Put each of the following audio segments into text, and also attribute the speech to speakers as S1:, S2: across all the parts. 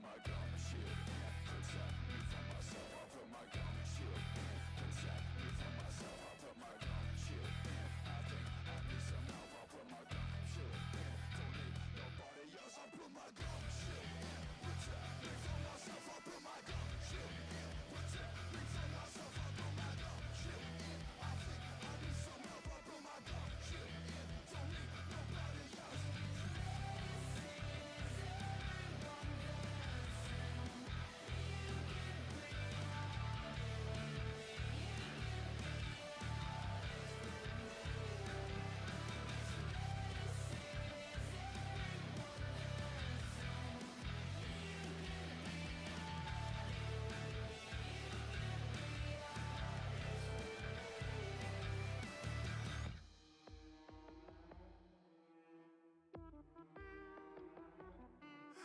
S1: my gun shield in, protect me from myself. I put my gun shield in, protect me from myself. I put my gun shield in. I think I need some help. I put my gun shield in. Don't need nobody else. I put my gun shield in, protect me from myself. I put my gun shield in, protect me from myself. I put my gun shield in. I think I need some help. I put my gun shield in. Don't need nobody else.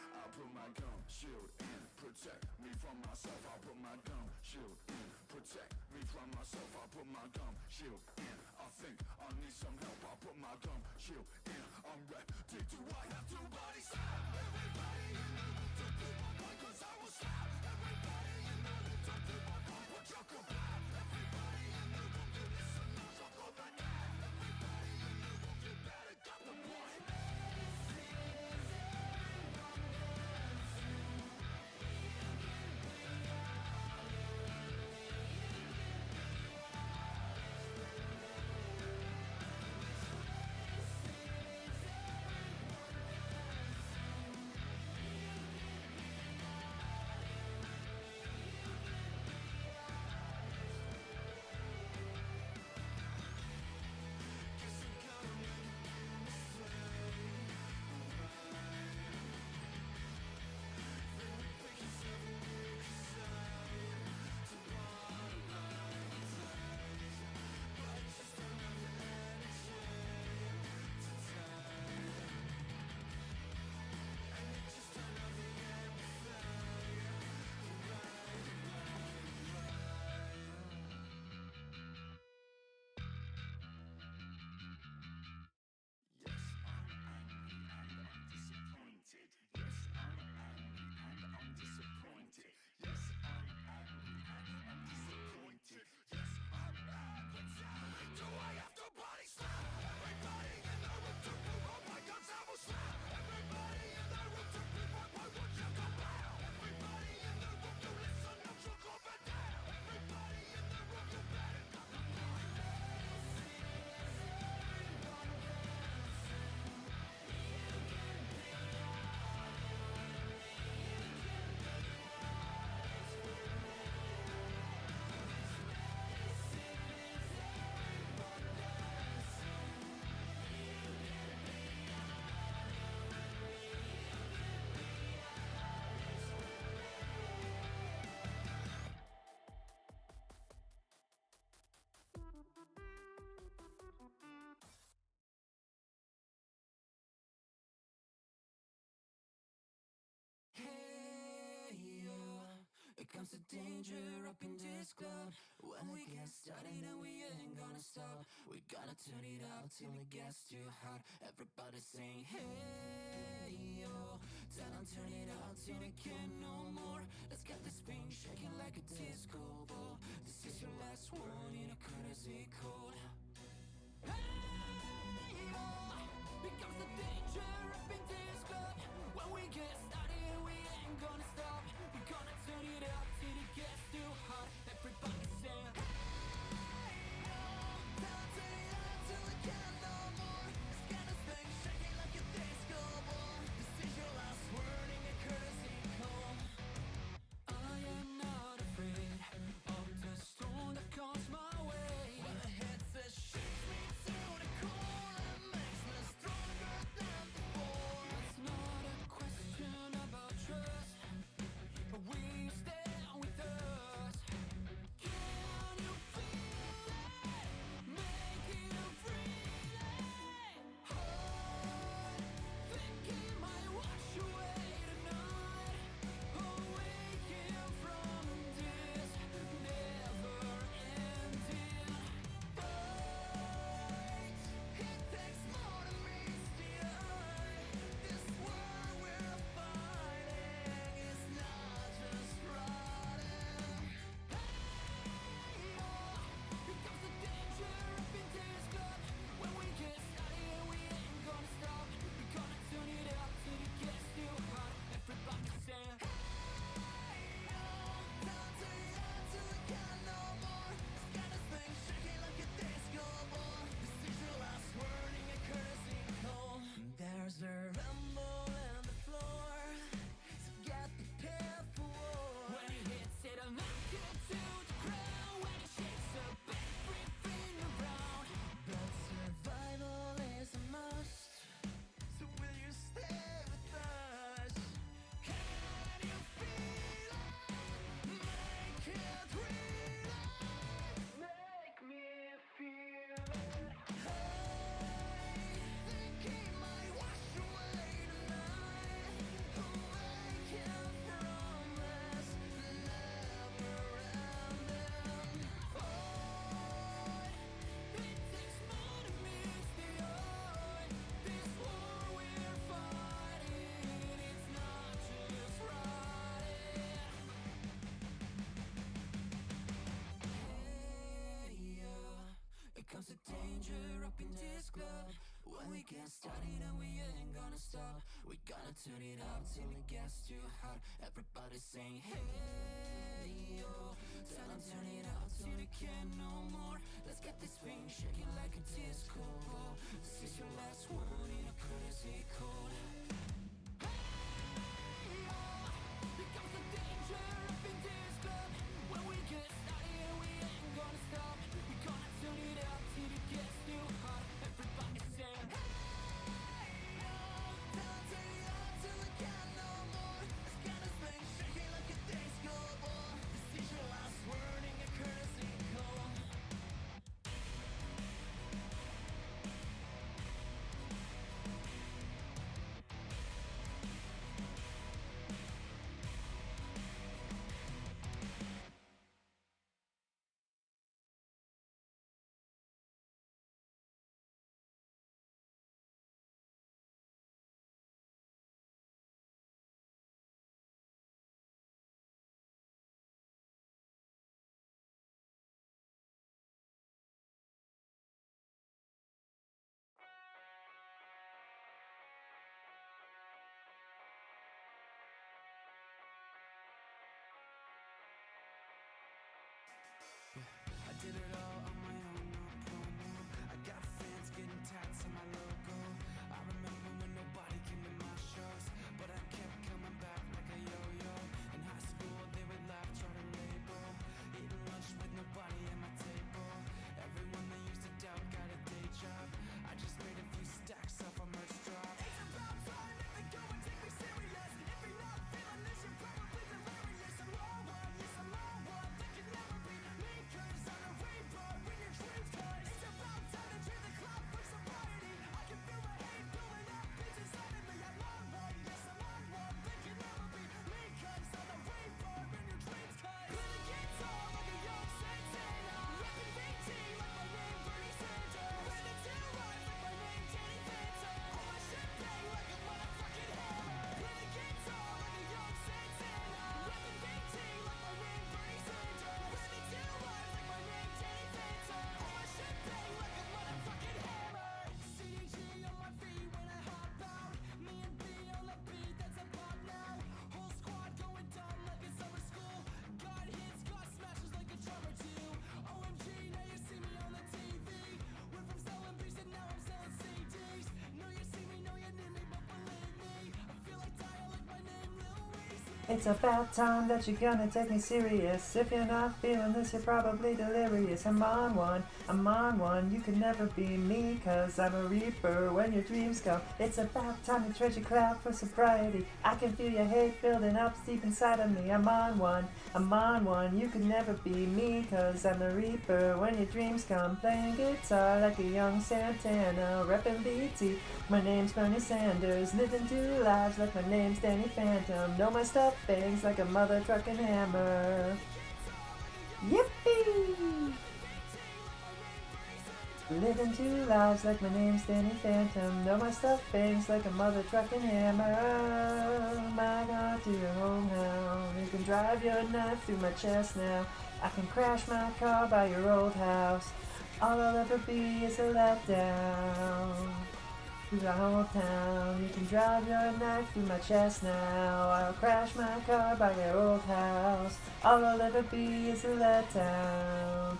S1: I put my gun shield in, protect me from myself. I put my gun shield in, protect me from myself. I put my gun shield in. I think I need some help. I put my gun shield in. I'm ready. Do I have to body slam? Everybody in the room to do my point, 'cause I will slap. Everybody in the room to do my point. What you can have? Everybody in the room, you listen, now talk over that. Everybody in the room, you better got the point. Yes, I'm angry and I'm disappointed. Yes, I'm angry and I'm disappointed. Yes, I'm angry and I'm disappointed. Yes, I'm angry. Do I have to body slam? Everybody in the room to move on my guns, I will slam. Everybody in the room to move on my wood, you go down. Everybody in the room, you listen, now you go back down. Everybody in the room, you better got the point.
S2: Hey, yo, it comes to danger up in this club. When we get started and we ain't gonna stop. We gotta turn it up till it gets too hot. Everybody saying, hey, yo, tell them turn it up till we can't no more. Let's get this thing shaking like a disco ball. This is your last warning, a courtesy call. Hey, yo, it comes to danger up in this club. When we get started, we ain't gonna stop. We're gonna turn it up till it gets too hot. Everybody say, hey, yo, tell them turn it up till we can't no more. Let's get this thing shaking like a disco ball. This is your last warning, a courtesy call. club. When we get started and we ain't gonna stop. We gonna turn it up till it gets too hot. Everybody sing hey yo. Tell them turn it up till they can't no more. Let's get this thing shaking like a disco ball. This is your last one in a courtesy call. Hey yo, here comes the danger up in this club. When we get started and we ain't gonna stop. We gonna turn it up till it gets too hot. Everybody sing hey yo. Tell them turn it up till we can't no more. Let's get this thing shaking like a disco ball. This is your last word in a courtesy call. I did it all on my own, no promo. I got fans getting tats on my logo. I remember when nobody came to my shows, but I kept coming back like a yo-yo. In high school they would laugh, try to label. Eating lunch with nobody at my table. Everyone they used to doubt got a day job. I just made a few stacks off a merch drop. It's about time if they go and take me serious. If you're not feeling this, you're probably delirious. I'm on one, yes I'm on one. They can never be me, 'cause I'm a reaper when your dreams cut. It's about time to turn the clock for sobriety. I can feel the hate building up, it's inside of me. I'm on one, yes I'm on one. They can never be me, 'cause I'm a reaper when your dreams cut. Play the guitar like a young Santana. Rapping VT like my name Bernie Sanders. Ready to ride like my name Danny Phantom. All my shit bang like a motherfucking hammer. Play the guitar like a young Santana. Rapping VT like my name Bernie Sanders. Ready to ride like my name Danny Phantom. All my shit bang like a motherfucking hammer. CDG on my feet when I hop out. Me and B on the beat, that's a pop now. Whole squad going dumb like it's summer school. Got hits, got smashes like a drum or two. OMG, now you see me on the TV. Went from selling beats and now I'm selling CDs. Know you see me, know you need me, but believe me, I feel like dying like my name Lil Weezy.
S3: It's about time that you're gonna take me serious. If you're not feeling this, you're probably delirious. I'm on one, you can never be me, 'cause I'm a reaper when your dreams come. It's about time to treasure cloud for sobriety. I can feel your hate building up deep inside of me. I'm on one, you can never be me, 'cause I'm a reaper when your dreams come. Playing guitar like a young Santana, reppin' BT. My name's Bernie Sanders, living two lives like my name's Danny Phantom. Know my stuff bangs like a mother truckin' hammer. Yippee! Living two lives like my name's Danny Phantom. Know my stuff bangs like a mother truckin' hammer. My God, to your home now. You can drive your knife through my chest now. I can crash my car by your old house. All I'll ever be is a letdown. Through the whole town, you can drive your knife through my chest now. I'll crash my car by your old house. All I'll ever be is a letdown.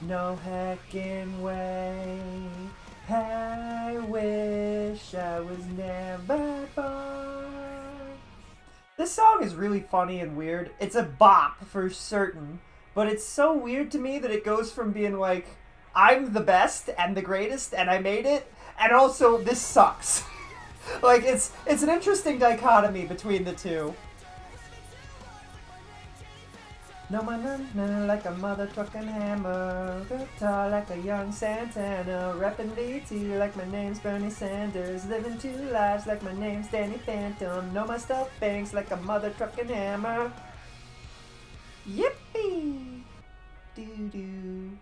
S3: No heckin' way. I wish I was never born. This song is really funny and weird. It's a bop for certain, but it's so weird to me that it goes from being like, I'm the best and the greatest and I made it, and also this sucks. Like it's an interesting dichotomy between the two. No, my nun like a mother truckin' hammer. Guitar like a young Santana. Reppin' VT like my name's Bernie Sanders. Living two lives like my name's Danny Phantom. Know my stuff bangs like a mother truckin' hammer. Yippee! Doo-doo.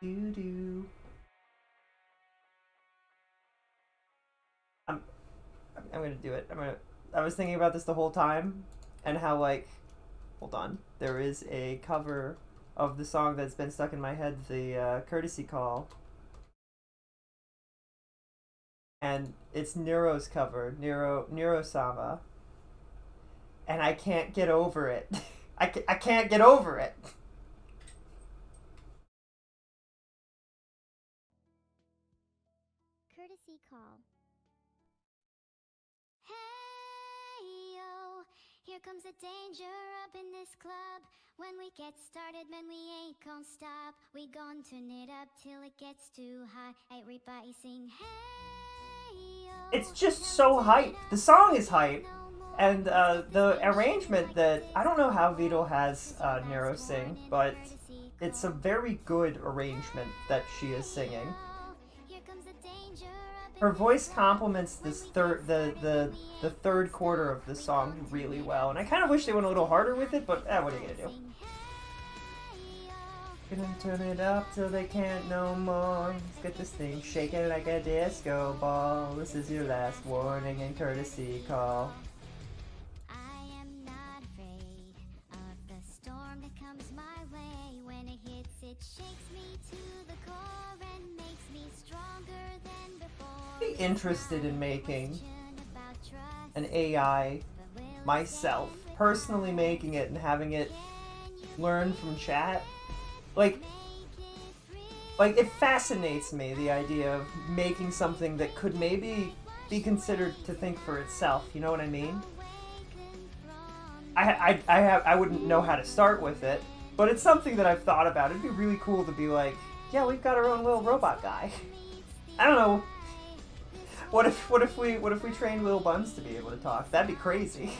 S3: Doo-doo. I'm gonna do it. I was thinking about this the whole time, and how, like, hold on, there is a cover of the song that's been stuck in my head, the Courtesy Call, and it's Nero's cover, Nero-sama, and I can't get over it. I can't get over it.
S4: Courtesy call. Hey yo, here comes the danger up in this club. When we get started, man, we ain't gon' stop. We gon' turn it up till it gets too hot. Everybody sing hey yo.
S3: It's just so hype. The song is hype. And the arrangement that, I don't know how Vito has Nero sing, but it's a very good arrangement that she is singing. Her voice complements this the third quarter of the song really well, and I kind of wish they went a little harder with it, but what are you gonna do? Gonna turn it up till they can't no more. Let's get this thing shaking like a disco ball. This is your last warning and courtesy call.
S4: I am not afraid of the storm that comes my way. When it hits, it shakes me to the core and makes me stronger than before.
S3: Be interested in making an AI myself, personally making it and having it learn from chat. Like it fascinates me, the idea of making something that could maybe be considered to think for itself. You know what I mean? I wouldn't know how to start with it, but it's something that I've thought about. It'd be really cool to be like, yeah, we've got our own little robot guy. I don't know. What if we trained Lil Buns to be able to talk? That'd be crazy.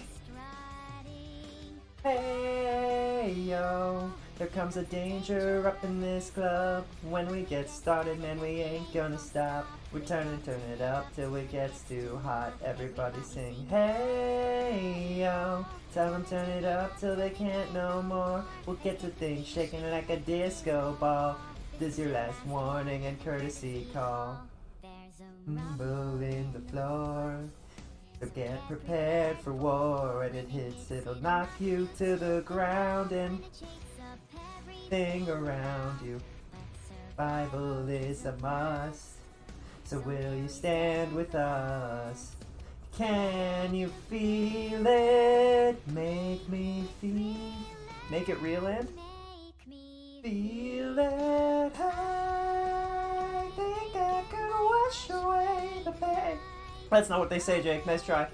S3: Hey yo, there comes a danger up in this club. When we get started, man, we ain't gonna stop. We turn it up till it gets too hot. Everybody sing, hey yo. Tell them turn it up till they can't no more. We'll get the thing shaking like a disco ball. This is your last warning and courtesy call. Rumble in the floor. So get prepared for war. When it hits, it'll knock you to the ground and thing around you. Survival is a must. So will you stand with us? Can you feel it? Make me feel. Make it real and feel it. I think I could wash away the pain. That's not what they say, Jake. Nice try.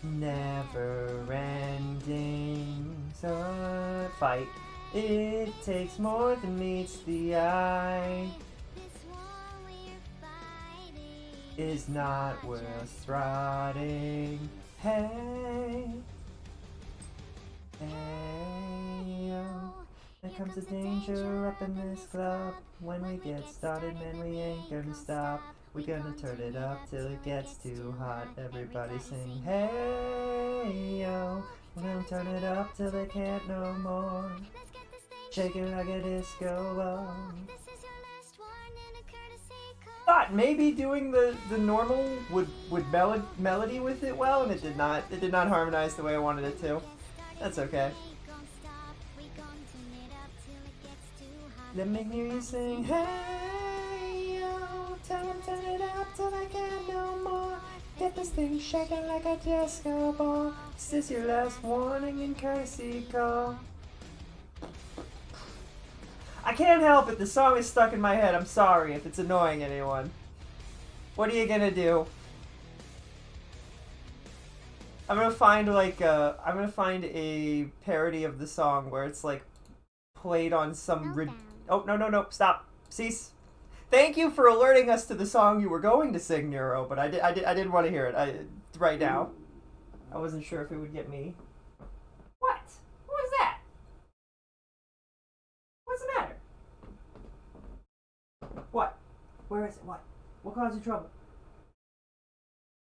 S3: Never ending fight. It takes more than meets the eye. Is not worth throtting. Hey, hey, yo. There comes a danger up in this club. When we get started, man, we ain't gonna stop. We're gonna turn it up till it gets too hot. Everybody sing, hey, yo. We're gonna turn it up till they can't no more. Shake it like a disco ball. Thought maybe doing the normal would melody with it well, and it did not. It did not harmonize the way I wanted it to. That's okay. Let me hear you sing, hey yo, tell them turn it up till I can't no more. Get this thing shaking like a disco ball. This is your last warning and courtesy call. I can't help it, the song is stuck in my head. I'm sorry if it's annoying anyone. What are you gonna do? I'm gonna find a parody of the song where it's like played on some oh, no, stop. Cease. Thank you for alerting us to the song you were going to sing, Neuro, but I didn't want to hear it right now. I wasn't sure if it would get me. What? What was that? What's the matter? What? Where is it? What? What caused you trouble?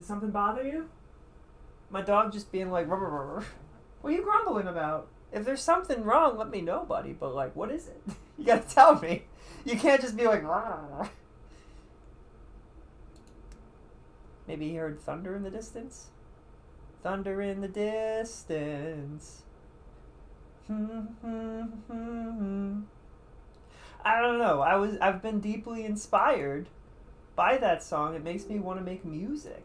S3: Did something bother you? My dog just being like, rubber, rubber. What are you grumbling about? If there's something wrong, let me know, buddy. But like, what is it? You gotta tell me. You can't just be like, rah. Maybe he heard thunder in the distance? Thunder in the distance. I don't know. I've been deeply inspired by that song, it makes me want to make music.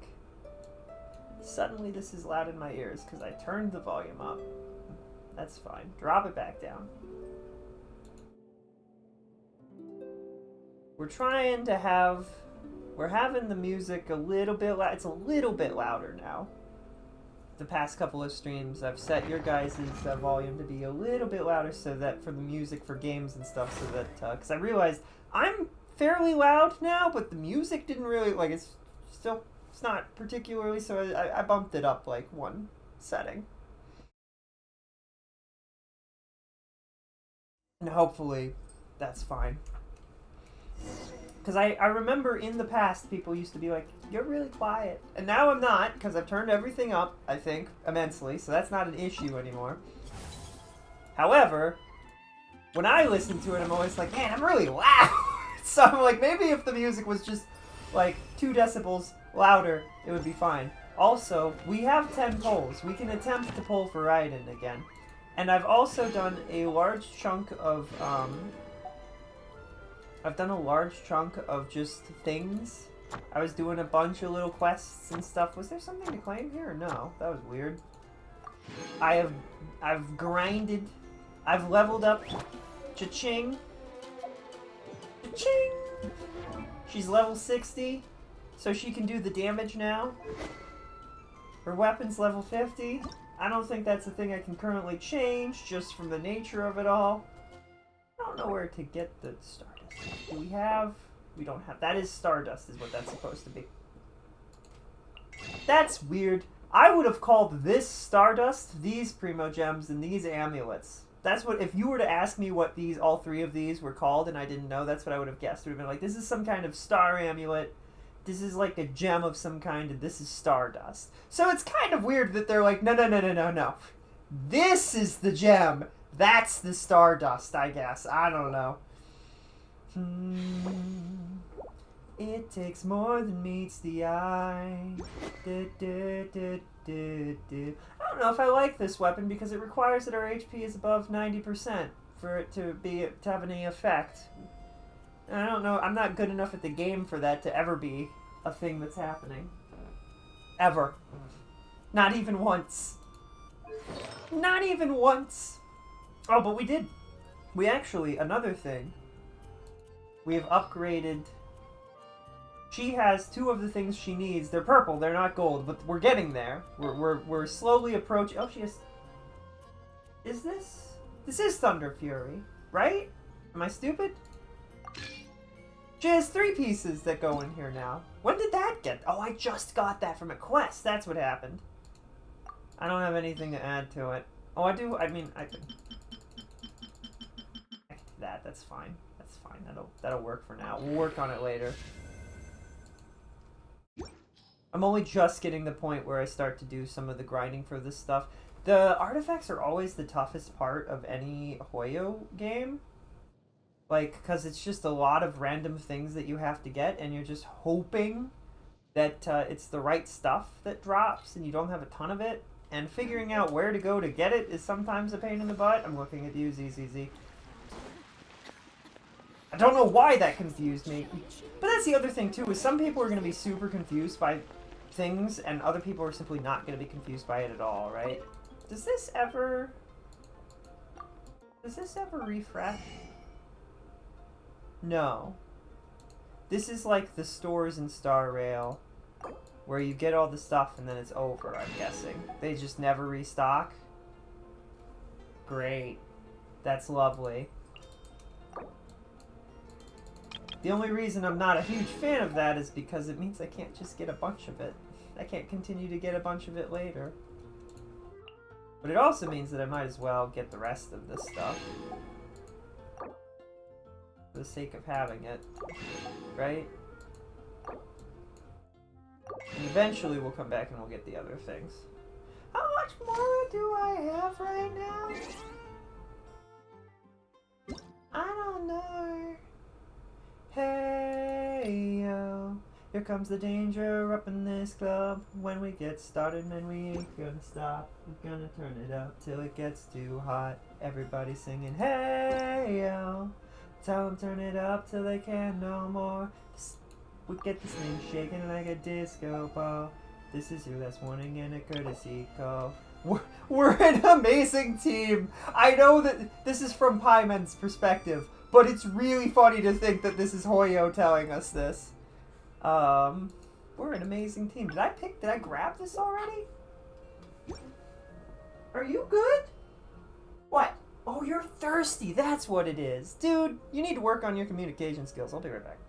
S3: Suddenly this is loud in my ears because I turned the volume up. That's fine. Drop it back down. We're trying to have... We're having the music a little bit loud. It's a little bit louder now. The past couple of streams, I've set your guys' volume to be a little bit louder so that for the music for games and stuff, so that... Because I realized I'm fairly loud now, but the music didn't really... Like, it's still... It's not particularly, so I bumped it up, like, one setting. And hopefully that's fine. Because I remember in the past people used to be like, you're really quiet. And now I'm not, because I've turned everything up, I think, immensely. So that's not an issue anymore. However, when I listen to it, I'm always like, man, I'm really loud. So I'm like, maybe if the music was just like 2 decibels louder, it would be fine. Also, we have 10 polls. We can attempt to poll for Raiden again. And I've also done a large chunk of, just things. I was doing a bunch of little quests and stuff. Was there something to claim here or no? That was weird. I've grinded. I've leveled up. Cha-ching. Cha-ching! She's level 60, so she can do the damage now. Her weapon's level 50. I don't think that's a thing I can currently change, just from the nature of it all. I don't know where to get the Stardust. Do we have... We don't have... That is Stardust, is what that's supposed to be. That's weird. I would have called this Stardust, these Primo Gems, and these Amulets. That's what... If you were to ask me what these, all 3 of these were called, and I didn't know, that's what I would have guessed. It would have been like, this is some kind of star amulet. This is like a gem of some kind, and this is Stardust. So it's kind of weird that they're like, no. This is the gem. That's the Stardust, I guess. I don't know. It takes more than meets the eye. I don't know if I like this weapon because it requires that our HP is above 90% for it to have any effect. I don't know, I'm not good enough at the game for that to ever be a thing that's happening. Ever. Not even once. Not even once! Oh, but we did. We actually, another thing. We have upgraded... She has 2 of the things she needs. They're purple, they're not gold, but we're getting there. We're slowly approaching... Oh, she has... Is this... This is Thunder Fury, right? Am I stupid? She has 3 pieces that go in here now. When did that get... Oh, I just got that from a quest. That's what happened. I don't have anything to add to it. Oh, I do... I mean, I can... That's fine. That's fine. That'll work for now. We'll work on it later. I'm only just getting the point where I start to do some of the grinding for this stuff. The artifacts are always the toughest part of any Hoyo game. Like, because it's just a lot of random things that you have to get, and you're just hoping that it's the right stuff that drops, and you don't have a ton of it. And figuring out where to go to get it is sometimes a pain in the butt. I'm looking at you, ZZZ. I don't know why that confused me. But that's the other thing, too, is some people are going to be super confused by things, and other people are simply not going to be confused by it at all, right? Does this ever refresh? No. This is like the stores in Star Rail, where you get all the stuff and then it's over, I'm guessing. They just never restock? Great. That's lovely. The only reason I'm not a huge fan of that is because it means I can't just get a bunch of it. I can't continue to get a bunch of it later. But it also means that I might as well get the rest of this stuff. For the sake of having it. Right? And eventually we'll come back and we'll get the other things. How much more do I have right now? I don't know. Hey, yo. Here comes the danger up in this club. When we get started, man, we ain't gonna stop. We're gonna turn it up till it gets too hot. Everybody singing, hey, yo. Tell them turn it up till they can no more. We get this thing shaking like a disco ball. This is who that's wanting in a courtesy call. We're an amazing team. I know that this is from Pieman's perspective, but it's really funny to think that this is Hoyo telling us this. We're an amazing team. Did I grab this already? Are you good? What? Oh, you're thirsty. That's what it is. Dude, you need to work on your communication skills. I'll be right back.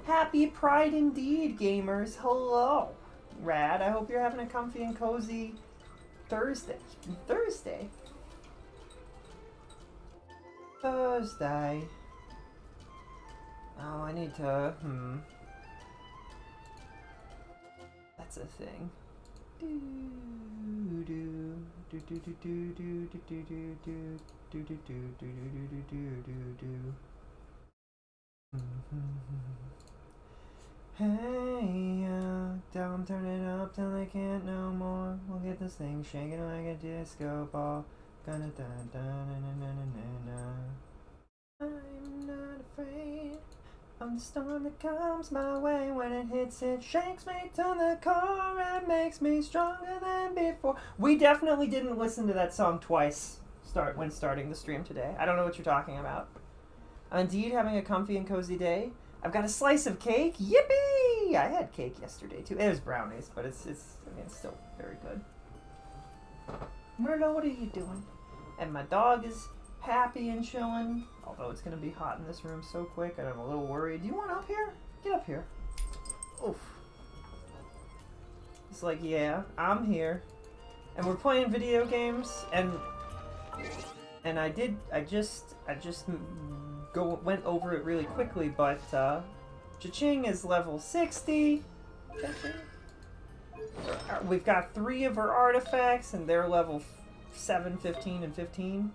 S3: Happy Pride indeed, gamers. Hello. Rad, I hope you're having a comfy and cozy Thursday. Thursday? Thursday. Oh, I need to, That's a thing. Hey, I'm turning up till I can't no more. We'll get this thing shaking like a disco ball. Gonna da da na na na na na. I'm not afraid of the storm that comes my way. When it hits, it shakes me to the core and makes me stronger than before. We definitely didn't listen to that song twice when starting the stream today. I don't know what you're talking about. I'm indeed having a comfy and cozy day. I've got a slice of cake. Yippee! I had cake yesterday too. It was brownies, but it's still very good. Myrtle, what are you doing? And my dog is happy and chilling. Although it's gonna be hot in this room so quick, and I'm a little worried. Do you want up here? Get up here. Oof. It's like, yeah, I'm here, and we're playing video games, and I just went over it really quickly, but Cha-Ching is level 60. We've got 3 of her artifacts, and they're level 7, 15, and 15.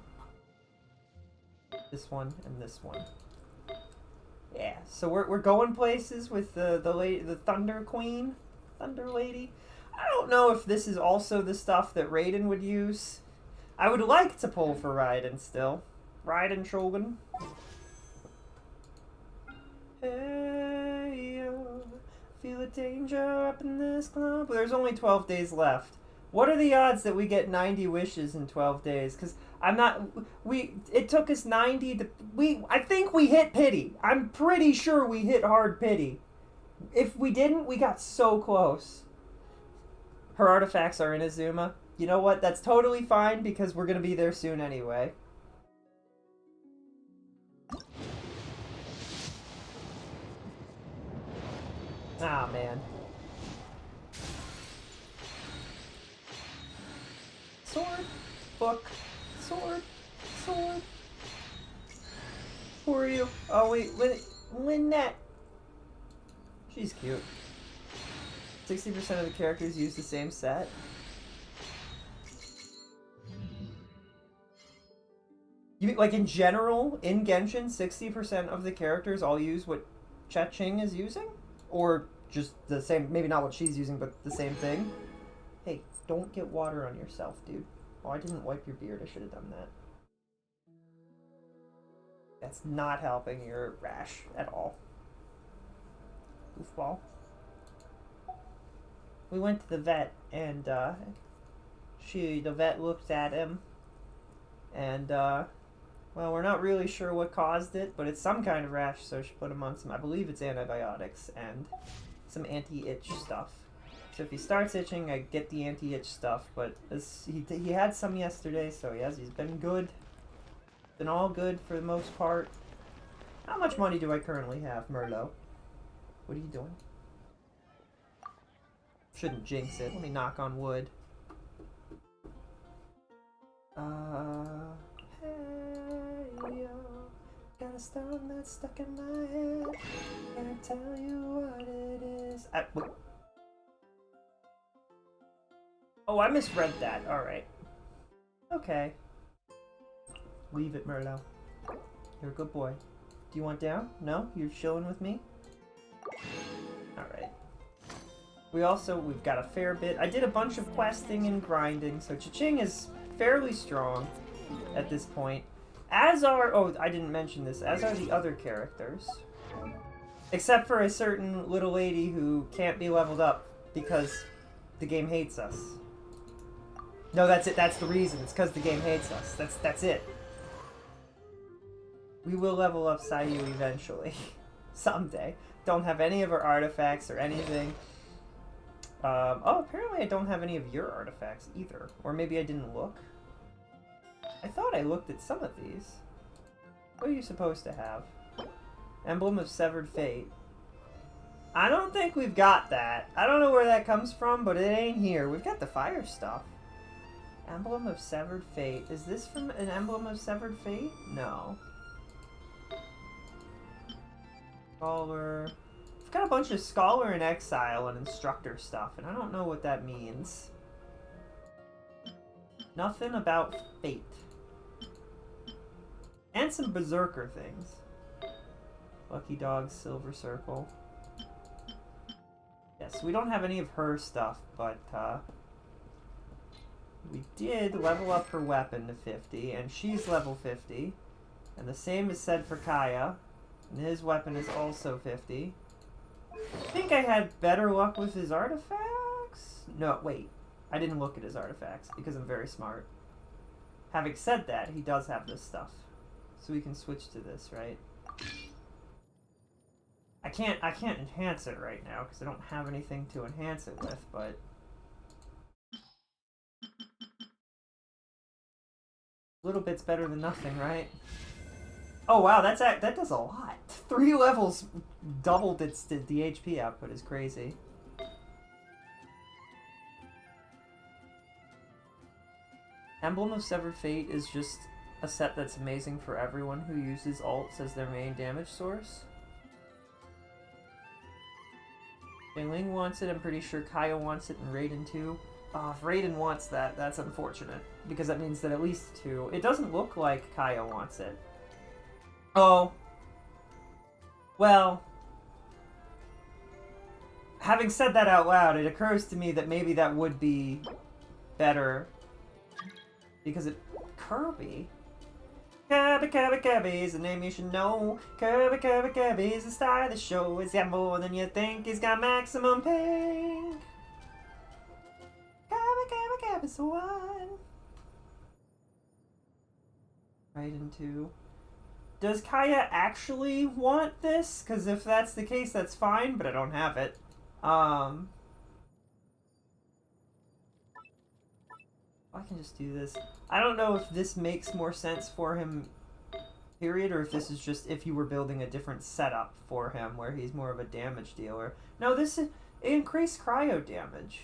S3: This one and this one. Yeah, so we're going places with the Thunder Queen, Thunder Lady. I don't know if this is also the stuff that Raiden would use. I would like to pull for Raiden still. Raiden Shogun. Hey, yo, feel the danger up in this club. There's only 12 days left. What are the odds that we get 90 wishes in 12 days? Because it took us 90 to, I think we hit pity. I'm pretty sure we hit hard pity. If we didn't, we got so close. Her artifacts are in Azuma. You know what? That's totally fine because we're going to be there soon anyway. Ah, man. Sword, book, sword, sword. Who are you? Oh, wait, Lynette. She's cute. 60% of the characters use the same set. You mean, like, in general, in Genshin, 60% of the characters all use what Cha-Ching is using? Or just the same, maybe not what she's using, but the same thing? Hey, don't get water on yourself, dude. Oh, I didn't wipe your beard. I should have done that. That's not helping your rash at all. Goofball. We went to the vet, and the vet looked at him, and well, we're not really sure what caused it, but it's some kind of rash, so she put him on some, I believe it's antibiotics and some anti-itch stuff. So if he starts itching, I get the anti-itch stuff, but he had some yesterday, so he's been good. Been all good for the most part. How much money do I currently have, Merlot? What are you doing? Shouldn't jinx it. Let me knock on wood. Hey, yo. Got a stone that's stuck in my head. Can't tell you what it is. Oh, I misread that. Alright. Okay. Leave it, Merlot. You're a good boy. Do you want down? No? You're chilling with me? Alright. We've got a fair bit. I did a bunch of questing and grinding, so Cha-Ching is fairly strong at this point. As are, oh, I didn't mention this, as are the other characters. Except for a certain little lady who can't be leveled up because the game hates us. No, that's it. That's the reason. It's because the game hates us. That's it. We will level up Sayu eventually. Someday. Don't have any of her artifacts or anything. Oh, apparently I don't have any of your artifacts either. Or maybe I didn't look. I thought I looked at some of these. What are you supposed to have? Emblem of Severed Fate. I don't think we've got that. I don't know where that comes from, but it ain't here. We've got the fire stuff. Emblem of Severed Fate. Is this from an Emblem of Severed Fate? No. Scholar. I've got a bunch of Scholar in Exile and Instructor stuff, and I don't know what that means. Nothing about Fate. And some Berserker things. Lucky Dog, Silver Circle. Yes, we don't have any of her stuff, but we did level up her weapon to 50, and she's level 50. And the same is said for Kaya, and his weapon is also 50. I think I had better luck with his artifacts? No, wait. I didn't look at his artifacts, because I'm very smart. Having said that, he does have this stuff. So we can switch to this, right? I can't enhance it right now, because I don't have anything to enhance it with, but... a little bit's better than nothing, right? Oh wow, that does a lot. 3 levels doubled the HP output is crazy. Emblem of Severed Fate is just a set that's amazing for everyone who uses alts as their main damage source. Ling wants it, I'm pretty sure Kaya wants it, and Raiden too. Oh, if Raiden wants that, that's unfortunate, because that means that at least 2. It doesn't look like Kaya wants it. Oh. Well. Having said that out loud, it occurs to me that maybe that would be better. Because it... Kirby? Kirby is a name you should know. Kirby is the star of the show. He's got more than you think. He's got maximum pink. Kirby's the one. Right into... Does Kaya actually want this? Because if that's the case, that's fine, but I don't have it. I can just do this. I don't know if this makes more sense for him, period, or if this is just if you were building a different setup for him where he's more of a damage dealer. No, this is increased cryo damage.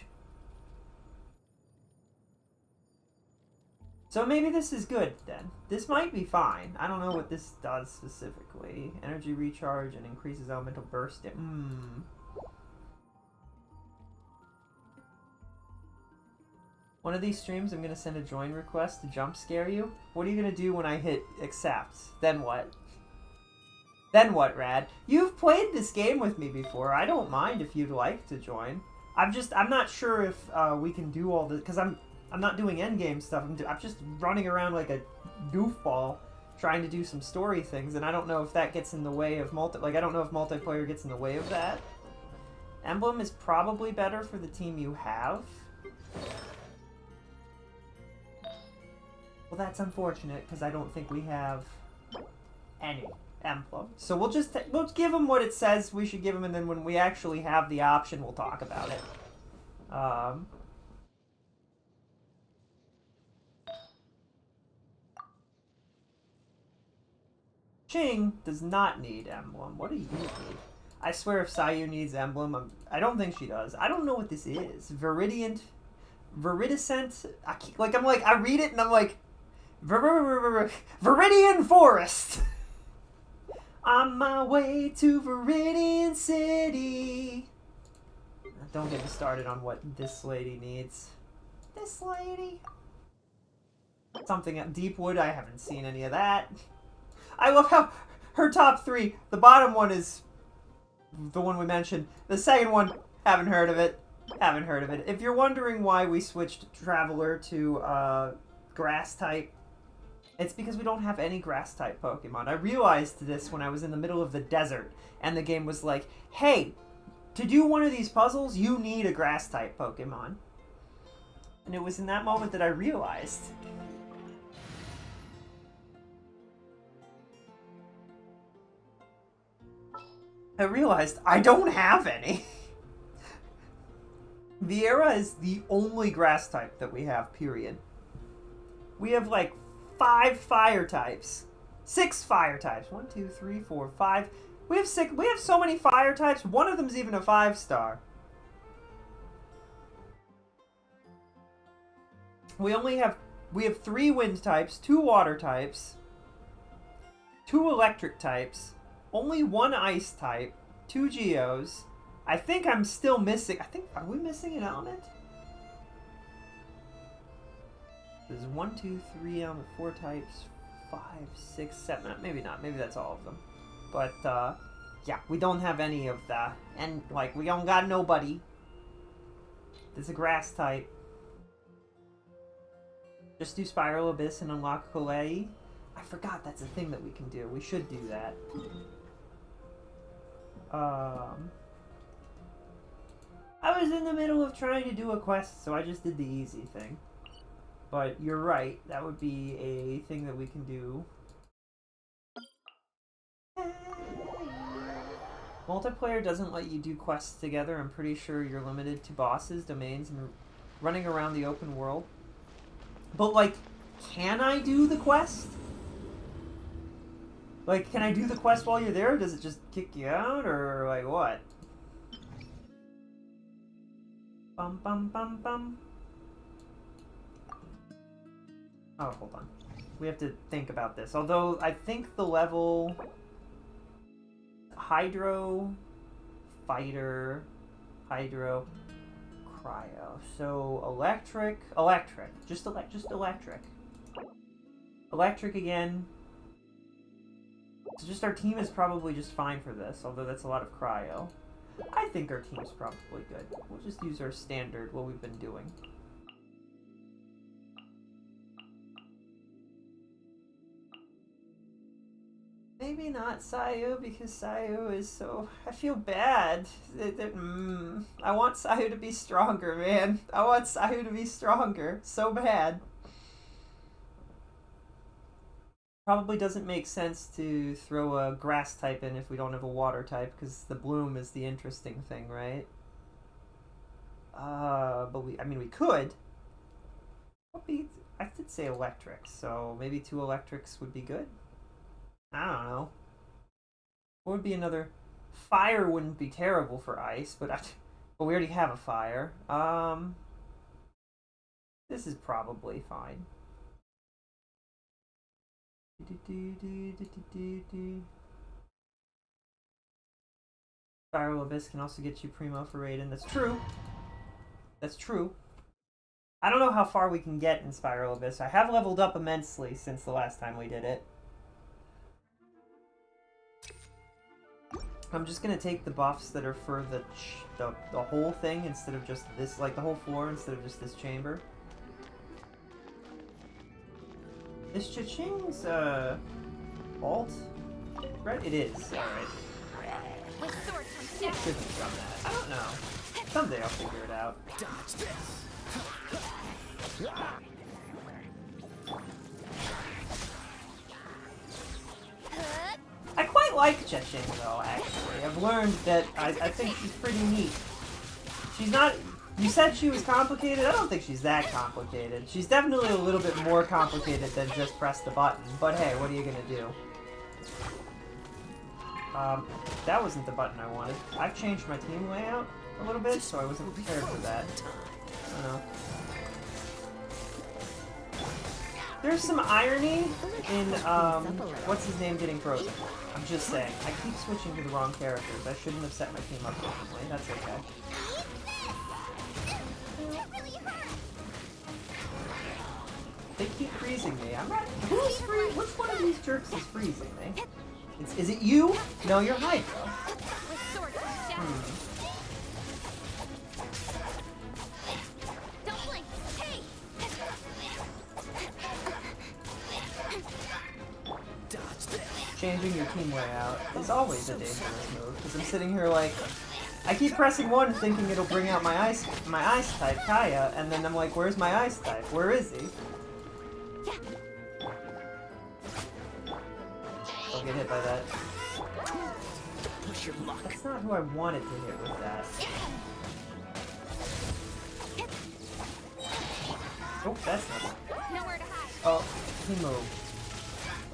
S3: So maybe this is good, then. This might be fine. I don't know what this does specifically. Energy recharge and increases elemental burst. One of these streams, I'm going to send a join request to jump scare you. What are you going to do when I hit accept? Then what? Then what, Rad? You've played this game with me before. I don't mind if you'd like to join. I'm not sure if we can do all this, because I'm not doing endgame stuff. I'm just running around like a goofball trying to do some story things, and I don't know if that gets in the way of I don't know if multiplayer gets in the way of that. Emblem is probably better for the team you have. Well, that's unfortunate, because I don't think we have any emblem. So we'll give him what it says we should give him, and then when we actually have the option, we'll talk about it. Ching does not need emblem. What do you need? I swear if Sayu needs emblem, I don't think she does. I don't know what this is. Viridescent? I read it and I'm like, Viridian Forest! On my way to Viridian City. Don't get me started on what this lady needs. This lady? Something at Deepwood, I haven't seen any of that. I love how her top 3, the bottom one is the one we mentioned. The second one, haven't heard of it. Haven't heard of it. If you're wondering why we switched Traveler to Grass type, it's because we don't have any Grass type Pokemon. I realized this when I was in the middle of the desert, and the game was like, hey, to do one of these puzzles, you need a Grass type Pokemon. And it was in that moment that I realized. I realized I don't have any. Viera is the only Grass type that we have, period. We have like 5 fire types. 6 fire types. 1, 2, 3, 4, 5. We have so many fire types, one of them's even a 5-star. We have 3 wind types, 2 water types, 2 electric types, only 1 ice type, 2 geos. I think I'm still missing... are we missing an element? There's 1, 2, 3 element, 4 types, 5, 6, 7... Maybe not. Maybe that's all of them. But, yeah, we don't have any of that. And, we don't got nobody. There's a grass type. Just do Spiral Abyss and unlock Kolei. I forgot that's a thing that we can do. We should do that. I was in the middle of trying to do a quest, so I just did the easy thing. But you're right, that would be a thing that we can do. Multiplayer doesn't let you do quests together. I'm pretty sure you're limited to bosses, domains, and running around the open world. But, can I do the quest? Can I do the quest while you're there, or does it just kick you out, or, what? Bum bum bum bum. Oh, hold on. We have to think about this. Although, I think the level... Hydro... Fighter... Hydro... Cryo. So, electric... Electric. Just electric. Electric again. So just our team is probably just fine for this, although that's a lot of cryo. I think our team's probably good. We'll just use our standard, what we've been doing. Maybe not Sayu, because Sayu is so... I feel bad. I want Sayu to be stronger, man. I want Sayu to be stronger. So bad. Probably doesn't make sense to throw a grass type in if we don't have a water type, because the bloom is the interesting thing, right? But we could. I did say electric, so maybe 2 electrics would be good. I don't know. What would be another? Fire wouldn't be terrible for ice, but we already have a fire. This is probably fine. Spiral Abyss can also get you Primo for Raiden. That's true. That's true. I don't know how far we can get in Spiral Abyss. I have leveled up immensely since the last time we did it. I'm just gonna take the buffs that are for the whole thing instead of just this, the whole floor instead of just this chamber. This Cha-Ching's, Alt? Right? It is. Alright.
S4: With sword comes down.
S3: Should have done that. I don't know. Someday I'll figure it out. I quite like Cha-Ching though, actually. I've learned that I think she's pretty neat. She's not... You said she was complicated? I don't think she's that complicated. She's definitely a little bit more complicated than just press the button. But hey, what are you gonna do? That wasn't the button I wanted. I've changed my team layout a little bit, so I wasn't prepared for that. I don't know. There's some irony in, what's his name getting frozen. I'm just saying. I keep switching to the wrong characters. I shouldn't have set my team up differently. That's okay. They keep freezing me. I'm not... Who's freezing? Which one of these jerks is freezing me? Is it you? No, you're Hydra.
S4: Don't blink. Hey.
S3: Changing your team layout is always a dangerous move, because I'm sitting here like... I keep pressing 1 thinking it'll bring out my ice type, Kaya, and then I'm like, where's my ice type? Where is he? I'll get hit by that. That's not who I wanted to hit with that. Oh, that's not...
S4: Nowhere to hide.
S3: Oh, he moved.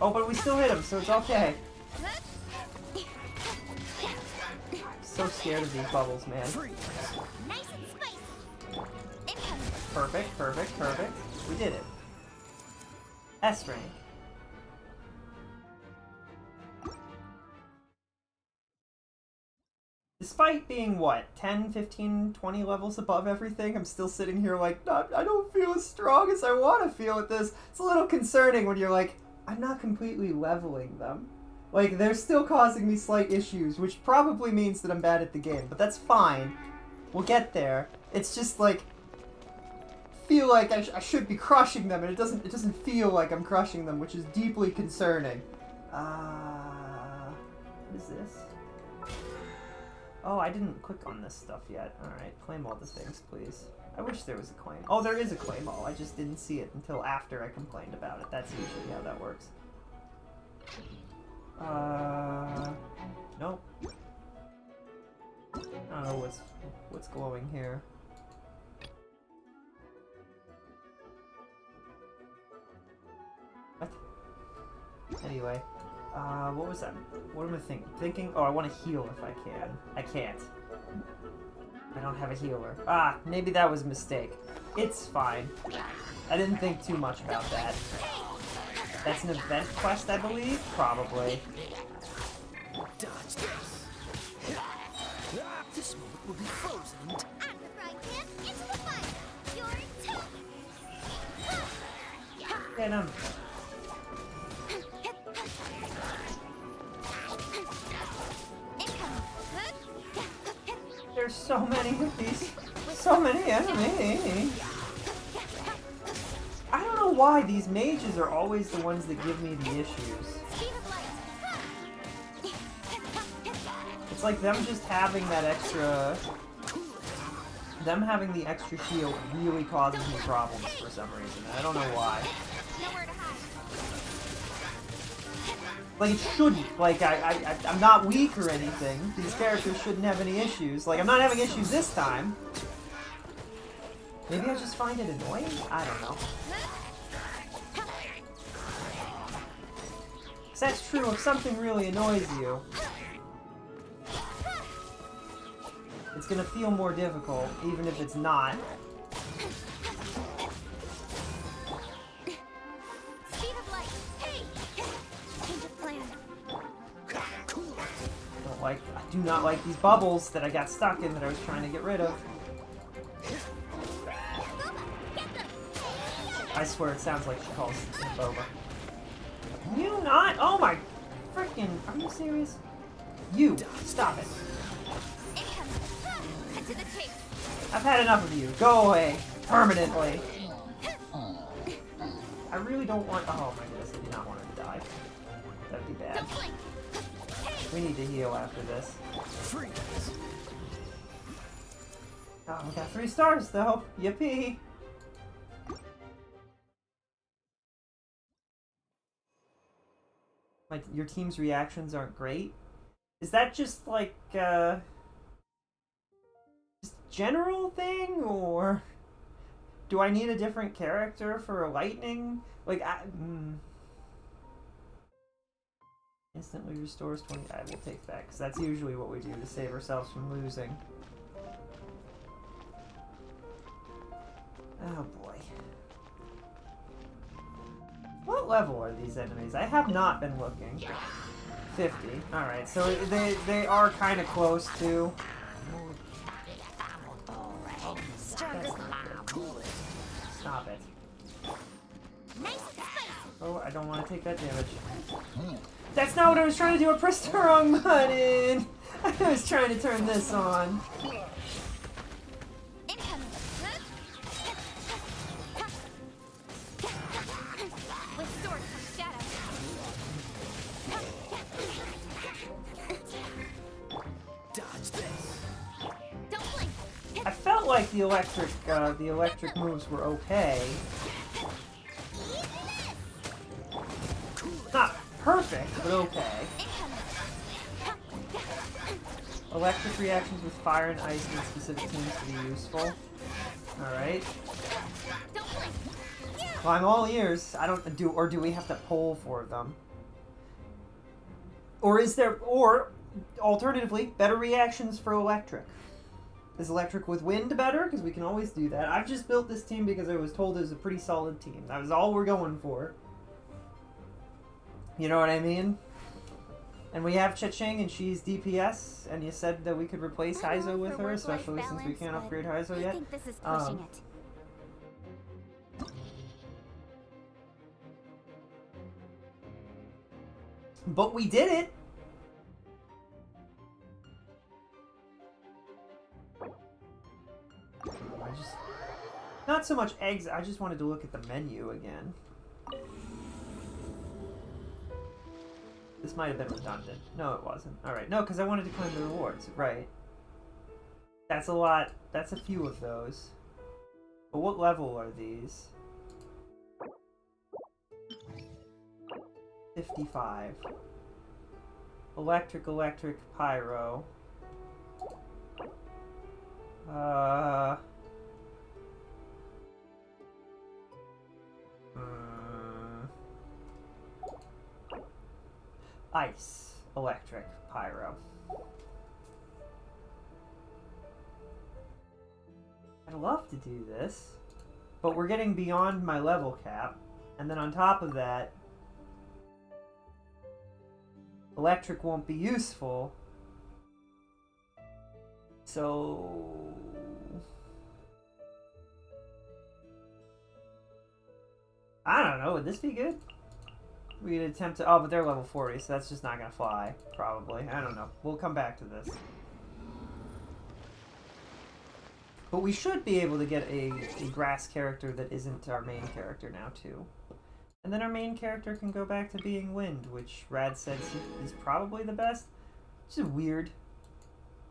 S3: Oh, but we still hit him, so it's okay. So scared of these bubbles, man.
S4: Nice and spicy. Incoming.
S3: Perfect, perfect, perfect. We did it. S rank. Despite being, what, 10, 15, 20 levels above everything, I'm still sitting here like, I don't feel as strong as I want to feel with this. It's a little concerning when you're like, I'm not completely leveling them. Like, they're still causing me slight issues, which probably means that I'm bad at the game, but that's fine. We'll get there. It's just like, feel like I should be crushing them, and it doesn't feel like I'm crushing them, which is deeply concerning. What is this? Oh, I didn't click on this stuff yet. Alright, claim all the things, please. I wish there was a claim. Oh, there is a claim all. I just didn't see it until after I complained about it. That's usually how that works. Nope. I don't know what's glowing here. What? Anyway. What was that? What am I thinking? Oh, I want to heal if I can. I can't. I don't have a healer. Ah, maybe that was a mistake. It's fine. I didn't think too much about that. That's an event quest, I believe? Probably.
S2: This moment will be frozen.
S4: Out of the frying pan, into the fire. You're toast.
S3: Get him. There's so many of these. So many enemies. I don't know why these mages are always the ones that give me the issues. It's like them just having that extra... Them having the extra shield really causes me problems for some reason. I don't know why. Like, it shouldn't. Like, I'm not weak or anything. These characters shouldn't have any issues. Like, I'm not having issues this time. Maybe I just find it annoying? I don't know. Because that's true, if something really annoys you, it's gonna feel more difficult, even if it's not. I do not like these bubbles that I got stuck in that I was trying to get rid of. I swear it sounds like she calls Boba. You not? Oh my freaking... Are you serious? You! Stop it. I've had enough of you. Go away. Permanently. I really don't want... Oh my goodness, I do not want her to die. That'd be bad. We need to heal after this. Oh, we got 3 stars though. Yippee! Like, your team's reactions aren't great? Is that just like, just general thing, or do I need a different character for a lightning? Like, instantly restores 20. I will take that, because that's usually what we do to save ourselves from losing. Oh boy. What level are these enemies? I have not been looking. 50. Alright, so they are kind of close to. Stop it. Oh, I don't want to take that damage. That's not what I was trying to do. I pressed the wrong button. I was trying to turn this on. I felt like the electric moves were okay. Not perfect, but okay. Electric reactions with fire and ice in specific teams to be useful. Alright. Well, I'm all ears. I don't do, or do we have to poll for them? Or is there, or alternatively, better reactions for electric? Is electric with wind better? Because we can always do that. I've just built this team because I was told it was a pretty solid team. That was all we're going for. You know what I mean? And we have Cha-Ching, and she's DPS, and you said that we could replace Haizo with her, especially since we can't upgrade Haizo yet.
S4: I think this is pushing it.
S3: But we did it! Not so much eggs, I just wanted to look at the menu again. This might have been redundant. No, it wasn't. Alright, no, because I wanted to claim the rewards. Right. That's a lot. That's a few of those. But what level are these? 55. Electric, pyro. Ice, electric, pyro. I'd love to do this, but we're getting beyond my level cap, and then on top of that, electric won't be useful, so... I don't know, would this be good? We could attempt to... Oh, but they're level 40, so that's just not gonna fly, probably. I don't know. We'll come back to this. But we should be able to get a grass character that isn't our main character now, too. And then our main character can go back to being Wind, which Rad said is probably the best. Which is weird.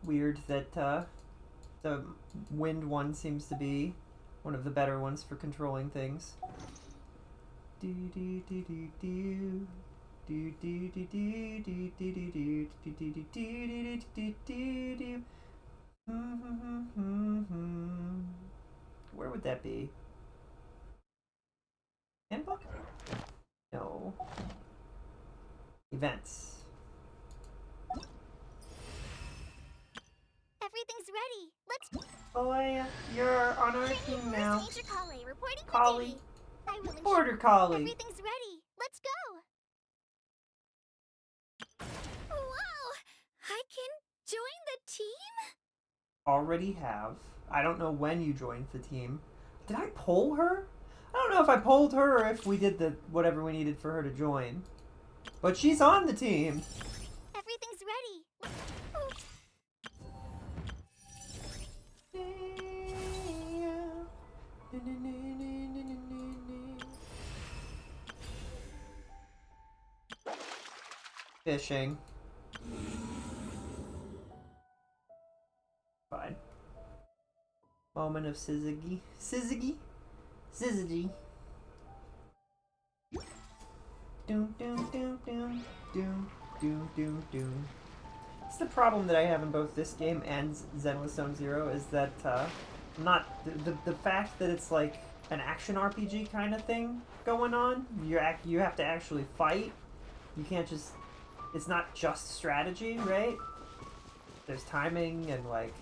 S3: Weird that the Wind one seems to be one of the better ones for controlling things. Where would that be? Handbook? No. Events.
S4: Everything's ready. Let's.
S3: Oh, you're on our team now.
S4: Major Collie reporting for
S3: Collie.
S4: duty. I will ensure
S3: Border Collie.
S4: everything's ready. Let's go. Wow! I can join the team?
S3: Already have. I don't know when you joined the team. Did I poll her? I don't know if I polled her or if we did the whatever we needed for her to join. But she's on the team.
S4: Everything's ready.
S3: Fishing. Fine. Moment of syzygy. Syzygy? Syzygy. Doom, doom, doom, doom, doom, doom, doom, doom. It's the problem that I have in both this game and Zenless Zone Zero is that not the fact that it's like an action RPG kind of thing going on. You have to actually fight. You can't just. It's not just strategy, right? There's timing and like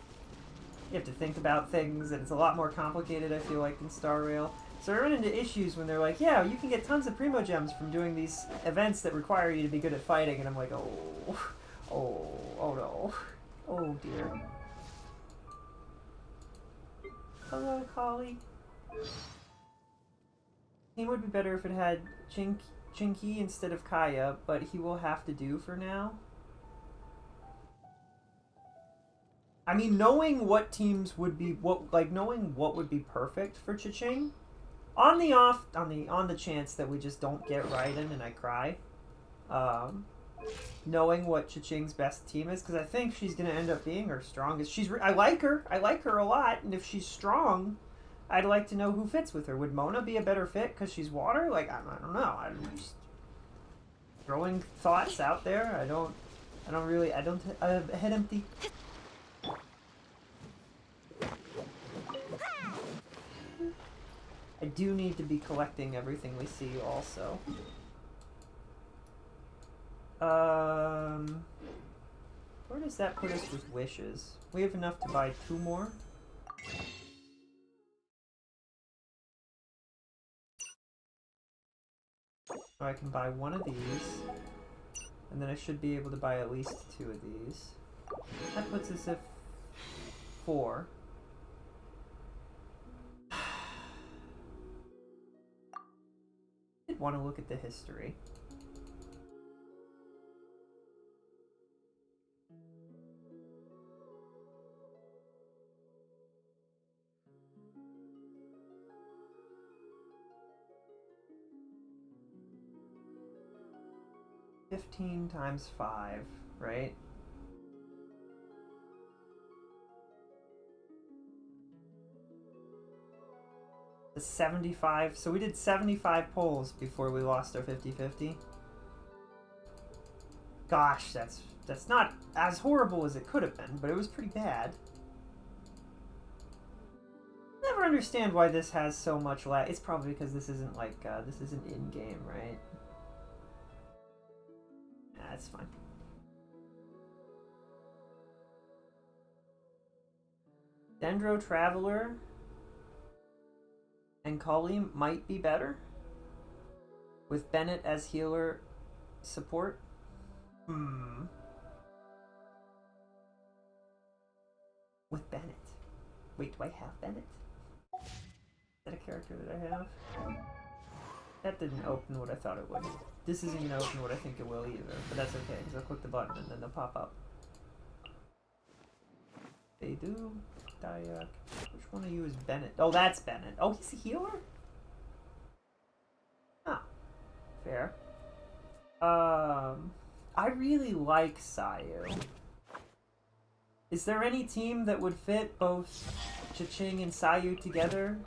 S3: you have to think about things, and it's a lot more complicated. I feel like in Star Rail. So I run into issues when they're like, yeah, you can get tons of Primo Gems from doing these events that require you to be good at fighting, and I'm like, oh no. Oh dear. Hello, Collie. He would be better if it had Chinky instead of Kaya, but he will have to do for now. I mean, knowing what teams would be knowing what would be perfect for Cha-Ching, on the chance that we just don't get Raiden and I cry, knowing what Cha-Ching's best team is, because I think she's gonna end up being her strongest. I like her a lot, and if she's strong, I'd like to know who fits with her. Would Mona be a better fit because she's water? Like, I don't know. I'm just throwing thoughts out there. I don't have a head empty. I do need to be collecting everything we see also. Where does that put us with wishes? We have enough to buy 2 more. So I can buy 1 of these. And then I should be able to buy at least 2 of these. That puts us at 4. I did want to look at the history. $15 times 5, right? The 75. So we did 75 polls before we lost our 50-50. Gosh, that's not as horrible as it could have been, but it was pretty bad. Never understand why this has so much lag. It's probably because this isn't like this isn't in game, right? That's fine. Dendro Traveler and Kali might be better with Bennett as healer support. With Bennett. Wait, do I have Bennett? Is that a character that I have? That didn't open what I thought it would. This isn't going to open what I think it will either, but that's okay, because I'll click the button and then they'll pop up. They do. Dayak. Which one of you is Bennett? Oh, that's Bennett. Oh, he's a healer? Ah. Fair. I really like Sayu. Is there any team that would fit both Cha-Ching and Sayu together?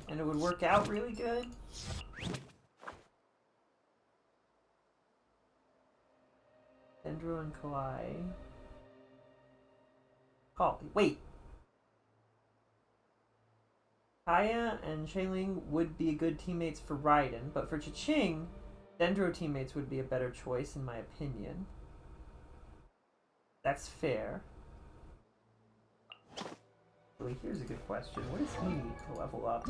S3: And it would work out really good? Dendro and Kalai. Oh, wait. Kaya and Shailing would be good teammates for Raiden, but for Cha-Ching, Dendro teammates would be a better choice in my opinion. That's fair. Wait, here's a good question. What does he need to level up?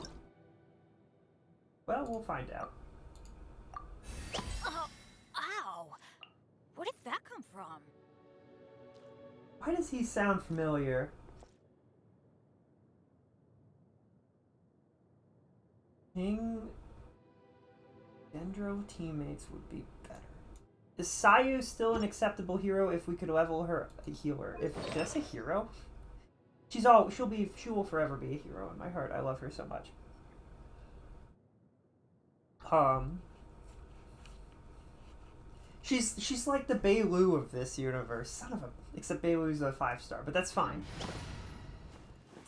S3: Well, we'll find out.
S5: Ow! Where did that come from?
S3: Why does he sound familiar? King Dendro teammates would be better. Is Sayu still an acceptable hero if we could level her a healer? Did I say hero? She will forever be a hero in my heart. I love her so much. She's like the Bailu of this universe. Son of a... Except Bailu's a 5-star, but that's fine.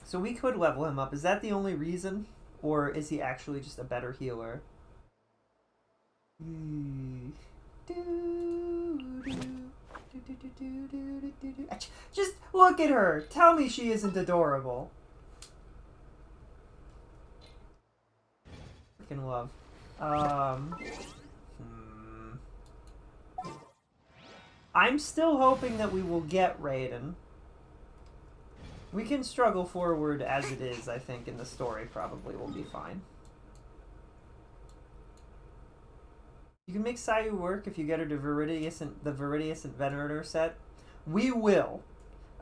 S3: So we could level him up. Is that the only reason? Or is he actually just a better healer? Just look at her. Tell me she isn't adorable. Freaking love. I'm still hoping that we will get Raiden. We can struggle forward as it is, I think, in the story. Probably will be fine. You can make Sayu work if you get her to the Viridius and Venator set. We will.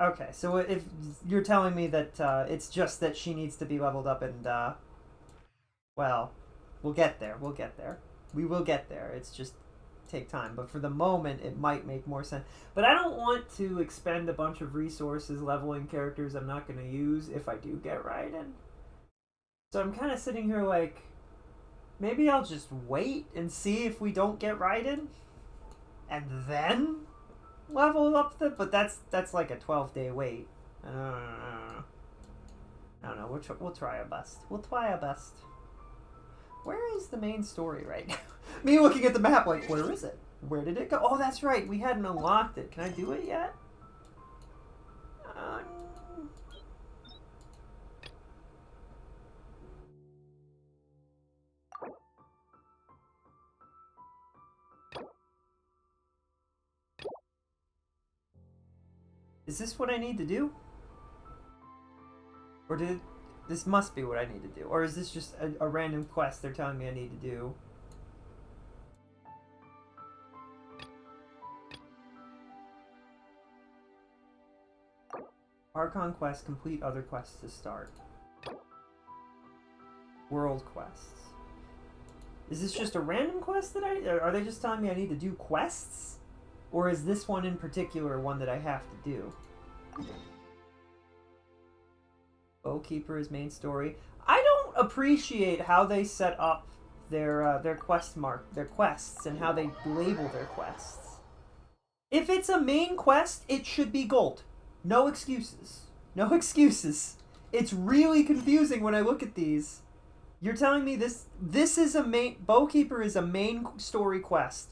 S3: Okay, so if you're telling me that it's just that she needs to be leveled up and, well, we'll get there. We'll get there. We will get there. It's just take time. But for the moment, it might make more sense. But I don't want to expend a bunch of resources leveling characters I'm not going to use if I do get Raiden. So I'm kind of sitting here like, maybe I'll just wait and see if we don't get Raiden, and then level up the. But that's like a 12-day wait. I don't know. We'll try our best. We'll try our best. Where is the main story right now? Me looking at the map like, where is it? Where did it go? Oh, that's right. We hadn't unlocked it. Can I do it yet? Is this what I need to do? Or this must be what I need to do. Or is this just a random quest they're telling me I need to do? Archon quest, complete other quests to start. World quests. Is this just a random quest that are they just telling me I need to do quests? Or is this one in particular one that I have to do? Bowkeeper is main story. I don't appreciate how they set up their quests and how they label their quests. If it's a main quest, it should be gold. No excuses. No excuses. It's really confusing when I look at these. You're telling me this is a main... Bowkeeper is a main story quest,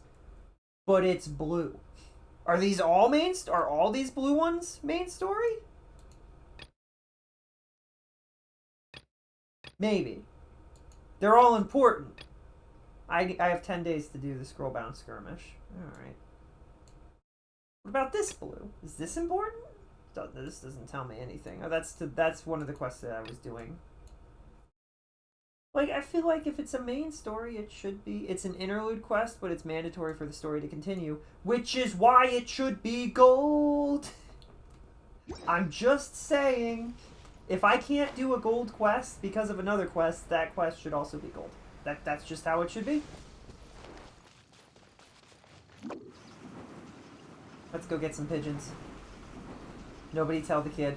S3: but it's blue. Are these all are all these blue ones main story? Maybe. They're all important. I have 10 days to do the Scrollbound Skirmish. Alright. What about this blue? Is this important? This doesn't tell me anything. Oh, that's one of the quests that I was doing. Like, I feel like if it's a main story, it should be... It's an interlude quest, but it's mandatory for the story to continue, which is why it should be gold! I'm just saying, if I can't do a gold quest because of another quest, that quest should also be gold. That's just how it should be. Let's go get some pigeons. Nobody tell the kid.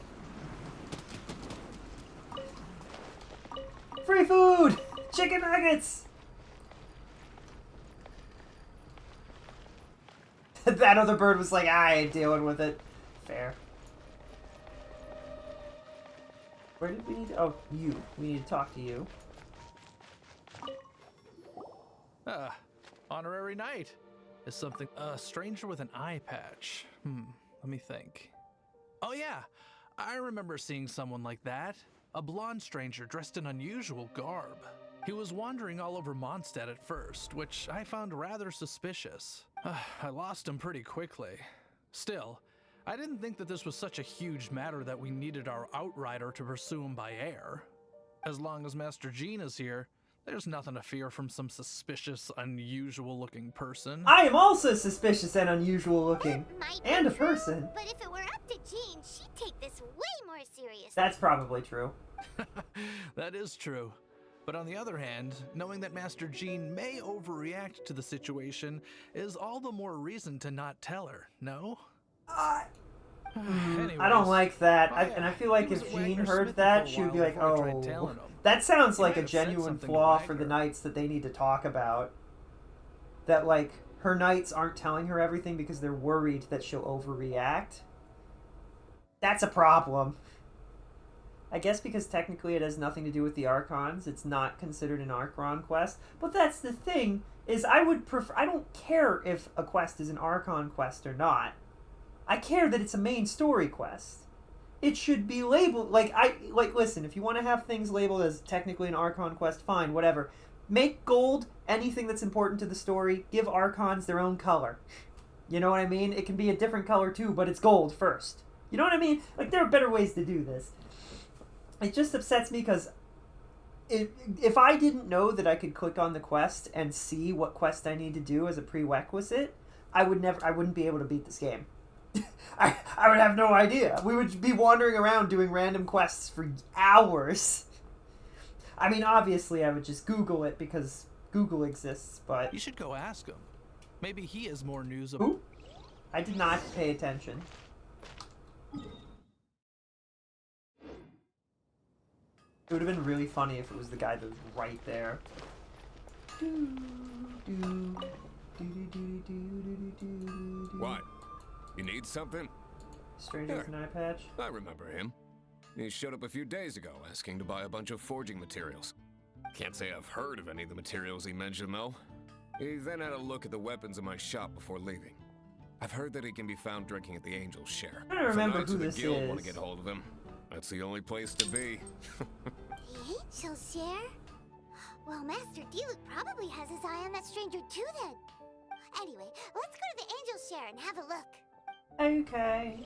S3: Free food! Chicken nuggets! That other bird was like, I ain't dealing with it. Fair. Where did we need to... Oh, you. We need to talk to you.
S6: Honorary knight is something... A stranger with an eye patch. Let me think. Oh yeah, I remember seeing someone like that. A blonde stranger dressed in unusual garb. He was wandering all over Mondstadt at first, which I found rather suspicious. I lost him pretty quickly. Still, I didn't think that this was such a huge matter that we needed our outrider to pursue him by air. As long as Master Jean is here, there's nothing to fear from some suspicious, unusual-looking person.
S3: I am also suspicious and unusual-looking. And a person.
S4: But if it were up to Jean, she'd take this way more seriously.
S3: That's probably true.
S6: That is true. But on the other hand, knowing that Master Jean may overreact to the situation is all the more reason to not tell her, no?
S3: Anyways, I don't like that. And I feel like if Jean heard that, she would be like, oh... That sounds like a genuine flaw for the knights that they need to talk about. That, like, her knights aren't telling her everything because they're worried that she'll overreact. That's a problem. I guess because technically it has nothing to do with the Archons, it's not considered an Archon quest. But that's the thing, is I don't care if a quest is an Archon quest or not. I care that it's a main story quest. It should be labeled, listen, if you want to have things labeled as technically an Archon quest, fine, whatever. Make gold anything that's important to the story. Give Archons their own color. You know what I mean? It can be a different color too, but it's gold first. You know what I mean? Like, there are better ways to do this. It just upsets me because if I didn't know that I could click on the quest and see what quest I need to do as a prerequisite, I wouldn't be able to beat this game. I would have no idea. We would be wandering around doing random quests for hours. I mean, obviously, I would just Google it because Google exists, but...
S6: You should go ask him. Maybe he has more news about...
S3: Who? I did not pay attention. It would have been really funny if it was the guy that was right there.
S7: What? You need something?
S3: Stranger with an eye patch?
S7: I remember him. He showed up a few days ago asking to buy a bunch of forging materials. Can't say I've heard of any of the materials he mentioned, though. He then had a look at the weapons in my shop before leaving. I've heard that he can be found drinking at the Angel's Share.
S3: I don't remember
S7: If the
S3: who
S7: Knights
S3: this
S7: of the Guild
S3: is.
S7: want to get hold of him, that's the only place to be.
S4: The Angel's Share? Well, Master Diluc probably has his eye on that stranger too then. Anyway, let's go to the Angel's Share and have a look.
S3: Okay.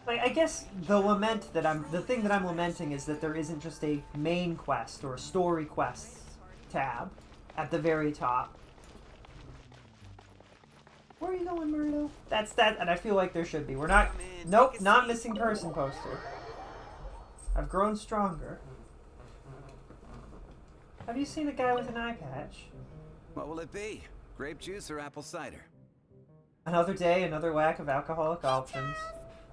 S3: Like, I guess the thing that I'm lamenting is that there isn't just a main quest or a story quests tab at the very top. Where are you going, Murdo? That's that, and I feel like there should be. We're not, nope, not missing person poster. I've grown stronger. Have you seen a guy with an eye patch?
S8: What will it be? Grape juice or apple cider?
S3: Another day, another lack of alcoholic options.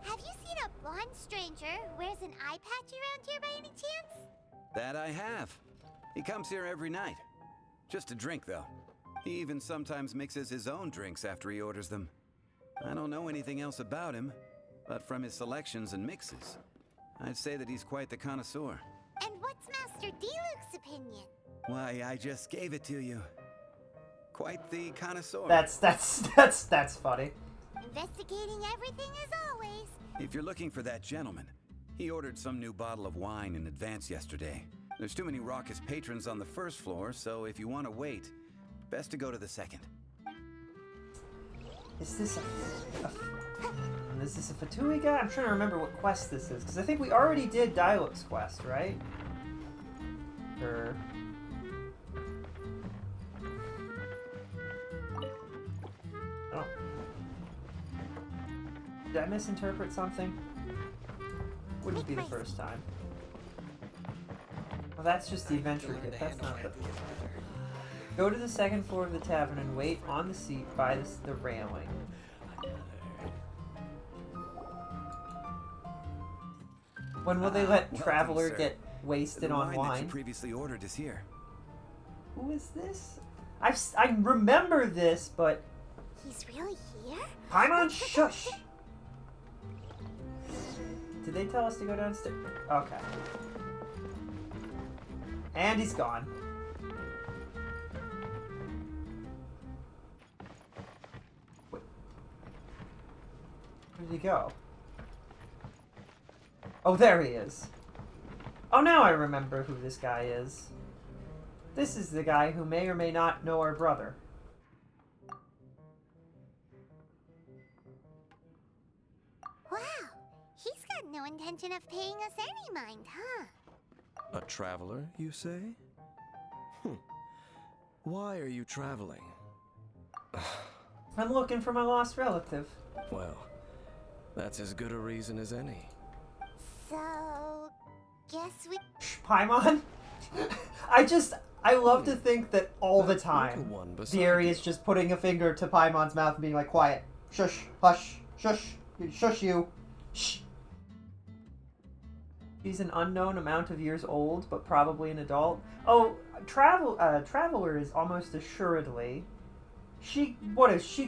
S4: Have you seen a blonde stranger who wears an eye patch around here by any chance?
S8: That I have. He comes here every night. Just to drink, though. He even sometimes mixes his own drinks after he orders them. I don't know anything else about him, but from his selections and mixes, I'd say that he's quite the connoisseur.
S4: And what's Master Diluc's opinion?
S8: Why, I just gave it to you. Quite the connoisseur.
S3: That's funny.
S4: Investigating everything as always.
S8: If you're looking for that gentleman, he ordered some new bottle of wine in advance yesterday. There's too many raucous patrons on the first floor, so if you want to wait, best to go to the second.
S3: Is this a Fatui guy? I'm trying to remember what quest this is, because I think we already did Diluc's quest, right? Or... Oh. Did I misinterpret something? Wouldn't be the first time. Well, that's just the adventure kit. That's not the... Go to the second floor of the tavern and wait on the seat by the railing. When will they let Traveler get wasted on
S8: That you
S3: wine?
S8: previously ordered is here.
S3: Who is this? I remember this, but...
S4: He's really here?
S3: Paimon, shush! Did they tell us to go downstairs? Okay. And he's gone. Wait. Where did he go? Oh, there he is. Oh, now I remember who this guy is. This is the guy who may or may not know our brother.
S4: Wow, he's got no intention of paying us any mind, huh?
S9: A traveler, you say? Why are you traveling?
S3: I'm looking for my lost relative.
S9: Well, that's as good a reason as any.
S4: So, guess we...
S3: Paimon? I love to think that all the time, Vieri is just putting a finger to Paimon's mouth and being like, quiet, shush, hush, shush, shush you, shh. She's an unknown amount of years old, but probably an adult. Oh, Traveler is almost assuredly... She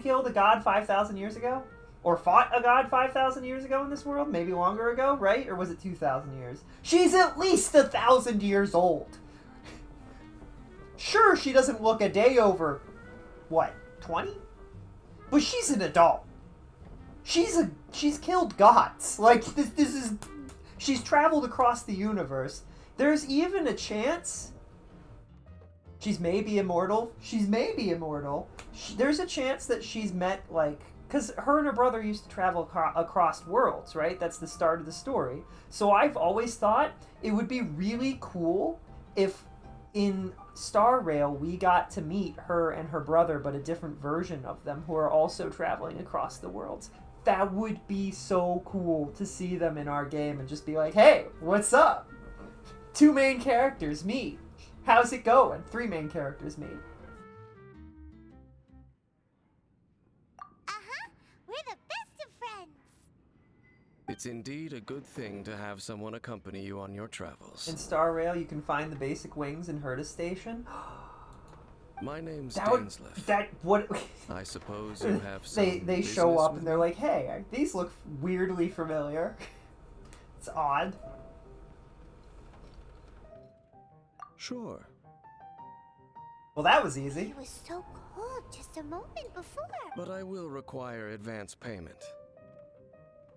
S3: killed a god 5,000 years ago? Or fought a god 5,000 years ago in this world? Maybe longer ago, right? Or was it 2,000 years? She's at least 1,000 years old! Sure, she doesn't look a day over, what, 20? But she's an adult. She's killed gods. Like, this is... She's traveled across the universe. There's even a chance... She's maybe immortal. There's a chance that she's met, like... Because her and her brother used to travel across worlds, right? That's the start of the story. So I've always thought it would be really cool if in Star Rail we got to meet her and her brother, but a different version of them who are also traveling across the worlds. That would be so cool to see them in our game and just be like, hey, what's up? 2 main characters meet. How's it going? 3 main characters meet.
S4: We're the best of friends.
S9: It's indeed a good thing to have someone accompany you on your travels.
S3: In Star Rail, you can find the basic wings in Herta Station.
S9: My name's Dainsleif.
S3: What?
S9: I suppose you have some
S3: they show
S9: business
S3: up
S9: with
S3: and they're like, hey, these look weirdly familiar. It's odd.
S9: Sure.
S3: Well, that was easy.
S4: It was so cold just a moment before.
S9: But I will require advance payment.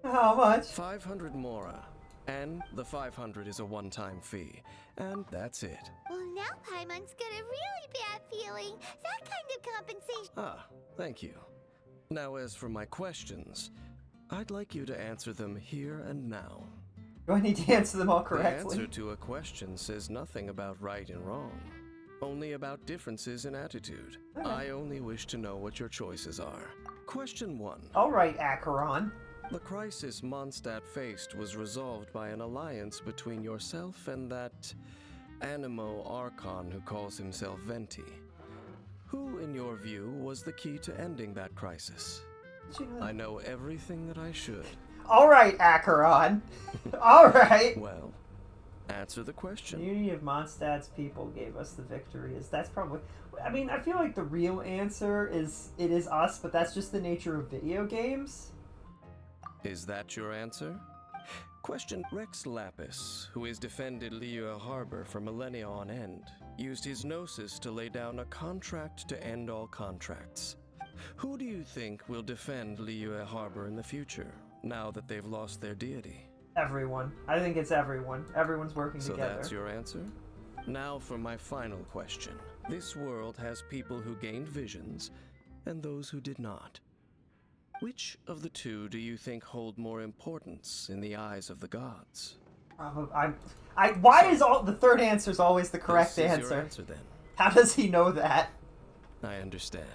S3: How much?
S9: 500 mora. And the 500 is a one-time fee. And that's it.
S4: Well, now Paimon's got a really bad feeling. That kind of compensation.
S9: Ah, thank you. Now, as for my questions, I'd like you to answer them here and now.
S3: Do I need to answer them all correctly?
S9: The answer to a question says nothing about right and wrong, only about differences in attitude.
S3: Okay.
S9: I only wish to know what your choices are. Question 1.
S3: All right, Acheron.
S9: The crisis Mondstadt faced was resolved by an alliance between yourself and that Animo Archon who calls himself Venti. Who, in your view, was the key to ending that crisis? I know everything that I should.
S3: All right, Acheron. All right.
S9: Well, answer the question.
S3: The unity of Mondstadt's people gave us the victory. That's probably... I mean, I feel like the real answer is it is us, but that's just the nature of video games.
S9: Is that your answer? Question: Rex Lapis, who has defended Liyue Harbor for millennia on end, used his gnosis to lay down a contract to end all contracts. Who do you think will defend Liyue Harbor in the future, now that they've lost their deity?
S3: Everyone. I think it's everyone. Everyone's working
S9: So
S3: together.
S9: that's your answer? Now for my final question. This world has people who gained visions, and those who did not. Which of the two do you think hold more importance in the eyes of the gods?
S3: Why is the third answer is always the correct
S9: This is
S3: answer?
S9: your answer, then.
S3: How does he know that?
S9: I understand.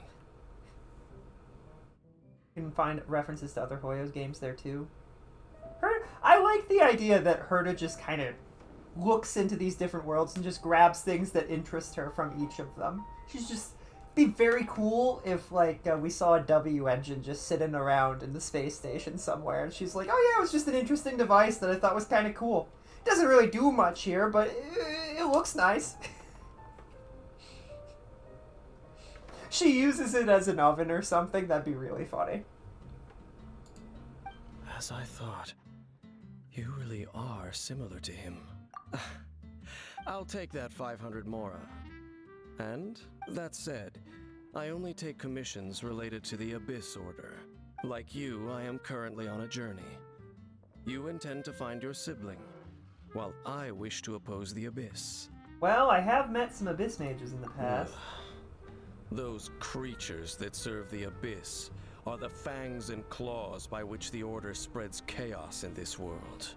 S3: You can find references to other Hoyo's games there too. I like the idea that Herta just kind of looks into these different worlds and just grabs things that interest her from each of them. She's just... Be very cool if, like, we saw a W engine just sitting around in the space station somewhere, and she's like, oh yeah, it was just an interesting device that I thought was kind of cool. It doesn't really do much here, but it looks nice. She uses it as an oven or something. That'd be really funny.
S9: As I thought, you really are similar to him. I'll take that 500 mora. And, that said, I only take commissions related to the Abyss Order. Like you, I am currently on a journey. You intend to find your sibling, while I wish to oppose the Abyss.
S3: Well, I have met some Abyss mages in the past.
S9: Those creatures that serve the Abyss are the fangs and claws by which the Order spreads chaos in this world.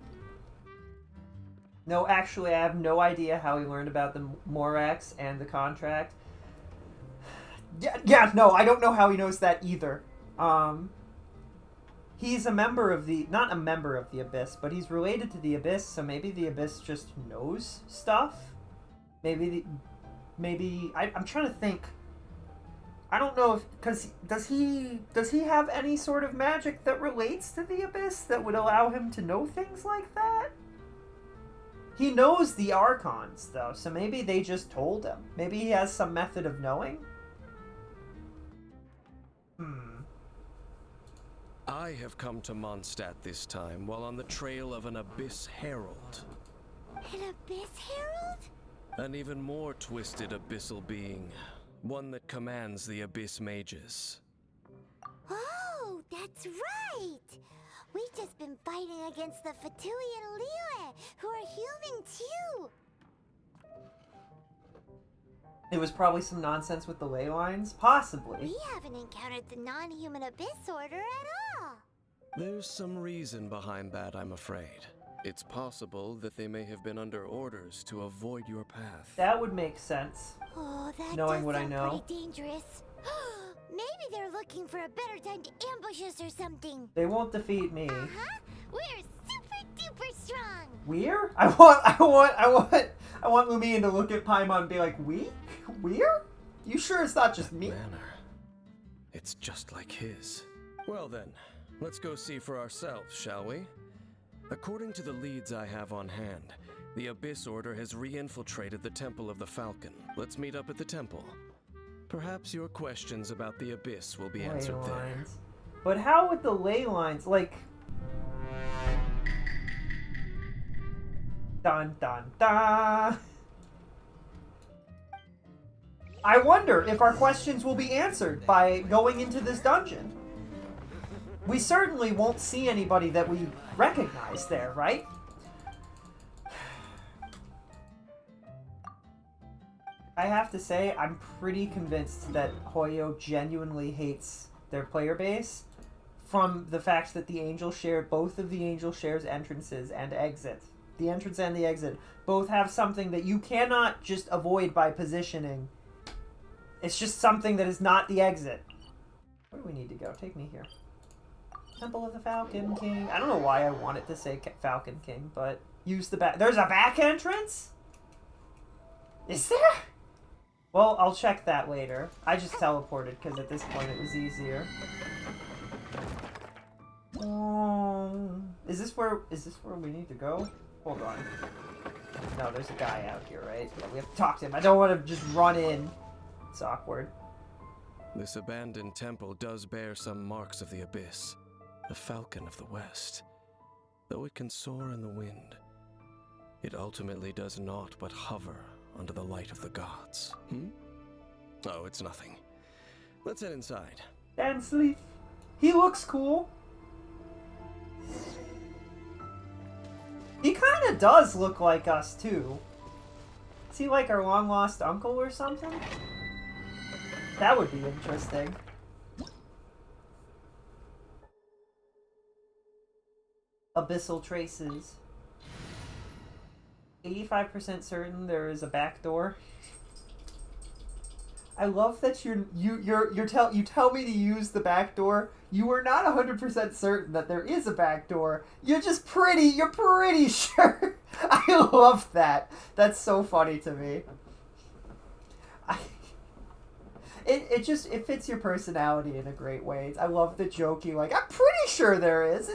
S3: No, actually, I have no idea how he learned about the Morax and the contract. Yeah, no, I don't know how he knows that either. He's a member of the... Not a member of the Abyss, but he's related to the Abyss, so maybe the Abyss just knows stuff? Maybe I'm trying to think. I don't know if... Because does he have any sort of magic that relates to the Abyss that would allow him to know things like that? He knows the Archons, though, so maybe they just told him. Maybe he has some method of knowing?
S9: I have come to Mondstadt this time while on the trail of an Abyss Herald.
S4: An Abyss Herald?
S9: An even more twisted abyssal being. One that commands the Abyss Mages.
S4: Oh, that's right! We've just been fighting against the Fatui and Liyue, who are human too!
S3: It was probably some nonsense with the ley lines? Possibly.
S4: We haven't encountered the non-human Abyss Order at all!
S9: There's some reason behind that, I'm afraid. It's possible that they may have been under orders to avoid your path.
S3: That would make sense.
S4: Oh, that
S3: Knowing
S4: does
S3: what I
S4: sound
S3: know.
S4: pretty dangerous. Maybe they're looking for a better time to ambush us or something.
S3: They won't defeat me.
S4: Uh-huh. We're super duper strong.
S3: We're? I want Lumion to look at Paimon and be like, We're? You sure it's not just me?
S9: Manner. It's just like his. Well then, let's go see for ourselves, shall we? According to the leads I have on hand, the Abyss Order has re-infiltrated the Temple of the Falcon. Let's meet up at the temple. Perhaps your questions about the Abyss will be answered there.
S3: Lines. But how with the ley lines? Like... Dun dun dun! I wonder if our questions will be answered by going into this dungeon. We certainly won't see anybody that we recognize there, right? I have to say, I'm pretty convinced that Hoyo genuinely hates their player base from the fact that the Angel Share, both of the Angel Share's entrances and exit, the entrance and the exit, both have something that you cannot just avoid by positioning. It's just something that is not the exit. Where do we need to go? Take me here. Temple of the Falcon King. I don't know why I wanted to say Falcon King, but use the back. There's a back entrance? Is there? Well, I'll check that later. I just teleported because at this point it was easier. Is this where we need to go? Hold on. No, there's a guy out here, right? Yeah, we have to talk to him. I don't want to just run in. It's awkward.
S9: This abandoned temple does bear some marks of the Abyss, the Falcon of the West. Though it can soar in the wind, it ultimately does naught but hover under the light of the gods. Oh, it's nothing. Let's head inside.
S3: Dan Sleep. He looks cool. He kind of does look like us, too. Is he like our long-lost uncle or something? That would be interesting. Abyssal traces. 85% certain there is a back door. I love that you tell me to use the back door. You are not 100% certain that there is a back door. You're pretty sure. I love that. That's so funny to me. It fits your personality in a great way. I love the jokey, like, I'm pretty sure there is.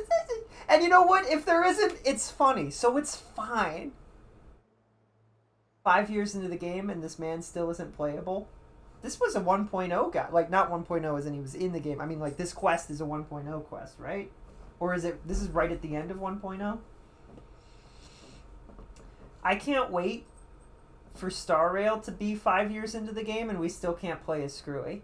S3: And you know what? If there isn't, it's funny. So it's fine. 5 years into the game and this man still isn't playable. This was a 1.0 guy. Like, not 1.0 as in he was in the game. I mean, like, this quest is a 1.0 quest, right? Or is it... This is right at the end of 1.0? I can't wait for Star Rail to be 5 years into the game and we still can't play as Screwy.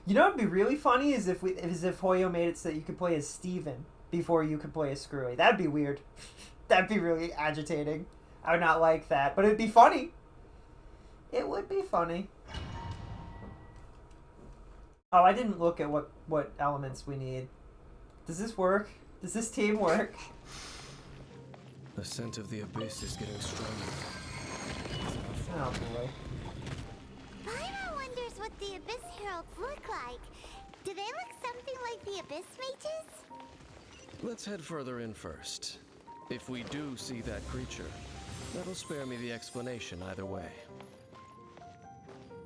S3: You know what would be really funny is if Hoyo made it so that you could play as Steven before you could play as Screwy. That'd be weird. That'd be really agitating. I would not like that, but it'd be funny. It would be funny. Oh, I didn't look at what elements we need. Does this work? Does this team work?
S9: The scent of the Abyss is getting stronger.
S3: Oh boy.
S4: Paimon wonders what the Abyss Heralds look like. Do they look something like the Abyss Mages?
S9: Let's head further in first. If we do see that creature, that'll spare me the explanation either way.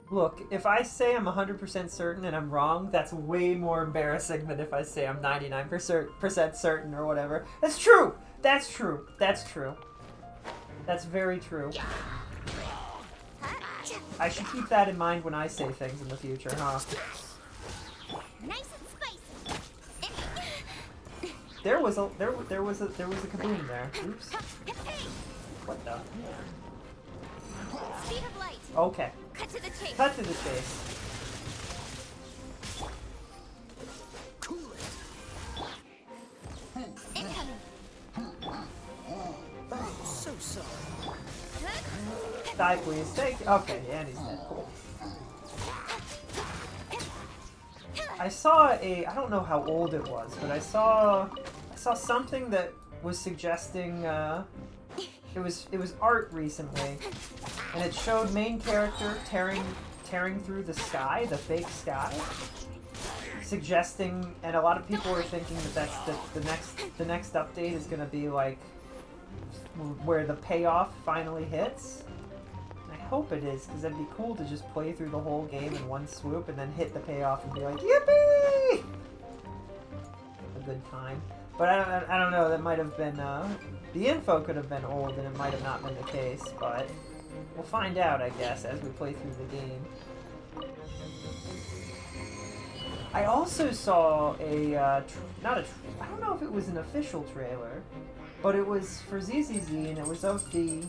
S3: Look, if I say I'm 100% certain and I'm wrong, that's way more embarrassing than if I say I'm 99% certain or whatever. That's true! That's true. That's true. That's very true. I should keep that in mind when I say things in the future, huh?
S4: Nice and spicy.
S3: There was a kaboom there. Oops. What the?
S4: Speed of light.
S3: Okay.
S4: Cut to the chase.
S3: Cut to the chase.
S4: Incoming.
S5: So sorry.
S3: Die, please. Okay, and he's dead. Cool. I saw I don't know how old it was, but I saw something that was suggesting, it was art recently, and it showed main character tearing through the sky, the fake sky, suggesting, and a lot of people are thinking that the next update is gonna be like where the payoff finally hits. I hope it is, because that'd be cool to just play through the whole game in one swoop and then hit the payoff and be like, yippee! A good time. But I don't know, that might have been, the info could have been old and it might have not been the case, but we'll find out, I guess, as we play through the game. I also saw I don't know if it was an official trailer, but it was for ZZZ, and it was of the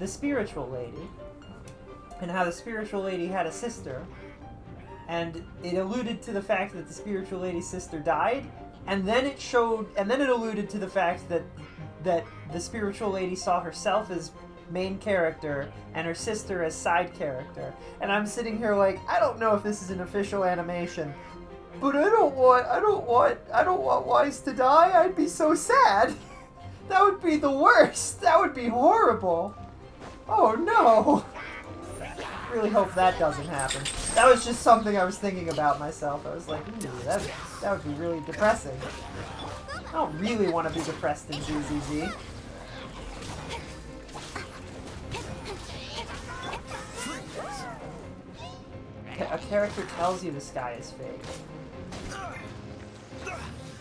S3: spiritual lady, and how the spiritual lady had a sister, and it alluded to the fact that the spiritual lady's sister died, and then it alluded to the fact that the spiritual lady saw herself as main character and her sister as side character. And I'm sitting here like, I don't know if this is an official animation, but I don't want Wise to die. I'd be so sad. That would be the worst. That would be horrible. Oh no. Really hope that doesn't happen. That was just something I was thinking about myself. I was like, ooh, that would be really depressing. I don't really want to be depressed in ZZZ. A character tells you the sky is fake.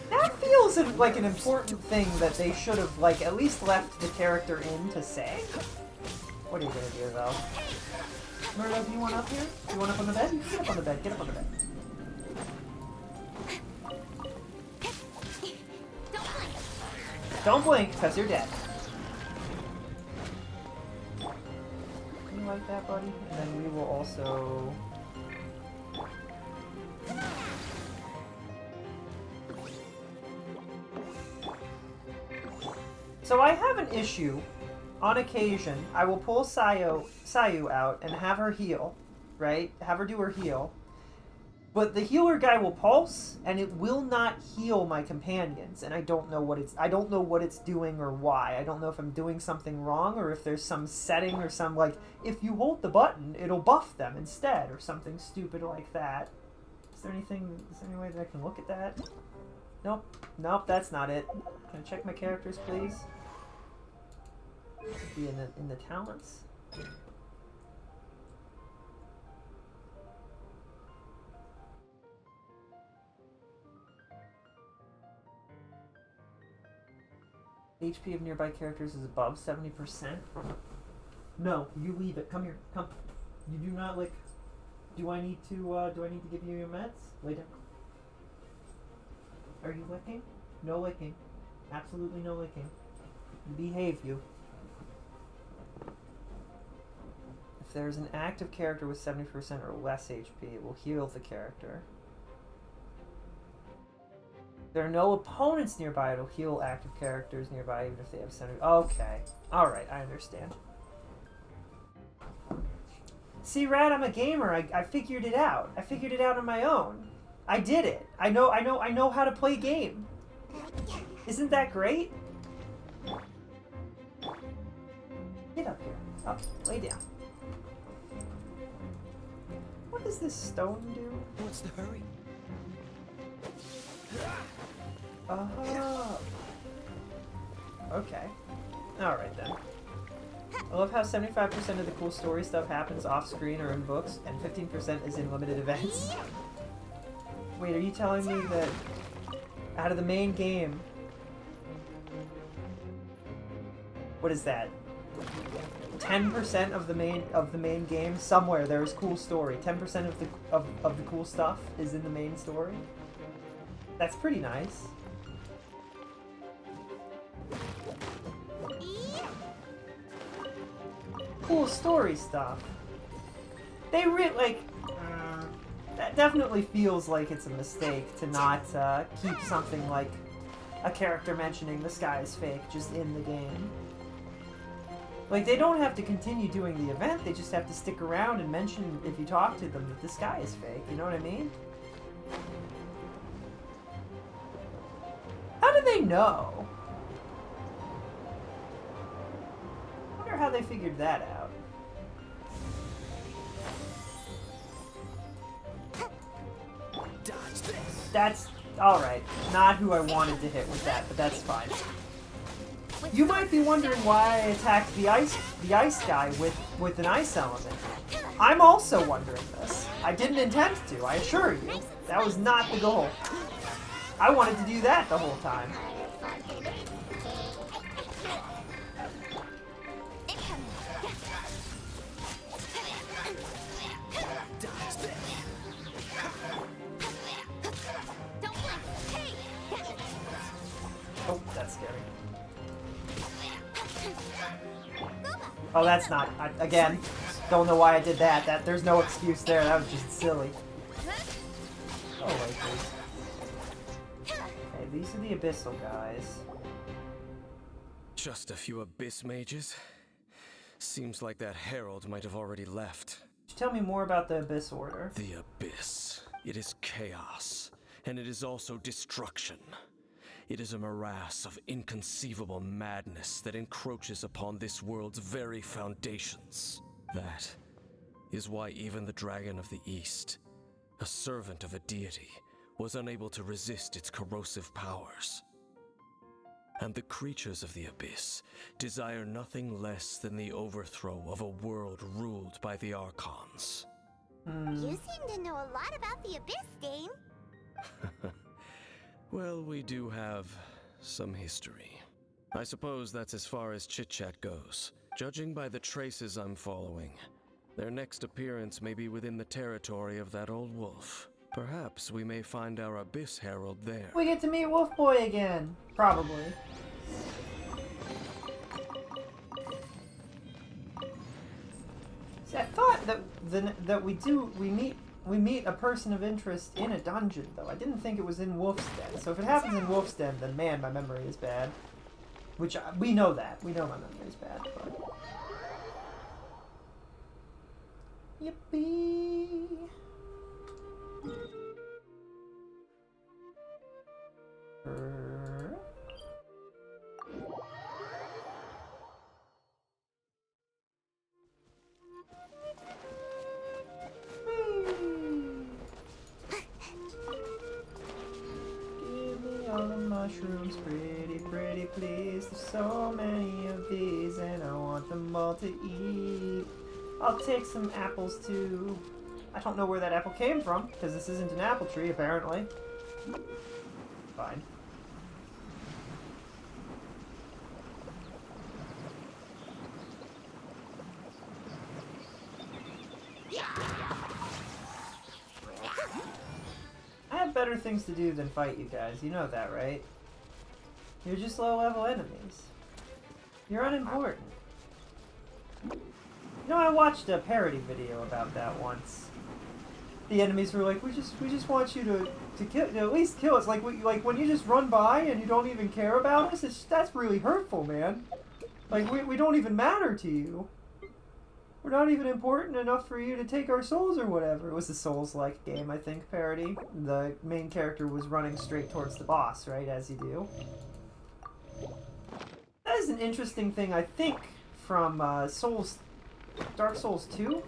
S3: That feels like an important thing that they should have, like, at least left the character in to say. What are you gonna do, though? Murdo, do you want up here? Do you want up on the bed? You can get up on the bed. Get up on the bed. Don't blink, because you're dead. You like that, buddy? And then we will also... So I have an issue. On occasion, I will pull Sayu out and have her heal, right? Have her do her heal. But the healer guy will pulse, and it will not heal my companions, and I don't know what it's doing or why. I don't know if I'm doing something wrong, or if there's some setting or some, like, if you hold the button, it'll buff them instead, or something stupid like that. Is there any way that I can look at that? Nope. Nope, that's not it. Can I check my characters, please? Be in the talents. HP of nearby characters is above 70%. No, you leave it. Come here. Come. You do not lick. Do I need to give you your meds? Lay down. Are you licking? No licking. Absolutely no licking. Behave, you. If there's an active character with 70% or less HP, it will heal the character. If there are no opponents nearby, it'll heal active characters nearby even if they have 70. Okay. Alright, I understand. See, Rad, I'm a gamer. I figured it out. I figured it out on my own. I did it. I know how to play a game. Isn't that great? Get up here. Up. Lay down. What does this stone do?
S9: What's the hurry?
S3: Oh. Okay. Alright then. I love how 75% of the cool story stuff happens off-screen or in books, and 15% is in limited events. Wait, are you telling me that out of the main game, what is that? 10% of the main game. Somewhere there is cool story. 10% of the cool stuff is in the main story. That's pretty nice. Cool story stuff. They that definitely feels like it's a mistake to not keep something like a character mentioning the sky is fake just in the game. Like, they don't have to continue doing the event, they just have to stick around and mention, if you talk to them, that the sky is fake, you know what I mean? How do they know? I wonder how they figured that out. That's alright. Not who I wanted to hit with that, but that's fine. You might be wondering why I attacked the ice guy with an ice element. I'm also wondering this. I didn't intend to, I assure you. That was not the goal. I wanted to do that the whole time. Oh, that's scary. Oh, that's not. Again, don't know why I did that. There's no excuse there. That was just silly. Oh, wait, please. Okay, these are the Abyssal guys.
S9: Just a few Abyss mages? Seems like that herald might have already left.
S3: Could you tell me more about the Abyss Order?
S9: The Abyss. It is chaos, and it is also destruction. It is a morass of inconceivable madness that encroaches upon this world's very foundations. That is why even the Dragon of the East, a servant of a deity, was unable to resist its corrosive powers. And the creatures of the Abyss desire nothing less than the overthrow of a world ruled by the Archons.
S4: You seem to know a lot about the Abyss, Dame.
S9: Well, we do have some history. I suppose that's as far as chit-chat goes. Judging by the traces I'm following, their next appearance may be within the territory of that old wolf. Perhaps we may find our Abyss Herald there.
S3: We get to meet Wolf Boy again. Probably. See, I thought that we meet a person of interest in a dungeon, though. I didn't think it was in Wolf's Den. So if it happens in Wolf's Den, then man, my memory is bad. Which, we know that. We know my memory is bad, but... Yippee! All the mushrooms, pretty, pretty please. There's so many of these and I want them all to eat. I'll take some apples too. I don't know where that apple came from, because this isn't an apple tree, apparently. Fine. I have better things to do than fight you guys. You know that, right? You're just low-level enemies. You're unimportant. You know, I watched a parody video about that once. The enemies were like, "We just want you to kill, to at least kill us. Like when you just run by and you don't even care about us. That's really hurtful, man. Like we don't even matter to you. We're not even important enough for you to take our souls or whatever." It was a Souls-like game, I think, parody. The main character was running straight towards the boss, right, as you do. That is an interesting thing, I think, from Dark Souls 2,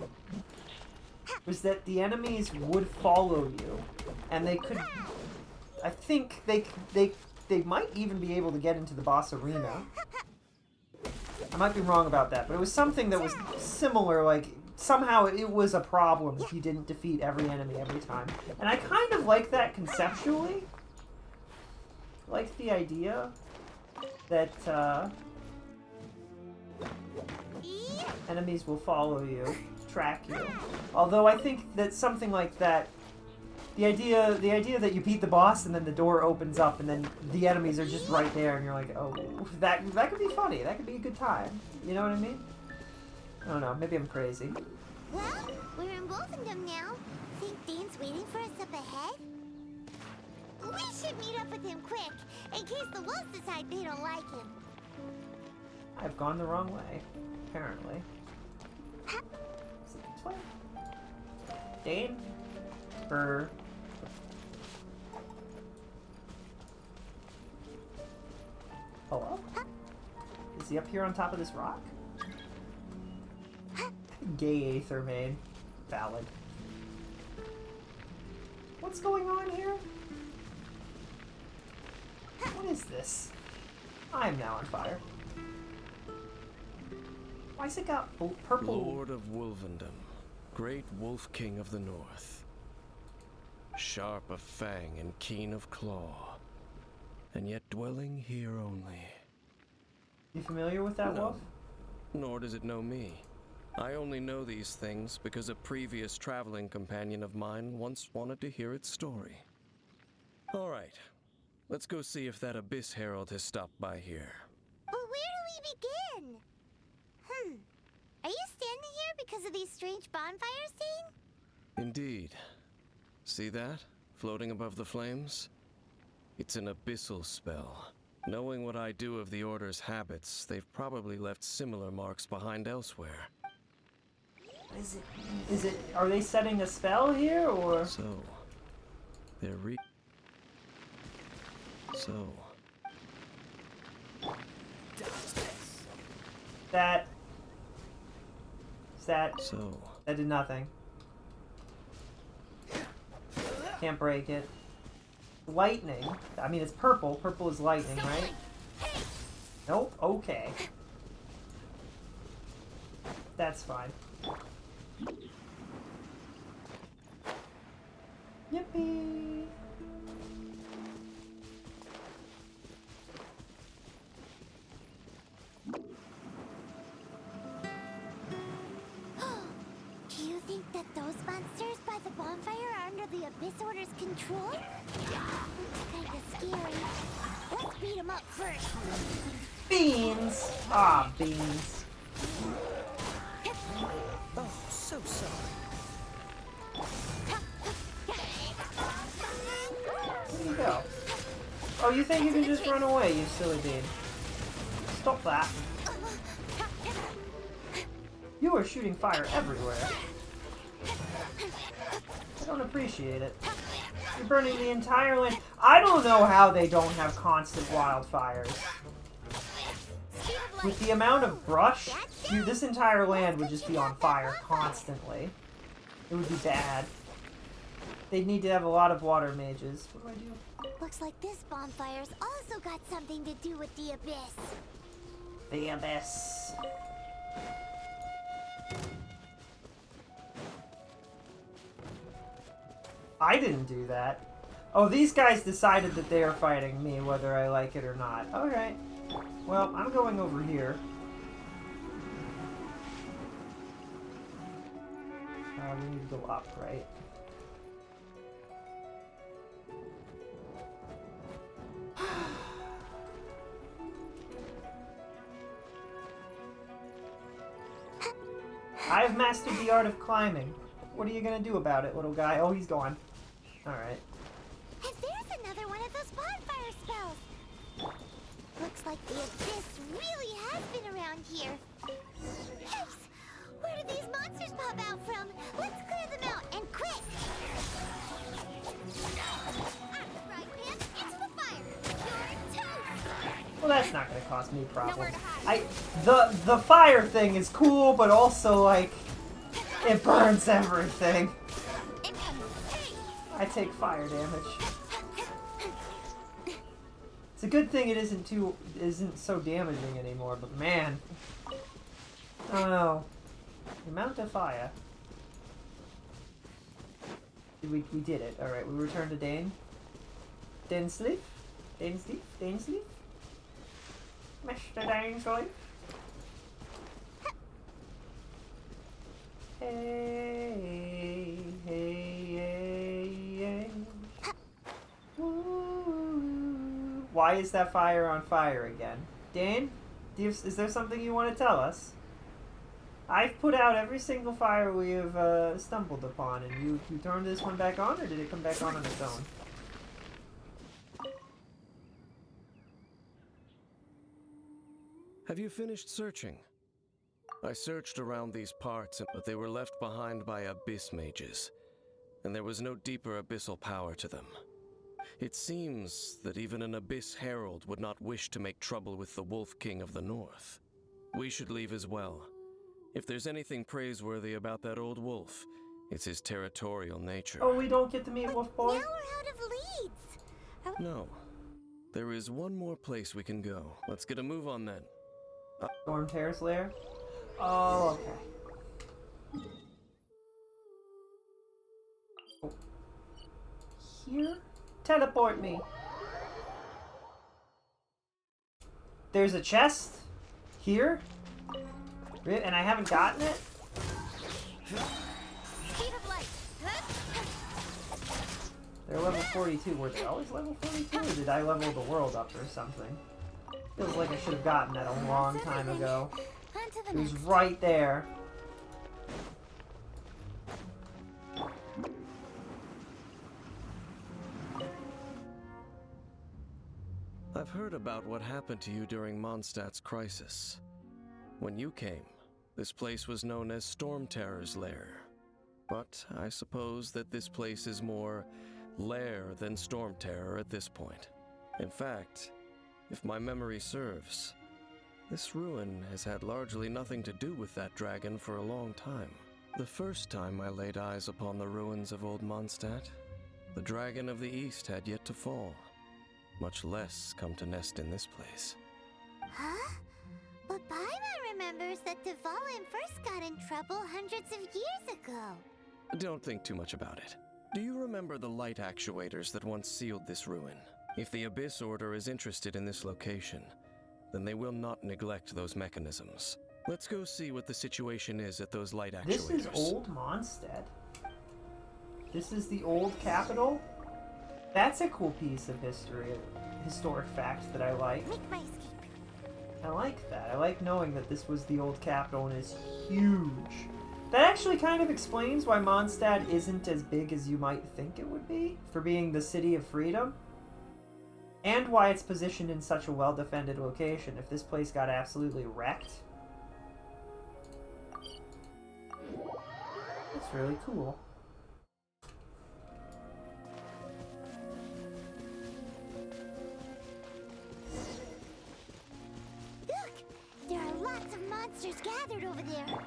S3: was that the enemies would follow you, and they could, I think they might even be able to get into the boss arena. I might be wrong about that, but it was something that was similar, like, somehow it was a problem if you didn't defeat every enemy every time. And I kind of like that conceptually. Like the idea that, Enemies will follow you, track you. Although I think that something like that, the idea that you beat the boss and then the door opens up and then the enemies are just right there and you're like, oh, that could be funny. That could be a good time. You know what I mean? I don't know. Maybe I'm crazy.
S4: Well, we're in Wolfendom now. Think Dane's waiting for us up ahead? We should meet up with him quick, in case the wolves decide they don't like him.
S3: I've gone the wrong way, apparently. Is it this way? Dane? Hello? Is he up here on top of this rock? Gay Aether Maid. Valid. What's going on here? What is this? I'm now on fire. Why's it got purple?
S9: Lord of Wolvendom, great wolf king of the north. Sharp of fang and keen of claw, and yet dwelling here only.
S3: You familiar with that wolf?
S9: Nor does it know me. I only know these things because a previous traveling companion of mine once wanted to hear its story. All right, let's go see if that Abyss Herald has stopped by here.
S4: But where do we begin? Are you standing here because of these strange bonfires, Dane?
S9: Indeed. See that? Floating above the flames? It's an abyssal spell. Knowing what I do of the Order's habits, they've probably left similar marks behind elsewhere.
S3: Is it, are they setting a spell here, or?
S9: So, they're
S3: That
S9: So,
S3: that did nothing. Can't break it. Lightning. I mean, it's purple. Purple is lightning, right? Nope. Okay. That's fine. Yippee!
S4: Do you think that those monsters by the bonfire are under the Abyss Order's control? Looks kinda scary. Let's beat them up first.
S3: Beans! Ah, beans.
S5: Oh, so sorry.
S3: Where do you go? Oh, you think you can just run away, you silly bean. Stop that. You are shooting fire everywhere. I don't appreciate it. You're burning the entire land. I don't know how they don't have constant wildfires. With the amount of brush, this entire land would just be on fire constantly. It would be bad. They'd need to have a lot of water mages. What do I do?
S4: Looks like this bonfire's also got something to do with the Abyss.
S3: The Abyss. I didn't do that. Oh, these guys decided that they are fighting me, whether I like it or not. Alright. Well, I'm going over here. We need to go up, right? I have mastered the art of climbing. What are you gonna do about it, little guy? Oh, he's gone. Alright.
S4: And there's another one of those bonfire spells. Looks like the Abyss really has been around here. Yikes! Where did these monsters pop out from? Let's clear them out, and quick! Right, man, into the fire! You're toast!
S3: Well, that's not gonna cause me problems. The fire thing is cool, but also, like, it burns everything. I take fire damage. It's a good thing it isn't so damaging anymore, but man. I don't know. The amount of fire. We did it. Alright, we return to Dane. Dainsleif? Dainsleif? Dainsleif? Mr. Dainsleif? Hey, hey, hey, hey. Woo. Why is that fire on fire again? Dane, is there something you want to tell us? I've put out every single fire we have stumbled upon, and you turned this one back on, or did it come back on its own?
S9: Have you finished searching? I searched around these parts, but they were left behind by abyss mages, and there was no deeper abyssal power to them. It seems that even an abyss herald would not wish to make trouble with the Wolf King of the North. We should leave as well. If there's anything praiseworthy about that old wolf, it's his territorial nature.
S3: Oh, we don't get to meet Wolf Boy?
S5: Now we're out of leads.
S9: No. There is one more place we can go. Let's get a move on then.
S3: Storm Terrace Lair? Oh, okay. Oh. Here? Teleport me. There's a chest? Here? And I haven't gotten it?
S5: Speed of light.
S3: They're level 42. Were they always level 42? Or did I level the world up or something? Feels like I should have gotten that a long time ago.
S5: On to the
S3: It was
S5: next.
S3: right there.
S9: I've heard about what happened to you during Mondstadt's crisis. When you came, this place was known as Storm Terror's Lair. But I suppose that this place is more lair than Storm Terror at this point. In fact, if my memory serves, this ruin has had largely nothing to do with that dragon for a long time. The first time I laid eyes upon the ruins of Old Mondstadt, the Dragon of the East had yet to fall, much less come to nest in this place.
S4: Huh? But Paimon remembers that Dvalin first got in trouble hundreds of years ago.
S9: Don't think too much about it. Do you remember the light actuators that once sealed this ruin? If the Abyss Order is interested in this location, then they will not neglect those mechanisms. Let's go see what the situation is at those light actuators.
S3: This is Old Mondstadt. This is the old capital? That's a cool piece of history, historic fact that I like.
S5: Make my escape.
S3: I like that. I like knowing that this was the old capital and it's huge. That actually kind of explains why Mondstadt isn't as big as you might think it would be, for being the city of freedom. And why it's positioned in such a well-defended location. If this place got absolutely wrecked, it's really cool.
S4: Look! There are lots of monsters gathered over there.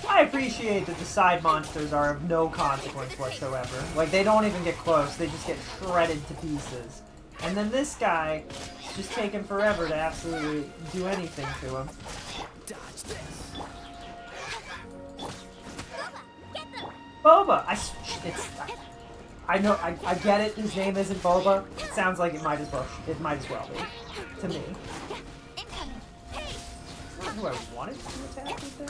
S3: I appreciate that the side monsters are of no consequence whatsoever. Like, they don't even get close, they just get shredded to pieces. And then this guy is just taking forever to absolutely do anything to him. Boba! I know, I get it, his name isn't Boba. It sounds like it might as well be. To me. Not who I wanted to attack with that.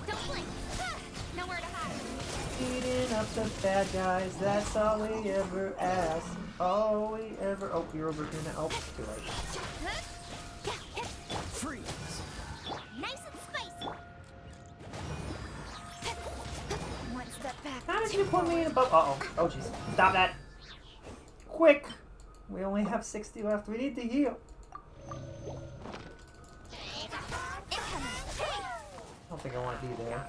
S5: Don't blink. Nowhere to hide.
S3: Beating up the bad guys, that's all we ever ask. All we ever... Oh, you're over here now. Oh, too late.
S5: Freeze. Nice and spicy. One step back.
S3: How did you put me in a boat? Uh-oh. Oh, jeez. Stop that. Quick! We only have 60 left. We need to heal. I don't think I want to be there.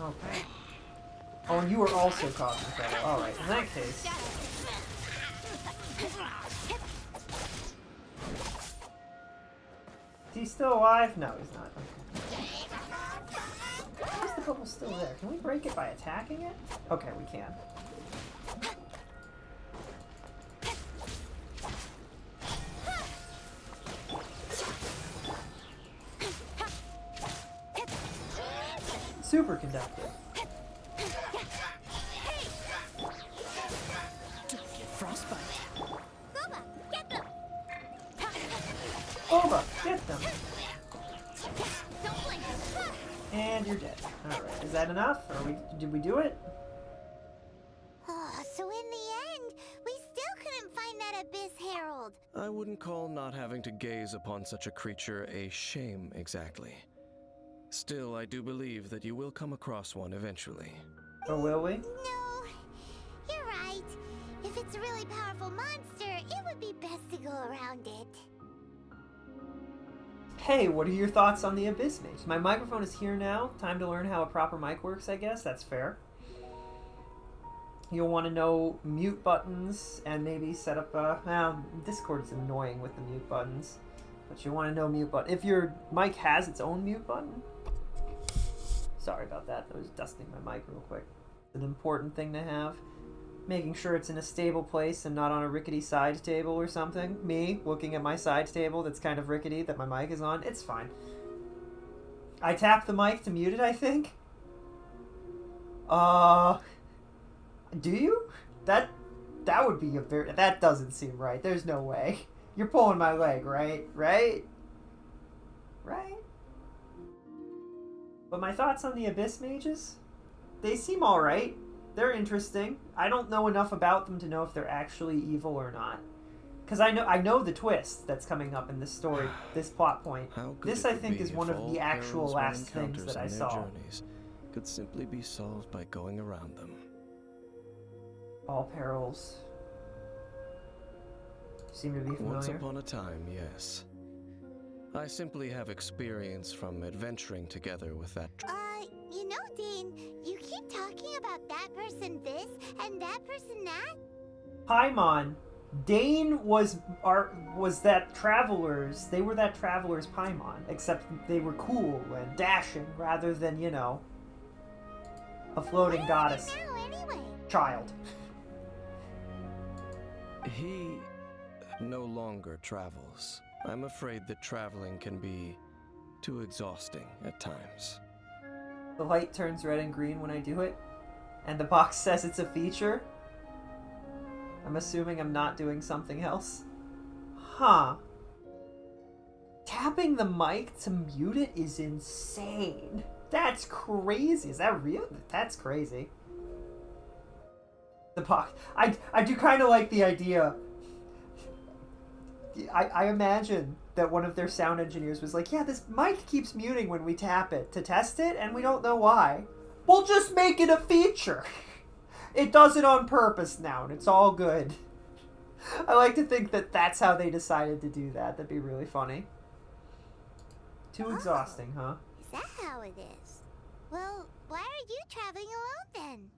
S3: Okay. Oh, and you were also causing trouble. Alright, in that case... Is he still alive? No, he's not. Okay. Why is the bubble still there? Can we break it by attacking it? Okay, we can. Superconductor. Boba, get them.
S4: Don't blink.
S3: And you're dead. Alright, is that enough? Did we do it?
S4: Oh, so in the end, we still couldn't find that Abyss Herald.
S9: I wouldn't call not having to gaze upon such a creature a shame exactly. Still, I do believe that you will come across one eventually.
S3: Or will we?
S4: No, you're right. If it's a really powerful monster, it would be best to go around it.
S3: Hey, what are your thoughts on the Abyss Mage? My microphone is here now. Time to learn how a proper mic works, I guess. That's fair. You'll want to know mute buttons and maybe set up a... Well, Discord is annoying with the mute buttons. But you want to know mute button. If your mic has its own mute button... Sorry about that. I was dusting my mic real quick. An important thing to have. Making sure it's in a stable place and not on a rickety side table or something. Me looking at my side table that's kind of rickety that my mic is on. It's fine. I tapped the mic to mute it, I think. Do you? That would be a very... That doesn't seem right. There's no way. You're pulling my leg, right? Right? But my thoughts on the Abyss Mages? They seem alright. They're interesting. I don't know enough about them to know if they're actually evil or not. Because I know the twist that's coming up in this story, this plot point. This, I think, is one of the actual last things that I saw.
S9: Journeys could simply be solved by going around them.
S3: All perils seem to be familiar.
S9: Once upon a time, yes. I simply have experience from adventuring together with that.
S4: You know, Dane, you keep talking about that person this and that person that.
S3: Paimon. Dane was that travelers. They were that traveler's Paimon, except they were cool and dashing rather than, you know, a floating goddess child.
S9: He no longer travels. I'm afraid that traveling can be too exhausting at times.
S3: The light turns red and green when I do it, and the box says it's a feature. I'm assuming I'm not doing something else. Huh. Tapping the mic to mute it is insane. That's crazy. Is that real? That's crazy. The box. I do kind of like the idea. I imagine that one of their sound engineers was like, yeah, this mic keeps muting when we tap it to test it, and we don't know why. We'll just make it a feature. It does it on purpose now, and it's all good. I like to think that that's how they decided to do that. That'd be really funny. Too exhausting, huh?
S4: Is that how it is? Well, why are you traveling alone then?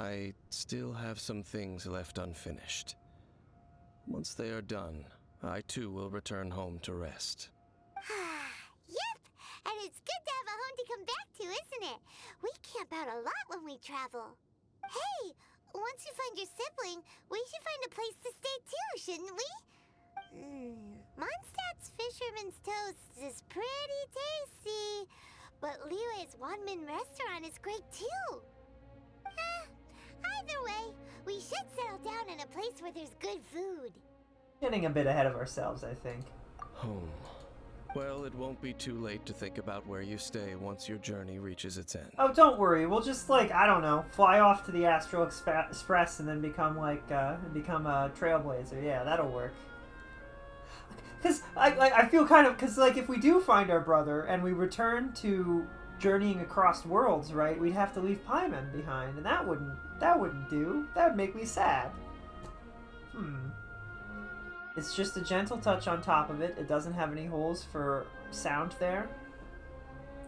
S9: I still have some things left unfinished. Once they are done, I too will return home to rest.
S4: Yep, and it's good to have a home to come back to, isn't it? We camp out a lot when we travel. Hey, once you find your sibling, we should find a place to stay too, shouldn't we? Mondstadt's Fisherman's Toast is pretty tasty, but Liue's Wanmin restaurant is great too. Either way, we should settle down in a place where there's good food.
S3: Getting a bit ahead of ourselves, I think.
S9: Home. Well, it won't be too late to think about where you stay once your journey reaches its end.
S3: Oh, don't worry. We'll just, like, I don't know, fly off to the Astral Express and then become a trailblazer. Yeah, that'll work. Because I feel kind of, because, like, if we do find our brother and we return to journeying across worlds, right, we'd have to leave Paimon behind, and that wouldn't do. That would make me sad. It's just a gentle touch on top of it. It doesn't have any holes for sound there.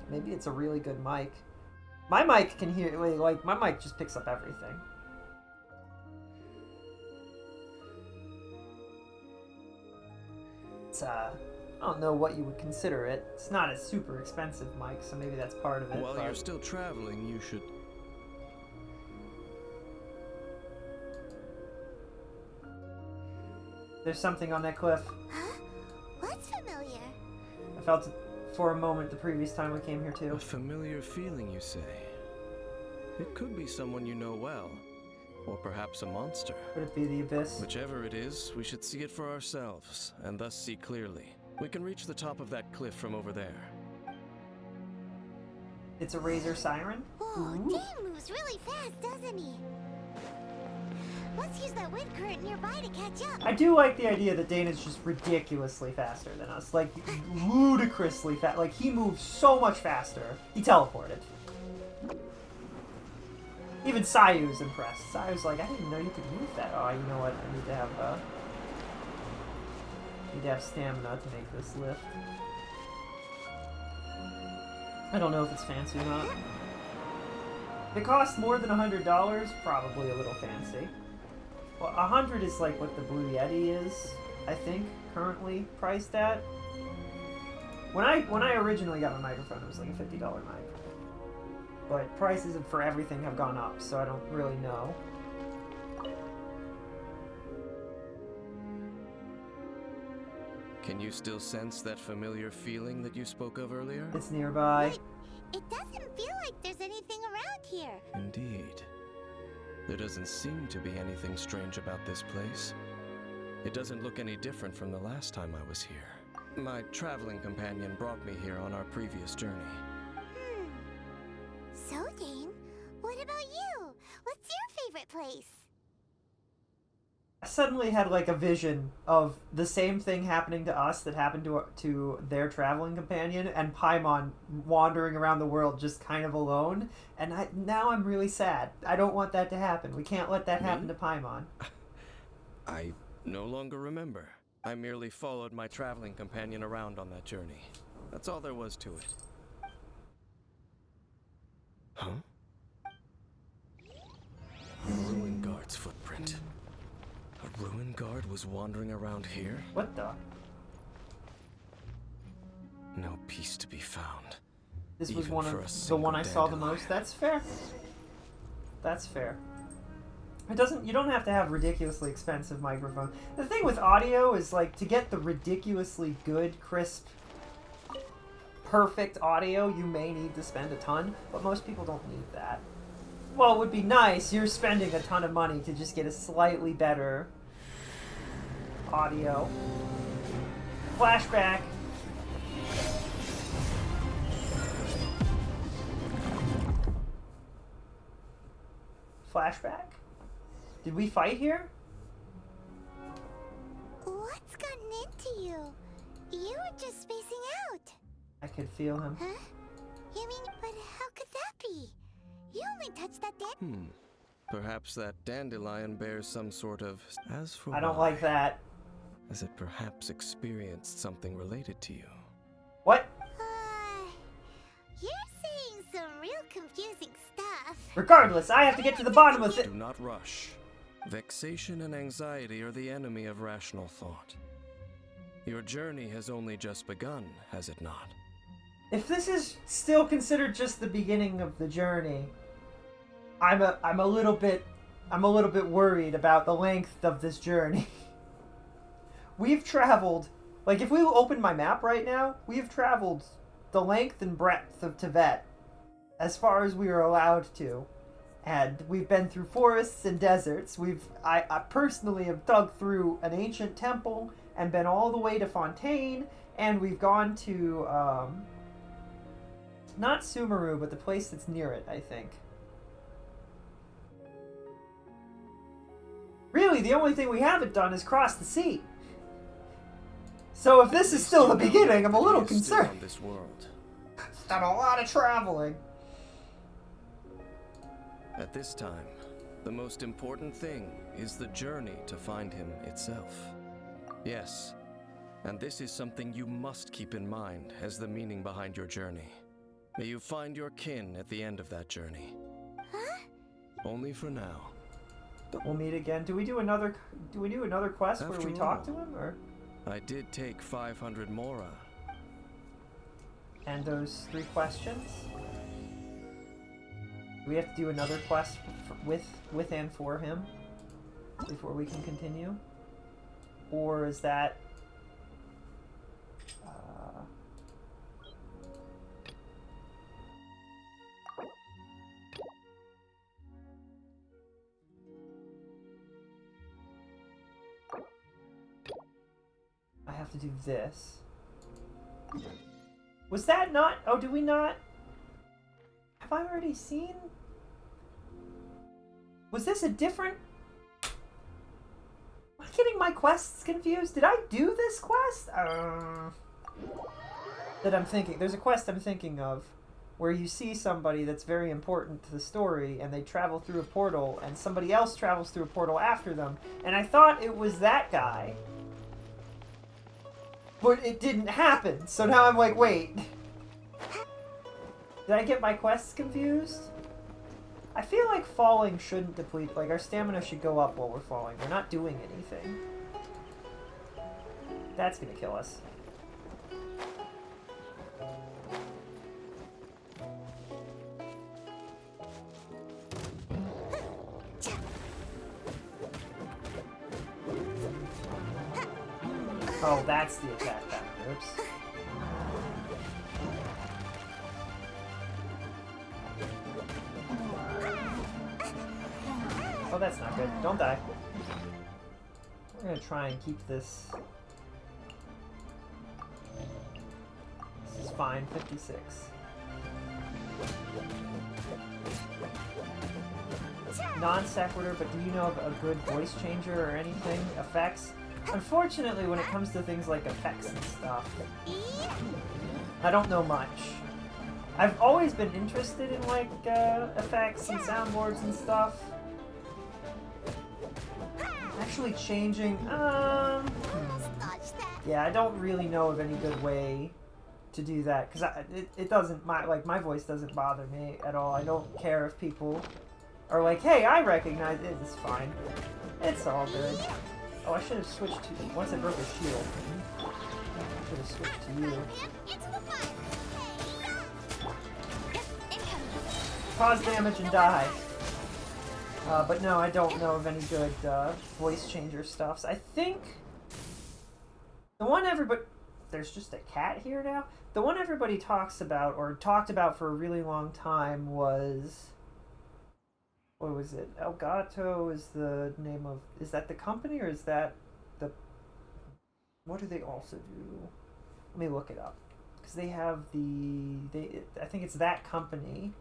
S3: Maybe it's a really good mic. My mic can hear, like, my mic just picks up everything. It's, I don't know what you would consider it. It's not a super expensive mic, so maybe that's part of it.
S9: While you're still traveling, you should...
S3: There's something on that cliff.
S4: Huh? What's familiar?
S3: I felt it for a moment the previous time we came here too.
S9: A familiar feeling, you say? It could be someone you know well, or perhaps a monster.
S3: Could it be the Abyss?
S9: Whichever it is, we should see it for ourselves, and thus see clearly. We can reach the top of that cliff from over there.
S3: It's a razor siren?
S4: Whoa,
S3: Ooh.
S4: Dane moves really fast, doesn't he? Let's use that wind current nearby to catch up.
S3: I do like the idea that Dane is just ridiculously faster than us. Like, ludicrously fast. Like, he moves so much faster. He teleported. Even Sayu's impressed. Sayu's like, I didn't know you could move that. Oh, you know what? I need to have stamina to make this lift. I don't know if it's fancy or not. If it costs more than $100, probably a little fancy. Well, 100 is like what the Blue Yeti is, I think, currently priced at. When I originally got my microphone, it was like a $50 mic. But prices for everything have gone up, so I don't really know.
S9: Can you still sense that familiar feeling that you spoke of earlier?
S3: It's nearby.
S4: It doesn't feel like there's anything around here.
S9: Indeed. There doesn't seem to be anything strange about this place. It doesn't look any different from the last time I was here. My traveling companion brought me here on our previous journey.
S4: So, Dane, what about you? What's your favorite place?
S3: I suddenly had like a vision of the same thing happening to us that happened to their traveling companion, and Paimon wandering around the world just kind of alone. And now I'm really sad. I don't want that to happen. We can't let that happen to Paimon.
S9: I no longer remember. I merely followed my traveling companion around on that journey. That's all there was to it. Huh? A ruin guard's footprint. A ruin guard was wandering around here?
S3: What the?
S9: No peace to be found.
S3: This was
S9: even
S3: one
S9: for a
S3: of the one I saw the
S9: dandelion.
S3: most. That's fair. That's fair. It doesn't. You don't have to have ridiculously expensive microphone. The thing with audio is like to get the ridiculously good, crisp, perfect audio, you may need to spend a ton, but most people don't need that. Well, it would be nice. You're spending a ton of money to just get a slightly better audio. Flashback. Flashback? Did we fight here?
S4: What's gotten into you? You were just spacing out.
S3: I could feel him.
S4: Huh? You mean, but how could that be? You only touched that
S9: Perhaps that dandelion bears some sort of... As for
S3: I don't
S9: why,
S3: like that.
S9: Has it perhaps experienced something related to you?
S3: What?
S4: You're saying some real confusing stuff.
S3: Regardless, I have to get to the bottom of it.
S9: Do not rush. Vexation and anxiety are the enemy of rational thought. Your journey has only just begun, has it not?
S3: If this is still considered just the beginning of the journey, I'm a little bit worried about the length of this journey. We've traveled, like if we open my map right now, we've traveled the length and breadth of Tibet as far as we are allowed to. And we've been through forests and deserts. I personally have dug through an ancient temple and been all the way to Fontaine, and we've gone to not Sumeru, but the place that's near it, I think. Really, the only thing we haven't done is cross the sea. So if this is still the beginning, I'm a little concerned.
S9: On this world.
S3: It's done a lot of traveling.
S9: At this time, the most important thing is the journey to find him itself. Yes, and this is something you must keep in mind as the meaning behind your journey. May you find your kin at the end of that journey.
S4: Huh?
S9: Only for now.
S3: We'll meet again. Do we do another quest where
S9: After
S3: we talk
S9: all,
S3: to him, or
S9: I did take 500 mora.
S3: and those 3 questions? Do we have to do another quest with and for him before we can continue, or is that? I have to do this. Was that not... Oh, did we not... Have I already seen... Was this a different... Am I getting my quests confused? Did I do this quest? That I'm thinking... There's a quest I'm thinking of where you see somebody that's very important to the story and they travel through a portal and somebody else travels through a portal after them. And I thought it was that guy. But it didn't happen. So now I'm like, wait. Did I get my quests confused? I feel like falling shouldn't deplete. Like, our stamina should go up while we're falling. We're not doing anything. That's gonna kill us. Oh, that's the attack pattern. Oops. Oh, that's not good. Don't die. We're gonna try and keep this. This is fine. 56. Non sequitur, but do you know of a good voice changer or anything? Effects? Unfortunately, when it comes to things like effects and stuff, I don't know much. I've always been interested in, like, effects and soundboards and stuff. Actually changing, yeah, I don't really know of any good way to do that, because it doesn't, my voice doesn't bother me at all. I don't care if people are like, hey, I recognize it, it's fine. It's all good. Oh, I should have switched to... Once I broke a shield. I should have switched to you. Cause damage and die. But no, I don't know of any good voice changer stuffs. I think... The one everybody... There's just a cat here now? The one everybody talks about, or talked about for a really long time was... What was it? Elgato is the name of... Is that the company, or is that the... What do they also do? Let me look it up. Because they have the... I think it's that company.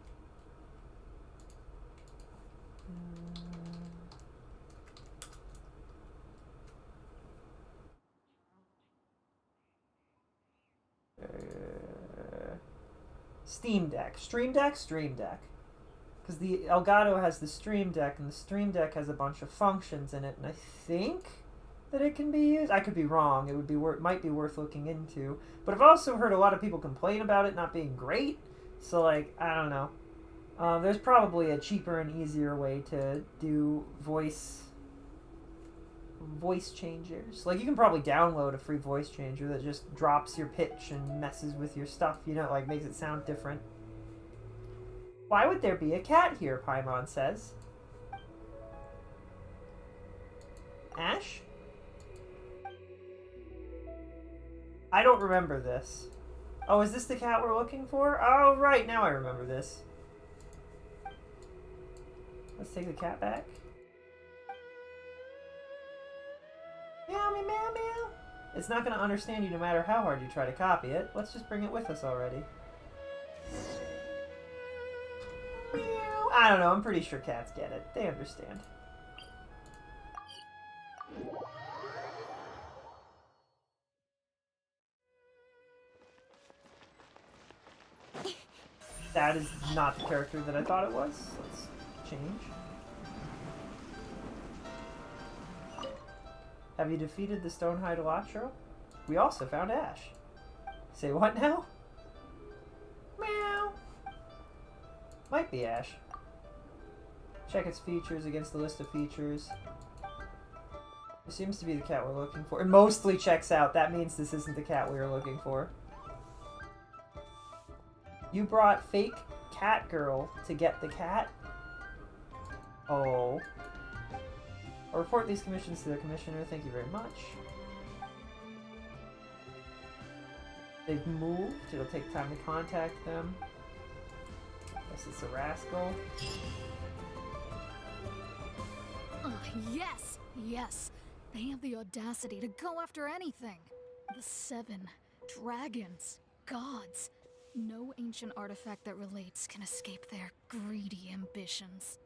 S3: Steam Deck. Stream Deck? Stream Deck. Because the Elgato has the Stream Deck, and the Stream Deck has a bunch of functions in it, and I think that it can be used. I could be wrong. It would be might be worth looking into. But I've also heard a lot of people complain about it not being great. So, like, I don't know. There's probably a cheaper and easier way to do voice changers. Like, you can probably download a free voice changer that just drops your pitch and messes with your stuff, you know, like makes it sound different. Why would there be a cat here, Paimon says. Ash? I don't remember this. Oh, is this the cat we're looking for? Oh, right, now I remember this. Let's take the cat back. Meow, meow, meow, meow. It's not going to understand you no matter how hard you try to copy it. Let's just bring it with us already. Meow. I don't know, I'm pretty sure cats get it. They understand. That is not the character that I thought it was. Let's change. Have you defeated the Stonehide Elatro? We also found Ash. Say what now? Meow. Might be Ash. Check its features against the list of features. It seems to be the cat we're looking for. It mostly checks out. That means this isn't the cat we were looking for. You brought fake cat girl to get the cat? Oh. I'll report these commissions to the commissioner. Thank you very much. They've moved. It'll take time to contact them. Guess it's a rascal.
S5: Yes! Yes! They have the audacity to go after anything. The Seven. Dragons. Gods. No ancient artifact that relates can escape their greedy ambitions.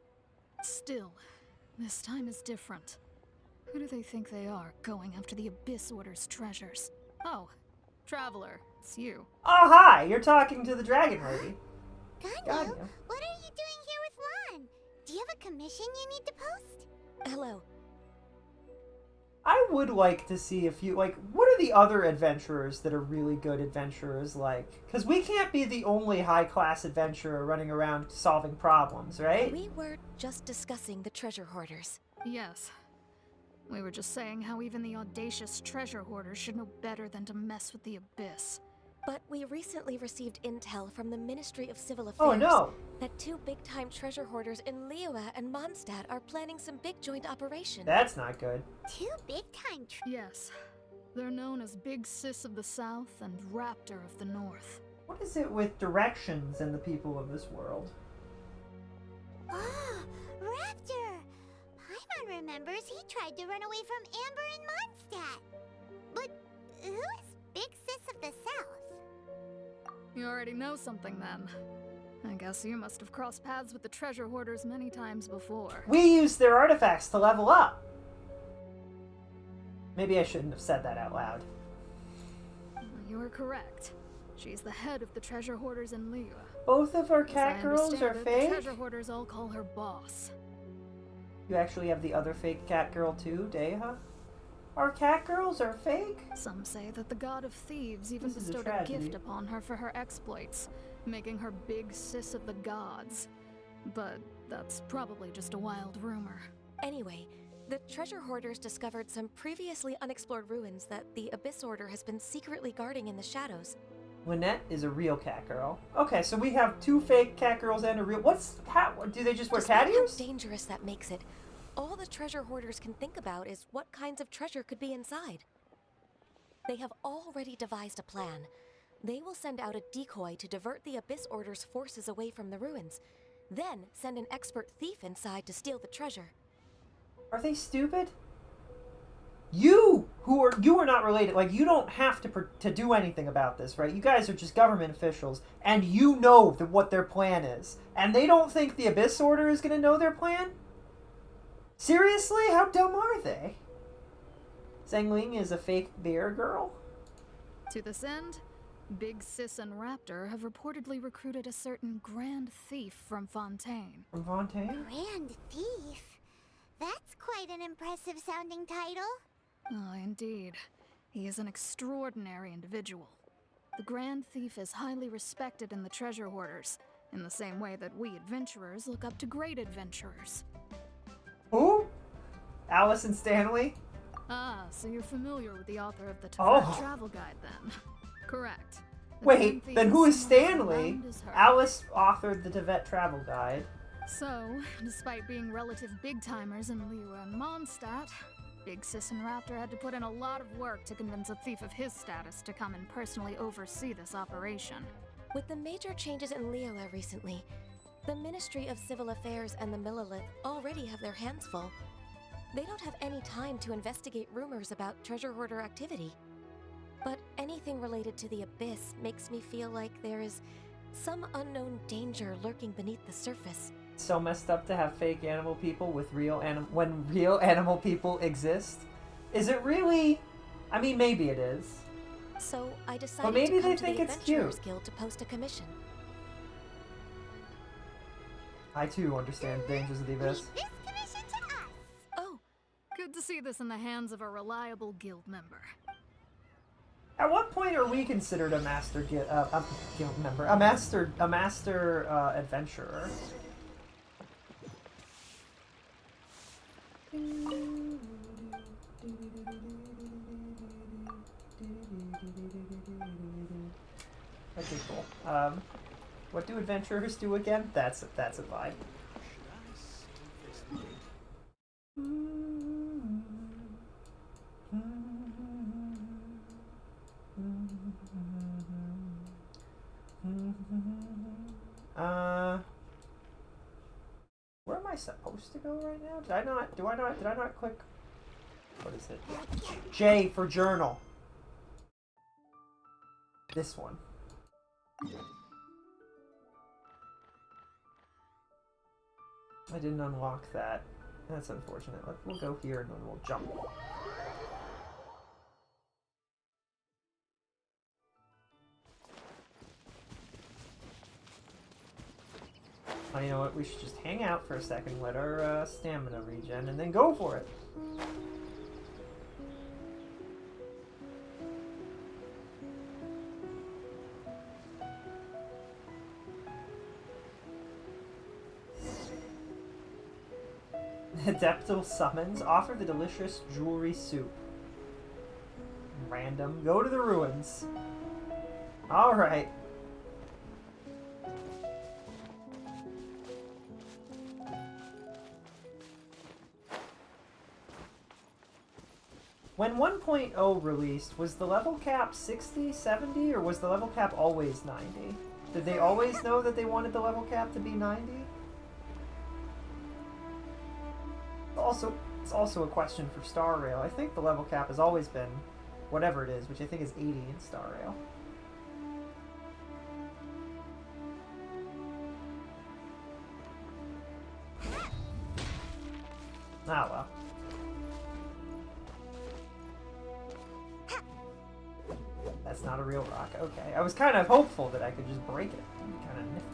S5: Still, this time is different. Who do they think they are, going after the Abyss Order's treasures? Oh, Traveler, it's you.
S3: Oh, hi! You're talking to the dragon lady.
S4: Ganyu, what are you doing here with Lon? Do you have a commission you need to post?
S5: Hello.
S3: I would like to see if you, like, what are the other adventurers that are really good adventurers like? Because we can't be the only high-class adventurer running around solving problems, right?
S10: We were just discussing the treasure hoarders.
S5: Yes. We were just saying how even the audacious treasure hoarders should know better than to mess with the Abyss.
S10: But we recently received intel from the Ministry of Civil Affairs
S3: Oh, no!
S10: that 2 big-time treasure hoarders in Liyue and Mondstadt are planning some big joint operation.
S3: That's not good.
S4: 2 big-time
S5: Yes. They're known as Big Sis of the South and Raptor of the North.
S3: What is it with directions and the people of this world?
S4: Oh, Raptor! Paimon remembers he tried to run away from Amber and Mondstadt. But who is Big Sis of the South?
S5: You already know something then. I guess you must have crossed paths with the treasure hoarders many times before.
S3: We used their artifacts to level up! Maybe I shouldn't have said that out loud.
S5: You are correct. She's the head of the treasure hoarders in Liyue.
S3: Both of our
S5: As I
S3: cat girls are
S5: understand it,
S3: fake?
S5: The treasure hoarders all call her boss.
S3: You actually have the other fake cat girl too, Deha? Our cat girls are fake?
S5: Some say that the god of thieves even
S3: This is a
S5: bestowed a
S3: tragedy.
S5: gift upon her for her exploits, making her Big Sis of the gods. But that's probably just a wild rumor.
S10: Anyway, the treasure hoarders discovered some previously unexplored ruins that the Abyss Order has been secretly guarding in the shadows.
S3: Lynette is a real cat girl. Okay, so we have 2 fake cat girls and a real... What's cat... Do they just wear cat
S10: Despite how
S3: ears?
S10: dangerous that makes it, all the treasure hoarders can think about is what kinds of treasure could be inside. They have already devised a plan. They will send out a decoy to divert the Abyss Order's forces away from the ruins, then send an expert thief inside to steal the treasure.
S3: Are they stupid? You are not related. Like, you don't have to do anything about this, right? You guys are just government officials, and you know what their plan is. And they don't think the Abyss Order is going to know their plan? Seriously? How dumb are they? Zhengling is a fake bear girl?
S5: To this end, Big Sis and Raptor have reportedly recruited a certain Grand Thief from Fontaine.
S3: From Fontaine?
S4: Grand Thief? That's quite an impressive sounding title.
S5: Oh, indeed. He is an extraordinary individual. The Grand Thief is highly respected in the treasure hoarders, in the same way that we adventurers look up to great adventurers.
S3: Who? Alice and Stanley?
S5: Ah, so you're familiar with the author of the
S3: Oh.
S5: Tibet Travel Guide, then? Correct. The
S3: Wait,
S5: Grand Thief
S3: then who is
S5: someone as
S3: Stanley?
S5: renowned as her.
S3: Alice authored the Tibet Travel Guide.
S5: So, despite being relative big-timers in Liyue and Mondstadt, Big Sis and Raptor had to put in a lot of work to convince a thief of his status to come and personally oversee this operation.
S10: With the major changes in Liyue recently, the Ministry of Civil Affairs and the Millelith already have their hands full. They don't have any time to investigate rumors about treasure hoarder activity. But anything related to the Abyss makes me feel like there is some unknown danger lurking beneath the surface.
S3: So messed up to have fake animal people with when real animal people exist. Is it really? I mean, maybe it is.
S10: So I decided
S3: maybe
S10: to come
S3: they
S10: to
S3: think
S10: the
S3: it's
S10: Adventurers
S3: cute.
S10: Guild to post a commission.
S3: I too understand the dangers of the abyss.
S4: Leave this commission to us.
S10: Oh,
S5: Good to see this in the hands of a reliable guild member.
S3: At what point are we considered a master guild member? A master adventurer? Okay, cool. What do adventurers do again? That's a vibe. Where am I supposed to go right now? Did I not click? What is it? J for journal. This one. I didn't unlock that. That's unfortunate. We'll go here and then we'll jump. Oh, you know what? We should just hang out for a second, let our stamina regen, and then go for it. Adeptal summons. Offer the delicious jewelry soup. Random. Go to the ruins. Alright. When 1.0 released, was the level cap 60, 70, or was the level cap always 90? Did they always know that they wanted the level cap to be 90? It's also a question for Star Rail. I think the level cap has always been whatever it is, which I think is 80 in Star Rail. Ah, well. That's not a real rock. Okay. I was kind of hopeful that I could just break it. It'd be kind of nifty.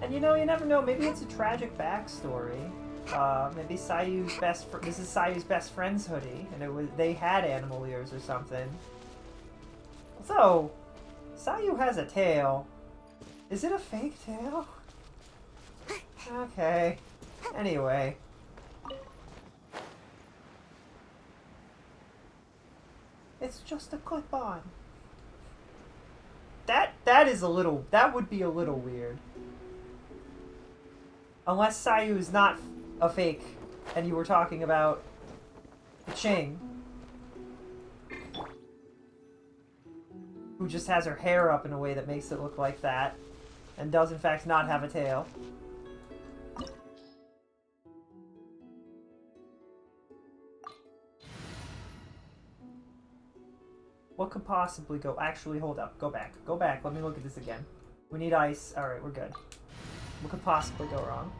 S3: And you know, you never know. Maybe it's a tragic backstory. Maybe Sayu's this is Sayu's best friend's hoodie, and they had animal ears or something. So, Sayu has a tail. Is it a fake tail? Okay. Anyway. It's just a clip-on. That would be a little weird. Unless Sayu is not a fake, and you were talking about Ching, who just has her hair up in a way that makes it look like that, and does in fact not have a tail. What could possibly go? Actually, hold up. Go back. Go back. Let me look at this again. We need ice. Alright, we're good. What could possibly go wrong?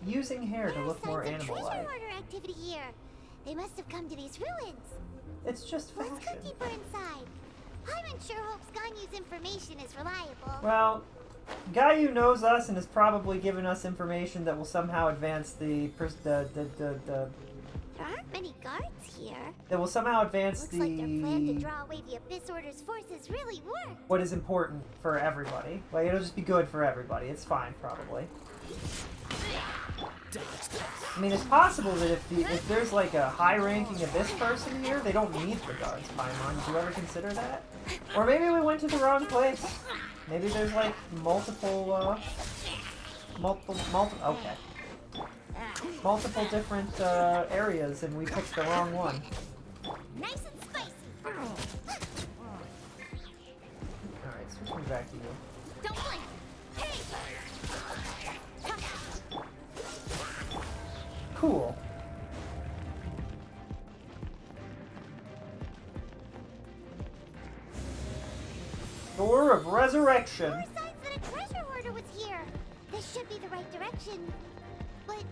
S3: Using hair to look more animal-like.
S4: Treasure hoarder activity here. They must have come to these ruins.
S3: It's just fashion.
S4: Let's go deeper inside. Paimon sure hopes Ganyu's information is reliable.
S3: Well, Gayu knows us and has probably given us information that will somehow advance the
S4: There aren't many guards here.
S3: that will somehow advance
S4: Looks
S3: the
S4: like their plan to draw away the Abyss Order's forces really worked.
S3: what is important for everybody. Like, it'll just be good for everybody. It's fine, probably. I mean, it's possible that if there's like a high-ranking Abyss person here, they don't need the guards, Paimon. Did you ever consider that? Or maybe we went to the wrong place. Maybe there's like multiple different areas, and we picked the wrong one.
S4: Nice and spicy.
S3: Alright, switch me back to you.
S4: Don't blink. Hey.
S3: Cool. Door of Resurrection.
S4: More signs that a treasure hoarder was here. This should be the right direction. But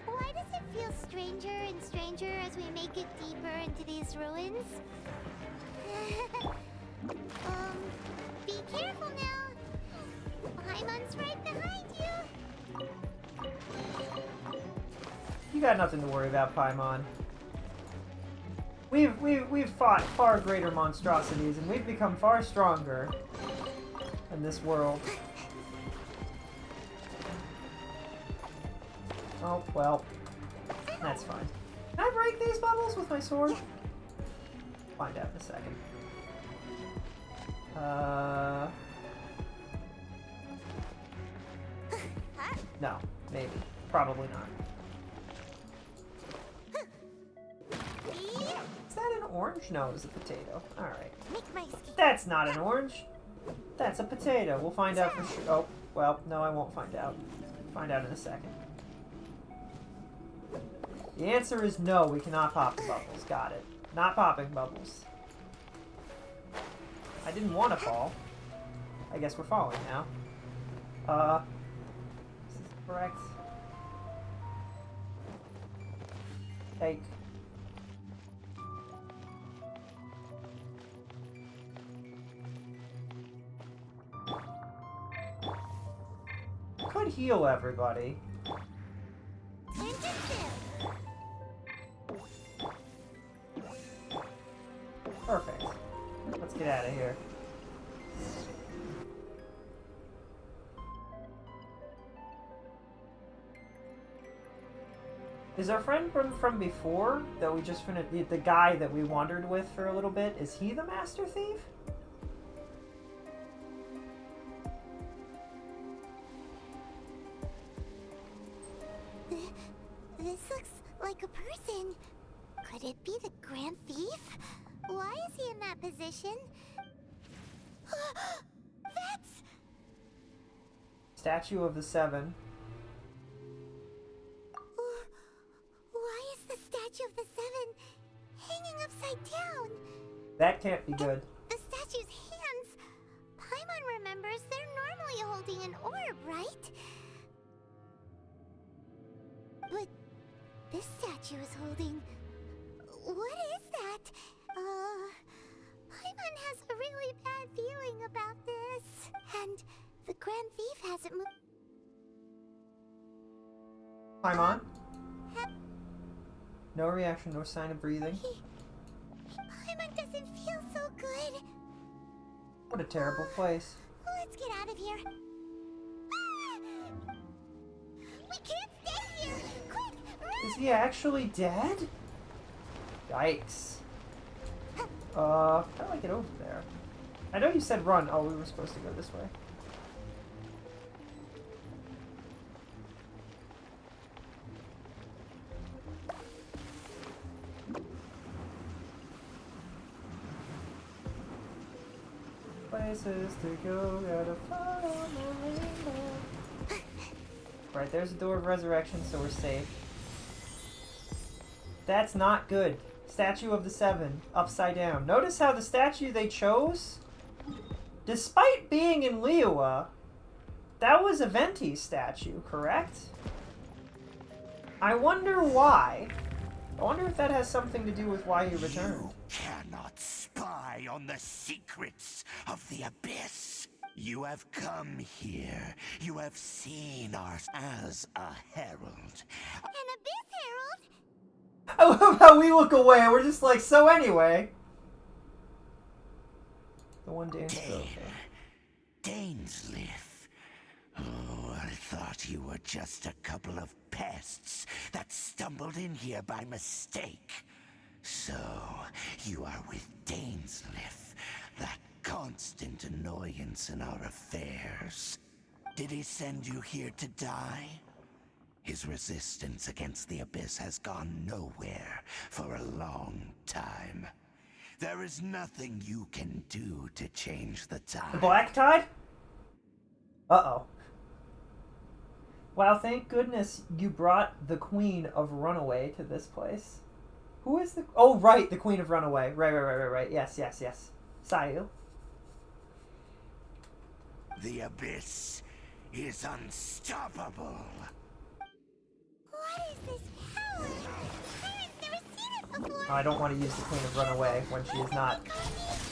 S4: why does it feel stranger and stranger as we make it deeper into these ruins? Be careful now. Paimon's right behind you.
S3: You got nothing to worry about, Paimon. We've fought far greater monstrosities, and we've become far stronger in this world. Oh, well. That's fine. Can I break these bubbles with my sword? Find out in a second. No, maybe. Probably not. Is that an orange? No, it's a potato. Alright. That's not an orange. That's a potato. We'll find out for sure. Oh, well, no, I won't find out. Find out in a second. The answer is no, we cannot pop the bubbles. Got it. Not popping bubbles. I didn't want to fall. I guess we're falling now. This is correct. Take. Could heal everybody. Perfect. Let's get out of here. Is our friend from before that we just finished, the guy that we wandered with for a little bit, is he the Master Thief?
S4: This looks like a person. Could it be the Grand Thief? Why is he in that position? That's...
S3: Statue of the Seven.
S4: Why is the Statue of the Seven hanging upside down?
S3: That can't be good.
S4: The statue's hands... Paimon remembers they're normally holding an orb, right? But this statue is holding... What is that? Paimon has a really bad feeling about this. And the Grand Thief hasn't moved...
S3: Paimon? No reaction, no sign of breathing.
S4: Paimon doesn't feel so good.
S3: What a terrible place.
S4: Let's get out of here. Ah! We can't stay here! Quick, run!
S3: Is he actually dead? Yikes. How do I get over there? I know you said run. Oh, we were supposed to go this way. Places to go, gotta follow the rainbow. Right, there's a door of resurrection, so we're safe. That's not good. Statue of the Seven, upside down. Notice how the statue they chose, despite being in Liyue, that was a Venti statue, correct? I wonder why. I wonder if that has something to do with why he returned.
S11: You cannot spy on the secrets of the Abyss. You have come here. You have seen us as a herald.
S4: An Abyss Herald?
S3: I love how we look away and we're just like, so anyway. The one dance
S11: Dainsleif. Oh, I thought you were just a couple of pests that stumbled in here by mistake. So, you are with Dainsleif, that constant annoyance in our affairs. Did he send you here to die? His resistance against the Abyss has gone nowhere for a long time. There is nothing you can do to change the tide.
S3: The Black Tide? Uh-oh. Wow, thank goodness you brought the Queen of Runaway to this place. Who is the... Oh, right, the Queen of Runaway. Right. Yes. Sayu.
S11: The Abyss is unstoppable.
S4: What is this power? I've never seen it before.
S3: I don't want to use the Queen of Runaway when she is not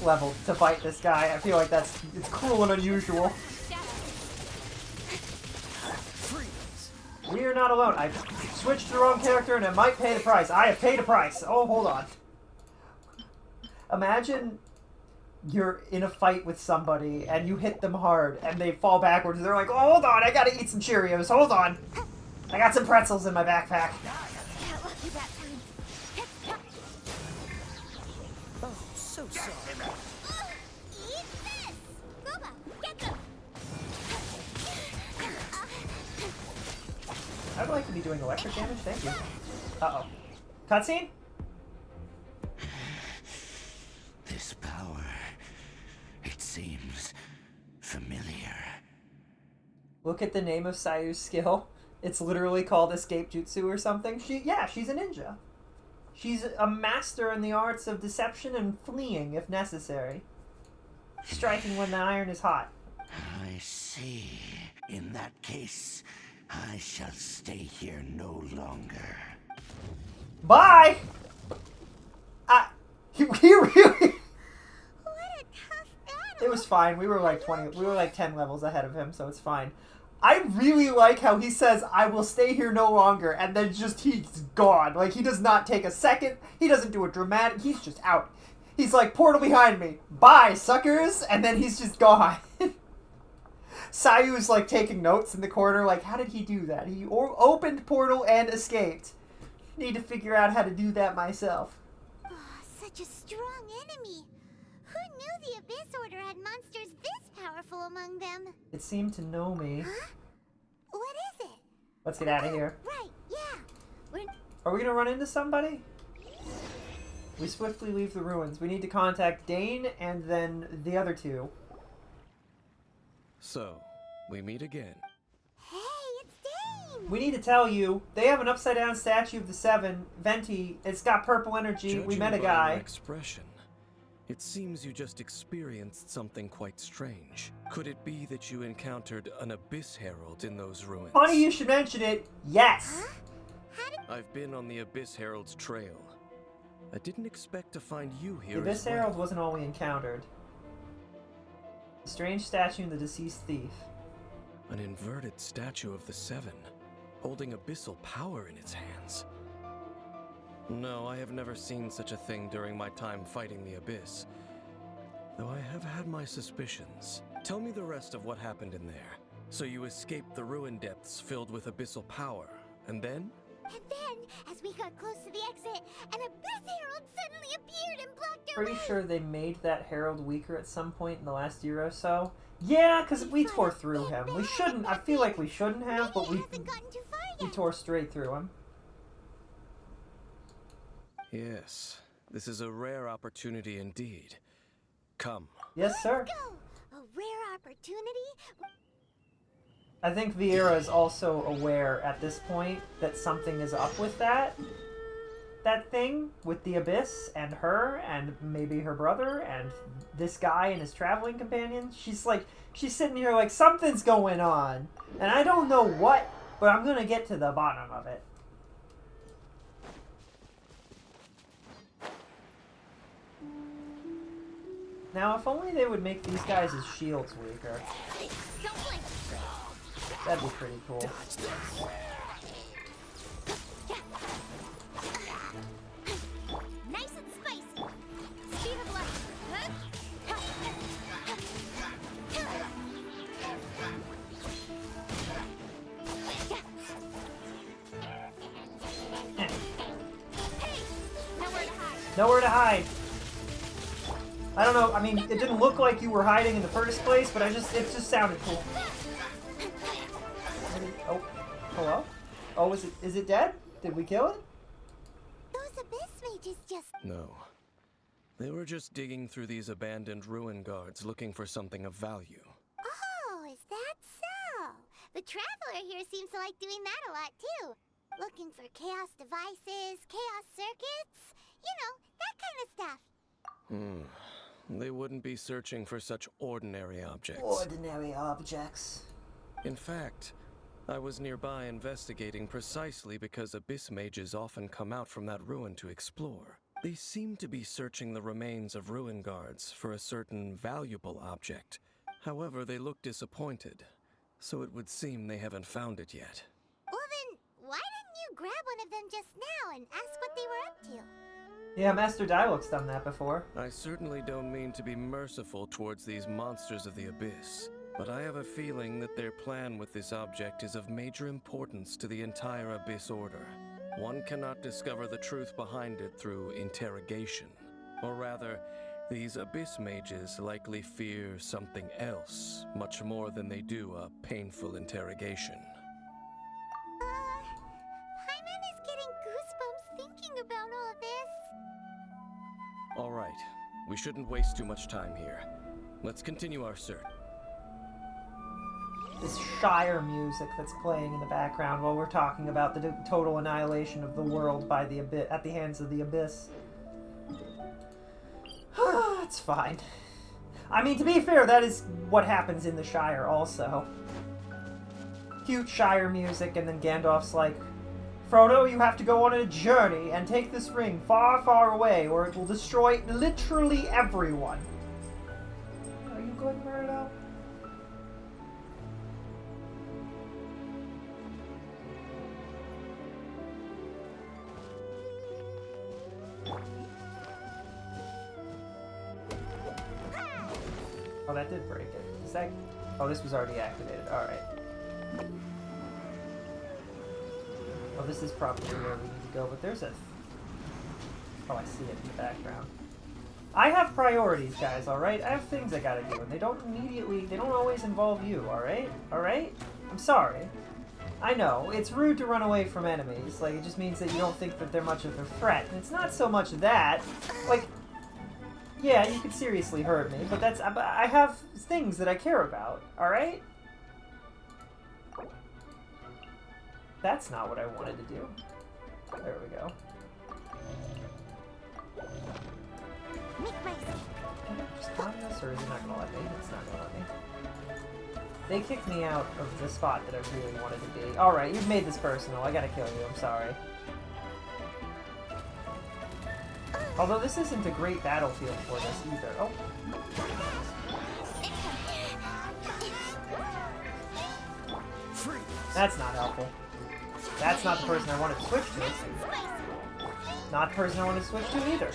S3: leveled to fight this guy. I feel like it's cruel and unusual. We are not alone. I switched to the wrong character and it might pay the price. I have paid a price. Oh, hold on. Imagine you're in a fight with somebody and you hit them hard and they fall backwards and they're like, oh, hold on, I gotta eat some Cheerios. Hold on. I got some pretzels in my backpack.
S4: Got lucky that time.
S9: so sorry.
S4: Eat this! Boba, get them!
S3: I'd like to be doing electric damage, thank you. Uh-oh. Cutscene?
S11: This power, it seems familiar.
S3: Look at the name of Sayu's skill. It's literally called Escape Jutsu or something. She's a ninja. She's a master in the arts of deception and fleeing if necessary. Striking when the iron is hot.
S11: I see. In that case, I shall stay here no longer.
S3: Bye! He really...
S4: What a tough battle!
S3: It was fine. We were like 10 levels ahead of him, so it's fine. I really like how he says, I will stay here no longer, and then just he's gone. Like, he does not take a second. He doesn't do a dramatic. He's just out. He's like, portal behind me. Bye, suckers. And then he's just gone. Sayu's like taking notes in the corner, like, how did he do that? He opened portal and escaped. Need to figure out how to do that myself.
S4: Oh, such a strong enemy. Who knew the Abyss Order had monsters this powerful among them?
S3: It seemed to know me.
S4: Huh? What is it?
S3: Let's get out of here.
S4: Right, yeah.
S3: Are we gonna run into somebody? We swiftly leave the ruins. We need to contact Dane and then the other two.
S9: So, we meet again.
S4: Hey, it's Dane!
S3: We need to tell you, they have an upside-down statue of the Seven, Venti. It's got purple energy. We met a
S9: Judging by
S3: guy.
S9: your expression, it seems you just experienced something quite strange. Could it be that you encountered an Abyss Herald in those ruins?
S3: Funny you should mention it. Yes!
S9: I've been on the Abyss Herald's trail. I didn't expect to find you here
S3: The Abyss
S9: as well.
S3: Herald wasn't all we encountered. The strange statue and the deceased thief.
S9: An inverted statue of the Seven, holding abyssal power in its hands. No, I have never seen such a thing during my time fighting the Abyss. Though I have had my suspicions. Tell me the rest of what happened in there. So you escaped the ruin depths filled with abyssal power, and then?
S4: And then, as we got close to the exit, an Abyss Herald suddenly appeared and blocked our
S3: Pretty
S4: way.
S3: sure they made that Herald weaker at some point in the last year or so. Yeah, because we tore through him. We shouldn't. I feel like we shouldn't have, but we tore straight through him.
S9: Yes, this is a rare opportunity indeed. Come.
S3: Yes, sir.
S4: Let's go! A rare opportunity?
S3: I think Vieira is also aware at this point that something is up with that thing with the Abyss and her and maybe her brother and this guy and his traveling companion. She's sitting here like something's going on and I don't know what, but I'm gonna get to the bottom of it. Now, if only they would make these guys' shields weaker. That'd be pretty cool.
S4: Nice and spicy. Speed of light. Hey, nowhere to hide.
S3: Nowhere to hide. I don't know, I mean, it didn't look like you were hiding in the first place, but it just sounded cool. Oh, hello? Oh, is it dead? Did we kill it?
S4: Those Abyss mages just...
S9: No. They were just digging through these abandoned ruin guards looking for something of value.
S4: Oh, is that so? The Traveler here seems to like doing that a lot, too. Looking for chaos devices, chaos circuits, you know, that kind of stuff.
S9: They wouldn't be searching for such ordinary objects.
S3: Ordinary objects.
S9: In fact, I was nearby investigating precisely because Abyss mages often come out from that ruin to explore. They seem to be searching the remains of ruin guards for a certain valuable object. However, they look disappointed, so it would seem they haven't found it yet.
S4: Well then, why didn't you grab one of them just now and ask what they were up to?
S3: Yeah, Master Dialog's done that before.
S9: I certainly don't mean to be merciful towards these monsters of the Abyss, but I have a feeling that their plan with this object is of major importance to the entire Abyss Order. One cannot discover the truth behind it through interrogation. Or rather, These abyss mages likely fear something else, much more than they do a painful interrogation.
S4: Paimon is getting goosebumps thinking about all this.
S9: All right, we shouldn't waste too much time here. Let's continue our search.
S3: This Shire music that's playing in the background while we're talking about the total annihilation of the world by the at the hands of the Abyss. It's fine. I mean, to be fair, that is what happens in the Shire also. Cute Shire music, and then Gandalf's like, Frodo, you have to go on a journey and take this ring far, far away, or it will destroy literally everyone. Are you good, Murdo? Oh, that did break it. Is that... Oh, this was already activated. Alright. Oh, this is probably where we need to go, but there's a... Oh, I see it in the background. I have priorities, guys, alright? I have things I gotta do, and they don't always involve you, alright? Alright? I'm sorry. I know, it's rude to run away from enemies. Like, it just means that you don't think that they're much of a threat. And it's not so much that. Like... Yeah, you could seriously hurt me, but I have things that I care about, alright? That's not what I wanted to do. There we go. Can I just climb this, or is it not gonna let me? It's not gonna let me. They kicked me out of the spot that I really wanted to be. Alright, you've made this personal. I gotta kill you, I'm sorry. Although this isn't a great battlefield for this either. Oh. That's not helpful. That's not the person I wanted to switch to. Not the person I wanted to switch to either.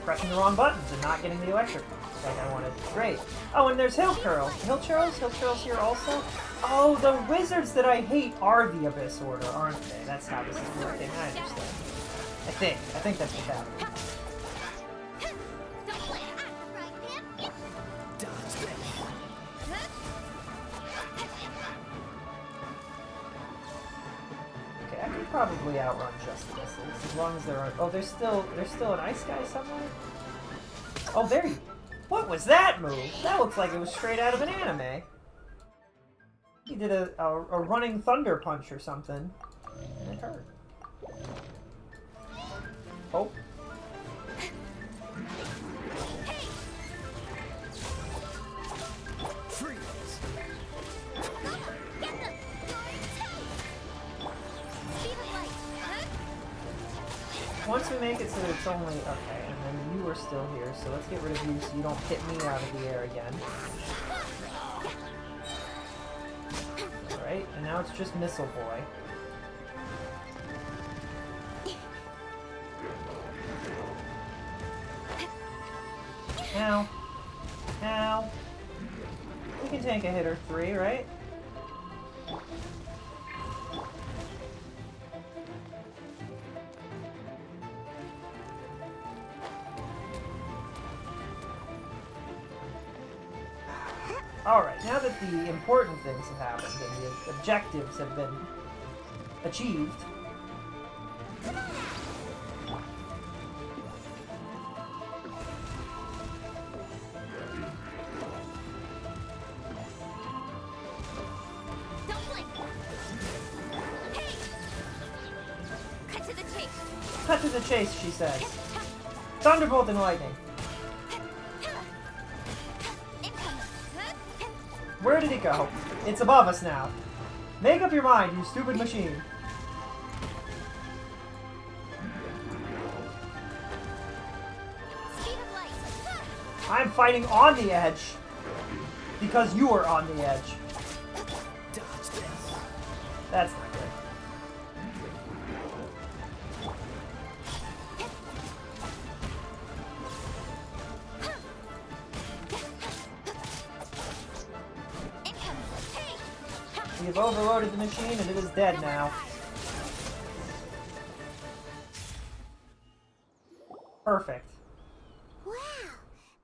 S3: Pressing the wrong buttons and not getting the electric like I wanted. Great. Oh, and there's Hill Churls. Hill Churls? Hill Churls here also? Oh, the wizards that I hate are the Abyss Order, aren't they? That's how this is working. I understand. I think that's what's happening. Okay, I could probably outrun just the missiles as long as there aren't. Oh, there's still an ice guy somewhere. Oh, there you. What was that move? That looks like it was straight out of an anime. He did a running thunder punch or something, and it hurt. Oh. Once we make it so that it's only... Okay, and then you are still here, so let's get rid of you so you don't hit me out of the air again. Alright, and now it's just Missile Boy. Ow. Ow. We can tank a hit or 3, right? Alright, now that the important things have happened and the objectives have been achieved, cut to the chase, she says. Thunderbolt and lightning. Where did it go? It's above us now. Make up your mind, you stupid machine. I'm fighting on the edge because you are on the edge. That's not good. We have overloaded the machine and it is dead now. Perfect.
S4: Wow!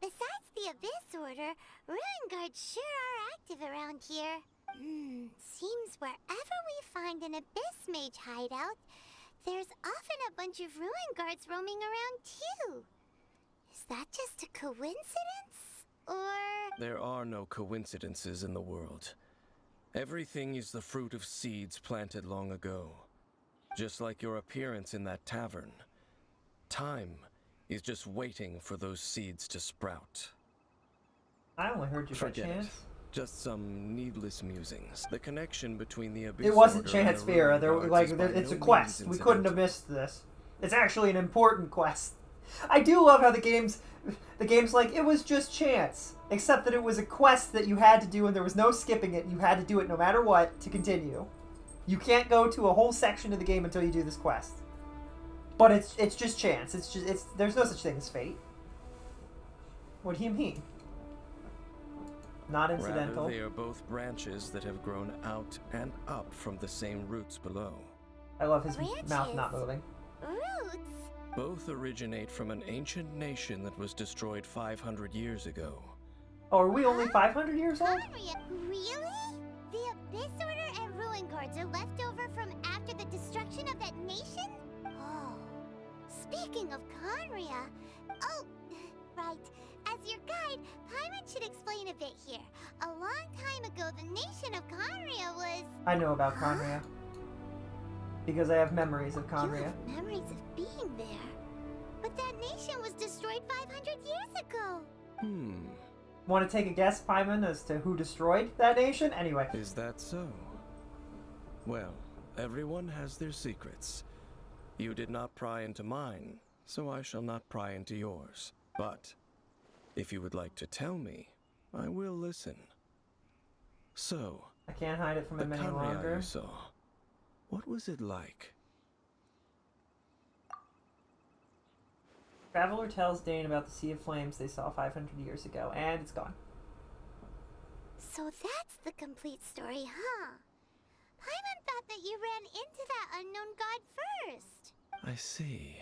S4: Besides the Abyss Order, Ruin Guards sure are active around here. Seems wherever we find an Abyss Mage hideout, there's often a bunch of Ruin Guards roaming around too. Is that just a coincidence? Or...
S9: There are no coincidences in the world. Everything is the fruit of seeds planted long ago. Just like your appearance in that tavern. Time is just waiting for those seeds to sprout.
S3: I only heard you by
S9: Forget it.
S3: chance.
S9: Just some needless musings. The connection between the Abyss
S3: It wasn't
S9: Order and
S3: chance,
S9: the
S3: Vera.
S9: Ruin
S3: There,
S9: Guards
S3: like,
S9: is by
S3: it's a
S9: no
S3: quest.
S9: means
S3: We couldn't have
S9: incidental.
S3: missed this. It's actually an important quest. I do love how the game's like, it was just chance. Except that it was a quest that you had to do and there was no skipping it. You had to do it no matter what to continue. You can't go to a whole section of the game until you do this quest. But it's just chance. There's no such thing as fate. What do you mean? Not incidental.
S9: Rather, they are both branches that have grown out and up from the same roots below.
S3: I love his
S4: Branches?
S3: mouth not moving.
S4: Roots?
S9: Both originate from an ancient nation that was destroyed 500 years ago.
S3: Oh, are we only 500 years old?
S4: Conria? Really? The Abyss Order and Ruin Guards are left over from after the destruction of that nation? Oh. Speaking of Conria... Oh, right. As your guide, Paimon should explain a bit here. A long time ago, the nation of Conria was...
S3: I know about Conria. Because I have memories of
S4: You
S3: Conria.
S4: have memories of being there. But that nation was destroyed 500 years ago.
S3: Want to take a guess, Paimon, as to who destroyed that nation? Anyway.
S9: Is that so? Well, everyone has their secrets. You did not pry into mine, so I shall not pry into yours. But if you would like to tell me, I will listen. So,
S3: I can't hide it from
S9: the
S3: him any
S9: Conria
S3: longer.
S9: you saw, what was it like?
S3: Traveler tells Dane about the Sea of Flames they saw 500 years ago, and it's gone.
S4: So that's the complete story, huh? Paimon thought that you ran into that unknown god first.
S9: I see.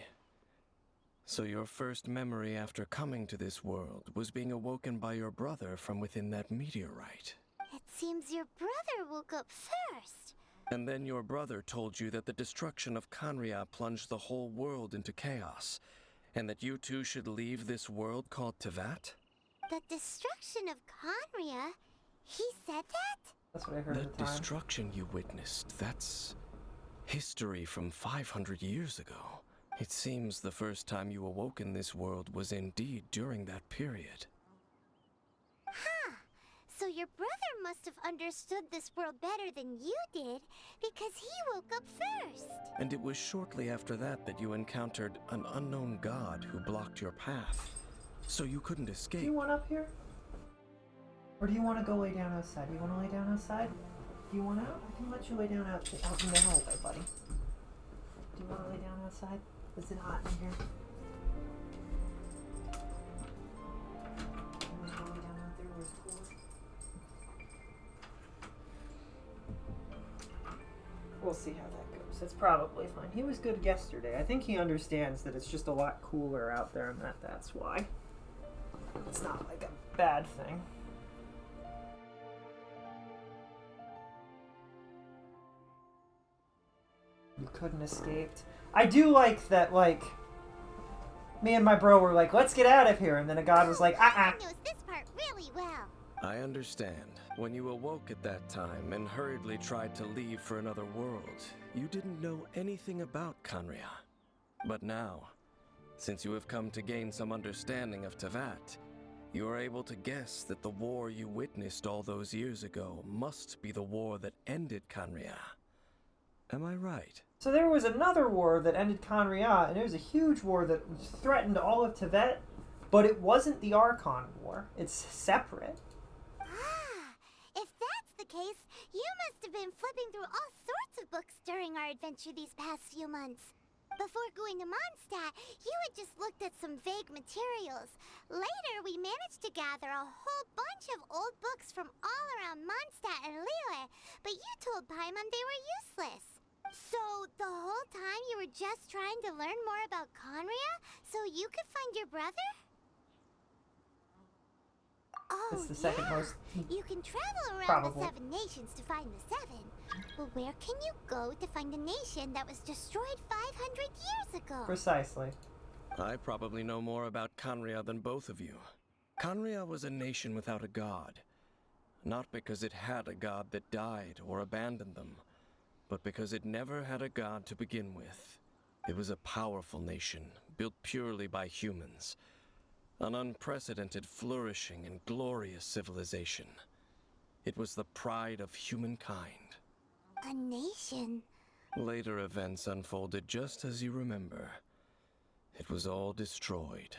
S9: So your first memory after coming to this world was being awoken by your brother from within that meteorite.
S4: It seems your brother woke up first.
S9: And then your brother told you that the destruction of Conria plunged the whole world into chaos, and that you two should leave this world called Tevat?
S4: The destruction of Conria? He said that?
S3: That's what I heard
S9: The
S3: at the time.
S9: destruction you witnessed, that's history from 500 years ago. It seems the first time you awoke in this world was indeed during that period.
S4: Huh. So your brother must have understood this world better than you did, because he woke up first.
S9: And it was shortly after that that you encountered an unknown god who blocked your path, so you couldn't
S3: Do
S9: escape.
S3: you want up here? Or do you want to go lay down outside? Do you want to lay down outside? Do you want out? I can let you lay down out in the hallway, buddy. Do you want to lay down outside? Is it hot in here? You want to go lay down out there where it's cool? We'll see how that goes. It's probably fine. He was good yesterday. I think he understands that it's just a lot cooler out there and that's why. It's not like a bad thing. You couldn't escaped. I do like that, like, me and my bro were like, let's get out of here, and then a god was like,
S4: Paimon knows this part really well.
S9: I understand. When you awoke at that time and hurriedly tried to leave for another world, you didn't know anything about Conria. But now, since you have come to gain some understanding of Tevat, you are able to guess that the war you witnessed all those years ago must be the war that ended Conria. Am I right?
S3: So there was another war that ended Conria, and it was a huge war that threatened all of Tevat, but it wasn't the Archon War. It's separate.
S4: Ah, if that's the case, you must have been flipping through all sorts of books during our adventure these past few months. Before going to Mondstadt, you had just looked at some vague materials. Later, we managed to gather a whole bunch of old books from all around Mondstadt and Liyue, but you told Paimon they were useless. So, the whole time you were just trying to learn more about Conria so you could find your brother? Oh,
S3: It's the second most
S4: You can travel around
S3: probable.
S4: the 7 nations to find the 7. But where can you go to find a nation that was destroyed 500 years ago?
S3: Precisely.
S9: I probably know more about Canria than both of you. Canria was a nation without a god. Not because it had a god that died or abandoned them, but because it never had a god to begin with. It was a powerful nation, built purely by humans. An unprecedented, flourishing, and glorious civilization. It was the pride of humankind.
S4: A nation?
S9: Later events unfolded just as you remember. It was all destroyed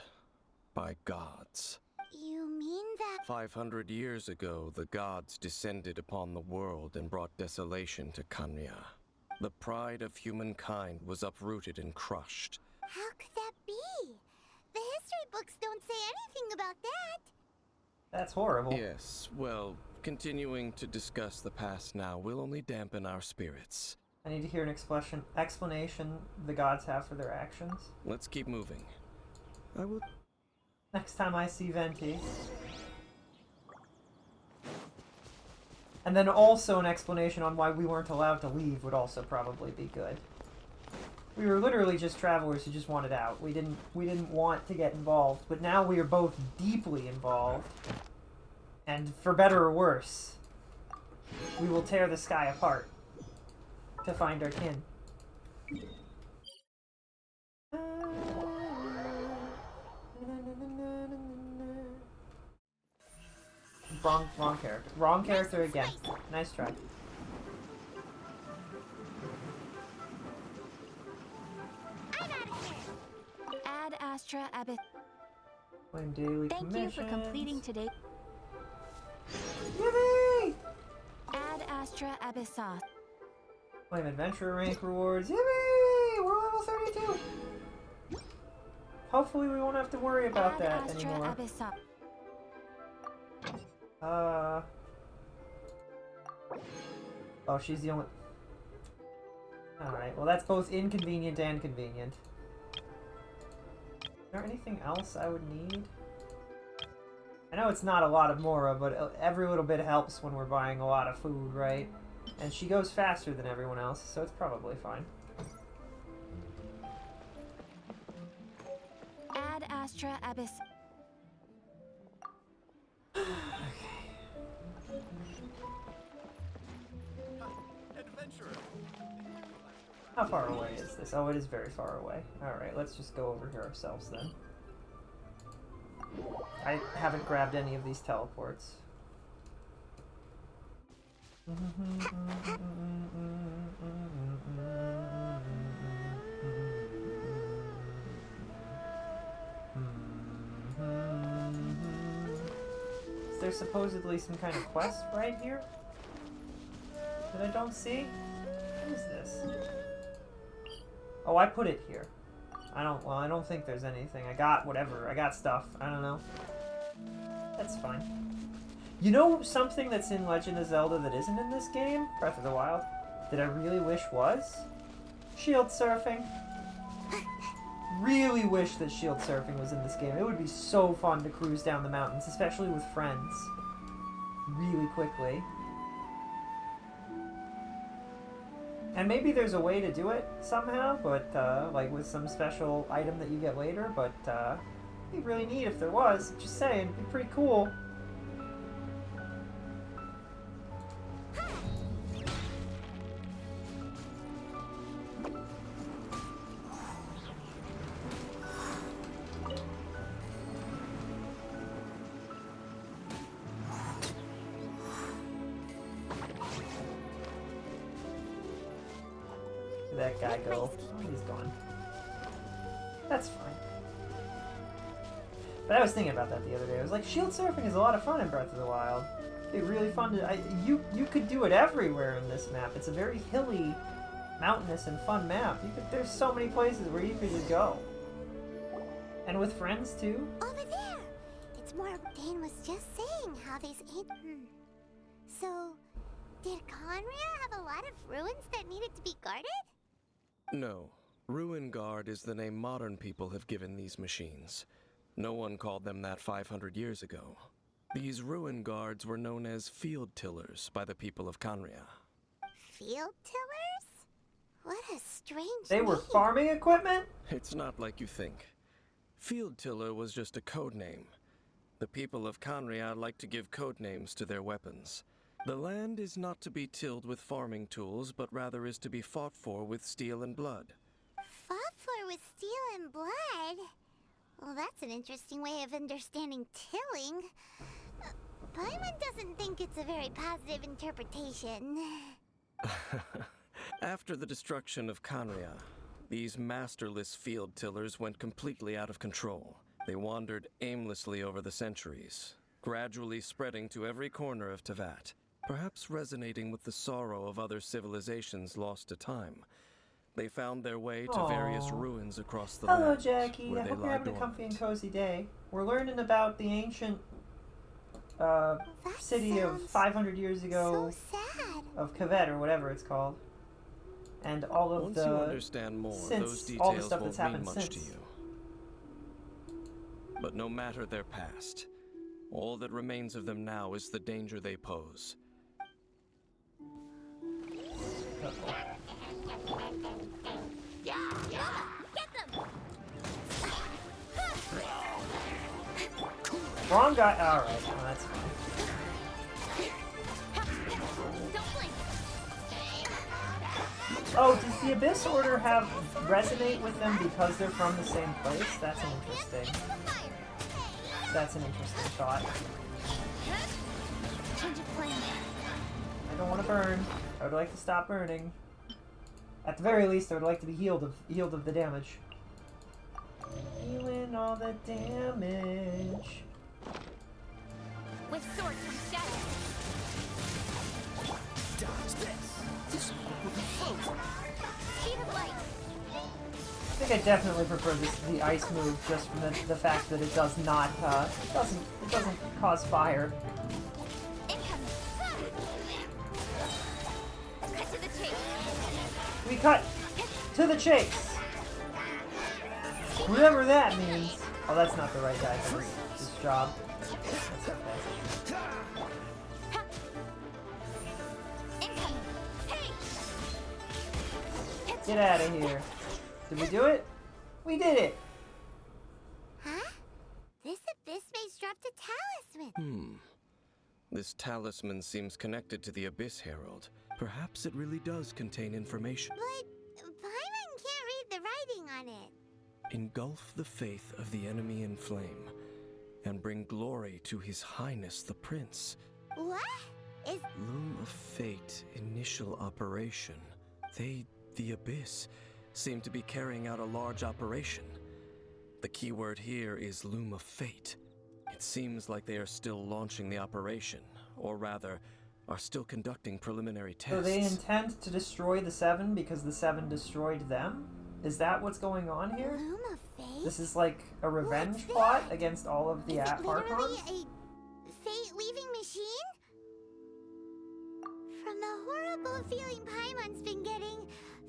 S9: by gods.
S4: You mean that...
S9: 500 years ago, the gods descended upon the world and brought desolation to Canria. The pride of humankind was uprooted and crushed.
S4: How could that be? The history books don't say anything about that.
S3: That's horrible.
S9: Yes, well, continuing to discuss the past now will only dampen our spirits.
S3: I need to hear an explanation the gods have for their actions.
S9: Let's keep moving. I will...
S3: Next time I see Venti. And then also an explanation on why we weren't allowed to leave would also probably be good. We were literally just travelers who just wanted out. We didn't want to get involved, but now we are both deeply involved. And for better or worse, we will tear the sky apart to find our kin. Wrong character. Wrong character again. Nice try.
S10: Ad Astra Abyss.
S3: Claim daily
S10: Thank you for completing today.
S3: Yippee!
S10: Ad Astra Abyssa.
S3: Claim adventurer rank rewards. Yippee! We're level 32! Hopefully we won't have to worry about
S10: Ad
S3: that
S10: Astra
S3: anymore.
S10: Abyssa.
S3: Oh, she's the only... Alright, well that's both inconvenient and convenient. Is there anything else I would need? I know it's not a lot of Mora, but every little bit helps when we're buying a lot of food, right? And she goes faster than everyone else, so it's probably fine.
S10: Ad Astra Abyss.
S3: How far away is this? Oh, it is very far away. Alright, let's just go over here ourselves then. I haven't grabbed any of these teleports. Is there supposedly some kind of quest right here that I don't see? What is this? Oh, I put it here. I don't think there's anything. I got whatever. I got stuff. I don't know. That's fine. You know something that's in Legend of Zelda that isn't in this game? Breath of the Wild. That I really wish was? Shield surfing. Really wish that shield surfing was in this game. It would be so fun to cruise down the mountains, especially with friends. Really quickly. And maybe there's a way to do it somehow, but, like with some special item that you get later, but, it'd be really neat if there was. Just saying, it'd be pretty cool. That guy go. Oh, he's gone. That's fine. But I was thinking about that the other day. I was like, shield surfing is a lot of fun in Breath of the Wild. It'd be really fun to... you could do it everywhere in this map. It's a very hilly, mountainous, and fun map. There's so many places where you could just go. And with friends, too.
S4: Over there! It's more... Dane was just saying how these ain't... So... Did Conria have a lot of ruins ruins that needed to be guarded?
S9: No. Ruin Guard is the name modern people have given these machines. No one called them that 500 years ago. These Ruin Guards were known as field tillers by the people of Kanria.
S4: Field tillers? What a strange
S3: They were
S4: name.
S3: farming equipment?
S9: It's not like you think. Field tiller was just a code name. The people of Kanria like to give code names to their weapons. The land is not to be tilled with farming tools, but rather is to be fought for with steel and blood.
S4: Fought for with steel and blood? Well, that's an interesting way of understanding tilling. Paimon doesn't think it's a very positive interpretation.
S9: After the destruction of Kanria, these masterless field tillers went completely out of control. They wandered aimlessly over the centuries, gradually spreading to every corner of Tevat, perhaps resonating with the sorrow of other civilizations lost to time. They found their way to various ruins across the
S3: Hello,
S9: land.
S3: Jackie.
S9: Where
S3: I
S9: they
S3: hope you're
S9: lie
S3: having a
S9: dormant.
S3: comfy and cozy day. We're learning about the ancient city of 500 years ago
S4: So sad.
S3: of Kavet, or whatever it's called. And all of
S9: Once
S3: the
S9: you understand more, those
S3: since all the
S9: details
S3: stuff
S9: won't
S3: that's
S9: mean
S3: happened
S9: much
S3: since.
S9: to you. But no matter their past, all that remains of them now is the danger they pose.
S4: Get them!
S3: Wrong guy. Alright, well, that's fine.
S4: Don't blink!
S3: Oh, does the Abyss Order have resonate with them because they're from the same place? That's an interesting. That's an interesting thought.
S4: Change of plan.
S3: I don't want to burn. I would like to stop burning. At the very least, I would like to be healed of the damage. Healing all the damage.
S4: With sword from shadow.
S1: Dodge this. This will be frozen.
S4: Speed of light.
S3: I think I definitely prefer the ice move just from the fact that it does not it doesn't cause fire.
S4: Incoming. Cut to the chase.
S3: We cut to the chase. Whatever that means. Oh, that's not the right guy for this job. That's okay.
S4: Incoming. Hey!
S3: Get out of here. Did we do it? We did it.
S4: Huh? This abyss maze dropped a talisman.
S9: This talisman seems connected to the Abyss Herald. Perhaps it really does contain information.
S4: But Paimon can't read the writing on it.
S9: Engulf the faith of the enemy in flame, and bring glory to His Highness the Prince.
S4: What? Is
S9: Loom of Fate initial operation. They, the Abyss, seem to be carrying out a large operation. The keyword here is Loom of Fate. It seems like they are still launching the operation, or rather, are still conducting preliminary tests.
S3: So they intend to destroy the Seven because the Seven destroyed them? Is that what's going on here?
S4: Loom of Fate?
S3: This is like a revenge
S4: What's
S3: plot
S4: that?
S3: against all of the
S4: Is it literally
S3: Archons?
S4: a fate-leaving machine? From the horrible feeling Paimon's been getting,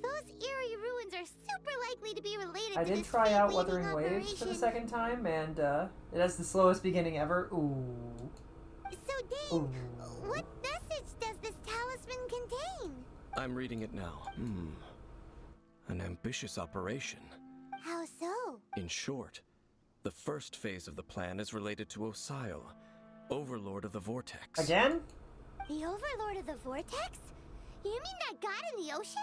S4: those eerie ruins are super likely to be related
S3: I
S4: to
S3: did
S4: this
S3: try out
S4: fate-leaving
S3: Wuthering Waves for the
S4: operation.
S3: second time, and it has the slowest beginning ever. Ooh.
S4: So, Dane,
S3: Ooh.
S4: what message does this talisman contain?
S9: I'm reading it now. An ambitious operation.
S4: How so?
S9: In short, the first phase of the plan is related to Osile, Overlord of the Vortex.
S3: Again?
S4: The Overlord of the Vortex? You mean that god in the ocean?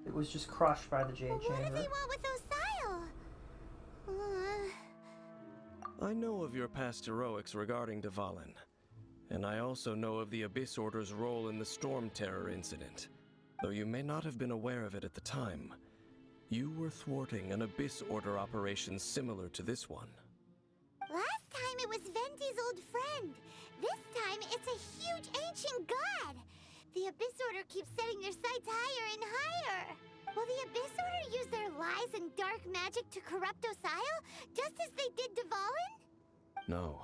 S3: It was just crushed by the Jade
S4: What do
S3: Chamber.
S4: they want with Osile?
S9: I know of your past heroics regarding Dvalin, and I also know of the Abyss Order's role in the Storm Terror incident. Though you may not have been aware of it at the time, you were thwarting an Abyss Order operation similar to this one.
S4: Last time it was Venti's old friend. This time it's a huge ancient god. The Abyss Order keeps setting their sights higher and higher. Will the Abyss Order use their lies and dark magic to corrupt Osile, just as they did Dvalin?
S9: No.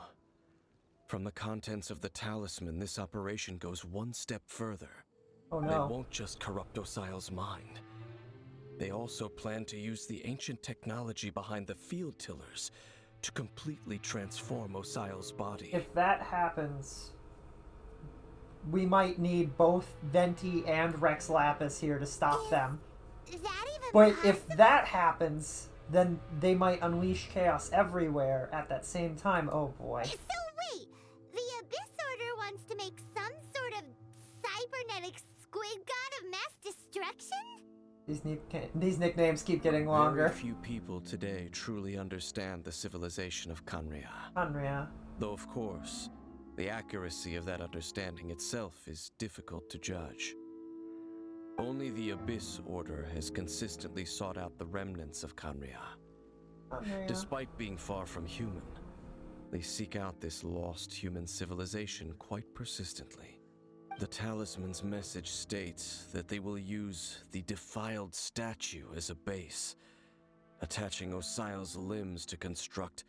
S9: From the contents of the talisman, this operation goes one step further.
S3: Oh
S9: They
S3: no.
S9: won't just corrupt Osial's mind. They also plan to use the ancient technology behind the field tillers to completely transform Osial's body.
S3: If that happens, we might need both Venti and Rex Lapis here to stop them.
S4: Is that even
S3: But
S4: possible?
S3: if that happens, then they might unleash chaos everywhere at that same time. Oh boy.
S4: So wait, the Abyss Order wants to make some sort of cybernetic squid god of mass destruction?
S3: These nicknames keep getting longer.
S9: Very few people today truly understand the civilization of Kanria.
S3: Unreal.
S9: Though, of course, the accuracy of that understanding itself is difficult to judge. Only the Abyss Order has consistently sought out the remnants of Kanria. Despite being far from human, they seek out this lost human civilization quite persistently. The talisman's message states that they will use the defiled statue as a base, attaching Osial's limbs to construct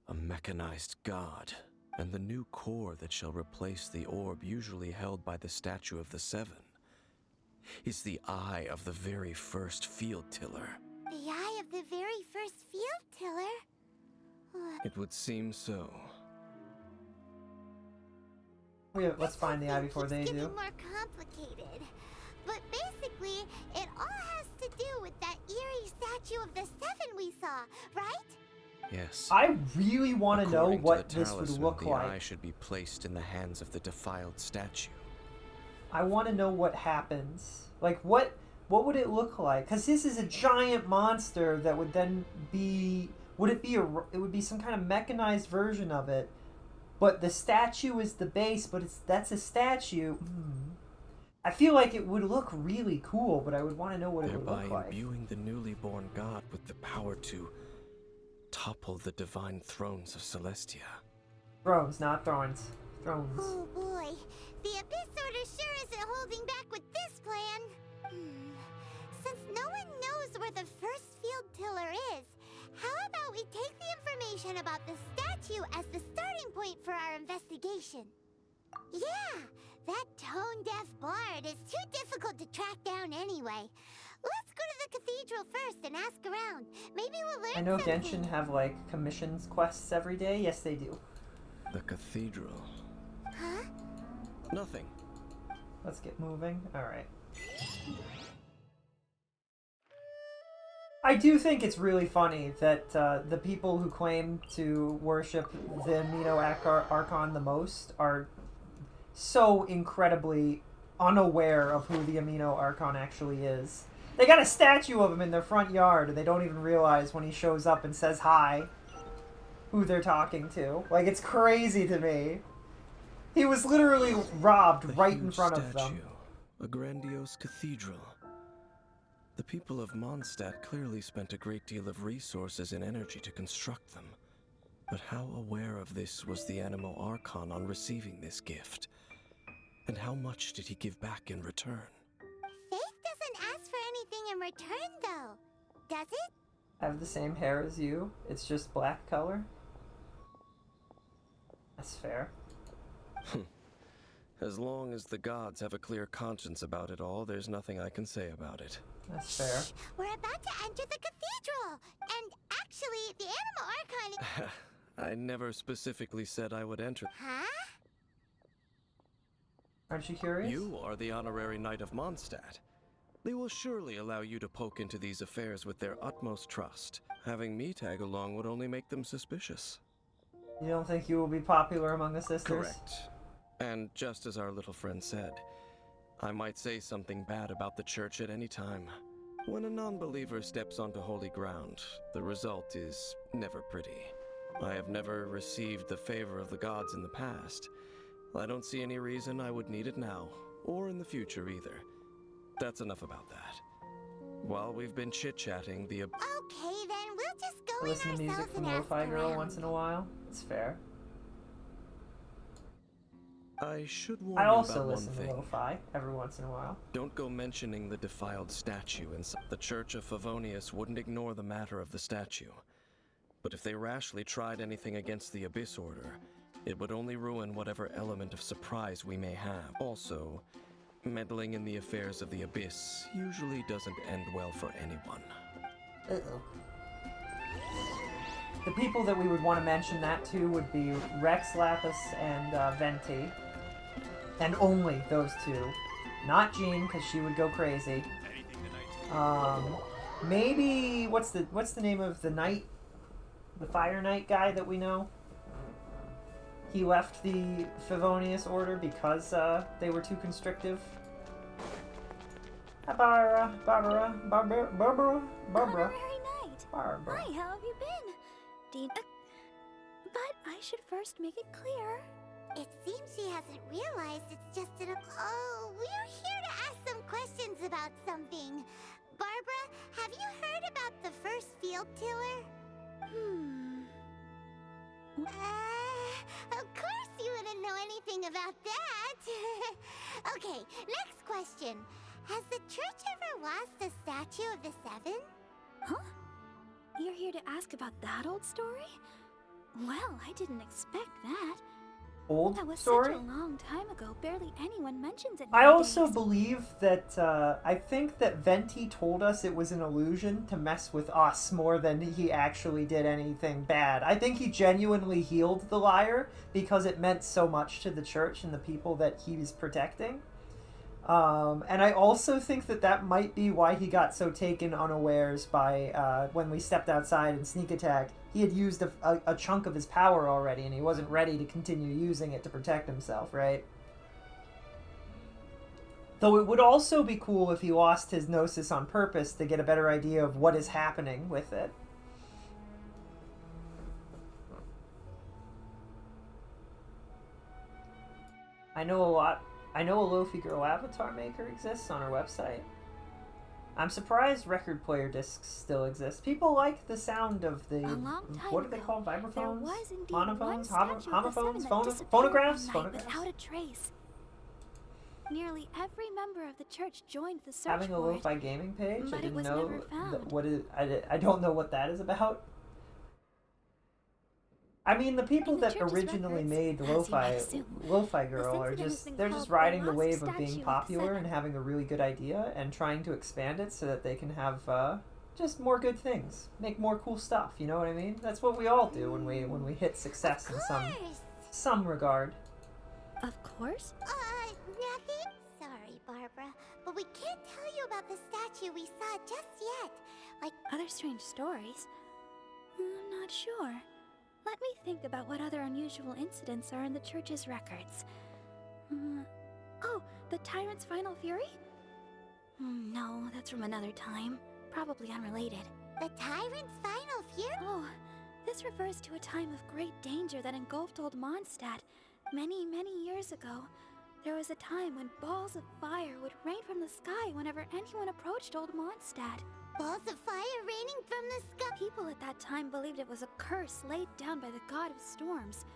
S9: a mechanized god, and the new core that shall replace the orb usually held by the Statue of the Seven is the eye of the very first field tiller.
S4: The eye of the very first field tiller?
S9: It would seem so.
S3: Let's find the eye before they
S4: It's
S3: do.
S4: getting more complicated. But basically, it all has to do with that eerie statue of the Seven we saw, right?
S9: Yes.
S3: I really want to know
S9: According to
S3: what
S9: the
S3: this would
S9: talisman,
S3: look
S9: the
S3: like.
S9: eye should be placed in the hands of the defiled statue.
S3: I want to know what happens. Like, what would it look like? Because this is a giant monster that would then be... Would it be it would be some kind of mechanized version of it, but the statue is the base, but that's a statue. I feel like it would look really cool, but I would want to know what it would
S9: Thereby
S3: look like.
S9: imbuing the newly born god with the power to topple the divine thrones of Celestia.
S3: Thrones, not thorns. Thrones.
S4: Oh boy, the Abyss Order sure isn't holding back with this plan. Since no one knows where the first field tiller is, how about we take the information about the statue as the starting point for our investigation? Yeah, that tone-deaf bard is too difficult to track down anyway. Let's go to the cathedral first and ask around. Maybe we'll learn
S3: I know
S4: something.
S3: Genshin have, like, commissions quests every day. Yes, they do.
S9: The cathedral.
S4: Huh?
S9: Nothing.
S3: Let's get moving. Alright. I do think it's really funny that the people who claim to worship the Amino Archon the most are so incredibly unaware of who the Amino Archon actually is. They got a statue of him in their front yard, and they don't even realize when he shows up and says hi who they're talking to. Like, it's crazy to me. He was literally robbed right in front of them.
S9: A grandiose cathedral. The people of Mondstadt clearly spent a great deal of resources and energy to construct them. But how aware of this was the Animo Archon on receiving this gift? And how much did he give back in return?
S4: Faith doesn't ask for anything in return, though. Does it?
S3: I have the same hair as you. It's just black color. That's fair.
S9: As long as the gods have a clear conscience about it all, there's nothing I can say about it.
S3: That's fair.
S4: We're about to enter the cathedral. And actually, the Animo Archon...
S9: I never specifically said I would enter.
S4: Huh?
S3: Aren't you curious?
S9: You are the honorary knight of Mondstadt. They will surely allow you to poke into these affairs with their utmost trust. Having me tag along would only make them suspicious.
S3: You don't think you will be popular among the sisters?
S9: Correct. And just as our little friend said, I might say something bad about the church at any time. When a non-believer steps onto holy ground, the result is never pretty. I have never received the favor of the gods in the past. I don't see any reason I would need it now, or in the future either. That's enough about that. While we've been chit-chatting, the...
S4: Okay, then we'll just go
S3: Listen to
S4: in
S3: music
S4: ourselves
S3: from
S4: and ask
S3: Lo-Fi Girl
S4: around.
S3: once in a while. It's fair.
S9: I should warn
S3: I
S9: you
S3: also
S9: about one
S3: listen to
S9: thing.
S3: Lo-Fi every once in a while.
S9: Don't go mentioning the defiled statue, and the Church of Favonius wouldn't ignore the matter of the statue. But if they rashly tried anything against the Abyss Order, it would only ruin whatever element of surprise we may have. Also, Meddling in the affairs of the Abyss usually doesn't end well for anyone.
S3: Uh-oh. The people that we would want to mention that to would be Rex Lapis and Venti. And only those two. Not Jean, because she would go crazy. Maybe what's the name of the knight? The Fire Knight guy that we know? He left the Favonius Order because they were too constrictive. Barbara.
S4: Honorary Knight.
S3: Barbara.
S4: Hi, how have you been? Dean. But I should first make it clear. It seems she hasn't realized it's just an... Oh, we're here to ask some questions about something. Barbara, have you heard about the first field tiller? Of course you wouldn't know anything about that. Okay, next question. Has the church ever lost a statue of the Seven? Huh? You're here to ask about that old story? Well, I didn't expect that.
S3: Old
S4: That was
S3: story?
S4: such a long time ago. Barely anyone mentions it
S3: I
S4: nowadays.
S3: also believe that, I think that Venti told us it was an illusion to mess with us more than he actually did anything bad. I think he genuinely healed the lyre because it meant so much to the church and the people that he was protecting. And I also think that that might be why he got so taken unawares by, when we stepped outside and sneak attacked. He had used a chunk of his power already, and he wasn't ready to continue using it to protect himself, right? Though it would also be cool if he lost his Gnosis on purpose to get a better idea of what is happening with it. I know a Lofi Girl avatar maker exists on our website. I'm surprised record player discs still exist. People like the sound of the... What are they called? Vibraphones? Monophones? Homophones? Phonographs?
S4: Without a trace. Nearly every member of the church joined the search
S3: Having a
S4: for it,
S3: lo-fi gaming page?
S4: but
S3: I
S4: it
S3: didn't
S4: was
S3: know
S4: never found.
S3: what is. I don't know what that is about. I mean, the people
S4: In the
S3: that
S4: church's
S3: originally
S4: records,
S3: made
S4: as you might assume,
S3: Lo-Fi Girl are
S4: incident has
S3: just
S4: been
S3: they're
S4: called
S3: just
S4: the
S3: riding the
S4: lost
S3: wave of
S4: statue
S3: being
S4: of the
S3: popular
S4: Seven.
S3: and having a really good idea and trying to expand it so that they can have just more good things, make more cool stuff. You know what I mean? That's what we all do when we hit success in some regard.
S4: Of course. Nothing? Sorry, Barbara, but we can't tell you about the statue we saw just yet. Like other strange stories. I'm not sure. Let me think about what other unusual incidents are in the church's records. Oh, the Tyrant's Final Fury? No, that's from another time. Probably unrelated. The Tyrant's Final Fury? Oh, this refers to a time of great danger that engulfed old Mondstadt. Many, many years ago, there was a time when balls of fire would rain from the sky whenever anyone approached old Mondstadt. Balls of fire raining from the sky? People at that time believed it was a curse laid down by the god of storms,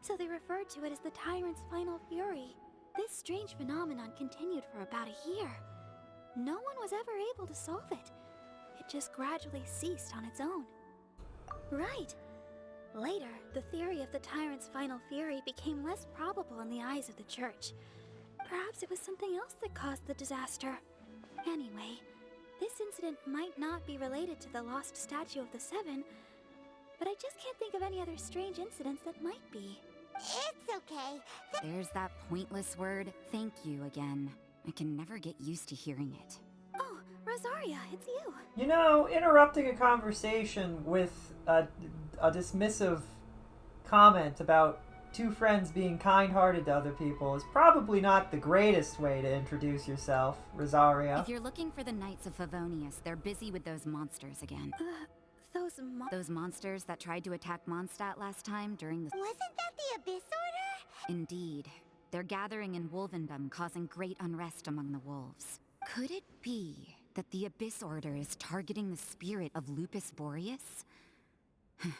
S4: so they referred to it as the Tyrant's Final Fury. This strange phenomenon continued for about a year. No one was ever able to solve it. It just gradually ceased on its own. Right. Later, the theory of the Tyrant's Final Fury became less probable in the eyes of the church. Perhaps it was something else that caused the disaster. Anyway, this incident might not be related to the lost statue of the Seven, but I just can't think of any other strange incidents that might be. It's okay.
S12: There's that pointless word, thank you, again. I can never get used to hearing it.
S4: Oh, Rosaria, it's you.
S3: You know, interrupting a conversation with a dismissive comment about two friends being kind-hearted to other people is probably not the greatest way to introduce yourself, Rosaria.
S12: If you're looking for the Knights of Favonius, they're busy with those monsters again. Those monsters that tried to attack Mondstadt last time during the...
S4: Wasn't that the Abyss Order?
S12: Indeed. They're gathering in Wolvendom, causing great unrest among the wolves. Could it be that the Abyss Order is targeting the spirit of Lupus Boreas?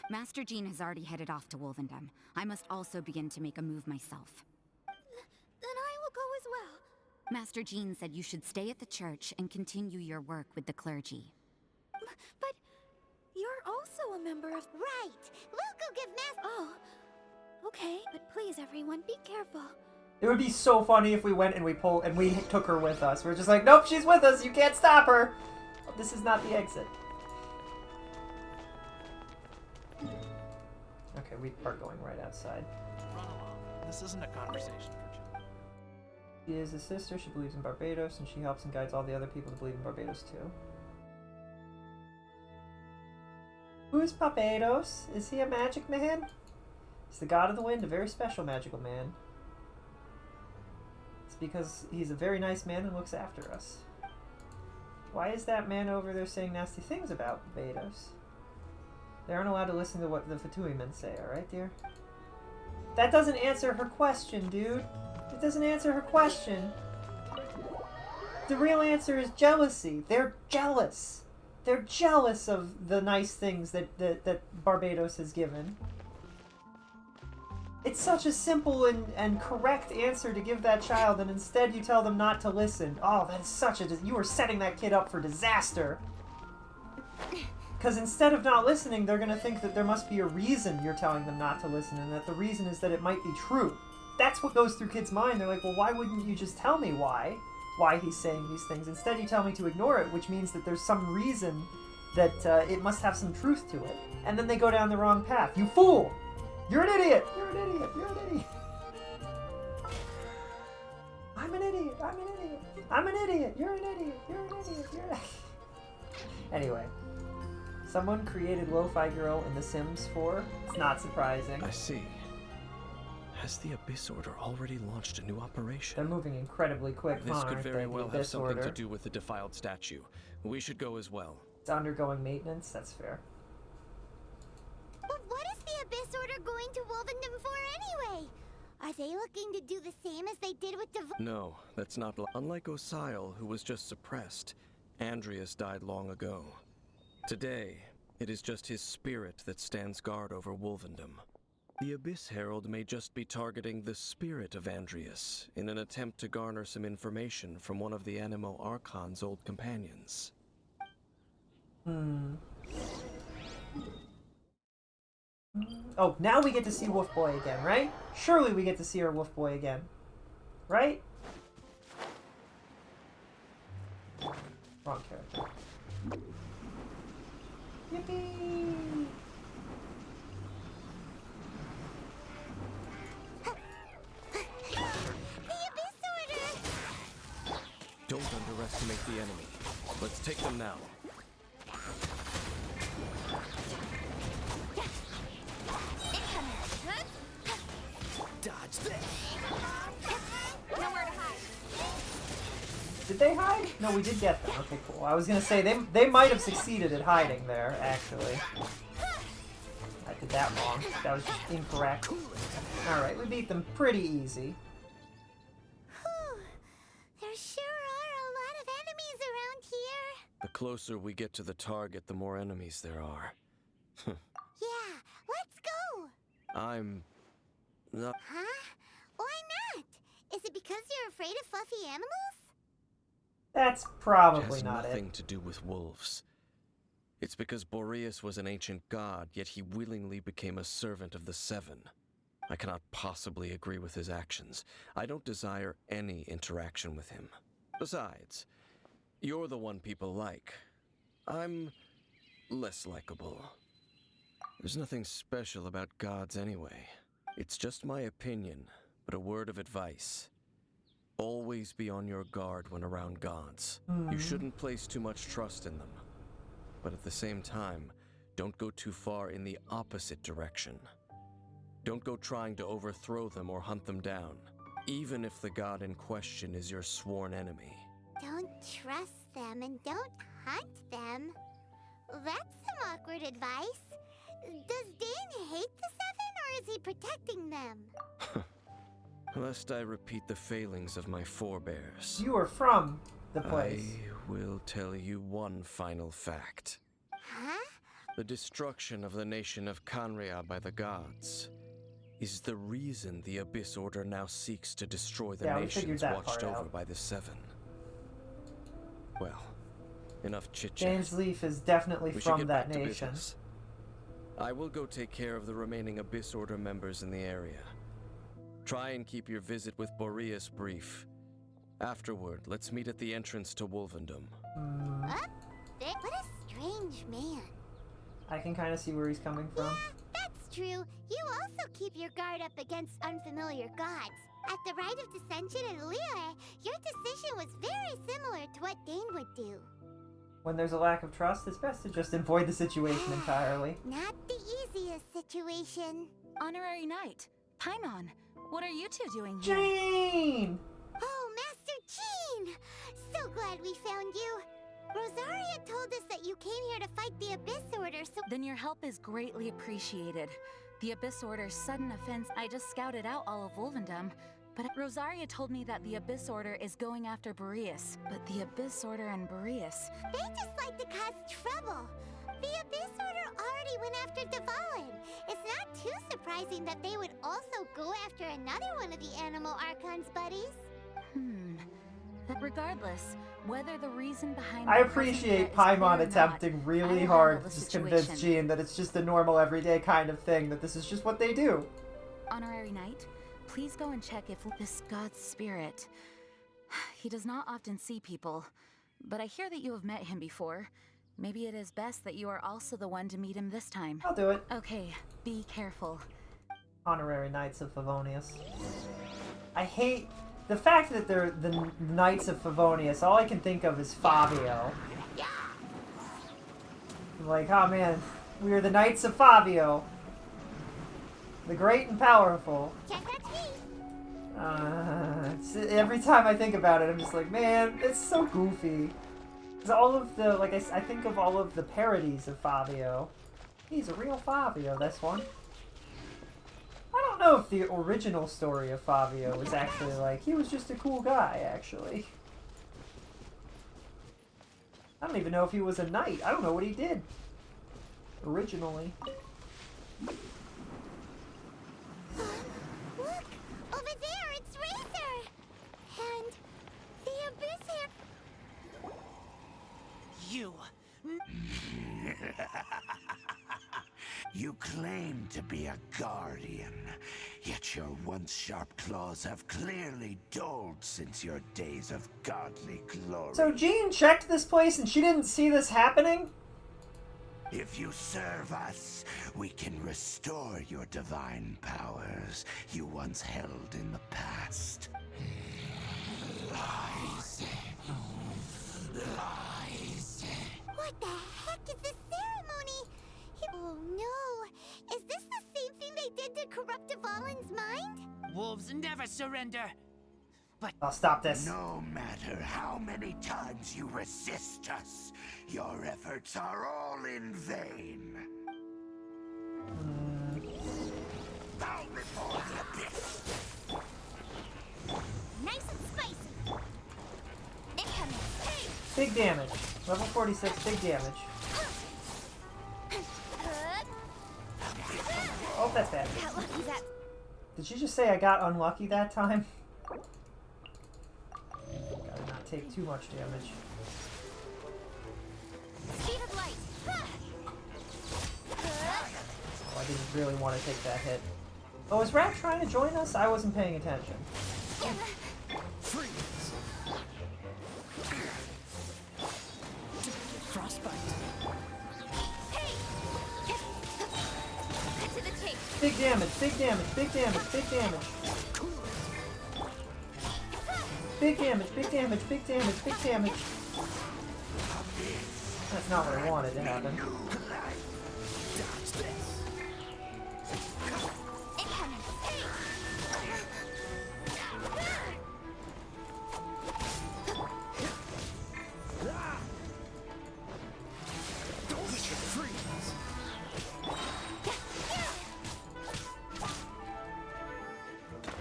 S12: Master Jean has already headed off to Wolvendom. I must also begin to make a move myself.
S4: Then I will go as well.
S12: Master Jean said you should stay at the church and continue your work with the clergy.
S4: But you're also a member of... Right! We'll go give Oh. Okay, but please everyone, be careful.
S3: It would be so funny if we went and we took her with us. We're just like, nope, she's with us. You can't stop her. This is not the exit. Okay, we are going right outside.
S6: Run along. This isn't a conversation for children.
S3: She is a sister. She believes in Barbados, and she helps and guides all the other people to believe in Barbados too. Who is Barbados? Is he a magic man? He's the god of the wind, a very special magical man. It's because he's a very nice man and looks after us. Why is that man over there saying nasty things about Barbados? They aren't allowed to listen to what the Fatui men say, alright, dear? That doesn't answer her question, dude. It doesn't answer her question. The real answer is jealousy. They're jealous. They're jealous of the nice things that Barbados has given. It's such a simple and correct answer to give that child, and instead you tell them not to listen. Oh, that is such a... You are setting that kid up for disaster. Because instead of not listening, they're going to think that there must be a reason you're telling them not to listen, and that the reason is that it might be true. That's what goes through kids' mind. They're like, well, why wouldn't you just tell me why he's saying these things? Instead, you tell me to ignore it, which means that there's some reason that it must have some truth to it. And then they go down the wrong path. You fool! You're an idiot! You're an idiot! You're an idiot! I'm an idiot! I'm an idiot! I'm an idiot! You're an idiot! You're an idiot! You're an... Anyway. Someone created Lo-Fi Girl in The Sims 4. It's not surprising.
S9: I see. Has the Abyss Order already launched a new operation?
S3: They're moving incredibly quick.
S9: This could very well have something
S3: Order.
S9: to do with the defiled statue. We should go as well.
S3: It's undergoing maintenance. That's fair.
S4: But what is the Abyss Order going to Wolvendom for anyway? Are they looking to do the same as they did with the...
S9: No, that's not... Unlike Osile, who was just suppressed, Andreas died long ago. Today, it is just his spirit that stands guard over Wolvendom. The Abyss Herald may just be targeting the spirit of Andreas in an attempt to garner some information from one of the Animo Archon's old companions.
S3: Oh, now we get to see Wolf Boy again, right? Surely we get to see our Wolf Boy again. Right? Wrong character. Yippee!
S9: Don't underestimate the enemy. Let's take them now.
S2: Dodge this. Nowhere to hide.
S3: Did they hide? No, we did get them. Okay, cool. I was gonna say, they might have succeeded at hiding there, actually. I did that wrong. That was just incorrect. Alright, we beat them pretty easy.
S4: There sure are a lot of enemies around here.
S9: The closer we get to the target, the more enemies there are.
S4: Yeah, let's go.
S9: I'm... not...
S4: Huh? Why not? Is it because you're afraid of fluffy animals?
S3: That's probably
S9: has
S3: not
S9: nothing
S3: it.
S9: to do with wolves. It's because Boreas was an ancient god, yet he willingly became a servant of the Seven. I cannot possibly agree with his actions. I don't desire any interaction with him. Besides, you're the one people like. I'm less likable. There's nothing special about gods anyway. It's just my opinion, but a word of advice. Always be on your guard when around gods. You shouldn't place too much trust in them. But at the same time, don't go too far in the opposite direction. Don't go trying to overthrow them or hunt them down, even if the god in question is your sworn enemy.
S4: Don't trust them and don't hunt them. That's some awkward advice. Does Dane hate the Seven, or is he protecting them?
S9: Lest I repeat the failings of my forebears.
S3: You are from the place.
S9: I will tell you one final fact.
S4: Huh?
S9: The destruction of the nation of Canria by the gods is the reason the Abyss Order now seeks to destroy the nations watched over by the Seven. Well, enough chit-chat.
S3: James Leaf is definitely
S9: We should
S3: from
S9: get
S3: that
S9: back to
S3: nation.
S9: business. I will go take care of the remaining Abyss Order members in the area. Try and keep your visit with Boreas brief. Afterward, let's meet at the entrance to Wolvendom.
S4: What a strange man.
S3: I can kind of see where he's coming from.
S4: Yeah, that's true. You also keep your guard up against unfamiliar gods. At the Rite of Dissension in Liyue, your decision was very similar to what Dane would do.
S3: When there's a lack of trust, it's best to just avoid the situation entirely.
S4: Not the easiest situation.
S12: Honorary Knight, Paimon, what are you two doing here?
S3: Jean!
S4: Oh, Master Jean! So glad we found you. Rosaria told us that you came here to fight the Abyss Order, so...
S12: Then your help is greatly appreciated. The Abyss Order's sudden offense, I just scouted out all of Wolvendom, but Rosaria told me that the Abyss Order is going after Boreas. But the Abyss Order and Boreas...
S4: They just like to cause trouble. The Abyss Order already went after Dvalin. It's not too surprising that they would also go after another one of the Animal Archon's buddies.
S12: Regardless, whether the reason behind...
S3: I appreciate Paimon attempting really hard to just convince Jean that it's just a normal, everyday kind of thing, that this is just what they do.
S12: Honorary Knight, please go and check if this god's spirit... He does not often see people, but I hear that you have met him before. Maybe it is best that you are also the one to meet him this time.
S3: I'll do it.
S12: Okay, be careful.
S3: Honorary Knights of Favonius. I hate the fact that they're the Knights of Favonius. All I can think of is Fabio. Like, oh man, we are the Knights of Fabio. The great and powerful. Every time I think about it, I'm just like, man, it's so goofy. It's all of the, like, I think of all of the parodies of Fabio. He's a real Fabio, this one. I don't know if the original story of Fabio was actually like, he was just a cool guy, actually. I don't even know if he was a knight. I don't know what he did originally.
S4: Look! Over there, it's Razor! And the Abyss here.
S11: You. You claim to be a guardian, yet your once sharp claws have clearly dulled since your days of godly glory.
S3: So Jean checked this place and she didn't see this happening?
S11: If you serve us, we can restore your divine powers you once held in the past. Lies. Lies.
S4: What the heck is this ceremony? Oh no! Is this the same thing they did to corrupt Dvalin's mind?
S13: Wolves never surrender. But
S3: I'll stop this.
S11: No matter how many times you resist us, your efforts are all in vain. Bow before the abyss.
S4: Nice and spicy. Incoming. Hey!
S3: Big damage. Level 46, big damage. Oh, that's bad.
S4: Got lucky that.
S3: Did she just say I got unlucky that time? Gotta not take too much damage.
S4: Speed of light.
S3: Oh, I didn't really want to take that hit. Oh, is Rat trying to join us? I wasn't paying attention.
S13: freeze. Frostbite.
S4: Hey! Cut to the chase.
S3: Big damage, big damage, big damage, big damage. Big damage, big damage, big damage, big damage. That's not what I wanted to happen.
S4: Incoming. Hey!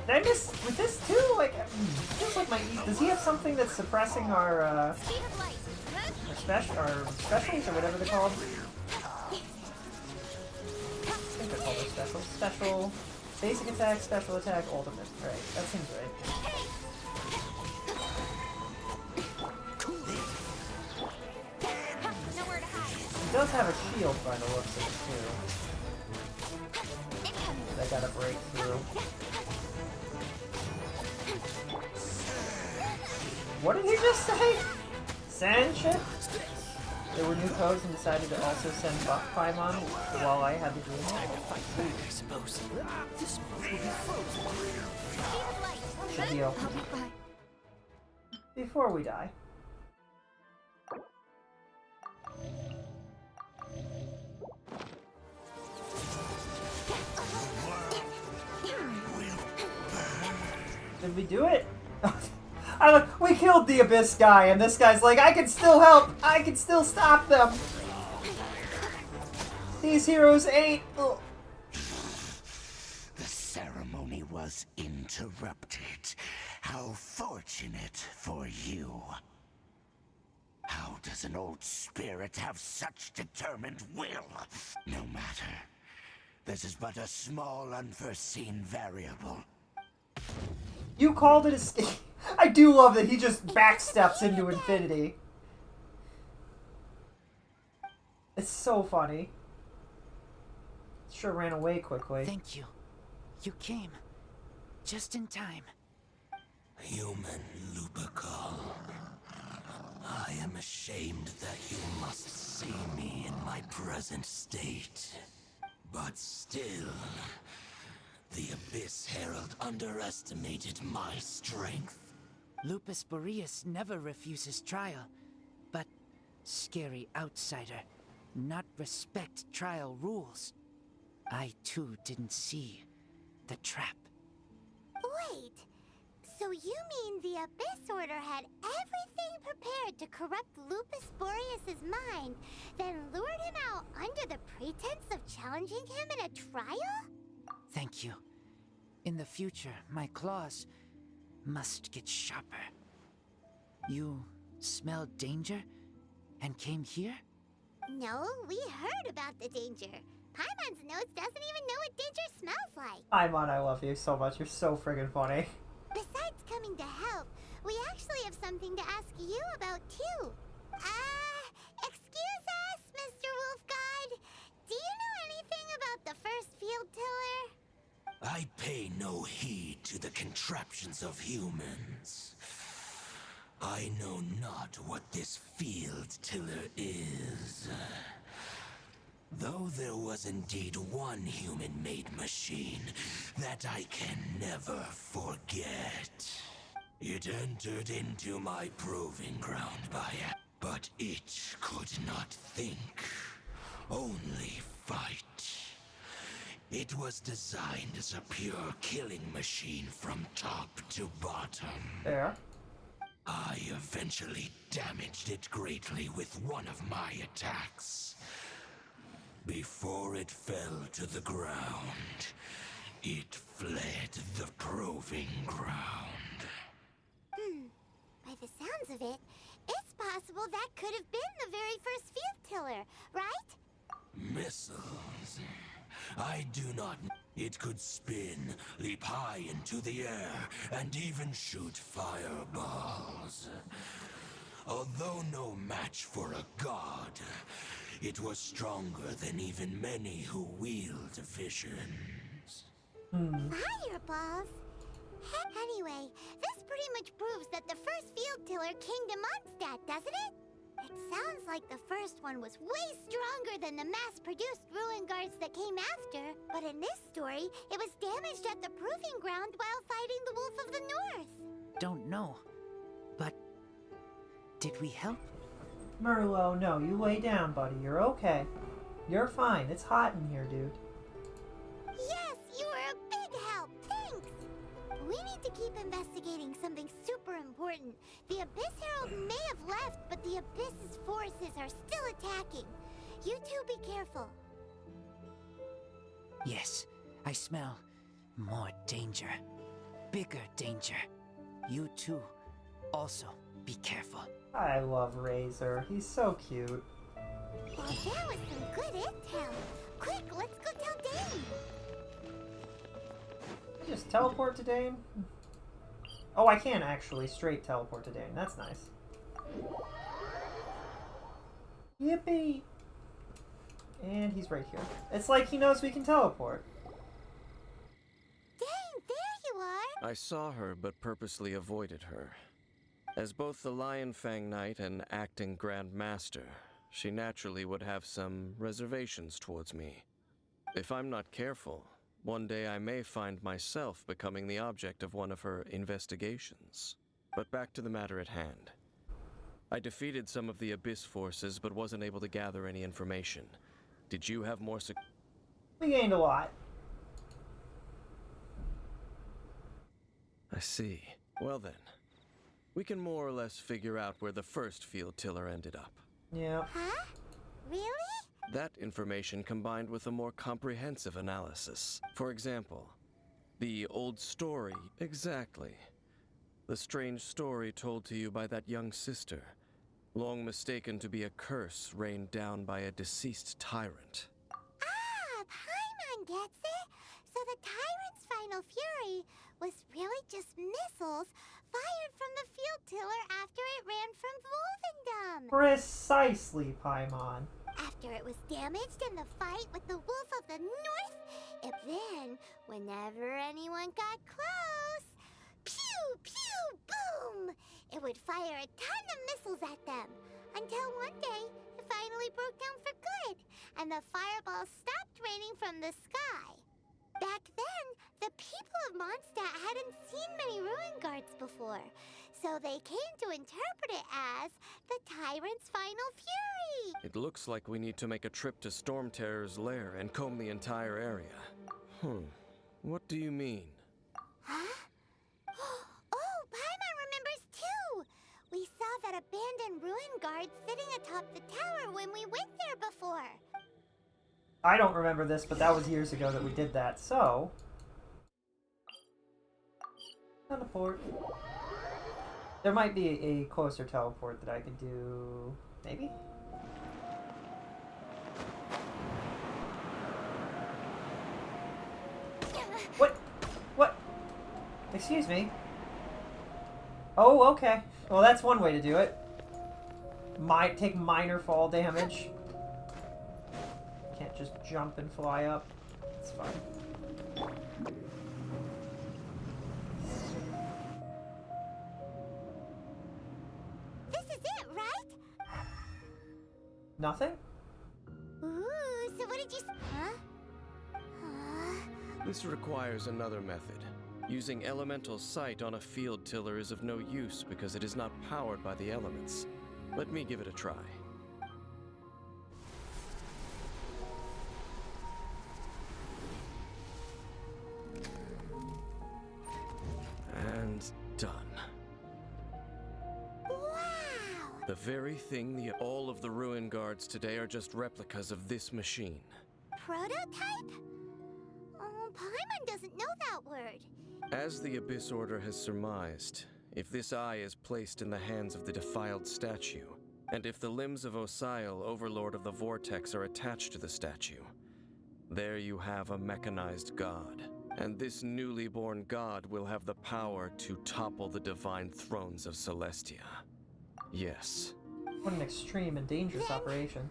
S3: Did I miss with this too? Like, feels like my. Does he have something that's suppressing our
S4: Speed of light.
S3: our specials or whatever they're called? I think they're called their specials. Special, basic attack, special attack, ultimate. Right, that seems right.
S4: Nowhere to hide.
S3: He does have a shield by the looks of it too. That got a breakthrough. What did he just say? Sand ship? There were new codes and decided to also send Paimon while I had the dream.
S13: Time to fight back, I suppose. This move will be frozen.
S3: Good deal. Before we die. Did we do it? We killed the Abyss guy, and this guy's like, I can still help! I can still stop them! These heroes ain't... Ugh.
S11: The ceremony was interrupted. How fortunate for you. How does an old spirit have such determined will? No matter. This is but a small unforeseen variable.
S3: You called it escape. I do love that he just backsteps into infinity. It's so funny. Sure ran away quickly.
S13: Thank you. You came. Just in time.
S11: Human Lupercal. I am ashamed that you must see me in my present state. But still, the Abyss Herald underestimated my strength.
S13: Lupus Boreas never refuses trial, but scary outsider, not respect trial rules. I too didn't see the trap.
S4: Wait, so you mean the Abyss Order had everything prepared to corrupt Lupus Boreas' mind, then lured him out under the pretense of challenging him in a trial?
S13: Thank you. In the future, my claws must get sharper. You smelled danger and came here?
S4: No, we heard about the danger. Paimon's nose doesn't even know what danger smells like.
S3: Paimon, I love you so much. You're so friggin' funny.
S4: Besides coming to help, we actually have something to ask you about too. Excuse us, Mr. Wolf God. Do you know anything about the first field tiller?
S11: I pay no heed to the contraptions of humans. I know not what this field tiller is. Though there was indeed one human-made machine that I can never forget. It entered into my proving ground but it could not think, only fight. It was designed as a pure killing machine from top to bottom.
S3: There.
S11: I eventually damaged it greatly with one of my attacks. Before it fell to the ground, it fled the proving ground.
S4: By the sounds of it, it's possible that could have been the very first field tiller, right?
S11: Missiles. I do not... It could spin, leap high into the air, and even shoot fireballs. Although no match for a god, it was stronger than even many who wield visions.
S4: Fireballs? Anyway, this pretty much proves that the first field tiller came to Mondstadt, doesn't it? It sounds like the first one was way stronger than the mass-produced ruin guards that came after. But in this story, it was damaged at the proving ground while fighting the Wolf of the North.
S13: Don't know, but did we help?
S3: Merlot, no, you lay down, buddy. You're okay. You're fine. It's hot in here, dude.
S4: Yes, you were a big help. Thanks. We need to keep investigating something super important. The Abyss Herald may have left, but the Abyss's forces are still attacking. You two be careful.
S13: Yes, I smell more danger. Bigger danger. You too, also be careful.
S3: I love Razor. He's so cute.
S4: Well, that was some good intel. Quick, let's go tell Dane.
S3: Just teleport to Dane? Oh, I can actually straight teleport to Dane. That's nice. Yippee! And he's right here. It's like he knows we can teleport.
S4: Dane, there you are!
S9: I saw her, but purposely avoided her. As both the Lion Fang Knight and acting Grand Master, she naturally would have some reservations towards me. If I'm not careful, one day I may find myself becoming the object of one of her investigations. But back to the matter at hand. I defeated some of the Abyss forces, but wasn't able to gather any information. Did you have more
S3: We gained a lot.
S9: I see. Well then, we can more or less figure out where the first field tiller ended up.
S3: Yeah.
S4: Huh? Really?
S9: That information combined with a more comprehensive analysis. For example, the old story. Exactly. The strange story told to you by that young sister, long mistaken to be a curse rained down by a deceased tyrant.
S4: Ah, Paimon gets it. So the tyrant's final fury was really just missiles fired from the field tiller after it ran from Wolvendom.
S3: Precisely, Paimon.
S4: After it was damaged in the fight with the Wolf of the North, and then, whenever anyone got close, pew, pew, boom! It would fire a ton of missiles at them, until one day, it finally broke down for good, and the fireballs stopped raining from the sky. Back then, the people of Mondstadt hadn't seen many ruin guards before, so they came to interpret it as the tyrant's final fury.
S9: It looks like we need to make a trip to Storm Terror's lair and comb the entire area. What do you mean?
S4: Huh? Oh, Paimon remembers too! We saw that abandoned ruin guard sitting atop the tower when we went there before.
S3: I don't remember this, but that was years ago that we did that, so... Teleport. There might be a closer teleport that I could do... Maybe? What? What? Excuse me? Oh, okay. Well, that's one way to do it. Might take minor fall damage. Can't just jump and fly up. It's fine.
S4: This is it, right?
S3: Nothing?
S4: Ooh, so what did you... Huh?
S9: This requires another method. Using elemental sight on a field tiller is of no use because it is not powered by the elements. Let me give it a try. And done.
S4: Wow!
S9: The very thing all of the ruin guards today are just replicas of this machine.
S4: Prototype? Oh, Paimon doesn't know that word.
S9: As the Abyss Order has surmised, if this eye is placed in the hands of the defiled statue, and if the limbs of Osial, Overlord of the Vortex, are attached to the statue, there you have a mechanized god. And this newly born god will have the power to topple the divine thrones of Celestia. Yes.
S3: What an extreme and dangerous operation.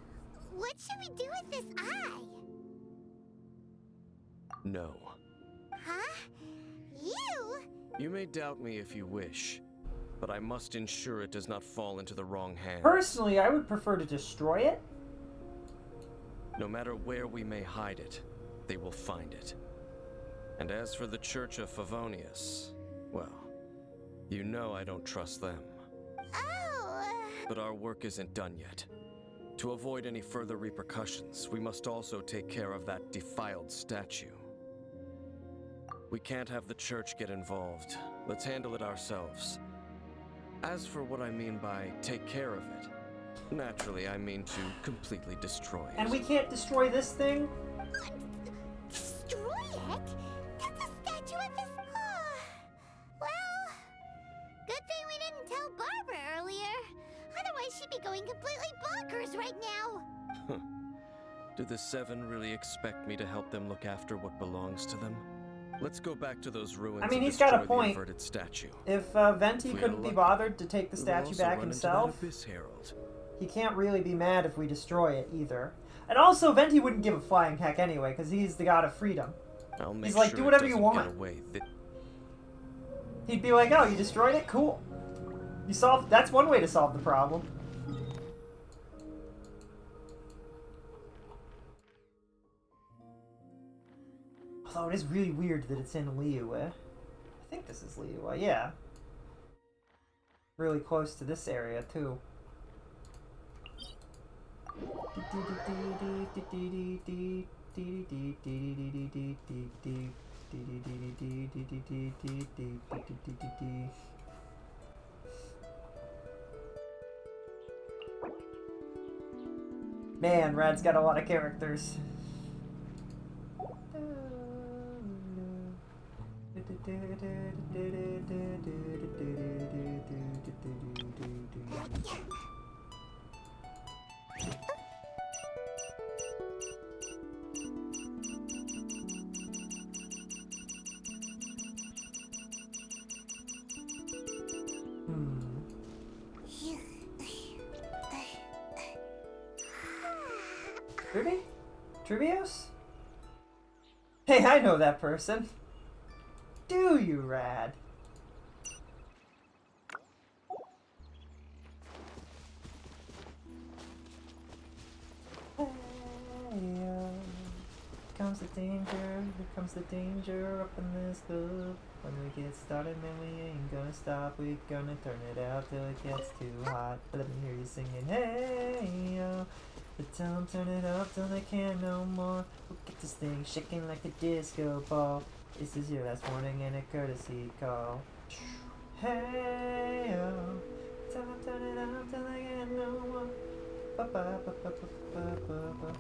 S4: What should we do with this eye?
S9: No.
S4: Huh? You?
S9: You may doubt me if you wish, but I must ensure it does not fall into the wrong hands.
S3: Personally, I would prefer to destroy it.
S9: No matter where we may hide it, they will find it. And as for the Church of Favonius, well, you know I don't trust them.
S4: Oh!
S9: But our work isn't done yet. To avoid any further repercussions, we must also take care of that defiled statue. We can't have the church get involved. Let's handle it ourselves. As for what I mean by take care of it, naturally I mean to completely destroy it.
S3: And we can't destroy this thing?
S4: Destroy it? That's a statue of his... Well, good thing we didn't tell Barbara earlier. Otherwise she'd be going completely bonkers right now.
S9: Do the Seven really expect me to help them look after what belongs to them? Let's go back to those ruins.
S3: I mean,
S9: and
S3: he's got a
S9: destroy the
S3: point.
S9: inverted statue.
S3: If Venti couldn't be bothered to take the statue back himself, he can't really be mad if we destroy it either. And also, Venti wouldn't give a flying heck anyway, because he's the god of freedom. He's like, do whatever you want. He'd be like, oh, you destroyed it? Cool. That's one way to solve the problem. Although it is really weird that it's in Liyue. I think this is Liyue, yeah. Really close to this area, too. Man, Rad's got a lot of characters. Ruby? Trivios? Hey, I know that person. Do you, Rad? Comes the danger, here comes the danger up in this club. When we get started, man, we ain't gonna stop. We gonna turn it out till it gets too hot. Let me hear you singing, hey, yo. But tell them turn it up till they can't no more. We'll get this thing shaking like a disco ball. This is your last warning and a courtesy call. Hey, yo. Tell them turn it up till they can't no more.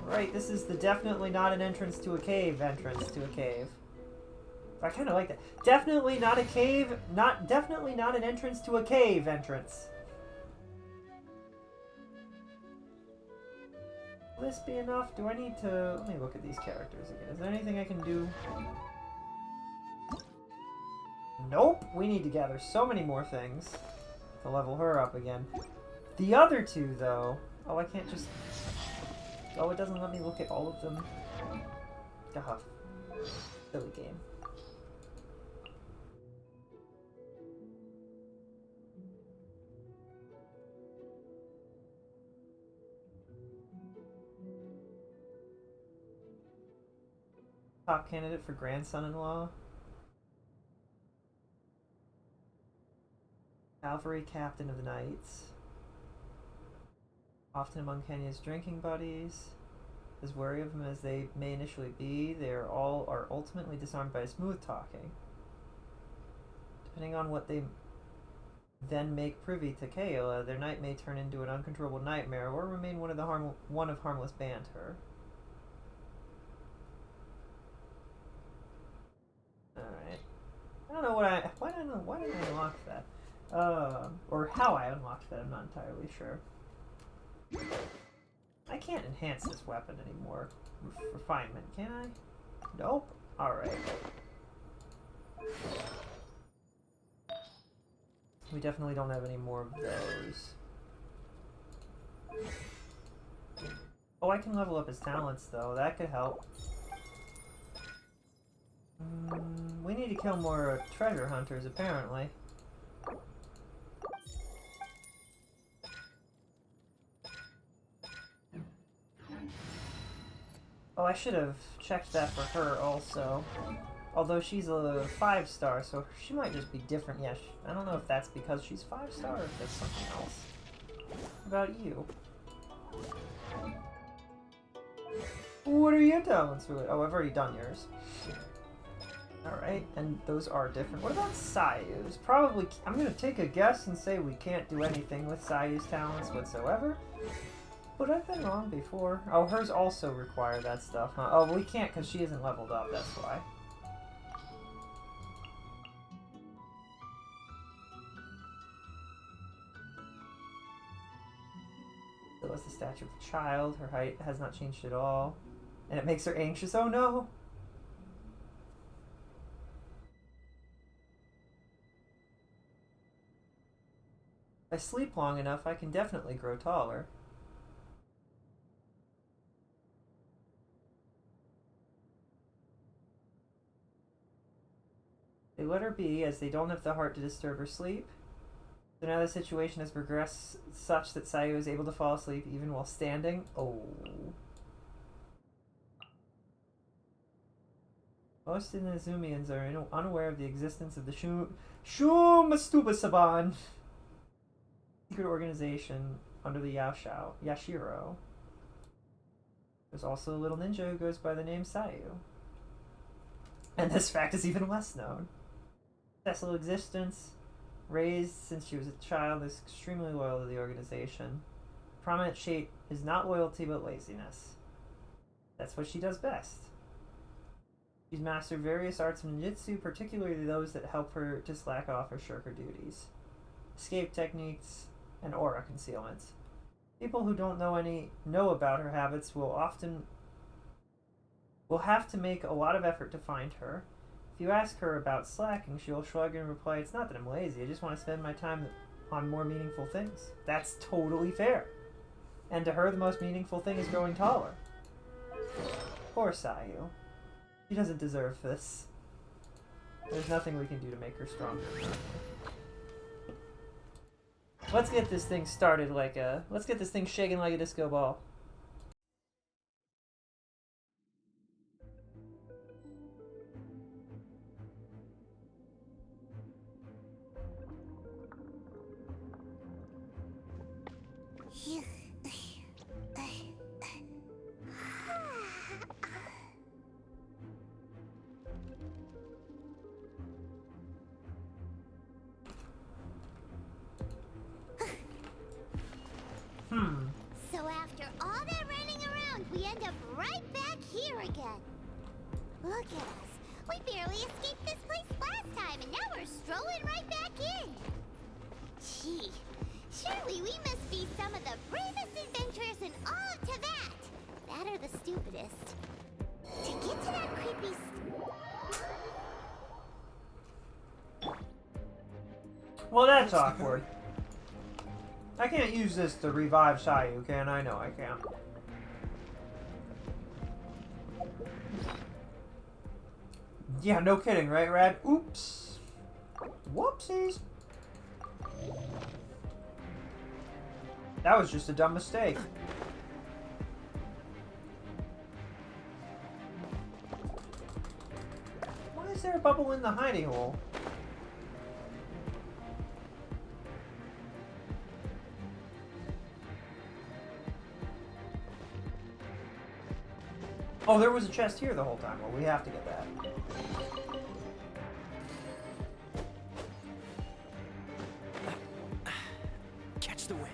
S3: Right, this is the definitely not an entrance to a cave entrance to a cave. I kind of like that. Definitely not a cave, definitely not an entrance to a cave entrance. Will this be enough? Do I need to... Let me look at these characters again. Is there anything I can do? Nope! We need to gather so many more things to level her up again. The other two, though... Oh, I can't just... Oh, it doesn't let me look at all of them. Gah. Silly game. Top candidate for grandson-in-law. Cavalry captain of the knights. Often among Kenya's drinking buddies. As wary of him as they may initially be, they are ultimately disarmed by smooth talking. Depending on what they then make privy to Kayla, their night may turn into an uncontrollable nightmare or remain one of harmless banter. Alright. I don't know why did I unlock that? Or how I unlocked that, I'm not entirely sure. I can't enhance this weapon anymore. Refinement, can I? Nope. Alright. We definitely don't have any more of those. Oh, I can level up his talents, though. That could help. We need to kill more treasure hunters, apparently. Oh, I should have checked that for her also. Although she's a 5-star, so she might just be different. Yeah, I don't know if that's because she's 5-star or if that's something else. What about you? What are your talents for it? Oh, I've already done yours. Alright, and those are different. What about Sayu's? Probably, I'm gonna take a guess and say we can't do anything with Sayu's talents whatsoever. But I've been wrong before. Oh, hers also require that stuff, huh? Oh, we can't because she isn't leveled up, that's why. Still has the stature of a child. Her height has not changed at all. And it makes her anxious. Oh no! If I sleep long enough, I can definitely grow taller. They let her be, as they don't have the heart to disturb her sleep. So now the situation has progressed such that Sayu is able to fall asleep even while standing. Oh. Most Inazumians are unaware of the existence of the Shumastuba-Saban secret organization under the Yashiro. There's also a little ninja who goes by the name Sayu. And this fact is even less known. Successful existence, raised since she was a child, is extremely loyal to the organization. Prominent trait is not loyalty but laziness. That's what she does best. She's mastered various arts of ninjutsu, particularly those that help her to slack off her shirker duties. Escape techniques and aura concealment. People who don't know about her habits will have to make a lot of effort to find her. If you ask her about slacking, she'll shrug and reply, "It's not that I'm lazy, I just want to spend my time on more meaningful things." That's totally fair. And to her, the most meaningful thing is growing taller. Poor Sayu. She doesn't deserve this. There's nothing we can do to make her stronger. Let's get this thing started let's get this thing shaking like a disco ball.
S4: So after all that running around, we end up right back here again. Look at us. We barely escaped this place last time, and now we're strolling right back in. Gee, surely we must be some of the bravest adventurers in all of Teyvat. That or the stupidest. To get to that creepy...
S3: Well, that's awkward. I can't use this to revive Sayu, can I? No, I can't. Yeah, no kidding, right, Rad? Oops. Whoopsies. That was just a dumb mistake. Why is there a bubble in the hidey hole? Oh, there was a chest here the whole time. Well, we have to get that.
S9: Catch the wind.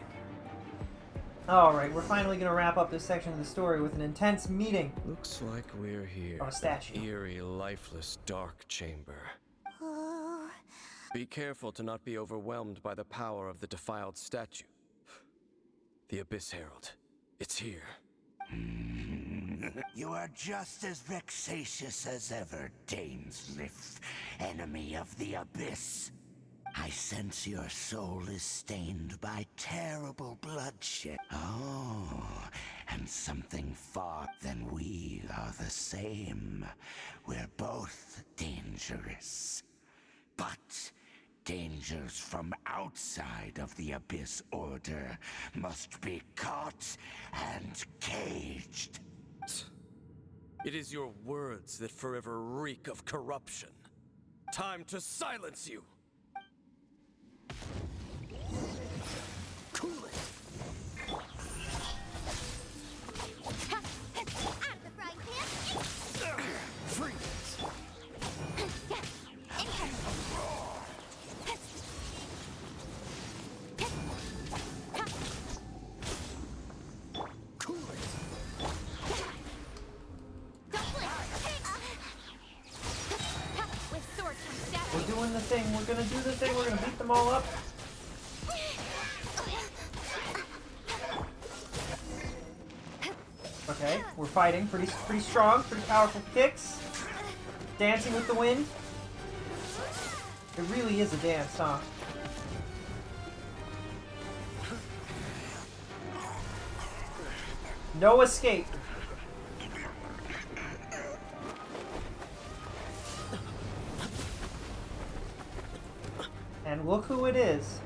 S3: Alright, we're finally gonna wrap up this section of the story with an intense meeting.
S9: Looks like we're here.
S3: Oh, a statue.
S9: Eerie, lifeless, dark chamber. Be careful to not be overwhelmed by the power of the defiled statue. The Abyss Herald. It's here.
S11: You are just as vexatious as ever, Dainsliff, enemy of the Abyss. I sense your soul is stained by terrible bloodshed. Oh, and something far than we are the same. We're both dangerous. But dangers from outside of the Abyss Order must be caught and caged.
S9: It is your words that forever reek of corruption. Time to silence you! Cool it!
S4: Out of the frying pan!
S9: Freeze!
S3: We're doing the thing. We're gonna do the thing. We're gonna beat them all up. Okay, we're fighting. Pretty strong. Pretty powerful kicks. Dancing with the wind. It really is a dance, huh? No escape. And look who it is.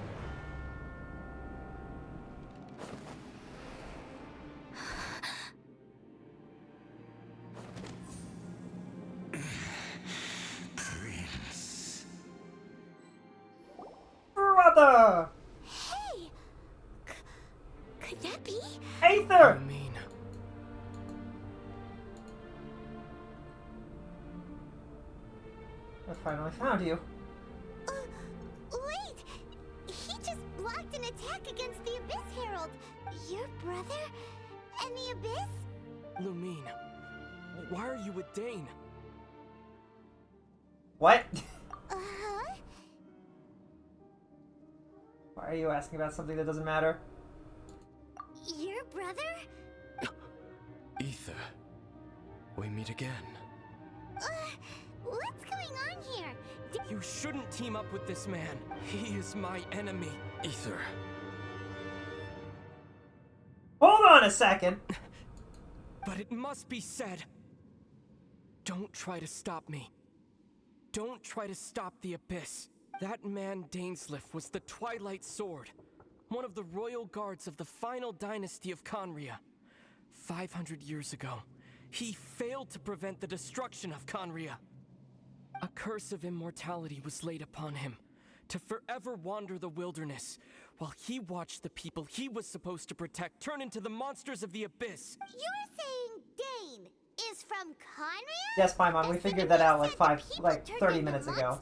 S3: Finally found you.
S4: Wait! He just blocked an attack against the Abyss Herald. Your brother and the Abyss?
S14: Lumine, why are you with Dane?
S3: What?
S4: Uh-huh.
S3: Why are you asking about something that doesn't matter?
S4: Your brother?
S9: Ether, we meet again.
S4: What's going on here?
S14: You shouldn't team up with this man. He is my enemy.
S9: Ether.
S3: Hold on a second.
S14: But it must be said. Don't try to stop me. Don't try to stop the Abyss. That man Dainsliff was the Twilight Sword, one of the royal guards of the final dynasty of Conria. 500 years ago, he failed to prevent the destruction of Conria. A curse of immortality was laid upon him, to forever wander the wilderness, while he watched the people he was supposed to protect turn into the monsters of the Abyss.
S4: You're saying Dane is from Conria?
S3: Yes, Paimon, we figured that out like 30 minutes ago.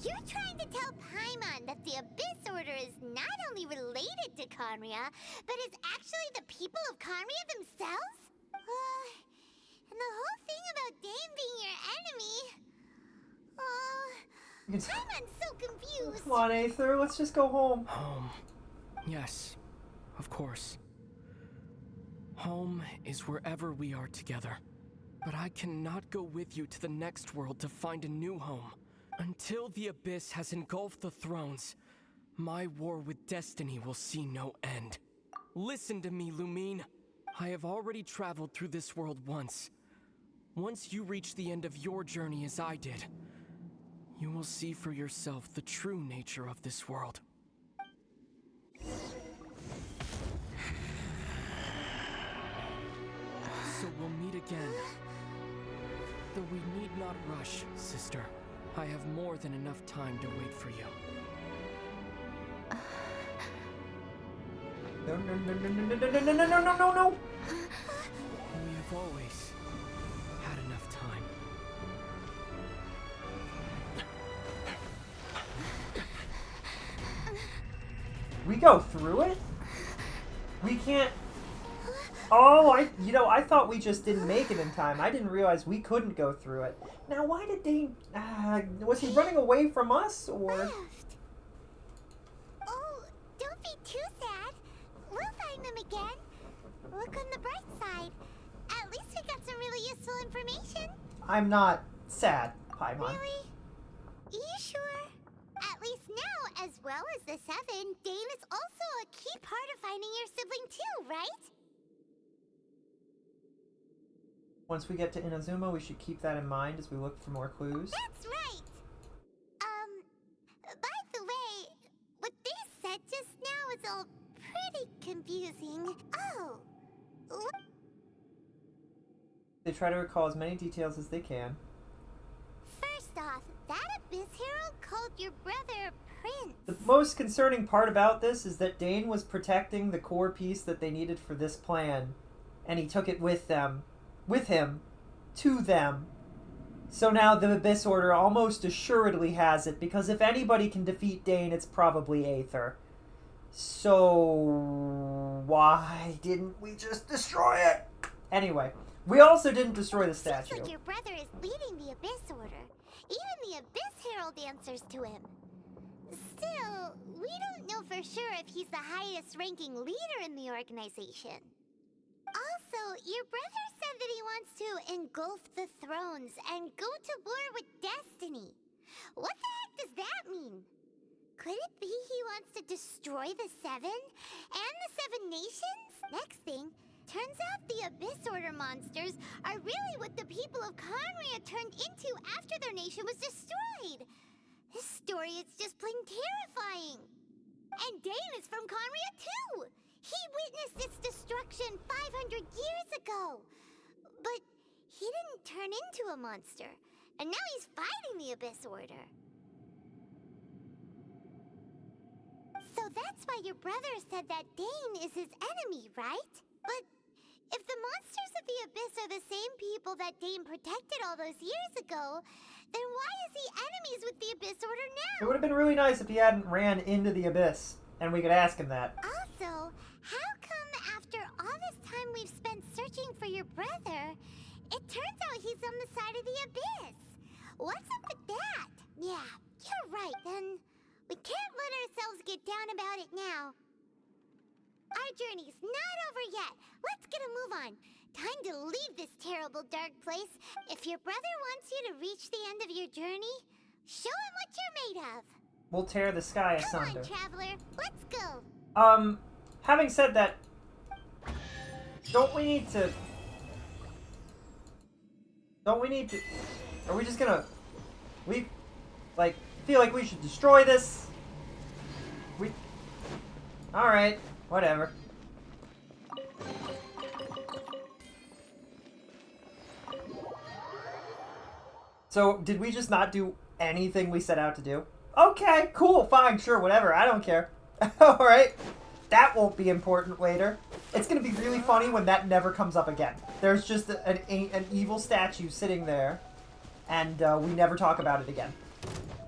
S4: You're trying to tell Paimon that the Abyss Order is not only related to Conria, but is actually the people of Conria themselves? And the whole thing about Dane being your enemy... Paimon's so confused.
S3: Come on, Aether, let's just go home.
S14: Home. Yes, of course. Home is wherever we are together. But I cannot go with you to the next world to find a new home. Until the Abyss has engulfed the thrones, my war with destiny will see no end. Listen to me, Lumine. I have already traveled through this world once. Once you reach the end of your journey as I did, you will see for yourself the true nature of this world. So we'll meet again. Though we need not rush, sister. I have more than enough time to wait for you.
S3: No, no, no, no, no, no, no, no, no, no, no, no!
S14: We have always had enough time.
S3: We go through it? We can't... Oh, I thought we just didn't make it in time. I didn't realize we couldn't go through it. Now, why did Dane... was he running away from us, or...
S4: Oh, don't be too sad. We'll find them again. Look on the bright side. At least we got some really useful information.
S3: I'm not sad, Paimon.
S4: Really? You sure? At least now, as well as the Seven, Dane is also a key part of finding your sibling too, right?
S3: Once we get to Inazuma, we should keep that in mind as we look for more clues.
S4: That's right! By the way, what they said just now is all pretty confusing. Oh!
S3: They try to recall as many details as they can.
S4: First off, that Abyss Herald called your brother Prince.
S3: The most concerning part about this is that Dane was protecting the core piece that they needed for this plan, and he took it with him, to them. So now the Abyss Order almost assuredly has it, because if anybody can defeat Dane, it's probably Aether. So why didn't we just destroy it? Anyway, we also didn't destroy the statue.
S4: Seems like your brother is leading the Abyss Order. Even the Abyss Herald answers to him. Still, we don't know for sure if he's the highest-ranking leader in the organization. Also, your brother said that he wants to engulf the thrones and go to war with destiny. What the heck does that mean? Could it be he wants to destroy the Seven and the Seven Nations? Next thing, turns out the Abyss Order monsters are really what the people of Conria turned into after their nation was destroyed. This story is just plain terrifying. And Dane is from Conria too. He witnessed its destruction 500 years ago. But he didn't turn into a monster. And now he's fighting the Abyss Order. So that's why your brother said that Dane is his enemy, right? But if the monsters of the Abyss are the same people that Dane protected all those years ago, Then why is he enemies with the Abyss Order now?
S3: It would have been really nice if he hadn't ran into the Abyss, and we could ask him that.
S4: Also, how come after all this time we've spent searching for your brother, it turns out he's on the side of the Abyss? What's up with that? Yeah, you're right, then. We can't let ourselves get down about it now. Our journey's not over yet. Let's get a move on. Time to leave this terrible dark place. If your brother wants you to reach the end of your journey, show him what you're made of.
S3: We'll tear the sky asunder.
S4: Come on, traveler. Let's go.
S3: Having said that, don't we need to... Are we just gonna... We, like, feel like we should destroy this? Alright, whatever. So, did we just not do anything we set out to do? Okay, cool, fine, sure, whatever, I don't care. Alright, that won't be important later. It's gonna be really funny when that never comes up again. There's just an evil statue sitting there, and we never talk about it again.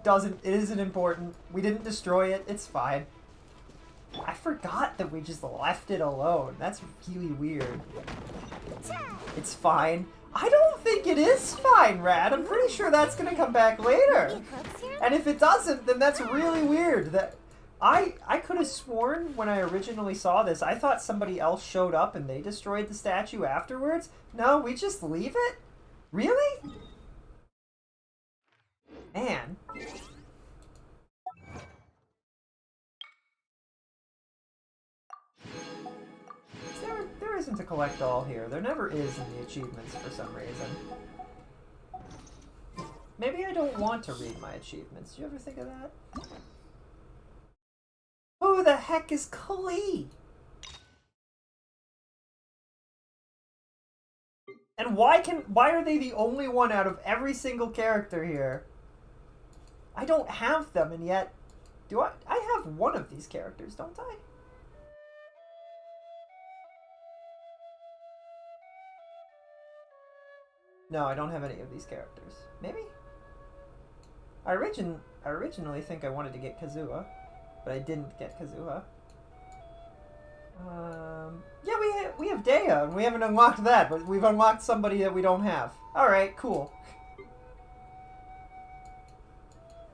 S3: It isn't important. We didn't destroy it, it's fine. I forgot that we just left it alone. That's really weird. It's fine. I don't think it is fine, Rad. I'm pretty sure that's gonna come back later. And if it doesn't, then that's really weird. That I could have sworn when I originally saw this, I thought somebody else showed up and they destroyed the statue afterwards. No, we just leave it? Really? Man. There isn't a collect all here. There never is in the achievements for some reason. Maybe I don't want to read my achievements. Do you ever think of that? Who the heck is Klee? And why are they the only one out of every single character here? I don't have them, and yet I have one of these characters, don't I? No, I don't have any of these characters. Maybe? I originally think I wanted to get Kazuha, but I didn't get Kazuha. Yeah, we have Dea, and we haven't unlocked that, but we've unlocked somebody that we don't have. Alright, cool.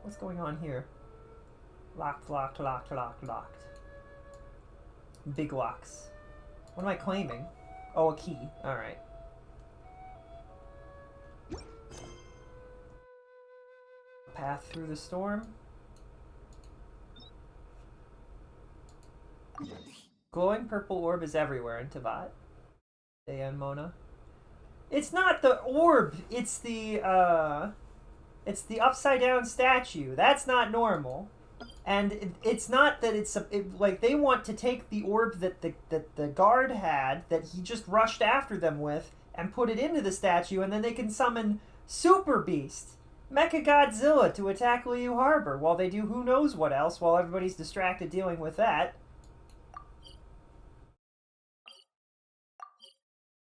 S3: What's going on here? Locked, locked, locked, locked, locked. Big locks. What am I claiming? Oh, a key. Alright. Path through the storm. Glowing purple orb is everywhere in Teyvat. Dea and Mona. It's not the orb, it's the upside down statue. That's not normal. And it's not that it's like they want to take the orb that the guard had that he just rushed after them with and put it into the statue, and then they can summon Super Beast, Mecha Godzilla to attack Liu Harbor while they do who knows what else while everybody's distracted dealing with that.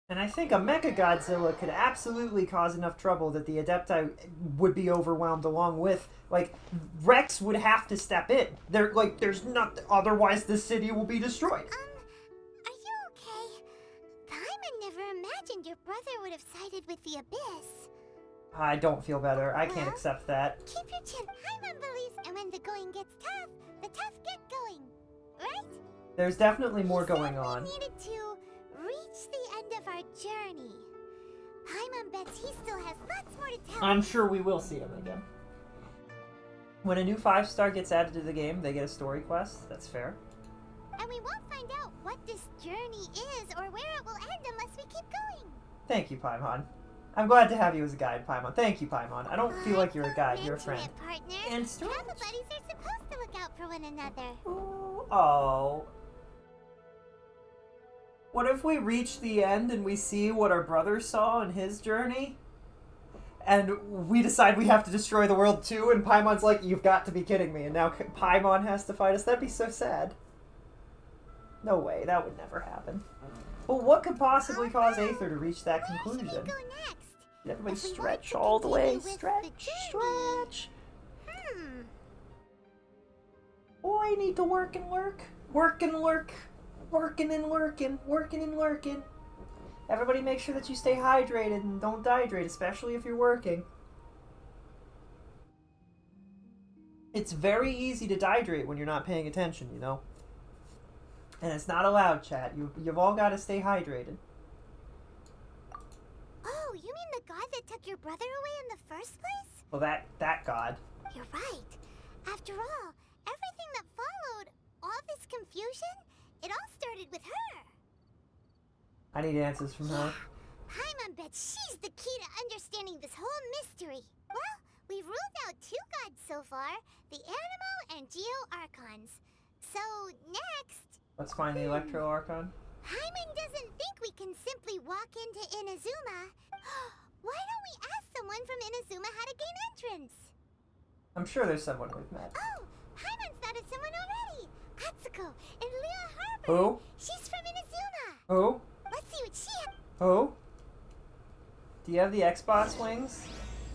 S3: And I think a Mecha Godzilla could absolutely cause enough trouble that the Adepti would be overwhelmed along with, like, Rex would have to step in. There's not, otherwise the city will be destroyed.
S4: Are you okay? Paimon never imagined your brother would have sided with the Abyss.
S3: I don't feel better. I can't accept that.
S4: Keep your chin high, my bullies, and when the going gets tough, the tough get going. Right?
S3: There's definitely more going on.
S4: We needed to reach the end of our journey. Paimon bets he still has lots more to tell.
S3: I'm sure we will see him again. When a new 5-star gets added to the game, they get a story quest. That's fair.
S4: And we won't find out what this journey is or where it will end unless we keep going.
S3: Thank you, Paimon. I'm glad to have you as a guide, Paimon. Thank you, Paimon. I don't feel like you're a guide, you're a friend.
S4: Partner.
S3: And
S4: travel buddies are supposed to look out for one another.
S3: Ooh, oh. What if we reach the end and we see what our brother saw in his journey? And we decide we have to destroy the world too, and Paimon's like, you've got to be kidding me, and now Paimon has to fight us? That'd be so sad. No way, that would never happen. But what could possibly cause Aether to reach that conclusion?
S4: Where should we go next?
S3: Everybody
S4: If we want
S3: stretch
S4: to
S3: all the way.
S4: continue with
S3: Stretch,
S4: the journey-
S3: stretch. Oh, I need to work and lurk. Work and lurk. Working and lurking. Working and lurking. Everybody make sure that you stay hydrated and don't dehydrate, especially if you're working. It's very easy to dehydrate when you're not paying attention, you know? And it's not allowed, chat. You've all got to stay hydrated.
S4: Oh, you mean the god that took your brother away in the first place?
S3: Well, that god.
S4: You're right. After all, everything that followed, all this confusion, it all started with her.
S3: I need answers from her.
S4: Paimon bets she's the key to understanding this whole mystery. Well, we've ruled out 2 gods so far, the Animo and Geo Archons. So, next...
S3: Let's find the Electro Archon.
S4: Paimon doesn't think we can simply walk into Inazuma. Why don't we ask someone from Inazuma how to gain entrance?
S3: I'm sure there's someone we've met.
S4: Oh, Paimon's thought of someone already. Atsuko in Lea Harbor.
S3: Who?
S4: She's from Inazuma.
S3: Who?
S4: Let's see what she has.
S3: Who? Do you have the Xbox wings?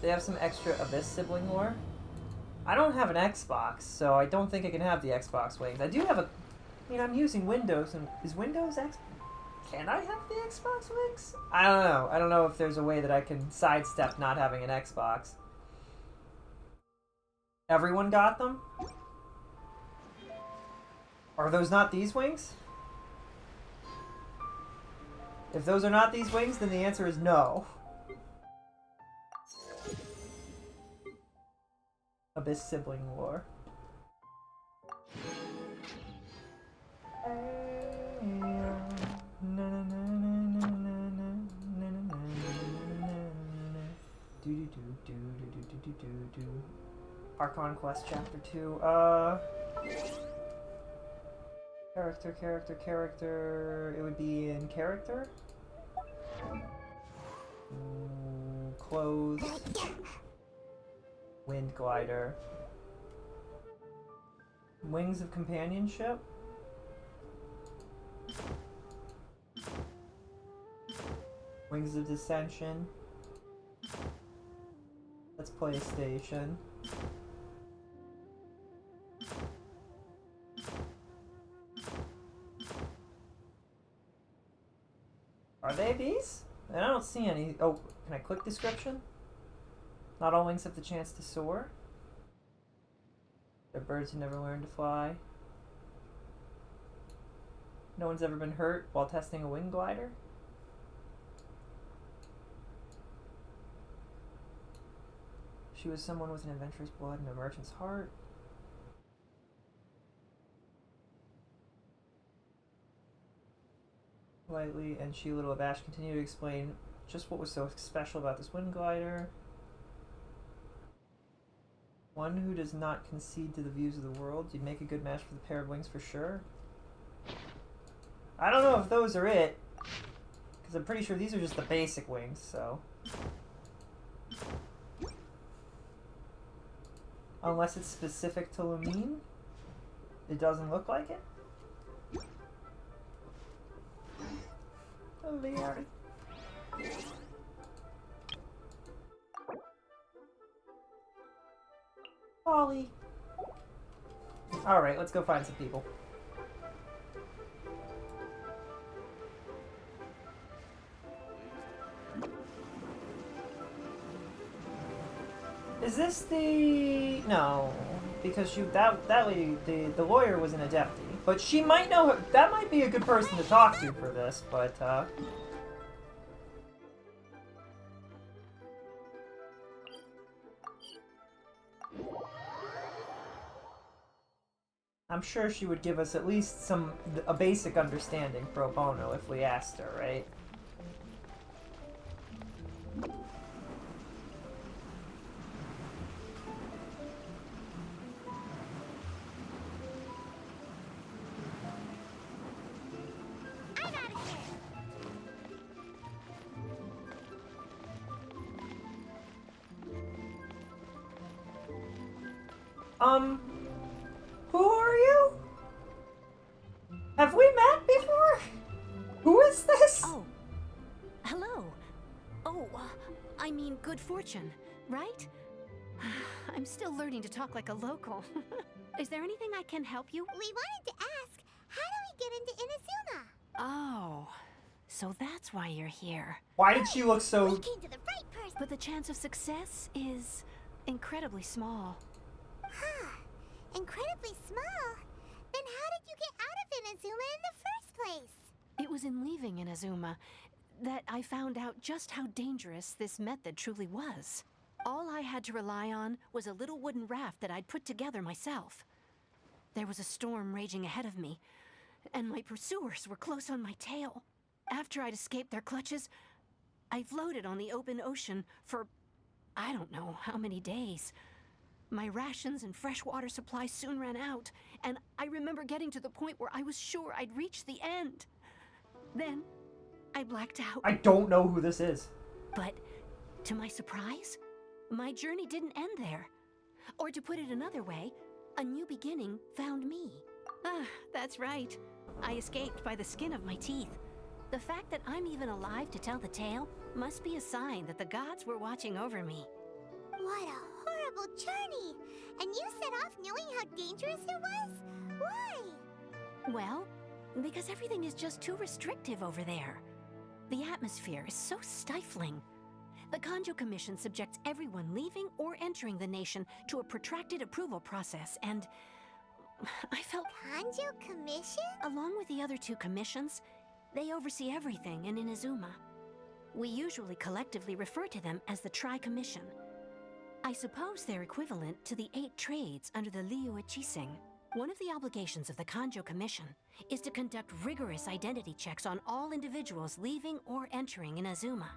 S3: They have some extra Abyss sibling lore. I don't have an Xbox, so I don't think I can have the Xbox wings. I do have a... I mean, I'm using Windows, and is Windows X... Can I have the Xbox wings? I don't know. I don't know if there's a way that I can sidestep not having an Xbox. Everyone got them? Are those not these wings? If those are not these wings, then the answer is no. Abyss sibling lore. Archon Quest Chapter 2. Character. It would be in character. Clothes. Wind glider. Wings of companionship. Wings of dissension. That's PlayStation. Are they these? I don't see any. Oh, can I click description? Not all wings have the chance to soar. They're birds who never learn to fly. No one's ever been hurt while testing a wing glider. She was someone with an adventurous blood and a merchant's heart. Lightly, and she, little abashed, continued to explain just what was so special about this wind glider. One who does not concede to the views of the world. You'd make a good match for the pair of wings for sure. I don't know if those are it, because I'm pretty sure these are just the basic wings, so... Unless it's specific to Lumine, it doesn't look like it. Oh, they are. Ollie. Alright, let's go find some people. Is this the... No, because that lady, the lawyer was an Adepti. But she might know her, that might be a good person to talk to for this, but I'm sure she would give us at least a basic understanding pro bono if we asked her, right? Who are you? Have we met before? Who is this?
S10: Oh, hello. Oh,
S15: I mean good fortune, right? I'm still learning to talk like a local. Is there anything I can help you?
S4: We wanted to ask, how do we get into Inazuma?
S15: Oh, so that's why you're here.
S3: Why did she look so...
S4: We came to the right person.
S15: But the chance of success is incredibly small.
S4: Huh. Incredibly small? Then how did you get out of Inazuma in the first place?
S15: It was in leaving Inazuma that I found out just how dangerous this method truly was. All I had to rely on was a little wooden raft that I'd put together myself. There was a storm raging ahead of me, and my pursuers were close on my tail. After I'd escaped their clutches, I floated on the open ocean for I don't know how many days. My rations and fresh water supply soon ran out, and I remember getting to the point where I was sure I'd reached the end. Then, I blacked out.
S3: I don't know who this is.
S15: But, to my surprise, my journey didn't end there. Or to put it another way, a new beginning found me. Ah, that's right. I escaped by the skin of my teeth. The fact that I'm even alive to tell the tale must be a sign that the gods were watching over me.
S4: What a horrible journey! And you set off knowing how dangerous it was? Why?
S15: Well, because everything is just too restrictive over there. The atmosphere is so stifling. The Kanjo Commission subjects everyone leaving or entering the nation to a protracted approval process, and I felt...
S4: Kanjo Commission?
S15: Along with the other two commissions, they oversee everything in Inazuma. We usually collectively refer to them as the Tri-Commission. I suppose they're equivalent to the 8 trades under the Liu Ichising. One of the obligations of the Kanjo Commission is to conduct rigorous identity checks on all individuals leaving or entering Inazuma.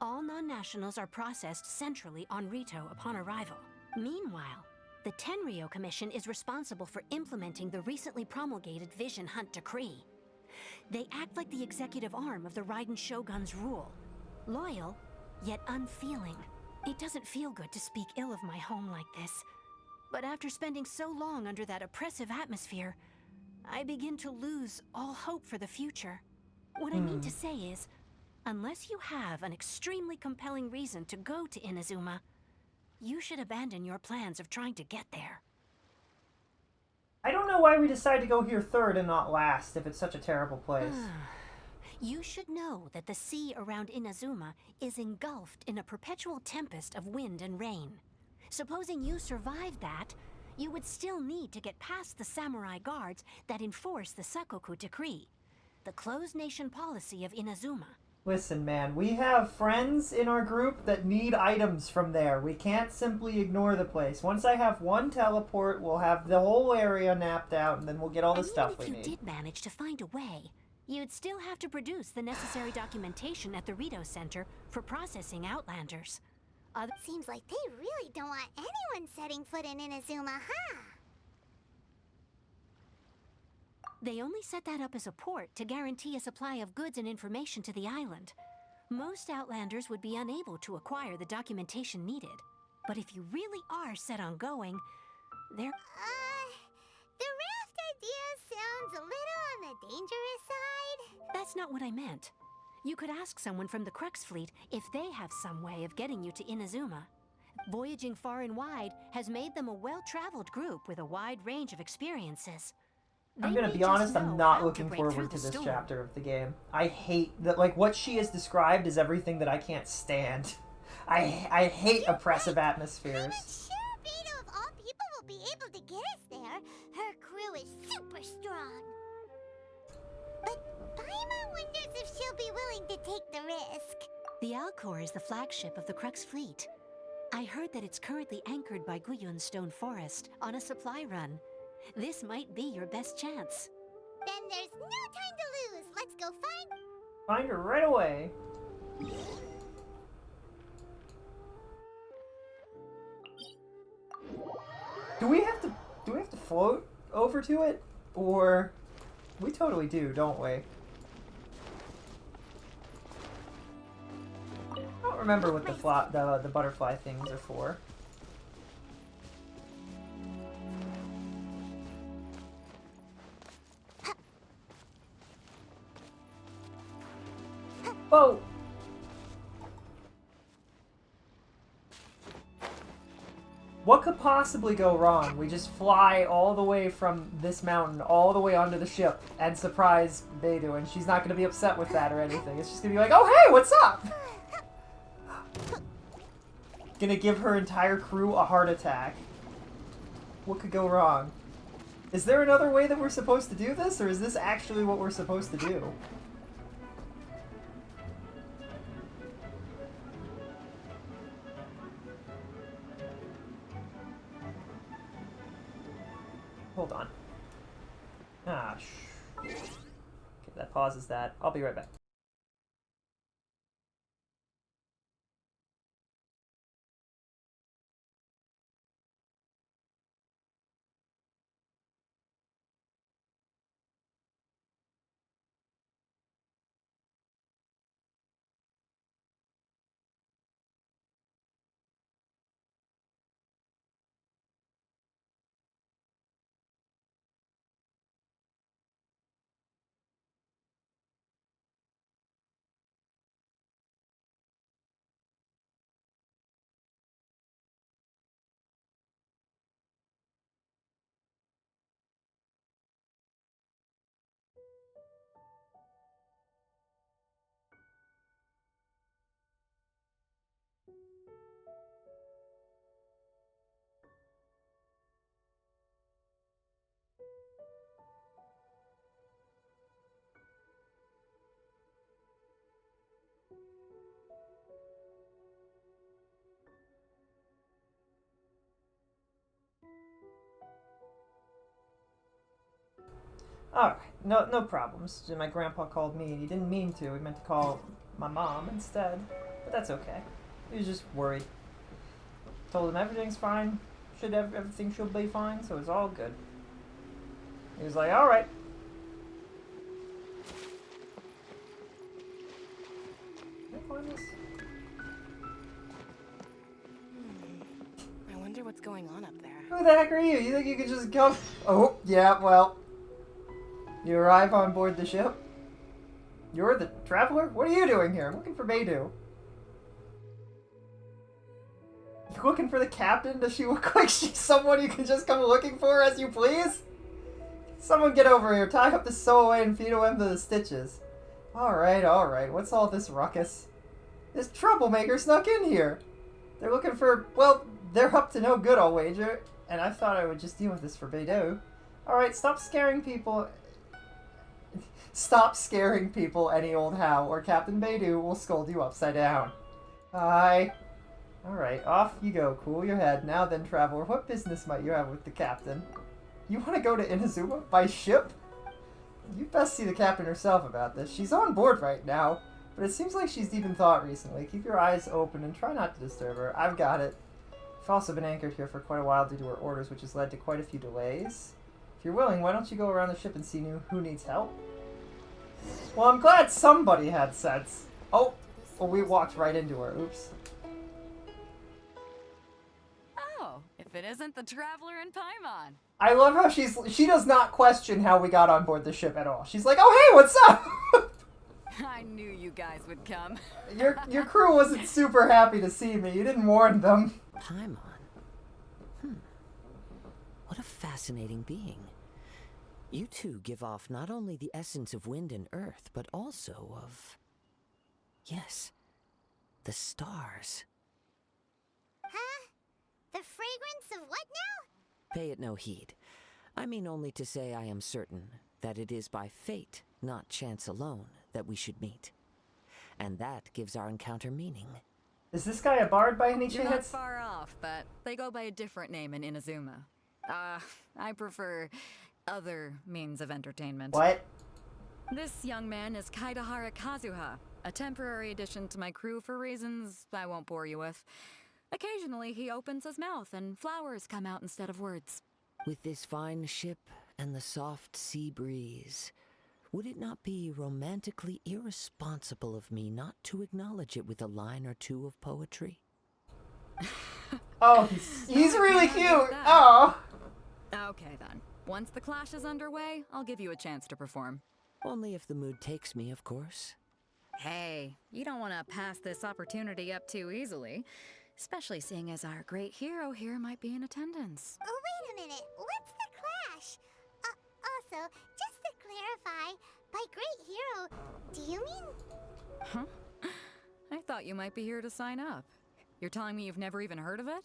S15: All non-nationals are processed centrally on Rito upon arrival. Meanwhile, the Tenryo Commission is responsible for implementing the recently promulgated Vision Hunt Decree. They act like the executive arm of the Raiden Shogun's rule. Loyal, yet unfeeling. It doesn't feel good to speak ill of my home like this. But after spending so long under that oppressive atmosphere, I begin to lose all hope for the future. What I mean to say is, unless you have an extremely compelling reason to go to Inazuma, you should abandon your plans of trying to get there.
S3: I don't know why we decided to go here third and not last if it's such a terrible place.
S15: You should know that the sea around Inazuma is engulfed in a perpetual tempest of wind and rain. Supposing you survived that, you would still need to get past the samurai guards that enforce the Sakoku Decree, the closed nation policy of Inazuma.
S3: Listen, man, we have friends in our group that need items from there. We can't simply ignore the place. Once I have one teleport, we'll have the whole area mapped out, and then we'll get all the stuff we need.
S15: If you did manage to find a way, you'd still have to produce the necessary documentation at the Rito Center for processing Outlanders.
S4: Seems like they really don't want anyone setting foot in Inazuma, huh?
S15: They only set that up as a port to guarantee a supply of goods and information to the island. Most Outlanders would be unable to acquire the documentation needed. But if you really are set on going, there...
S4: The raft idea sounds a little on the dangerous side.
S15: That's not what I meant. You could ask someone from the Crux Fleet if they have some way of getting you to Inazuma. Voyaging far and wide has made them a well-traveled group with a wide range of experiences.
S3: I'm gonna be honest, I'm not looking forward to this chapter of the game. I hate that, like, what she has described is everything that I can't stand. I hate oppressive atmospheres.
S4: I'm sure Beto of all people will be able to get us there. Her crew is super strong. But Paimon wonders if she'll be willing to take the risk.
S15: The Alcor is the flagship of the Crux Fleet. I heard that it's currently anchored by Guyun Stone Forest on a supply run. This might be your best chance.
S4: Then there's no time to lose. Let's go
S3: Find her right away. Do we have to float over to it? Or we totally do, don't we? I don't remember what the butterfly things are for. Whoa! What could possibly go wrong? We just fly all the way from this mountain all the way onto the ship and surprise Beidou, and she's not going to be upset with that or anything. It's just going to be like, oh, hey, what's up? Gonna give her entire crew a heart attack. What could go wrong? Is there another way that we're supposed to do this, or is this actually what we're supposed to do? Hold on. Okay, that pauses that. I'll be right back. Alright, no problems. My grandpa called me and he didn't mean to. He meant to call my mom instead. But that's okay. He was just worried. Told him everything's fine. Everything should be fine, so it's all good. He was like, alright. Can I find this?
S16: I wonder what's going on up there.
S3: Who the heck are you? You think you could just go? Oh, yeah, well. You arrive on board the ship? You're the traveler? What are you doing here? I'm looking for Beidou. You looking for the captain? Does she look like she's someone you can just come looking for as you please? Someone get over here. Tie up the stowaway and feed him to the stitches. Alright. What's all this ruckus? This troublemaker snuck in here. They're looking for... Well, they're up to no good, I'll wager. And I thought I would just deal with this for Beidou. Alright, stop scaring people... Stop scaring people any old how, or Captain Beidou will scold you upside down. Hi. Alright, off you go. Cool your head. Now then, traveler, what business might you have with the captain? You want to go to Inazuma by ship? You best see the captain herself about this. She's on board right now, but it seems like she's deep in thought recently. Keep your eyes open and try not to disturb her. I've got it. I've also been anchored here for quite a while due to her orders, which has led to quite a few delays. If you're willing, why don't you go around the ship and see who needs help? Well, I'm glad somebody had sense. Oh, well, we walked right into her. Oops.
S17: Oh, if it isn't the traveler in Paimon.
S3: I love how she does not question how we got on board the ship at all. She's like, oh, hey, what's up?
S17: I knew you guys would come.
S3: Your crew wasn't super happy to see me. You didn't warn them.
S18: Paimon? What a fascinating being. You two give off not only the essence of wind and earth, but also of... Yes, the stars.
S4: Huh? The fragrance of what now?
S18: Pay it no heed. I mean only to say I am certain that it is by fate, not chance alone, that we should meet. And that gives our encounter meaning.
S3: Is this guy a bard by any
S17: You're not
S3: chance?
S17: far off, but they go by a different name in Inazuma. I prefer other means of entertainment.
S3: What?
S17: This young man is Kaidahara Kazuha, a temporary addition to my crew for reasons I won't bore you with. Occasionally he opens his mouth and flowers come out instead of words.
S18: With this fine ship and the soft sea breeze, would it not be romantically irresponsible of me not to acknowledge it with a line or two of poetry?
S3: Oh, he's really cute. Oh.
S17: Okay then. Once the clash is underway, I'll give you a chance to perform.
S18: Only if the mood takes me, of course.
S17: Hey, you don't want to pass this opportunity up too easily. especially seeing as our great hero here might be in attendance.
S4: Oh, wait a minute. What's the clash? Also, just to clarify, by great hero, do you mean...
S17: Huh? I thought you might be here to sign up. You're telling me you've never even heard of it?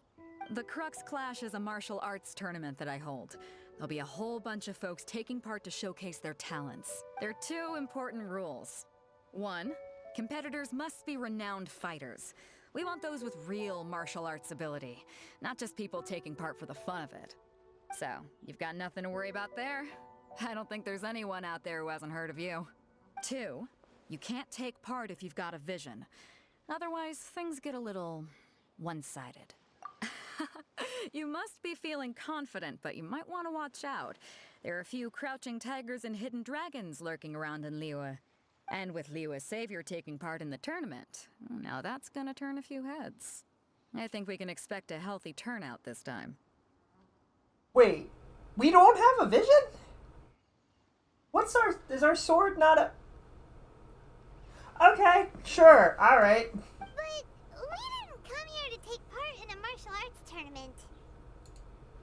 S17: The Crux Clash is a martial arts tournament that I hold. There'll be a whole bunch of folks taking part to showcase their talents. There are 2 important rules. 1, competitors must be renowned fighters. We want those with real martial arts ability, not just people taking part for the fun of it. So, you've got nothing to worry about there. I don't think there's anyone out there who hasn't heard of you. 2, you can't take part if you've got a vision. Otherwise, things get a little one-sided. You must be feeling confident, but you might want to watch out. There are a few crouching tigers and hidden dragons lurking around in Liyue. And with Liyue's savior taking part in the tournament, now that's gonna turn a few heads. I think we can expect a healthy turnout this time.
S3: Wait, we don't have a vision? Is our sword not a... Okay, sure, alright.
S4: But we didn't come here to take part in a martial arts tournament.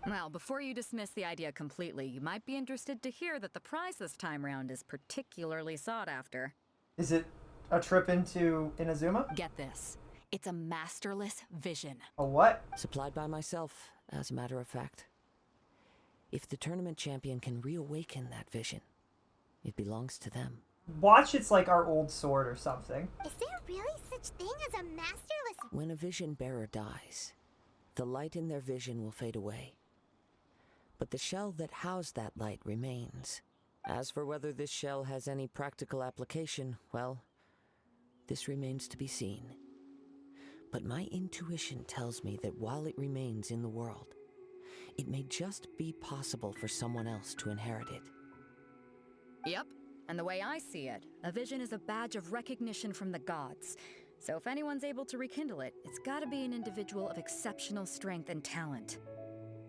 S17: Well, before you dismiss the idea completely, you might be interested to hear that the prize this time round is particularly sought after.
S3: Is it a trip into Inazuma?
S17: Get this. It's a masterless vision.
S3: A what?
S18: Supplied by myself, as a matter of fact. If the tournament champion can reawaken that vision, it belongs to them.
S3: Watch, it's like our old sword or something.
S4: Is there really such thing as a masterless...
S18: When a vision bearer dies, the light in their vision will fade away. But the shell that housed that light remains. As for whether this shell has any practical application, well, this remains to be seen. But my intuition tells me that while it remains in the world, it may just be possible for someone else to inherit it.
S17: Yep, and the way I see it, a vision is a badge of recognition from the gods. So if anyone's able to rekindle it, it's gotta be an individual of exceptional strength and talent.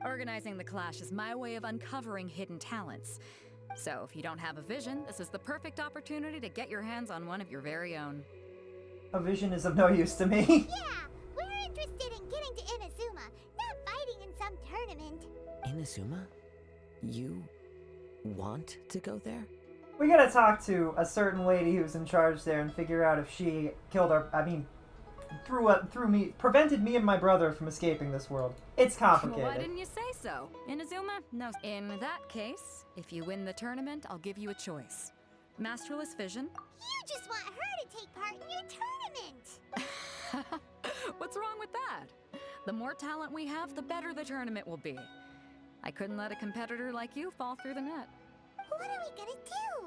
S17: Organizing the clash is my way of uncovering hidden talents. So if you don't have a vision, this is the perfect opportunity to get your hands on one of your very own.
S3: A vision is of no use to me.
S4: Yeah, we're interested in getting to Inazuma, not fighting in some tournament.
S18: Inazuma? You want to go there?
S3: We gotta talk to a certain lady who's in charge there and figure out if she killed prevented me and my brother from escaping this world. It's complicated.
S17: Well, why didn't you say so? Inazuma? No. In that case, if you win the tournament, I'll give you a choice. Masterless vision.
S4: You just want her to take part in your tournament.
S17: What's wrong with that? The more talent we have, the better the tournament will be. I couldn't let a competitor like you fall through the net.
S4: What are we gonna do?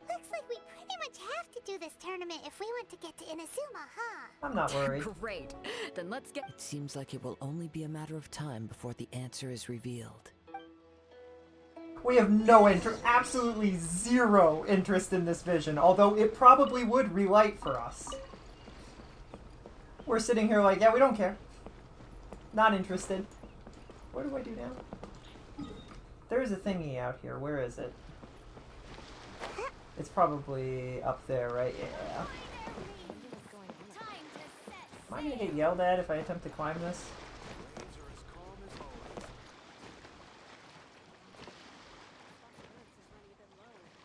S4: Looks like we pretty much have to do this tournament if we want to get to Inazuma, huh?
S3: I'm not worried.
S17: Great. Then let's get...
S18: It seems like it will only be a matter of time before the answer is revealed.
S3: We have no interest, absolutely zero interest in this vision, although it probably would relight for us. We're sitting here like, yeah, we don't care. Not interested. What do I do now? There's a thingy out here. Where is it? It's probably up there, right? Yeah. Am I gonna get yelled at if I attempt to climb this?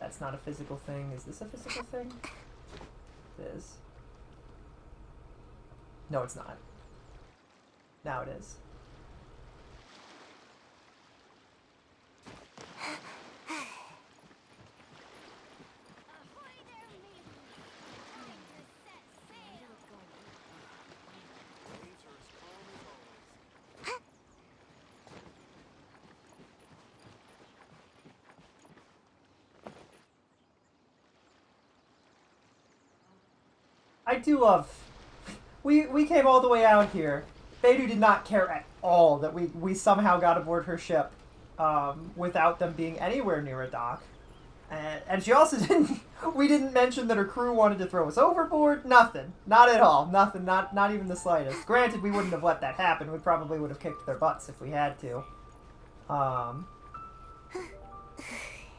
S3: That's not a physical thing. Is this a physical thing? It is. No, it's not. Now it is. I do love... We came all the way out here. Beidou did not care at all that we somehow got aboard her ship without them being anywhere near a dock. And she also didn't... We didn't mention that her crew wanted to throw us overboard. Nothing. Not at all. Nothing. Not even the slightest. Granted, we wouldn't have let that happen. We probably would have kicked their butts if we had to.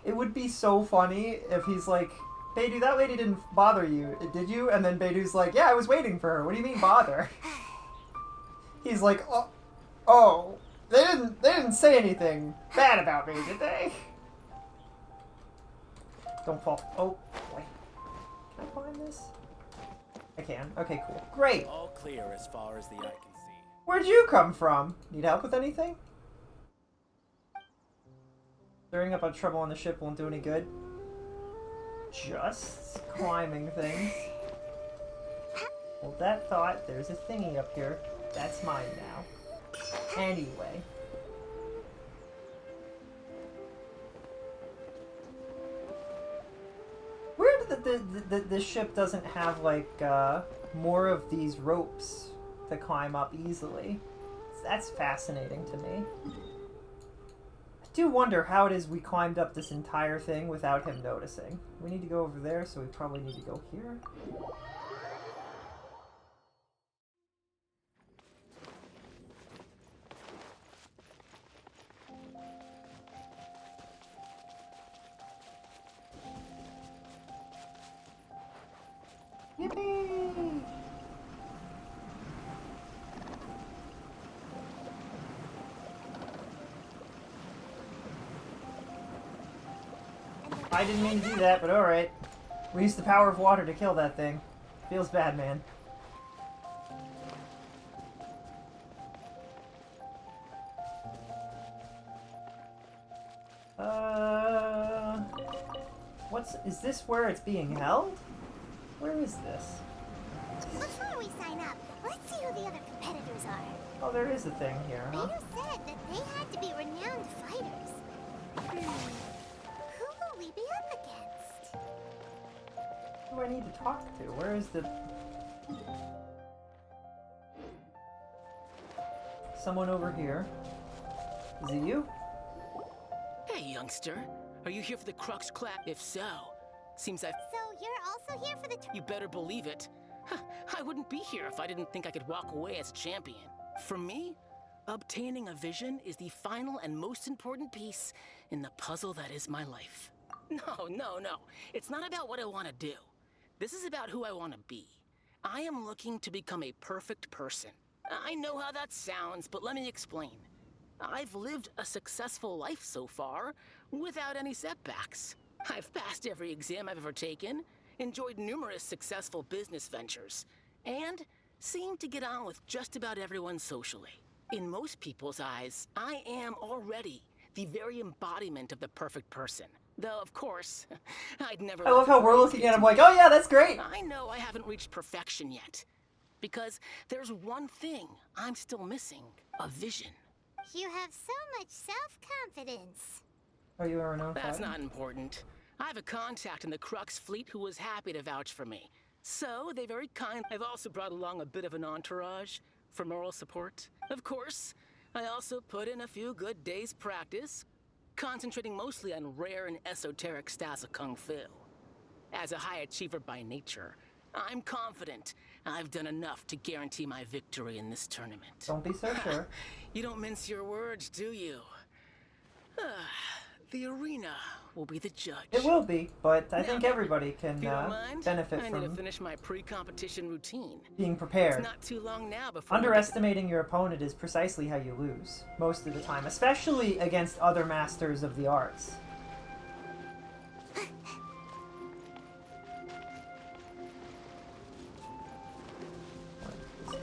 S3: It would be so funny if he's like... Beidou, that lady didn't bother you, did you? And then Beidou's like, yeah, I was waiting for her. What do you mean, bother? He's like, oh, they didn't say anything bad about me, did they? Don't fall. Oh, boy. Can I climb this? I can. Okay, cool. Great.
S16: All clear as far as the eye can see.
S3: Where'd you come from? Need help with anything? Stirring up a trouble on the ship won't do any good. Just climbing things. Hold that thought. There's a thingy up here. That's mine now. Anyway. Weird that the ship doesn't have, like, more of these ropes to climb up easily. That's fascinating to me. I do wonder how it is we climbed up this entire thing without him noticing. We need to go over there, so we probably need to go here. Yippee! I didn't mean to do that, but alright. We used the power of water to kill that thing. Feels bad, man. Is this where it's being held? Where is this?
S4: Before we sign up, let's see who the other competitors are.
S3: Oh, there is a thing here, huh?
S4: Vader said that they had to be renowned fighters. Who will we be up against?
S3: Who do I need to talk to? Where is the... Someone over here. Is it you?
S19: Hey, youngster. Are you here for the Crux Clap? If so, seems I've...
S4: So you're also here for the...
S19: You better believe it. I wouldn't be here if I didn't think I could walk away as a champion. For me, obtaining a vision is the final and most important piece in the puzzle that is my life. No. It's not about what I want to do. This is about who I want to be. I am looking to become a perfect person. I know how that sounds, but let me explain. I've lived a successful life so far, without any setbacks. I've passed every exam I've ever taken, enjoyed numerous successful business ventures, and seem to get on with just about everyone socially. In most people's eyes, I am already the very embodiment of the perfect person. Though, of course, I'd never...
S3: I love how we're looking at him like, oh yeah, that's great!
S19: I know I haven't reached perfection yet, because there's one thing I'm still missing, a vision.
S4: You have so much self-confidence.
S3: Are you a renowned
S19: That's
S3: fighter?
S19: not important. I have a contact in the Crux fleet who was happy to vouch for me. So, they very kind. I've also brought along a bit of an entourage for moral support. Of course, I also put in a few good days' practice, concentrating mostly on rare and esoteric styles of Kung Fu. As a high achiever by nature, I'm confident I've done enough to guarantee my victory in this tournament.
S3: Don't be so sure.
S19: You don't mince your words, do you? The arena will be the judge.
S3: It will be, but I think everybody can
S19: If you don't mind,
S3: benefit
S19: I need to
S3: from
S19: finish my pre-competition routine.
S3: being prepared.
S19: It's not too long now before
S3: Underestimating your opponent is precisely how you lose, most of the time, especially against other masters of the arts.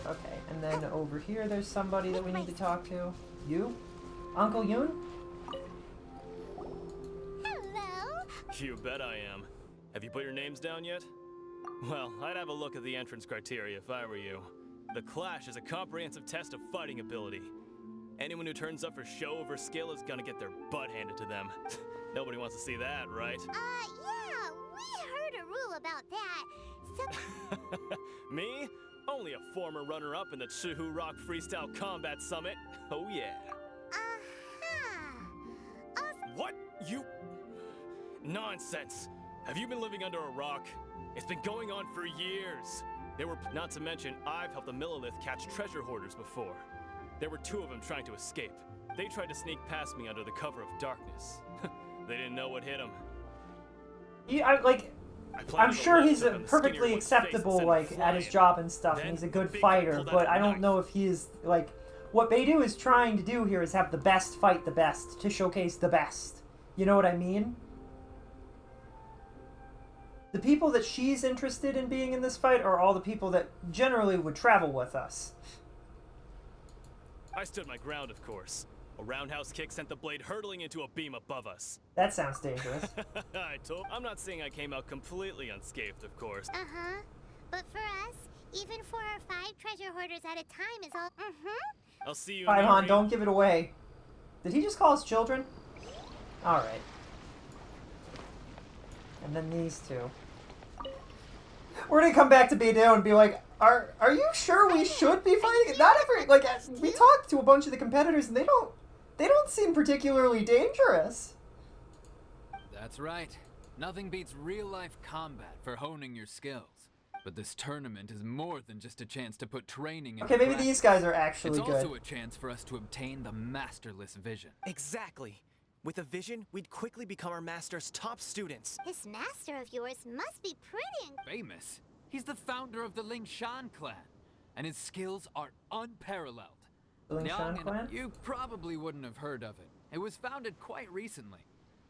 S3: Okay, and then over here there's somebody that we need to talk to. You? Uncle Yoon?
S4: Hello?
S20: You bet I am. Have you put your names down yet? Well, I'd have a look at the entrance criteria if I were you. The Clash is a comprehensive test of fighting ability. Anyone who turns up for show over skill is gonna get their butt handed to them. Nobody wants to see that, right?
S4: Yeah, we heard a rule about that. So...
S20: Me? Only a former runner-up in the Chihu Rock Freestyle Combat Summit. Oh yeah. What? You... Nonsense. Have you been living under a rock? It's been going on for years. There were... Not to mention, I've helped the Millilith catch treasure hoarders before. There were 2 of them trying to escape. They tried to sneak past me under the cover of darkness. They didn't know what hit them.
S3: I'm sure he's a perfectly acceptable, like, at his job and stuff, and he's a good fighter, but I don't know if he is, like... What Beidou is trying to do here is have the best fight the best, to showcase the best. You know what I mean? The people that she's interested in being in this fight are all the people that generally would travel with us.
S20: I stood my ground, of course. A roundhouse kick sent the blade hurtling into a beam above us.
S3: That sounds dangerous.
S20: I'm not saying I came out completely unscathed, of course.
S4: Uh-huh. But for us, even 4 or 5 treasure hoarders at a time is all...
S20: I'll see you.
S3: Paimon, don't give it away. Did he just call us children? Alright. And then these two. We're gonna come back to Beidou and be like, are you sure we should be fighting? Not every... Like, we talked to a bunch of the competitors and they don't seem particularly dangerous.
S21: That's right. Nothing beats real-life combat for honing your skills. But this tournament is more than just a chance to put training into
S3: Okay, maybe
S21: practice.
S3: these guys are actually
S21: it's
S3: good.
S21: It's also a chance for us to obtain the masterless vision.
S22: Exactly. With a vision, we'd quickly become our master's top students.
S4: This master of yours must be pretty...
S21: Famous? He's the founder of the Lingshan clan, and his skills are unparalleled.
S3: The Lingshan clan?
S21: You probably wouldn't have heard of it. It was founded quite recently.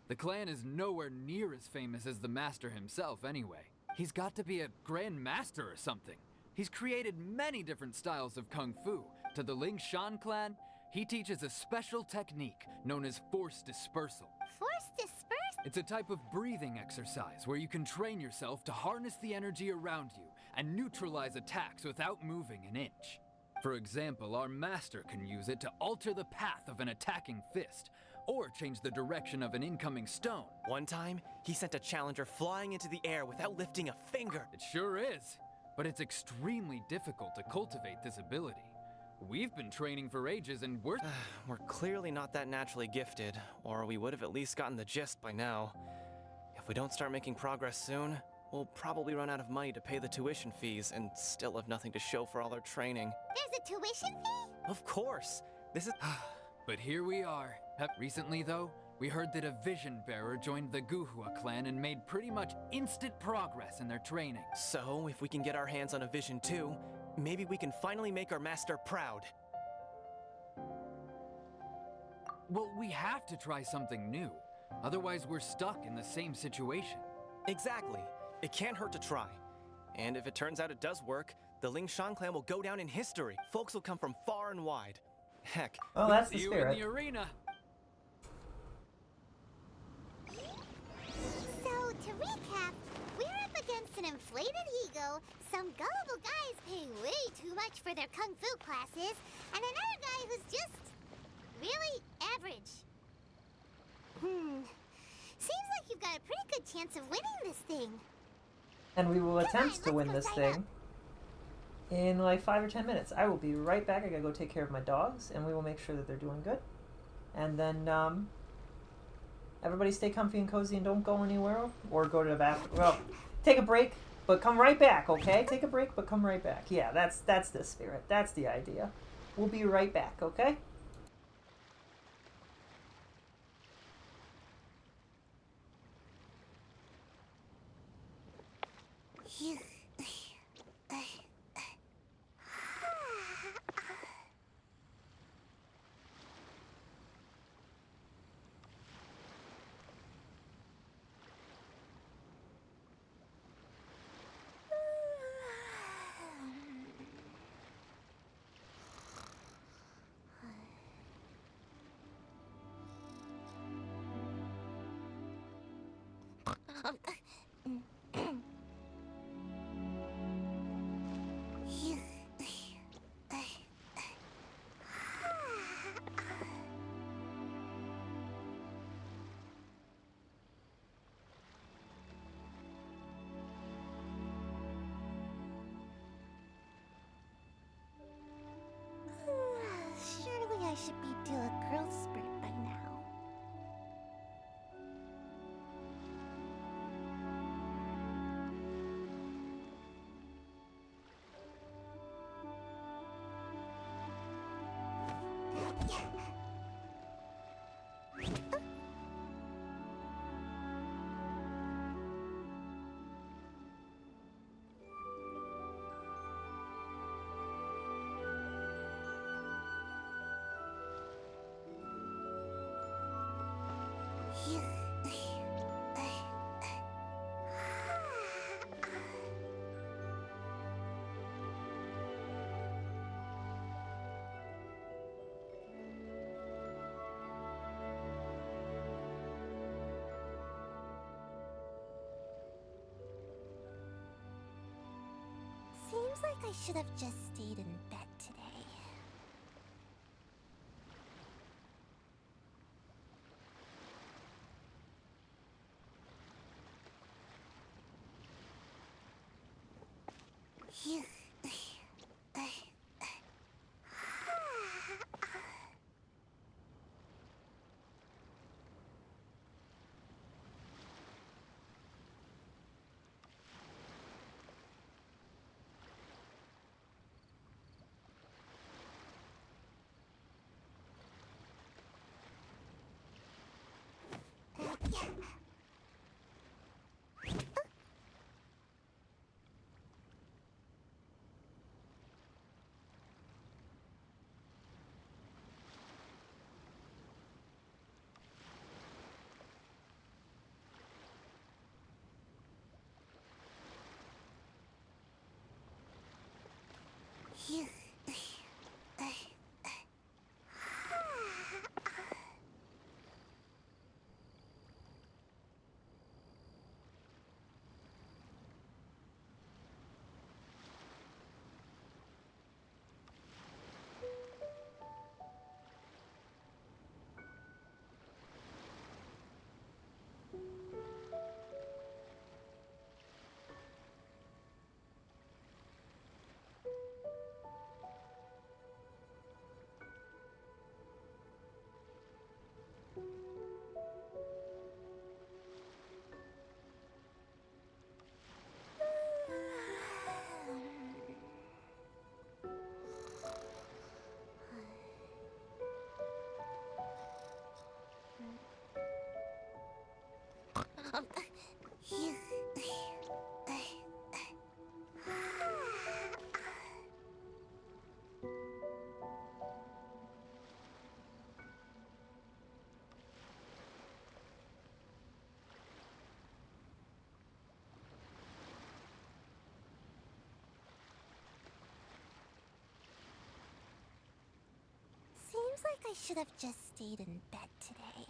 S21: The clan is nowhere near as famous as the master himself anyway. He's got to be a grand master or something. He's created many different styles of kung fu. To the Lingshan clan, he teaches a special technique known as force dispersal.
S4: Force dispersal?
S21: It's a type of breathing exercise where you can train yourself to harness the energy around you and neutralize attacks without moving an inch. For example, our master can use it to alter the path of an attacking fist, or change the direction of an incoming stone.
S22: One time, he sent a challenger flying into the air without lifting a finger.
S21: It sure is, but it's extremely difficult to cultivate this ability. We've been training for ages and we're
S22: clearly not that naturally gifted, or we would have at least gotten the gist by now. If we don't start making progress soon, we'll probably run out of money to pay the tuition fees and still have nothing to show for all our training.
S4: There's a tuition fee?
S22: Of course! This is...
S21: But here we are. Recently, though, we heard that a vision bearer joined the Guhua clan and made pretty much instant progress in their training.
S22: So, if we can get our hands on a vision too, maybe we can finally make our master proud.
S21: Well, we have to try something new. Otherwise, we're stuck in the same situation.
S22: Exactly. It can't hurt to try. And if it turns out it does work, the Lingshan clan will go down in history. Folks will come from far and wide. Heck,
S3: oh, that's the
S21: see
S3: spirit.
S21: You in the arena.
S4: So, to recap, we're up against an inflated ego, some gullible guys paying way too much for their kung fu classes, and another guy who's just really average. Seems like you've got a pretty good chance of winning this thing.
S3: And we will attempt to win this thing in like 5 or 10 minutes. I will be right back. I gotta go take care of my dogs, and we will make sure that they're doing good. And then, everybody stay comfy and cozy and don't go anywhere or go to the bathroom. Well, take a break, but come right back, okay? Take a break, but come right back. Yeah, that's the spirit. That's the idea. We'll be right back, okay?
S4: Seems like I should have just stayed in bed today. Phew. Phew. Seems like I should have just stayed in bed today.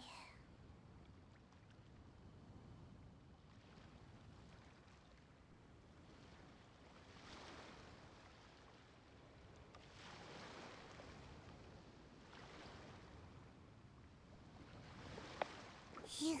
S4: Phew.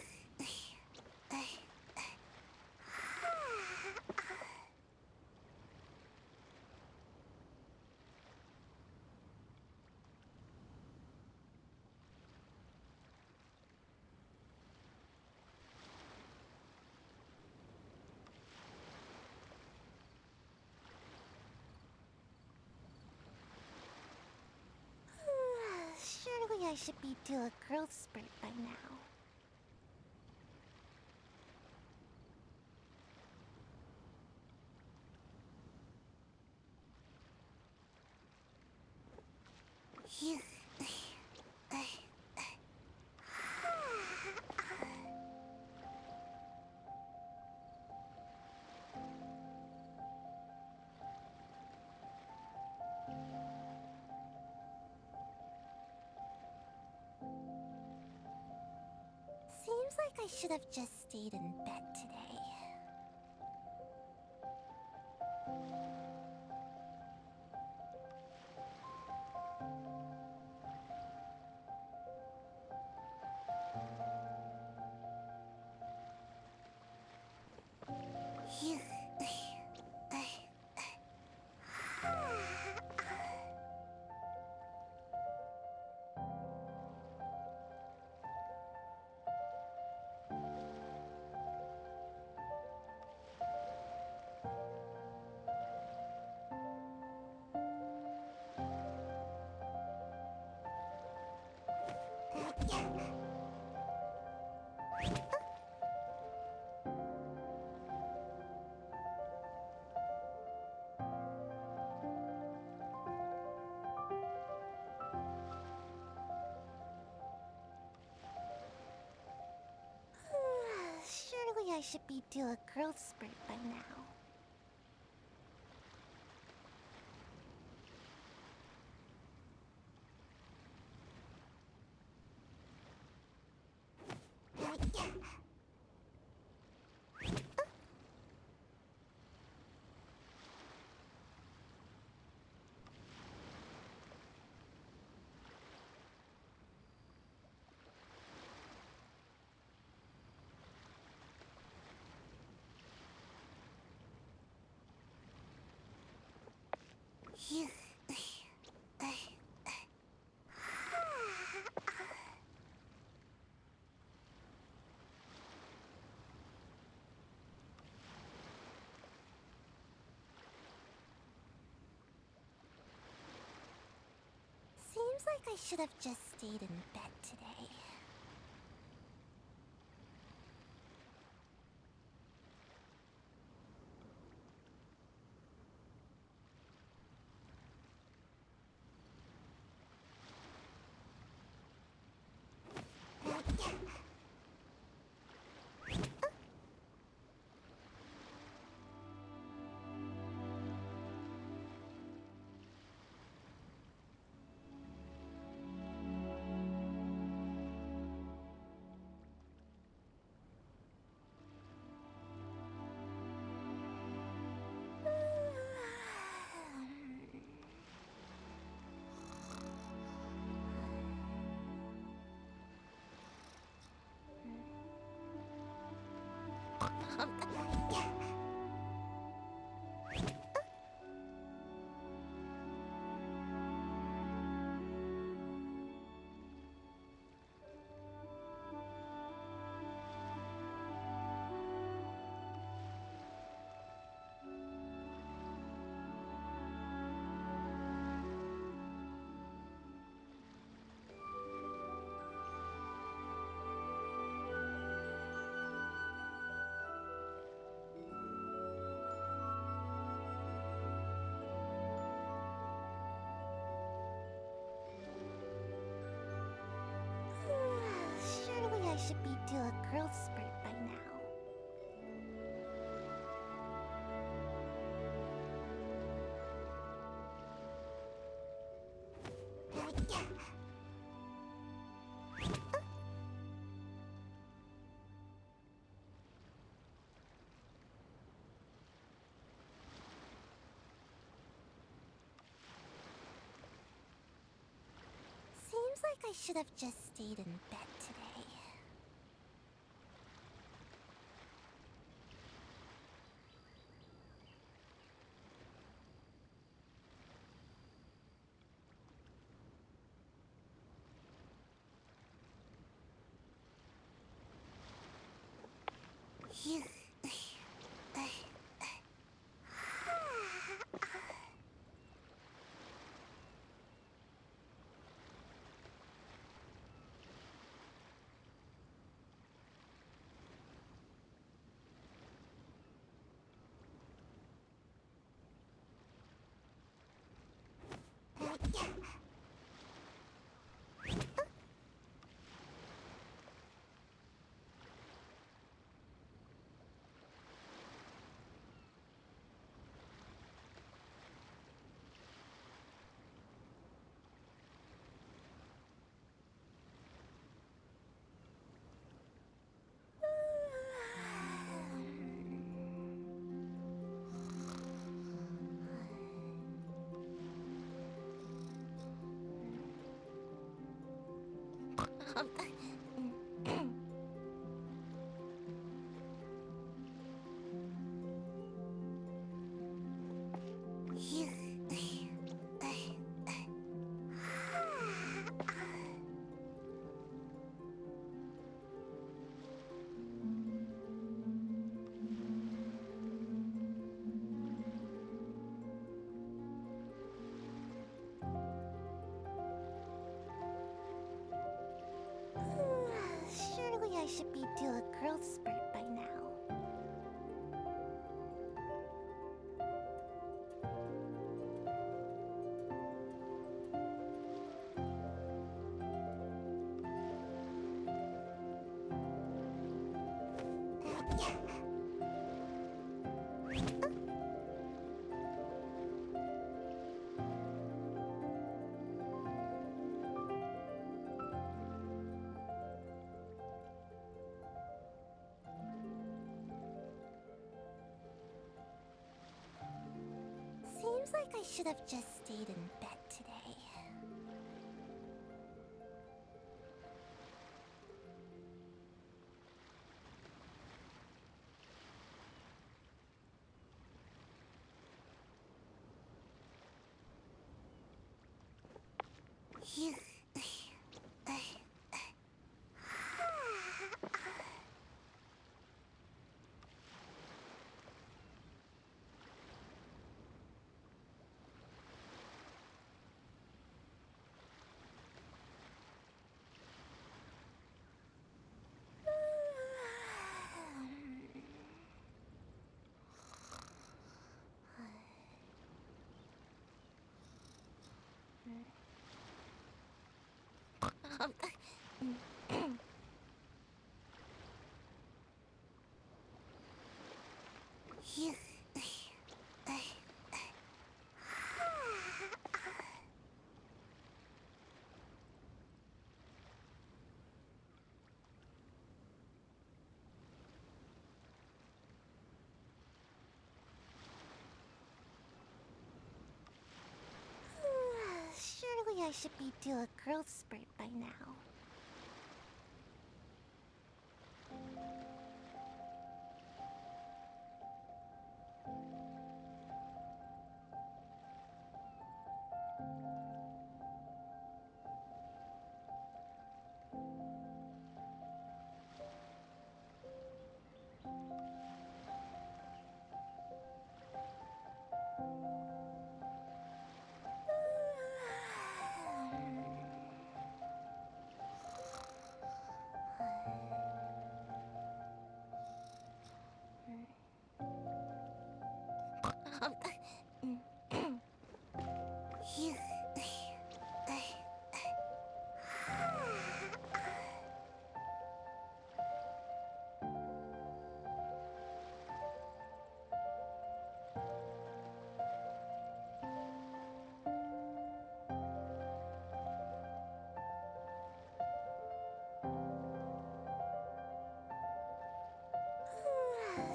S4: Surely I should be due a growth spurt by now. Phew. Seems like I should have just stayed in bed today. Phew. Surely I should be due a growth spurt by now. Seems like I should have just stayed in bed today. Surely I should be due a growth spurt by now. Seems like I should have just stayed in bed today. Surely I should be due a growth spurt by now. Seems like I should have just stayed in bed today. Surely I should be due a growth spurt by now.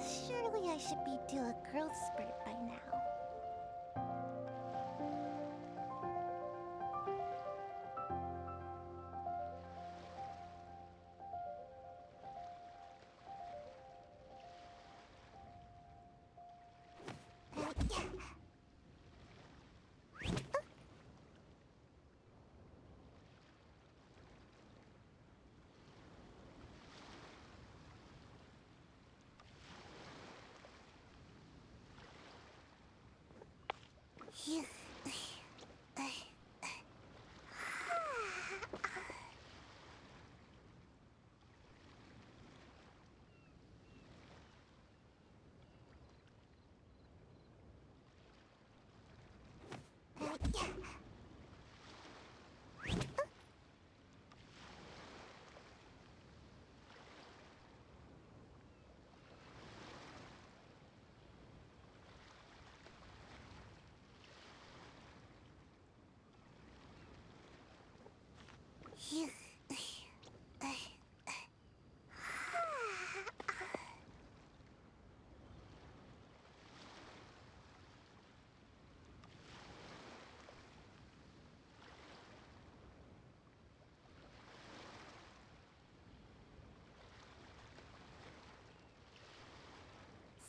S4: Surely I should be due a growth spurt by now.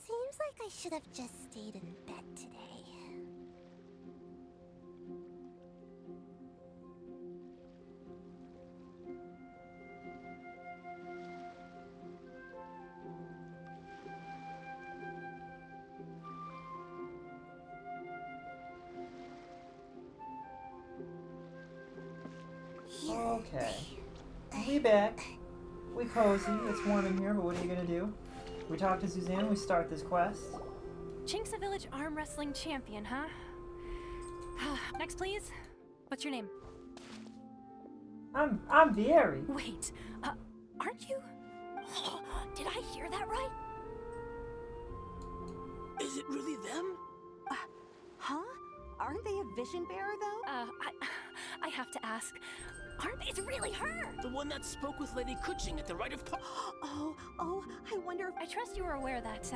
S4: Seems like I should have just stayed in bed today.
S3: Okay. We back. We cozy. It's warm in here, but what are you gonna do? We talk to Suzanne, we start this quest.
S7: Chink's a village arm wrestling champion, huh? Next, please. What's your name?
S3: I'm Vieri.
S7: Wait, aren't you? Did I hear that right?
S19: Is it really them?
S8: Huh? Aren't they a vision bearer, though?
S7: I have to ask. It's really her!
S19: The one that spoke with Lady Kuching at the Rite of
S8: Oh, I wonder if...
S7: I trust you are aware that,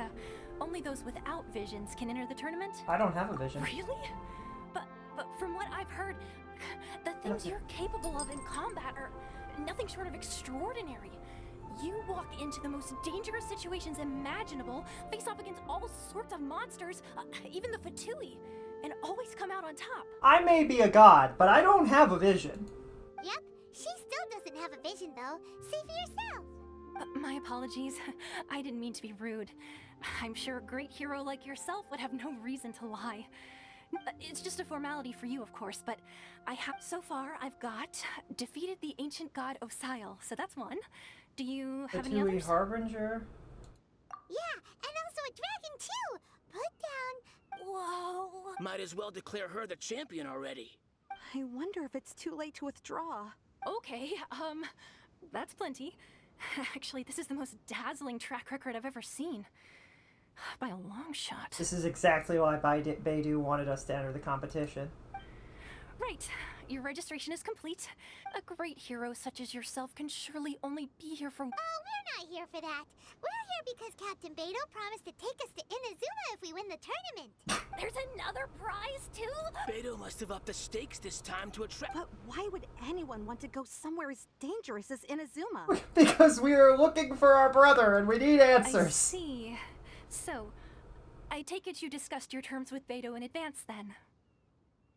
S7: only those without visions can enter the tournament?
S3: I don't have a vision.
S7: Really? But from what I've heard, the things you're capable of in combat are nothing short of extraordinary. You walk into the most dangerous situations imaginable, face off against all sorts of monsters, even the Fatui, and always come out on top.
S3: I may be a god, but I don't have a vision.
S4: Yep, she still doesn't have a vision though. See for yourself.
S7: My apologies. I didn't mean to be rude. I'm sure a great hero like yourself would have no reason to lie. It's just a formality for you, of course, but so far I've got defeated the ancient god Osial, so that's one. Do you have any others?
S3: Harbinger?
S4: Yeah, and also a dragon too. Put down.
S7: Whoa.
S19: Might as well declare her the champion already.
S8: I wonder if it's too late to withdraw.
S7: Okay, that's plenty. Actually, this is the most dazzling track record I've ever seen. By a long shot.
S3: This is exactly why Beidou wanted us to enter the competition.
S7: Right. Your registration is complete. A great hero such as yourself can surely only be here for—
S4: Oh, we're not here for that. We're here because Captain Beidou promised to take us to Inazuma if we win the tournament.
S7: There's another prize, too?
S19: Beidou must have upped the stakes this time to attract—
S8: But why would anyone want to go somewhere as dangerous as Inazuma?
S3: Because we are looking for our brother and we need answers.
S7: I see. So, I take it you discussed your terms with Beidou in advance, then?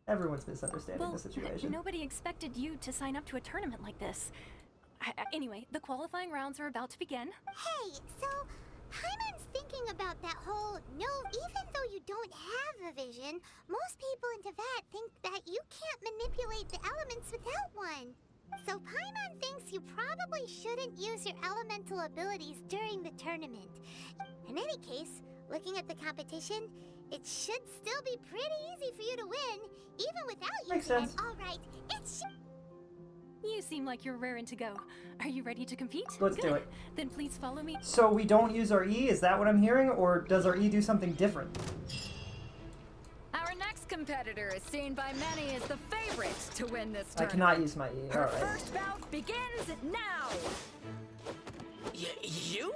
S3: Everyone's misunderstanding the situation.
S7: Nobody expected you to sign up to a tournament like this. Anyway, the qualifying rounds are about to begin.
S4: Hey, so Paimon's thinking about that whole even though you don't have a vision, most people in Teyvat think that you can't manipulate the elements without one. So Paimon thinks you probably shouldn't use your elemental abilities during the tournament. In any case, looking at the competition, it should still be pretty easy for you to win, even without using it. All right,
S7: You seem like you're raring to go. Are you ready to compete?
S3: Let's do it.
S7: Then please follow me.
S3: So we don't use our E? Is that what I'm hearing? Or does our E do something different?
S17: Our next competitor is seen by many as the favorite to win this
S3: I
S17: tournament.
S3: cannot use my E.
S17: Her
S3: Alright.
S17: first bout begins now!
S19: You?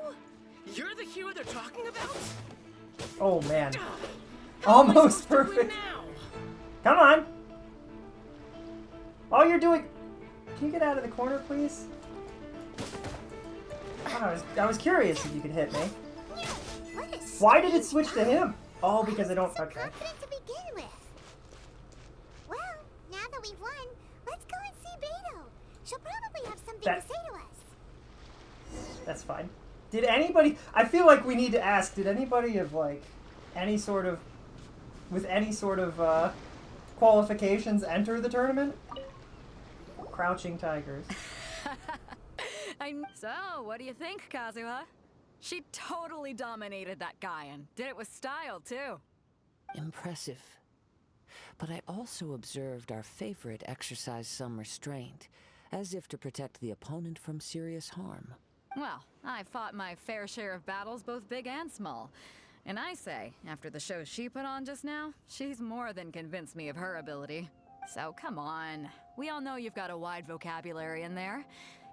S19: You're the hero they're talking about?
S3: Oh man. Almost perfect. Come on. All you're doing... Can you get out of the corner, please? Oh, I was curious if you could hit me. Why did it switch to him? Oh, because I don't... Okay.
S4: confident to begin with. Well, now that we've won, let's go and see Beidou. She'll probably have something to say to us.
S3: That's fine. Did anybody... I feel like we need to ask, did anybody of, like, any sort of... with any sort of, qualifications enter the tournament? Crouching tigers.
S17: So, what do you think, Kazuha? She totally dominated that guy and did it with style, too.
S18: Impressive. But I also observed our favorite exercise some restraint, as if to protect the opponent from serious harm.
S17: Well, I fought my fair share of battles, both big and small. And I say, after the show she put on just now, she's more than convinced me of her ability. So come on. We all know you've got a wide vocabulary in there.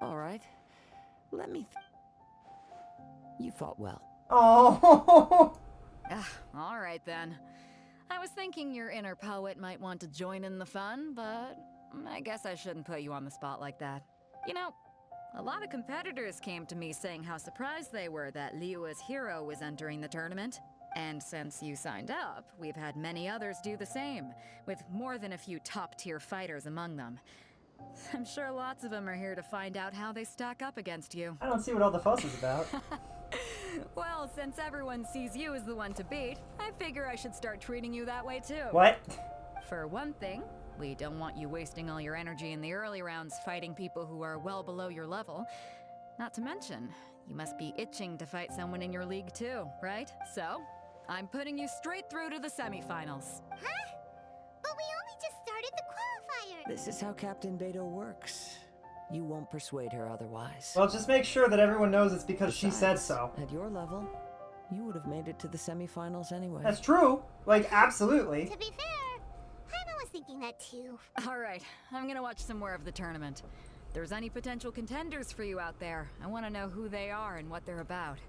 S18: All right. Let me... You fought well.
S3: Oh.
S17: All right then. I was thinking your inner poet might want to join in the fun, but I guess I shouldn't put you on the spot like that. You know, a lot of competitors came to me saying how surprised they were that Liyue's hero was entering the tournament. And since you signed up, we've had many others do the same, with more than a few top-tier fighters among them. I'm sure lots of them are here to find out how they stack up against you.
S3: I don't see what all the fuss is about.
S17: Well, since everyone sees you as the one to beat, I figure I should start treating you that way too.
S3: What?
S17: For one thing, we don't want you wasting all your energy in the early rounds fighting people who are well below your level. Not to mention, you must be itching to fight someone in your league too, right? So, I'm putting you straight through to the semifinals.
S4: Huh? But we only just started the qualifier.
S18: This is how Captain Beidou works. You won't persuade her otherwise.
S3: Well, just make sure that everyone knows it's because she said so.
S18: At your level, you would have made it to the semifinals anyway.
S3: That's true. Like, absolutely.
S4: To be fair, Paimon was thinking that too.
S17: Alright, I'm gonna watch some more of the tournament. If there's any potential contenders for you out there, I want to know who they are and what they're about.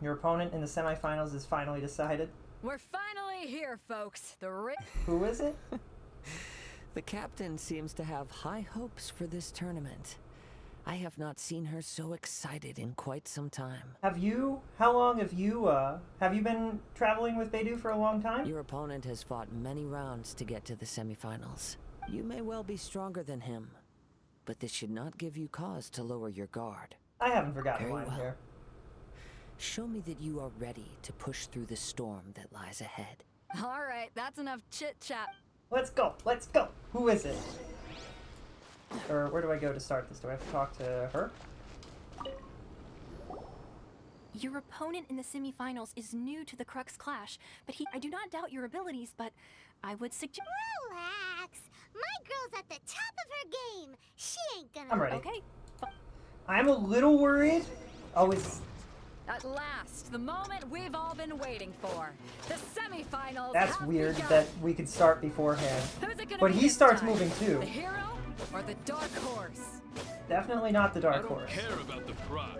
S3: Your opponent in the semifinals is finally decided.
S17: We're finally here, folks.
S3: Who is it?
S18: The captain seems to have high hopes for this tournament. I have not seen her so excited in quite some time.
S3: How long have you been traveling with Beidou for a long time?
S18: Your opponent has fought many rounds to get to the semifinals. You may well be stronger than him, but this should not give you cause to lower your guard.
S3: I haven't forgotten
S18: Very
S3: why I'm
S18: well.
S3: here.
S18: Show me that you are ready to push through the storm that lies ahead.
S17: Alright, that's enough chit-chat.
S3: Let's go. Let's go. Who is it? Or where do I go to start this? Do I have to talk to her?
S7: Your opponent in the semifinals is new to the Crux Clash, but I do not doubt your abilities, but I would suggest—
S4: Relax. My girl's at the top of her game. She ain't gonna.
S3: I'm ready.
S7: Okay.
S3: I'm a little worried. Oh, it's...
S17: At last, the moment we've all been waiting for. The semifinals.
S3: That's
S17: have
S3: weird
S17: begun.
S3: that we could start beforehand.
S17: Who's it gonna
S3: But
S17: be
S3: he
S17: this
S3: starts
S17: time?
S3: moving too.
S17: The hero or the dark horse?
S3: Definitely not the dark
S1: I don't
S3: horse.
S1: care about the prize.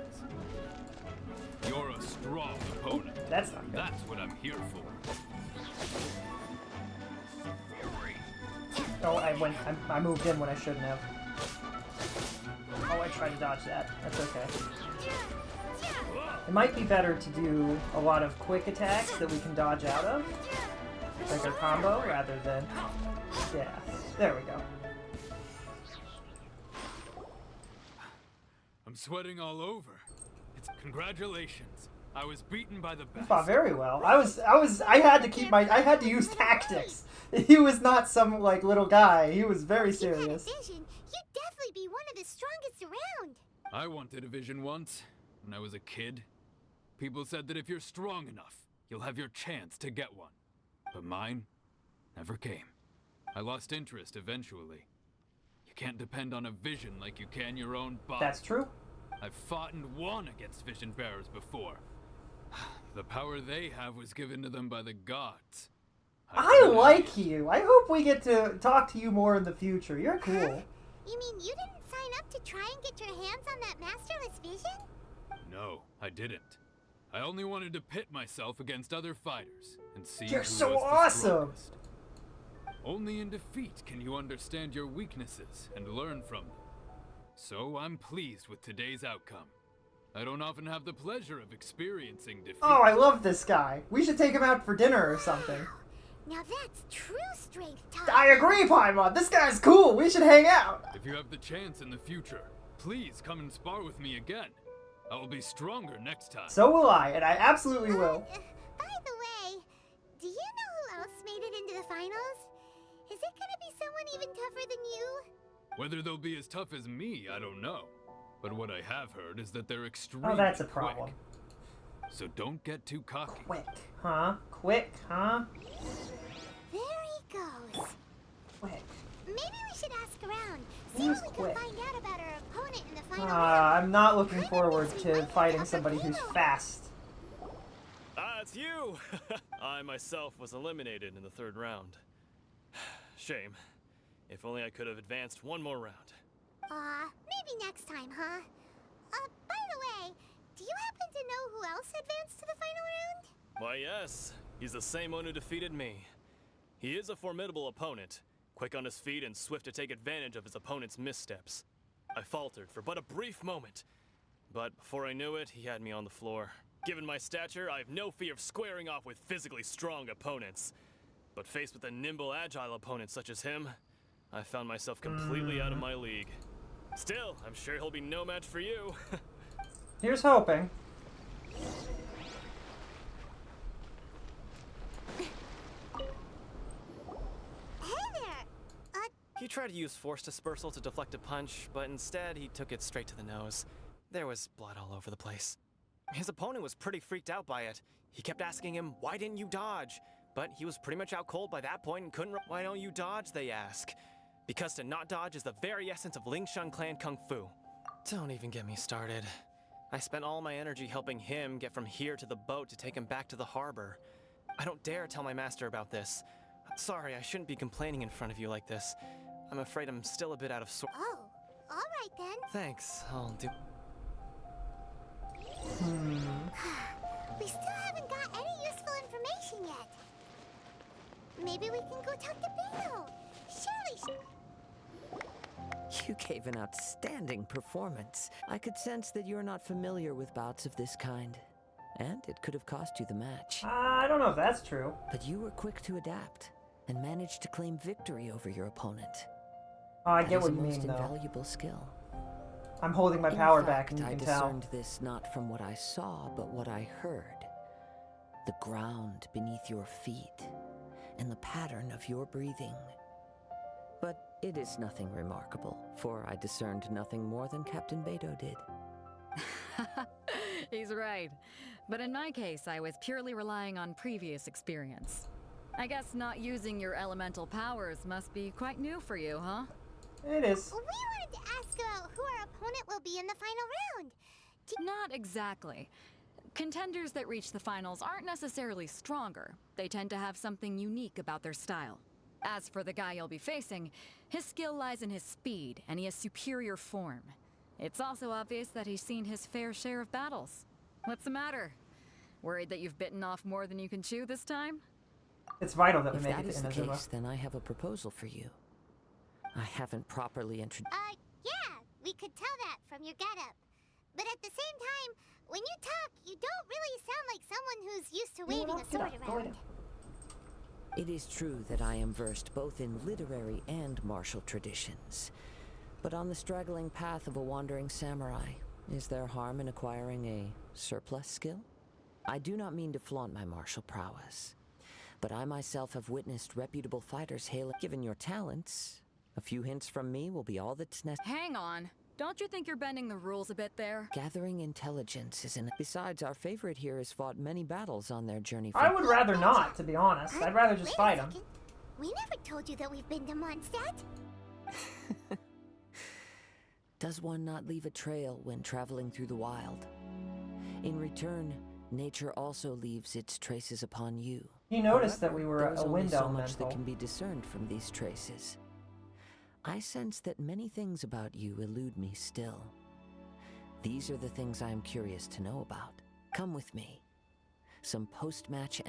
S1: You're a strong opponent.
S3: That's not good.
S1: That's what I'm here for.
S3: Oh, I moved in when I shouldn't have. Oh, I tried to dodge that. That's okay. It might be better to do a lot of quick attacks that we can dodge out of, like a combo, rather than... Yeah, there we go.
S1: I'm sweating all over. It's congratulations. I was beaten by the
S3: He
S1: best.
S3: fought very well. I had to keep my... I had to use tactics. He was not some, like, little guy. He was very serious.
S4: Vision, you'd definitely be one of the strongest around.
S1: I wanted a vision once, when I was a kid. People said that if you're strong enough, you'll have your chance to get one. But mine never came. I lost interest eventually. You can't depend on a vision like you can your own body.
S3: That's true.
S1: I've fought and won against vision bearers before. The power they have was given to them by the gods.
S3: I like you. I hope we get to talk to you more in the future. You're cool.
S4: You mean you didn't sign up to try and get your hands on that masterless vision?
S1: No, I didn't. I only wanted to pit myself against other fighters and see
S3: You're
S1: who
S3: so
S1: was the
S3: awesome.
S1: strongest. Only in defeat can you understand your weaknesses and learn from them. So I'm pleased with today's outcome. I don't often have the pleasure of experiencing defeat.
S3: Oh, I love this guy. We should take him out for dinner or something.
S4: Now that's true strength, Todd.
S3: I agree, Paimon. This guy's cool. We should hang out.
S1: If you have the chance in the future, please come and spar with me again. I will be stronger next time.
S3: So will I, and I absolutely will.
S4: By the way, do you know who else made it into the finals? Is it gonna be someone even tougher than you?
S1: Whether they'll be as tough as me, I don't know. But what I have heard is that they're extremely
S3: Oh, that's a
S1: quick.
S3: problem.
S1: So don't get too cocky.
S3: Quick, huh? Quick, huh?
S4: There he goes.
S3: Quick.
S4: Maybe we should ask around. See
S3: Who's
S4: what we
S3: quick?
S4: can find out about our opponent in the final
S3: I'm not looking forward to fighting somebody who's fast.
S20: Ah, it's you! I myself was eliminated in the third round. Shame. If only I could have advanced one more round.
S4: Maybe next time, huh? By the way, do you happen to know who else advanced to the final round?
S20: Why, yes. He's the same one who defeated me. He is a formidable opponent, quick on his feet and swift to take advantage of his opponent's missteps. I faltered for but a brief moment, but before I knew it, he had me on the floor. Given my stature, I have no fear of squaring off with physically strong opponents. But faced with a nimble, agile opponent such as him, I found myself completely out of my league. Still, I'm sure he'll be no match for you.
S3: Here's hoping.
S22: He tried to use force dispersal to deflect a punch, but instead he took it straight to the nose. There was blood all over the place. His opponent was pretty freaked out by it. He kept asking him, "Why didn't you dodge?" But he was pretty much out cold by that point and couldn't. "Why don't you dodge?" they ask. Because to not dodge is the very essence of Ling Shun Clan Kung Fu. Don't even get me started. I spent all my energy helping him get from here to the boat to take him back to the harbor. I don't dare tell my master about this. Sorry, I shouldn't be complaining in front of you like this. I'm afraid I'm still a bit out of sorts.
S4: Oh, all right then.
S22: Thanks, I'll do.
S4: We still haven't got any useful information yet. Maybe we can go talk to Beto. Surely.
S18: You gave an outstanding performance. I could sense that you're not familiar with bouts of this kind. And it could have cost you the match.
S3: I don't know if that's true.
S18: But you were quick to adapt and managed to claim victory over your opponent.
S3: Oh, I
S18: That
S3: get
S18: is
S3: what
S18: a
S3: you mean,
S18: most
S3: though.
S18: invaluable skill.
S3: I'm holding my
S18: In
S3: power
S18: fact,
S3: back, and you
S18: I
S3: can tell.
S18: discerned this not from what I saw, but what I heard. The ground beneath your feet, and the pattern of your breathing. But it is nothing remarkable, for I discerned nothing more than Captain Beto did.
S17: He's right. But in my case, I was purely relying on previous experience. I guess not using your elemental powers must be quite new for you, huh?
S3: It is.
S4: We wanted to ask about who our opponent will be in the final round.
S17: Not exactly. Contenders that reach the finals aren't necessarily stronger. They tend to have something unique about their style. As for the guy you'll be facing, his skill lies in his speed, and he has superior form. It's also obvious that he's seen his fair share of battles. What's the matter? Worried that you've bitten off more than you can chew this time?
S3: It's vital that we
S18: If
S3: make
S18: that
S3: it
S18: is
S3: to
S18: the
S3: Inazuma.
S18: case, then I have a proposal for you. I haven't properly introduced.
S4: Yeah, we could tell that from your getup. But at the same time, when you talk, you don't really sound like someone who's used to waving a sword around.
S18: It is true that I am versed both in literary and martial traditions. But on the straggling path of a wandering samurai, is there harm in acquiring a surplus skill? I do not mean to flaunt my martial prowess, but I myself have witnessed reputable fighters hail. Given your talents, a few hints from me will be all that's necessary.
S17: Hang on. Don't you think you're bending the rules a bit there?
S18: Gathering intelligence is an... Besides, our favorite here has fought many battles on their journey
S3: I would rather not, to be honest. I'd rather just fight him.
S4: We never told you that we've been to Mondstadt.
S18: Does one not leave a trail when traveling through the wild? In return, nature also leaves its traces upon you.
S3: He noticed that we were
S18: there is
S3: a
S18: only
S3: window
S18: so much
S3: mental.
S18: that can be discerned from these traces. I sense that many things about you elude me still. These are the things I am curious to know about. Come with me. Some post-match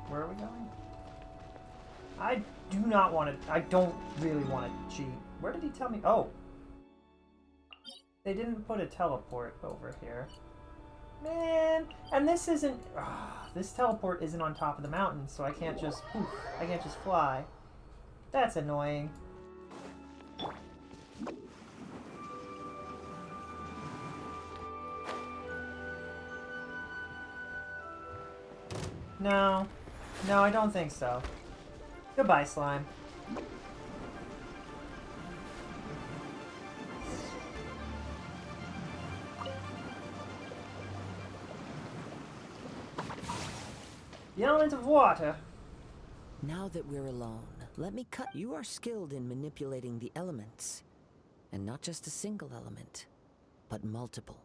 S3: Where are we going? I do not want to... I don't really want to cheat. Where did he tell me? Oh. They didn't put a teleport over here. Man, and this isn't... this teleport isn't on top of the mountain, so I can't just... I can't just fly. That's annoying. No. No, I don't think so. Goodbye, slime. The element of water.
S18: Now that we're alone, let me cut. You are skilled in manipulating the elements. And not just a single element, but multiple.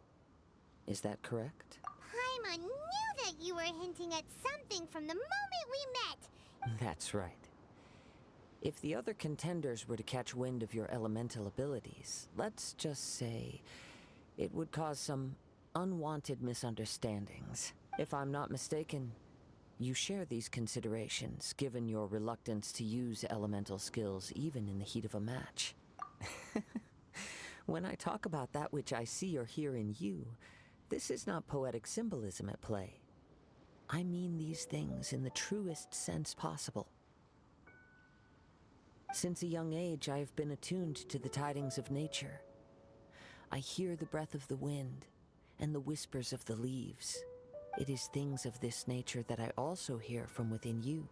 S18: Is that correct?
S4: Paimon knew that you were hinting at something from the moment we met.
S18: That's right. If the other contenders were to catch wind of your elemental abilities, let's just say it would cause some unwanted misunderstandings. If I'm not mistaken, you share these considerations, given your reluctance to use elemental skills even in the heat of a match. When I talk about that which I see or hear in you, this is not poetic symbolism at play. I mean these things in the truest sense possible. Since a young age, I have been attuned to the tidings of nature. I hear the breath of the wind and the whispers of the leaves. It is things of this nature that I also hear from within you.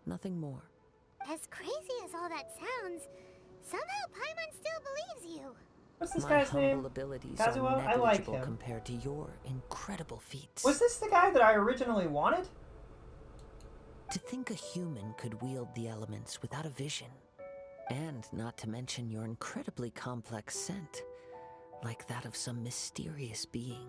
S18: Nothing more.
S4: As crazy as all that sounds, somehow Paimon still believes you.
S3: What's this
S18: My
S3: guy's
S18: humble
S3: name?
S18: abilities
S3: Kazuo?
S18: are
S3: I like
S18: negligible
S3: him.
S18: compared to your incredible feats.
S3: Was this the guy that I originally wanted?
S18: To think a human could wield the elements without a vision. And not to mention your incredibly complex scent, like that of some mysterious being.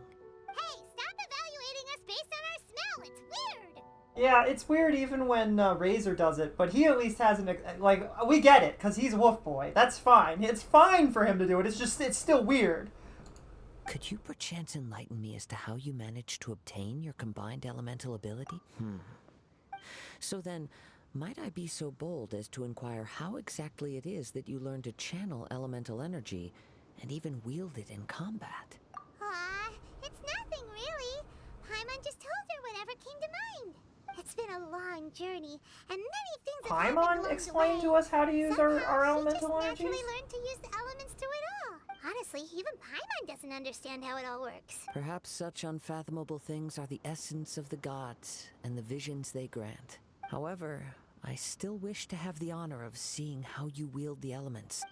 S4: Hey, stop evaluating us based on our smell. It's weird.
S3: Yeah, it's weird even when Razor does it, but he at least has an... Like, we get it, because he's a wolf boy. That's fine. It's fine for him to do it. It's just, it's still weird.
S18: Could you perchance enlighten me as to how you managed to obtain your combined elemental ability? So then, might I be so bold as to inquire how exactly it is that you learn to channel elemental energy and even wield it in combat?
S4: Aw, it's nothing really. Paimon just told her whatever came to mind. It's been a long journey, and many things have happened along
S3: Paimon
S4: the
S3: explained
S4: way.
S3: to us how to use our
S4: Somehow,
S3: elemental
S4: she just
S3: energies?
S4: naturally learned to use the elements through it all. Honestly, even Paimon doesn't understand how it all works.
S18: Perhaps such unfathomable things are the essence of the gods and the visions they grant. However, I still wish to have the honor of seeing how you wield the elements.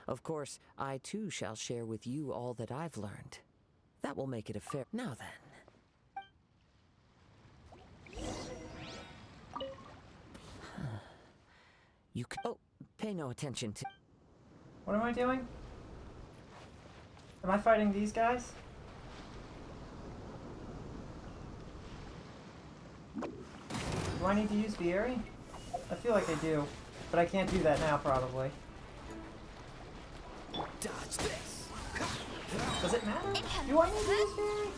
S18: Of course, I too shall share with you all that I've learned. That will make it a fair... Now then. You can. Oh, pay no attention to.
S3: What am I doing? Am I fighting these guys? Do I need to use Vieri? I feel like I do, but I can't do that now, probably.
S2: Dodge this.
S3: Does it matter? Do I need to use Vieri?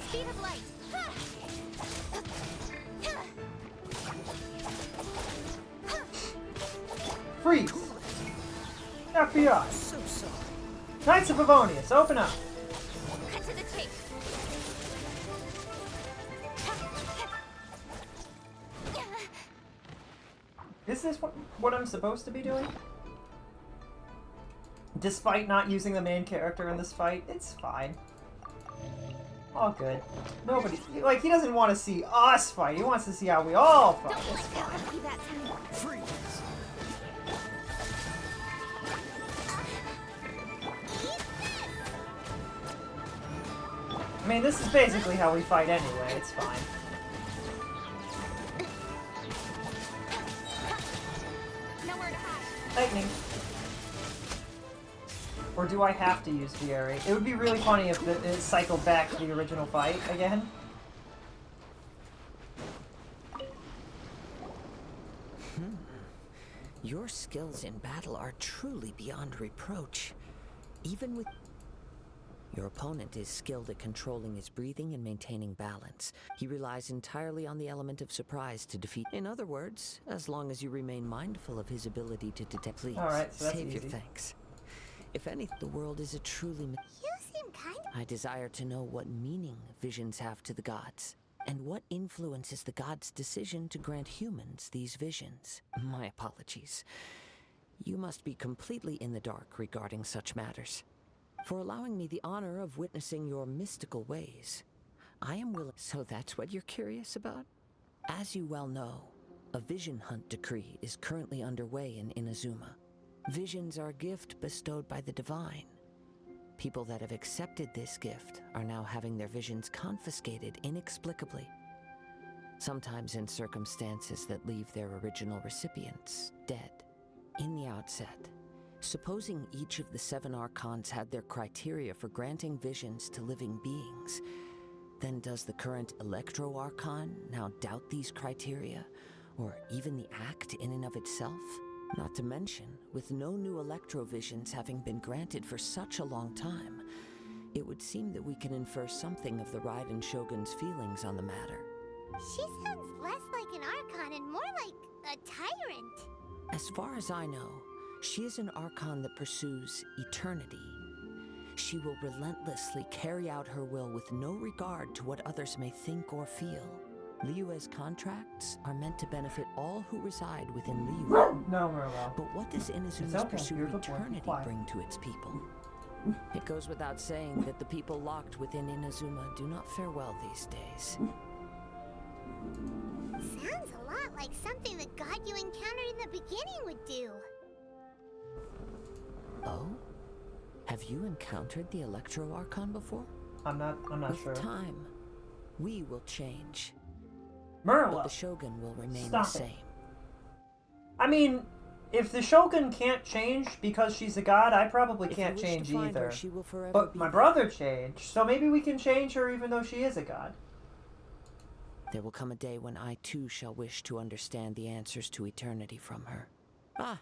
S4: Speed of light.
S3: Freeze! FBI!
S2: So sorry.
S3: Knights of Favonius, open up!
S4: Cut to the chase.
S3: Is this what I'm supposed to be doing? Despite not using the main character in this fight, it's fine. All good. Nobody, like, he doesn't want to see us fight. He wants to see how we all fight. It's fine.
S2: Freeze.
S3: I mean, this is basically how we fight anyway. It's fine.
S4: Nowhere to hide.
S3: Lightning. Or do I have to use Vieri? It would be really funny if it cycled back to the original fight again.
S18: Your skills in battle are truly beyond reproach. Even with... Your opponent is skilled at controlling his breathing and maintaining balance. He relies entirely on the element of surprise to defeat. In other words, as long as you remain mindful of his ability to detect... Please,
S3: Alright, so that's
S18: save your
S3: easy.
S18: thanks. If any, the world is a truly...
S4: You seem kind of...
S18: I desire to know what meaning visions have to the gods, and what influences the gods' decision to grant humans these visions. My apologies. You must be completely in the dark regarding such matters. For allowing me the honor of witnessing your mystical ways, I am willing... So that's what you're curious about? As you well know, a vision hunt decree is currently underway in Inazuma. Visions are a gift bestowed by the divine. People that have accepted this gift are now having their visions confiscated inexplicably. Sometimes in circumstances that leave their original recipients dead. In the outset, supposing each of the 7 archons had their criteria for granting visions to living beings, then does the current Electro Archon now doubt these criteria, or even the act in and of itself? Not to mention, with no new Electrovisions having been granted for such a long time, it would seem that we can infer something of the Raiden Shogun's feelings on the matter.
S4: She sounds less like an Archon and more like a tyrant.
S18: As far as I know, she is an Archon that pursues eternity. She will relentlessly carry out her will with no regard to what others may think or feel. Liyue's contracts are meant to benefit all who reside within Liyue.
S3: No, Merlo.
S18: But what does Inazuma's
S3: okay.
S18: pursuit
S3: You're
S18: of
S3: a good boy.
S18: eternity
S3: Quiet.
S18: bring to its people? It goes without saying that the people locked within Inazuma do not fare well these days.
S4: Sounds a lot like something the god you encountered in the beginning would do.
S18: Oh? Have you encountered the Electro Archon before?
S3: I'm not sure.
S18: With time, we will change.
S3: Merlo.
S18: But the Shogun will remain
S3: Stop
S18: the
S3: it.
S18: same.
S3: I mean, if the Shogun can't change because she's a god, I probably
S18: If
S3: can't
S18: you wish to
S3: change
S18: find her,
S3: either.
S18: she will forever
S3: But
S18: be
S3: my
S18: there.
S3: brother changed, so maybe we can change her even though she is a god.
S18: There will come a day when I too shall wish to understand the answers to eternity from her. Ah,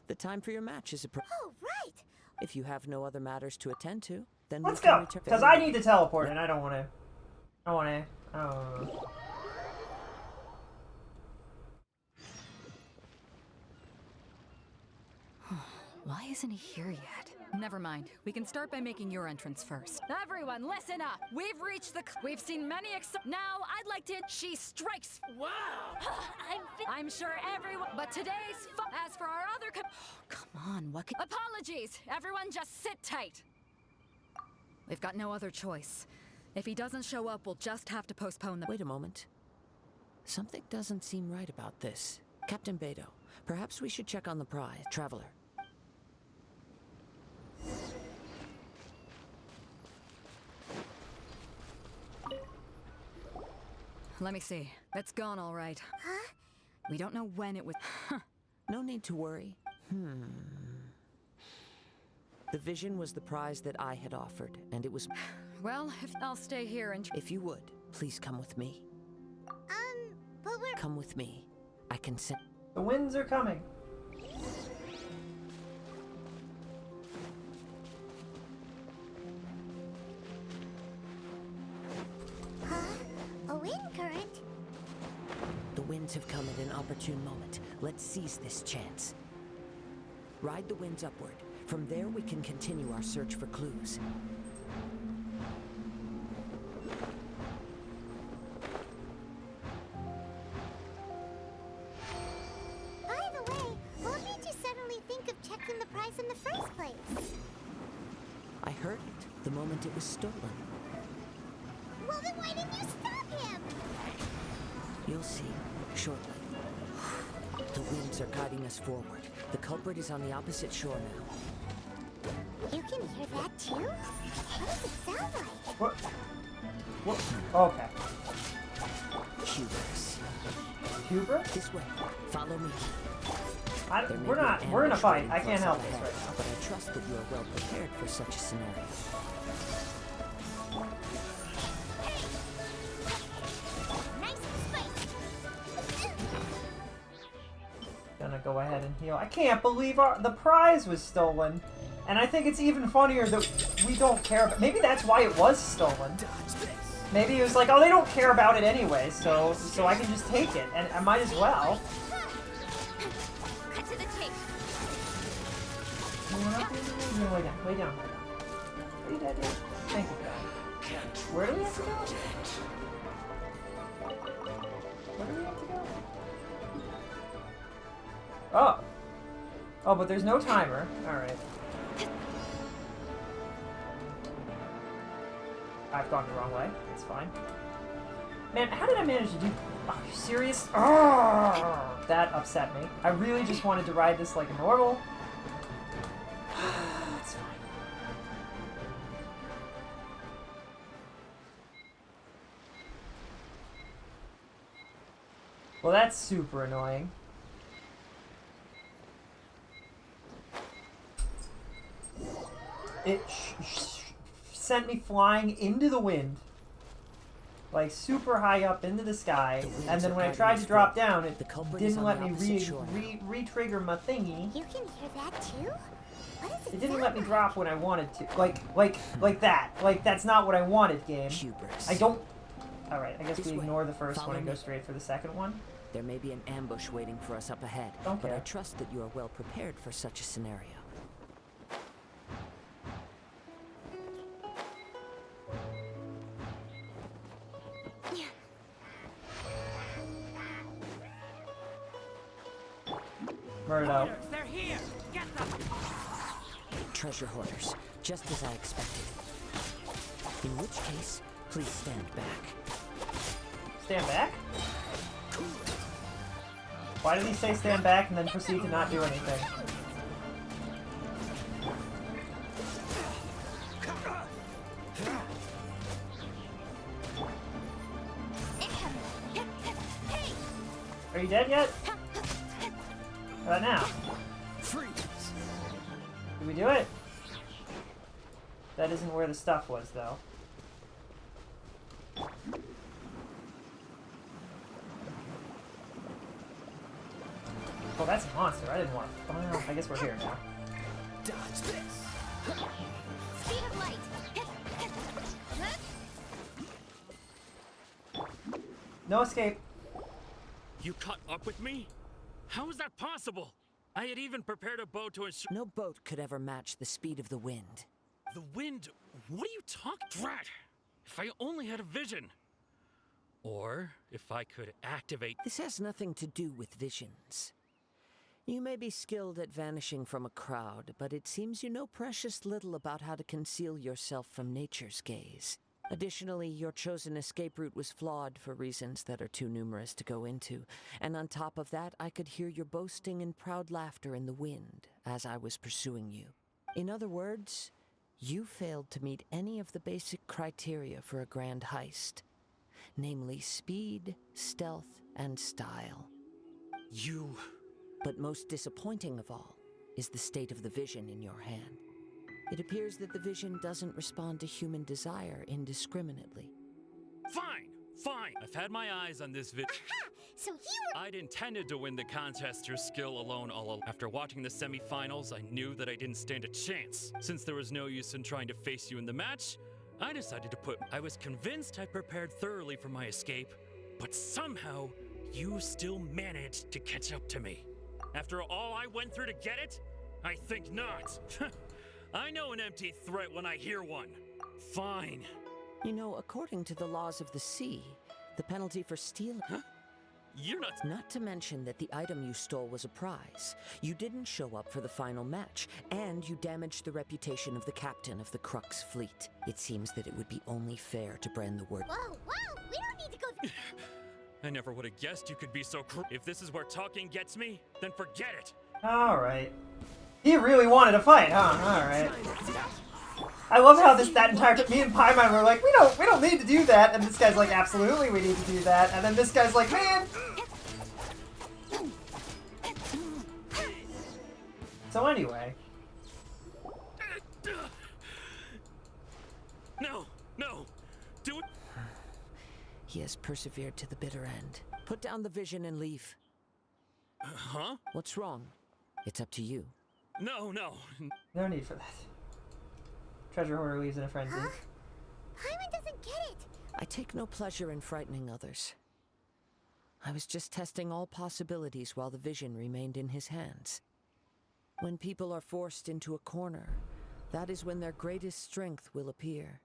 S18: the time for your match is approaching.
S4: Oh, right.
S18: If you have no other matters to attend to, then
S3: Let's
S18: we can
S3: go,
S18: return.
S3: because I need to teleport and I don't want to. Oh.
S17: Why isn't he here yet? Never mind. We can start by making your entrance first. Everyone, listen up. We've reached we've seen many now I'd like to... She strikes... Wow! I'm sure everyone... But today's... As for our other... Come on, what can... Apologies! Everyone just sit tight! We've got no other choice. If he doesn't show up, we'll just have to postpone the...
S18: Wait a moment. Something doesn't seem right about this. Captain Beto, perhaps we should check on the prize. Traveler.
S17: Let me see. It's gone all right.
S4: Huh?
S17: We don't know when it was.
S18: No need to worry. The vision was the prize that I had offered, and it was...
S17: Well, if I'll stay here and...
S18: If you would, please come with me.
S4: But we're...
S18: Come with me. I can send...
S3: The winds are coming.
S4: Huh? A wind current?
S18: The winds have come at an opportune moment. Let's seize this chance. Ride the winds upward. From there, we can continue our search for clues.
S4: By the way, what made you suddenly think of checking the prize in the first place?
S18: I heard it the moment it was stolen.
S4: Well, then why didn't you stop him?
S18: You'll see shortly. The winds are guiding us forward. The culprit is on the opposite shore now.
S4: You can hear that too? What does it sound like?
S3: What? Okay.
S18: Hubris.
S3: Hubris?
S18: This way. Follow me.
S3: We're in a fight. I can't help this right now.
S18: But I trust that you are well prepared for such a scenario.
S3: Gonna go ahead and heal. I can't believe the prize was stolen. And I think it's even funnier that we don't care about... Maybe that's why it was stolen. Maybe it was like, oh, they don't care about it anyway, so I can just take it, and I might as well.
S4: Cut to the chase.
S3: No, lay down, lay down. Lay down. Thank you, God. Where do we have to go? Where do we have to go? Oh. Oh, but there's no timer. Alright. I've gone the wrong way. It's fine. Man, how did I manage to do... Are you serious? Oh, that upset me. I really just wanted to ride this like a normal. It's fine. Well, that's super annoying. It sent me flying into the wind. Like, super high up into the sky. And then when I tried to drop down, it didn't let me re-trigger my thingy.
S4: You can hear that too? What does it
S3: It didn't
S4: sound
S3: let me
S4: like?
S3: drop when I wanted to. Like that. Like, that's not what I wanted, game.
S18: Hubris.
S3: I don't... Alright, I guess
S18: This
S3: we
S18: way.
S3: ignore the first
S18: Follow
S3: one and go
S18: me.
S3: straight for the second one.
S18: There may be an ambush waiting for us up ahead,
S3: Don't
S18: but I
S3: care.
S18: trust that you are well prepared for such a scenario.
S3: Murdo.
S13: They're here! Get them!
S18: Treasure hoarders, just as I expected. In which case, please stand back.
S3: Stand back? Why did he say stand back and then proceed to not do anything? Are you dead yet? How about now? Did we do it? That isn't where the stuff was, though. Oh, that's a monster. I didn't want to... Well, I guess we're here now.
S2: Dodge this.
S4: Speed of light.
S3: No escape.
S5: You caught up with me? How is that possible? I had even prepared a boat to ensure—
S18: No boat could ever match the speed of the wind.
S5: The wind? What are you talking— Drat! If I only had a vision! Or if I could activate—
S18: This has nothing to do with visions. You may be skilled at vanishing from a crowd, but it seems you know precious little about how to conceal yourself from nature's gaze. Additionally, your chosen escape route was flawed for reasons that are too numerous to go into, and on top of that, I could hear your boasting and proud laughter in the wind as I was pursuing you. In other words, you failed to meet any of the basic criteria for a grand heist. namely speed, stealth, and style.
S5: You...
S18: But most disappointing of all is the state of the vision in your hand. It appears that the vision doesn't respond to human desire indiscriminately.
S5: Fine! Fine! I've had my eyes on this vid.
S4: So you were—
S5: I'd intended to win the contest through skill alone all along. After watching the semifinals, I knew that I didn't stand a chance. Since there was no use in trying to face you in the match, I decided to put... I was convinced I prepared thoroughly for my escape, but somehow, you still managed to catch up to me. After all I went through to get it? I think not. I know an empty threat when I hear one. Fine.
S18: You know, according to the laws of the sea, the penalty for stealing...
S5: Huh? You're not...
S18: Not to mention that the item you stole was a prize. You didn't show up for the final match, and you damaged the reputation of the captain of the Crux fleet. It seems that it would be only fair to brand the word...
S4: Whoa, whoa! We don't need to go...
S5: I never would have guessed you could be so cruel. If this is where talking gets me, then forget it.
S3: Alright. He really wanted to fight, huh? Alright. I love how that entire me and Paimon were like, we don't need to do that, and this guy's like, absolutely we need to do that, and then this guy's like, man. So anyway.
S5: No, do it.
S18: He has persevered to the bitter end. Put down the vision and leave.
S5: Huh?
S18: What's wrong? It's up to you.
S5: No.
S3: No need for that. Treasure hoarder leaves in a frenzy.
S4: Huh? Paimon doesn't get it.
S18: I take no pleasure in frightening others. I was just testing all possibilities while the vision remained in his hands. When people are forced into a corner, that is when their greatest strength will appear.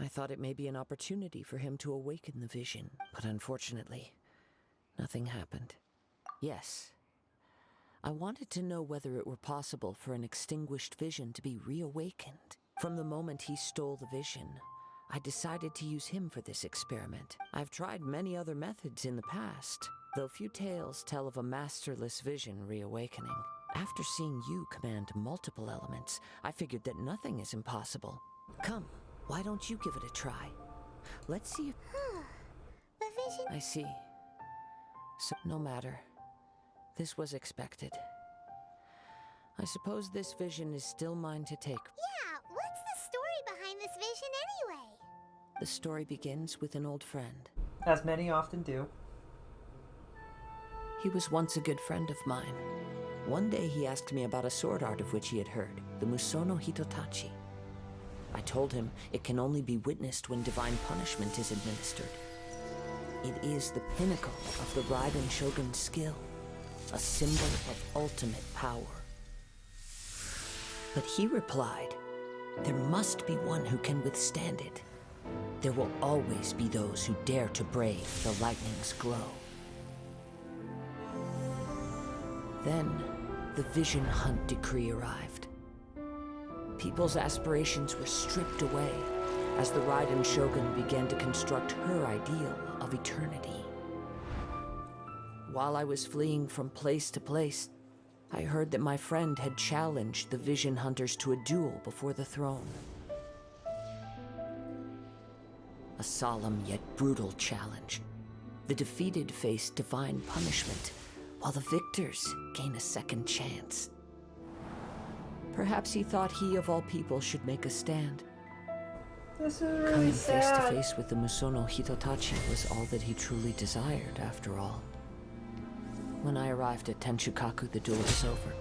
S18: I thought it may be an opportunity for him to awaken the vision, but unfortunately, nothing happened. Yes, I wanted to know whether it were possible for an extinguished vision to be reawakened. From the moment he stole the vision, I decided to use him for this experiment. I've tried many other methods in the past, though few tales tell of a masterless vision reawakening. After seeing you command multiple elements, I figured that nothing is impossible. Come, why don't you give it a try? Let's see if...
S4: The vision...
S18: I see. So, no matter. This was expected. I suppose this vision is still mine to take.
S4: Yeah, what's the story behind this vision anyway?
S18: The story begins with an old friend.
S3: As many often do.
S18: He was once a good friend of mine. One day he asked me about a sword art of which he had heard, the Musono Hitotachi. I told him it can only be witnessed when divine punishment is administered. It is the pinnacle of the Raiden Shogun's skill, a symbol of ultimate power. But he replied, there must be one who can withstand it. There will always be those who dare to brave the lightning's glow. Then, the Vision Hunt decree arrived. People's aspirations were stripped away as the Raiden Shogun began to construct her ideal of eternity. While I was fleeing from place to place, I heard that my friend had challenged the Vision Hunters to a duel before the throne. A solemn yet brutal challenge. The defeated face divine punishment, while the victors gain a second chance. Perhaps he thought he of all people should make a stand.
S3: This is really
S18: Coming
S3: sad.
S18: face to face with the Musono Hitotachi was all that he truly desired, after all. When I arrived at Tenshukaku, the duel was over.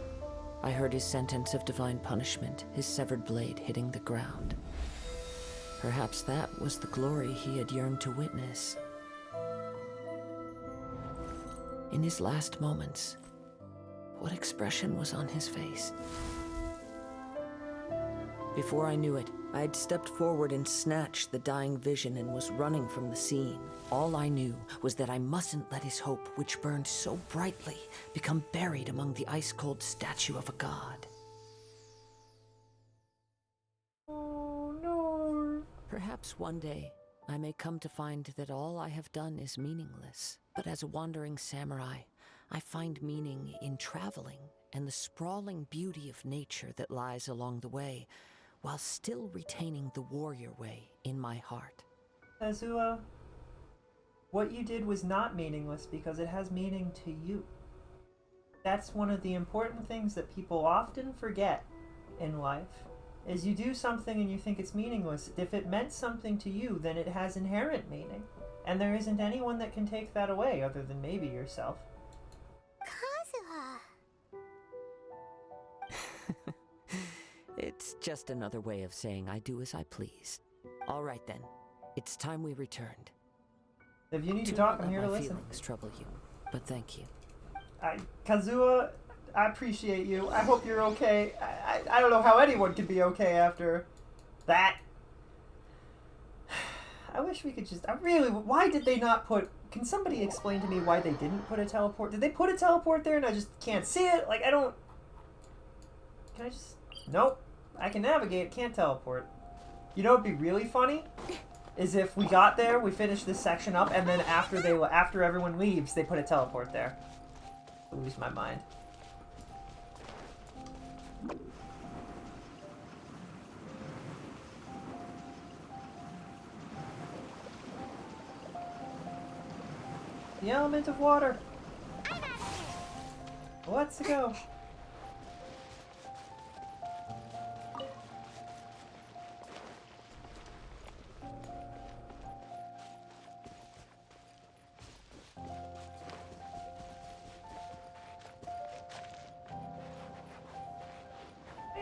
S18: I heard his sentence of divine punishment, his severed blade hitting the ground. Perhaps that was the glory he had yearned to witness. In his last moments, what expression was on his face? Before I knew it, I had stepped forward and snatched the dying vision and was running from the scene. All I knew was that I mustn't let his hope, which burned so brightly, become buried among the ice-cold statue of a god.
S3: Oh no.
S18: Perhaps one day, I may come to find that all I have done is meaningless. But as a wandering samurai, I find meaning in traveling and the sprawling beauty of nature that lies along the way, while still retaining the warrior way in my heart.
S3: Kazuha, what you did was not meaningless because it has meaning to you. That's one of the important things that people often forget in life, is you do something and you think it's meaningless. If it meant something to you, then it has inherent meaning. And there isn't anyone that can take that away other than maybe yourself.
S18: Kazuha! It's just another way of saying I do as I please. All right then, it's time we returned.
S3: If you need to talk, I'm here to listen.
S18: Feelings trouble you, but thank you.
S3: Kazuha, I appreciate you. I hope you're okay. I don't know how anyone could be okay after that. I wish we could just... why did they not put... Can somebody explain to me why they didn't put a teleport? Did they put a teleport there and I just can't see it? Like, I don't... Can I just... Nope. I can navigate, can't teleport. You know what would be really funny? Is if we got there, we finished this section up, and then after everyone leaves, they put a teleport there. I'll lose my mind. The element of water. Let's go.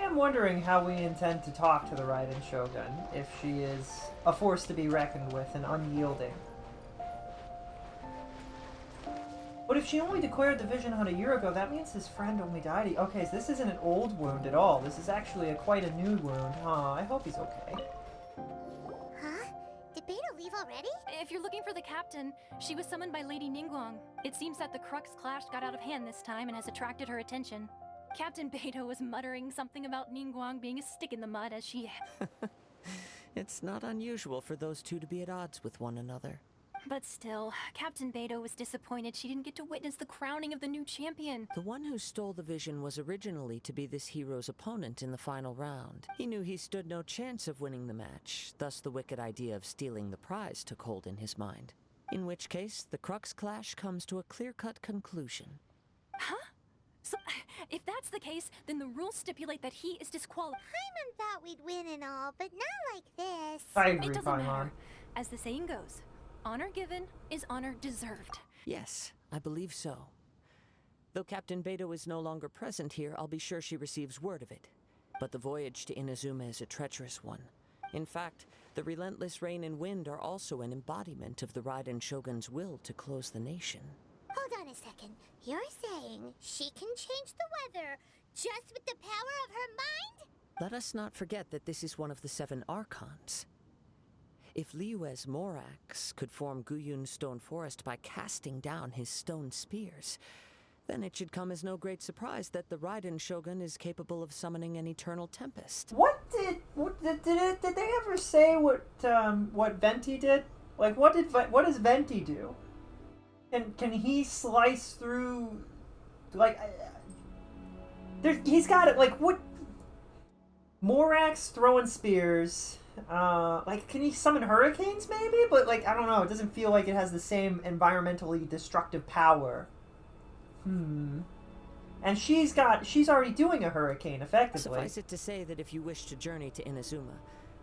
S3: I'm wondering how we intend to talk to the Raiden Shogun, if she is a force to be reckoned with and unyielding. But if she only declared the vision out a year ago, that means his friend only died. Okay, so this isn't an old wound at all. This is actually quite a new wound. Huh, I hope he's okay.
S4: Huh? Did Beta leave already?
S7: If you're looking for the captain, she was summoned by Lady Ningguang. It seems that the Crux clash got out of hand this time and has attracted her attention. Captain Beto was muttering something about Ningguang being a stick in the mud as she...
S18: It's not unusual for those two to be at odds with one another.
S7: But still, Captain Beto was disappointed she didn't get to witness the crowning of the new champion.
S18: The one who stole the vision was originally to be this hero's opponent in the final round. He knew he stood no chance of winning the match, thus the wicked idea of stealing the prize took hold in his mind. In which case, the Crux clash comes to a clear-cut conclusion.
S7: Huh? So, if that's the case, then the rules stipulate that he is disqualified.
S4: Paimon thought we'd win and all, but not like this.
S3: I agree,
S7: It doesn't matter.
S3: Paimon.
S7: As the saying goes, honor given is honor deserved.
S18: Yes, I believe so. Though Captain Beto is no longer present here, I'll be sure she receives word of it. But the voyage to Inazuma is a treacherous one. In fact, the relentless rain and wind are also an embodiment of the Raiden Shogun's will to close the nation.
S4: Hold on a second. You're saying she can change the weather just with the power of her mind?
S18: Let us not forget that this is one of the 7 Archons. If Liyue's Morax could form Guyun's stone forest by casting down his stone spears, then it should come as no great surprise that the Raiden Shogun is capable of summoning an eternal tempest.
S3: Did they ever say what Venti did? Like, what does Venti do? Can he slice through, like, he's got it, like, what, Morax throwing spears, like, can he summon hurricanes, maybe? But, like, I don't know, it doesn't feel like it has the same environmentally destructive power. And she's already doing a hurricane, effectively.
S18: Suffice it to say that if you wish to journey to Inazuma,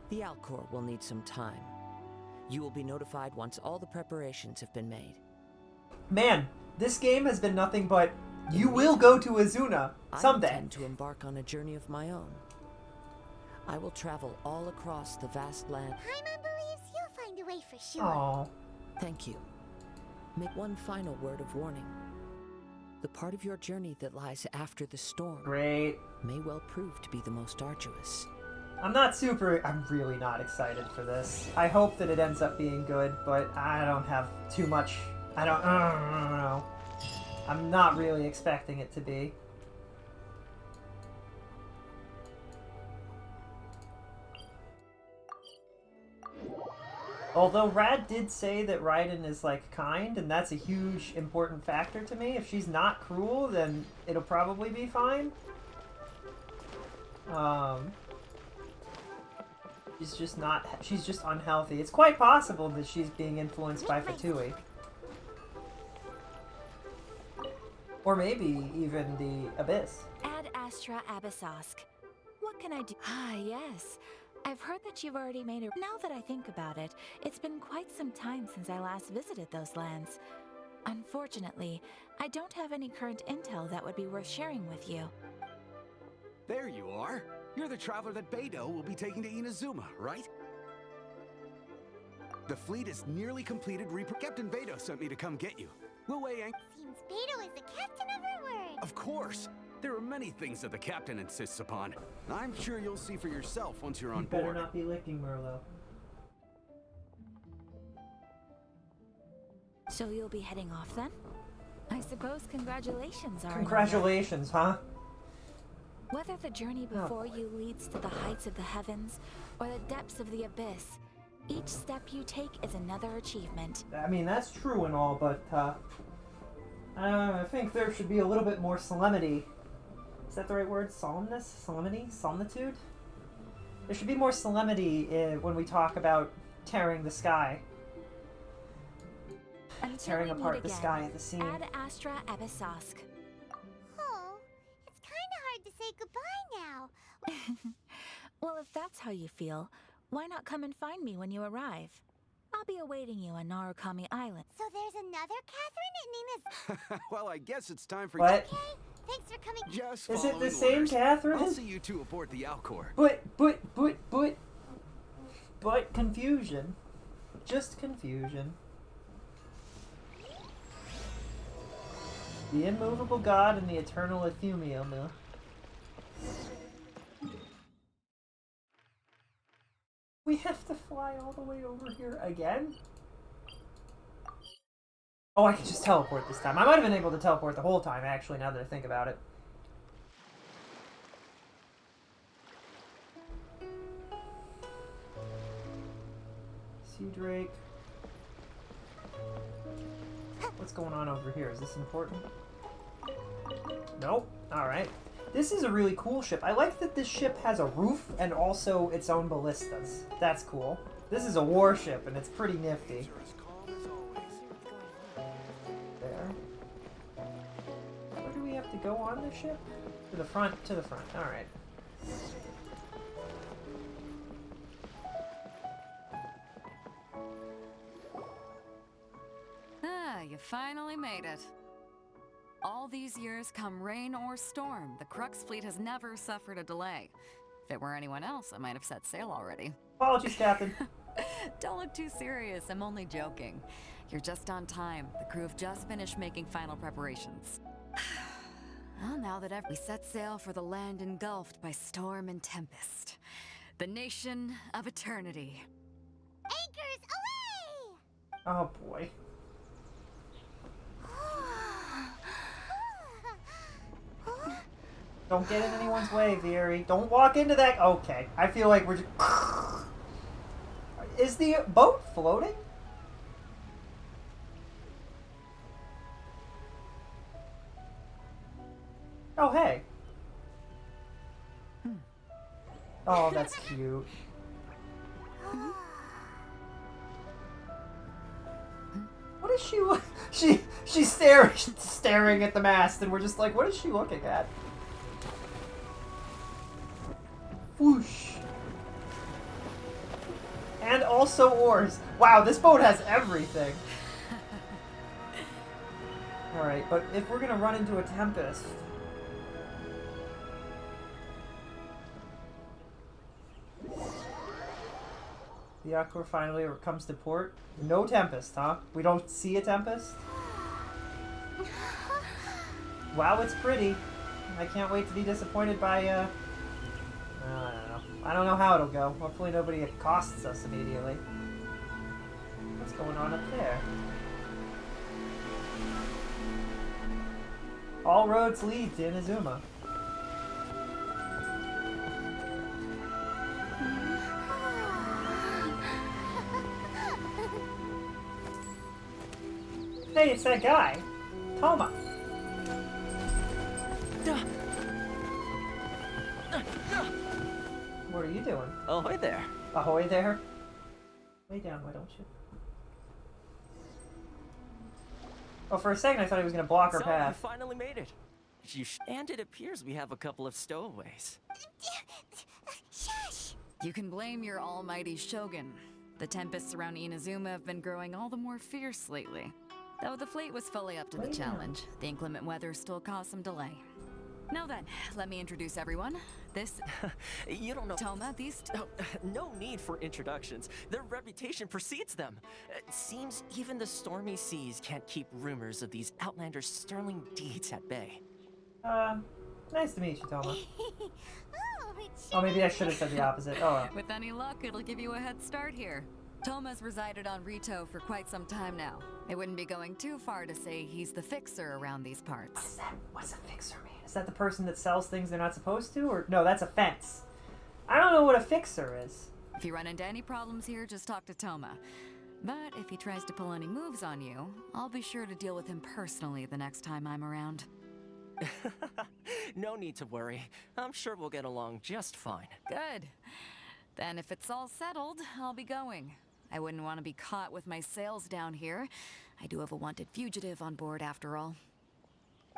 S18: the Alcor will need some time. You will be notified once all the preparations have been made.
S3: Man, this game has been nothing but, you will go to Azuna someday.
S18: I intend to embark on a journey of my own. I will travel all across the vast land.
S4: Paimon believes you'll find a way for sure.
S3: Aww.
S18: Thank you. Make one final word of warning. The part of your journey that lies after the storm may well prove to be the most arduous.
S3: I'm really not excited for this. I hope that it ends up being good, but I don't have too much... I don't know. I'm not really expecting it to be. Although Rad did say that Raiden is, like, kind, and that's a huge, important factor to me. If she's not cruel, then it'll probably be fine. She's just unhealthy. It's quite possible that she's being influenced by Fatui. Or maybe even the Abyss.
S6: Ad Astra Abyssosk. What can I do? Ah, yes. I've heard that you've already made a... Now that I think about it, it's been quite some time since I last visited those lands. Unfortunately, I don't have any current intel that would be worth sharing with you.
S12: There you are. You're the traveler that Beidou will be taking to Inazuma, right? The fleet is nearly completed. Captain Beidou sent me to come get you. We'll weigh anchor.
S4: Seems Beidou is the captain of our word.
S12: Of course. There are many things that the captain insists upon. I'm sure you'll see for yourself once you're on
S3: Better
S12: board.
S3: not be licking Merlot.
S6: So you'll be heading off then? I suppose congratulations are...
S3: Congratulations, huh?
S6: Whether the journey before you leads to the heights of the heavens or the depths of the abyss, each step you take is another achievement.
S3: I mean, that's true and all, but I think there should be a little bit more solemnity. Is that the right word? Solemnness? Solemnity? Solemnitude? There should be more solemnity when we talk about tearing the sky. Tearing apart the sky at the seam.
S6: Ad Astra Abyssosk.
S4: Oh, it's kind of hard to say goodbye now.
S6: Well, if that's how you feel, why not come and find me when you arrive? I'll be awaiting you on Narukami Island.
S4: So there's another Catherine at Nina's...
S12: Well, I guess it's time for
S3: What?
S4: Okay, thanks for coming.
S12: Just
S3: Is it the
S12: following
S3: same
S12: orders.
S3: Catherine?
S12: I'll see you two aboard the Alcor.
S3: But confusion. Just confusion. The immovable god and the eternal Ephemium. We have to fly all the way over here again? Oh, I can just teleport this time. I might have been able to teleport the whole time, actually, now that I think about it. Sea Drake. What's going on over here? Is this important? Nope. Alright. This is a really cool ship. I like that this ship has a roof and also its own ballistas. That's cool. This is a warship and it's pretty nifty. There. Where do we have to go on this ship? To the front, to the front. Alright.
S17: Ah, you finally made it. All these years, come rain or storm, the Crux fleet has never suffered a delay. If it were anyone else, I might have set sail already.
S3: Apologies, Captain.
S17: Don't look too serious, I'm only joking. You're just on time. The crew have just finished making final preparations. Well, now that we set sail for the land engulfed by storm and tempest. The nation of eternity.
S4: Anchors away!
S3: Oh boy. Don't get in anyone's way, Vieri. Don't walk into that. Okay. I feel like we're just... Is the boat floating? Oh, hey. Oh, that's cute. What is she look? She's staring at the mast, and we're just like, what is she looking at? Whoosh. And also oars. Wow, this boat has everything. Alright, but if we're gonna run into a tempest... The Aqua finally comes to port. No tempest, huh? We don't see a tempest? Wow, it's pretty. I can't wait to be disappointed by, I don't know. I don't know how it'll go. Hopefully nobody accosts us immediately. What's going on up there? All roads lead to Inazuma. Hey, it's that guy. Toma. What are you doing?
S23: Ahoy there.
S3: Ahoy there. Lay down, why don't you? Oh, for a second I thought he was gonna block her
S9: So,
S3: path.
S9: you finally made it. And it appears we have a couple of stowaways.
S17: Shush! You can blame your almighty shogun. The tempests around Inazuma have been growing all the more fierce lately. Though the fleet was fully up to the challenge, the inclement weather still caused some delay. Now then, let me introduce everyone. This...
S9: You don't know...
S17: Toma, these...
S9: Oh, no need for introductions. Their reputation precedes them. It seems even the stormy seas can't keep rumors of these Outlanders' sterling deeds at bay.
S3: Nice to meet you, Toma. Oh, maybe I should have said the opposite. Oh, well.
S17: With any luck, it'll give you a head start here. Toma's resided on Rito for quite some time now. It wouldn't be going too far to say he's the fixer around these parts.
S3: What's a fixer mean? Is that the person that sells things they're not supposed to? Or no, that's a fence. I don't know what a fixer is.
S17: If you run into any problems here, just talk to Toma. But if he tries to pull any moves on you, I'll be sure to deal with him personally the next time I'm around.
S9: No need to worry. I'm sure we'll get along just fine.
S17: Good. Then if it's all settled, I'll be going. I wouldn't want to be caught with my sails down here. I do have a wanted fugitive on board after all.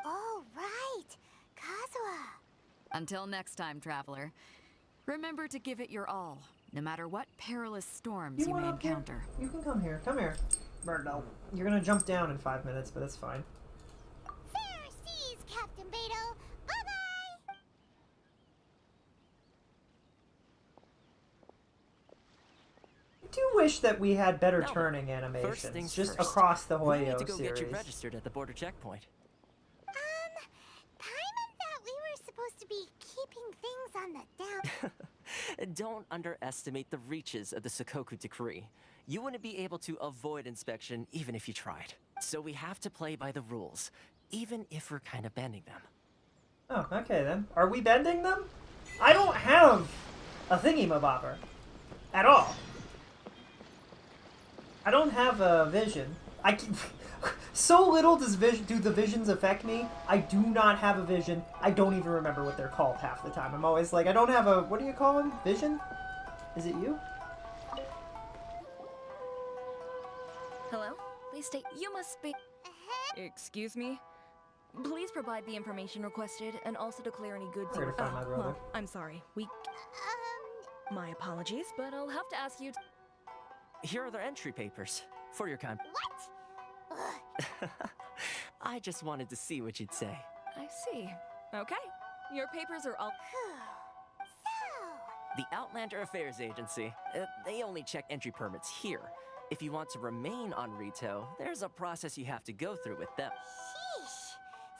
S4: Oh, right. Kazuha.
S17: Until next time, traveler. Remember to give it your all, no matter what perilous storms you may encounter.
S3: You can come here. Come here. Birdo. You're gonna jump down in 5 minutes, but that's fine.
S4: Fair seas, Captain Beto. Bye-bye.
S3: I do wish that we had better turning animations,
S9: First things
S3: just
S9: first.
S3: across the
S9: We
S3: Hoyo
S9: need to go
S3: series.
S9: get you registered at the border checkpoint.
S4: Paimon thought we were supposed to be keeping things on the down.
S9: Don't underestimate the reaches of the Sakoku Decree. You wouldn't be able to avoid inspection even if you tried. So we have to play by the rules, even if we're kind of bending them.
S3: Oh, okay then. Are we bending them? I don't have a thingy-mabobber. At all. I don't have a vision. So little do the visions affect me. I do not have a vision. I don't even remember what they're called half the time. I'm always like, I don't have a... What do you call them? Vision? Is it you?
S17: Hello? Please state you must be... Excuse me? Please provide the information requested and also declare any goods
S3: Where to find my brother?
S17: Well, I'm sorry. My apologies, but I'll have to ask you to...
S9: Here are their entry papers, for your con-
S4: What?
S9: I just wanted to see what you'd say.
S17: I see. Okay. Your papers are all...
S9: The Outlander Affairs Agency. They only check entry permits here. If you want to remain on Rito, there's a process you have to go through with them.
S4: Sheesh.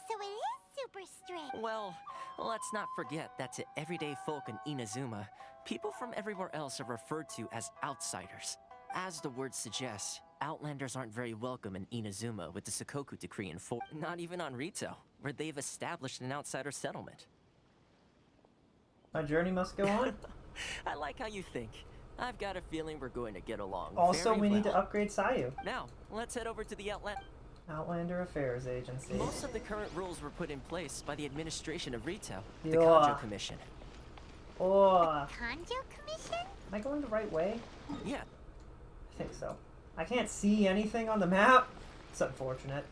S4: So it is super strict.
S9: Well, let's not forget that to everyday folk in Inazuma, people from everywhere else are referred to as outsiders. As the word suggests, Outlanders aren't very welcome in Inazuma with the Sakoku Decree in force. Not even on Rito, where they've established an outsider settlement.
S3: My journey must go on?
S9: I like how you think. I've got a feeling we're going to get along
S3: Also,
S9: very
S3: we need
S9: well.
S3: to upgrade Sayu.
S9: Now, let's head over to the
S3: Outlander Affairs Agency.
S9: Most of the current rules were put in place by the administration of Rito, the
S3: Yeah.
S9: Kanjo Commission.
S3: Oh.
S4: Kanjo Commission?
S3: Am I going the right way?
S9: Yeah.
S3: I think so. I can't see anything on the map. It's unfortunate.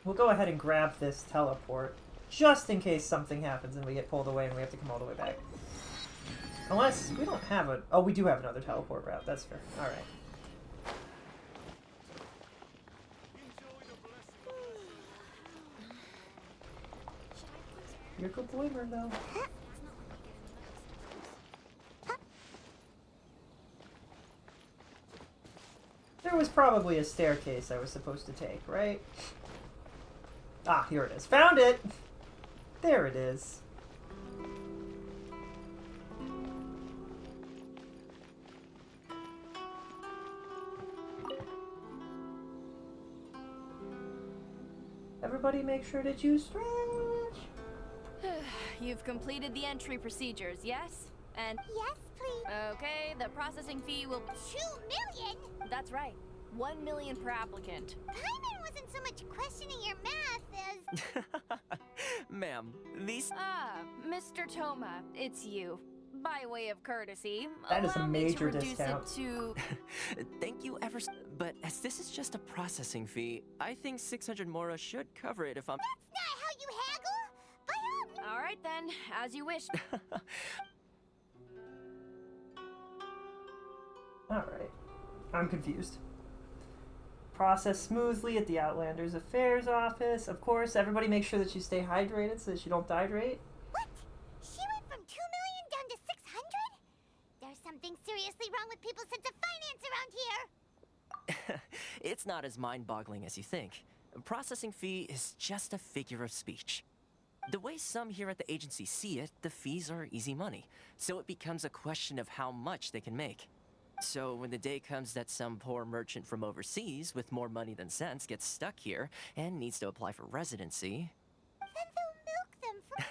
S3: We'll go ahead and grab this teleport, just in case something happens and we get pulled away and we have to come all the way back. Unless, we don't have a... Oh, we do have another teleport route. That's fair. Alright. You're a good boy, Merlo. There was probably a staircase I was supposed to take, right? Ah, here it is. Found it! There it is. Everybody make sure that you stretch.
S7: You've completed the entry procedures, yes? And
S4: yes, please.
S7: Okay, the processing fee will
S4: 2 million?
S7: That's right. 1 million per applicant.
S4: Paimon wasn't so much questioning your math as...
S9: Ma'am, these...
S7: Ah, Mr. Toma, it's you. by way of courtesy,
S3: That is a
S7: allow me to
S3: major
S7: reduce
S3: discount.
S7: it to...
S9: Thank you ever so. But as this is just a processing fee, I think 600 mora should cover it if I'm.
S4: That's not how you haggle.
S7: All right then, as you wish.
S3: Alright. I'm confused. Process smoothly at the Outlanders Affairs office. Of course, everybody make sure that you stay hydrated so that you don't dehydrate.
S4: What? She went from 2 million down to 600? There's something seriously wrong with people's sense of finance around here.
S9: It's not as mind-boggling as you think. A processing fee is just a figure of speech. The way some here at the agency see it, the fees are easy money, so it becomes a question of how much they can make. So when the day comes that some poor merchant from overseas with more money than sense gets stuck here and needs to apply for residency...
S4: Then they'll milk them for...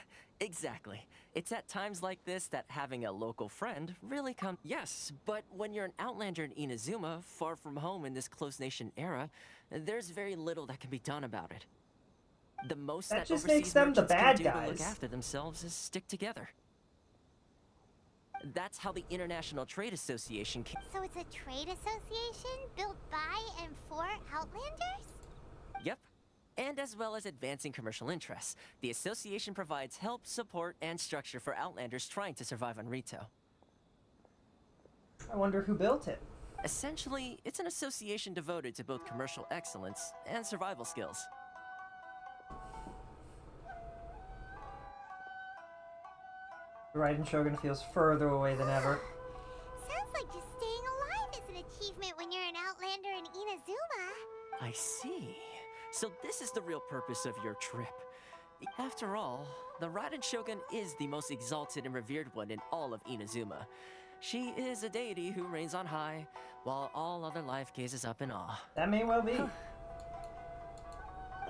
S9: Exactly. It's at times like this that having a local friend really comes... Yes, but when you're an outlander in Inazuma, far from home in this closed nation era, there's very little that can be done about it. The most
S3: That
S9: that
S3: just
S9: overseas
S3: makes them the
S9: merchants can
S3: bad
S9: do to look
S3: guys.
S9: after themselves is stick together. That's how the International Trade Association came.
S4: So it's a trade association built by and for Outlanders?
S9: Yep. And as well as advancing commercial interests, the association provides help, support, and structure for Outlanders trying to survive on Rito.
S3: I wonder who built it.
S9: Essentially, it's an association devoted to both commercial excellence and survival skills.
S3: The Raiden Shogun feels further away than ever.
S4: Sounds like just staying alive is an achievement when you're an Outlander in Inazuma.
S9: I see. So this is the real purpose of your trip. After all, the Raiden Shogun is the most exalted and revered one in all of Inazuma. She is a deity who reigns on high, while all other life gazes up in awe.
S3: That may well be.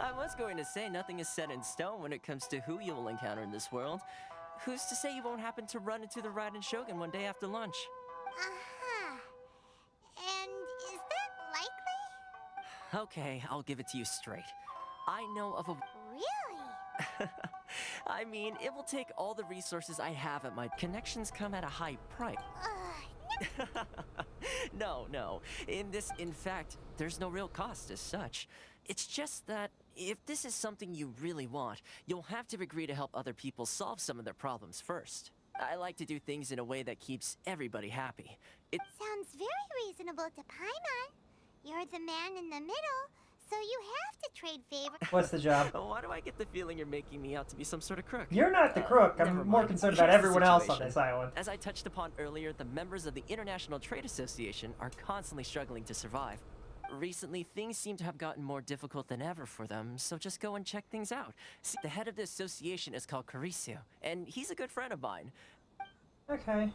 S9: I was going to say nothing is set in stone when it comes to who you will encounter in this world. Who's to say you won't happen to run into the Raiden Shogun one day after lunch?
S4: Uh-huh. And is that likely?
S9: Okay, I'll give it to you straight. I know of a...
S4: Really?
S9: I mean, it will take all the resources I have at my... Connections come at a high price. No. In fact, there's no real cost as such. It's just that if this is something you really want, you'll have to agree to help other people solve some of their problems first. I like to do things in a way that keeps everybody happy.
S4: Sounds very reasonable to Paimon. You're the man in the middle, so you have to trade favors.
S3: What's the job?
S9: Why do I get the feeling you're making me out to be some sort of crook?
S3: You're not the crook.
S9: Never
S3: I'm more
S9: mind.
S3: concerned about
S9: Here's the
S3: everyone else on
S9: situation.
S3: this island.
S9: As I touched upon earlier, the members of the International Trade Association are constantly struggling to survive. Recently, things seem to have gotten more difficult than ever for them, so just go and check things out. See, the head of the association is called Karisu, and he's a good friend of mine.
S3: Okay.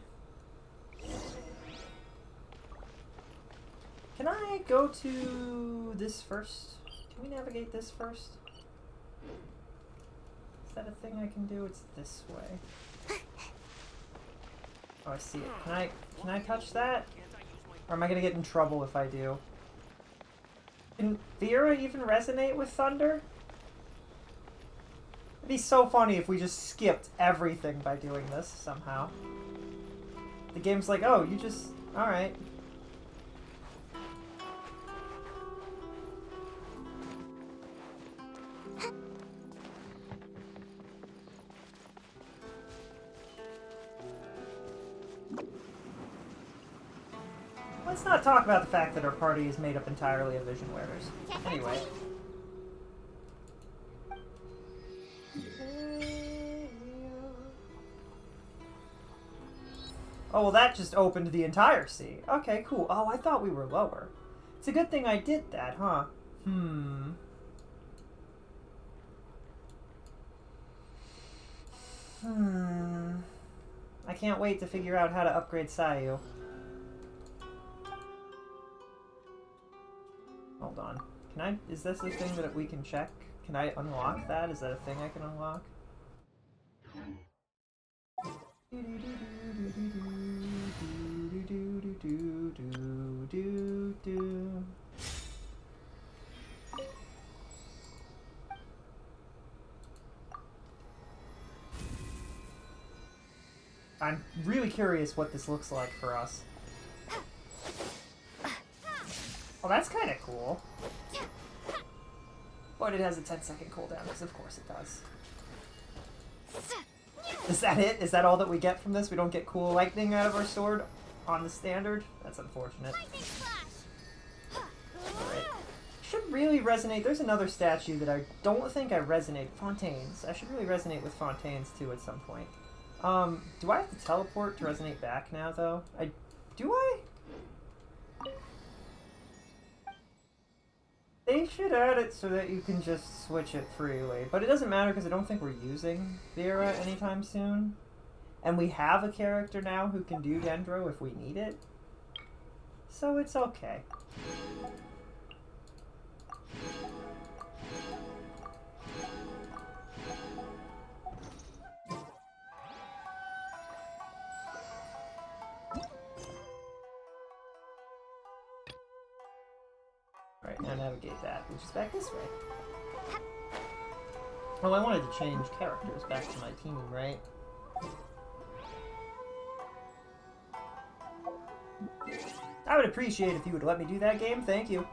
S3: Can I go to this first? Can we navigate this first? Is that a thing I can do? It's this way. Oh, I see it. Can I touch that? Or am I gonna get in trouble if I do? Can Vera even resonate with thunder? It'd be so funny if we just skipped everything by doing this somehow. The game's like, oh, you just... Alright. Let's not talk about the fact that our party is made up entirely of vision wearers. Anyway. Oh, well that just opened the entire sea. Okay, cool. Oh, I thought we were lower. It's a good thing I did that, huh? I can't wait to figure out how to upgrade Sayu. Hold on. Can I... Is this a thing that we can check? Can I unlock that? Is that a thing I can unlock? I'm really curious what this looks like for us. Oh, that's kind of cool. But it has a 10-second cooldown, because of course it does. Is that it? Is that all that we get from this? We don't get cool lightning out of our sword on the standard? That's unfortunate. Alright. Should really resonate. There's another statue that I don't think I resonate. Fontaines. I should really resonate with Fontaines too at some point. Do I have to teleport to resonate back now though? Do I? They should add it so that you can just switch it freely. But it doesn't matter because I don't think we're using Vera anytime soon. And we have a character now who can do Dendro if we need it. So it's okay. Alright, now navigate that, which is back this way. Oh, I wanted to change characters back to my team, right? I would appreciate if you would let me do that game, thank you.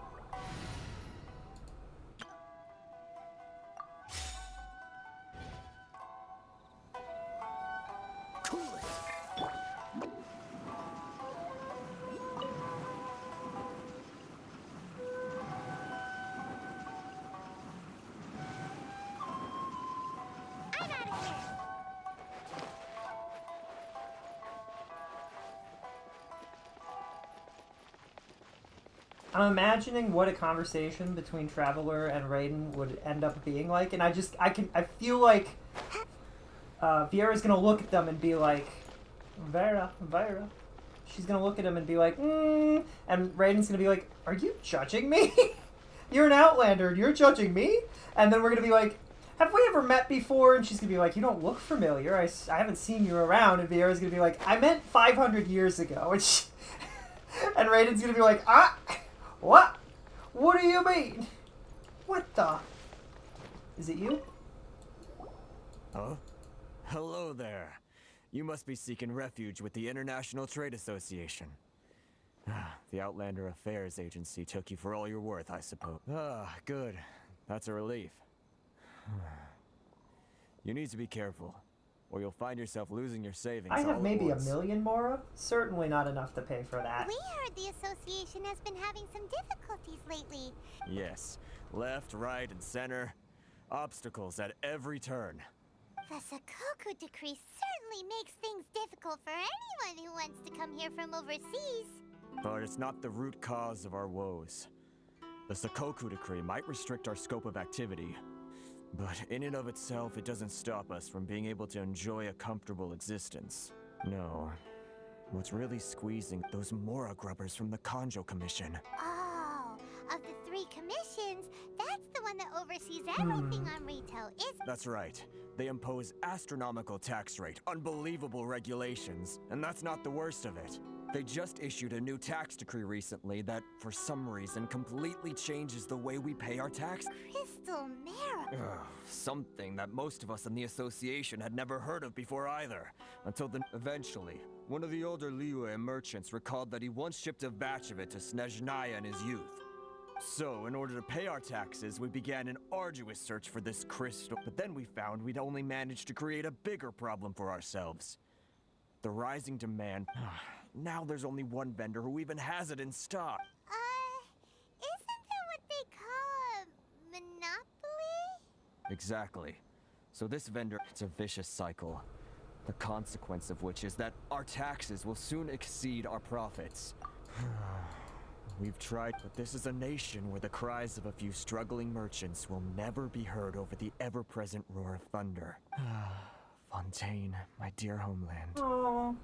S3: I'm imagining what a conversation between Traveler and Raiden would end up being like, and I feel like Viera's gonna look at them and be like, Vera. She's gonna look at him and be like, and Raiden's gonna be like, are you judging me? You're an Outlander and you're judging me? And then we're gonna be like, have we ever met before? And she's gonna be like, you don't look familiar. I haven't seen you around. And Viera's gonna be like, I meant 500 years ago. And Raiden's gonna be like, what? What do you mean? What the? Is it you?
S11: Huh? Hello there. You must be seeking refuge with the International Trade Association. The Outlander Affairs Agency took you for all you're worth, I suppose. Good. That's a relief. You need to be careful, or you'll find yourself losing your savings.
S3: I have
S11: all
S3: maybe
S11: at
S3: a
S11: once.
S3: million, Mora. Certainly not enough to pay for that.
S4: We heard the association has been having some difficulties lately.
S11: Yes. Left, right, and center. Obstacles at every turn.
S4: The Sakoku decree certainly makes things difficult for anyone who wants to come here from overseas.
S11: But it's not the root cause of our woes. The Sakoku decree might restrict our scope of activity, but in and of itself, it doesn't stop us from being able to enjoy a comfortable existence. No. What's really squeezing those Mora grubbers from the Kanjo Commission.
S4: Oh, of the 3 commissions, that's the one that oversees everything on retail, isn't it?
S11: That's right. They impose astronomical tax rate, unbelievable regulations, and that's not the worst of it. They just issued a new tax decree recently that, for some reason, completely changes the way we pay our tax.
S4: Crystal Mara.
S11: Something that most of us in the association had never heard of before either. Until then, eventually, one of the older Liyue merchants recalled that he once shipped a batch of it to Snezhnaya in his youth. So, in order to pay our taxes, we began an arduous search for this crystal. But then we found we'd only managed to create a bigger problem for ourselves. The rising demand. Now there's only one vendor who even has it in stock.
S4: Isn't that what they call a monopoly?
S11: Exactly. So this vendor, it's a vicious cycle. The consequence of which is that our taxes will soon exceed our profits. We've tried, but this is a nation where the cries of a few struggling merchants will never be heard over the ever-present roar of thunder. Fontaine, my dear homeland.
S3: Aww.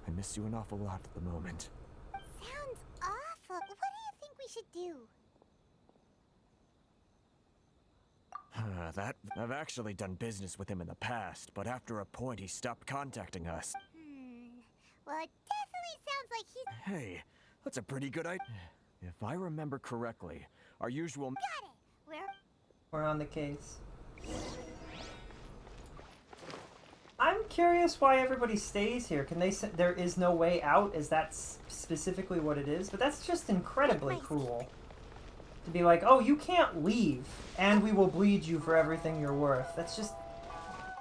S11: I miss you an awful lot at the moment.
S4: Sounds awful. What do you think we should do?
S11: I've actually done business with him in the past, but after a point he stopped contacting us.
S4: Well, it definitely sounds like he's...
S11: Hey, that's a pretty good idea. If I remember correctly, our usual...
S4: Got it!
S3: We're on the case. I'm curious why everybody stays here. Can they say there is no way out? Is that specifically what it is? But that's just incredibly cruel. To be like, oh, you can't leave, and we will bleed you for everything you're worth. That's just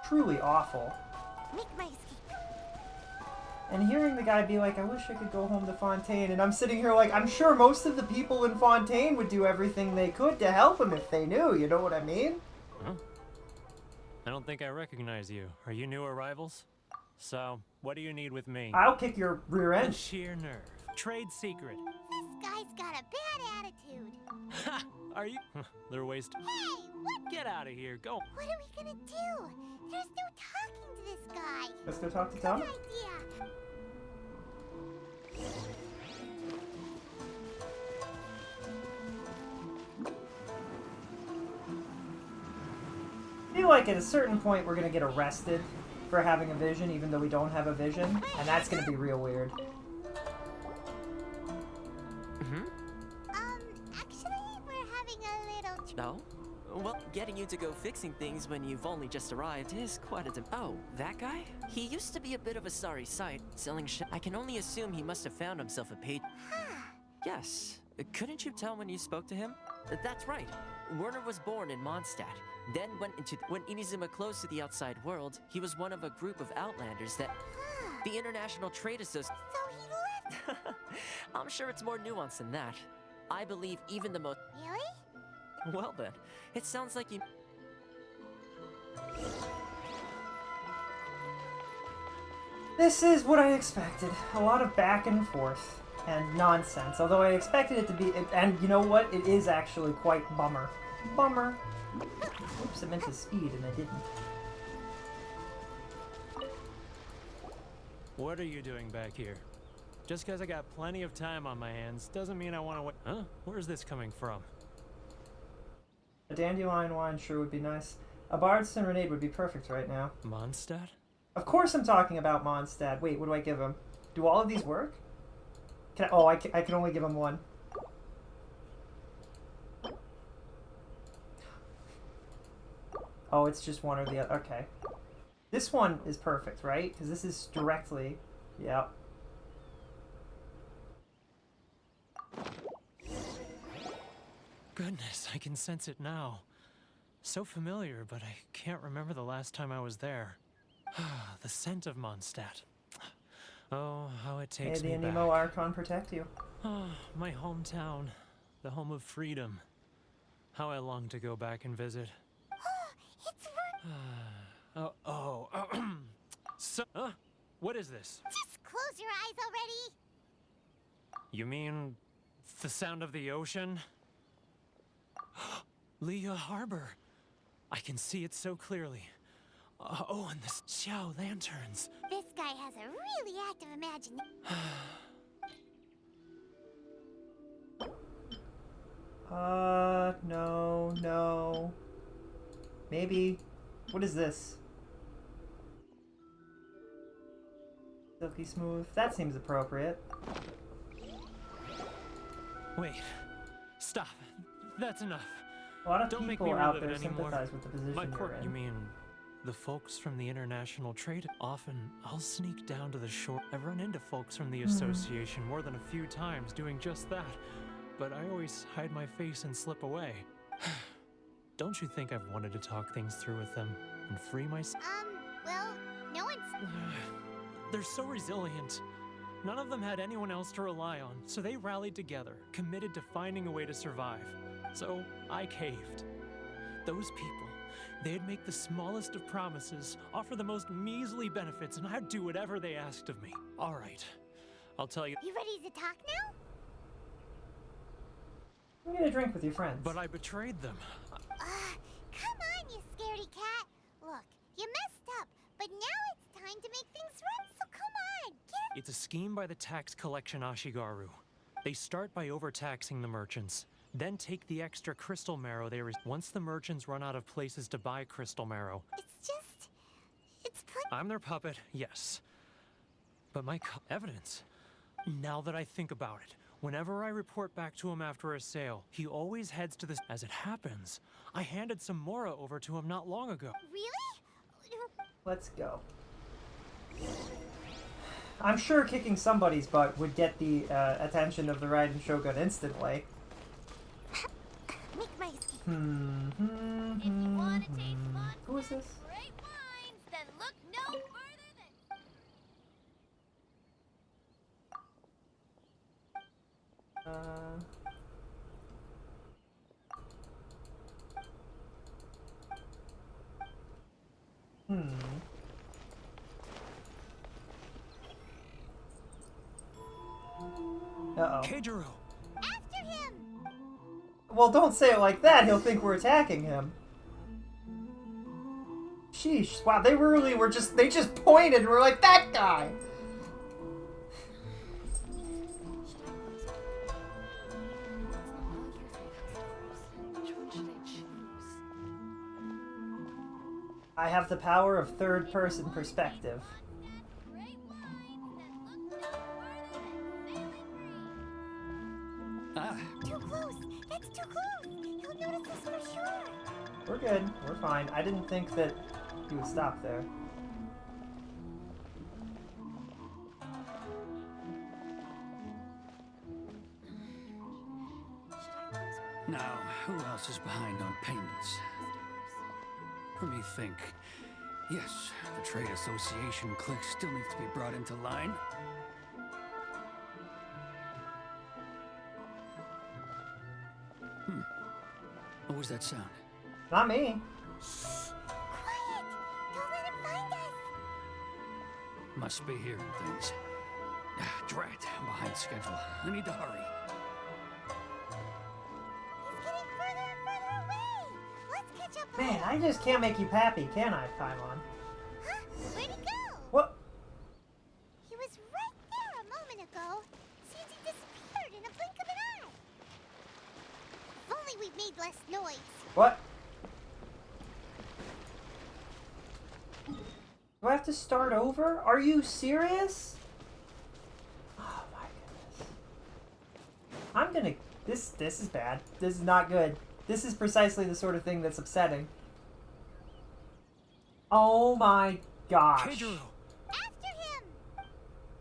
S3: truly awful. And hearing the guy be like, I wish I could go home to Fontaine, and I'm sitting here like, I'm sure most of the people in Fontaine would do everything they could to help him if they knew, you know what I mean?
S10: Huh? I don't think I recognize you. Are you new arrivals? So, what do you need with me?
S3: I'll kick your rear end.
S10: The sheer nerve. Trade secret.
S4: This guy's got a bad attitude.
S10: Ha! Are you? They're waste.
S4: Hey, what?
S10: Get out of here. Go.
S4: What are we gonna do? There's no talking to this guy.
S3: Let's go talk to Tom.
S4: Good idea.
S3: I feel like at a certain point we're gonna get arrested for having a vision, even though we don't have a vision, and that's gonna be real weird.
S4: Actually, we're having a little...
S9: No? Well, getting you to go fixing things when you've only just arrived is quite a Oh, that guy? He used to be a bit of a sorry sight, selling shit. I can only assume he must have found himself a paid... Yes. Couldn't you tell when you spoke to him? That's right. Werner was born in Mondstadt, then went into... When Inazuma closed to the outside world, he was one of a group of outlanders that... The International Trade Association...
S4: So he left?
S9: I'm sure it's more nuanced than that. I believe even the most...
S4: Really?
S9: Well then, it sounds like you...
S3: This is what I expected. A lot of back and forth and nonsense. Although I expected it to be... And you know what? It is actually quite bummer. Bummer. Oops, I meant to speed and I didn't.
S10: What are you doing back here? Just because I got plenty of time on my hands doesn't mean I want to wait. Huh? Where's this coming from?
S3: A dandelion wine sure would be nice. A Bard's Serenade would be perfect right now.
S10: Mondstadt?
S3: Of course I'm talking about Mondstadt. Wait, what do I give him? Do all of these work? Can I, oh, I can only give him one. Oh, it's just one or the other. Okay. This one is perfect, right? Because this is directly... Yep.
S10: Goodness, I can sense it now. So familiar, but I can't remember the last time I was there. The scent of Mondstadt. Oh, how it takes me
S3: May the
S10: back.
S3: Anemo Archon protect you.
S10: Oh, my hometown. The home of freedom. How I long to go back and visit.
S4: It's
S10: So, what is this?
S4: Just close your eyes already.
S10: You mean the sound of the ocean? Leah Harbor. I can see it so clearly. Oh, and the Xiao lanterns.
S4: This guy has a really active imagination.
S3: No. Maybe. What is this? Silky smooth. That seems appropriate.
S10: Wait. Stop. That's enough.
S3: A lot of
S10: Don't make
S3: people
S10: me
S3: out
S10: relive
S3: there
S10: it anymore.
S3: sympathize with the position
S10: My
S3: you're
S10: poor,
S3: in.
S10: you mean the folks from the International Trade? Often, I'll sneak down to the shore. I've run into folks from the association more than a few times doing just that, but I always hide my face and slip away. Don't you think I've wanted to talk things through with them and free myself?
S4: Well, no one's...
S10: They're so resilient. None of them had anyone else to rely on, so they rallied together, committed to finding a way to survive. So I caved. Those people, they'd make the smallest of promises, offer the most measly benefits, and I'd do whatever they asked of me. All right, I'll tell you.
S4: You ready to talk now?
S3: I'm gonna drink with your friends.
S10: But I betrayed them.
S4: Come on, you scaredy cat. Look, you messed up, but now it's time to make things right, so come on, get...
S10: It's a scheme by the tax collection Ashigaru. They start by overtaxing the merchants, then take the extra crystal marrow they once the merchants run out of places to buy crystal marrow.
S4: It's
S10: I'm their puppet, yes. But my evidence. Now that I think about it, whenever I report back to him after a sale, he always heads to this. As it happens, I handed some Mora over to him not long ago.
S4: Really?
S3: Let's go. I'm sure kicking somebody's butt would get the attention of the Raiden Shogun instantly.
S4: Make my escape.
S3: Who is this?
S4: Great wines, then look no further than...
S3: Uh-oh.
S10: Keijiro!
S4: After him!
S3: Well, don't say it like that. He'll think we're attacking him. Sheesh. Wow, they really were just... They just pointed and were like, that guy! I have the power of third-person perspective.
S4: Too close! That's too close! He'll notice us for sure!
S3: We're good. We're fine. I didn't think that he would stop there.
S14: Now, who else is behind on payments? Let me think. Yes, the Trade Association clique still needs to be brought into line. What was that sound?
S3: Not me.
S4: Quiet! Don't let him find us!
S14: Must be hearing things. Drat, I'm behind schedule. I need to hurry.
S4: He's getting further and further away! Let's catch up.
S3: Man, I just can't make you happy, can I, Paimon?
S4: Huh? Where'd he go?
S3: What?
S4: He was right there a moment ago. Seems he disappeared in a blink of an eye. If only we'd made less noise.
S3: What? Do I have to start over? Are you serious? Oh my goodness. I'm gonna... This is bad. This is not good. This is precisely the sort of thing that's upsetting. Oh my gosh.
S10: Keijiro!
S4: After him!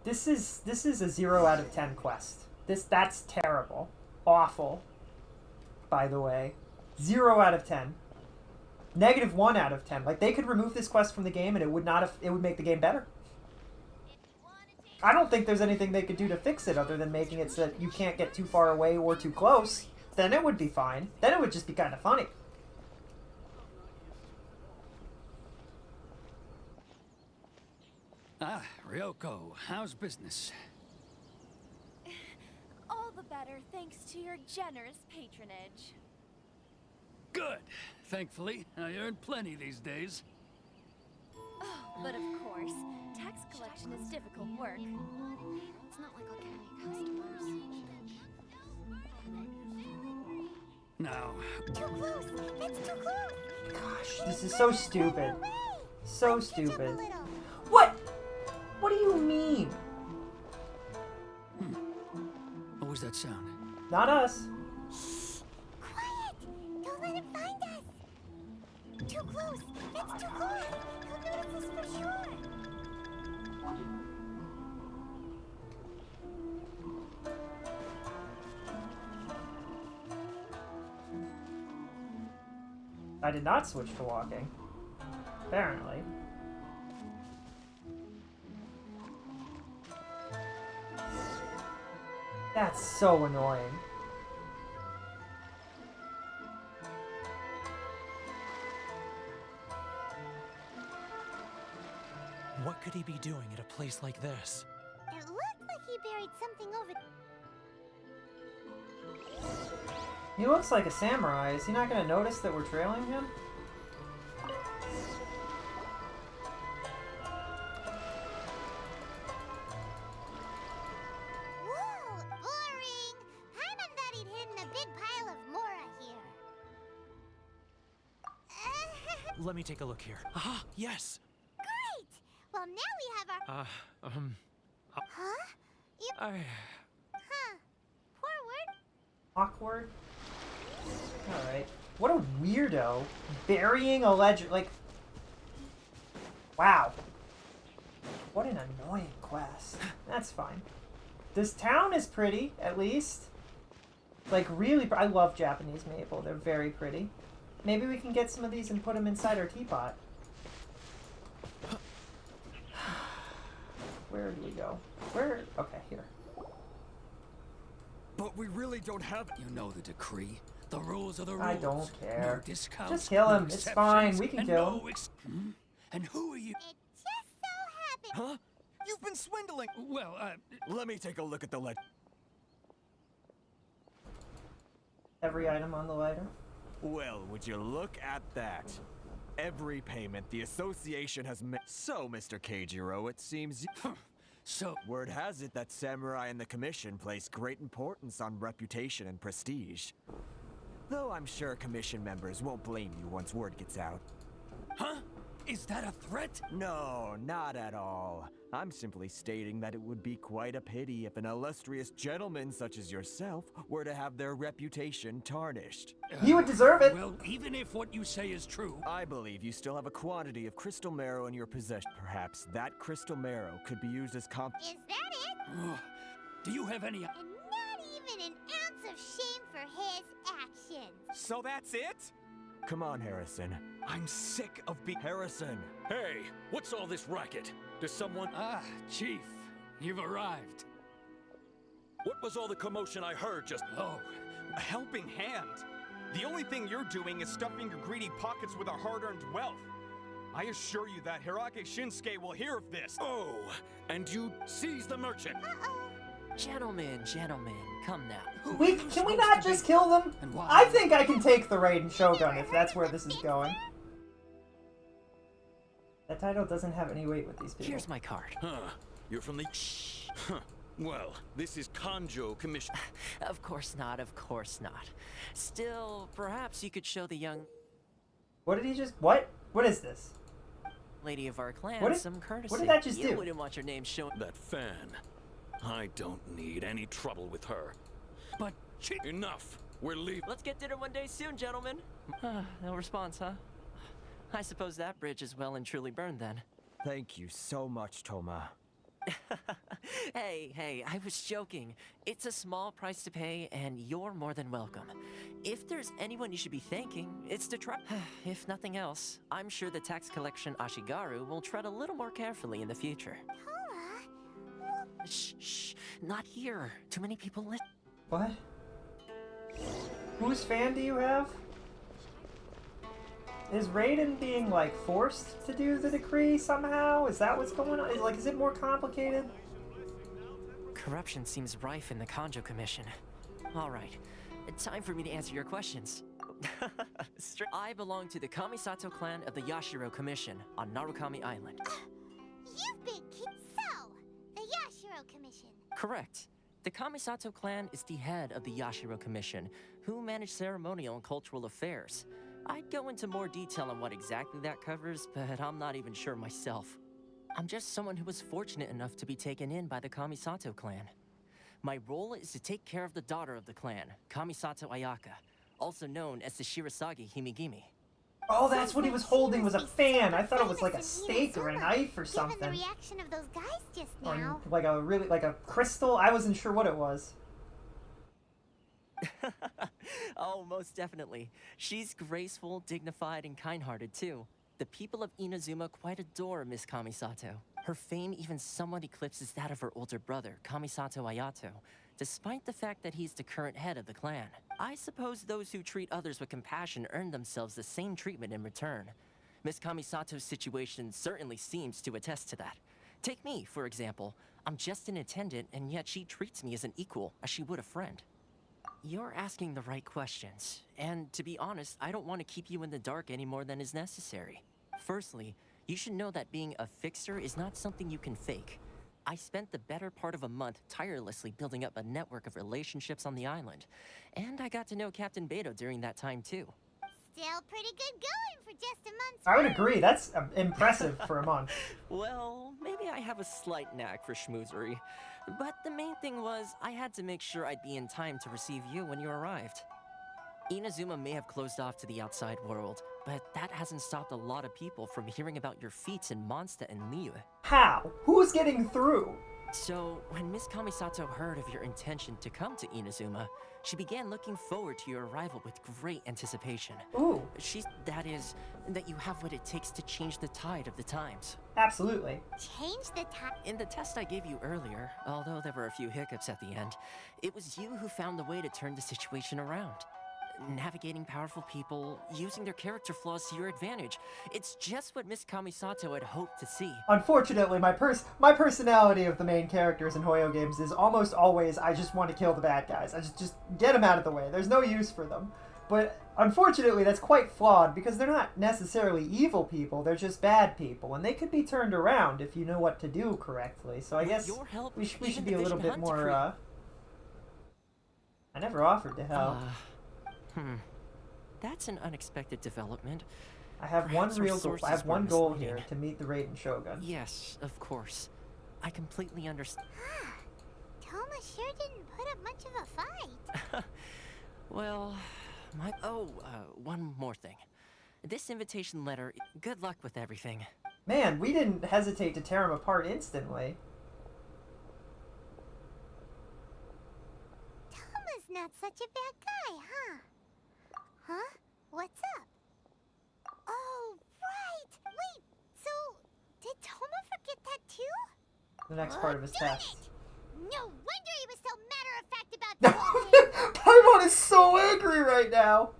S3: This is a 0 out of 10 quest. That's terrible. Awful. By the way. 0 out of 10. -1 out of 10. Like, they could remove this quest from the game and it would make the game better. I don't think there's anything they could do to fix it other than making it so that you can't get too far away or too close. Then it would be fine. Then it would just be kind of funny.
S14: Ah, Ryoko, how's business?
S7: All the better thanks to your generous patronage.
S14: Good. Thankfully, I earn plenty these days.
S7: Oh, but of course, tax collection is difficult work. It's not like I'll get any customers.
S14: Now...
S4: Too close! That's too close!
S3: Gosh, this is so stupid. So stupid. What? What do you mean?
S14: What was that sound?
S3: Not us.
S4: Quiet! Don't let him find us! Too close! That's too close! He'll notice us for sure!
S3: I did not switch to walking. Apparently. That's so annoying.
S10: What could he be doing at a place like this?
S4: It looked like he buried something over...
S3: He looks like a samurai. Is he not going to notice that we're trailing him?
S4: Whoa! Boring! Hyman thought he'd hidden a big pile of Mora here.
S10: Let me take a look here. Ah, yes!
S4: Great! Well, now we have our... Huh? You... Huh. Poor word.
S3: Awkward? Alright. What a weirdo. Burying a legend. Like... Wow. What an annoying quest. That's fine. This town is pretty, at least. Like, really, I love Japanese maple. They're very pretty. Maybe we can get some of these and put them inside our teapot. Where do we go? Where? Okay, here.
S11: But we really don't have...
S14: You know the decree. The rules are the rules.
S3: I don't care.
S14: No discounts.
S3: Just kill him.
S14: No
S3: It's fine.
S14: exceptions,
S3: We can
S14: and
S3: kill
S14: no
S3: him.
S14: And who are you?
S11: Huh? You've been swindling!
S14: Well,
S11: let me take a look at the ledger.
S3: Every item on the lighter.
S11: Well, would you look at that? Every payment the association has made. So, Mr. Keijiro, it seems
S14: So...
S11: Word has it that Samurai and the Commission place great importance on reputation and prestige. Though I'm sure Commission members won't blame you once word gets out.
S14: Huh? Is that a threat?
S11: No, not at all. I'm simply stating that it would be quite a pity if an illustrious gentleman such as yourself were to have their reputation tarnished.
S3: He would deserve it.
S14: Well, even if what you say is true...
S11: I believe you still have a quantity of crystal marrow in your possession. Perhaps that crystal marrow could be used as
S4: Is that it?
S14: Do you have any...
S4: And not even an ounce of shame for his actions.
S11: So that's it? Come on, Harrison. I'm sick of being... Harrison!
S5: Hey, what's all this racket? Does someone...
S14: Ah, Chief, you've arrived.
S5: What was all the commotion I heard just...
S14: Oh,
S15: a helping hand. The only thing you're doing is stuffing your greedy pockets with our hard-earned wealth. I assure you that Hirake Shinsuke will hear of this.
S5: Oh, and you seize the merchant.
S9: Gentlemen, come now.
S3: Can we not just kill them? I think I can take the Raiden Shogun if that's where this is going. That title doesn't have any weight with these people.
S9: Here's my card.
S5: Huh. You're from the... Huh. Well, this is Kanjo Commission.
S9: Of course not, of course not. Still, perhaps you could show the young...
S3: What did he just... What? What is this?
S9: Lady of our clan some courtesy.
S3: What did that just do?
S9: You wouldn't want your name shown...
S5: That fan. I don't need any trouble with her.
S14: But...
S5: Enough. We're leaving.
S9: Let's get dinner one day soon, gentlemen. No response, huh? I suppose that bridge is well and truly burned then.
S11: Thank you so much, Toma.
S9: Hey, I was joking. It's a small price to pay, and you're more than welcome. If there's anyone you should be thanking, it's to try... If nothing else, I'm sure the tax collection Ashigaru will tread a little more carefully in the future. Shh, not here. Too many people listen.
S3: What? Whose fan do you have? Is Raiden being, like, forced to do the decree somehow? Is that what's going on? Is it more complicated?
S9: Corruption seems rife in the Kanjo Commission. Alright, time for me to answer your questions. I belong to the Kamisato clan of the Yashiro Commission on Narukami Island.
S4: You big kid. So, the Yashiro Commission.
S9: Correct. The Kamisato clan is the head of the Yashiro Commission, who manage ceremonial and cultural affairs. I'd go into more detail on what exactly that covers, but I'm not even sure myself. I'm just someone who was fortunate enough to be taken in by the Kamisato clan. My role is to take care of the daughter of the clan, Kamisato Ayaka, also known as the Shirasagi Himigimi.
S3: Oh, that's what he was holding, was a fan. I thought it was like a stake or a knife or something.
S4: Given the reaction of those guys just
S3: Or
S4: now.
S3: like a crystal. I wasn't sure what it was.
S9: Oh, most definitely. She's graceful, dignified, and kind-hearted, too. The people of Inazuma quite adore Miss Kamisato. Her fame even somewhat eclipses that of her older brother, Kamisato Ayato, despite the fact that he's the current head of the clan. I suppose those who treat others with compassion earn themselves the same treatment in return. Miss Kamisato's situation certainly seems to attest to that. Take me, for example. I'm just an attendant, and yet she treats me as an equal, as she would a friend. You're asking the right questions, and to be honest, I don't want to keep you in the dark any more than is necessary. Firstly, you should know that being a fixer is not something you can fake. I spent the better part of a month tirelessly building up a network of relationships on the island, and I got to know Captain Beto during that time too.
S4: Still pretty good going for just a month.
S3: I would agree. That's impressive for a month.
S9: Well, maybe I have a slight knack for schmoozery. But the main thing was, I had to make sure I'd be in time to receive you when you arrived. Inazuma may have closed off to the outside world, but that hasn't stopped a lot of people from hearing about your feats in Mondstadt and Liyue.
S3: How? Who's getting through?
S9: So, when Miss Kamisato heard of your intention to come to Inazuma, she began looking forward to your arrival with great anticipation.
S3: Ooh.
S9: That is, that you have what it takes to change the tide of the times.
S3: Absolutely.
S4: Change the tide?
S9: In the test I gave you earlier, although there were a few hiccups at the end, it was you who found the way to turn the situation around. Navigating powerful people, using their character flaws to your advantage. It's just what Miss Kamisato had hoped to see.
S3: Unfortunately, my personality of the main characters in Hoyo games is almost always I just want to kill the bad guys. I just get them out of the way. There's no use for them. But unfortunately, that's quite flawed because they're not necessarily evil people. They're just bad people, and they could be turned around if you know what to do correctly. So I guess we should be a little bit more. I never offered to help.
S9: That's an unexpected development.
S3: I have one real goal. I have one goal here, to meet the Raiden Shogun.
S9: Yes, of course. I completely understand.
S4: Toma sure didn't put up much of a fight.
S9: Well, one more thing. This invitation letter, good luck with everything.
S3: Man, we didn't hesitate to tear him apart instantly.
S4: Toma's not such a bad guy, huh? Huh? What's up? Oh, right! Wait, so did Toma forget that too?
S3: The next part of his test.
S4: No wonder he was so matter-of-fact about the
S3: Paimon is so angry right now!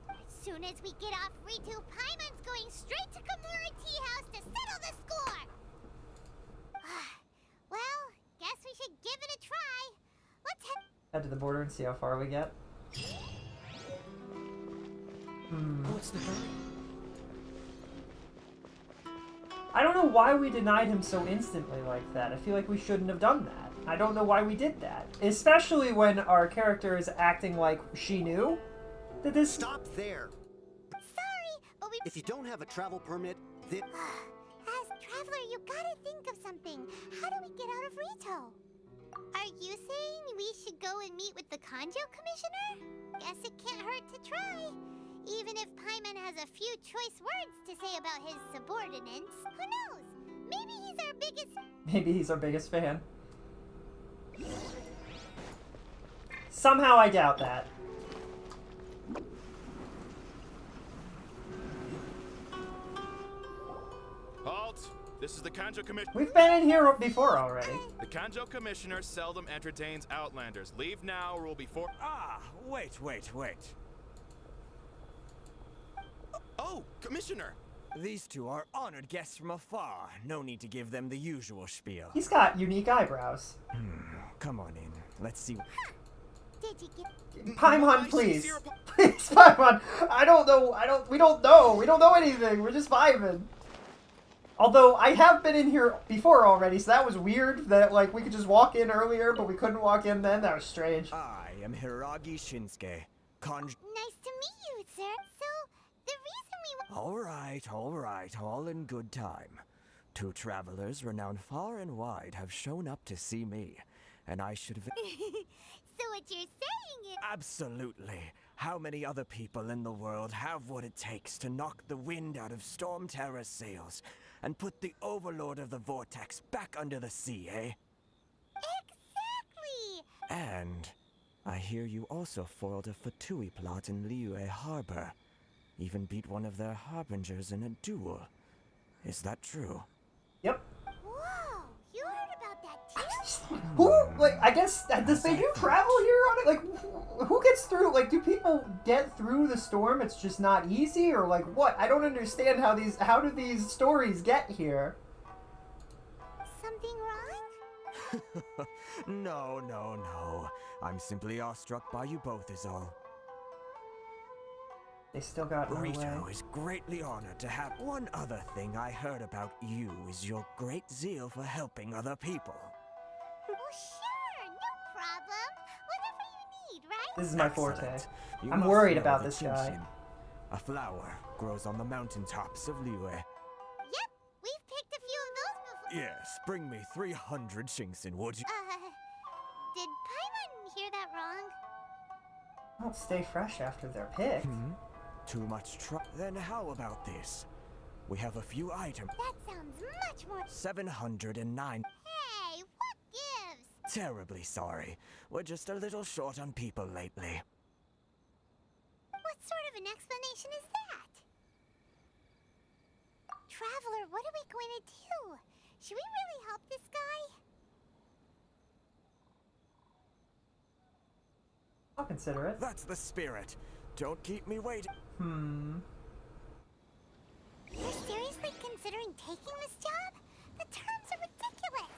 S4: As soon as we get off Ritu, Paimon's going straight to Komura Tea House to settle the score! Well, guess we should give it a try. Let's
S3: head to the border and see how far we get.
S9: What's the hurry?
S3: I don't know why we denied him so instantly like that. I feel like we shouldn't have done that. I don't know why we did that. Especially when our character is acting like she knew that this—
S16: Stop there!
S4: Sorry, but we—
S16: If you don't have a travel permit, then—
S4: As Traveler, you gotta think of something. How do we get out of Rito? Are you saying we should go and meet with the Kanjo Commissioner? Guess it can't hurt to try. Even if Paimon has a few choice words to say about his subordinates, who knows? Maybe he's our biggest—
S3: Maybe he's our biggest fan. Somehow I doubt that.
S21: Halt! This is the Kanjo Commissioner.
S3: We've been in here before already.
S21: The Kanjo Commissioner seldom entertains Outlanders. Leave now or we'll be for—
S11: Wait.
S21: Oh, Commissioner!
S11: These two are honored guests from afar. No need to give them the usual spiel.
S3: He's got unique eyebrows.
S11: Come on in. Let's see.
S4: Did you get—
S3: Paimon, please. Please, Paimon. We don't know. We don't know anything. We're just vibing. Although, I have been in here before already, so that was weird that, like, we could just walk in earlier, but we couldn't walk in then. That was strange.
S11: I am Hiragi Shinsuke.
S4: Nice to meet you, sir. So, the reason we—
S11: All right, all in good time. Two travelers renowned far and wide have shown up to see me, and I should have—
S4: So what you're saying is—
S11: Absolutely. How many other people in the world have what it takes to knock the wind out of Storm Terror's sails and put the overlord of the vortex back under the sea, eh?
S4: Exactly!
S11: And I hear you also foiled a Fatui plot in Liyue Harbor. Even beat one of their harbingers in a duel. Is that true?
S3: Yep.
S4: Whoa! You heard about that too?
S3: Who, like, I guess, does they do travel here on it? Like, who gets through? Like, do people get through the storm? It's just not easy? Or, like, what? I don't understand how do these stories get here?
S4: Something wrong?
S11: No. I'm simply awestruck by you both is all.
S3: They still got no way.
S11: Rito is greatly honored to have— One other thing I heard about you is your great zeal for helping other people.
S4: Well, sure, no problem. Whatever you need, right?
S3: This is my forte.
S11: Excellent. You
S3: I'm
S11: must
S3: worried
S11: know
S3: about
S11: the
S3: this guy.
S11: Chinchin. A flower grows on the mountaintops of Liyue.
S4: Yep, we've picked a few of those before.
S11: Yes, bring me 300 Shinxin, would you?
S4: Did Paimon hear that wrong?
S3: Don't stay fresh after they're picked.
S11: Too much trouble. Then how about this? We have a few items.
S4: That sounds much more.
S11: 709.
S4: Hey, what gives?
S11: Terribly sorry. We're just a little short on people lately.
S4: What sort of an explanation is that? Traveler, what are we going to do? Should we really help this guy?
S3: I'll consider it.
S11: That's the spirit. Don't keep me waiting.
S4: You're seriously considering taking this job? The terms are ridiculous.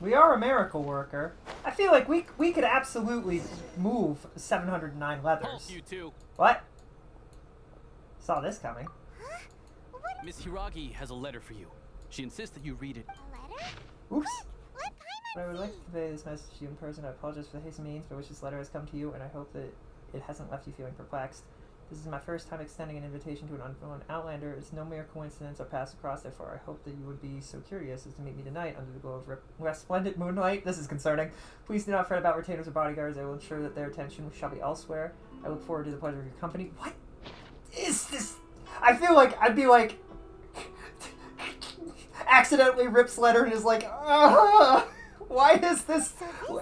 S3: We are a miracle worker. I feel like we could absolutely move 709 leathers.
S8: Halt, you two.
S3: What? Saw this coming.
S8: Miss Hiragi has a letter for you. She insists that you read it.
S4: A letter?
S3: Oops.
S4: Let
S3: I would like to convey this message to you in person. I apologize for the hasty means by which this letter has come to you, and I hope that it hasn't left you feeling perplexed. This is my first time extending an invitation to an unknown outlander. It's no mere coincidence our paths across, therefore I hope that you would be so curious as to meet me tonight under the glow of resplendent moonlight. This is concerning. Please do not fret about retainers or bodyguards. I will ensure that their attention shall be elsewhere. I look forward to the pleasure of your company. What is this? I feel like I'd be like accidentally rips letter and is like, why is this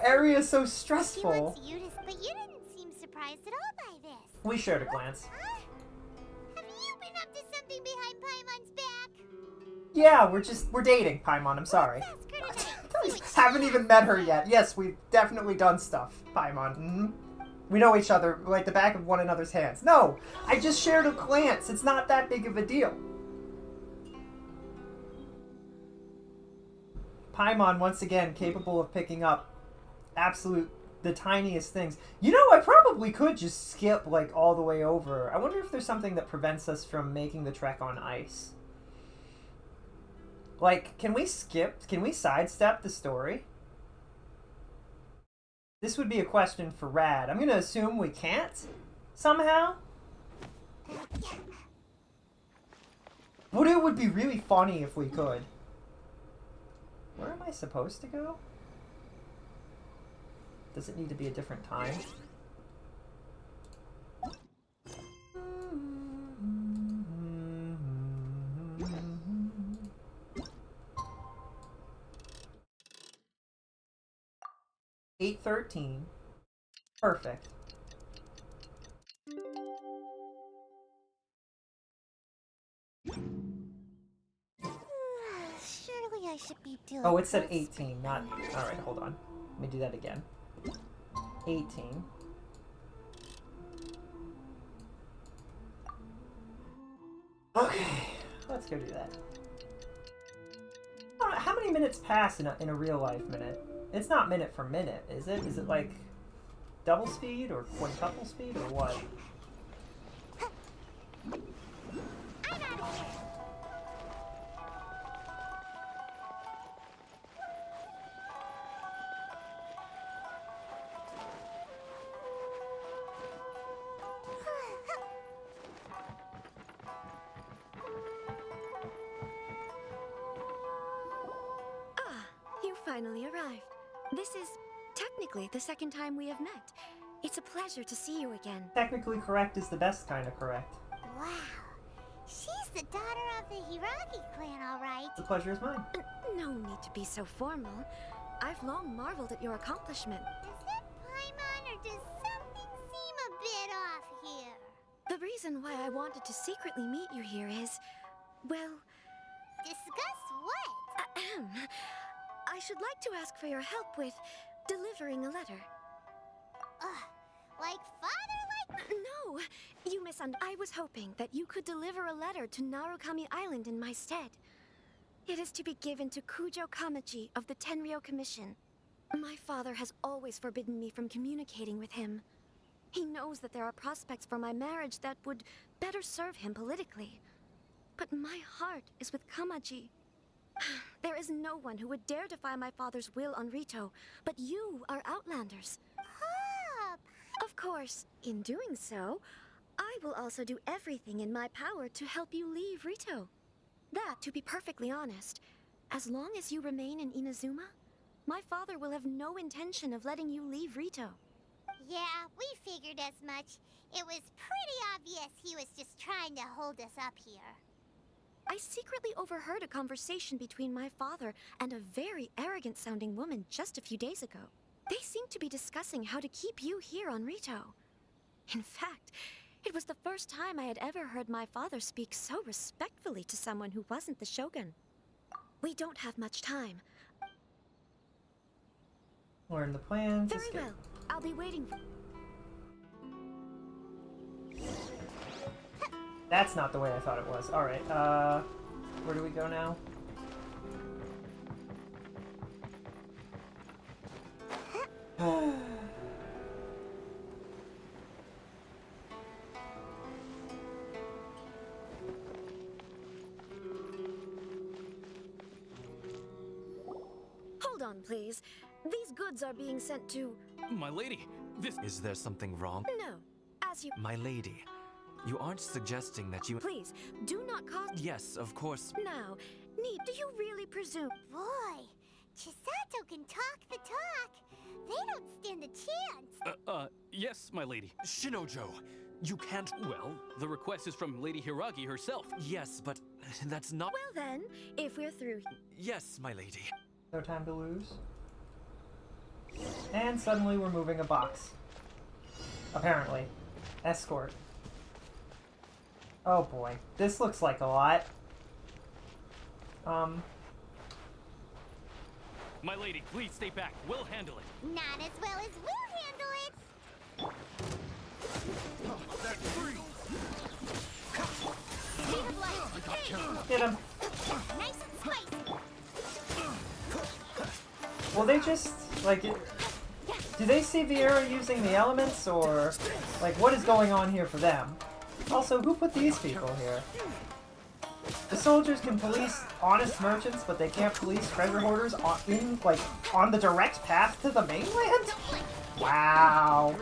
S3: area so stressful?
S4: He wants you to, but you didn't seem surprised at all by this.
S3: We shared a glance.
S4: Have you been up to something behind Paimon's back?
S3: Yeah, we're dating, Paimon, I'm sorry. Haven't even met her yet. Yes, we've definitely done stuff, Paimon. We know each other like the back of one another's hands. No, I just shared a glance. It's not that big of a deal. Paimon, once again, capable of picking up the tiniest things. You know, I probably could just skip, like, all the way over. I wonder if there's something that prevents us from making the trek on ice. Like, can we sidestep the story? This would be a question for Rad. I'm gonna assume we can't, somehow. But it would be really funny if we could. Where am I supposed to go? Does it need to be a different time? $8:13. Perfect.
S4: Surely I should be doing.
S3: Oh, it said 18, not... Alright, hold on. Let me do that again. 18. Okay, let's go do that. How many minutes pass in a real life minute? It's not minute for minute, is it? Is it like double speed or quintuple speed or what?
S19: You finally arrived. This is technically the second time we have met. It's a pleasure to see you again.
S3: Technically correct is the best kind of correct.
S4: Wow. She's the daughter of the Hiragi clan, all right.
S3: The pleasure is mine.
S19: No need to be so formal. I've long marveled at your accomplishment.
S4: Is it Paimon, or does something seem a bit off here?
S19: The reason why I wanted to secretly meet you here is, well...
S4: Discuss what?
S19: I should like to ask for your help with delivering a letter.
S4: Like father,
S19: No, you misunderstood. I was hoping that you could deliver a letter to Narukami Island in my stead. It is to be given to Kujo Kamaji of the Tenryou Commission. My father has always forbidden me from communicating with him. He knows that there are prospects for my marriage that would better serve him politically. But my heart is with Kamaji. There is no one who would dare defy my father's will on Rito, but you are Outlanders. Of course, in doing so, I will also do everything in my power to help you leave Rito. That, to be perfectly honest, as long as you remain in Inazuma, my father will have no intention of letting you leave Rito.
S4: Yeah, we figured as much. It was pretty obvious he was just trying to hold us up here.
S19: I secretly overheard a conversation between my father and a very arrogant-sounding woman just a few days ago. They seemed to be discussing how to keep you here on Rito. In fact, it was the first time I had ever heard my father speak so respectfully to someone who wasn't the Shogun. We don't have much time.
S3: Learn the plans.
S19: Very well. I'll be waiting for...
S3: That's not the way I thought it was. Alright, where do we go now?
S19: Hold on, please. These goods are being sent to...
S22: My lady, this...
S1: Is there something wrong?
S19: No. As you...
S1: My lady, you aren't suggesting that you...
S19: Please, do not cause...
S1: Yes, of course.
S19: Now, do you really presume...
S4: Boy, Chisato can talk the talk. They don't stand a chance.
S22: Yes, my lady.
S1: Shinojo, you can't...
S22: Well, the request is from Lady Hiragi herself.
S1: Yes, but that's not...
S19: Well then, if we're through...
S1: Yes, my lady.
S3: No time to lose. And suddenly we're moving a box. Apparently. Escort. Oh boy. This looks like a lot.
S22: My lady, please stay back. We'll handle it.
S4: Not as well as we'll handle it. Speed of light. Hey!
S3: Get him.
S4: Nice and spicy.
S3: Will they just, like, do they see Vieira using the elements, or, like, what is going on here for them? Also, who put these people here? The soldiers can police honest merchants, but they can't police treasure hoarders on the direct path to the mainland? Wow.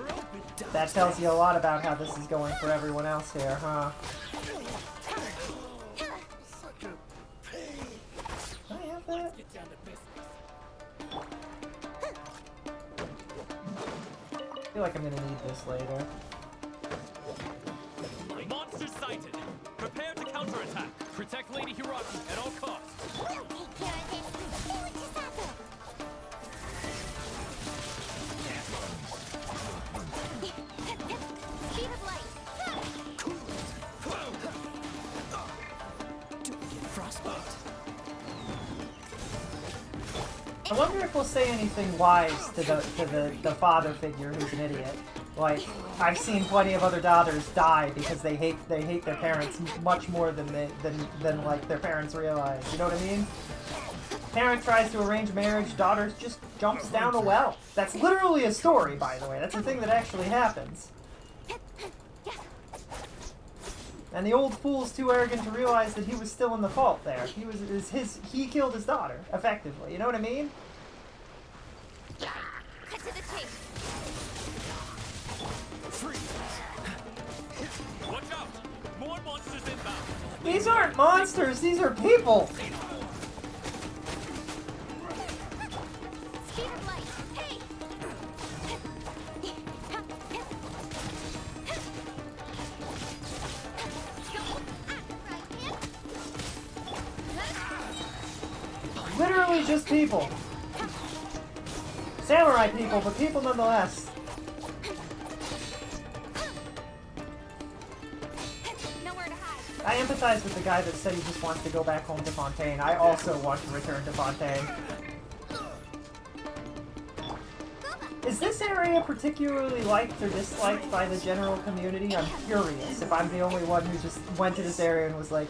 S3: That tells you a lot about how this is going for everyone else here, huh? Can I have that? I feel like I'm gonna need this later.
S22: Monster sighted. Prepare to counterattack. Protect Lady Hiragi at all costs.
S4: We'll take care of this. Stay with Chisato. Speed of light.
S1: Frostbite.
S3: I wonder if we'll say anything wise to the father figure who's an idiot. Like, I've seen plenty of other daughters die because they hate their parents much more than like their parents realize. You know what I mean? Parent tries to arrange marriage, daughter just jumps down a well. That's literally a story, by the way. That's a thing that actually happens. And the old fool's too arrogant to realize that he was still in the fault there. He killed his daughter, effectively. You know what I mean?
S4: Cut to the chase.
S22: Watch out! More monsters inbound.
S3: These aren't monsters, these are people!
S4: Speed of light. Hey!
S3: Literally just people. Samurai people, but people nonetheless. I empathize with the guy that said he just wants to go back home to Fontaine. I also want to return to Fontaine. Is this area particularly liked or disliked by the general community? I'm curious if I'm the only one who just went to this area and was like...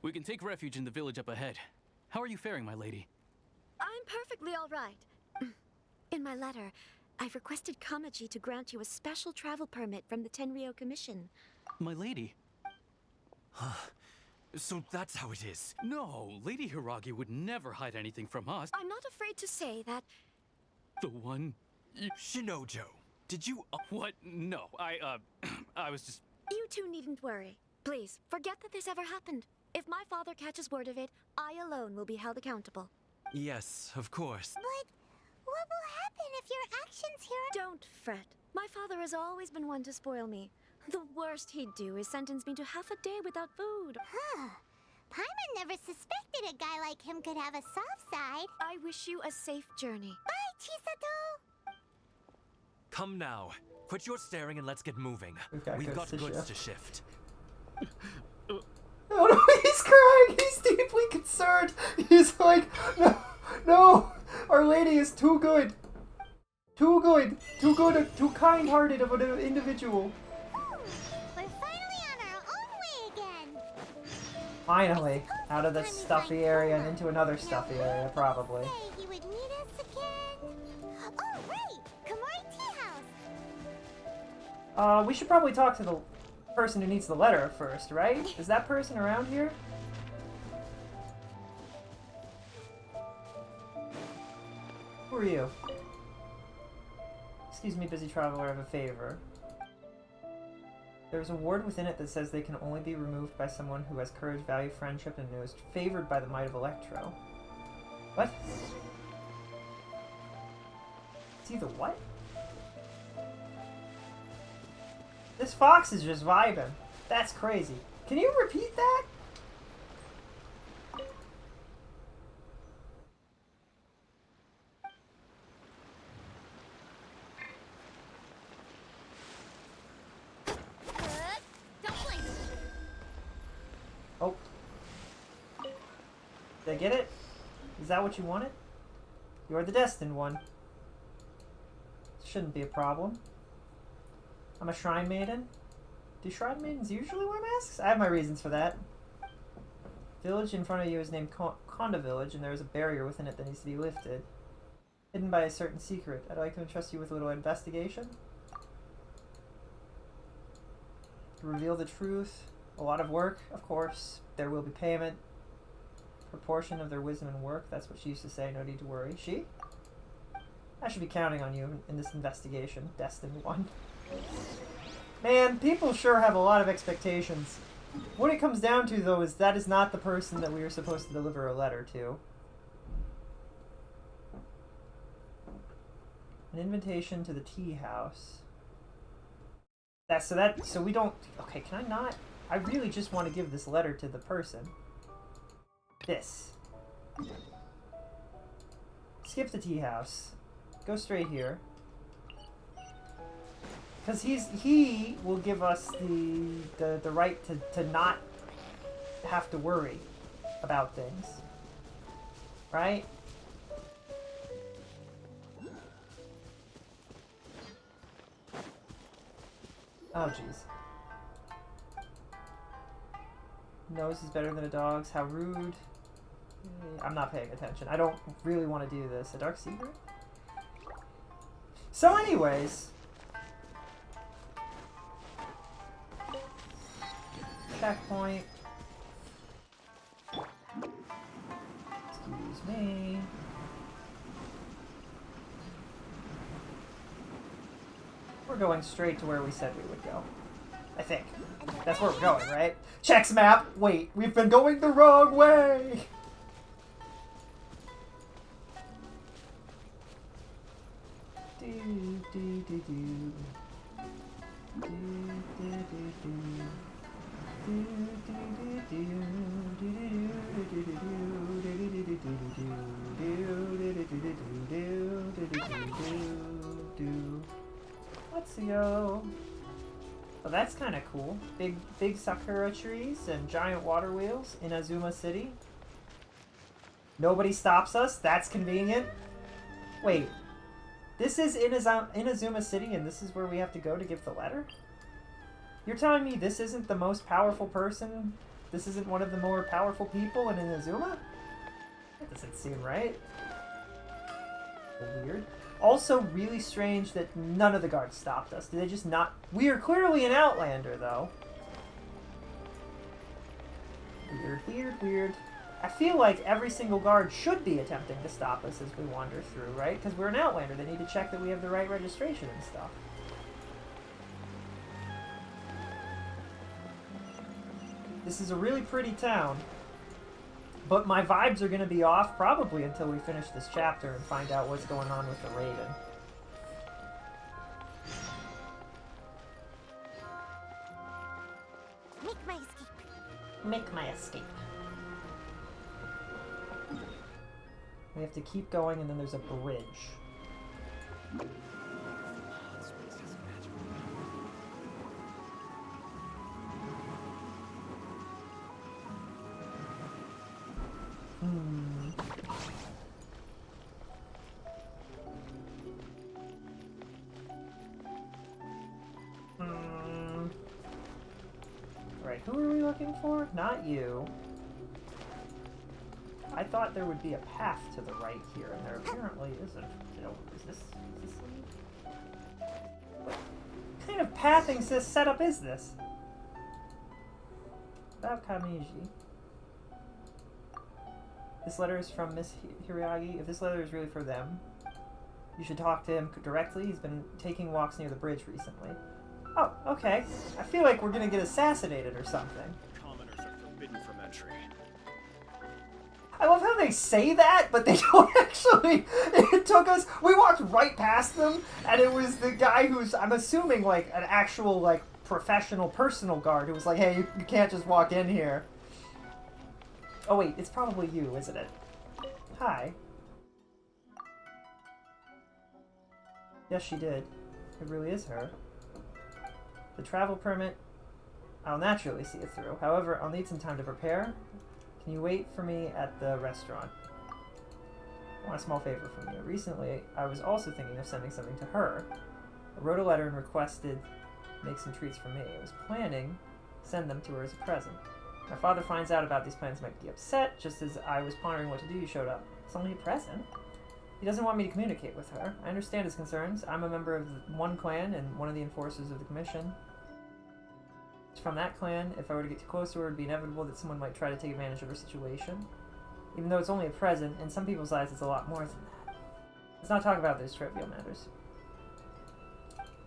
S22: We can take refuge in the village up ahead. How are you faring, my lady?
S19: I'm perfectly all right. In my letter, I've requested Kamaji to grant you a special travel permit from the Tenryou Commission.
S22: My lady?
S1: So that's how it is.
S22: No, Lady Hiragi would never hide anything from us.
S19: I'm not afraid to say that...
S22: The one...
S1: Shinojo, did you...
S22: What? No, I was just...
S19: You two needn't worry. Please, forget that this ever happened. If my father catches word of it, I alone will be held accountable.
S1: Yes, of course.
S4: But what will happen if your actions here...
S19: Don't fret. My father has always been one to spoil me. The worst he'd do is sentence me to half a day without food.
S4: Huh. Paimon never suspected a guy like him could have a soft side.
S19: I wish you a safe journey.
S4: Bye, Chisato!
S1: Come now. Quit your staring and let's get moving.
S3: We've got
S1: goods to shift.
S3: Oh no, he's crying! He's deeply concerned! He's like, no, no! Our lady is too good! Too good! Too good, too kind-hearted of an individual.
S4: We're finally on our own way again!
S3: Finally, out of the stuffy area and into another stuffy area, probably.
S4: Say he would meet us again. Oh, right! Komori Tea House!
S3: We should probably talk to the person who needs the letter first, right? Is that person around here? Who are you? Excuse me, busy traveler, I have a favor. There's a word within it that says they can only be removed by someone who has courage, value, friendship, and who is favored by the might of Electro. What? It's either what? This fox is just vibing. That's crazy. Can you repeat that? Oh. Did I get it? Is that what you wanted? You're the destined one. Shouldn't be a problem. I'm a shrine maiden. Do shrine maidens usually wear masks? I have my reasons for that. Village in front of you is named Konda Village, and there is a barrier within it that needs to be lifted. Hidden by a certain secret. I'd like to entrust you with a little investigation. To reveal the truth. A lot of work, of course. There will be payment. Proportion of their wisdom and work. That's what she used to say. No need to worry. She? I should be counting on you in this investigation. Destined one. Man, people sure have a lot of expectations. What it comes down to, though, is that is not the person that we were supposed to deliver a letter to. An invitation to the tea house. So we don't... Okay, can I not? I really just want to give this letter to the person. This. Skip the tea house. Go straight here. Because he will give us the right to not have to worry about things. Right? Oh, jeez. Nose is better than a dog's. How rude. I'm not paying attention. I don't really want to do this. A dark secret? So anyways... Checkpoint. Excuse me. We're going straight to where we said we would go. I think. That's where we're going, right? Checks map! Wait, we've been going the wrong way! Let's go. Well, that's kind of cool. Big sakura trees and giant water wheels in Azuma City. Nobody stops us. That's convenient. Wait. This is in Azuma City, and this is where we have to go to give the letter? You're telling me this isn't the most powerful person? This isn't one of the more powerful people in Azuma? That doesn't seem right. Weird. Also, really strange that none of the guards stopped us. Did they just not... We are clearly an Outlander, though. Weird, weird, weird. I feel like every single guard should be attempting to stop us as we wander through, right? Because we're an Outlander. They need to check that we have the right registration and stuff. This is a really pretty town. But my vibes are going to be off probably until we finish this chapter and find out what's going on with the Raven.
S19: Make my escape.
S3: Make my escape. We have to keep going, and then there's a bridge. Right, who are we looking for? Not you. I thought there would be a path to the right here, and there apparently isn't. Is this what kind of pathing setup is this? About Kamiji. This letter is from Miss Hiragi. If this letter is really for them, you should talk to him directly. He's been taking walks near the bridge recently. Oh, okay. I feel like we're gonna get assassinated or something.
S15: Commoners are forbidden from entry.
S3: I love how they say that, but they don't actually. It took us. We walked right past them, and it was the guy who's, I'm assuming, like an actual, like, professional personal guard who was like, "Hey, you can't just walk in here." Oh wait, it's probably you, isn't it? Hi. Yes, she did. It really is her. The travel permit, I'll naturally see it through. However, I'll need some time to prepare. Can you wait for me at the restaurant? I want a small favor from you. Recently, I was also thinking of sending something to her. I wrote a letter and requested make some treats for me. I was planning to send them to her as a present. My father finds out about these plans, might be upset. Just as I was pondering what to do, you showed up. It's only a present. He doesn't want me to communicate with her. I understand his concerns. I'm a member of one clan and one of the enforcers of the commission. From that clan, if I were to get too close to her, it would be inevitable that someone might try to take advantage of her situation. Even though it's only a present, in some people's eyes it's a lot more than that. Let's not talk about those trivial matters.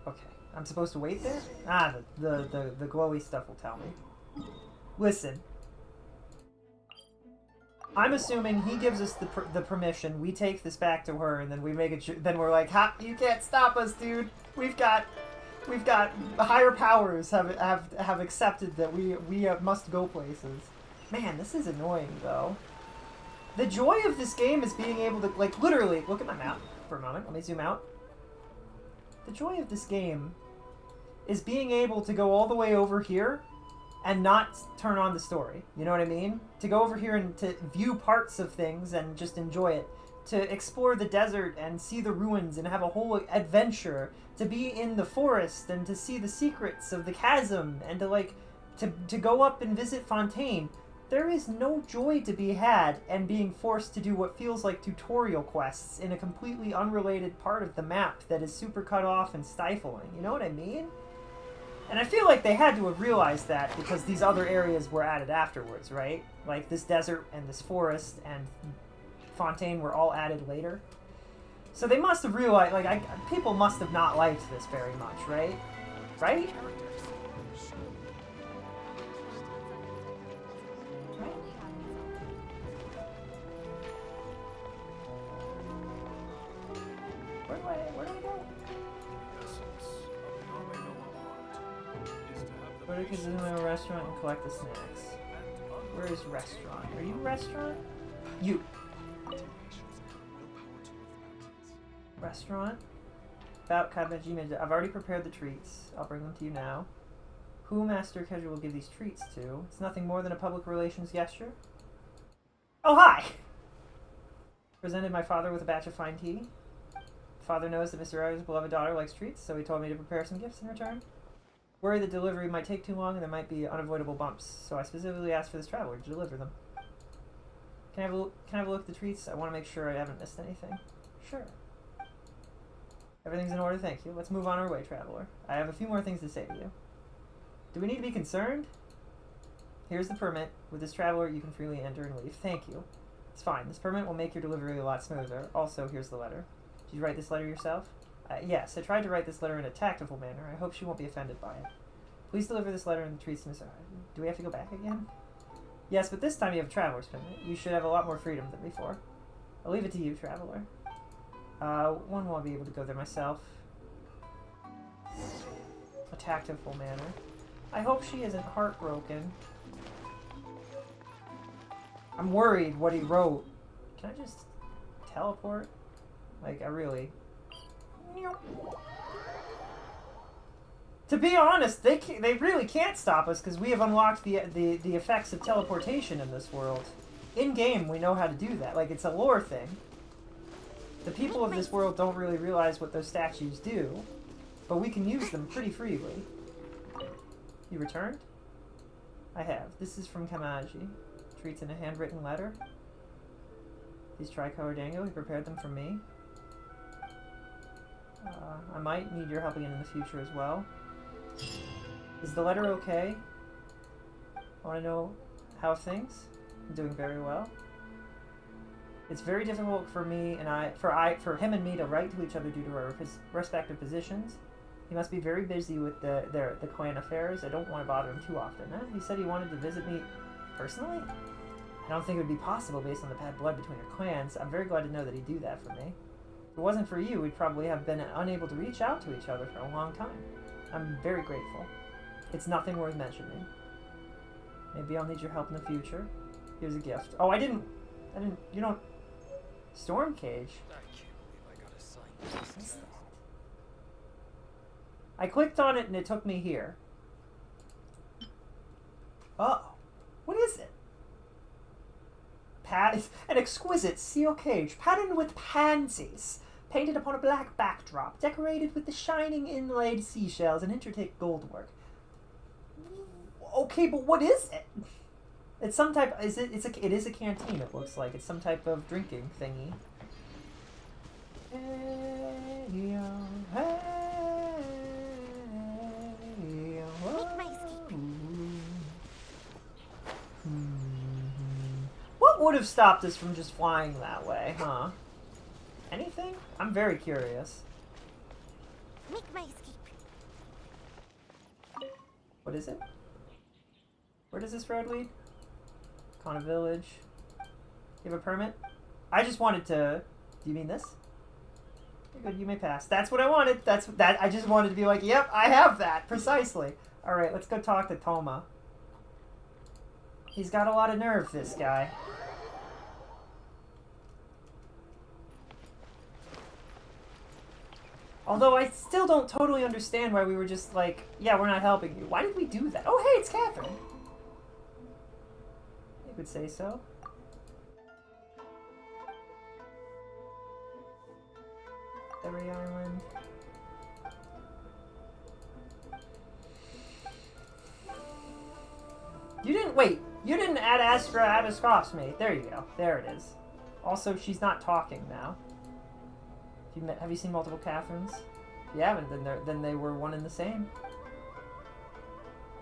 S3: Okay, I'm supposed to wait there? Ah, the glowy stuff will tell me. Listen. I'm assuming he gives us the permission, we take this back to her, and then we make it. Then we're like, "Ha! You can't stop us, dude. We've got higher powers have accepted that we must go places." Man, this is annoying though. The joy of this game is being able to, like, literally look at my map for a moment. Let me zoom out. The joy of this game is being able to go all the way over here and not turn on the story. You know what I mean? To go over here and to view parts of things and just enjoy it. To explore the desert and see the ruins and have a whole adventure. To be in the forest and to see the secrets of the chasm and to, like, to go up and visit Fontaine. There is no joy to be had in being forced to do what feels like tutorial quests in a completely unrelated part of the map that is super cut off and stifling. You know what I mean? And I feel like they had to have realized that because these other areas were added afterwards, right? Like this desert and this forest and Fontaine were all added later. So they must have realized, like, people must have not liked this very much, right? Right? Where do I go? Go to Kazuma restaurant and collect the snacks. Where is restaurant? Are you restaurant? You. Restaurant? About Kabajime. I've already prepared the treats. I'll bring them to you now. Who Master Keju will give these treats to? It's nothing more than a public relations gesture. Oh, hi! Presented my father with a batch of fine tea. Father knows that Mr. Ryder's beloved daughter likes treats, so he told me to prepare some gifts in return. Worried the delivery might take too long and there might be unavoidable bumps, so I specifically asked for this traveler to deliver them. Can I have a look at the treats? I want to make sure I haven't missed anything. Sure. Everything's in order, thank you. Let's move on our way, traveler. I have a few more things to say to you. Do we need to be concerned? Here's the permit. With this traveler, you can freely enter and leave. Thank you. It's fine. This permit will make your delivery a lot smoother. Also, here's the letter. Did you write this letter yourself? Yes, I tried to write this letter in a tactful manner. I hope she won't be offended by it. Please deliver this letter and the treats to Miss O'Hara. Do we have to go back again? Yes, but this time you have Traveler's Permit. You should have a lot more freedom than before. I'll leave it to you, Traveler. One won't be able to go there myself. A tactful manner. I hope she isn't heartbroken. I'm worried what he wrote. Can I just teleport? Like, I really... To be honest, they really can't stop us because we have unlocked the effects of teleportation in this world. In-game, we know how to do that. Like, it's a lore thing. The people of this world don't really realize what those statues do, but we can use them pretty freely. You returned? I have. This is from Kamaji. Treats in a handwritten letter. These tricolor dango, he prepared them for me. I might need your help again in the future as well. Is the letter okay? I want to know how things? I'm doing very well. It's very difficult for me and for him and me to write to each other due to our respective positions. He must be very busy with the clan affairs. I don't want to bother him too often. Huh? He said he wanted to visit me personally? I don't think it would be possible based on the bad blood between our clans. I'm very glad to know that he'd do that for me. If it wasn't for you, we'd probably have been unable to reach out to each other for a long time. I'm very grateful. It's nothing worth mentioning. Maybe I'll need your help in the future. Here's a gift. Oh, you don't... Storm Cage?
S1: I can't believe I got assigned
S3: What's that? I clicked on it and it took me here. Oh. What is it? An exquisite seal cage, patterned with pansies, painted upon a black backdrop, decorated with the shining inlaid seashells and intricate goldwork. Okay, but what is it? It's some type. It is a canteen. It looks like it's some type of drinking thingy. Hey, What would have stopped us from just flying that way, huh? Anything? I'm very curious.
S4: Make my escape.
S3: What is it? Where does this road lead? Kana Village. You have a permit? I just wanted to... Do you mean this? You're good, you may pass. That's what I wanted. I just wanted to be like, yep, I have that. Precisely. Alright, let's go talk to Toma. He's got a lot of nerve, this guy. Although I still don't totally understand why we were just like, yeah, we're not helping you. Why did we do that? Oh, hey, it's Catherine. You could say so. Every island. You didn't add Astra Abiscoff's mate. There you go. There it is. Also, she's not talking now. Have you seen multiple Catherines? If you haven't, then they were one and the same.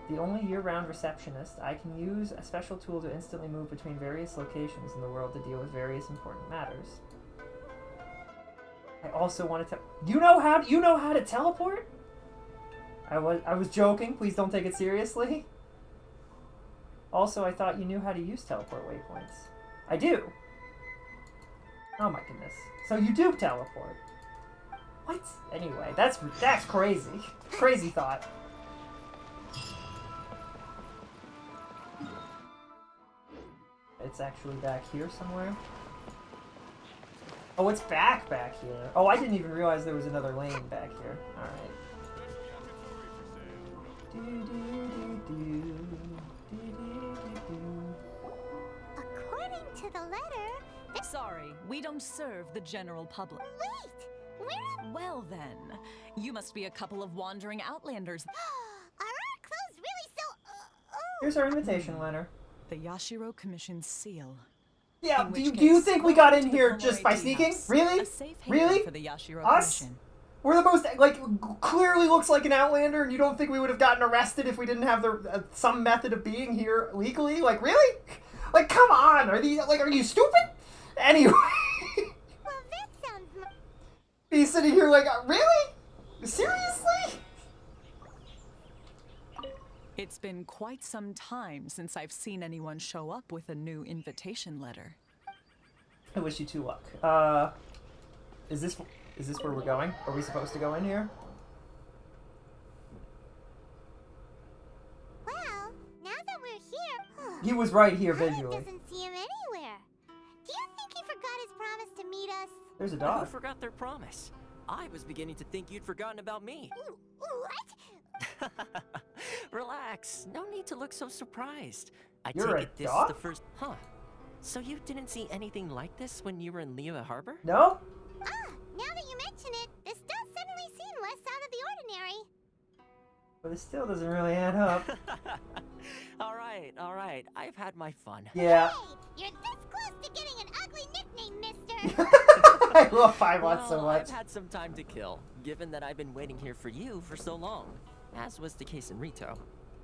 S3: The only year-round receptionist, I can use a special tool to instantly move between various locations in the world to deal with various important matters. I also wanted to... You know how to teleport? I was joking. Please don't take it seriously. Also, I thought you knew how to use teleport waypoints. I do. Oh my goodness. So you do teleport. What? Anyway, that's crazy. Crazy thought. It's actually back here somewhere. Oh, it's back here. Oh, I didn't even realize there was another lane back here. Alright.
S4: According to the letter...
S13: Sorry, we don't serve the general public.
S4: Wait! We're...
S13: Well then, you must be a couple of wandering outlanders.
S4: Are our clothes really so...
S3: Here's our invitation letter.
S13: The Yashiro Commission's seal.
S3: Yeah, do you think we got in here just by sneaking? Really? Really?
S13: For the Yashiro
S3: Us?
S13: Commission.
S3: We're the most, like, clearly looks like an Outlander, and you don't think we would have gotten arrested if we didn't have the some method of being here legally? Like, really? Like, come on! Are you stupid? Anyway.
S4: Well, that sounds...
S3: He's sitting here like, really? Seriously?
S13: It's been quite some time since I've seen anyone show up with a new invitation letter.
S3: I wish you 2 luck. Is this where we're going? Are we supposed to go in here?
S4: Well, now that we're here,
S3: He was right here
S4: Isaac
S3: visually.
S4: doesn't see him anywhere. Do you think he forgot his promise to meet us?
S3: There's a
S9: Who
S3: dog.
S9: forgot their promise? I was beginning to think you'd forgotten about me.
S4: What?
S9: Relax. No need to look so surprised. I
S3: You're
S9: take
S3: a
S9: it this
S3: dog?
S9: is the first. Huh. So you didn't see anything like this when you were in Liyue Harbor?
S3: No?
S4: Now that you mention it, this does suddenly seem less out of the ordinary.
S3: But it still doesn't really add up.
S9: all right. I've had my fun.
S3: Yeah.
S4: Hey, you're this close to getting an ugly nickname, mister.
S3: I love Paimon so much.
S9: I've had some time to kill, given that I've been waiting here for you for so long, as was the case in Rito.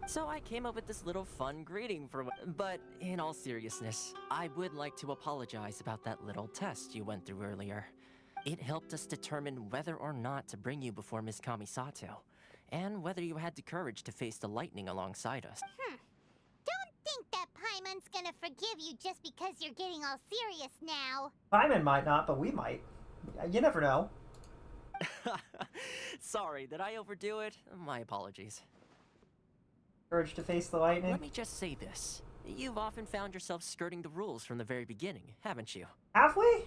S9: So I came up with this little fun greeting for. But in all seriousness, I would like to apologize about that little test you went through earlier. It helped us determine whether or not to bring you before Miss Kamisato, and whether you had the courage to face the lightning alongside us.
S4: Don't think that Paimon's gonna forgive you just because you're getting all serious now.
S3: Paimon might not, but we might. You never know.
S9: Sorry, did I overdo it? My apologies.
S3: Courage to face the lightning.
S9: Let me just say this. You've often found yourself skirting the rules from the very beginning, haven't you?
S3: Have we?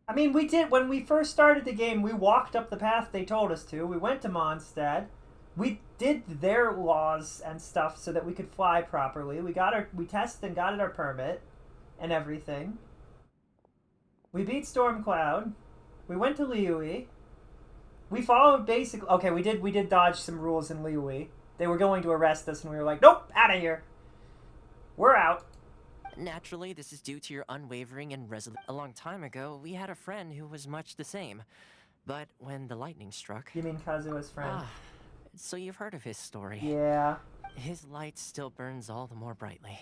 S3: I mean, we did. When we first started the game, we walked up the path they told us to. We went to Mondstadt. We did their laws and stuff so that we could fly properly. We tested and got our permit and everything. We beat Stormcloud. We went to Liyue. We followed basically. Okay, we did dodge some rules in Liyue. They were going to arrest us, and we were like, nope, out of here. We're out.
S9: Naturally, this is due to your unwavering and resolute. A long time ago, we had a friend who was much the same. But when the lightning struck...
S3: You mean Kazuha's friend?
S9: So you've heard of his story.
S3: Yeah.
S9: His light still burns all the more brightly.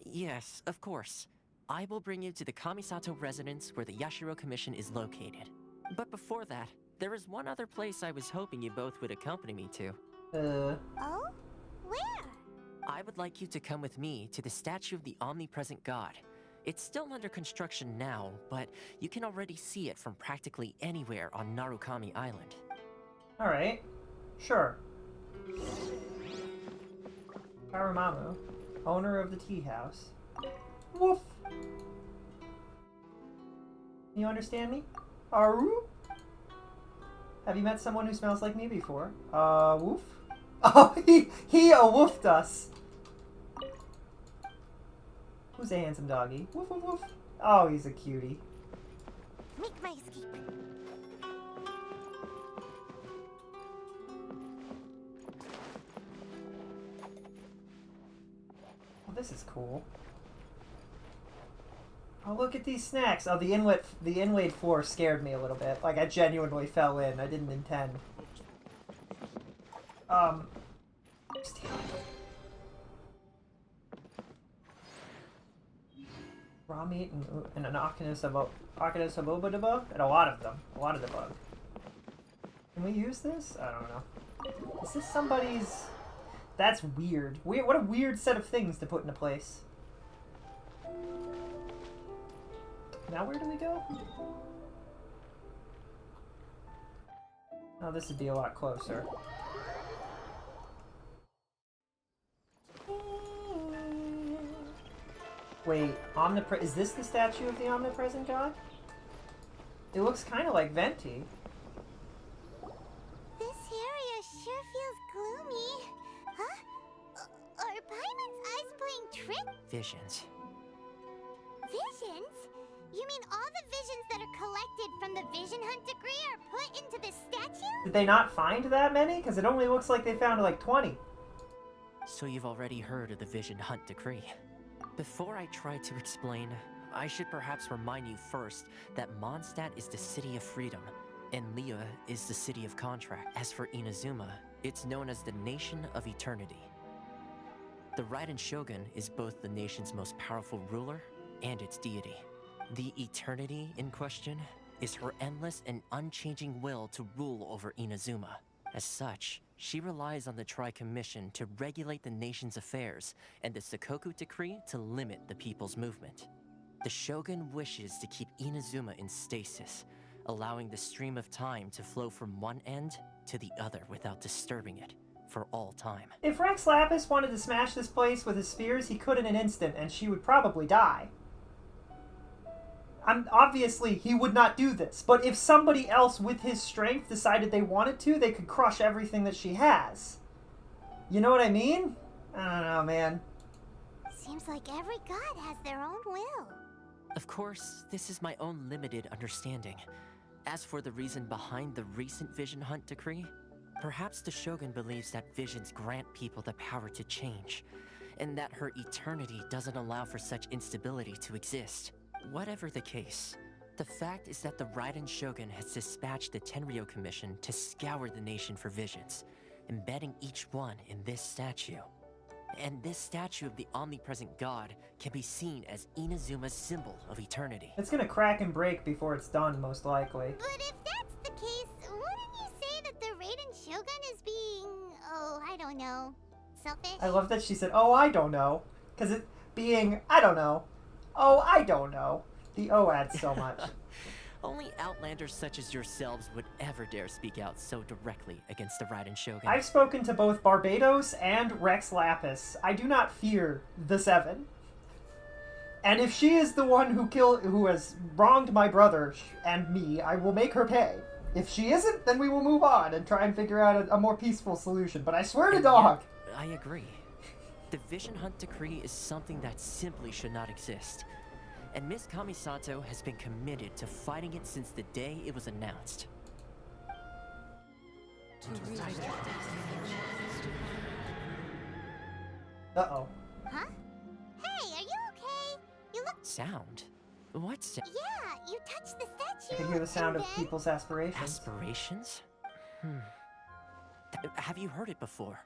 S9: Yes, of course. I will bring you to the Kamisato residence where the Yashiro Commission is located. But before that, there is one other place I was hoping you both would accompany me to.
S4: Oh? Where?
S9: I would like you to come with me to the statue of the omnipresent god. It's still under construction now, but you can already see it from practically anywhere on Narukami Island.
S3: Alright. Sure. Harumamu, owner of the tea house. Woof! You understand me? Aru? Have you met someone who smells like me before? Woof? Oh, he woofed us! Who's a handsome doggy? Woof woof woof. Oh, he's a cutie.
S4: Make my escape.
S3: Oh, this is cool. Oh, look at these snacks. Oh, the inlaid floor scared me a little bit. Like, I genuinely fell in. I didn't intend. Steal it. Raw meat and an Akanosabobadaba? And a lot of them. A lot of the bug. Can we use this? I don't know. Is this somebody's... That's weird. What a weird set of things to put into place. Now where do we go? Oh, this would be a lot closer. Wait, is this the statue of the omnipresent god? It looks kind of like Venti.
S4: This area sure feels gloomy. Huh? Are Paimon's eyes playing tricks?
S9: Visions.
S4: Visions? You mean all the visions that are collected from the Vision Hunt degree are put into this statue?
S3: Did they not find that many? Because it only looks like they found like 20.
S9: So you've already heard of the Vision Hunt decree. Before I try to explain, I should perhaps remind you first that Mondstadt is the city of freedom, and Liyue is the city of contract. As for Inazuma, it's known as the Nation of Eternity. The Raiden Shogun is both the nation's most powerful ruler and its deity. The Eternity in question is her endless and unchanging will to rule over Inazuma. As such, she relies on the Tri-Commission to regulate the nation's affairs and the Sakoku Decree to limit the people's movement. The Shogun wishes to keep Inazuma in stasis, allowing the stream of time to flow from one end to the other without disturbing it for all time.
S3: If Rex Lapis wanted to smash this place with his spears, he could in an instant, and she would probably die. Obviously, he would not do this, but if somebody else with his strength decided they wanted to, they could crush everything that she has. You know what I mean? I don't know, man.
S4: Seems like every god has their own will.
S9: Of course, this is my own limited understanding. As for the reason behind the recent Vision Hunt decree, perhaps the Shogun believes that visions grant people the power to change, and that her eternity doesn't allow for such instability to exist. Whatever the case, the fact is that the Raiden Shogun has dispatched the Tenryou Commission to scour the nation for visions, embedding each one in this statue. And this statue of the omnipresent god can be seen as Inazuma's symbol of eternity.
S3: It's gonna crack and break before it's done, most likely.
S4: But if that's the case, wouldn't you say that the Raiden Shogun is being, oh, I don't know, selfish?
S3: I love that she said, oh, I don't know. Because it being, I don't know. Oh, I don't know. The O adds so much.
S9: Only Outlanders such as yourselves would ever dare speak out so directly against the Raiden Shogun.
S3: I've spoken to both Barbados and Rex Lapis. I do not fear the Seven. And if she is the one who has wronged my brother and me, I will make her pay. If she isn't, then we will move on and try and figure out a more peaceful solution. But I swear to dog.
S9: Yet, I agree. The Vision Hunt decree is something that simply should not exist. And Miss Kamisato has been committed to fighting it since the day it was announced.
S3: Uh-oh.
S4: Huh? Hey, are you okay? You look...
S9: Sound? What sound?
S4: Yeah, you touched the statue.
S3: I can hear the sound of
S4: then...
S3: people's aspirations.
S9: Aspirations? Have you heard it before?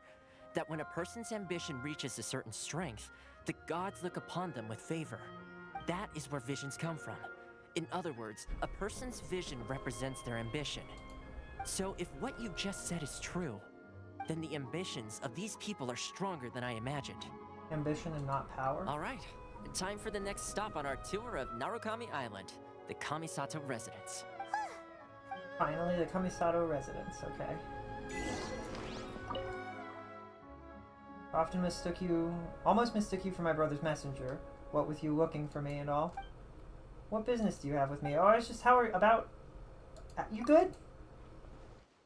S9: That when a person's ambition reaches a certain strength, the gods look upon them with favor. That is where visions come from. In other words, a person's vision represents their ambition. So if what you just said is true, then the ambitions of these people are stronger than I imagined.
S3: Ambition and not power?
S9: All right, time for the next stop on our tour of Narukami Island, the Kamisato residence.
S3: Finally, the Kamisato residence, okay. Almost mistook you for my brother's messenger. What with you looking for me and all. What business do you have with me? Oh, it's just you good?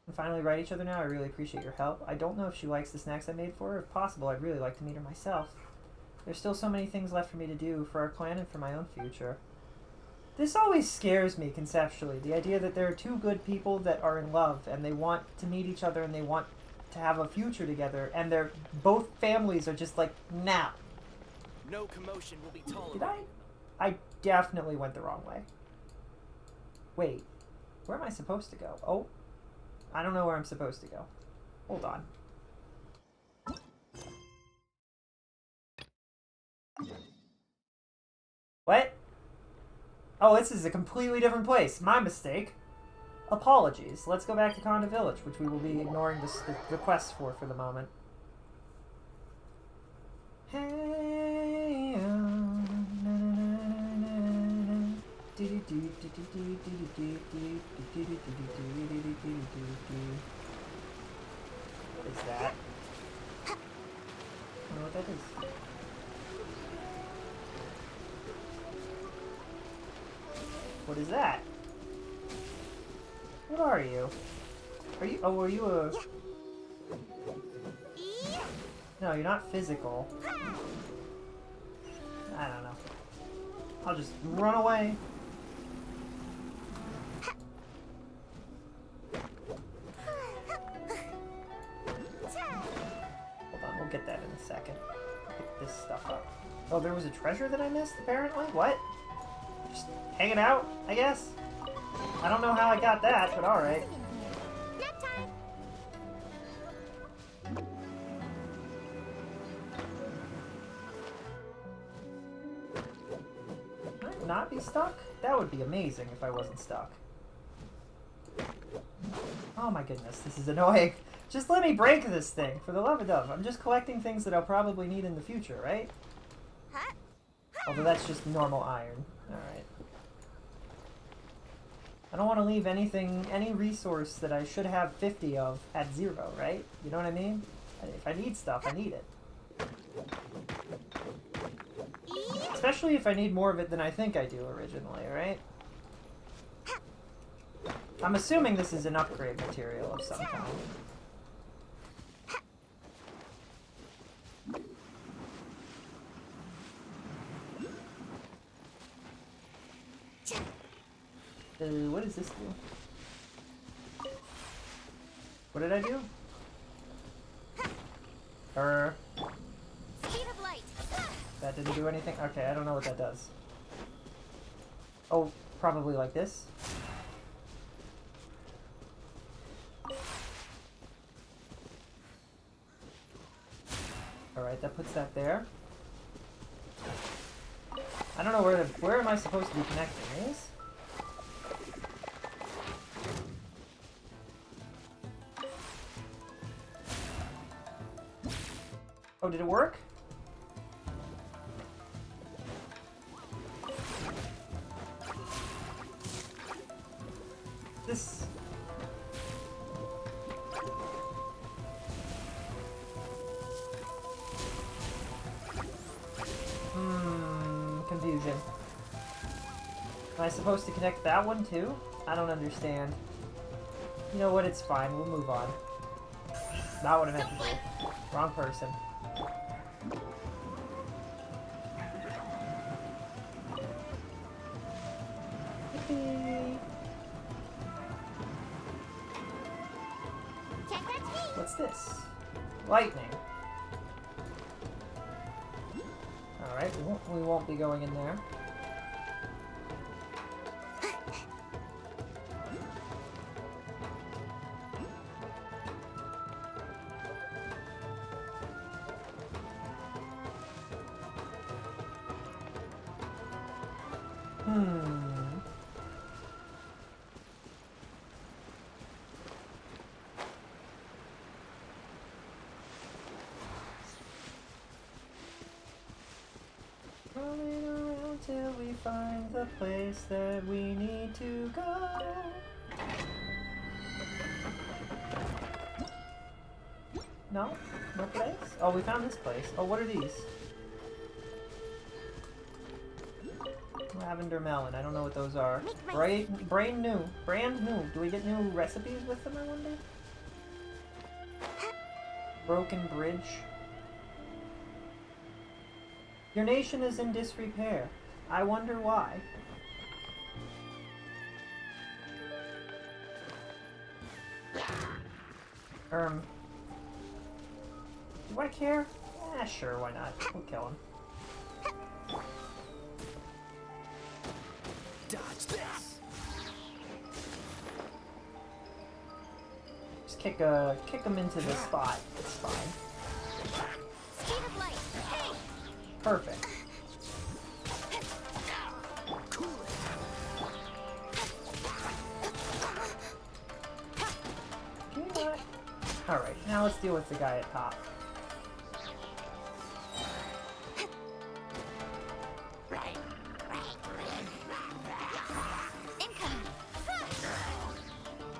S3: And finally write each other now. I really appreciate your help. I don't know if she likes the snacks I made for her. If possible, I'd really like to meet her myself. There's still so many things left for me to do for our clan and for my own future. This always scares me conceptually. The idea that there are two good people that are in love and they want to meet each other and they want to have a future together, and both families are just like, nah.
S22: No commotion will be tolerated.
S3: Did I definitely went the wrong way. Wait, where am I supposed to go? Oh, I don't know where I'm supposed to go. Hold on. What? Oh, this is a completely different place. My mistake. Apologies. Let's go back to Konda Village, which we will be ignoring the requests for the moment. Hey, what is that? I don't know what that is. What is that? What are you? Are you a... No, you're not physical. I don't know. I'll just run away. Hold on, we'll get that in a second. Pick this stuff up. Oh, there was a treasure that I missed, apparently? What? Just hanging out, I guess? I don't know how I got that, but alright. Might not be stuck? That would be amazing if I wasn't stuck. Oh my goodness, this is annoying. Just let me break this thing, for the love of Dove. I'm just collecting things that I'll probably need in the future, right? Although that's just normal iron. Alright. I don't want to leave anything, any resource that I should have 50 of at 0, right? You know what I mean? If I need stuff, I need it. Especially if I need more of it than I think I do originally, right? I'm assuming this is an upgrade material of some kind. What does this do? What did I do?
S4: Speed of light.
S3: That didn't do anything? Okay, I don't know what that does. Oh, probably like this? Alright, that puts that there. I don't know where am I supposed to be connecting these? Oh, did it work? This... confusion. Am I supposed to connect that one too? I don't understand. You know what, it's fine, we'll move on. Not what I meant to do. Wrong person. What's this? Lightning. Alright, we won't be going in there. Rolling around till we find the place that we need to go. No? No place? Oh, we found this place. Oh, what are these? Lavender melon. I don't know what those are. Brand new. Do we get new recipes with them, I wonder? Broken bridge. Your nation is in disrepair. I wonder why. Do I care? Eh, sure, why not? We'll kill him.
S12: Dodge this.
S3: Just kick him into the spot. It's fine.
S4: Speed of light. Hey!
S3: Perfect. Can you not? Alright, now let's deal with the guy at top.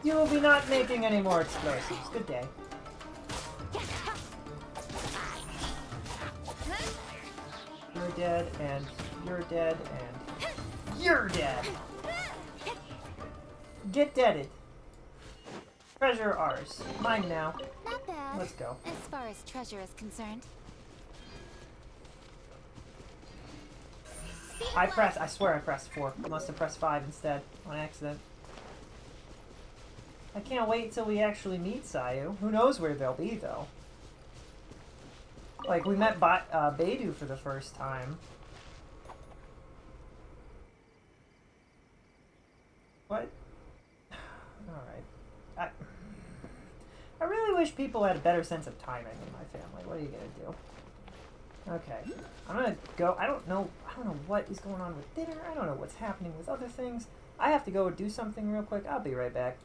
S3: You will be not making any more explosives. Good day. You're dead, and you're dead, and you're dead! Get deaded. Treasure ours. Mine now.
S4: Not bad.
S3: Let's go.
S4: As far as treasure is concerned.
S3: I swear I pressed 4. I must have pressed 5 instead, on accident. I can't wait till we actually meet Sayu. Who knows where they'll be, though. Like, we met Beidou for the first time. What? Alright. I really wish people had a better sense of timing in my family. What are you gonna do? Okay. I'm gonna go. I don't know what is going on with dinner. I don't know what's happening with other things. I have to go do something real quick. I'll be right back.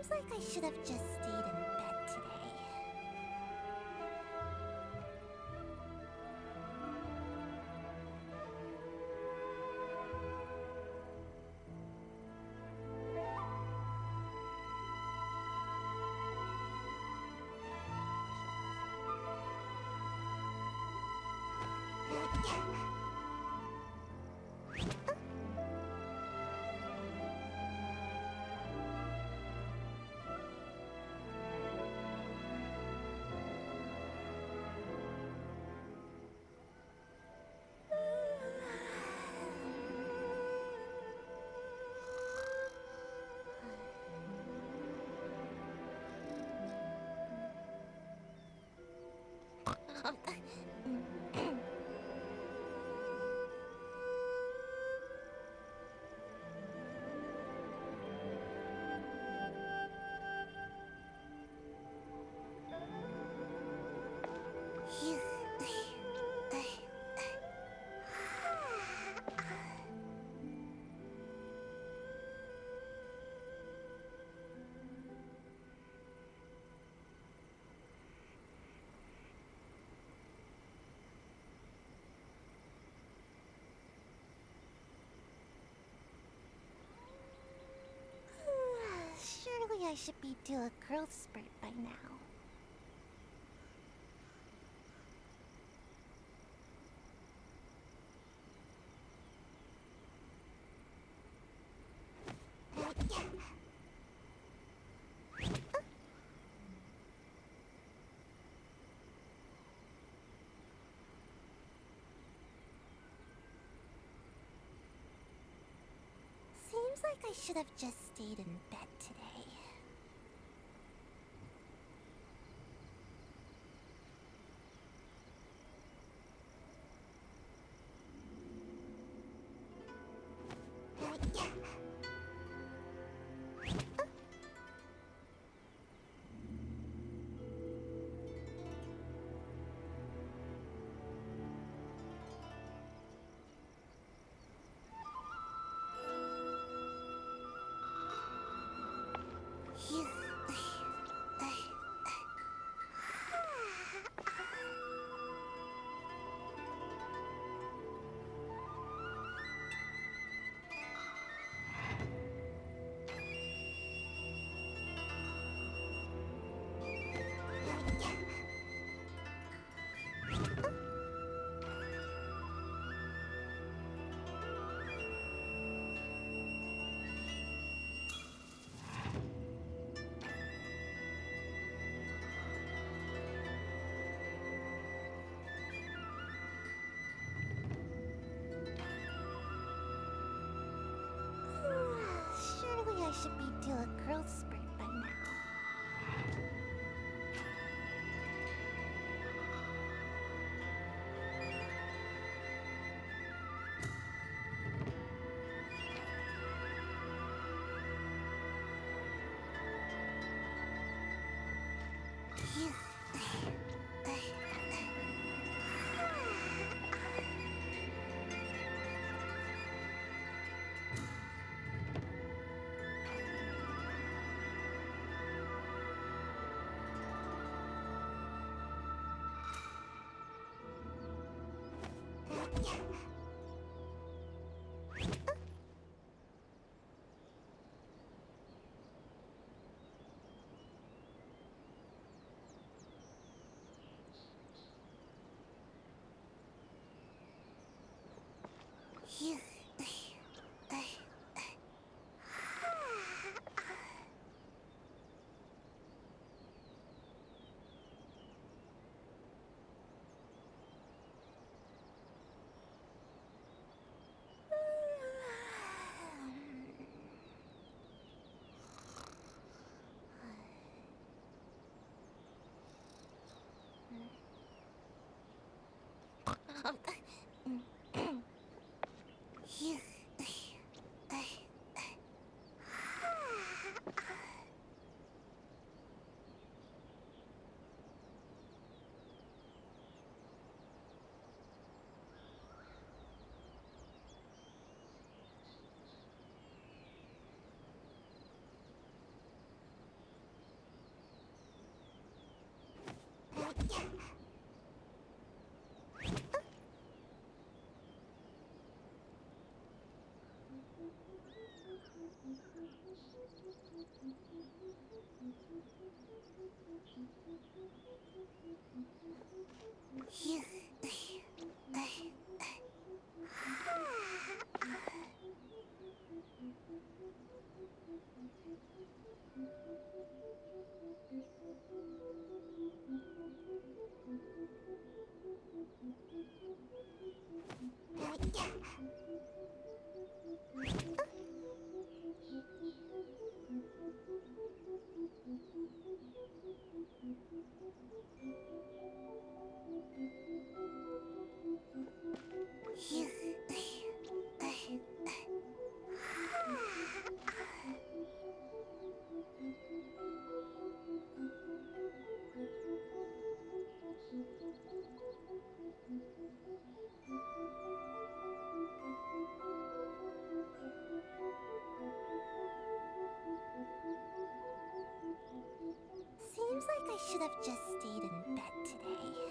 S4: Seems like I should have just stayed in bed today. Surely I should be due a growth spurt by now. Seems like I should have just stayed in bed today. Surely I should be due a growth spurt by now. Seems like I should have just stayed in bed today.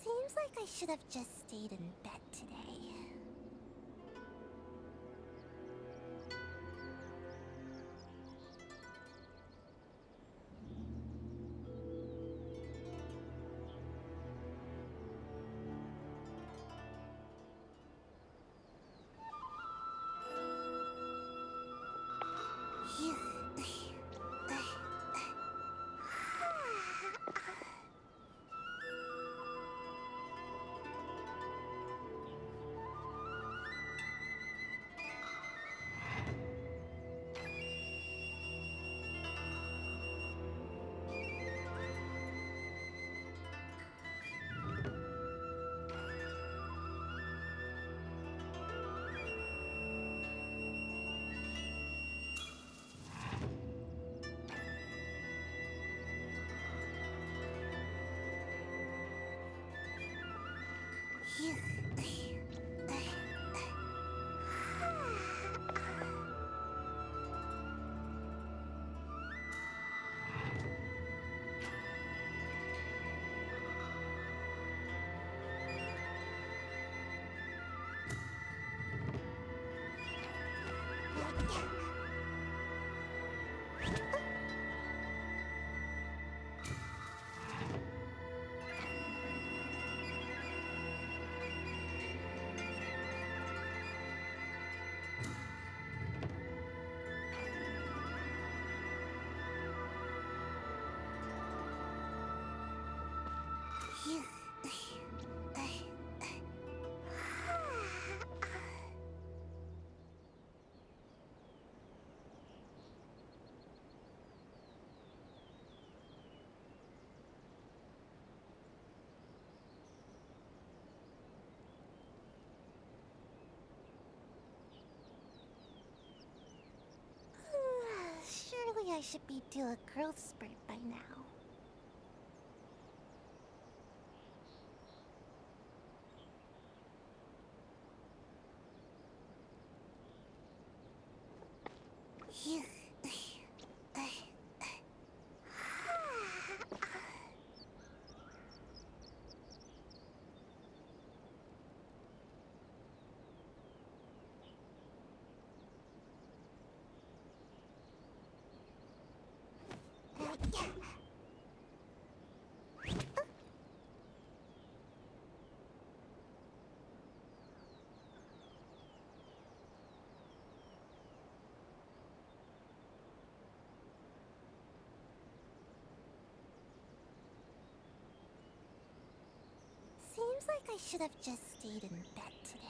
S4: Seems like I should have just stayed in bed today. I should be due a growth spurt by now. Seems like I should have just stayed in bed today.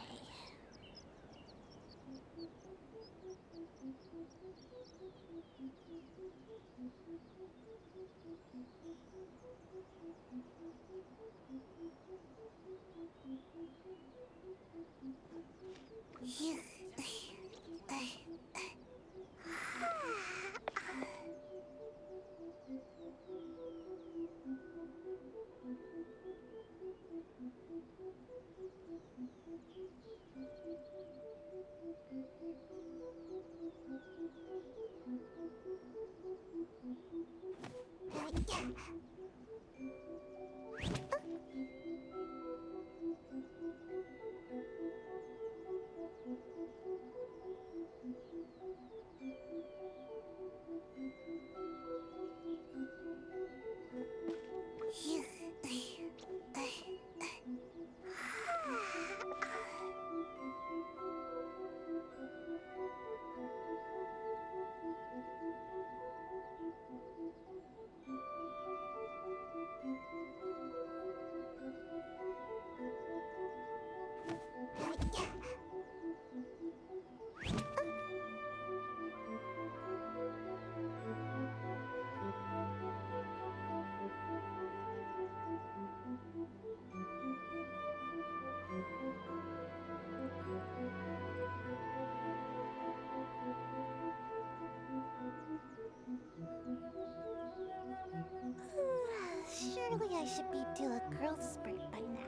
S4: Surely I should be due a growth spurt by now.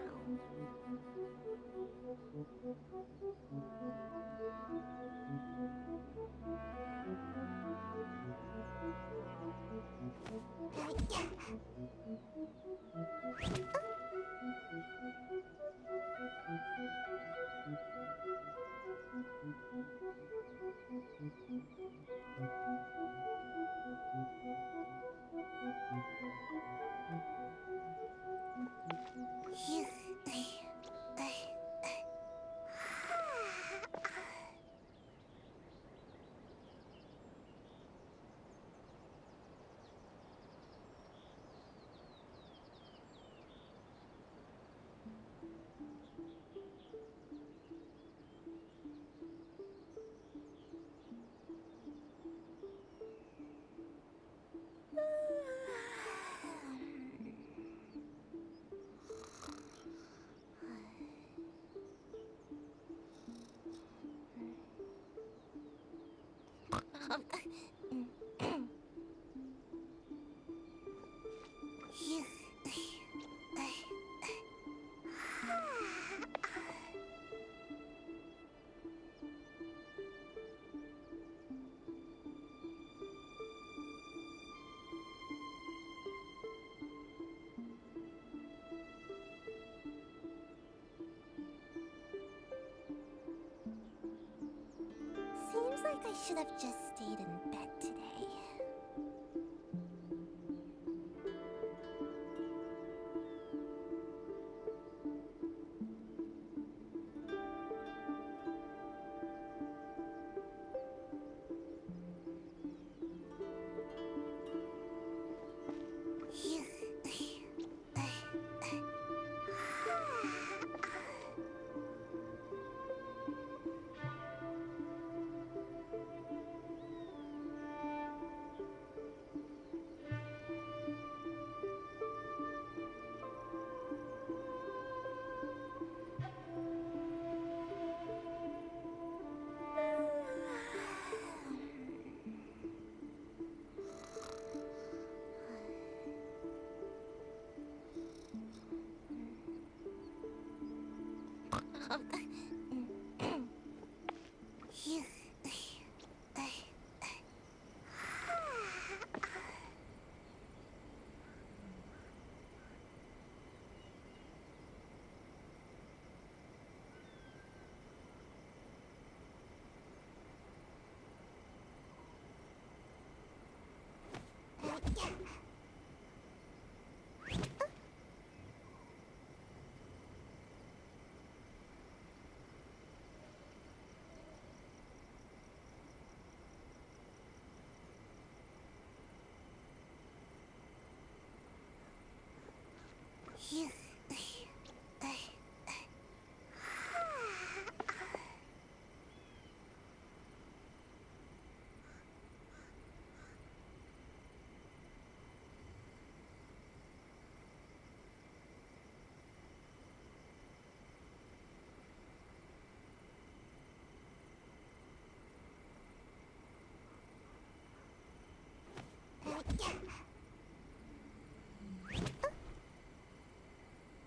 S4: Seems like I should have just stayed in bed today.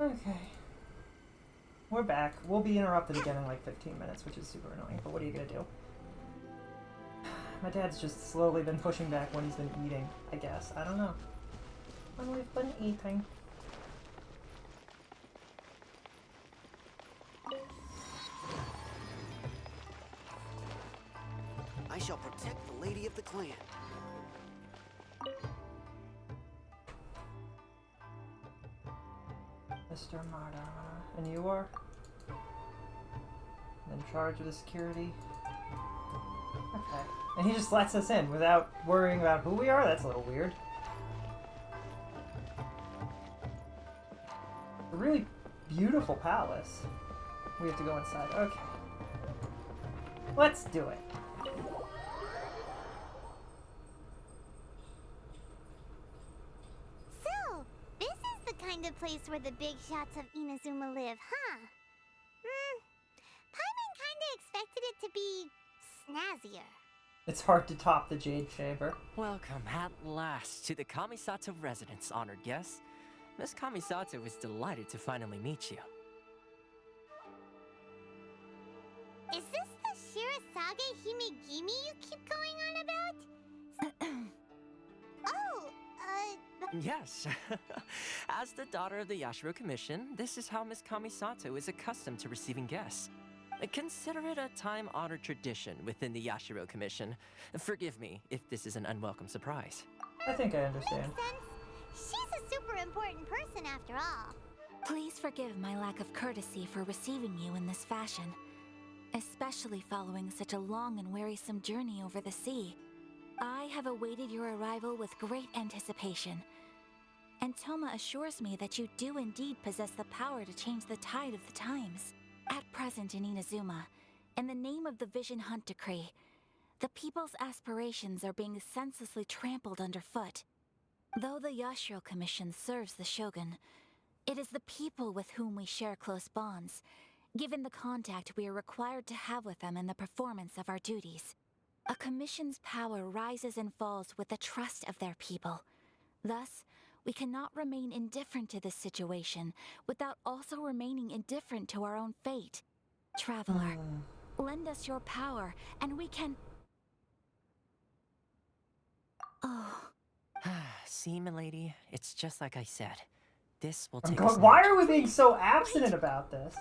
S3: Okay. We're back. We'll be interrupted again in like 15 minutes, which is super annoying, but what are you gonna do? My dad's just slowly been pushing back when he's been eating, I guess. I don't know. When we've been eating.
S16: I shall protect the lady of the clan.
S3: Mr. Marta. And you are? In charge of the security? Okay. And he just lets us in without worrying about who we are? That's a little weird. A really beautiful palace. We have to go inside. Okay. Let's do it.
S4: So, this is the kind of place where the big shots of Inazuma live, huh? Paimon kinda expected it to be snazzier.
S3: It's hard to top the Jade Chamber.
S9: Welcome at last to the Kamisato residence, honored guests. Miss Kamisato is delighted to finally meet you.
S4: Is this the Shirazage Himegimi you keep going on about?
S9: Yes. As the daughter of the Yashiro Commission, this is how Miss Kamisato is accustomed to receiving guests. Consider it a time-honored tradition within the Yashiro Commission. Forgive me if this is an unwelcome surprise.
S3: I think I understand.
S4: Makes sense. She's a super important person after all.
S6: Please forgive my lack of courtesy for receiving you in this fashion, especially following such a long and wearisome journey over the sea. I have awaited your arrival with great anticipation, and Toma assures me that you do indeed possess the power to change the tide of the times. At present in Inazuma, in the name of the Vision Hunt Decree, the people's aspirations are being senselessly trampled underfoot. Though the Yashiro Commission serves the Shogun, it is the people with whom we share close bonds, given the contact we are required to have with them in the performance of our duties. A commission's power rises and falls with the trust of their people. Thus, we cannot remain indifferent to this situation without also remaining indifferent to our own fate. Traveler, lend us your power, and we can... Oh.
S9: See, milady, it's just like I said. This will
S3: I'm
S9: take
S3: going,
S9: us
S3: why
S9: now.
S3: are we being so abstinent about this?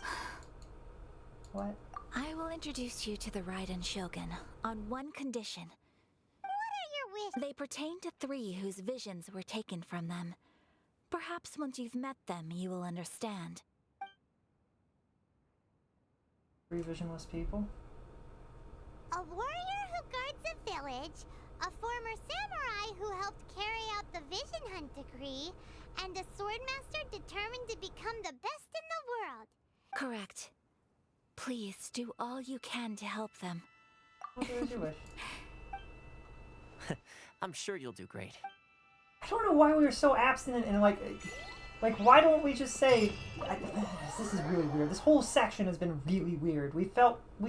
S3: What?
S6: I will introduce you to the Raiden Shogun on one condition.
S4: What are your wishes?
S6: They pertain to 3 whose visions were taken from them. Perhaps once you've met them, you will understand.
S3: 3 visionless people?
S4: A warrior who guards a village, a former samurai who helped carry out the Vision Hunt Decree, and a swordmaster determined to become the best in the world.
S6: Correct. Please do all you can to help them.
S3: Do as you wish.
S9: I'm sure you'll do great.
S3: I don't know why we were so abstinent and like why don't we just say this is really weird. This whole section has been really weird. We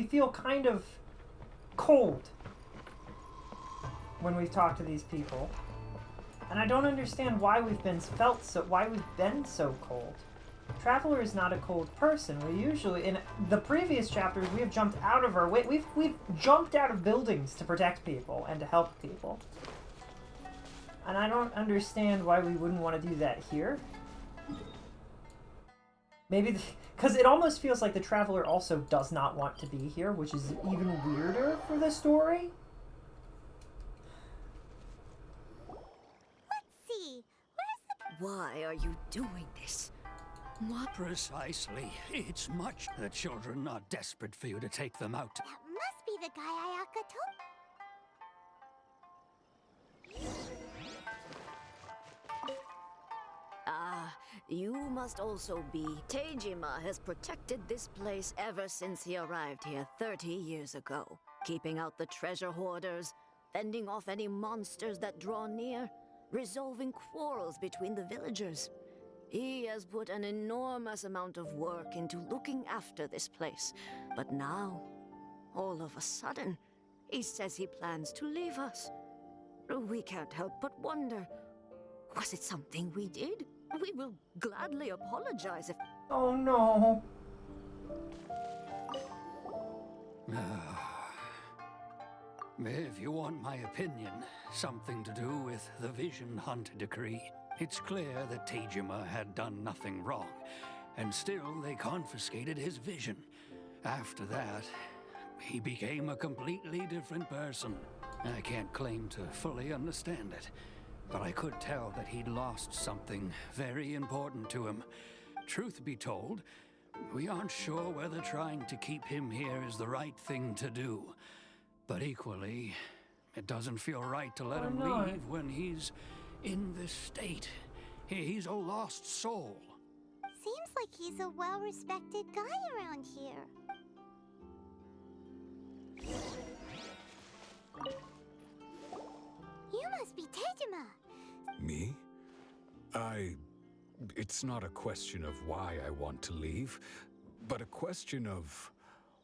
S3: feel kind of cold when we've talked to these people. And I don't understand why we've been so cold. Traveler is not a cold person. We usually, in the previous chapters, we have jumped out of our way. We've jumped out of buildings to protect people and to help people. And I don't understand why we wouldn't want to do that here. Maybe because it almost feels like the Traveler also does not want to be here, which is even weirder for the story.
S4: Let's see. Where's the...
S2: Why are you doing this?
S14: What? Precisely. It's much. The children are desperate for you to take them out.
S4: That must be the guy Ayaka told.
S2: Ah, you must also be. Teijima has protected this place ever since he arrived here 30 years ago, keeping out the treasure hoarders, fending off any monsters that draw near, resolving quarrels between the villagers. He has put an enormous amount of work into looking after this place, but now, all of a sudden, he says he plans to leave us. We can't help but wonder, was it something we did? We will gladly apologize if...
S3: Oh no.
S14: If you want my opinion, something to do with the Vision Hunt decree. It's clear that Teijima had done nothing wrong, and still they confiscated his vision. After that, he became a completely different person. I can't claim to fully understand it, but I could tell that he'd lost something very important to him. Truth be told, we aren't sure whether trying to keep him here is the right thing to do. But equally, it doesn't feel right to let him leave when he's in this state. He's a lost soul.
S4: Seems like he's a well-respected guy around here. You must be Teijima.
S20: Me? It's not a question of why I want to leave, but a question of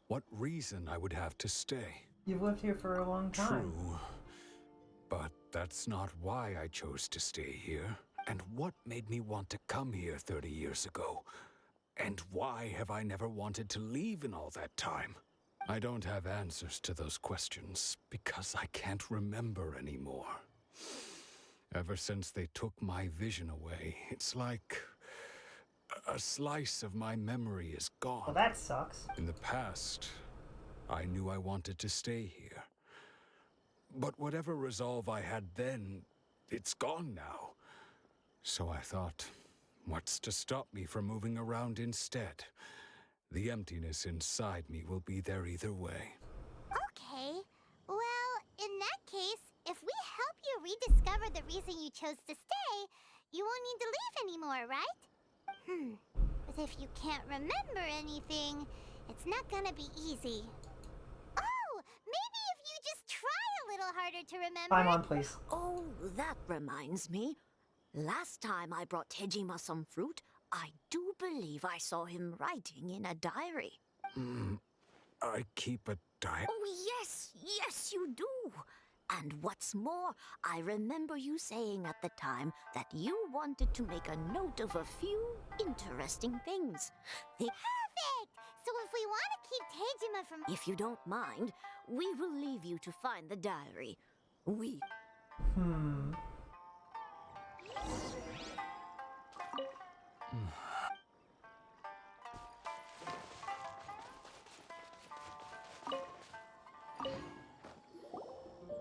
S20: what reason I would have to stay.
S3: You've lived here for a long time.
S20: True. But that's not why I chose to stay here. And what made me want to come here 30 years ago? And why have I never wanted to leave in all that time? I don't have answers to those questions because I can't remember anymore. Ever since they took my vision away, it's like a slice of my memory is gone.
S3: Well, that sucks.
S20: In the past, I knew I wanted to stay here. But whatever resolve I had then, it's gone now. So I thought, what's to stop me from moving around instead? The emptiness inside me will be there either way.
S4: Okay. Well, in that case, if we help you rediscover the reason you chose to stay, you won't need to leave anymore, right? But if you can't remember anything, it's not gonna be easy. Oh, maybe if you just try a little harder to remember.
S3: I'm on, please.
S2: Oh, that reminds me. Last time I brought Teijima some fruit, I do believe I saw him writing in a diary.
S20: I keep a diary?
S2: Oh, yes, yes, you do. And what's more, I remember you saying at the time that you wanted to make a note of a few interesting things.
S4: Perfect! So if we want to keep Teijima from...
S2: If you don't mind, we will leave you to find the diary.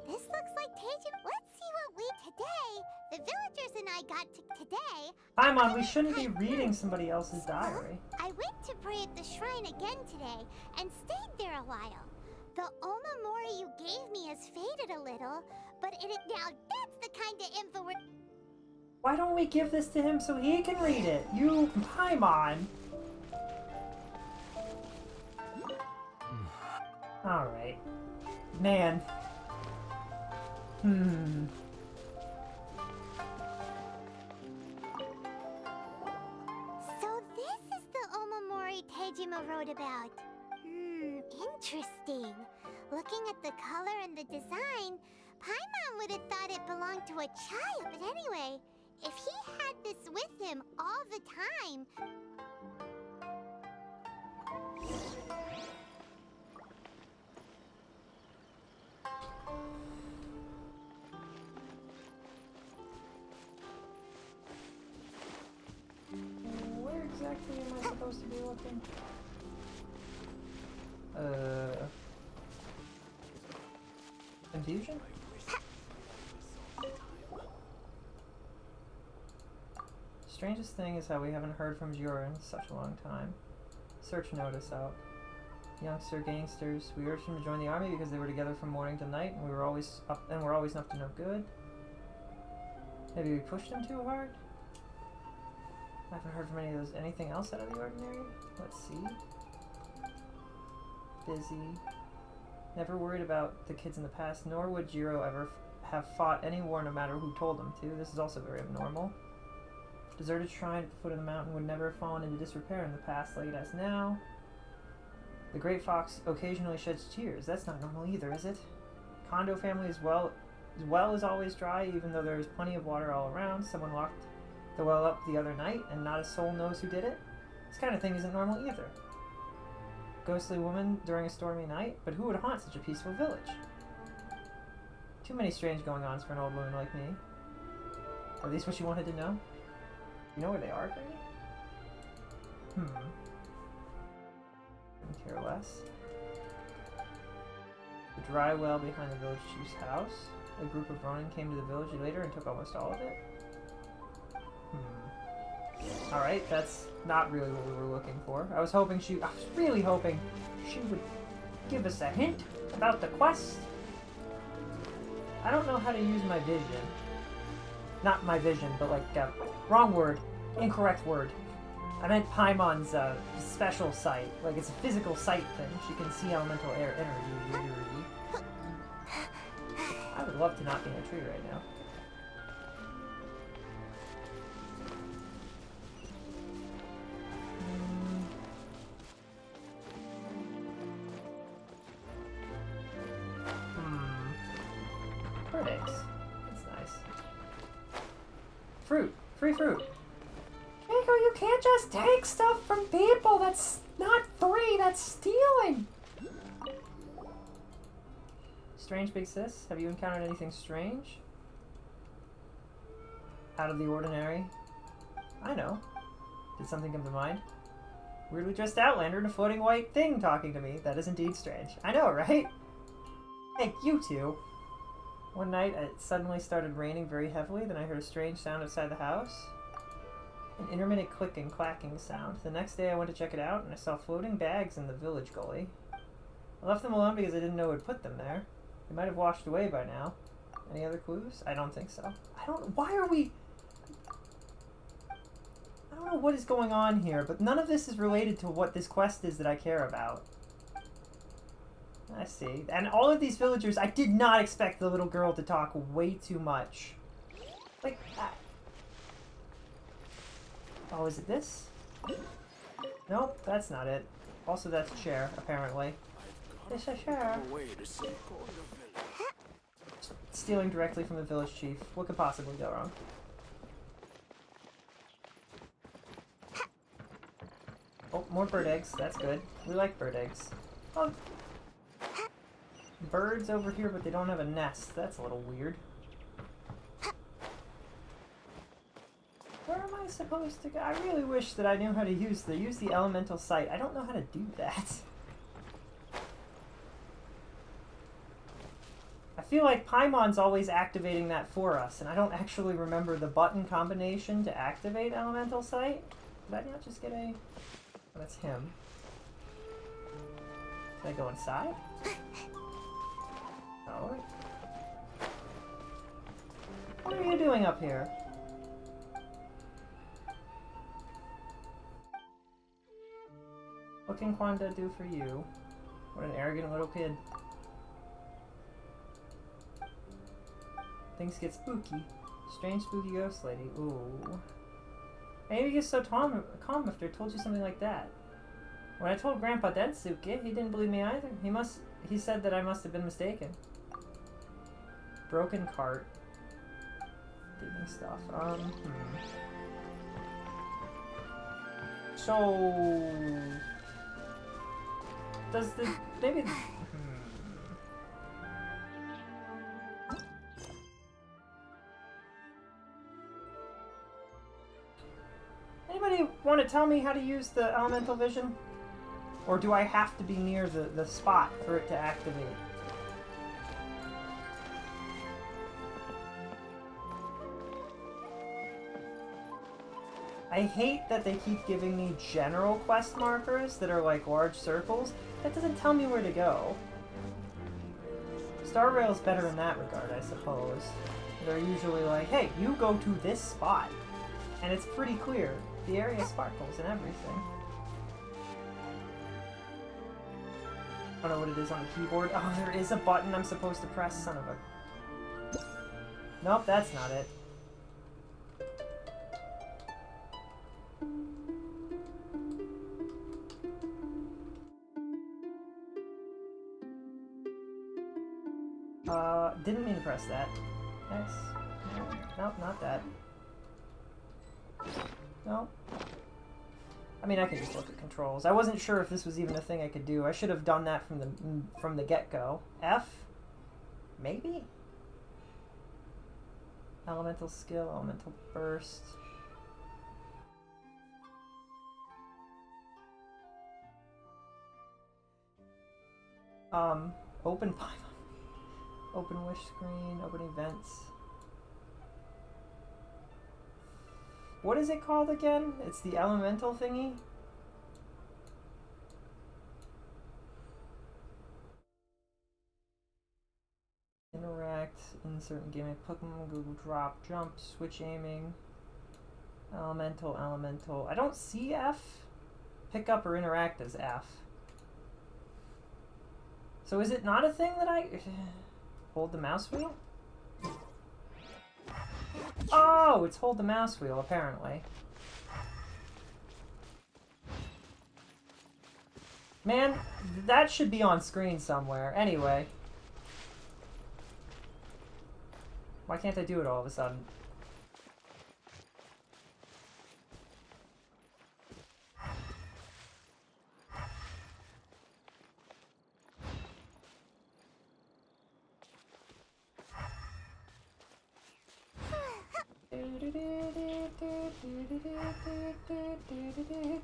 S4: This looks like Teijima. Let's see what we today. The villagers and I got today.
S3: Paimon, we shouldn't be reading somebody else's diary.
S4: I went to pray at the shrine again today and stayed there a while. The omamori you gave me has faded a little, but now that's the kind of info we're...
S3: Why don't we give this to him so he can read it? You, Paimon. Alright. Man.
S4: So this is the omamori Teijima wrote about. Interesting. Looking at the color and the design, Paimon would have thought it belonged to a child. But anyway, if he had this with him all the time...
S3: tree am I supposed to be looking? Confusion? Strangest thing is how we haven't heard from Jura in such a long time. Search notice out. Youngster gangsters. We urged him to join the army because they were together from morning to night, and we were always up to no good. Maybe we pushed him too hard? I haven't heard from anything else out of the ordinary. Let's see. Busy. Never worried about the kids in the past, nor would Jiro ever have fought any war no matter who told him to. This is also very abnormal. Deserted shrine at the foot of the mountain would never have fallen into disrepair in the past like it has now. The great fox occasionally sheds tears. That's not normal either, is it? Kondo family as well is always dry, even though there is plenty of water all around. Someone locked the well up the other night, and not a soul knows who did it. This kind of thing isn't normal either. Ghostly woman during a stormy night, but who would haunt such a peaceful village? Too many strange going-ons for an old woman like me. At least what you wanted to know? You know where they are, Granny? Couldn't care less. The dry well behind the village chief's house. A group of Ronin came to the village later and took almost all of it. Alright, that's not really what we were looking for. I was really hoping she would give us a hint about the quest. I don't know how to use my vision. Not my vision, but like, wrong word. Incorrect word. I meant Paimon's special sight. Like, it's a physical sight thing. She can see elemental air energy. I would love to not be in a tree right now. Bird eggs. That's nice. Fruit. Free fruit. Nico, you can't just take stuff from people. That's not free. That's stealing. Strange big sis. Have you encountered anything strange? Out of the ordinary? I know. Did something come to mind? Weirdly dressed Outlander in a floating white thing talking to me. That is indeed strange. I know, right? Hey, you two. One night, it suddenly started raining very heavily. Then I heard a strange sound outside the house. An intermittent clicking, clacking sound. The next day I went to check it out, and I saw floating bags in the village gully. I left them alone because I didn't know who had put them there. They might have washed away by now. Any other clues? I don't think so. Why are we... I don't know what is going on here, but none of this is related to what this quest is that I care about. I see. And all of these villagers, I did not expect the little girl to talk way too much. Like, oh, is it this? Nope, that's not it. Also, that's a chair, apparently. It's a chair. Stealing directly from the village chief. What could possibly go wrong? Oh, more bird eggs. That's good. We like bird eggs. Oh, birds over here, but they don't have a nest. That's a little weird. Where am I supposed to go? I really wish that I knew how to use the elemental sight. I don't know how to do that. I feel like Paimon's always activating that for us, and I don't actually remember the button combination to activate elemental sight. Did I not just get a... Oh, that's him. Can I go inside? Oh. What are you doing up here? What can Kwanda do for you? What an arrogant little kid. Things get spooky. Strange spooky ghost lady. Ooh. Maybe he gets so calm after I told you something like that. When I told Grandpa Densuke, he didn't believe me either. He said that I must have been mistaken. Broken cart. Digging stuff. So... Does the... Maybe... Anybody want to tell me how to use the elemental vision? Or do I have to be near the spot for it to activate? I hate that they keep giving me general quest markers that are like large circles. That doesn't tell me where to go. Star Rail's better in that regard, I suppose. They're usually like, hey, you go to this spot. And it's pretty clear. The area sparkles and everything. I don't know what it is on the keyboard. Oh, there is a button I'm supposed to press, son of a... Nope, that's not it. Didn't mean to press that. X. Nope, not that. Nope. I mean, I could just look at controls. I wasn't sure if this was even a thing I could do. I should have done that from the get-go. F? Maybe? Elemental skill, elemental burst. Open Paimon. Open wish screen, open events. What is it called again? It's the elemental thingy? Interact, insert in game, Pokemon, Google drop, jump, switch aiming. Elemental, elemental. I don't see F. Pick up or interact as F. So is it not a thing that I... Hold the mouse wheel? Oh, it's hold the mouse wheel, apparently. Man, that should be on screen somewhere. Anyway. Why can't I do it all of a sudden?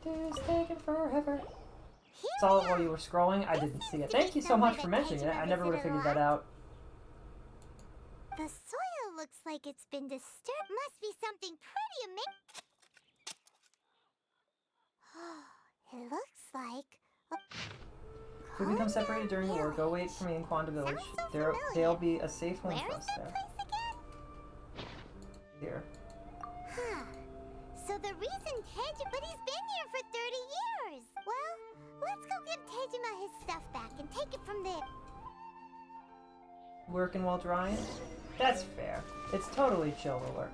S3: It's taking forever. Saw it while you were scrolling. I didn't see it. Thank you so much for mentioning it. I never would have figured that out.
S4: The soil looks like it's been disturbed. Must be something pretty amazing. It looks like...
S3: If we become separated during the war, go wait for me in Quanda Village. There'll be a safe home for us there. Here.
S4: Huh. So the reason Tejima... But he's been here for 30 years! Well, let's go give Tejima his stuff back and take it from there.
S3: Working while drying? That's fair. It's totally chill to work.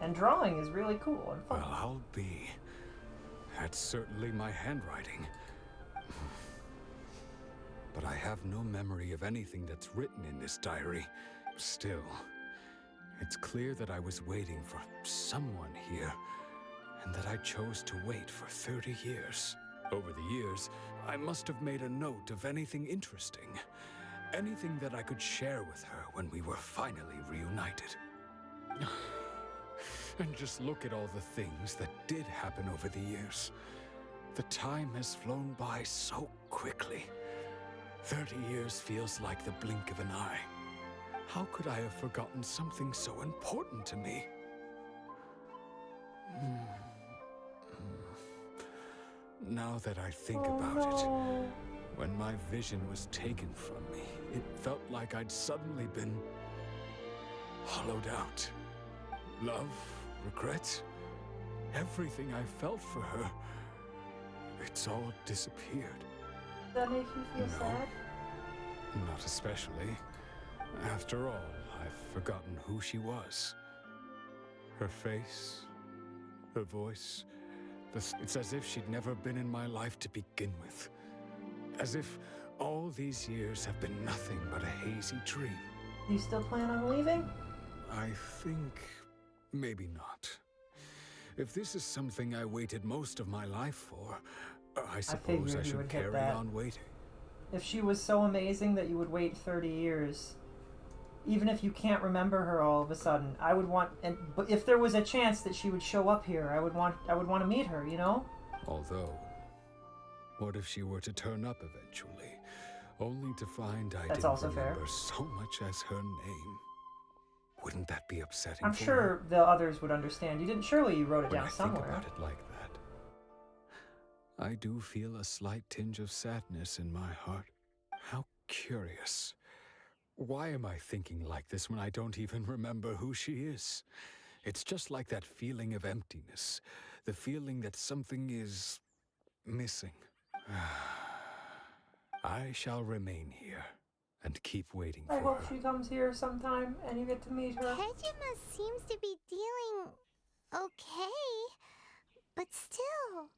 S3: And drawing is really cool and fun.
S20: Well, I'll be. That's certainly my handwriting. But I have no memory of anything that's written in this diary. Still, it's clear that I was waiting for someone here, and that I chose to wait for 30 years. Over the years, I must have made a note of anything interesting. Anything that I could share with her when we were finally reunited. And just look at all the things that did happen over the years. The time has flown by so quickly. 30 years feels like the blink of an eye. How could I have forgotten something so important to me? Now that I think about it, when my vision was taken from me, it felt like I'd suddenly been hollowed out. Love, regret, everything I felt for her, it's all disappeared.
S3: Does that make you feel sad?
S20: Not especially. After all, I've forgotten who she was. Her face, her voice, it's as if she'd never been in my life to begin with. As if all these years have been nothing but a hazy dream.
S3: Do you still plan on leaving?
S20: I think maybe not. If this is something I waited most of my life for, I suppose I should carry on waiting.
S3: If she was so amazing that you would wait 30 years, even if you can't remember her all of a sudden, I would want, but if there was a chance that she would show up here, I would want to meet her, you know?
S20: Although, what if she were to turn up eventually, only to find I
S3: That's
S20: didn't
S3: also fair.
S20: remember so much as her name? Wouldn't that be upsetting
S3: I'm
S20: for
S3: sure
S20: her?
S3: the others would understand. You didn't, surely you wrote it
S20: When
S3: down
S20: I think
S3: somewhere.
S20: about it like that, I do feel a slight tinge of sadness in my heart. How curious. Why am I thinking like this when I don't even remember who she is? It's just like that feeling of emptiness, the feeling that something is missing. I shall remain here and keep waiting
S3: I
S20: for
S3: hope
S20: her.
S3: she comes here sometime and you get to meet her.
S4: Tejima seems to be dealing okay, but still,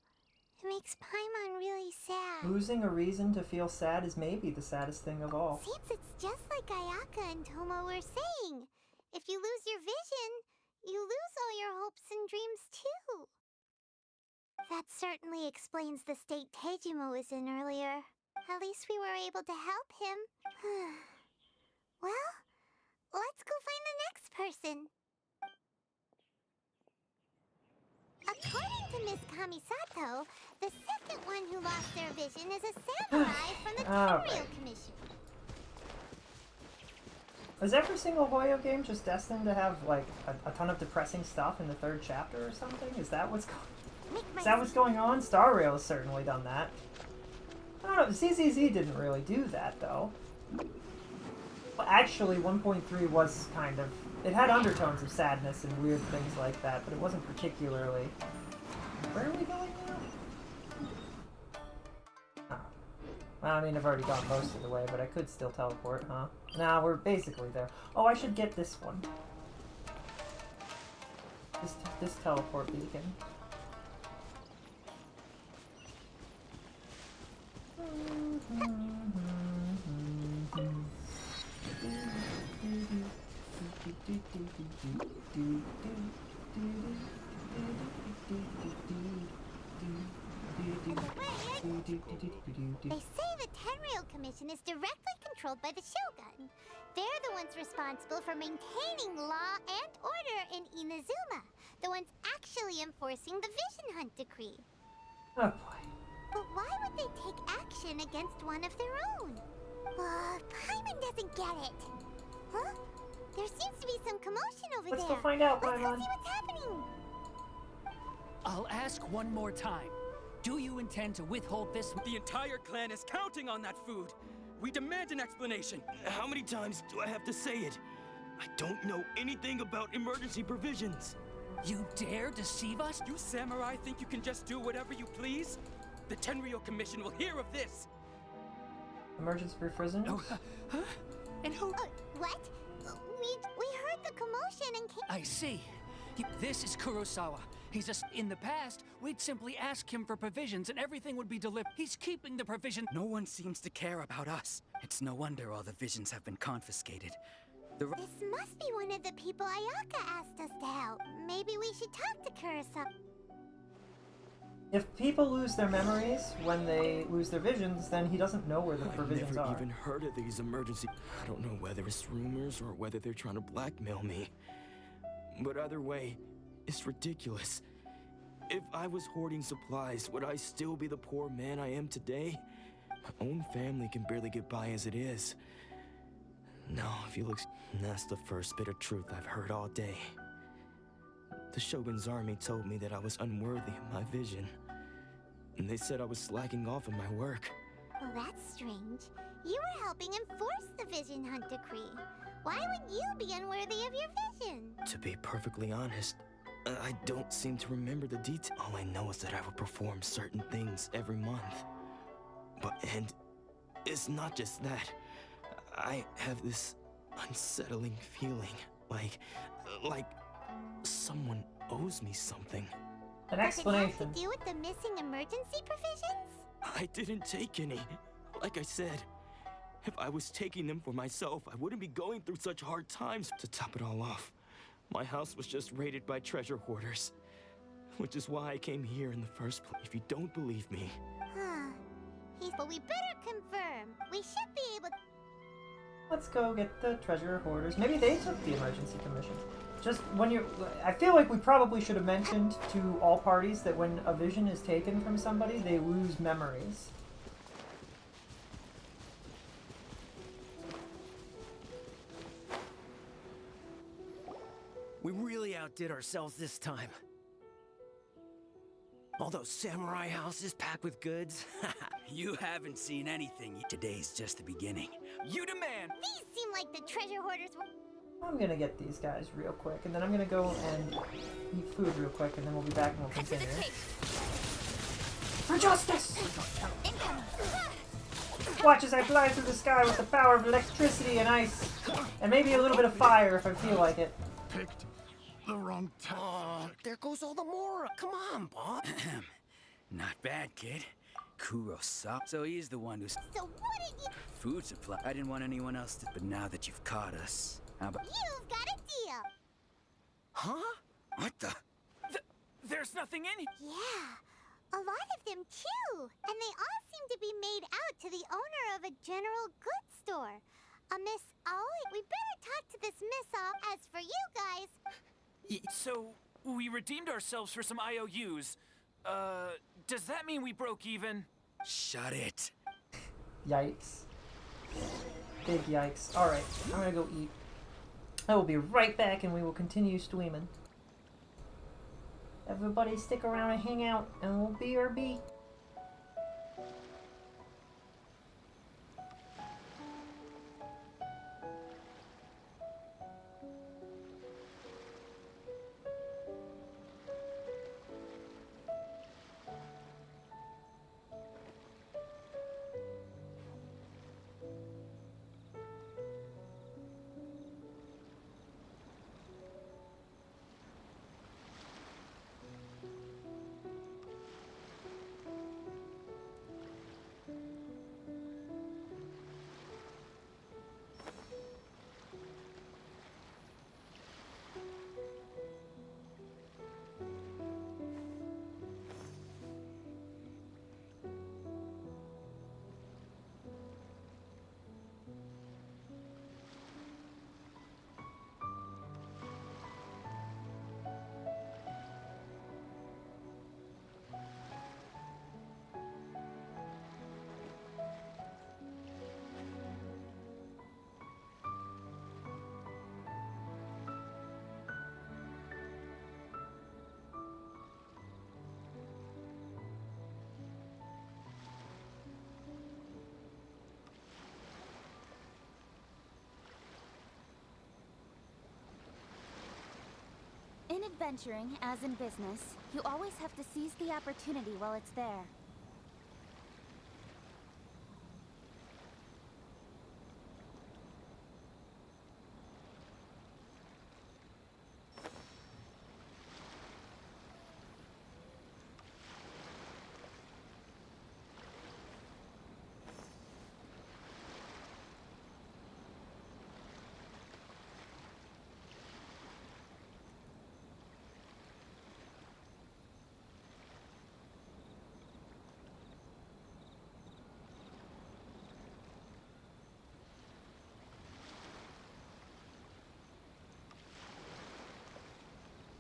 S4: it makes Paimon really sad.
S3: Losing a reason to feel sad is maybe the saddest thing of all.
S4: Seems it's just like Ayaka and Tomo were saying. If you lose your vision, you lose all your hopes and dreams too. That certainly explains the state Tejima was in earlier. At least we were able to help him. Well, let's go find the next person. According to Miss Kamisato, the second one who lost their vision is a samurai from the Tenryou Commission.
S3: Is every single Hoyo game just destined to have like a ton of depressing stuff in the third chapter or something? Is that what's going on? Star Rail's certainly done that. I don't know. ZZZ didn't really do that though. Well, actually, 1.3 was kind of. It had undertones of sadness and weird things like that, but it wasn't particularly. Where are we going now? Oh. Well, I mean, I've already gone most of the way, but I could still teleport, huh? Nah, we're basically there. Oh, I should get this one. This teleport beacon.
S4: They say the Tenryou Commission is directly controlled by the Shogun. They're the ones responsible for maintaining law and order in Inazuma. The ones actually enforcing the Vision Hunt Decree.
S3: Oh boy.
S4: But why would they take action against one of their own? Paimon doesn't get it. Huh? There seems to be some commotion over there.
S3: Let's go find out,
S4: Let's go
S3: Paimon.
S4: see what's happening.
S17: I'll ask one more time. Do you intend to withhold this?
S15: The entire clan is counting on that food. We demand an explanation.
S18: How many times do I have to say it? I don't know anything about emergency provisions.
S17: You dare deceive us?
S15: You samurai think you can just do whatever you please? The Tenryou Commission will hear of this.
S3: Emergency prison?
S17: Oh, huh? And who?
S4: What? We heard the commotion and came.
S17: I see. This is Kurosawa. He's in the past, we'd simply ask him for provisions and everything would be delivered. He's keeping the provision.
S15: No one seems to care about us. It's no wonder all the visions have been confiscated.
S4: This must be one of the people Ayaka asked us to help. Maybe we should talk to Kurosawa.
S3: If people lose their memories when they lose their visions, then he doesn't know where the provisions
S18: I've never
S3: are.
S18: even heard of these emergency. I don't know whether it's rumors or whether they're trying to blackmail me. But either way, it's ridiculous. If I was hoarding supplies, would I still be the poor man I am today? My own family can barely get by as it is. No, if you look, that's the first bit of truth I've heard all day. The Shogun's army told me that I was unworthy of my vision. And they said I was slacking off in my work.
S4: Well, that's strange. You were helping enforce the Vision Hunt Decree. Why would you be unworthy of your vision?
S18: To be perfectly honest, I don't seem to remember the details. All I know is that I would perform certain things every month. And it's not just that. I have this unsettling feeling, like someone owes me something.
S3: An explanation.
S4: Does it have to do with the missing emergency provisions?
S18: I didn't take any. Like I said, if I was taking them for myself, I wouldn't be going through such hard times. To top it all off, my house was just raided by treasure hoarders, which is why I came here in the first place. If you don't believe me...
S4: But we better confirm. We should be able...
S3: Let's go get the treasure hoarders. Maybe they took the emergency commissions. Just when you're... I feel like we probably should have mentioned to all parties that when a vision is taken from somebody, they lose memories.
S7: We really outdid ourselves this time. All those samurai houses packed with goods.
S10: You haven't seen anything. Today's just the beginning. You demand!
S4: These seem like the treasure hoarders were...
S3: I'm gonna get these guys real quick, and then I'm gonna go and eat food real quick, and then we'll be back and we'll continue. For justice! Watch as I fly through the sky with the power of electricity and ice, and maybe a little bit of fire if I feel like it.
S7: Picked the wrong time. Oh, there goes all the Mora. Come on, Bob.
S10: Not bad, kid. Kurosawa. So he's the one who's...
S4: So what did you...
S10: Food supply. I didn't want anyone else to... But now that you've caught us... How about...
S4: You've got a deal.
S10: Huh? What the... There's nothing in here.
S4: Yeah, a lot of them too. And they all seem to be made out to the owner of a general goods store. A Miss Aoi. We better talk to this Miss Aoi. As for you guys...
S17: So, we redeemed ourselves for some IOUs. Does that mean we broke even?
S10: Shut it.
S3: Yikes. Big yikes. Alright, I'm gonna go eat. I will be right back and we will continue streaming. Everybody stick around and hang out and we'll BRB.
S23: In adventuring, as in business, you always have to seize the opportunity while it's there.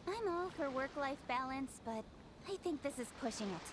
S23: I'm all for work-life balance, but I think this is pushing it.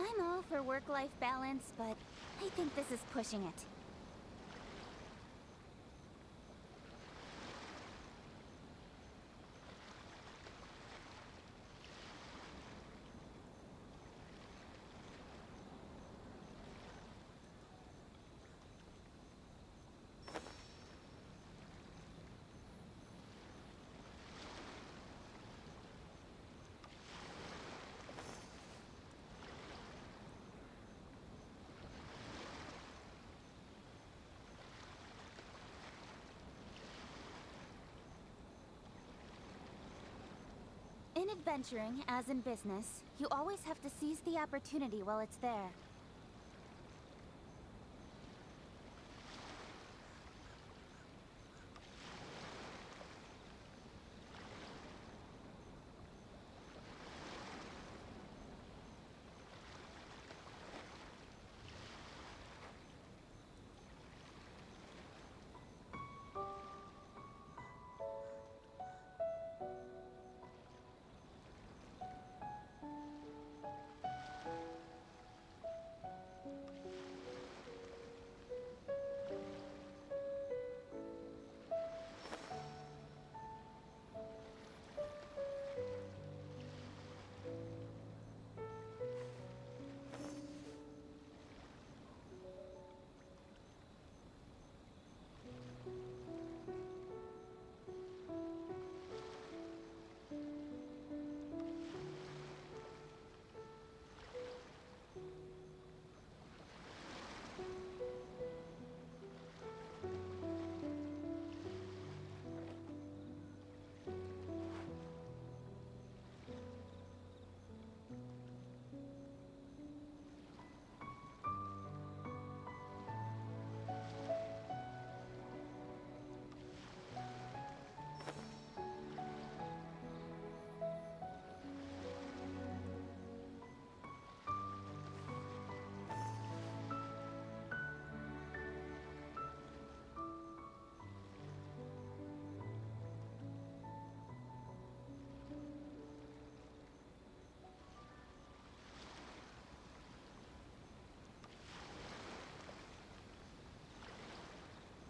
S23: I'm all for work-life balance, but I think this is pushing it. In adventuring, as in business, you always have to seize the opportunity while it's there.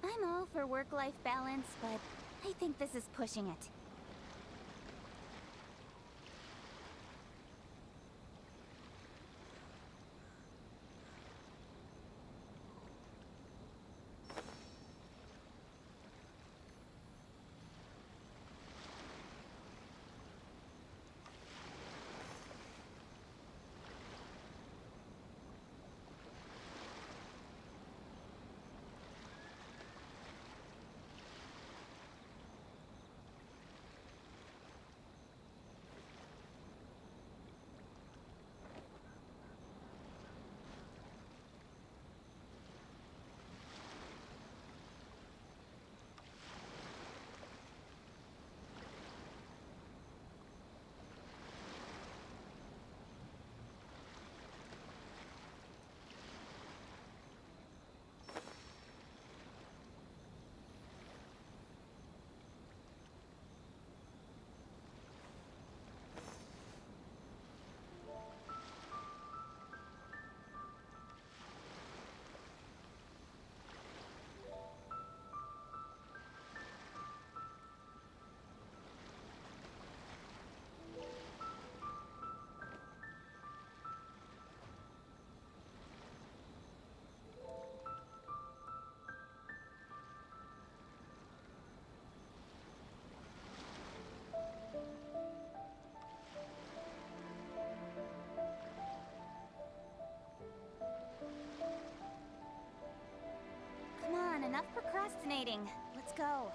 S23: I'm all for work-life balance, but I think this is pushing it. Come on, enough procrastinating. Let's go.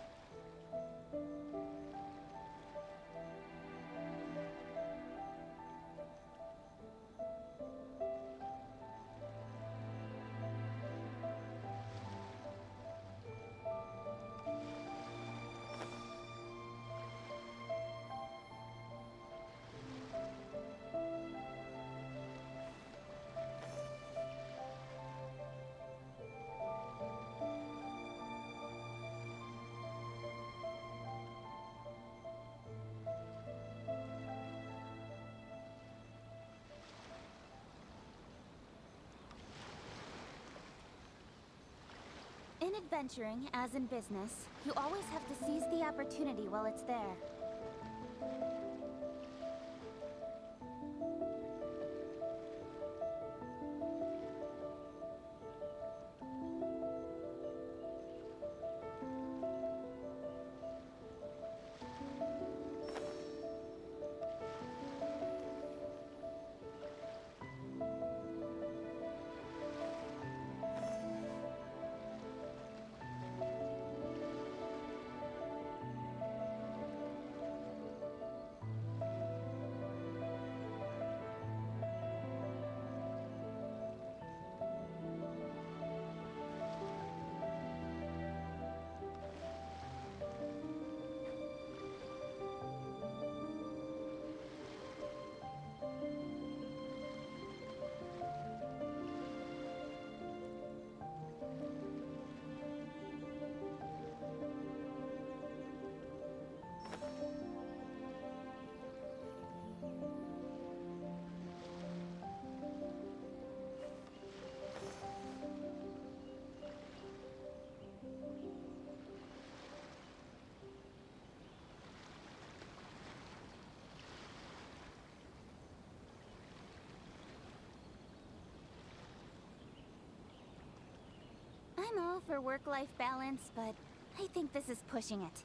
S23: In adventuring, as in business, you always have to seize the opportunity while it's there. I'm all for work-life balance, but I think this is pushing it.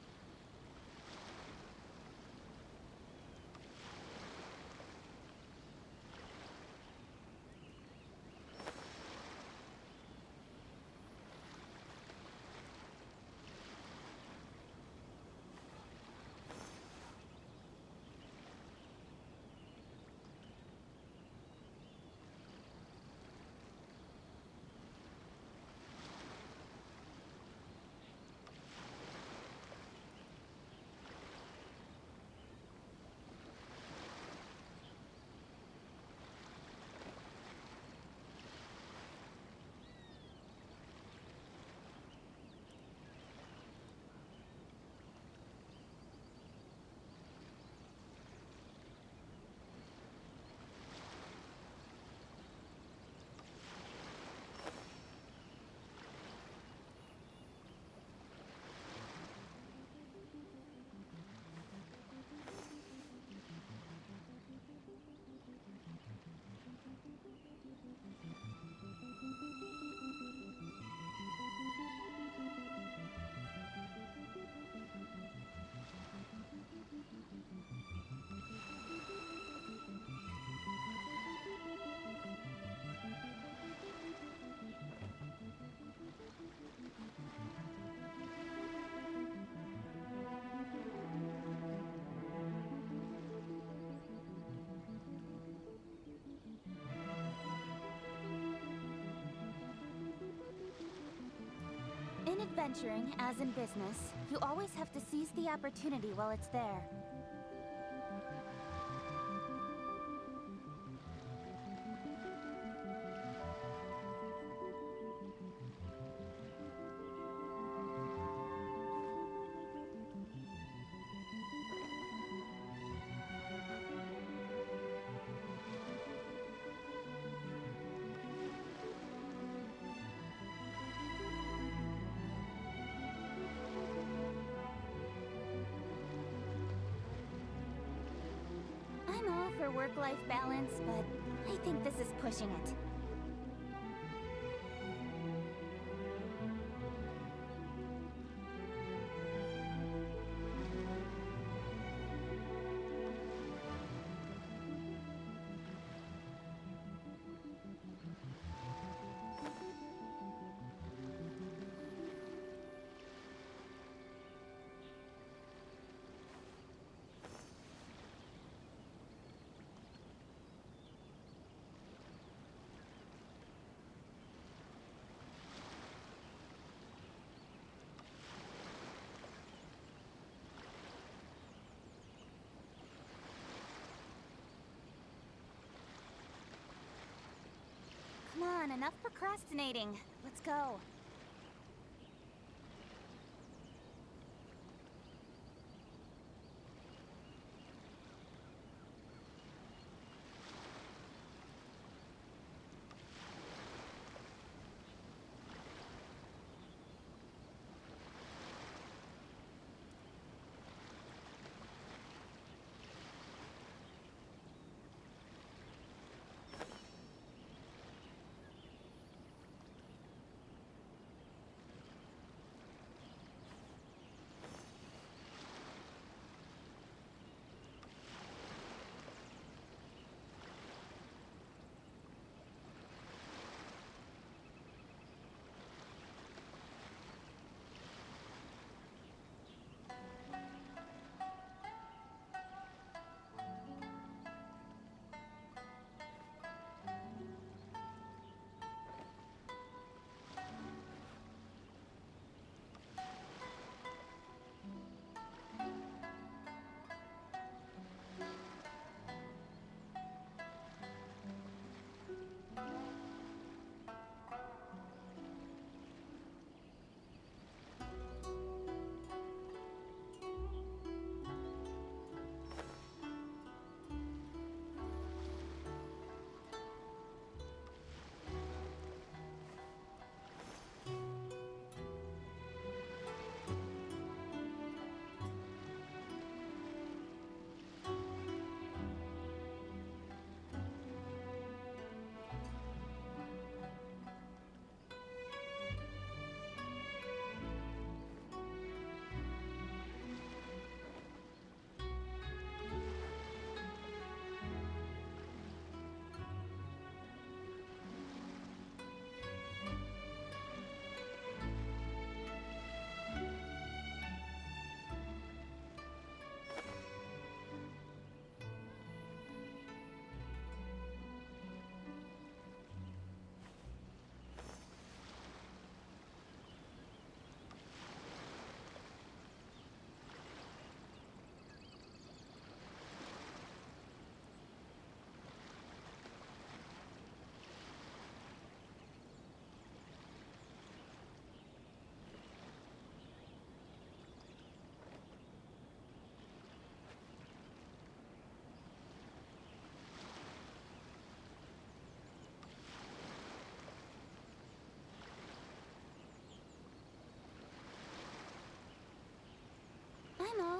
S23: In adventuring, as in business, you always have to seize the opportunity while it's there. I'm all for work-life balance, but I think this is pushing it. Come on, enough procrastinating. Let's go.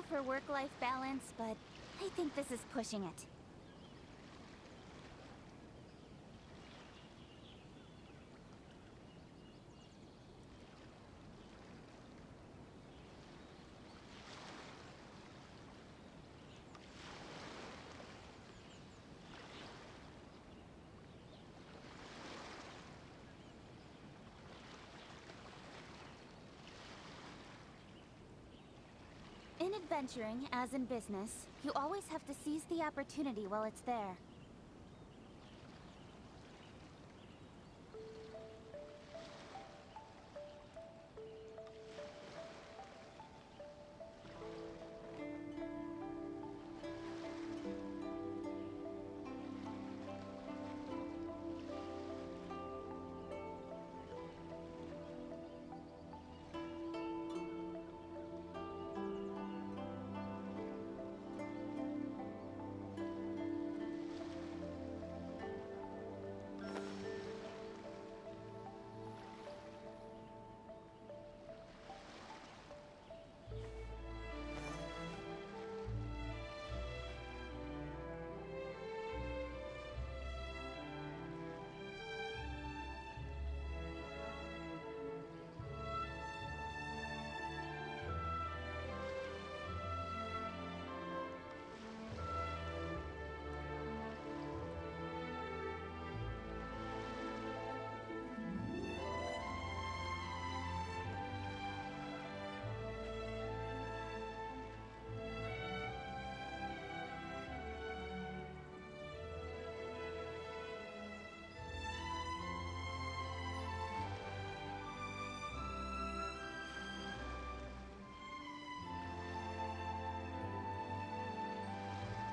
S23: for work-life balance, but I think this is pushing it. In adventuring, as in business, you always have to seize the opportunity while it's there.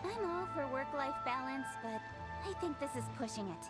S23: I'm all for work-life balance, but I think this is pushing it.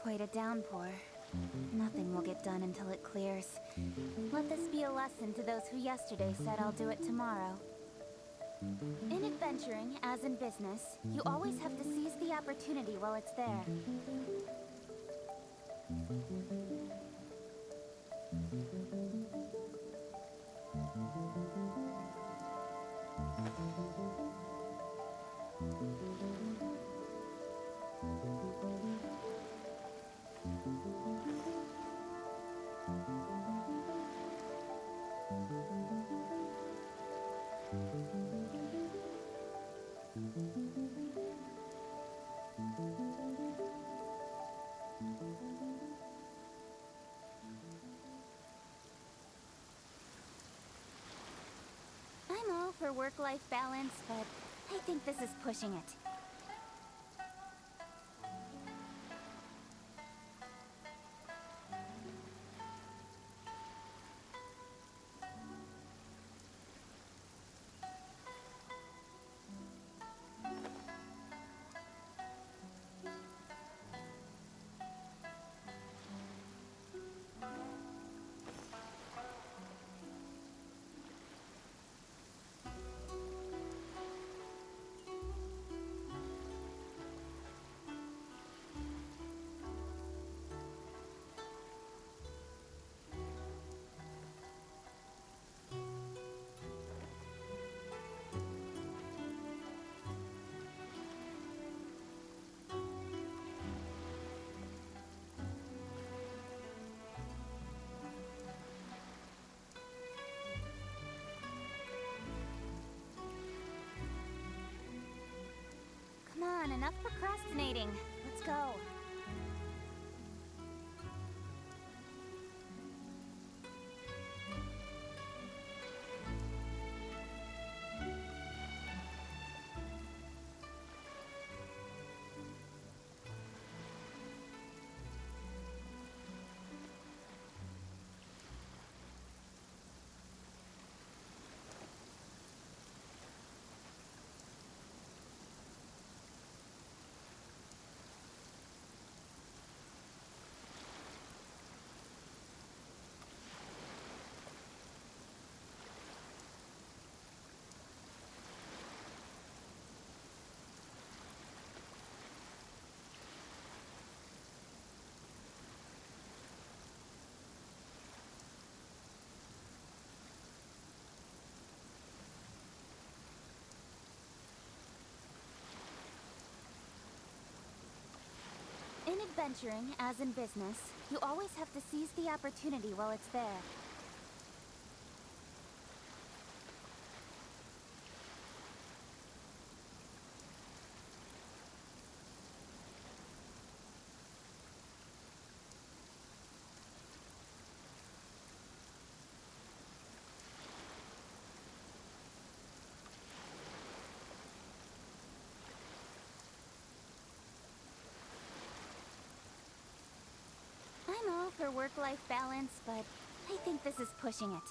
S23: Quite a downpour. Nothing will get done until it clears. Let this be a lesson to those who yesterday said I'll do it tomorrow. In adventuring, as in business, you always have to seize the opportunity while it's there. I'm all for work-life balance, but I think this is pushing it. enough procrastinating. Let's go. In adventuring, as in business, you always have to seize the opportunity while it's there. I'm all for work-life balance, but I think this is pushing it.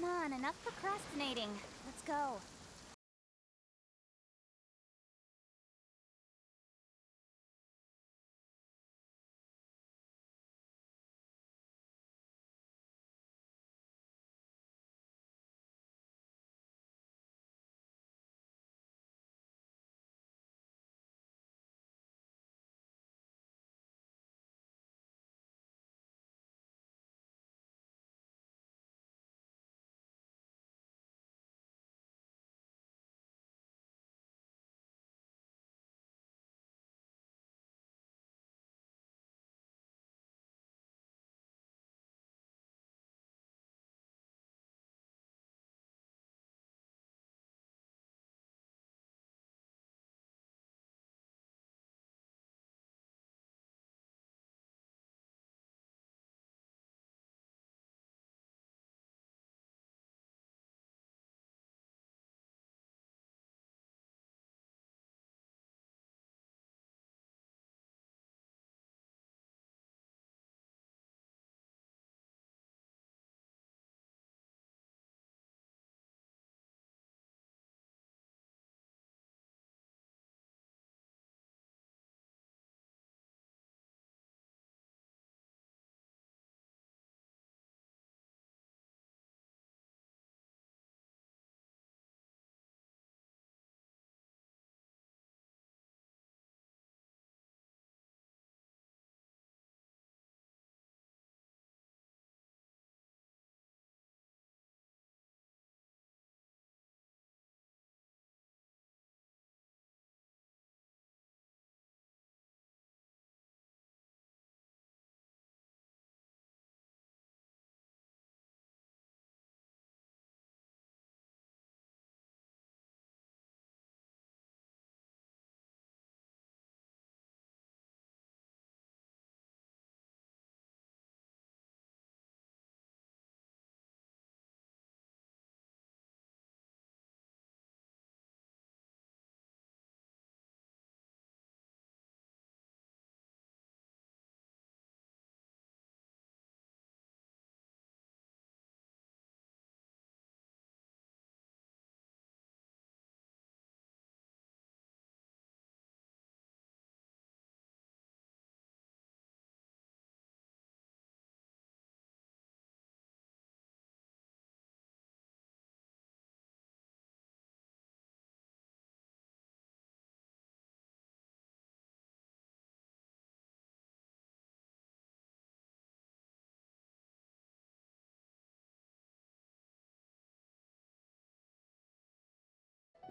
S23: Come on, enough procrastinating. Let's go.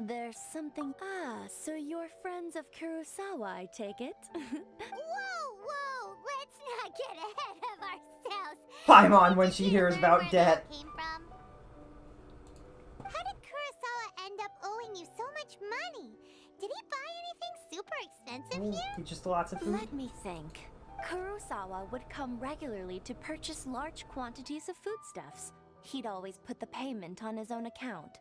S6: There's something... Ah, so you're friends of Kurosawa, I take it?
S4: Whoa! Let's not get ahead of ourselves.
S3: Paimon when she hears about debt.
S4: Came from? How did Kurosawa end up owing you so much money? Did he buy anything super expensive here?
S3: Just lots of food.
S6: Let me think. Kurosawa would come regularly to purchase large quantities of foodstuffs. He'd always put the payment on his own account.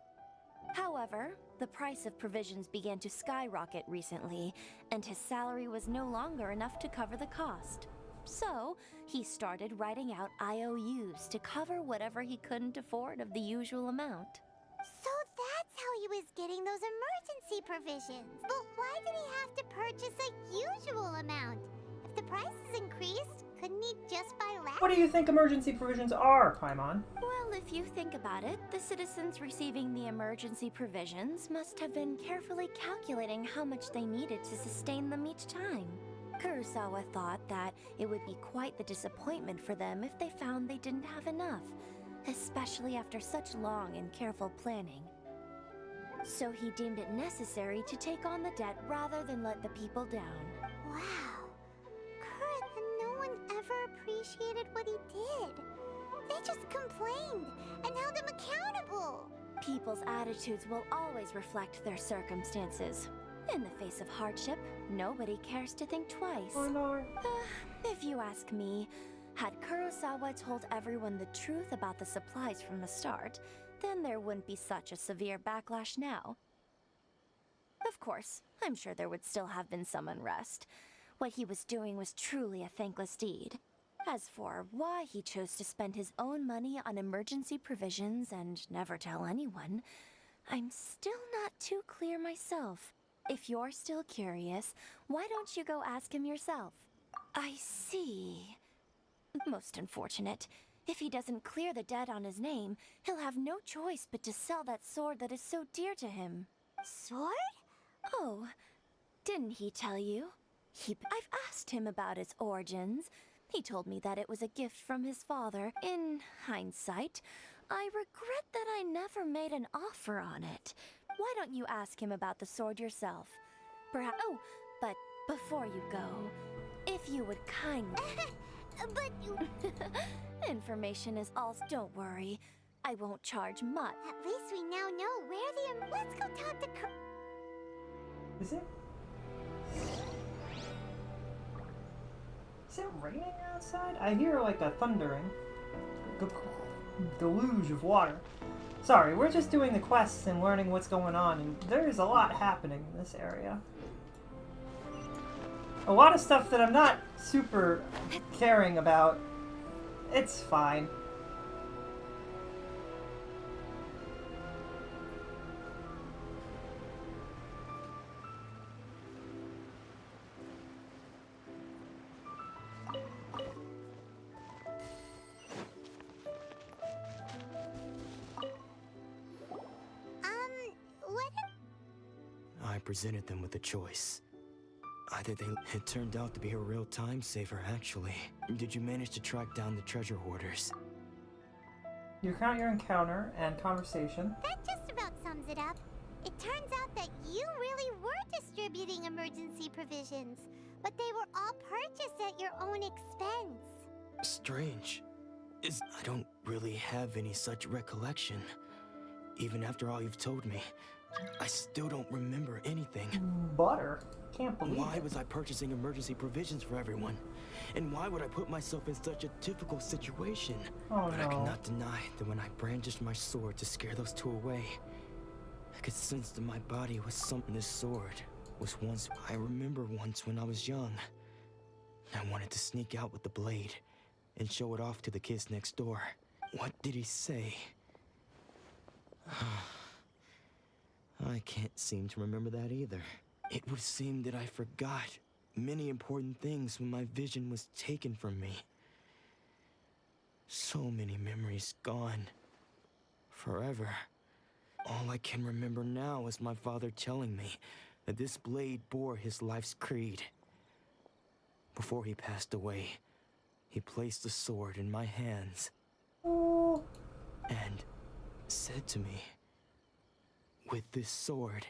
S6: However, the price of provisions began to skyrocket recently, and his salary was no longer enough to cover the cost. So, he started writing out IOUs to cover whatever he couldn't afford of the usual amount.
S4: So that's how he was getting those emergency provisions. But why did he have to purchase a usual amount? If the prices increased, couldn't he just buy less?
S3: What do you think emergency provisions are, Paimon?
S6: Well, if you think about it, the citizens receiving the emergency provisions must have been carefully calculating how much they needed to sustain them each time. Kurosawa thought that it would be quite the disappointment for them if they found they didn't have enough, especially after such long and careful planning. So he deemed it necessary to take on the debt rather than let the people down.
S4: Wow. Kurt and no one ever appreciated what he did. They just complained and held him accountable.
S6: People's attitudes will always reflect their circumstances. In the face of hardship, nobody cares to think twice.
S3: Oh no.
S6: If you ask me, had Kurosawa told everyone the truth about the supplies from the start, then there wouldn't be such a severe backlash now. Of course, I'm sure there would still have been some unrest. What he was doing was truly a thankless deed. As for why he chose to spend his own money on emergency provisions and never tell anyone, I'm still not too clear myself. If you're still curious, why don't you go ask him yourself? I see. Most unfortunate. If he doesn't clear the debt on his name, he'll have no choice but to sell that sword that is so dear to him.
S4: Sword?
S6: Oh, didn't he tell you? I've asked him about its origins. He told me that it was a gift from his father. In hindsight, I regret that I never made an offer on it. Why don't you ask him about the sword yourself? Perhaps... Oh, but before you go, if you would kindly...
S4: But you...
S6: Information is all... Don't worry. I won't charge much.
S4: At least we now know where the... Let's go talk to...
S3: Is it? Is it raining outside? I hear like a thundering. Deluge of water. Sorry, we're just doing the quests and learning what's going on, and there's a lot happening in this area. A lot of stuff that I'm not super caring about. It's fine.
S18: I presented them with a choice. Either they... It turned out to be a real time saver, actually. Did you manage to track down the treasure hoarders?
S3: You count your encounter and conversation.
S4: That just about sums it up. It turns out that you really were distributing emergency provisions, but they were all purchased at your own expense.
S18: Strange. I don't really have any such recollection. Even after all you've told me, I still don't remember anything.
S3: Butter? Can't believe
S18: Why
S3: it.
S18: was I purchasing emergency provisions for everyone? And why would I put myself in such a difficult situation?
S3: Oh,
S18: but
S3: no.
S18: I cannot deny that when I brandished my sword to scare those two away, I could sense that my body was something. This sword was once... I remember once when I was young, I wanted to sneak out with the blade and show it off to the kids next door. What did he say? I can't seem to remember that either. It would seem that I forgot many important things when my vision was taken from me. So many memories gone. Forever. All I can remember now is my father telling me that this blade bore his life's creed. Before he passed away, he placed the sword in my hands and said to me, with this sword.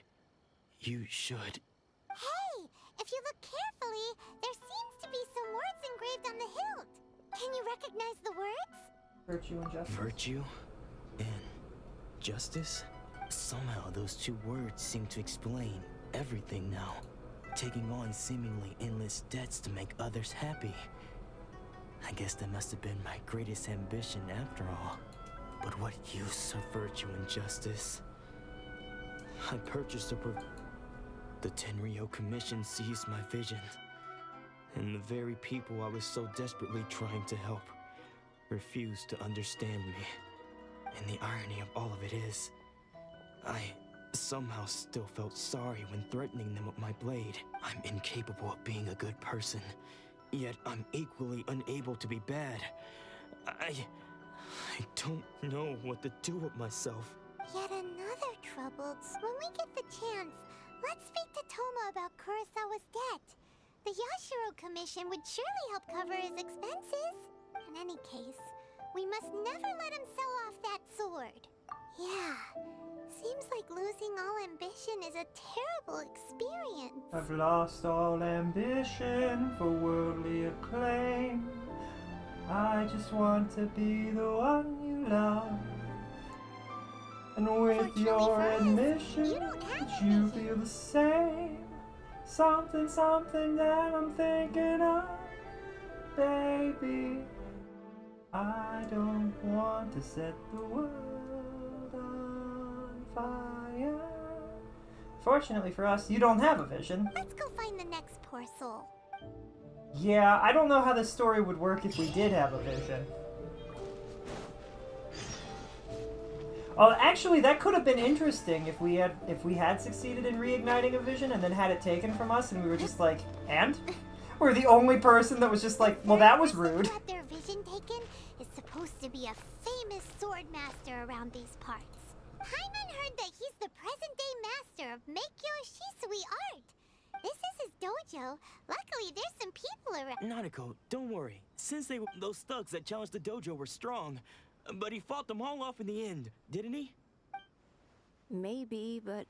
S18: You should.
S4: Hey, if you look carefully, there seems to be some words engraved on the hilt. Can you recognize the words?
S3: Virtue and justice.
S18: Virtue and justice? Somehow those two words seem to explain everything now. Taking on seemingly endless debts to make others happy. I guess that must have been my greatest ambition after all. But what use of virtue and justice? I purchased the Tenryo Commission seized my vision. And the very people I was so desperately trying to help refused to understand me. And the irony of all of it is, I somehow still felt sorry when threatening them with my blade. I'm incapable of being a good person, yet I'm equally unable to be bad. I don't know what to do with myself.
S4: Yet another troubled. When we get the chance, let's speak to Toma about Kurosawa's debt. The Yashiro Commission would surely help cover his expenses. In any case, we must never let him sell off that sword. Yeah, seems like losing all ambition is a terrible experience.
S3: I've lost all ambition for worldly acclaim. I just want to be the one you love. And with your admission that you feel the same. Something that I'm thinking of, baby. I don't want to set the world on fire. Fortunately for us, you don't have a vision.
S4: Let's go find the next poor soul.
S3: Yeah, I don't know how this story would work if we did have a vision. Oh, actually, that could have been interesting if we had succeeded in reigniting a vision and then had it taken from us, and we were just like, and? We're the only person that was just like, well, that was rude.
S4: Who had their vision taken is supposed to be a famous sword master around these parts. Paimon heard that he's the present-day master of Meikyo Shisui art. This is his dojo. Luckily, there's some people around.
S18: Nanako, don't worry. Since those thugs that challenged the dojo were strong, but he fought them all off in the end, didn't he?
S6: Maybe, but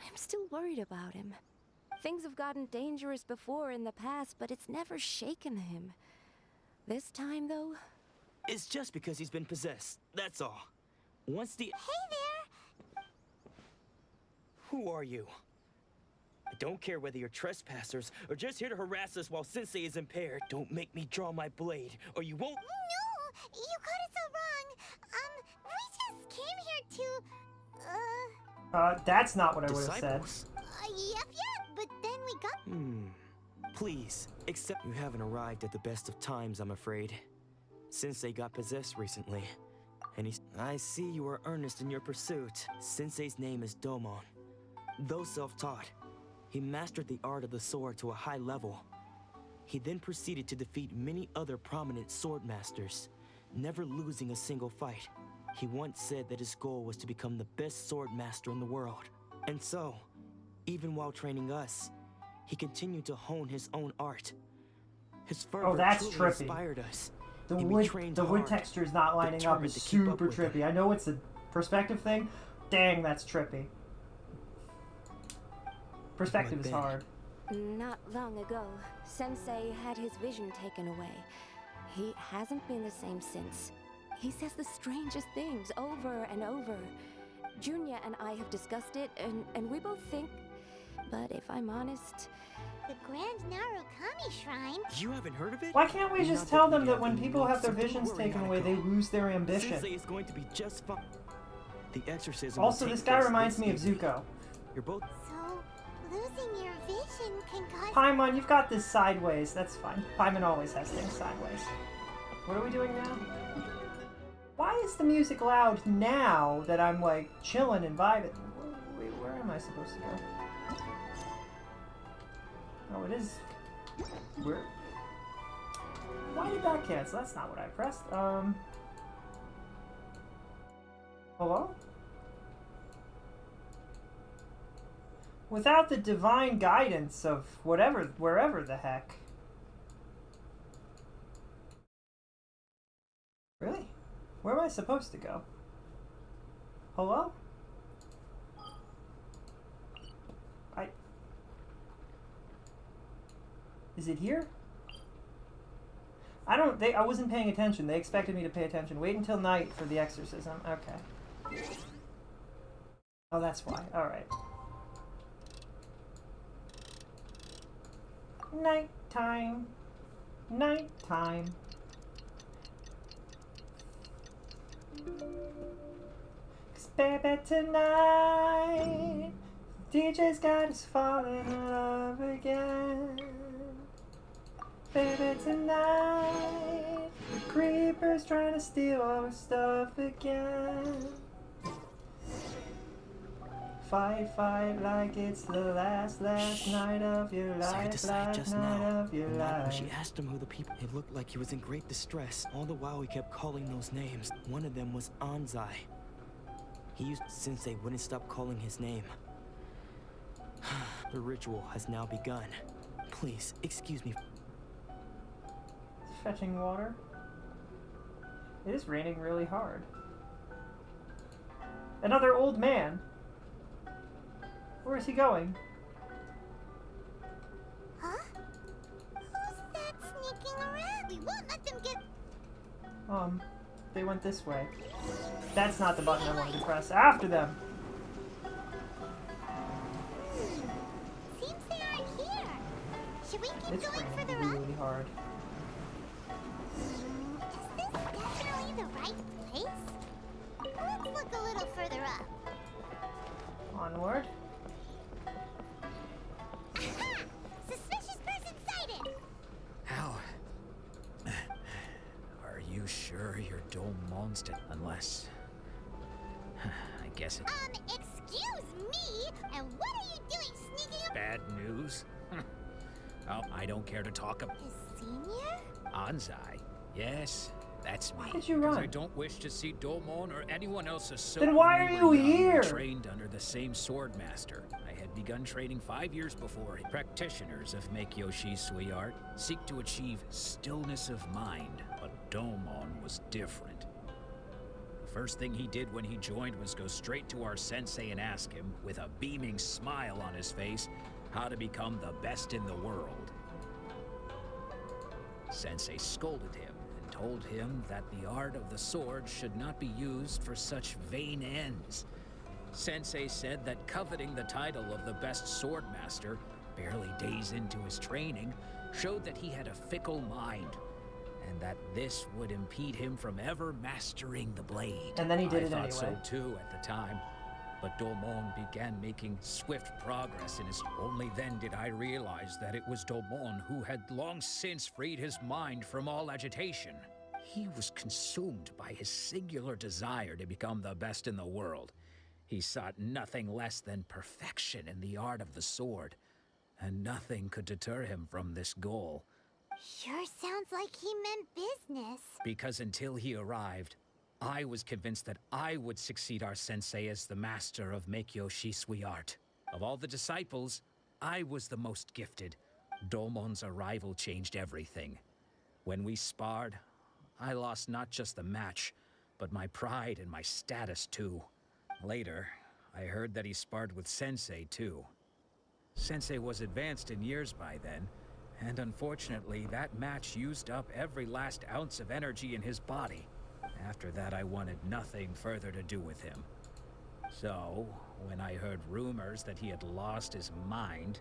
S6: I'm still worried about him. Things have gotten dangerous before in the past, but it's never shaken him. This time, though?
S18: It's just because he's been possessed, that's all. Once the—
S4: Hey there!
S18: Who are you? I don't care whether you're trespassers or just here to harass us while Sensei is impaired. Don't make me draw my blade, or you won't—
S4: No! You got it so wrong. We just came here to,
S3: that's not what I would have said.
S4: Yep, but then we got—
S18: Please, accept— You haven't arrived at the best of times, I'm afraid. Sensei got possessed recently, and I see you are earnest in your pursuit. Sensei's name is Domon. Though self-taught, he mastered the art of the sword to a high level. He then proceeded to defeat many other prominent sword masters, never losing a single fight. He once said that his goal was to become the best sword master in the world. And so, even while training us, he continued to hone his own art. His fervor truly inspired us.
S3: The wood texture is not lining up. It's super trippy. I know it's a perspective thing. Dang, that's trippy. Perspective is hard.
S6: Not long ago, Sensei had his vision taken away. He hasn't been the same since. He says the strangest things over and over. Junya and I have discussed it, and we both think... But if I'm honest...
S4: The Grand Narukami Shrine?
S18: You haven't heard of it?
S3: Why can't we just tell them that when people have their visions taken away, they lose their ambition?
S18: Sensei is going to be just fine. The exorcism
S3: also, this guy reminds me of Zuko.
S18: You're both...
S4: So, losing your vision can cause...
S3: Paimon, you've got this sideways. That's fine. Paimon always has things sideways. What are we doing now? Why is the music loud now that I'm, like, chilling and vibing? Wait, where am I supposed to go? Oh, it is... Where? Why did that cancel? That's not what I pressed. Hello? Without the divine guidance of wherever the heck. Really? Where am I supposed to go? Hello? Is it here? I wasn't paying attention. They expected me to pay attention. Wait until night for the exorcism. Okay. Oh, that's why. Alright. Nighttime. Nighttime. Cause baby tonight, DJ's got us falling in love again. Baby tonight, the creeper's trying to steal our stuff again. Fight, fight like it's the last night of your life.
S18: Saga decided just
S3: night
S18: now.
S3: of your
S18: When
S3: life.
S18: she asked him who the people, it looked like he was in great distress. All the while he kept calling those names. One of them was Anzai. He used Sensei wouldn't stop calling his name. The ritual has now begun. Please, excuse me.
S3: Fetching water. It is raining really hard. Another old man. Where is he going?
S4: Huh? Who's that sneaking around? We won't let them get...
S3: They went this way. That's not the button I wanted to press. After them!
S4: Seems they aren't here. Should we keep
S3: It's
S4: going
S3: raining
S4: further up?
S3: really hard.
S4: Is this definitely the right place? Let's look a little further up.
S3: Onward.
S4: Aha! Suspicious person sighted!
S5: How? Are you sure you're Dome Monster? Unless... I guess it's...
S4: Excuse me? And what are you doing sneaking up?
S5: bad news? Oh, I don't care to talk about...
S4: His senior?
S5: Anzai. Yes, that's me.
S3: Why did you
S5: Because
S3: run?
S5: I don't wish to see Domon or anyone else associated.
S3: Then why are you here?
S5: Trained under the same sword master. I had begun training 5 years before. Practitioners of Meikyoshi Sui art seek to achieve stillness of mind, but Domon was different. The first thing he did when he joined was go straight to our sensei and ask him, with a beaming smile on his face, how to become the best in the world. Sensei scolded him and told him that the art of the sword should not be used for such vain ends. Sensei said that coveting the title of the best sword master, barely days into his training, showed that he had a fickle mind, and that this would impede him from ever mastering the blade.
S3: And then he did it
S5: I
S3: anyway.
S5: thought so too at the time, but Domon began making swift progress in his... Only then did I realize that it was Domon who had long since freed his mind from all agitation. He was consumed by his singular desire to become the best in the world. He sought nothing less than perfection in the art of the sword, and nothing could deter him from this goal.
S4: Sure sounds like he meant business.
S5: Because until he arrived, I was convinced that I would succeed our sensei as the master of Meikyoshi Sui art. Of all the disciples, I was the most gifted. Domon's arrival changed everything. When we sparred, I lost not just the match, but my pride and my status too. Later, I heard that he sparred with Sensei too. Sensei was advanced in years by then, and unfortunately that match used up every last ounce of energy in his body. After that, I wanted nothing further to do with him. So, when I heard rumors that he had lost his mind,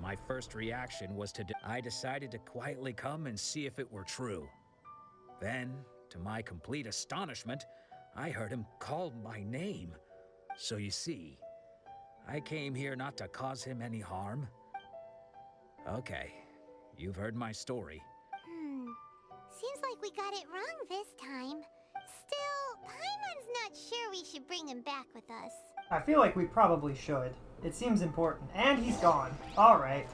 S5: my first reaction was I decided to quietly come and see if it were true. Then, to my complete astonishment, I heard him call my name. So you see, I came here not to cause him any harm. Okay, you've heard my story.
S4: Seems like we got it wrong this time. Still, Paimon's not sure we should bring him back with us.
S3: I feel like we probably should. It seems important. And he's gone. Alright.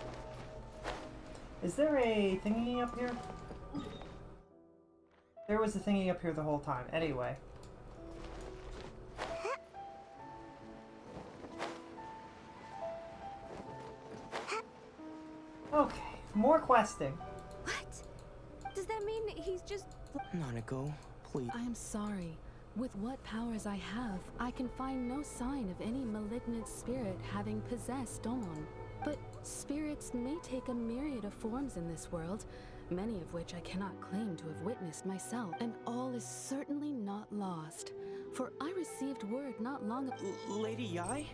S3: Is there a thingy up here? There was a thingy up here the whole time. Anyway. Okay, more questing.
S19: What? Does that mean he's just...
S18: Nanako, please.
S13: I am sorry.
S8: With what powers I have, I can find no sign of any malignant spirit having possessed Dawn. But spirits may take a myriad of forms in this world, many of which I cannot claim to have witnessed myself. And all is certainly not lost, for I received word not long ago.
S18: Lady Yai?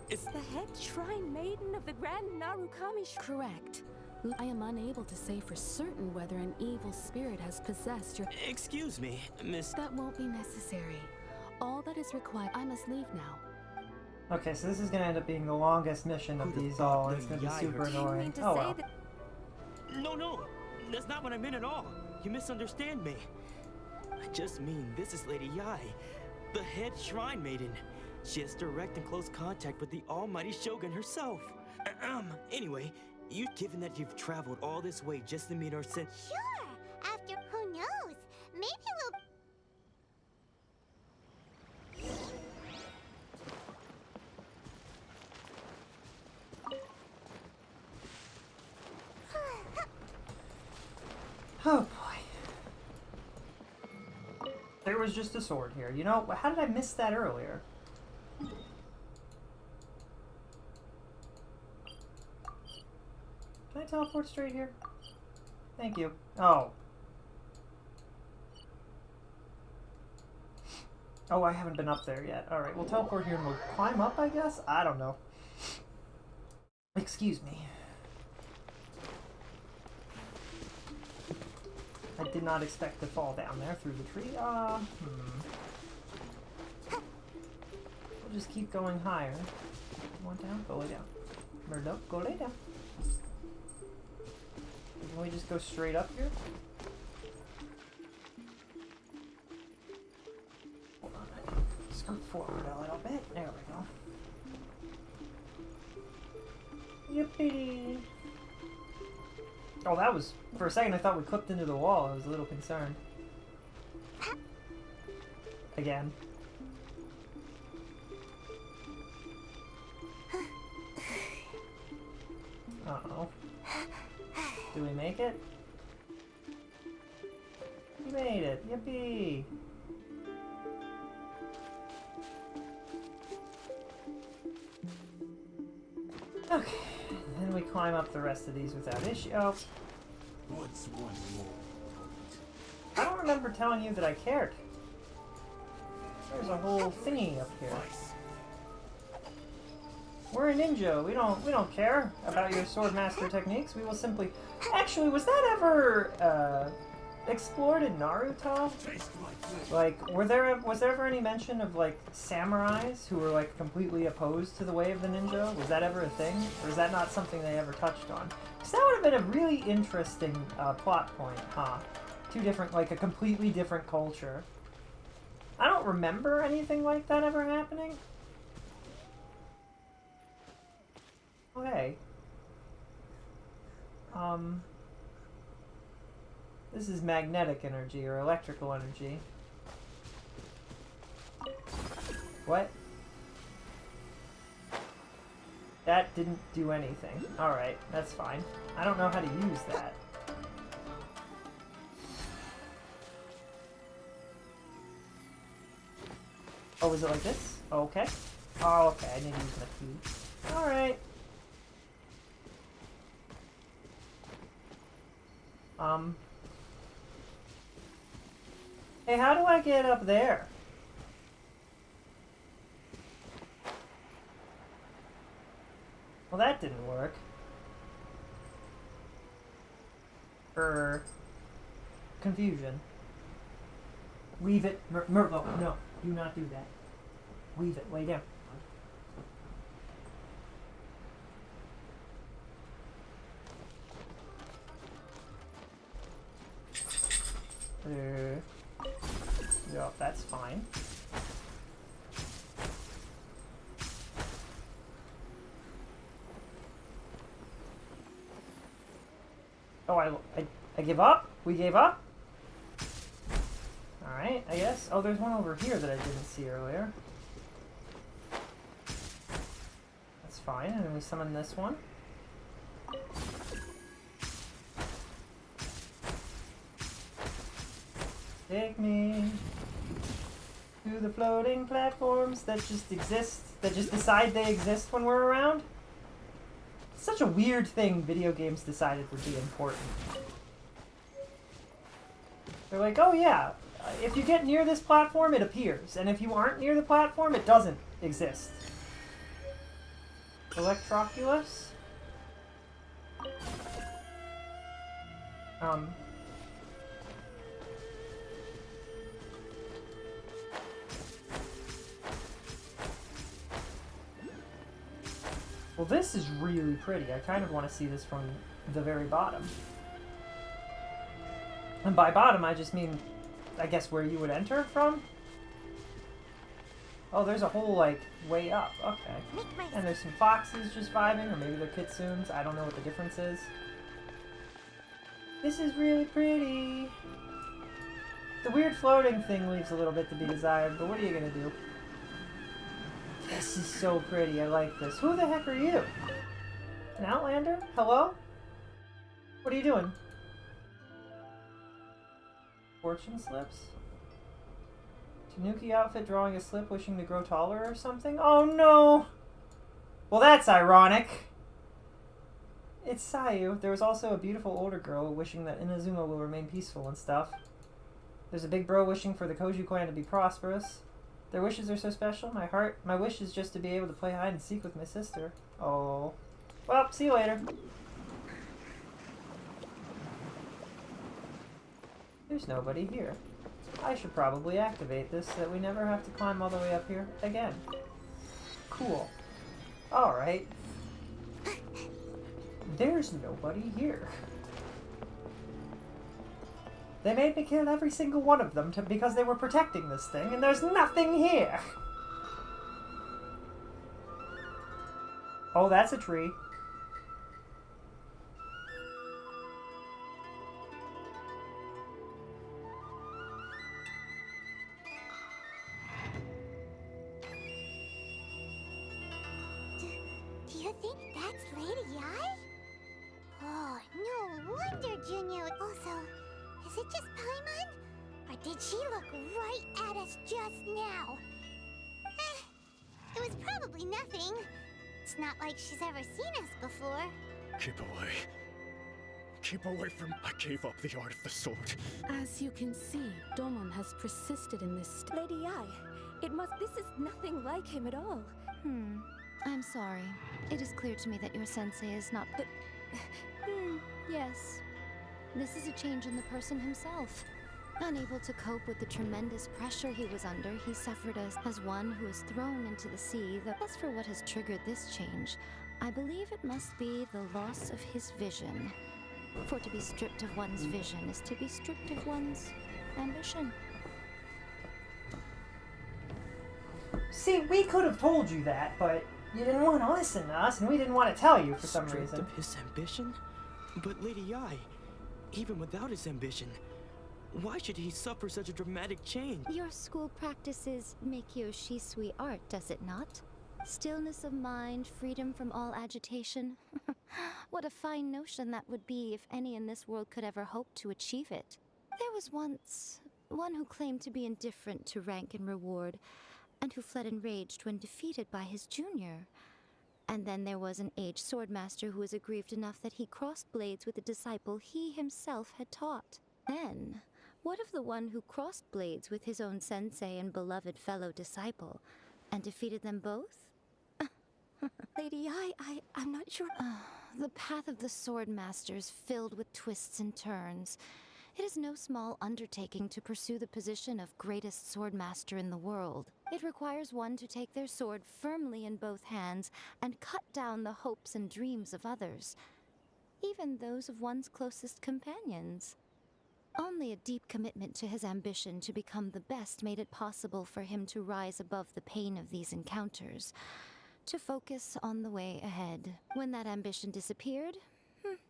S18: Is
S6: the head shrine maiden of the Grand Narukami
S8: Correct. I am unable to say for certain whether an evil spirit has possessed your—
S18: Excuse me, Miss—
S8: That won't be necessary. All that is required— I must leave now.
S3: Okay, so this is gonna end up being the longest mission of these all, and it's gonna be super annoying. Oh well.
S18: No, that's not what I meant at all. You misunderstand me. I just mean this is Lady Yai, the head shrine maiden. She has direct and close contact with the almighty Shogun herself. Anyway, given that you've traveled all this way just to meet our
S4: Sure! After, who knows? Maybe
S3: Oh boy. There was just a sword here. You know, how did I miss that earlier? Can I teleport straight here? Thank you. Oh. Oh, I haven't been up there yet. Alright, we'll teleport here and we'll climb up, I guess? I don't know. Excuse me. I did not expect to fall down there through the tree. We'll just keep going higher. Come on down, go lay down. Murdo, go lay down. Can we just go straight up here? Hold on, let's go forward a little bit. There we go. Yippee! Oh, that was... For a second I thought we clipped into the wall. I was a little concerned. Again. Uh-oh. Do we make it? We made it! Yippee! Okay. And then we climb up the rest of these without issue. Oh.
S7: What's one more?
S3: I don't remember telling you that I cared. There's a whole thingy up here. We're a ninja. We don't care about your sword master techniques. We will simply... Actually, was that ever explored in Naruto? Like, was there ever any mention of like samurais who were like completely opposed to the way of the ninja? Was that ever a thing, or is that not something they ever touched on? Because that would have been a really interesting plot point, huh? Two different, like a completely different culture. I don't remember anything like that ever happening. Okay. This is magnetic energy or electrical energy. What? That didn't do anything. Alright, that's fine. I don't know how to use that. Oh, is it like this? Oh, okay. Oh, okay, I need to use my key. Alright. Hey, how do I get up there? Well, that didn't work. Confusion. Weave it. Merlo, no. Do not do that. Weave it. Lay down. Yep, that's fine. Oh, I give up? We gave up? Alright, I guess. Oh, there's one over here that I didn't see earlier. That's fine, and then we summon this one. Take me. To the floating platforms that just exist, that just decide they exist when we're around. It's such a weird thing video games decided would be important. They're like, oh yeah, if you get near this platform, it appears. And if you aren't near the platform, it doesn't exist. Electroculus? Well, this is really pretty. I kind of want to see this from the very bottom. And by bottom, I just mean, I guess, where you would enter from? Oh, there's a whole, like, way up. Okay. And there's some foxes just vibing, or maybe they're kitsunes. I don't know what the difference is. This is really pretty. The weird floating thing leaves a little bit to be desired, but what are you gonna do? This is so pretty. I like this. Who the heck are you? An Outlander? Hello? What are you doing? Fortune slips? Tanuki outfit drawing a slip wishing to grow taller or something? Oh no! Well, that's ironic. It's Sayu. There was also a beautiful older girl wishing that Inazuma will remain peaceful and stuff. There's a big bro wishing for the Koju clan to be prosperous. Their wishes are so special. My wish is just to be able to play hide and seek with my sister. Oh. Well, see you later. There's nobody here. I should probably activate this so that we never have to climb all the way up here again. Cool. Alright. There's nobody here. They made me kill every single one of them because they were protecting this thing, and there's nothing here! Oh, that's a tree.
S4: Do you think that's Lady Ai? Oh, no wonder Junior. Also, is it just Paimon? Or did she look right at us just now? It was probably nothing. It's not like she's ever seen us before.
S18: Keep away. Keep away from... I gave up the art of the sword.
S8: As you can see, Domon has persisted in this.
S1: Lady Ai, this is nothing like him at all.
S11: I'm sorry. It is clear to me that your sensei is not. But. Yes. This is a change in the person himself. Unable to cope with the tremendous pressure he was under, he suffered as one who is thrown into the sea. As for what has triggered this change, I believe it must be the loss of his vision. For to be stripped of one's vision is to be stripped of one's ambition.
S3: See, we could have told you that, but you didn't want to listen to us, and we didn't want to tell you for some reason.
S18: Stripped of his ambition? But Lady Ai, even without his ambition, why should he suffer such a dramatic change?
S11: Your school practices Meikyo Shisui art, does it not? Stillness of mind, freedom from all agitation. What a fine notion that would be if any in this world could ever hope to achieve it. There was once one who claimed to be indifferent to rank and reward, and who fled enraged when defeated by his junior. And then there was an aged swordmaster who was aggrieved enough that he crossed blades with a disciple he himself had taught. Then, what of the one who crossed blades with his own sensei and beloved fellow disciple, and defeated them both?
S1: Lady Ai, I'm not sure.
S11: The path of the swordmaster is filled with twists and turns. It is no small undertaking to pursue the position of greatest swordmaster in the world. It requires one to take their sword firmly in both hands and cut down the hopes and dreams of others, even those of one's closest companions. Only a deep commitment to his ambition to become the best made it possible for him to rise above the pain of these encounters, to focus on the way ahead. When that ambition disappeared,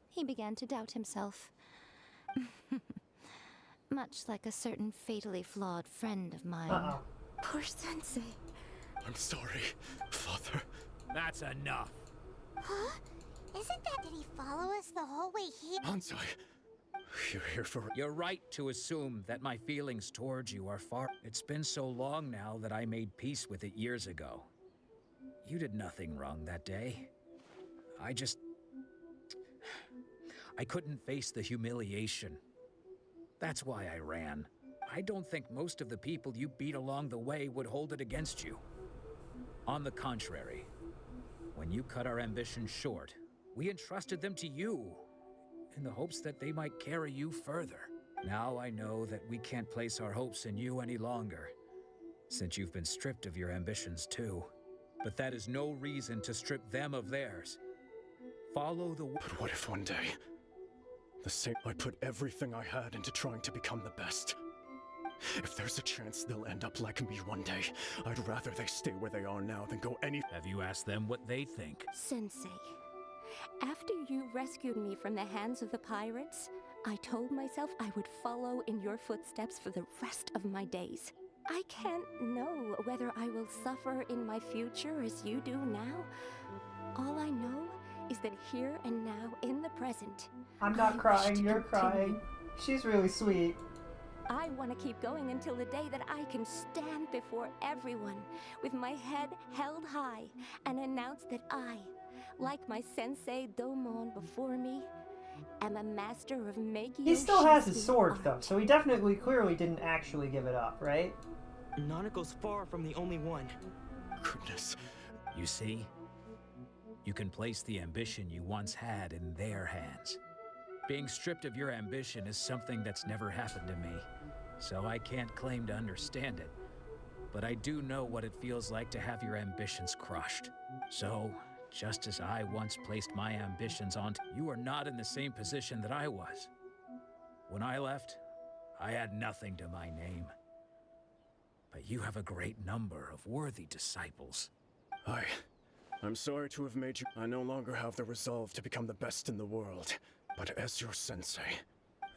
S11: he began to doubt himself. Much like a certain fatally flawed friend of mine.
S1: Poor sensei.
S18: I'm sorry, Father.
S5: That's enough.
S4: Huh? Isn't that did he follow us the whole way here?
S18: Hansai,
S12: You're here for...
S5: You're right to assume that my feelings towards you are far... It's been so long now that I made peace with it years ago. You did nothing wrong that day. I couldn't face the humiliation. That's why I ran. I don't think most of the people you beat along the way would hold it against you. On the contrary, when you cut our ambitions short, we entrusted them to you, in the hopes that they might carry you further. Now I know that we can't place our hopes in you any longer, since you've been stripped of your ambitions too. But that is no reason to strip them of theirs. Follow the...
S12: But what if one day, I put everything I had into trying to become the best? If there's a chance they'll end up like me one day, I'd rather they stay where they are now than go any...
S5: Have you asked them what they think?
S1: Sensei, after you rescued me from the hands of the pirates, I told myself I would follow in your footsteps for the rest of my days. I can't know whether I will suffer in my future as you do now. All I know is that here and now, in the present...
S3: I'm not crying, you're crying. She's really sweet.
S1: I want to keep going until the day that I can stand before everyone with my head held high and announce that I, like my sensei Domon before me, am a master of making.
S3: He still has his sword though, so he definitely clearly didn't actually give it up, right?
S18: Nanako's far from the only one.
S12: Goodness.
S5: You see? You can place the ambition you once had in their hands. Being stripped of your ambition is something that's never happened to me, so I can't claim to understand it. But I do know what it feels like to have your ambitions crushed. So, just as I once placed my ambitions onto, you are not in the same position that I was. When I left, I had nothing to my name. But you have a great number of worthy disciples.
S12: I'm sorry to have made you... I no longer have the resolve to become the best in the world. But as your sensei,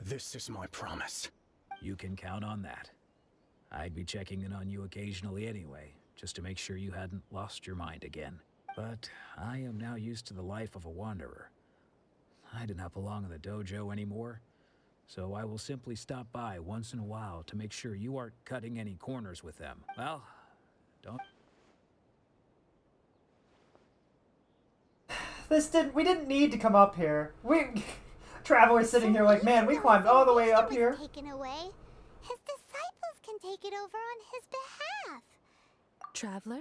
S12: this is my promise.
S5: You can count on that. I'd be checking in on you occasionally anyway, just to make sure you hadn't lost your mind again. But I am now used to the life of a wanderer. I do not belong in the dojo anymore, so I will simply stop by once in a while to make sure you aren't cutting any corners with them. Well, don't...
S3: We didn't need to come up here. Traveler's sitting here like, man, we climbed all the way up here.
S4: Taken away. His disciples can take it over on his behalf.
S8: Traveler,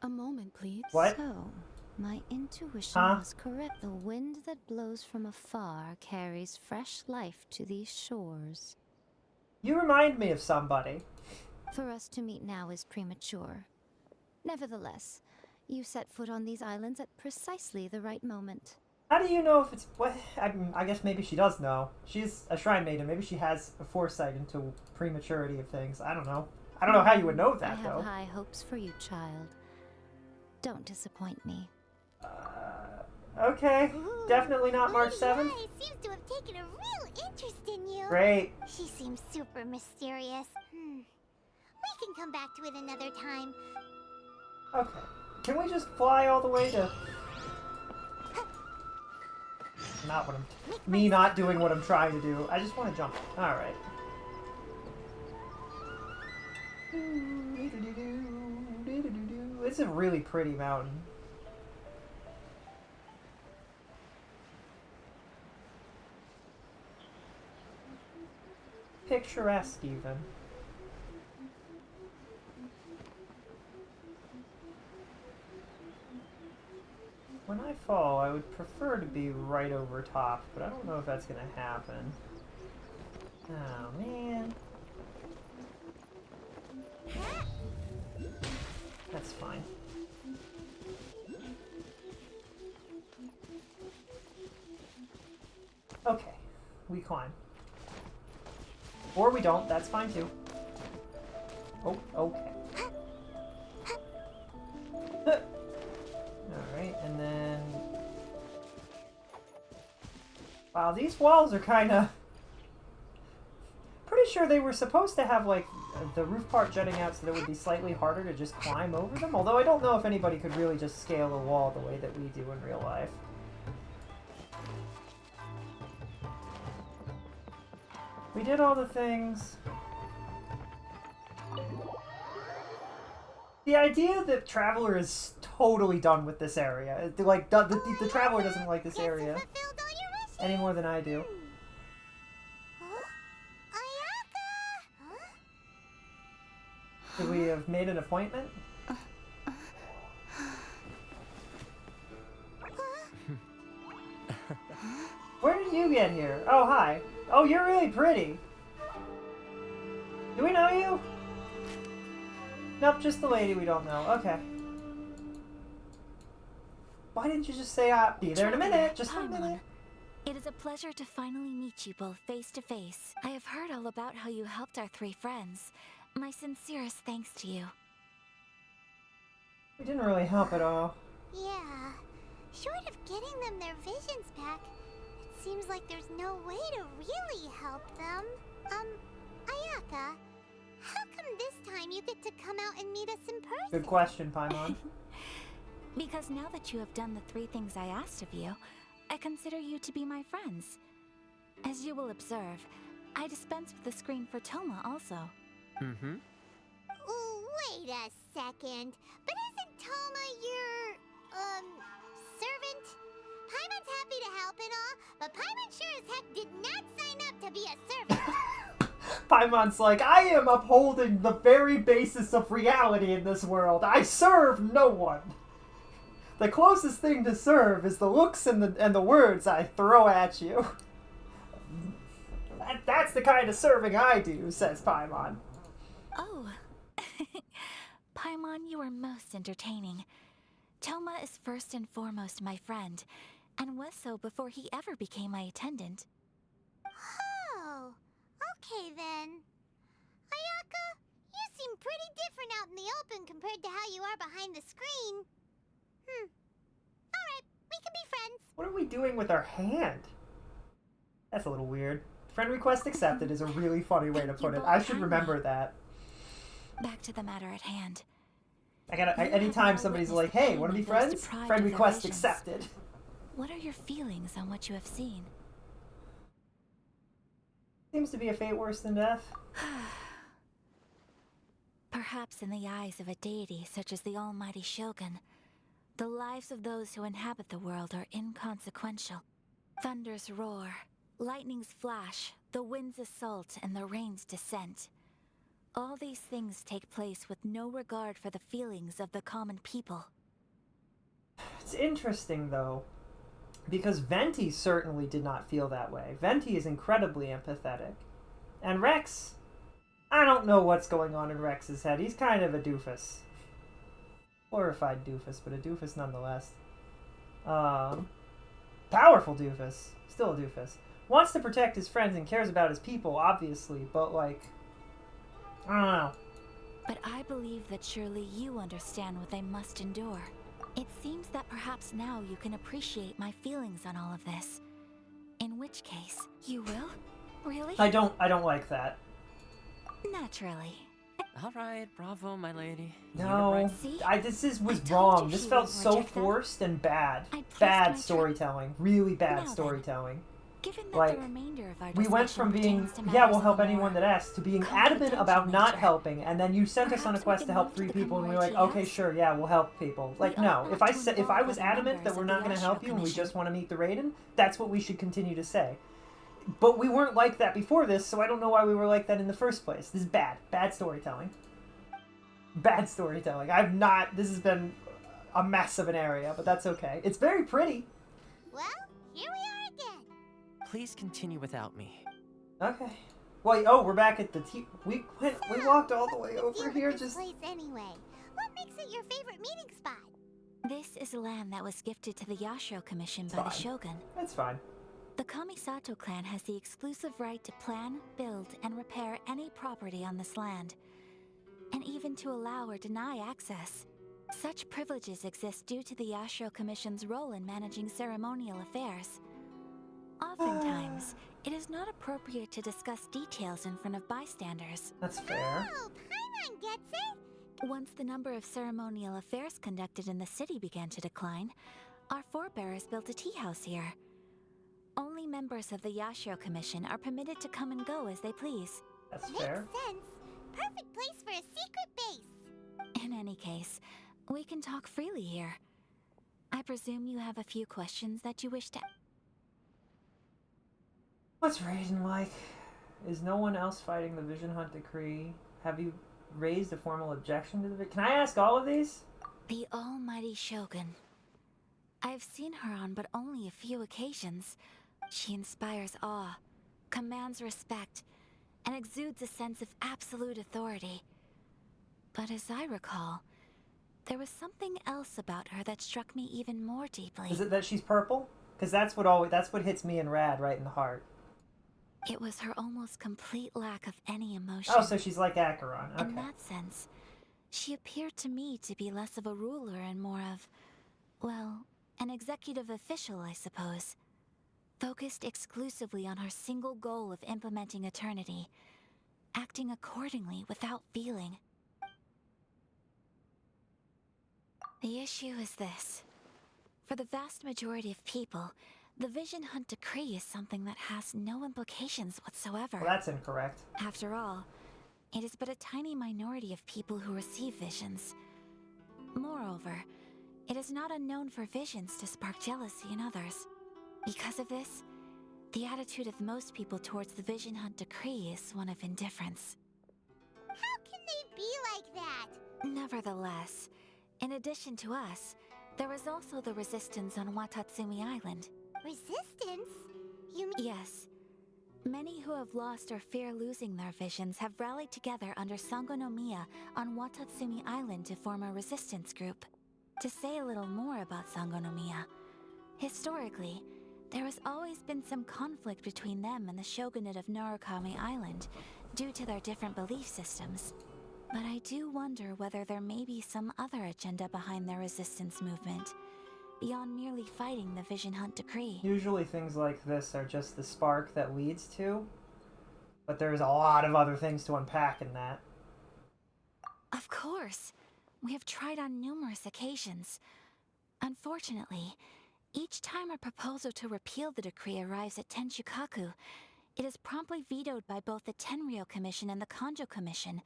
S8: a moment, please.
S3: What?
S11: So, my intuition was correct. The wind that blows from afar carries fresh life to these shores.
S3: You remind me of somebody.
S11: For us to meet now is premature. Nevertheless, you set foot on these islands at precisely the right moment.
S3: How do you know if it's... What? I guess maybe she does know. She's a shrine maiden. Maybe she has a foresight into prematurity of things. I don't know. I don't know how you would know that, though.
S11: I have high hopes for you, child. Don't disappoint me.
S3: Okay. Definitely not March 7th.
S4: Seems to have taken a real interest in you.
S3: Great.
S4: She seems super mysterious. We can come back to it another time.
S3: Okay. Can we just fly all the way to... Not what I'm... Me not doing what I'm trying to do. I just want to jump. Alright. It's a really pretty mountain. Picturesque, even. When I fall, I would prefer to be right over top, but I don't know if that's gonna happen. Oh, man. That's fine. Okay, we climb. Or we don't, that's fine too. Oh, okay. Alright, and then... Wow, these walls are kinda... Pretty sure they were supposed to have, like, the roof part jutting out so that it would be slightly harder to just climb over them. Although I don't know if anybody could really just scale a wall the way that we do in real life. We did all the things. The idea that Traveler is totally done with this area. Like, the Traveler doesn't like this area any more than I do. Should we have made an appointment? Where did you get here? Oh, hi. Oh, you're really pretty. Do we know you? Nope, just the lady we don't know. Okay. Why didn't you just say, be there in a minute? Just a minute.
S6: It is a pleasure to finally meet you both face to face. I have heard all about how you helped our 3 friends. My sincerest thanks to you.
S3: We didn't really help at all.
S4: Yeah. Short of getting them their visions back, it seems like there's no way to really help them. Ayaka, how come this time you get to come out and meet us in person?
S3: Good question, Paimon.
S6: Because now that you have done the 3 things I asked of you, I consider you to be my friends. As you will observe, I dispense with the screen for Toma also.
S4: Mm-hmm. Wait a second. But isn't Toma your, servant? Paimon's happy to help and all, but Paimon sure as heck did not sign up to be a servant.
S3: Paimon's like, I am upholding the very basis of reality in this world. I serve no one. The closest thing to serve is the looks and the words I throw at you. That's the kind of serving I do, says Paimon.
S6: Oh. Paimon, you are most entertaining. Toma is first and foremost my friend, and was so before he ever became my attendant.
S4: Oh, okay then. Ayaka, you seem pretty different out in the open compared to how you are behind the screen. Alright, we can be friends.
S3: What are we doing with our hand? That's a little weird. Friend request accepted is a really funny way to put it. I should remember that.
S6: Back to the matter at hand.
S3: Anytime somebody's like, hey, wanna be friends? Friend request accepted.
S6: What are your feelings on what you have seen?
S3: Seems to be a fate worse than death.
S6: Perhaps in the eyes of a deity such as the almighty Shogun, the lives of those who inhabit the world are inconsequential. Thunders roar, lightnings flash, the winds assault, and the rains descent. All these things take place with no regard for the feelings of the common people.
S3: It's interesting, though, because Venti certainly did not feel that way. Venti is incredibly empathetic. And Rex, I don't know what's going on in Rex's head. He's kind of a doofus. Glorified doofus, but a doofus nonetheless. Powerful doofus. Still a doofus. Wants to protect his friends and cares about his people, obviously, but like, I don't know.
S6: But I believe that surely you understand what they must endure. It seems that perhaps now you can appreciate my feelings on all of this. In which case, you will? Really?
S3: I don't like that.
S6: Naturally.
S9: Alright, bravo, my lady.
S3: No, this was wrong. This felt so forced and bad. Bad storytelling. Really bad storytelling. Like, we went from being, yeah, we'll help anyone that asks, to being adamant about not helping, and then you sent us on a quest to help 3 people, and we were like, okay, sure, yeah, we'll help people. Like, no. If I was adamant that we're not going to help you and we just want to meet the Raiden, that's what we should continue to say. But we weren't like that before this, so I don't know why we were like that in the first place. This is bad. Bad storytelling. Bad storytelling. This has been a mess of an area, but that's okay. It's very pretty.
S4: Well, here we are again.
S9: Please continue without me.
S3: Okay. Well, we're back at the we walked all the way over here just...
S4: place anyway. What makes it your favorite meeting spot?
S6: This is land that was gifted to the Yashiro Commission by the Shogun.
S3: That's fine.
S6: The Kamisato clan has the exclusive right to plan, build, and repair any property on this land, and even to allow or deny access. Such privileges exist due to the Yashiro Commission's role in managing ceremonial affairs. Oftentimes, it is not appropriate to discuss details in front of bystanders.
S3: That's fair.
S4: Oh, Paimon gets it!
S6: Once the number of ceremonial affairs conducted in the city began to decline, our forebears built a tea house here. Only members of the Yashiro Commission are permitted to come and go as they please.
S3: That's
S4: Makes
S3: fair.
S4: sense. Perfect place for a secret base.
S6: In any case, we can talk freely here. I presume you have a few questions that you wish to...
S3: What's Raiden like? Is no one else fighting the Vision Hunt decree? Have you raised a formal objection to the... Can I ask all of these?
S6: The almighty Shogun. I've seen her on but only a few occasions. She inspires awe, commands respect, and exudes a sense of absolute authority. But as I recall, there was something else about her that struck me even more deeply.
S3: Is it that she's purple? Because that's what hits me and Rad right in the heart.
S6: It was her almost complete lack of any emotion.
S3: Oh, so she's like Acheron. Okay.
S6: In that sense, she appeared to me to be less of a ruler and more of, well, an executive official, I suppose. Focused exclusively on her single goal of implementing eternity, acting accordingly without feeling. The issue is this. For the vast majority of people, the Vision Hunt decree is something that has no implications whatsoever.
S3: Well, that's incorrect.
S6: After all, it is but a tiny minority of people who receive visions. Moreover, it is not unknown for visions to spark jealousy in others. Because of this, the attitude of most people towards the Vision Hunt decree is one of indifference.
S4: How can they be like that?
S6: Nevertheless, in addition to us, there is also the resistance on Watatsumi Island.
S4: Resistance? You mean...
S6: Yes. Many who have lost or fear losing their visions have rallied together under Sangonomiya on Watatsumi Island to form a resistance group. To say a little more about Sangonomiya, historically, there has always been some conflict between them and the shogunate of Narukami Island due to their different belief systems. But I do wonder whether there may be some other agenda behind their resistance movement, beyond merely fighting the Vision Hunt decree.
S3: Usually things like this are just the spark that leads to, but there's a lot of other things to unpack in that.
S6: Of course. We have tried on numerous occasions. Unfortunately, each time a proposal to repeal the decree arrives at Tenshukaku, it is promptly vetoed by both the Tenryou Commission and the Kanjo Commission,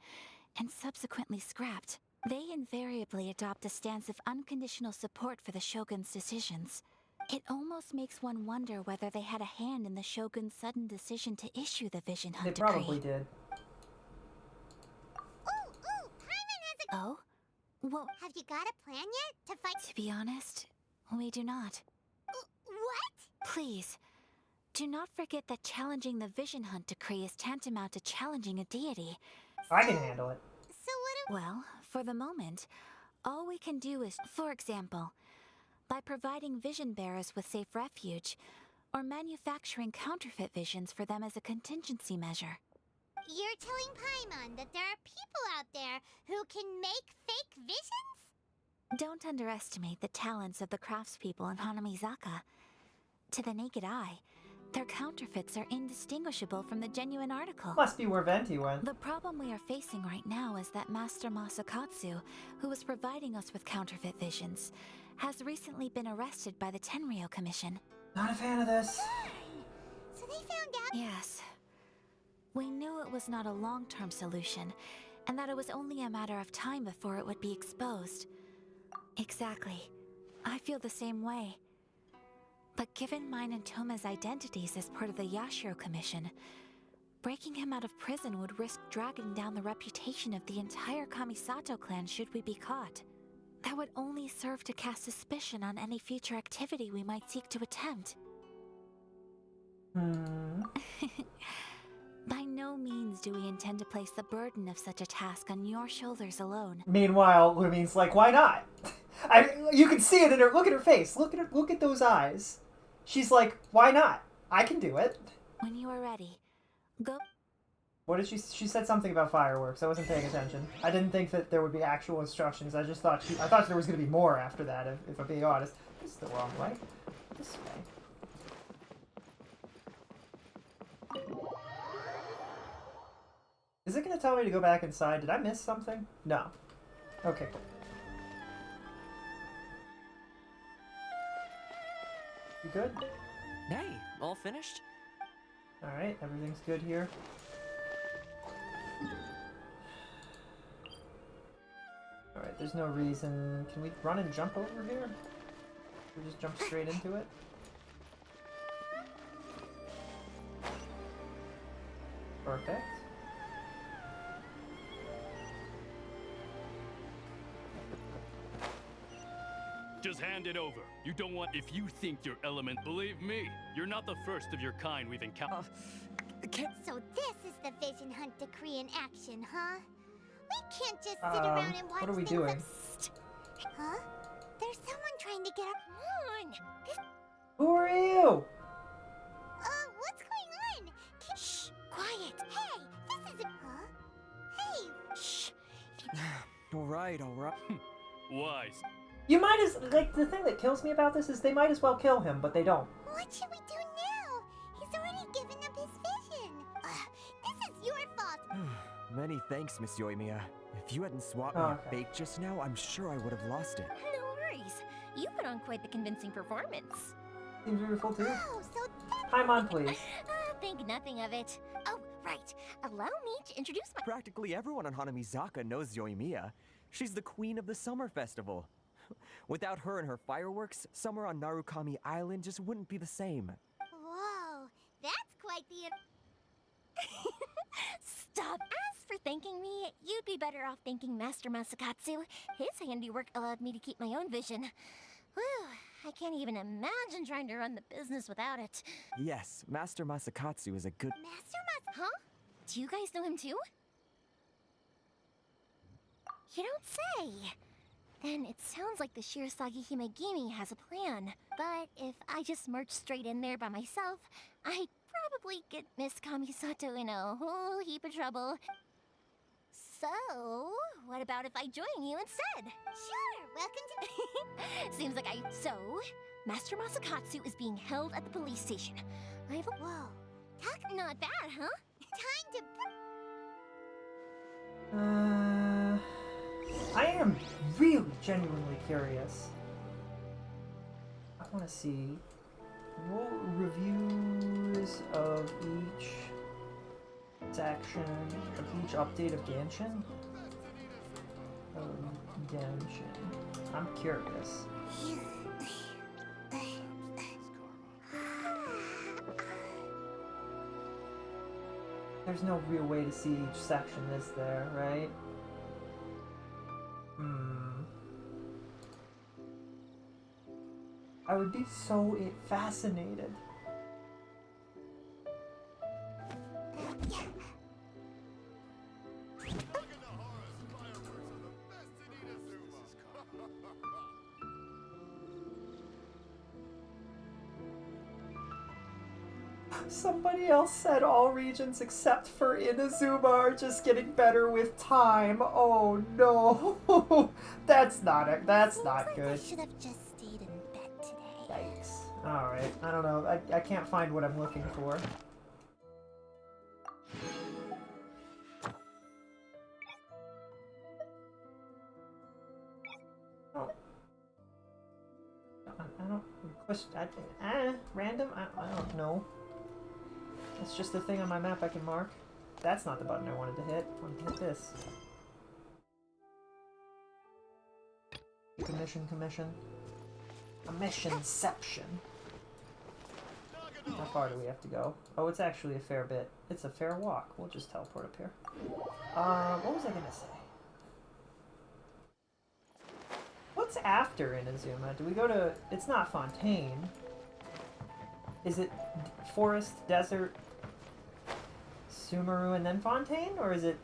S6: and subsequently scrapped. They invariably adopt a stance of unconditional support for the Shogun's decisions. It almost makes one wonder whether they had a hand in the Shogun's sudden decision to issue the Vision Hunt decree.
S3: They probably did.
S4: Ooh, Paimon has a...
S6: Oh? Well...
S4: Have you got a plan yet to fight...
S6: To be honest, we do not.
S4: What?
S6: Please, do not forget that challenging the Vision Hunt decree is tantamount to challenging a deity.
S3: I can handle it.
S4: So what
S6: Well, for the moment, all we can do is, for example, by providing vision bearers with safe refuge, or manufacturing counterfeit visions for them as a contingency measure.
S4: You're telling Paimon that there are people out there who can make fake visions?
S6: Don't underestimate the talents of the craftspeople in Hanamizaka. To the naked eye, their counterfeits are indistinguishable from the genuine article.
S3: Must be where Venti went.
S6: The problem we are facing right now is that Master Masakatsu, who was providing us with counterfeit visions, has recently been arrested by the Tenryou Commission.
S3: Not a fan of this.
S4: So they found out...
S6: Yes. We knew it was not a long-term solution, and that it was only a matter of time before it would be exposed. Exactly. I feel the same way. But given mine and Toma's identities as part of the Yashiro Commission, breaking him out of prison would risk dragging down the reputation of the entire Kamisato clan should we be caught. That would only serve to cast suspicion on any future activity we might seek to attempt. By no means do we intend to place the burden of such a task on your shoulders alone.
S3: Meanwhile, Lumine's like, why not? You can see it in her. Look at her face. Look at those eyes. She's like, why not? I can do it.
S6: When you are ready, go.
S3: What did she said something about fireworks. I wasn't paying attention. I didn't think that there would be actual instructions. I just thought I thought there was going to be more after that, if I'm being honest. This is the wrong way. This way. Is it going to tell me to go back inside? Did I miss something? No. Okay. You good?
S9: Hey, all finished?
S3: Alright, everything's good here. Alright, there's no reason. Can we run and jump over here? We just jump straight into it? Perfect.
S16: Just hand it over. You don't want. If you think your element, believe me, you're not the first of your kind we've encountered.
S4: So this is the Vision Hunt decree in action, huh? We can't just sit around and watch
S3: what are we
S4: things
S3: doing?
S4: Huh? There's someone trying to get up. Come on!
S3: Who are you?
S4: What's going on? Shh! Quiet! Hey! This isn't... Huh? Hey! Shh!
S18: Alright.
S16: Wise.
S3: You might as like the thing that kills me about this is they might as well kill him, but they don't.
S4: What should we do now? He's already given up his vision. This is your fault.
S18: Many thanks, Miss Yoimiya. If you hadn't swapped me a fake just now, I'm sure I would have lost it.
S21: No worries. You put on quite the convincing performance.
S3: Seems beautiful too.
S4: Oh, so
S3: Paimon, please.
S21: Think nothing of it. Oh, right. Allow me to introduce my...
S18: Practically everyone on Hanamizaka knows Yoimiya. She's the queen of the summer festival. Without her and her fireworks, summer on Narukami Island just wouldn't be the same.
S4: Whoa, that's quite the...
S21: Stop. As for thanking me, you'd be better off thanking Master Masakatsu. His handiwork allowed me to keep my own vision. Whew, I can't even imagine trying to run the business without it.
S18: Yes, Master Masakatsu is a good...
S21: Huh? Do you guys know him too? You don't say. Then it sounds like the Shirasagi Himegimi has a plan. But if I just march straight in there by myself, I'd probably get Miss Kamisato in a whole heap of trouble. So, what about if I join you instead?
S4: Sure, welcome to...
S21: Seems like So, Master Masakatsu is being held at the police station.
S4: Whoa.
S21: Not bad, huh?
S4: Time to...
S3: I am really genuinely curious. I want to see reviews of each section, of each update of Genshin. I'm curious. There's no real way to see each section, is there, right? I would be so fascinated. Somebody else said all regions except for Inazuma are just getting better with time. Oh no, that's not good.
S4: I should have just stayed in bed today.
S3: Yikes. All right, I don't know. I can't find what I'm looking for. Oh. I don't. Random. I don't know. It's just a thing on my map I can mark. That's not the button I wanted to hit. I wanted to hit this. Commission. A missionception. How far do we have to go? Oh, it's actually a fair bit. It's a fair walk. We'll just teleport up here. What was I gonna say? What's after Inazuma? Do we go to... It's not Fontaine. Is it Forest, Desert, Sumeru, and then Fontaine? Or is it...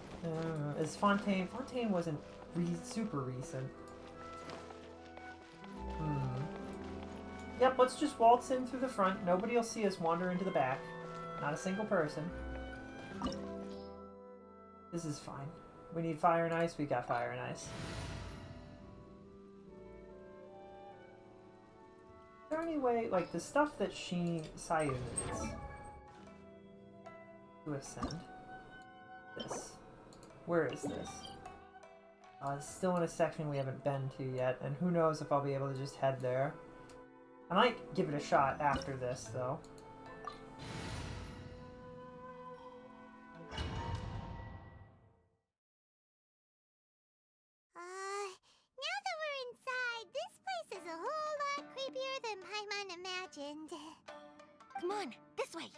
S3: is Fontaine... Fontaine wasn't super recent. Yep, let's just waltz in through the front. Nobody will see us wander into the back. Not a single person. This is fine. We need fire and ice, we got fire and ice. Is there any way, like, the stuff that Sayu needs to ascend? This. Where is this? It's still in a section we haven't been to yet, and who knows if I'll be able to just head there. I might give it a shot after this, though.
S4: Now that we're inside, this place is a whole lot creepier than Paimon imagined.
S21: Come on, this way.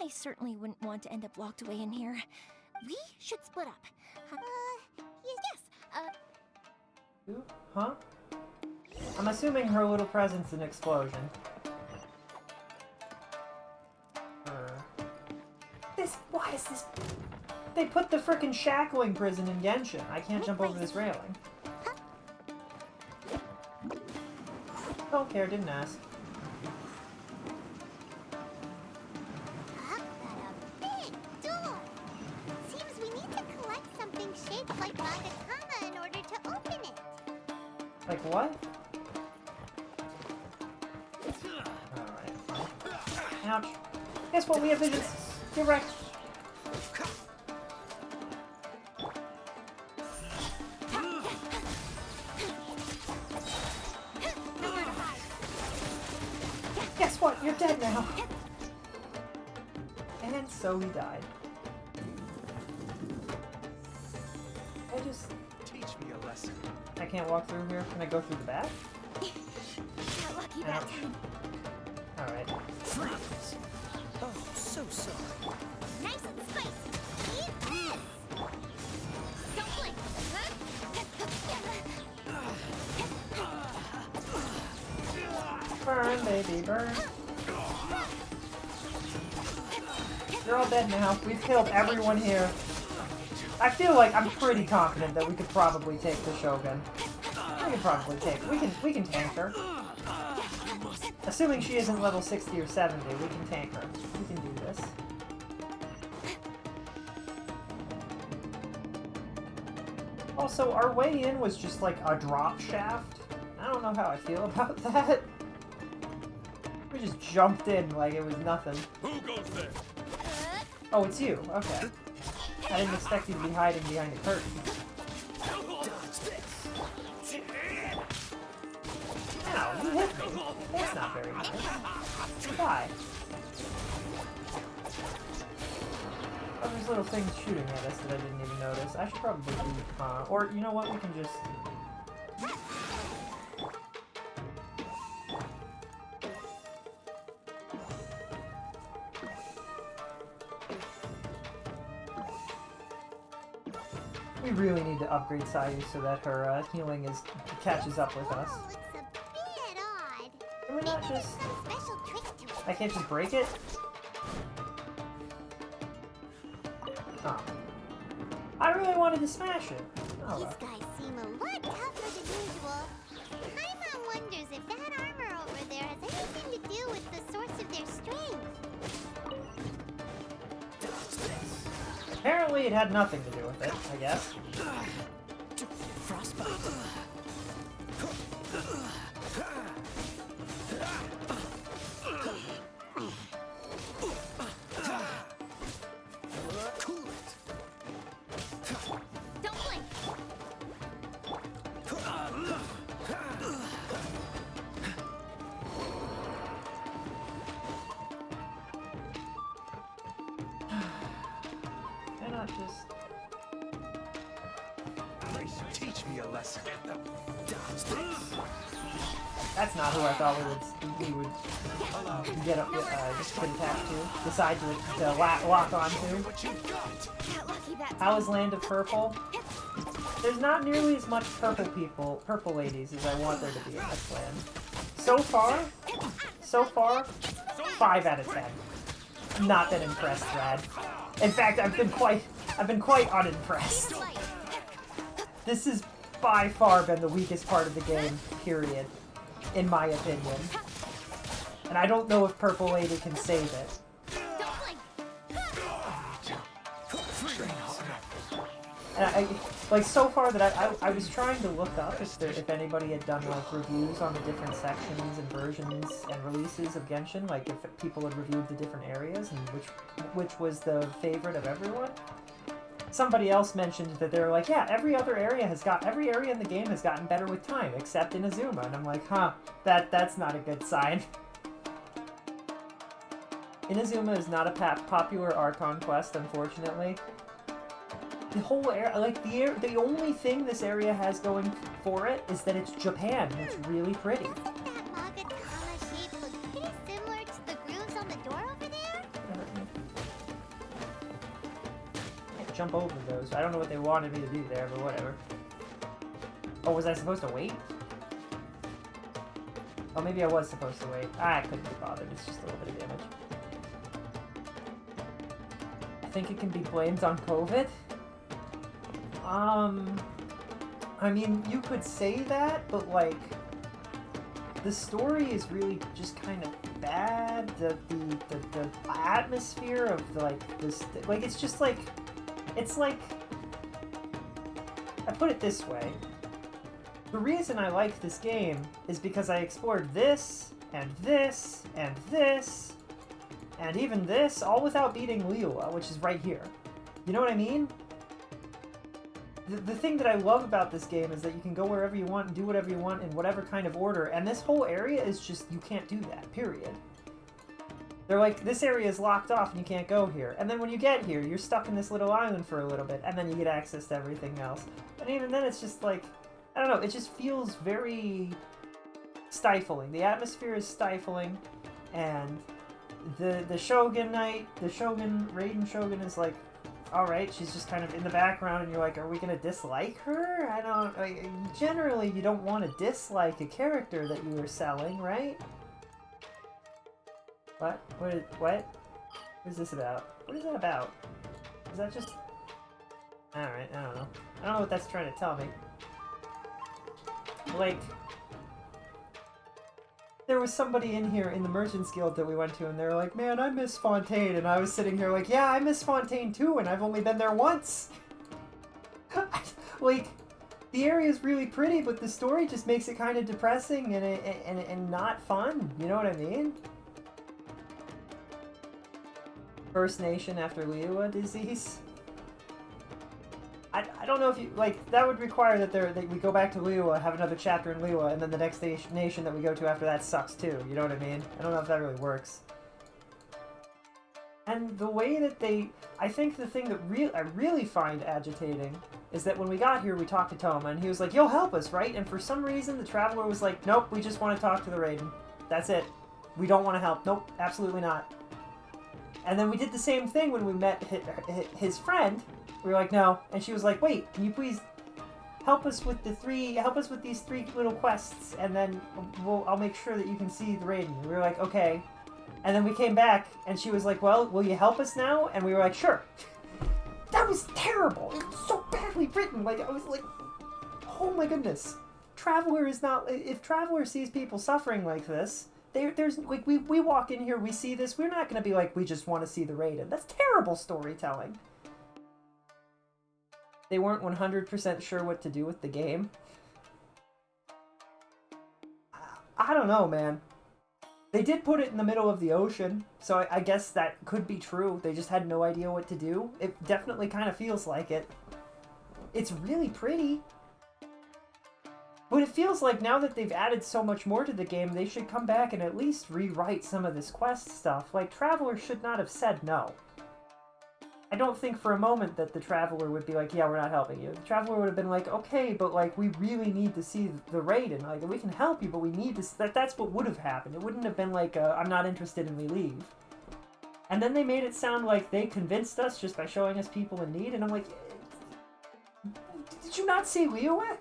S21: I certainly wouldn't want to end up locked away in here. We should split up.
S3: Ooh, huh? I'm assuming her little present's an explosion. Why is this? They put the frickin' shackling prison in Genshin. I can't jump over this railing. Don't care, didn't ask.
S4: Talk about a big door! Seems we need to collect something shaped like Nagatama in order to open it.
S3: Like what? Alright, fine. Ouch. Guess what? We have visions. Get wrecked. Guess what? You're dead now. And so he died.
S10: Teach me a lesson.
S3: I can't walk through here. Can I go through the back?
S21: Got lucky that time.
S3: Alright.
S10: Freeze! Oh, so sorry.
S4: Nice and spicy. Eat this! Don't blink.
S3: Burn, baby, burn. You're all dead now. We've killed everyone here. I feel like I'm pretty confident that we could probably take the Shogun. We can probably take. We can tank her. Assuming she isn't level 60 or 70, we can tank her. We can do this. Also, our way in was just like a drop shaft. I don't know how I feel about that. We just jumped in like it was nothing.
S16: Who goes there?
S3: Oh, it's you. Okay. I didn't expect you to be hiding behind a curtain. Ow, you hit me. That's not very nice. Why? Oh, there's little things shooting at us that I didn't even notice. I should probably do, or you know what, we can just... We really need to upgrade Sayu so that her healing catches up with us.
S4: Looks a bit odd.
S3: Can we not just...
S4: Some special trick to it.
S3: I can't just break it? Oh. I really wanted to smash it. Oh,
S4: These
S3: well.
S4: guys seem a lot tougher than usual. Paimon wonders if that armor over there has anything to do with the source of their strength.
S3: Apparently it had nothing to do with it, I guess.
S10: Frostbite. Cool it.
S21: Don't blink.
S3: Cannot just...
S10: Teach me a lesson.
S3: That's not who I thought we would get up, just get attached to. Decide to lock onto.
S21: Got lucky that time.
S3: How is Land of Purple? There's not nearly as much purple ladies as I want there to be in this land. So far, 5 out of 10. I'm not that impressed, Rad. In fact, I've been quite unimpressed. This has by far been the weakest part of the game, period, in my opinion. And I don't know if Purple Lady can save it. And like so far that I was trying to look up if anybody had done like reviews on the different sections and versions and releases of Genshin, like if people had reviewed the different areas and which was the favorite of everyone. somebody else mentioned that they're like, yeah, every area in the game has gotten better with time, except Inazuma. And I'm like, huh, that's not a good sign. Inazuma is not a popular Archon quest, unfortunately. The whole area, like, the only thing this area has going for it is that it's Japan, and it's really pretty.
S4: Doesn't that Magatama shape look pretty similar to the grooves on the door over there?
S3: Can't jump over those. I don't know what they wanted me to do there, but whatever. Oh, was I supposed to wait? Oh, maybe I was supposed to wait. I couldn't be bothered. It's just a little bit of damage. I think it can be blamed on COVID. I mean, you could say that, but like, the story is really just kind of bad. The atmosphere of like this, like, it's just like, it's like, I put it this way. The reason I like this game is because I explored this, and this, and this, and even this, all without beating Liyue, which is right here. You know what I mean? The thing that I love about this game is that you can go wherever you want and do whatever you want in whatever kind of order, and this whole area is just, you can't do that, period. They're like, this area is locked off and you can't go here. And then when you get here, you're stuck in this little island for a little bit, and then you get access to everything else. And even then it's just like, I don't know, it just feels very stifling. The atmosphere is stifling, and the Shogun Knight, Raiden Shogun is like, alright, she's just kind of in the background, and you're like, are we gonna dislike her? I don't, like, generally you don't want to dislike a character that you are selling, right? What? What is this about? What is that about? Is that just... Alright, I don't know. I don't know what that's trying to tell me. Like, there was somebody in here in the Merchants Guild that we went to, and they were like, man, I miss Fontaine. And I was sitting here like, yeah, I miss Fontaine too, and I've only been there once. Like, the area is really pretty, but the story just makes it kind of depressing and not fun. You know what I mean? First Nation after Liyue disease. I don't know if you, like, that would require that we go back to Liyue, have another chapter in Liyue, and then the next nation that we go to after that sucks too, you know what I mean? I don't know if that really works. And the way that I think the thing that I really find agitating is that when we got here, we talked to Toma, and he was like, you'll help us, right? And for some reason, the Traveler was like, nope, we just want to talk to the Raiden. That's it. We don't want to help. Nope, absolutely not. And then we did the same thing when we met his friend. We were like, no. And she was like, wait, can you please help us with these 3 little quests, and then I'll make sure that you can see the Raiden. And we were like, okay. And then we came back, and she was like, well, will you help us now? And we were like, sure. That was terrible. It was so badly written. Like, I was like, oh my goodness. Traveler is not... If Traveler sees people suffering like this, there's like, we walk in here, we see this, we're not going to be like, we just want to see the Raiden. That's terrible storytelling. They weren't 100% sure what to do with the game. I don't know, man. They did put it in the middle of the ocean, so I guess that could be true. They just had no idea what to do. It definitely kind of feels like it. It's really pretty. But it feels like now that they've added so much more to the game, they should come back and at least rewrite some of this quest stuff. Like, Traveler should not have said no. I don't think for a moment that the Traveler would be like, yeah, we're not helping you. The Traveler would have been like, okay, but like, we really need to see the Raiden. Like, we can help you, but we need to... That's what would have happened. It wouldn't have been like, I'm not interested and we leave. And then they made it sound like they convinced us just by showing us people in need, and I'm like, did you not see Liyue?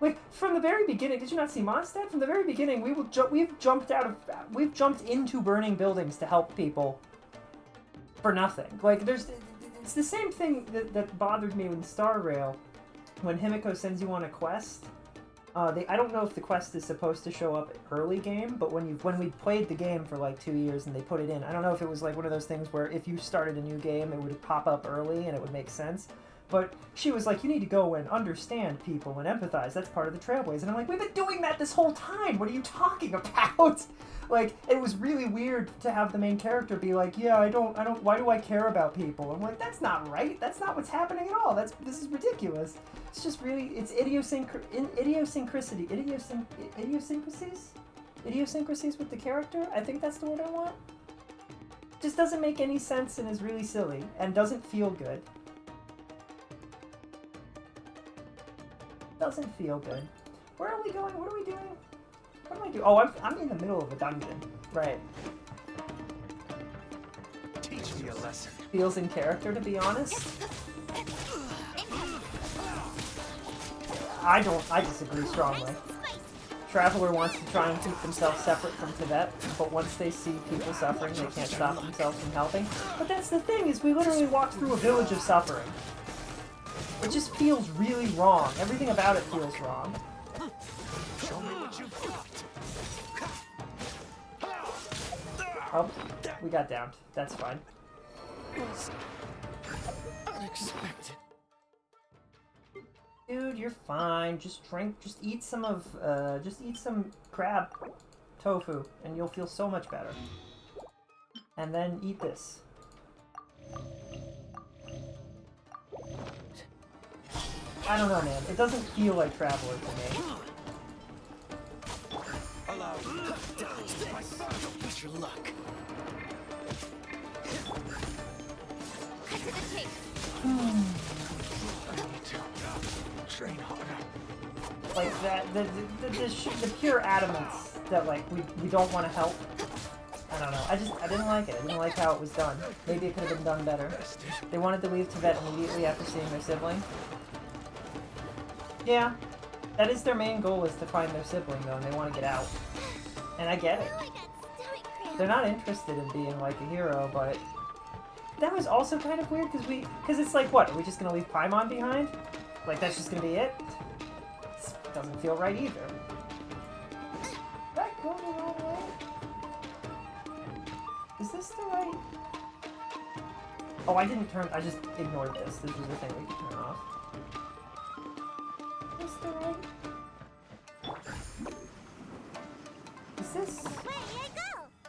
S3: Like, from the very beginning, did you not see Mondstadt? From the very beginning, we've jumped into burning buildings to help people for nothing. Like, it's the same thing that bothered me with Star Rail. When Himiko sends you on a quest, I don't know if the quest is supposed to show up early game, but when we played the game for like 2 years and they put it in, I don't know if it was like one of those things where if you started a new game, it would pop up early and it would make sense. But she was like, you need to go and understand people and empathize. That's part of the Trailblaze. And I'm like, we've been doing that this whole time. What are you talking about? Like, it was really weird to have the main character be like, yeah, I don't, why do I care about people? I'm like, that's not right. That's not what's happening at all. This is ridiculous. It's just really, it's idiosyncrasies with the character. I think that's the word I want. Just doesn't make any sense and is really silly and doesn't feel good. Doesn't feel good. Where are we going? What are we doing? What am I doing? Oh, I'm in the middle of a dungeon. Right.
S7: Teach me a lesson.
S3: Feels in character, to be honest. I disagree strongly. Traveler wants to try and keep themselves separate from Tibet, but once they see people suffering, they can't stop themselves from helping. But that's the thing, is we literally walked through a village of suffering. It just feels really wrong. Everything about it feels wrong.
S7: Show me what you've got.
S3: Oh, we got downed. That's fine.
S7: Was unexpected.
S3: Dude, you're fine. Just eat some of, just eat some crab tofu, and you'll feel so much better. And then eat this. I don't know, man. It doesn't feel like Traveler to me.
S7: Allow me to die. Don't push your luck.
S21: Cut to the chase.
S7: I need to train harder.
S3: Like that, the pure adamance that like we don't want to help. I don't know. I didn't like it. I didn't like how it was done. Maybe it could have been done better. They wanted to leave Tibet immediately after seeing their sibling. Yeah, that is their main goal, is to find their sibling though, and they want to get out. And I get it. They're not interested in being like a hero, but that was also kind of weird because it's like, what? Are we just gonna leave Paimon behind? Like that's just gonna be it? It doesn't feel right either. Did I go the wrong way? Is this the right? Oh, I didn't turn. I just ignored this. This was the thing we could turn off. Is this the right? Is this?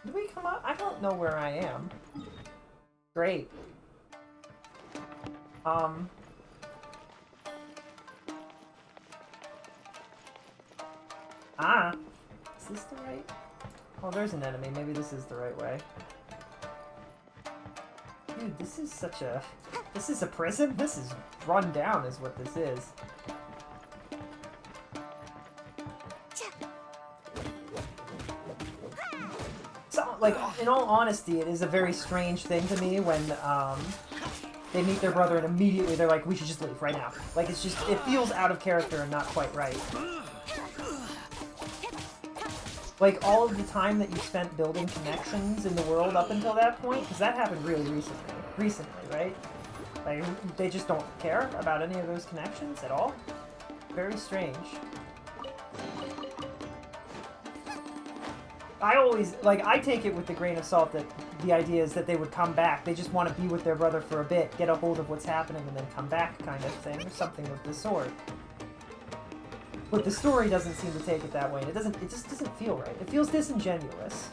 S3: Did we come up? I don't know where I am. Great. Ah! Is this the right? Oh, there's an enemy. Maybe this is the right way. Dude, this is such a... This is a prison? This is run down is what this is. So, like, in all honesty, it is a very strange thing to me when, they meet their brother and immediately they're like, we should just leave right now. Like, it's just, it feels out of character and not quite right. Like, all of the time that you spent building connections in the world up until that point, because that happened really recently, right? Like, they just don't care about any of those connections at all. Very strange. I always, like, I take it with a grain of salt that the idea is that they would come back. They just want to be with their brother for a bit, get a hold of what's happening, and then come back kind of thing, or something with the sword. But the story doesn't seem to take it that way. It just doesn't feel right. It feels disingenuous.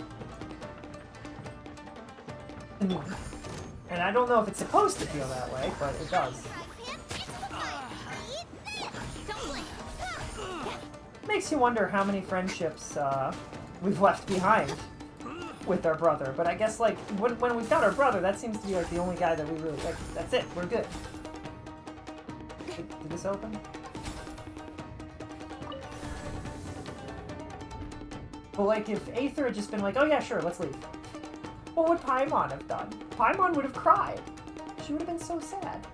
S3: And I don't know if it's supposed to feel that way, but it does. Makes you wonder how many friendships we've left behind with our brother. But I guess, like, when we've got our brother, that seems to be, like, the only guy that we really, like, that's it. We're good. Did this open? But, like, if Aether had just been like, oh yeah, sure, let's leave. What would Paimon have done? Paimon would have cried. She would have been so sad.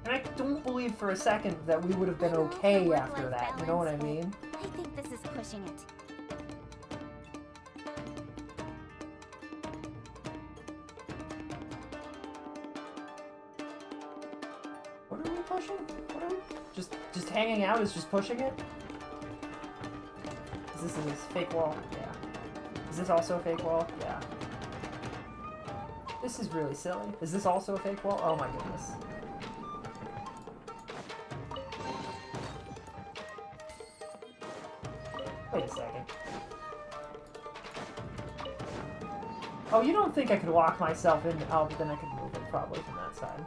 S3: And I don't believe for a second that we would have been okay after that, you know what I mean?
S21: I think this is pushing it.
S3: What are we pushing? What are we... Just hanging out is just pushing it? Is this a fake wall? Yeah. Is this also a fake wall? Yeah. This is really silly. Is this also a fake wall? Oh my goodness. Wait a second. Oh, you don't think I could lock myself in? Oh, but then I could move it probably from that side.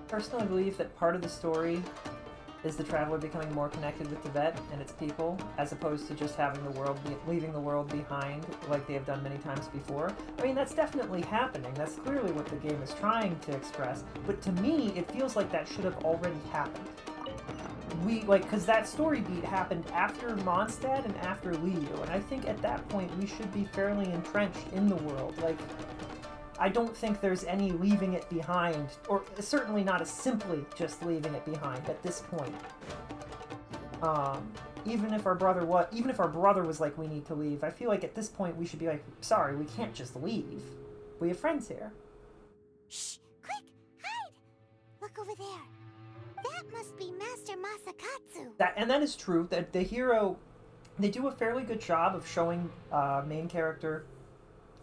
S3: Personally, I believe that part of the story is the traveler becoming more connected with Tibet and its people, as opposed to just having the world leaving the world behind like they have done many times before. I mean, that's definitely happening. That's clearly what the game is trying to express. But to me, it feels like that should have already happened. Because that story beat happened after Mondstadt and after Liu, and I think at that point we should be fairly entrenched in the world. Like, I don't think there's any leaving it behind, or certainly not as simply just leaving it behind at this point. Even if our brother was like, we need to leave, I feel like at this point we should be like, sorry, we can't just leave. We have friends here.
S21: Shh! Quick! Hide! Look over there. That must be Master Masakatsu.
S3: And that is true. That the hero, they do a fairly good job of showing main character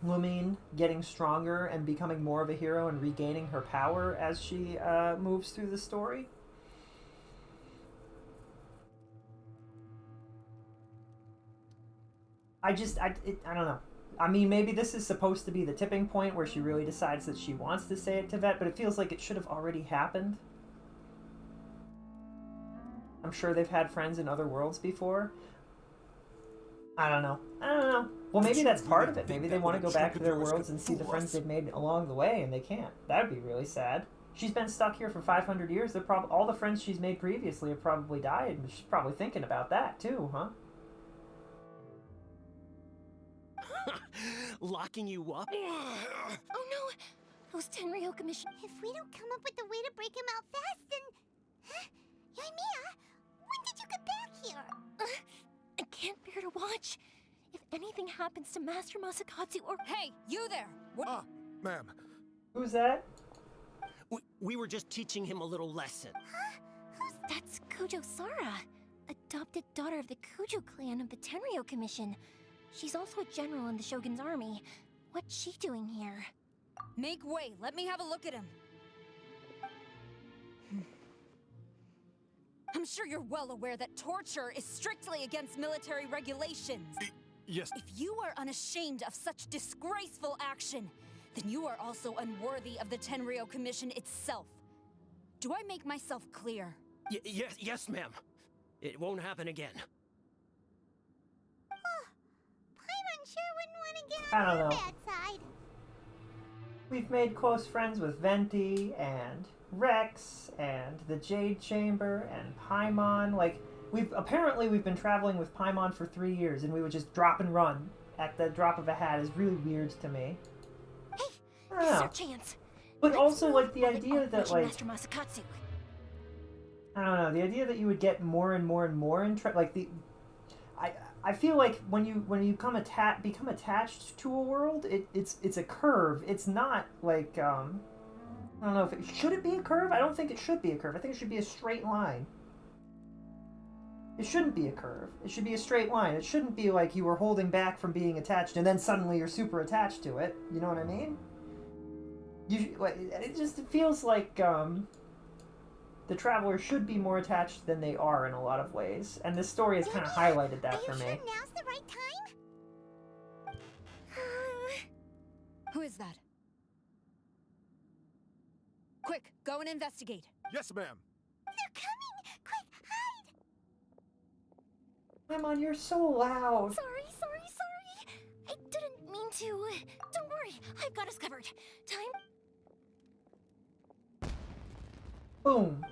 S3: Lumine getting stronger and becoming more of a hero and regaining her power as she moves through the story. I don't know. I mean, maybe this is supposed to be the tipping point where she really decides that she wants to stay at Tibet, but it feels like it should have already happened. I'm sure they've had friends in other worlds before. I don't know. Well, maybe that's part of it. Maybe they want to go back to their worlds and see the friends they've made along the way, and they can't. That would be really sad. She's been stuck here for 500 years. All the friends she's made previously have probably died, and she's probably thinking about that too, huh?
S7: Locking you up?
S21: Oh no! Those Tenryou Commission. If we don't come up with a way to break him out fast, then... Huh? Yoimiya, when did you get back here?
S2: I can't bear to watch. If anything happens to Master Masakatsu or... Hey, you there!
S7: Ah, ma'am.
S3: Who's that?
S7: We were just teaching him a little lesson.
S21: Huh?
S2: That's Kujo Sara, adopted daughter of the Kujo clan of the Tenryou Commission. She's also a general in the Shogun's army. What's she doing here? Make way, let me have a look at him. I'm sure you're well aware that torture is strictly against military regulations.
S7: Yes.
S2: If you are unashamed of such disgraceful action, then you are also unworthy of the Tenryou Commission itself. Do I make myself clear?
S7: Yes, ma'am. It won't happen again.
S21: Paimon sure wouldn't want to get
S3: I
S21: on
S3: don't
S21: the
S3: know.
S21: bad side.
S3: We've made close friends with Venti and Rex and the Jade Chamber and Paimon. Like, we've been traveling with Paimon for 3 years, and we would just drop and run at the drop of a hat. Is really weird to me.
S2: Hey,
S3: I don't
S2: this is
S3: know.
S2: our chance.
S3: But
S2: Let's
S3: also,
S2: move
S3: like, the
S2: while they
S3: idea
S2: aren't
S3: that,
S2: reaching
S3: like,
S2: Master Masakatsu.
S3: I don't know, the idea that you would get more and more and more I feel like when you become attached to a world, it's a curve. It's not like I don't know if should it be a curve? I don't think it should be a curve. I think it should be a straight line. It shouldn't be a curve. It should be a straight line. It shouldn't be like you were holding back from being attached and then suddenly you're super attached to it. You know what I mean? It just feels like the travelers should be more attached than they are in a lot of ways, and this story has kind of highlighted that for me.
S21: Are you sure now's the right time?
S2: Who is that? Quick, go and investigate.
S7: Yes, ma'am.
S21: They're coming! Quick, hide!
S3: Paimon, you're so loud.
S2: Sorry. I didn't mean to. Don't worry, I've got us covered. Time.
S3: Boom.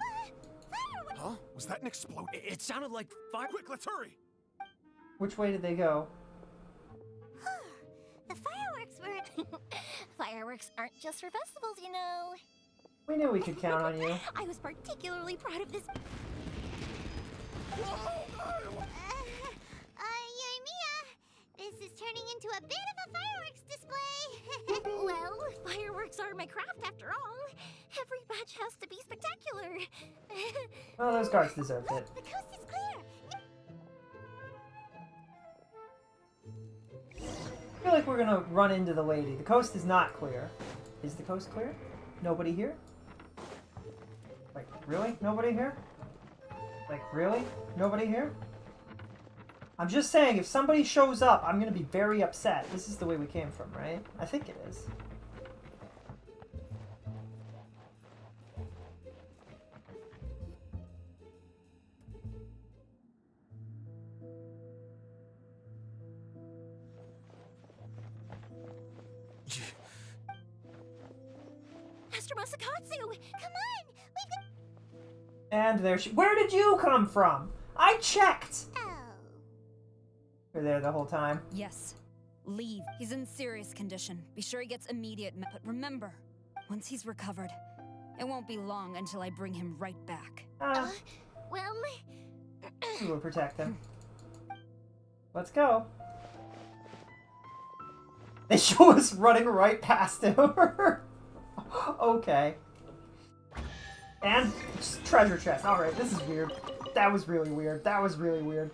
S7: Huh? Was that an explosion? It sounded like fire. Quick, let's hurry!
S3: Which way did they go?
S21: The fireworks were...
S2: Fireworks aren't just for festivals, you know.
S3: We knew we could count on you.
S2: I was particularly proud of this.
S21: Yoimiya, this is turning into a bit of a fireworks display.
S2: Well, fireworks are my craft after all. Every batch has to be spectacular.
S3: Well, those guards deserved it.
S21: The coast is clear.
S3: I feel like we're gonna run into the lady. The coast is not clear. Is the coast clear? Nobody here? Like, really? Nobody here? Like, really? Nobody here? I'm just saying, if somebody shows up, I'm gonna be very upset. This is the way we came from, right? I think it is.
S2: Master Masakatsu! Come on! We've got...
S3: And there she... Where did you come from? I checked! You're there the whole time.
S14: Yes. Leave. He's in serious condition. Be sure he gets immediate but remember, once he's recovered, it won't be long until I bring him right back.
S2: Well...
S3: We will protect him. Let's go. They show us running right past him. Okay. And treasure chest. Alright, this is weird. That was really weird. That was really weird.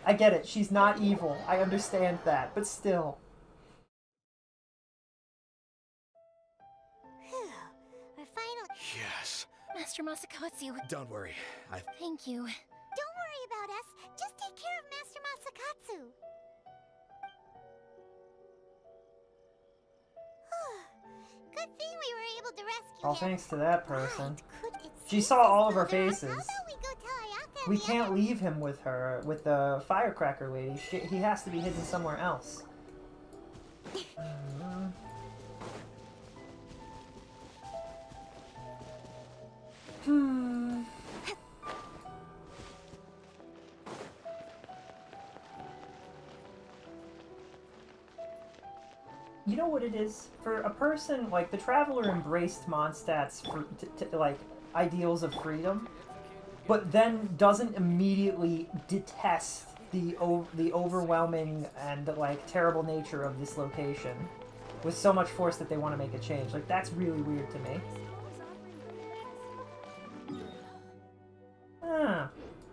S3: I get it. She's not evil. I understand that. But still.
S2: We're finally...
S7: Yes.
S2: Master Masakatsu.
S7: Don't worry.
S2: Thank you.
S4: Don't worry about us. Just take care of Master Masakatsu. Good thing we were able to rescue
S3: All
S4: him.
S3: thanks to that person.
S4: Could it
S3: She
S4: seem
S3: saw all
S4: as
S3: of our
S4: though there are-
S3: faces.
S4: How about we go tell Ayaka
S3: We
S4: and the
S3: can't leave him with her, with the firecracker lady. He has to be hidden somewhere else. You know what it is? For a person, like, the Traveler embraced Mondstadt's like, ideals of freedom, but then doesn't immediately detest the overwhelming and, like, terrible nature of this location with so much force that they want to make a change. Like, that's really weird to me.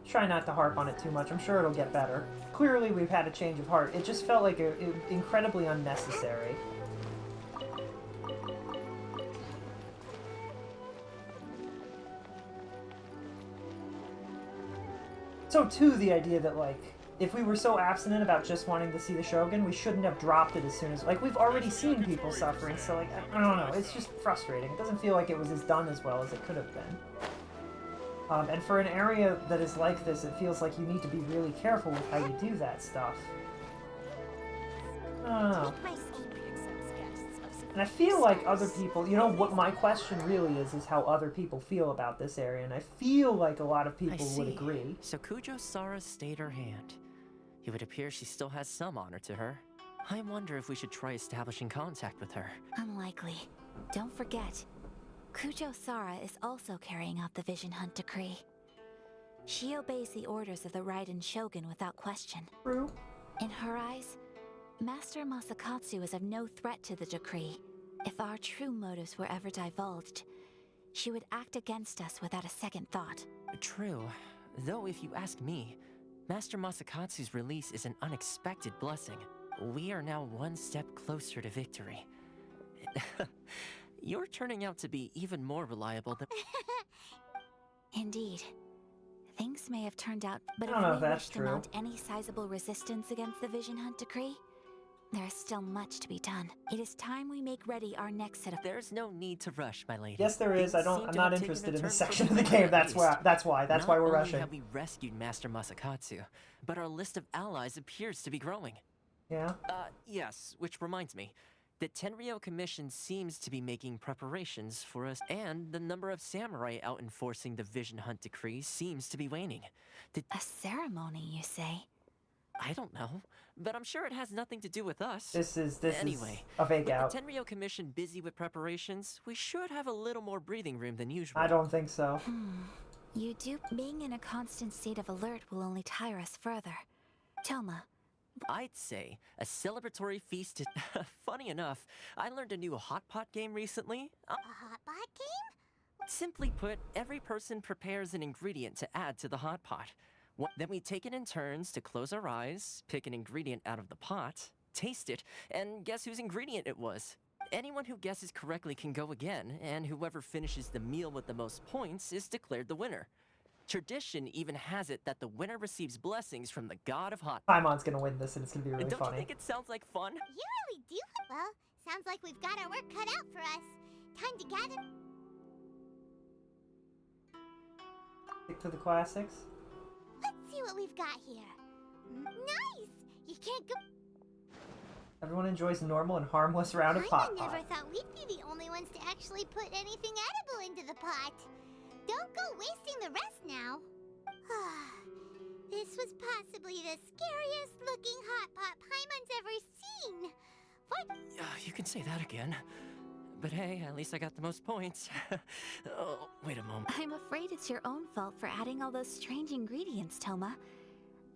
S3: Try not to harp on it too much. I'm sure it'll get better. Clearly, we've had a change of heart. It just felt like incredibly unnecessary. So, too, the idea that, like, if we were so abstinent about just wanting to see the Shogun, we shouldn't have dropped it as soon as... Like, we've already seen people suffering, so, like, I don't know. It's just frustrating. It doesn't feel like it was done as well as it could have been. And for an area that is like this, it feels like you need to be really careful with how you do that stuff. I don't know. And I feel like other people, you know, what my question really is how other people feel about this area, and I feel like a lot of people would agree.
S9: So Kujo-Sara stayed her hand. It would appear she still has some honor to her. I wonder if we should try establishing contact with her.
S6: Unlikely. Don't forget, Kujo-Sara is also carrying out the Vision Hunt decree. She obeys the orders of the Raiden Shogun without question.
S3: True.
S6: In her eyes, Master Masakatsu is of no threat to the decree. If our true motives were ever divulged, she would act against us without a second thought.
S9: True. Though if you ask me, Master Masakatsu's release is an unexpected blessing. We are now one step closer to victory. You're turning out to be even more reliable than...
S6: Indeed. Things may have turned out, but
S3: I don't know
S6: if
S3: if
S6: we
S3: that's
S6: wish to
S3: true.
S6: mount any sizable resistance against the Vision Hunt decree, there is still much to be done. It is time we make ready our next set of...
S9: There's no need to rush, my lady.
S3: Yes, there is.
S9: Things
S3: I'm
S9: seem
S3: not
S9: to have
S3: interested
S9: taken a
S3: in this
S9: turn
S3: section
S9: for
S3: of the
S9: the
S3: game.
S9: better,
S3: That's
S9: at least.
S3: why
S9: Not
S3: we're
S9: only
S3: rushing.
S9: have we rescued Master Masakatsu, but our list of allies appears to be growing.
S3: Yeah?
S9: Yes, which reminds me. The Tenryou Commission seems to be making preparations for us, and the number of samurai out enforcing the Vision Hunt decree seems to be waning.
S6: A ceremony, you say?
S9: I don't know, but I'm sure it has nothing to do with us.
S3: This is
S9: Anyway,
S3: a fake out.
S9: with the Tenryou Commission busy with preparations, we should have a little more breathing room than usual.
S3: I don't think so.
S6: You do. Being in a constant state of alert will only tire us further. Toma.
S9: I'd say a celebratory feast is... Funny enough, I learned a new hot pot game recently.
S4: A hot pot game?
S9: Simply put, every person prepares an ingredient to add to the hot pot. Then we take it in turns to close our eyes, pick an ingredient out of the pot, taste it, and guess whose ingredient it was. Anyone who guesses correctly can go again, and whoever finishes the meal with the most points is declared the winner. Tradition even has it that the winner receives blessings from the god of hot.
S3: Paimon's gonna win this, and it's gonna be really
S9: Don't
S3: funny.
S9: you think it sounds like fun?
S21: You really do. Well, sounds like we've got our work cut out for us. Time to gather.
S3: Stick to the classics.
S21: Let's see what we've got here. Nice! You can't go.
S3: Everyone enjoys a normal and harmless round of pot
S21: I never
S3: pot.
S21: thought we'd be the only ones to actually put anything edible into the pot. Don't go wasting the rest now. This was possibly the scariest looking hot pot Paimon's ever seen. What?
S9: You can say that again. But hey, at least I got the most points. Oh, wait a moment.
S6: I'm afraid it's your own fault for adding all those strange ingredients, Toma.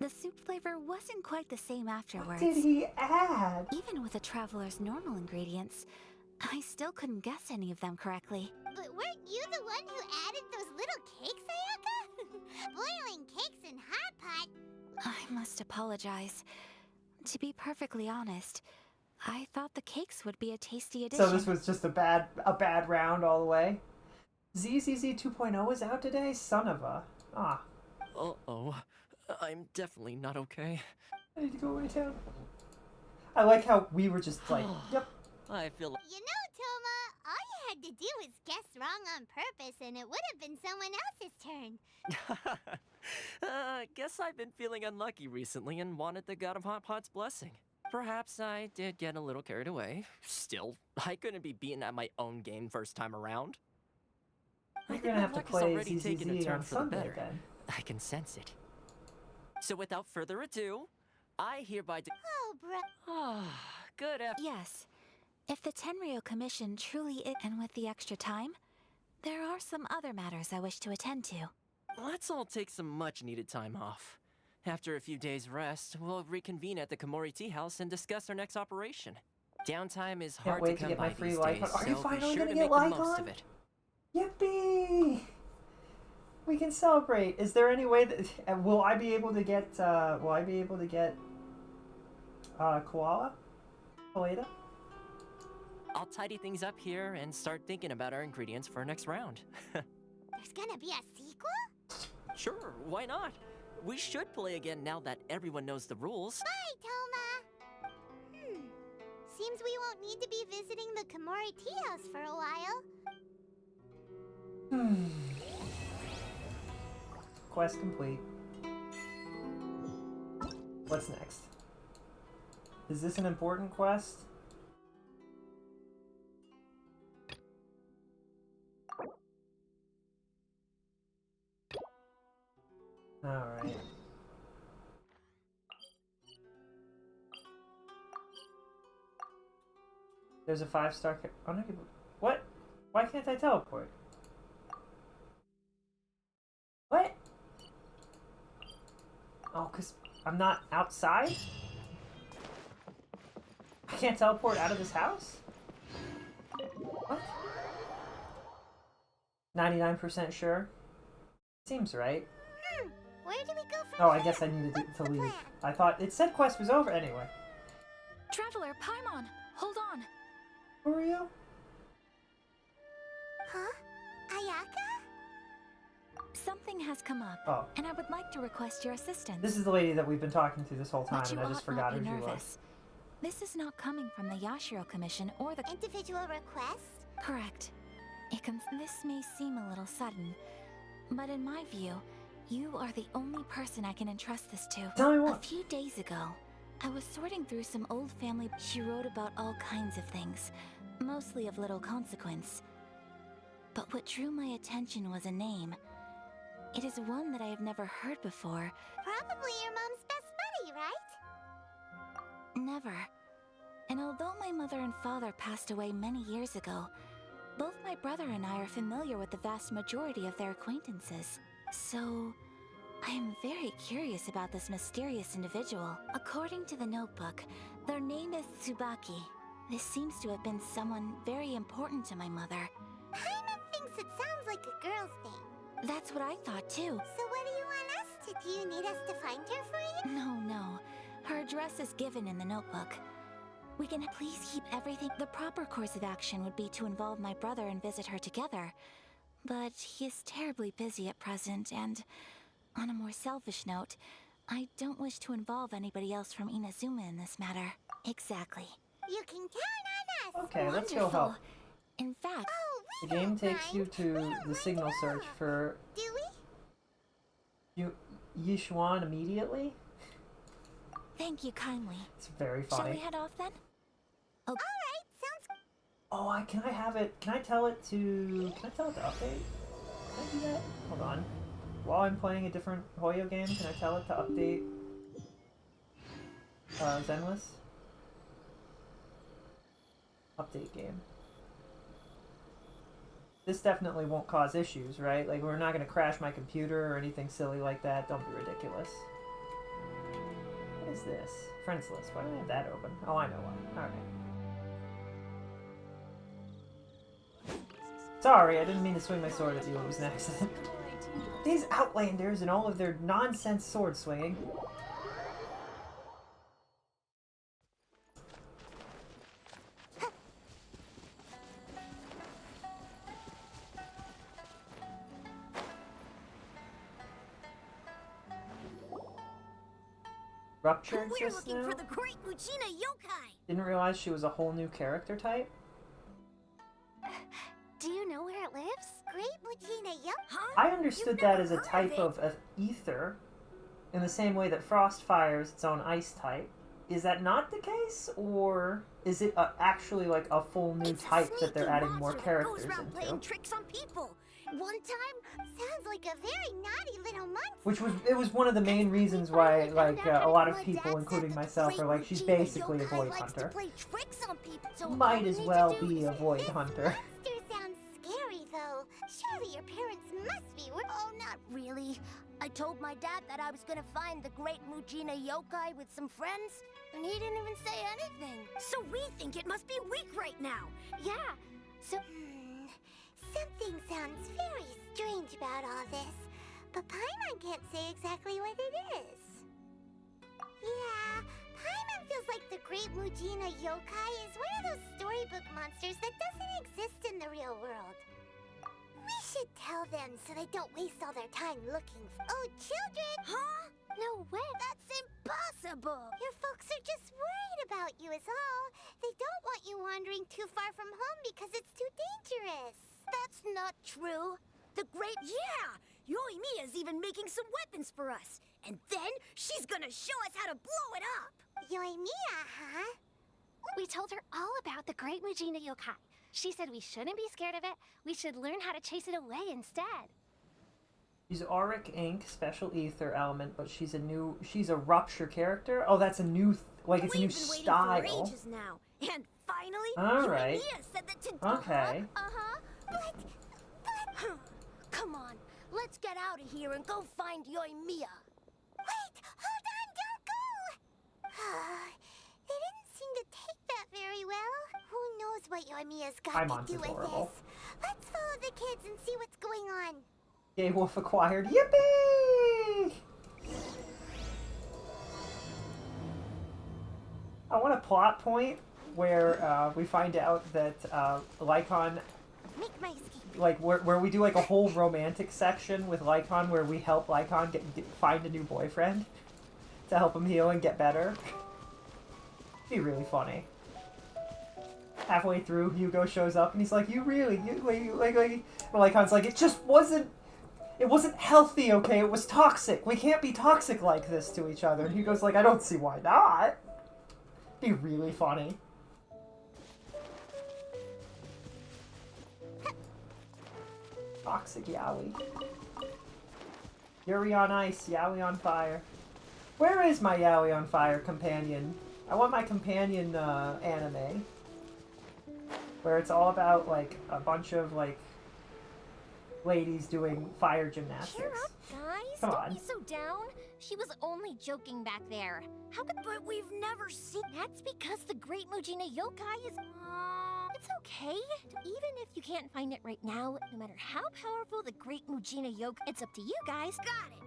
S6: The soup flavor wasn't quite the same afterwards.
S3: What did he add?
S6: Even with a traveler's normal ingredients, I still couldn't guess any of them correctly.
S21: But weren't you the one who added those little cakes, Ayaka? Boiling cakes in hot pot.
S6: I must apologize. To be perfectly honest, I thought the cakes would be a tasty addition.
S3: So this was just a bad round all the way. ZZZ 2.0 is out today? Son of a... Ah.
S9: Uh-oh. I'm definitely not okay.
S3: I need to go away town. I like how we were just like, yep.
S9: I feel like...
S21: You know, Toma, all you had to do was guess wrong on purpose and it would have been someone else's turn.
S9: Guess I've been feeling unlucky recently and wanted the god of hot pot's blessing. Perhaps I did get a little carried away. Still, I couldn't be beaten at my own game first time around.
S3: We're gonna have to play ZZZ on
S9: the
S3: Sunday
S9: better.
S3: then.
S9: I can sense it. So without further ado, I hereby
S21: Oh, bro.
S9: good
S6: Yes. If the Tenryo Commission truly is, and with the extra time, there are some other matters I wish to attend to.
S9: Let's all take some much-needed time off. After a few days' rest, we'll reconvene at the Komori Tea House and discuss our next operation. Downtime is hard
S3: wait
S9: to
S3: to
S9: come
S3: get
S9: by
S3: my free
S9: these
S3: Lycon.
S9: days,
S3: Are you
S9: so be
S3: finally
S9: sure
S3: gonna
S9: to
S3: get
S9: make the most
S3: Lycon?
S9: of it.
S3: Yippee! We can celebrate. Is there any way that will I be able to get koala? Koala?
S9: I'll tidy things up here and start thinking about our ingredients for our next round.
S21: There's gonna be a sequel?
S9: Sure, why not? We should play again now that everyone knows the rules.
S21: Bye, Toma. Seems we won't need to be visiting the Komori Tea House for a while.
S3: Quest complete. What's next? Is this an important quest? Alright. There's a 5-star... Oh, no, what? Why can't I teleport? What? Oh, because I'm not outside? I can't teleport out of this house? What? 99% sure? Seems right.
S21: Where do we go from
S3: Oh, I guess I needed to leave. I thought it said quest was over anyway.
S6: Traveler, Paimon, hold on.
S3: Who are you?
S21: Huh? Ayaka?
S6: Something has come up,
S3: Oh.
S6: and I would like to request your assistance.
S3: This is the lady that we've been talking to this whole time,
S6: But you
S3: and I just
S6: ought
S3: forgot
S6: not
S3: who
S6: be
S3: she
S6: nervous.
S3: was.
S6: This is not coming from the Yashiro Commission or the
S21: Individual request?
S6: Correct. This may seem a little sudden, but in my view, you are the only person I can entrust this to.
S3: Tell me what.
S6: A few days ago, I was sorting through some old family. She wrote about all kinds of things, mostly of little consequence. But what drew my attention was a name. It is one that I have never heard before.
S21: Probably your mom's best buddy, right?
S6: Never. And although my mother and father passed away many years ago, both my brother and I are familiar with the vast majority of their acquaintances. So, I am very curious about this mysterious individual. According to the notebook, their name is Tsubaki. This seems to have been someone very important to my mother.
S21: Paimon thinks it sounds like a girl's name.
S6: That's what I thought too.
S21: So what do you want us to do? You need us to find her for you?
S6: No. Her address is given in the notebook. We can please keep everything. The proper course of action would be to involve my brother and visit her together. But he is terribly busy at present, and on a more selfish note, I don't wish to involve anybody else from Inazuma in this matter. Exactly.
S21: You can count on us.
S3: Okay, let's go help.
S6: In fact,
S3: The game takes you to the signal search for Yishuan immediately.
S6: Thank you kindly.
S3: It's very funny.
S6: Shall we head off then?
S21: All right, sounds.
S3: Oh, can I have it? Can I tell it to update? Can I do that? Hold on. While I'm playing a different Hoyo game, can I tell it to update Zenless? Update game. This definitely won't cause issues, right? Like, we're not going to crash my computer or anything silly like that. Don't be ridiculous. What is this? Friends list. Why do I have that open? Oh, I know why. Alright. Sorry, I didn't mean to swing my sword at you. It was an accident. These Outlanders and all of their nonsense sword swinging. Rupture
S21: We're
S3: exists
S21: looking
S3: now?
S21: for the Great Mujina Yokai.
S3: Didn't realize she was a whole new character type.
S21: Do you know where it lives? Great Mujina Yokai? Huh?
S3: I understood that as a type of ether, in the same way that frost fires its own ice type. Is that not the case, or is it actually like a full new type that they're adding more characters
S21: Goes around playing
S3: into?
S21: tricks on people. One time, sounds like a very naughty little monster.
S3: Which was one of the main reasons why like a lot of people, including myself, are like she's basically a void hunter. Might as well be a void hunter.
S21: Monster sounds scary though. Surely your parents must be. Oh, not really. I told my dad that I was gonna find the Great Mujina Yokai with some friends, and he didn't even say anything. So we think it must be weak right now. Yeah. So. Something sounds very strange about all this, but Paimon can't say exactly what it is. Yeah, Paimon feels like the Great Mujina Yokai is one of those storybook monsters that doesn't exist in the real world. We should tell them so they don't waste all their time looking for— Oh, children! Huh? No way. That's impossible. Your folks are just worried about you is all. They don't want you wandering too far from home because it's too dangerous. That's not true. The great— Yeah! Yoimiya's even making some weapons for us. And then she's gonna show us how to blow it up. Yoimiya, huh?
S19: We told her all about the Great Mujina Yokai. She said we shouldn't be scared of it. We should learn how to chase it away instead.
S3: She's Auric Ink, special ether element, but she's a rupture character. Oh, that's a new, it's a new style.
S21: We've been waiting for ages now. And finally,
S3: All right.
S21: Yoimiya said that to—
S3: Okay.
S21: But... Come on, let's get out of here and go find Yoimiya. Wait, hold on, don't go! They didn't seem to take that very well. Who knows what Yoimiya's got to do with
S3: horrible.
S21: this? Let's follow the kids and see what's going on.
S3: Gay Wolf acquired. Yippee! I want a plot point where we find out that Lycon,
S21: Make my escape.
S3: like where we do like a whole romantic section with Lycon where we help Lycon find a new boyfriend to help him heal and get better. Be really funny. Halfway through, Hugo shows up and he's like, Lycon's like, it wasn't healthy, okay? It was toxic. We can't be toxic like this to each other. And Hugo's like, I don't see why not. Be really funny. Toxic Yaoi. Yuri on ice, Yaoi on fire. Where is my Yaoi on fire companion? I want my companion anime. Where it's all about, like, a bunch of, like, ladies doing fire gymnastics.
S21: Cheer up, guys.
S3: Come
S21: Don't
S3: on.
S21: be so down. She was only joking back there. How could— But we've never seen— That's because the Great Mujina Yokai is— It's okay. Even if you can't find it right now, no matter how powerful the Great Mujina Yokai— It's up to you guys. Got it.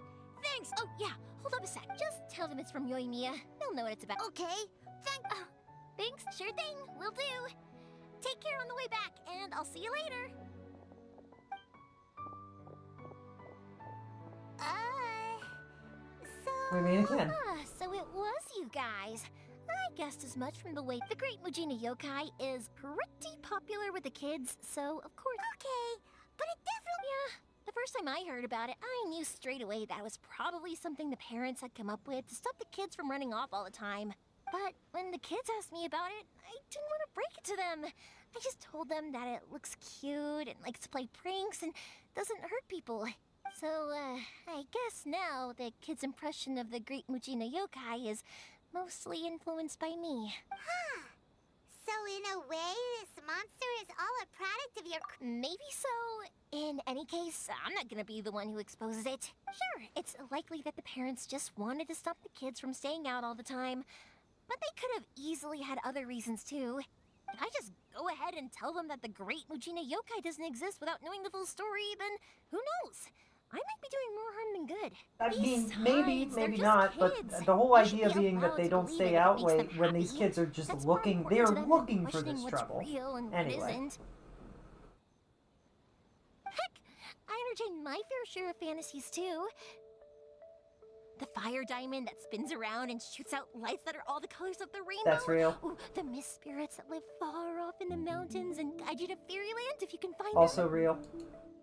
S21: Thanks. Oh, yeah. Hold up a sec. Just tell them it's from Yoimiya. They'll know what it's about. Okay. Thanks, sure thing, will do. Take care on the way back, and I'll see you later.
S3: We meet again.
S21: So it was you guys. I guessed as much from the way the Great Mujina Yokai is pretty popular with the kids, so of course. Okay, but it definitely. Yeah, the first time I heard about it, I knew straight away that was probably something the parents had come up with to stop the kids from running off all the time. But when the kids asked me about it, I didn't want to break it to them. I just told them that it looks cute and likes to play pranks and doesn't hurt people. So, I guess now the kids' impression of the Great Mujina Yokai is mostly influenced by me. Huh. So in a way, this monster is all a product of your... Maybe so. In any case, I'm not gonna be the one who exposes it. Sure, it's likely that the parents just wanted to stop the kids from staying out all the time. But they could have easily had other reasons too. If I just go ahead and tell them that the Great Mujina Yokai doesn't exist without knowing the full story, then who knows? I might be doing more harm than good.
S3: I mean,
S21: Besides, they're
S3: maybe
S21: just
S3: not, but
S21: kids.
S3: the whole
S21: You
S3: idea
S21: should be
S3: being that
S21: allowed
S3: they
S21: to
S3: don't
S21: believe
S3: stay
S21: it if it
S3: out
S21: makes them
S3: late when these
S21: happy.
S3: kids are just
S21: That's more
S3: looking,
S21: important
S3: they're
S21: to them than
S3: looking for
S21: questioning
S3: this
S21: what's
S3: trouble.
S21: real and
S3: Anyway.
S21: what isn't. Heck, I entertain my fair share of fantasies too. The fire diamond that spins around and shoots out lights that are all the colors of the rainbow.
S3: That's real.
S21: Ooh, the mist spirits that live far off in the mountains and guide you to fairyland if you can find
S3: Also
S21: them.
S3: real.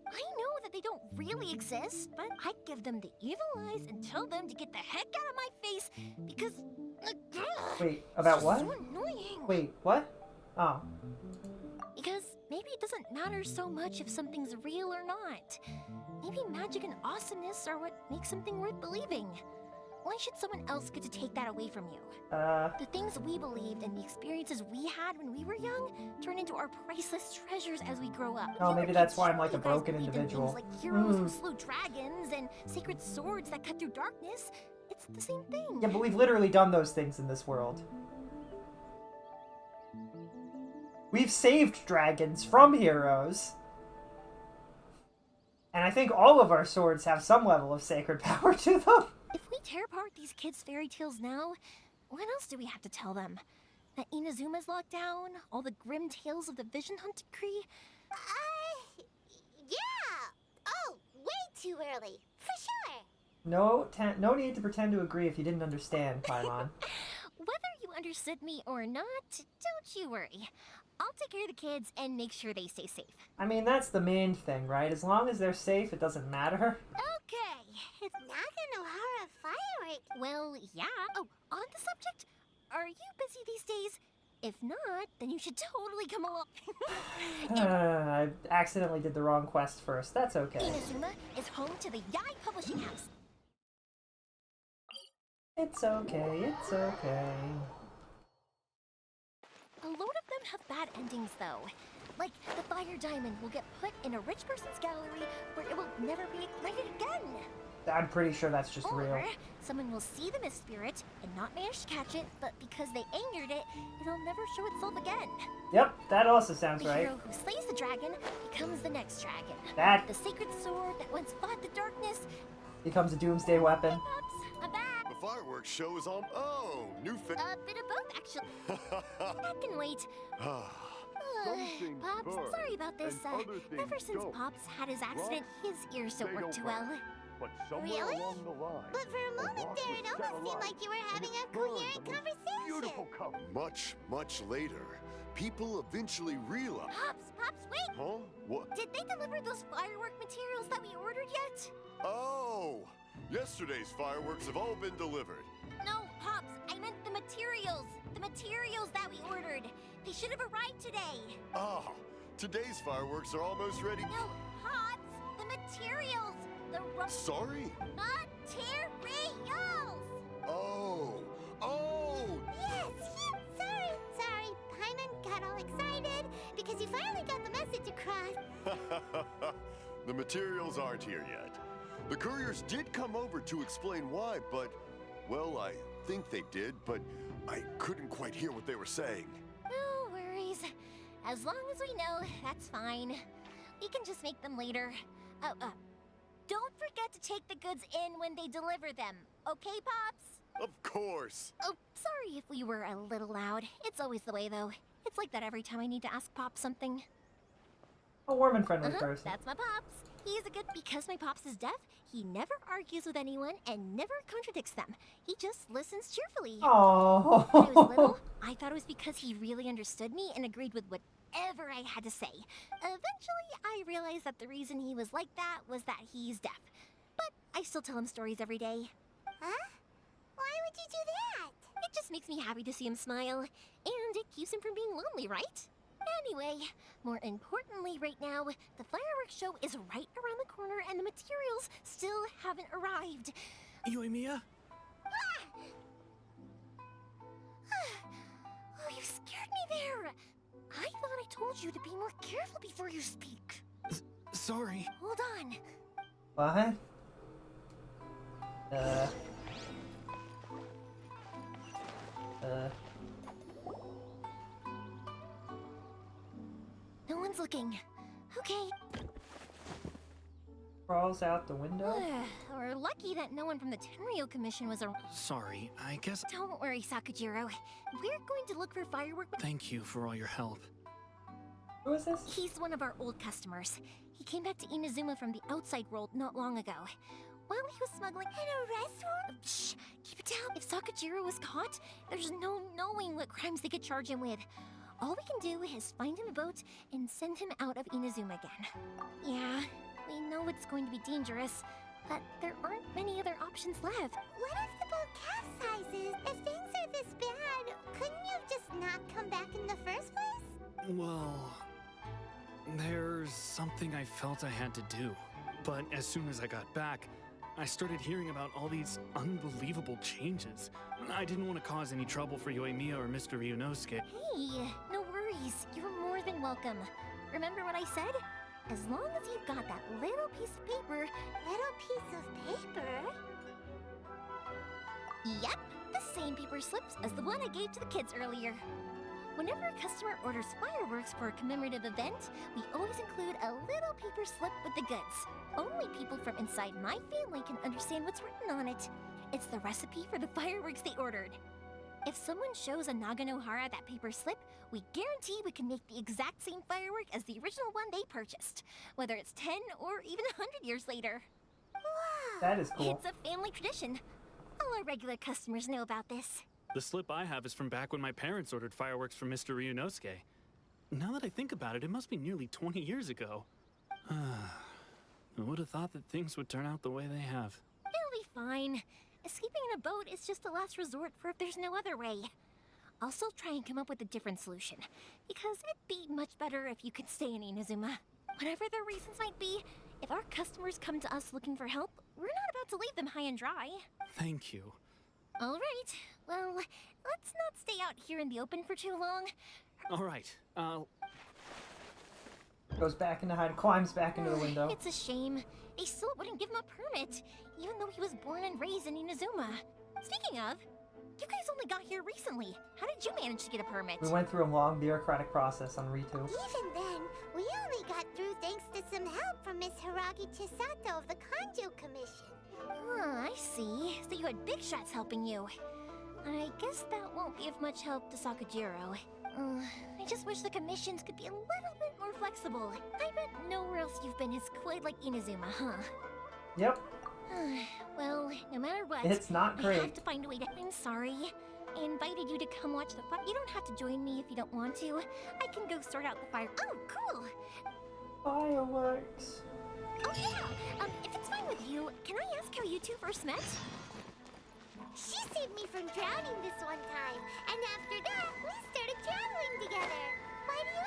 S21: I know that they don't really exist, but I'd give them the evil eyes and tell them to get the heck out of my face because...
S3: Wait, about what?
S21: So annoying.
S3: Wait, what? Oh.
S21: Because maybe it doesn't matter so much if something's real or not. Maybe magic and awesomeness are what makes something worth believing. Why should someone else get to take that away from you? The things we believed and the experiences we had when we were young turn into our priceless treasures as we grow up.
S3: Oh, maybe that's why I'm like a
S21: You guys
S3: broken
S21: believed in
S3: individual.
S21: things like heroes who slew dragons and sacred swords that cut through darkness. It's the same thing.
S3: Yeah, but we've literally done those things in this world. We've saved dragons from heroes. And I think all of our swords have some level of sacred power to them.
S21: If we tear apart these kids' fairy tales now, what else do we have to tell them? That Inazuma's locked down? All the grim tales of the Vision Hunt decree? Yeah! Oh, way too early. For sure!
S3: No need to pretend to agree if you didn't understand, Paimon.
S21: Whether you understood me or not, don't you worry. I'll take care of the kids and make sure they stay safe.
S3: I mean, that's the main thing, right? As long as they're safe, it doesn't matter.
S21: Okay, it's Nakanohara fireworks. Well, yeah. Oh, on the subject, are you busy these days? If not, then you should totally come along.
S3: I accidentally did the wrong quest first. That's okay.
S21: Inazuma is home to the Yai Publishing House.
S3: It's okay, it's okay.
S21: A load of them have bad endings, though. Like, the fire diamond will get put in a rich person's gallery where it will never be ignited again.
S3: I'm pretty sure that's just
S21: Or
S3: real.
S21: someone will see the mist spirit and not manage to catch it, but because they angered it, it'll never show itself again.
S3: Yep, that also sounds
S21: The
S3: right.
S21: hero who slays the dragon becomes the next dragon.
S3: That-
S21: The sacred sword that once fought the darkness.
S3: Becomes a doomsday weapon.
S21: I'm back.
S15: The fireworks show is on. Oh, new fit.
S21: A bit of both, actually. That can wait.
S15: Some things
S21: Pops,
S15: burn,
S21: sorry about this.
S15: and other things
S21: Ever since
S15: don't.
S21: Pops had his accident, his ears don't
S15: They
S21: work
S15: don't
S21: too
S15: burn.
S21: well.
S15: But somewhere
S21: Really?
S15: along the line,
S21: But for a moment
S15: rock
S21: there,
S15: was
S21: it
S15: set
S21: almost seemed
S15: alight,
S21: like you were
S15: and
S21: having
S15: it
S21: a
S15: burned
S21: coherent
S15: the most
S21: conversation.
S15: Beautiful color. Much later, people eventually realized.
S21: Pops, wait!
S15: Huh? What?
S21: Did they deliver those firework materials that we ordered yet?
S15: Oh! Yesterday's fireworks have all been delivered.
S21: No, Pops, I meant the materials. The materials that we ordered. They should have arrived today.
S15: Ah, today's fireworks are almost ready.
S21: No, Pops, the materials. The
S15: Sorry?
S21: materials.
S15: Oh!
S21: Yes, sorry. Paimon got all excited because you finally got the message across.
S15: The materials aren't here yet. The couriers did come over to explain why, but, well, I think they did, but I couldn't quite hear what they were saying.
S21: No worries. As long as we know, that's fine. We can just make them later. Don't forget to take the goods in when they deliver them. Okay, Pops?
S15: Of course.
S21: Oh, sorry if we were a little loud. It's always the way, though. It's like that every time I need to ask Pop something.
S3: A warm and friendly person.
S21: That's my Pops. He's a good... Because my Pops is deaf, he never argues with anyone and never contradicts them. He just listens cheerfully.
S3: Aww.
S21: When I was little, I thought it was because he really understood me and agreed with whatever I had to say. Eventually, I realized that the reason he was like that was that he's deaf. But I still tell him stories every day.
S4: Huh? Why would you do that?
S21: It just makes me happy to see him smile. And it keeps him from being lonely, right? Anyway, more importantly right now, the fireworks show is right around the corner and the materials still haven't arrived.
S10: Yoimiya?
S21: Oh, you scared me there. I thought I told you to be more careful before you speak.
S10: Sorry.
S21: Hold on.
S3: What?
S21: No one's looking. Okay.
S3: Crawls out the window?
S21: We're lucky that no one from the Tenryo Commission was around.
S10: Sorry, I guess...
S21: Don't worry, Sakujiro. We're going to look for fireworks.
S10: Thank you for all your help.
S3: Who is this?
S21: He's one of our old customers. He came back to Inazuma from the outside world not long ago. While he was smuggling in a restaurant... Shh! Keep it down! If Sakujiro was caught, there's no knowing what crimes they could charge him with. All we can do is find him a boat and send him out of Inazuma again. Yeah, we know it's going to be dangerous, but there aren't many other options left.
S4: What if the boat capsizes? If things are this bad, couldn't you just not come back in the first place?
S10: Well... there's something I felt I had to do. But as soon as I got back, I started hearing about all these unbelievable changes. I didn't want to cause any trouble for Yoimiya or Mr. Ryunosuke.
S21: Hey, no worries. You're more than welcome. Remember what I said? As long as you've got that little piece of paper...
S4: Little piece of paper?
S21: Yep, the same paper slips as the one I gave to the kids earlier. Whenever a customer orders fireworks for a commemorative event, we always include a little paper slip with the goods. Only people from inside my family can understand what's written on it. It's the recipe for the fireworks they ordered. If someone shows a Naganohara that paper slip, we guarantee we can make the exact same firework as the original one they purchased, whether it's 10 or even 100 years later.
S4: Wow!
S3: That is cool.
S21: It's a family tradition. All our regular customers know about this.
S10: The slip I have is from back when my parents ordered fireworks from Mr. Ryunosuke. Now that I think about it, it must be nearly 20 years ago. I would have thought that things would turn out the way they have.
S21: It'll be fine. Escaping in a boat is just a last resort for if there's no other way. I'll still try and come up with a different solution, because it'd be much better if you could stay in Inazuma. Whatever their reasons might be, if our customers come to us looking for help, we're not about to leave them high and dry.
S10: Thank you.
S21: All right. Well, let's not stay out here in the open for too long.
S10: All right.
S3: Goes back into hide, climbs back into the window.
S21: It's a shame. They still wouldn't give him a permit, even though he was born and raised in Inazuma. Speaking of, you guys only got here recently. How did you manage to get a permit?
S3: We went through a long bureaucratic process on Ritu.
S4: Even then, we only got through thanks to some help from Miss Hiragi Chisato of the Kanjo Commission.
S21: I see. So you had big shots helping you. I guess that won't be of much help to Sakujiro. I just wish the commissions could be a little bit more flexible. I bet nowhere else you've been is quite like Inazuma, huh?
S3: Yep.
S21: Well, no matter what,
S3: It's not great.
S21: I have to find a way to... I'm sorry. I invited you to come watch the fire. You don't have to join me if you don't want to. I can go sort out the fire. Oh, cool!
S3: Fireworks.
S21: Oh, yeah! If it's fine with you, can I ask how you two first met?
S4: She saved me from drowning this one time, and after that, we started traveling together. Why do you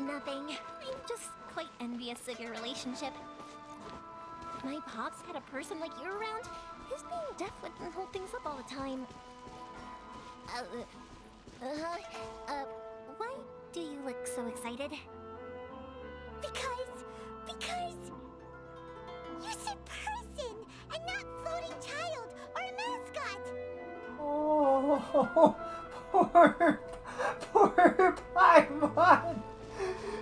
S4: ask?
S21: Nothing. I'm just quite envious of your relationship. If my pops had a person like you around, his being deaf wouldn't hold things up all the time. Why do you look so excited?
S4: Because... you said person, and not floating child or mascot.
S3: Oh, poor Paimon.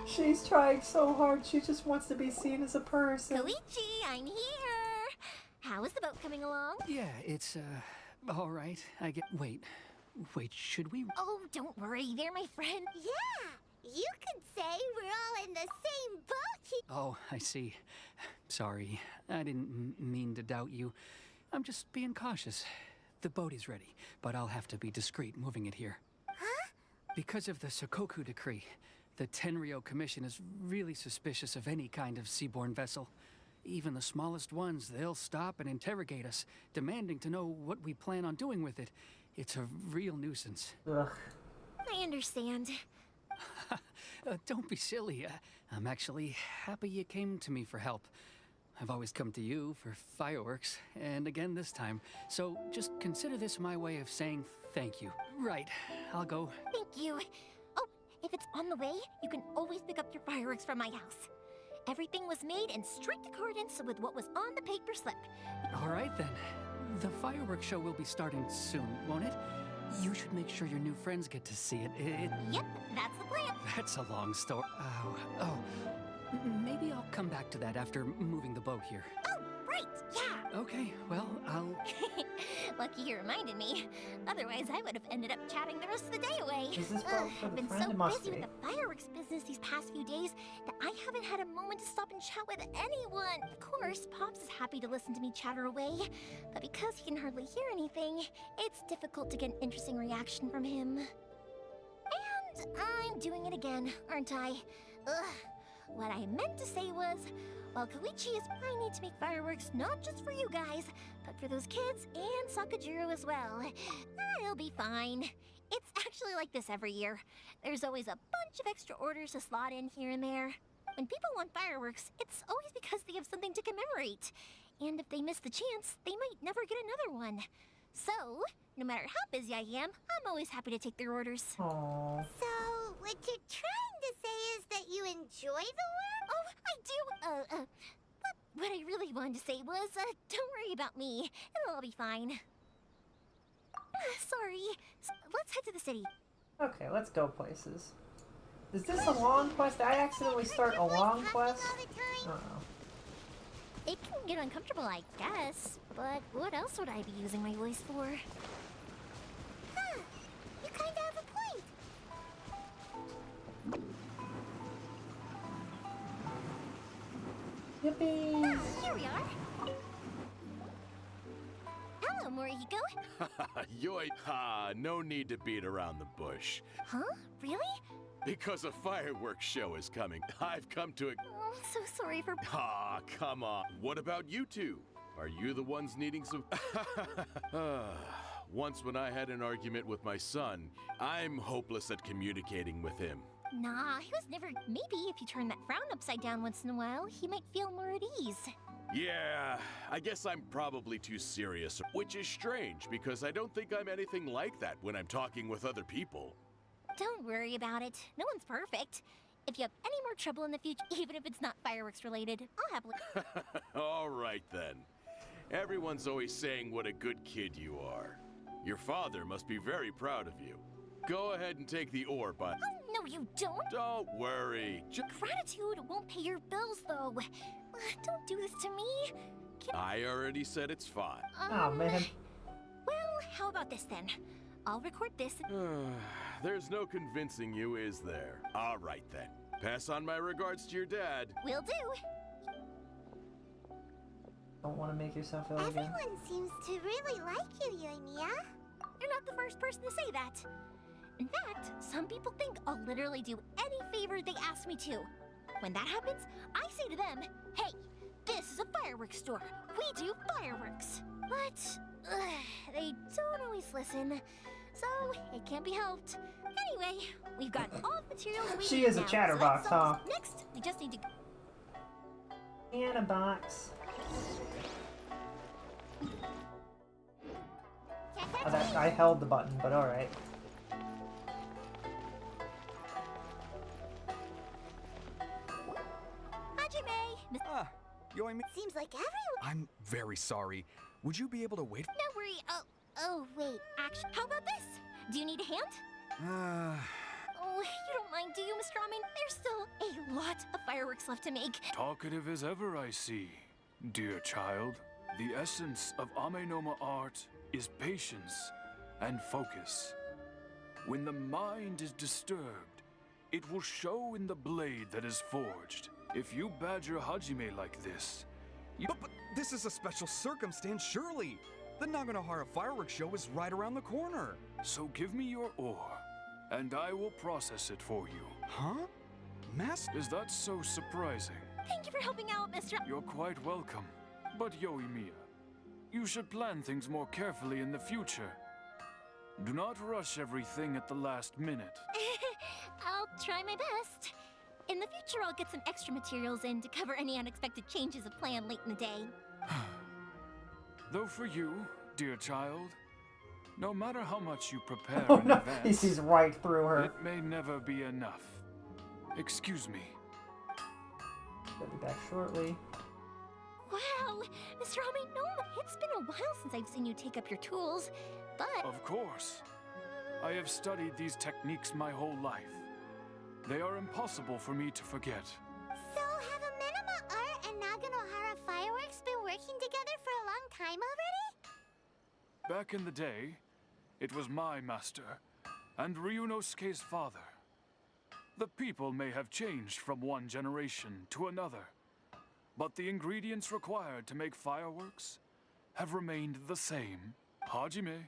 S3: She's trying so hard. She just wants to be seen as a person.
S21: Koichi, I'm here! How is the boat coming along?
S5: Yeah, it's, all right. Wait, should we?
S21: Oh, don't worry. They're my friend.
S4: Yeah, you could say we're all in the same boat.
S5: Oh, I see. Sorry, I didn't mean to doubt you. I'm just being cautious. The boat is ready, but I'll have to be discreet moving it here.
S4: Huh?
S5: Because of the Sokoku decree, the Tenryou Commission is really suspicious of any kind of seaborne vessel. Even the smallest ones, they'll stop and interrogate us, demanding to know what we plan on doing with it. It's a real nuisance.
S3: Ugh.
S21: I understand.
S5: Don't be silly. I'm actually happy you came to me for help. I've always come to you for fireworks, and again this time. So just consider this my way of saying thank you. Right, I'll go.
S21: Thank you. Oh, if it's on the way, you can always pick up your fireworks from my house. Everything was made in strict accordance with what was on the paper slip.
S5: All right then. The fireworks show will be starting soon, won't it? You should make sure your new friends get to see it.
S21: Yep, that's the plan.
S5: That's a long story. Oh, maybe I'll come back to that after moving the boat here.
S21: Oh, right, yeah.
S5: Okay, well, I'll...
S21: Lucky you reminded me. Otherwise, I would have ended up chatting the rest of the day away.
S3: Is this boat for
S21: I've
S3: the
S21: been
S3: friend?
S21: so
S3: It must
S21: busy
S3: be.
S21: with the fireworks business these past few days that I haven't had a moment to stop and chat with anyone. Of course, Pops is happy to listen to me chatter away, but because he can hardly hear anything, it's difficult to get an interesting reaction from him. And I'm doing it again, aren't I? Ugh. What I meant to say was, while Koichi is I need to make fireworks not just for you guys, but for those kids and Sakajiro as well. I'll be fine. It's actually like this every year. There's always a bunch of extra orders to slot in here and there. When people want fireworks, it's always because they have something to commemorate. And if they miss the chance, they might never get another one. So, no matter how busy I am, I'm always happy to take their orders.
S3: Aww.
S4: So, what you're trying to say is that you enjoy the work?
S21: Oh, I do. But what I really wanted to say was, don't worry about me. It'll all be fine. Sorry. Let's head to the city.
S3: Okay, let's go places. Is this a long quest? Did I accidentally start a long quest? Uh-oh.
S21: It can get uncomfortable, I guess. But what else would I be using my voice for?
S4: Huh. You kind of have a point.
S3: Yippee!
S21: Here we are. Hello, Morihiko.
S17: Yoit, no need to beat around the bush.
S21: Huh? Really?
S17: Because a fireworks show is coming. I've come to
S21: Oh, I'm so sorry for...
S17: come on. What about you two? Are you the ones needing some... Once when I had an argument with my son, I'm hopeless at communicating with him.
S21: Nah, he was never... Maybe if you turn that frown upside down once in a while, he might feel more at ease.
S17: Yeah, I guess I'm probably too serious, which is strange because I don't think I'm anything like that when I'm talking with other people.
S21: Don't worry about it. No one's perfect. If you have any more trouble in the future, even if it's not fireworks related, I'll happily...
S17: All right then. Everyone's always saying what a good kid you are. Your father must be very proud of you. Go ahead and take the ore, but...
S21: Oh, no, you don't.
S17: Don't worry.
S21: Gratitude won't pay your bills, though. Don't do this to me.
S17: I already said it's fine.
S3: Oh, man.
S21: Well, how about this then? I'll record this.
S17: There's no convincing you, is there? All right then. Pass on my regards to your dad.
S21: Will do.
S3: Don't want to make yourself ill again.
S4: Everyone seems to really like you, Yoimiya.
S21: You're not the first person to say that. In fact, some people think I'll literally do any favor they ask me to. When that happens, I say to them, hey, this is a fireworks store. We do fireworks. But they don't always listen, so it can't be helped. Anyway, we've got all the materials we
S3: She
S21: need
S3: is a
S21: now,
S3: chatterbox,
S21: so
S3: huh?
S21: next, we just need to...
S3: And a box. Oh, that, I held the button, but alright.
S4: Seems like everyone...
S20: I'm very sorry. Would you be able to wait?
S21: No worry. Oh, wait. Actually, how about this? Do you need a hand? Oh, you don't mind, do you, Mr. Ramen? There's still a lot of fireworks left to make.
S16: Talkative as ever, I see. Dear child,
S13: The essence of Amenoma art is patience and focus. When the mind is disturbed, it will show in the blade that is forged. If you badger Hajime like this,
S20: But this is a special circumstance, surely! The Naganohara fireworks show is right around the corner.
S13: So give me your ore, and I will process it for you.
S20: Huh? Master?
S13: Is that so surprising?
S21: Thank you for helping out, Mr.
S13: You're quite welcome. But Yoimiya, you should plan things more carefully in the future. Do not rush everything at the last minute.
S21: I'll try my best. In the future, I'll get some extra materials in to cover any unexpected changes of plan late in the day.
S13: Though for you, dear child, no matter how much you prepare
S3: Oh
S13: in
S3: no,
S13: advance,
S3: he sees right through her.
S13: it may never be enough. Excuse me.
S3: I'll be back shortly.
S21: Wow, Mr. Amenoma, it's been a while since I've seen you take up your tools, but...
S13: Of course. I have studied these techniques my whole life. They are impossible for me to forget.
S4: So, have Amenoma Art and Naganohara Fireworks been working together for a long time already?
S13: Back in the day, it was my master and Ryunosuke's father. The people may have changed from one generation to another, but the ingredients required to make fireworks have remained the same. Hajime,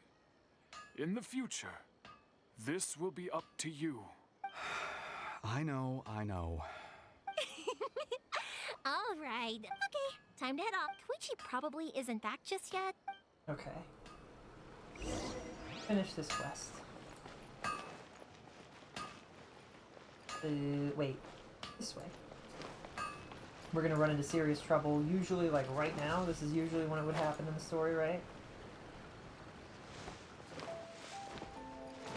S13: in the future, this will be up to you.
S20: I know.
S21: All right. Okay, time to head off. Koichi probably isn't back just yet.
S3: Okay. Finish this quest. Wait. This way. We're gonna run into serious trouble. Usually, like right now, this is usually when it would happen in the story, right?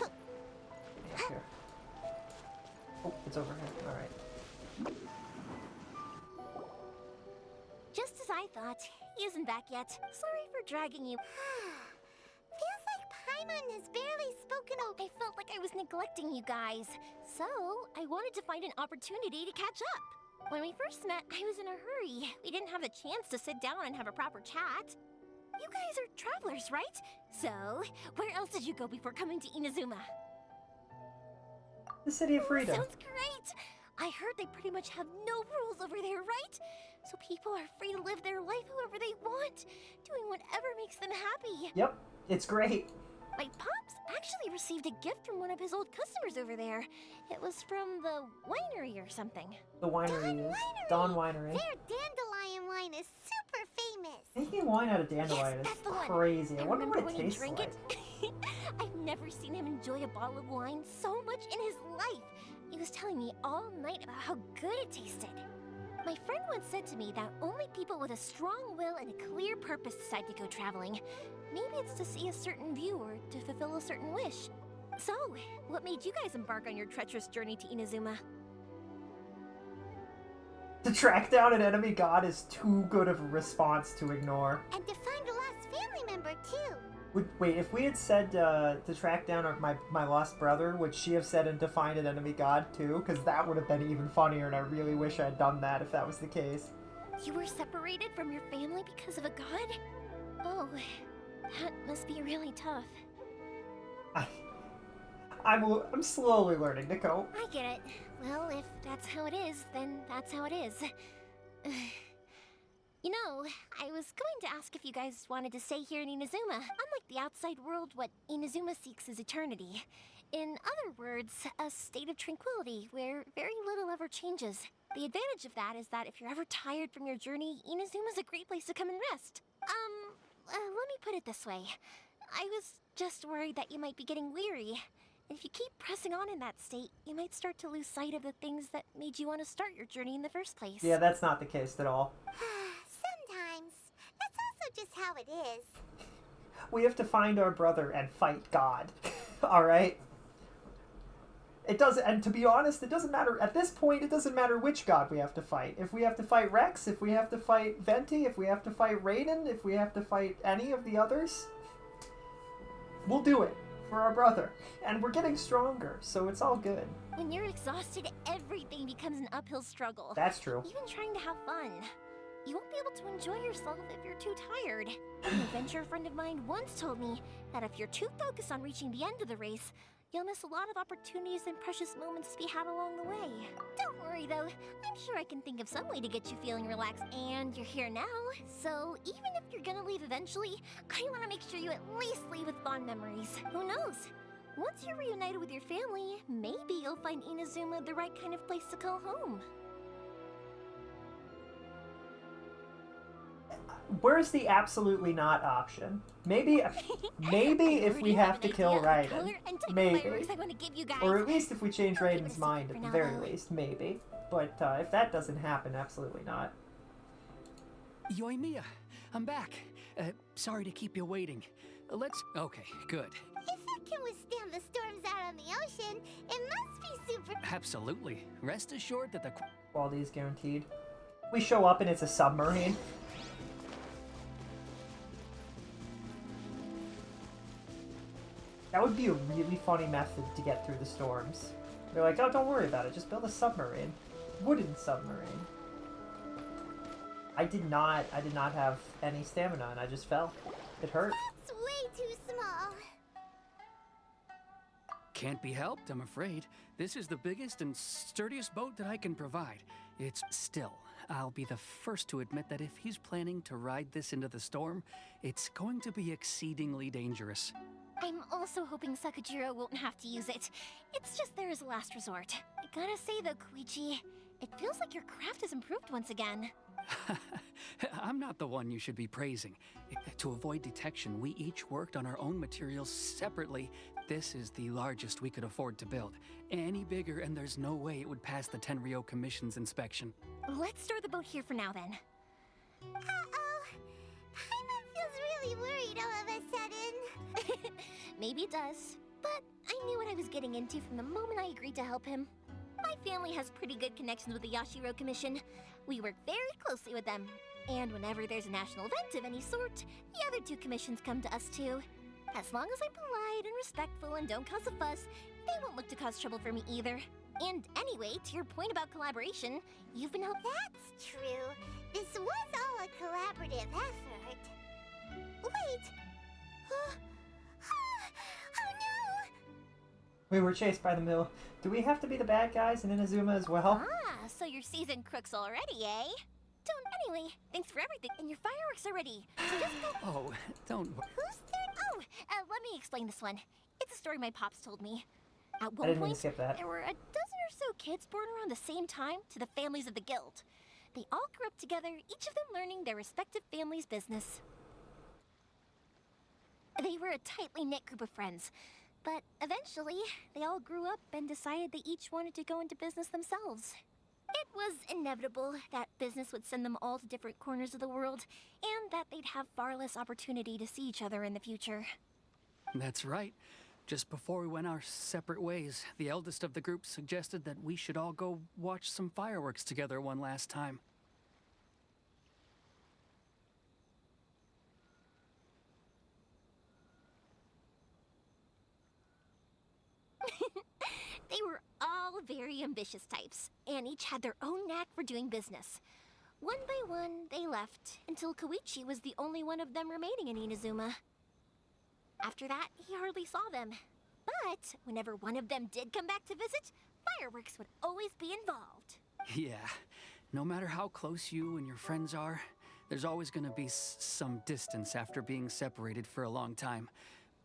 S3: Yeah, here. Oh, it's over here. Alright.
S21: Just as I thought, he isn't back yet. Sorry for dragging you.
S4: Feels like Paimon has barely spoken out.
S21: I felt like I was neglecting you guys, so I wanted to find an opportunity to catch up. When we first met, I was in a hurry. We didn't have the chance to sit down and have a proper chat. You guys are travelers, right? So, where else did you go before coming to Inazuma?
S3: The City of Freedom.
S21: Sounds great! I heard they pretty much have no rules over there, right? So people are free to live their life however they want, doing whatever makes them happy.
S3: Yep, it's great.
S21: My pops actually received a gift from one of his old customers over there. It was from the winery or something.
S3: The winery is Dawn Winery.
S4: Their dandelion wine is super famous.
S3: Making wine out of dandelion is crazy. I wonder what it tastes like.
S21: I've never seen him enjoy a bottle of wine so much in his life. He was telling me all night about how good it tasted. My friend once said to me that only people with a strong will and a clear purpose decide to go traveling. Maybe it's to see a certain view or to fulfill a certain wish. So, what made you guys embark on your treacherous journey to Inazuma?
S3: To track down an enemy god is too good of a response to ignore.
S4: And to find a lost family member, too.
S3: Wait, if we had said to track down my lost brother, would she have said and to find an enemy god too? Because that would have been even funnier, and I really wish I had done that if that was the case.
S21: You were separated from your family because of a god? Oh, that must be really tough.
S3: I'm slowly learning to cope.
S21: I get it. Well, if that's how it is, then that's how it is. You know, I was going to ask if you guys wanted to stay here in Inazuma. Unlike the outside world, what Inazuma seeks is eternity. In other words, a state of tranquility where very little ever changes. The advantage of that is that if you're ever tired from your journey, Inazuma's a great place to come and rest. Let me put it this way. I was just worried that you might be getting weary. And if you keep pressing on in that state, you might start to lose sight of the things that made you want to start your journey in the first place.
S3: Yeah, that's not the case at all.
S4: Sometimes. That's also just how it is.
S3: We have to find our brother and fight God. Alright? It doesn't, and to be honest, it doesn't matter, at this point, it doesn't matter which god we have to fight. If we have to fight Rex, if we have to fight Venti, if we have to fight Raiden, if we have to fight any of the others, we'll do it for our brother. And we're getting stronger, so it's all good.
S21: When you're exhausted, everything becomes an uphill struggle.
S3: That's true.
S21: Even trying to have fun. you won't be able to enjoy yourself if you're too tired. An adventurer friend of mine once told me that if you're too focused on reaching the end of the race, you'll miss a lot of opportunities and precious moments to be had along the way. Don't worry though, I'm sure I can think of some way to get you feeling relaxed, and you're here now. So even if you're gonna leave eventually, I want to make sure you at least leave with fond memories. Who knows? Once you're reunited with your family, maybe you'll find Inazuma the right kind of place to call home.
S3: Where's the absolutely not option? Maybe if we have to kill Raiden. Maybe. Or at least if we change Raiden's mind at the very least, maybe. But if that doesn't happen, absolutely not.
S5: Yoimiya, I'm back. Sorry to keep you waiting. Okay, good.
S4: If it can withstand the storms out on the ocean, it must be super...
S5: Absolutely. Rest assured that the...
S3: Quality is guaranteed. We show up and it's a submarine. That would be a really funny method to get through the storms. They're like, oh, don't worry about it, just build a submarine. Wooden submarine. I did not have any stamina and I just fell. It hurt.
S4: That's way too small.
S5: Can't be helped, I'm afraid. This is the biggest and sturdiest boat that I can provide. It's still, I'll be the first to admit that if he's planning to ride this into the storm, it's going to be exceedingly dangerous.
S21: I'm also hoping Sakajiro won't have to use it. It's just there as a last resort. I gotta say though, Koichi, it feels like your craft has improved once again.
S5: I'm not the one you should be praising. To avoid detection, we each worked on our own materials separately. This is the largest we could afford to build. Any bigger and there's no way it would pass the Tenryou Commission's inspection.
S21: Let's store the boat here for now then.
S4: Uh-oh. Paimon feels really worried all of a sudden.
S21: Maybe it does, but I knew what I was getting into from the moment I agreed to help him. My family has pretty good connections with the Yashiro Commission. We work very closely with them, and whenever there's a national event of any sort, the other two commissions come to us too. As long as I'm polite and respectful and don't cause a fuss, they won't look to cause trouble for me either. And anyway, to your point about collaboration, you've been helping.
S4: That's true. This was all a collaborative effort. Wait. Oh no!
S3: We were chased by the mill. Do we have to be the bad guys in Inazuma as well?
S21: Ah, so you're seasoned crooks already, eh? Anyway, thanks for everything, and your fireworks are ready. So just go...
S5: Oh, don't...
S21: Who's there? Oh, let me explain this one. It's a story my pops told me. At
S3: I
S21: one
S3: didn't mean
S21: point,
S3: to skip that.
S21: there were a dozen or so kids born around the same time to the families of the guild. They all grew up together, each of them learning their respective family's business. They were a tightly knit group of friends, but eventually, they all grew up and decided they each wanted to go into business themselves. It was inevitable that business would send them all to different corners of the world, and that they'd have far less opportunity to see each other in the future.
S5: That's right. Just before we went our separate ways, the eldest of the group suggested that we should all go watch some fireworks together one last time.
S21: They were all very ambitious types, and each had their own knack for doing business. One by one, they left, until Koichi was the only one of them remaining in Inazuma. After that, he hardly saw them. But whenever one of them did come back to visit, fireworks would always be involved.
S5: Yeah, no matter how close you and your friends are, there's always gonna be some distance after being separated for a long time.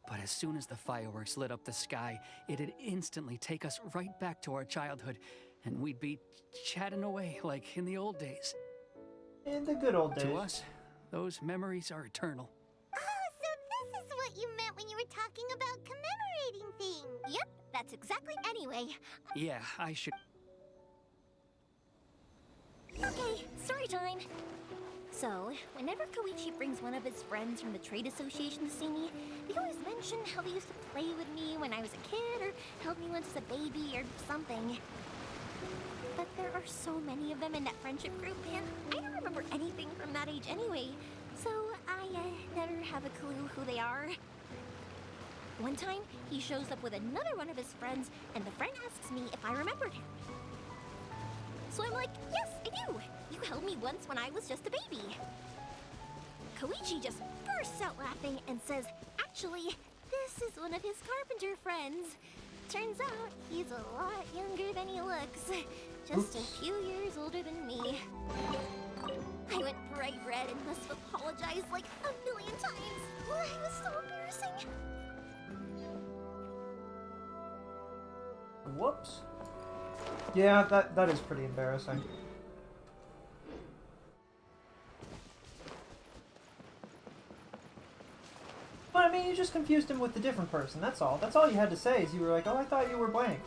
S5: But as soon as the fireworks lit up the sky, it'd instantly take us right back to our childhood, and we'd be chatting away like in the old days.
S3: In the good old days.
S5: To us, those memories are eternal.
S4: Oh, so this is what you meant when you were talking about commemorating things.
S21: Yep, that's exactly anyway.
S5: Yeah, I should...
S21: Okay, story time. So, whenever Koichi brings one of his friends from the trade association to see me, they always mention how they used to play with me when I was a kid, or held me once as a baby, or something. But there are so many of them in that friendship group, and I don't remember anything from that age anyway, so I never have a clue who they are. One time, he shows up with another one of his friends, and the friend asks me if I remembered him.
S2: So I'm like, yes, I do. You held me once when I was just a baby. Koichi just bursts out laughing and says, actually, this is one of his carpenter friends. Turns out he's a lot younger than he looks. Just a few years older than me. I went bright red and must have apologized like a million times. It was so embarrassing.
S3: Whoops. Yeah, that is pretty embarrassing. But I mean, you just confused him with a different person, that's all. That's all you had to say, is you were like, oh, I thought you were blank.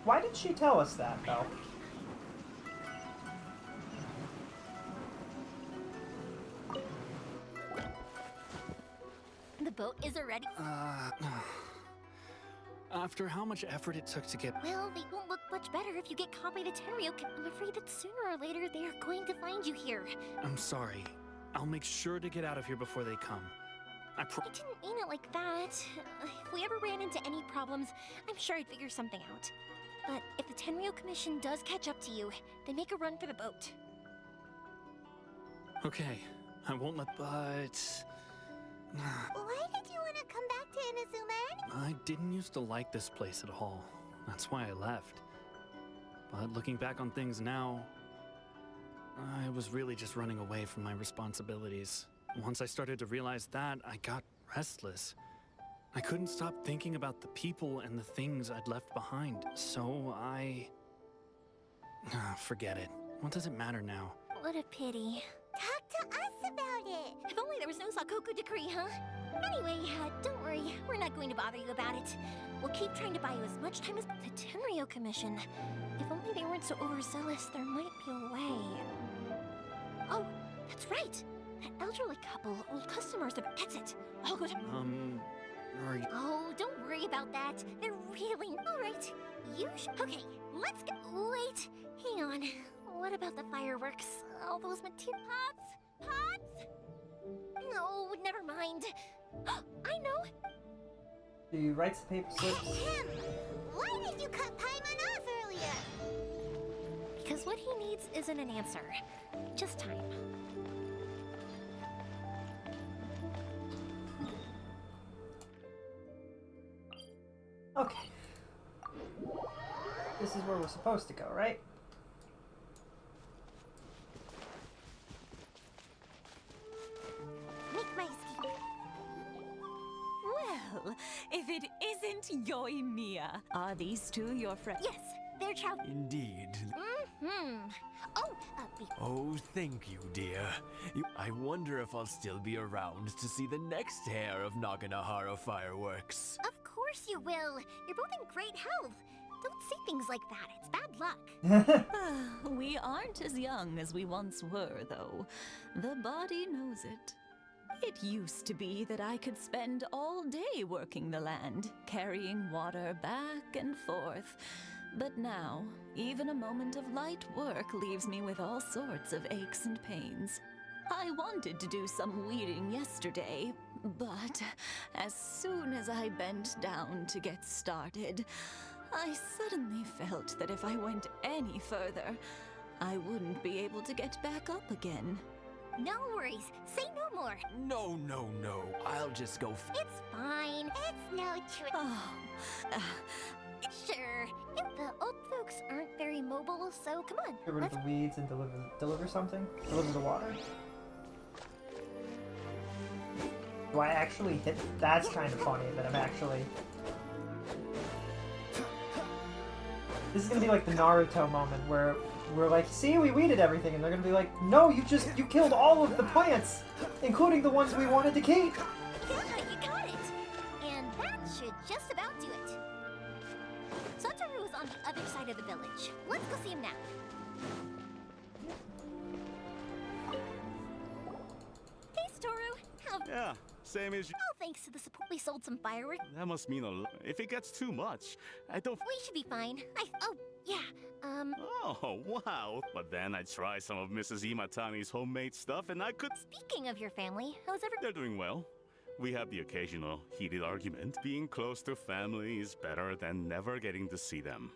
S3: Why did she tell us that, though?
S2: The boat is already...
S10: After how much effort it took to get...
S2: Well, they won't look much better if you get caught by the Tenryo. I'm afraid that sooner or later they are going to find you here.
S10: I'm sorry. I'll make sure to get out of here before they come.
S2: I didn't mean it like that. If we ever ran into any problems, I'm sure I'd figure something out. But if the Tenryo Commission does catch up to you, then make a run for the boat.
S10: Okay, I won't let... but...
S4: Why did you want to come back to Inazuma?
S10: I didn't used to like this place at all. That's why I left. But looking back on things now, I was really just running away from my responsibilities. Once I started to realize that, I got restless. I couldn't stop thinking about the people and the things I'd left behind. So I... forget it. What does it matter now?
S2: What a pity.
S4: Talk to us about it.
S2: If only there was no Sakoku decree, huh? Anyway, don't worry. We're not going to bother you about it. We'll keep trying to buy you as much time as the Tenryo Commission. If only they weren't so overzealous, there might be a way. Oh, that's right. That elderly couple, old customers, that's it. I'll go to...
S10: are you...
S2: Oh, don't worry about that. They're really... Alright. Okay, let's go. Wait, hang on. What about the fireworks? All those materials... Pops? No, never mind. I know.
S3: He writes the paper slips.
S4: Why did you cut Paimon off earlier?
S2: Because what he needs isn't an answer. Just time.
S3: Okay. This is where we're supposed to go, right?
S1: Well, if it isn't Yoimiya, are these two your friends?
S2: Yes, they're child.
S22: Indeed.
S2: Oh,
S22: Oh, thank you, dear. I wonder if I'll still be around to see the next hair of Naganahara fireworks.
S2: Of course you will. You're both in great health. Don't say things like that. It's bad luck.
S1: We aren't as young as we once were, though. The body knows it. It used to be that I could spend all day working the land, carrying water back and forth. But now, even a moment of light work leaves me with all sorts of aches and pains. I wanted to do some weeding yesterday, but as soon as I bent down to get started, I suddenly felt that if I went any further, I wouldn't be able to get back up again.
S2: No worries. Say no more.
S22: No. I'll just go.
S2: It's fine.
S4: It's no trouble.
S2: Sure. The old folks aren't very mobile, so come on.
S3: Get rid of the weeds and deliver something? Deliver the water? Do I actually hit? That's kind of funny that I'm actually... This is gonna be like the Naruto moment where we're like, see, we weeded everything, and they're gonna be like, no, you killed all of the plants, including the ones we wanted to keep.
S2: Yeah, you got it. And that should just about do it. Satoru is on the other side of the village. Let's go see him now. Hey, Satoru.
S23: Yeah, same as you.
S2: Oh, thanks to the support, we sold some fireworks.
S23: That must mean a lot. If it gets too much, I don't.
S2: We should be fine. Oh, yeah.
S23: Oh, wow. But then I tried some of Mrs. Imatani's homemade stuff and I could.
S2: Speaking of your family, how's everyone?
S23: They're doing well. we have the occasional heated argument. Being close to family is better than never getting to see them,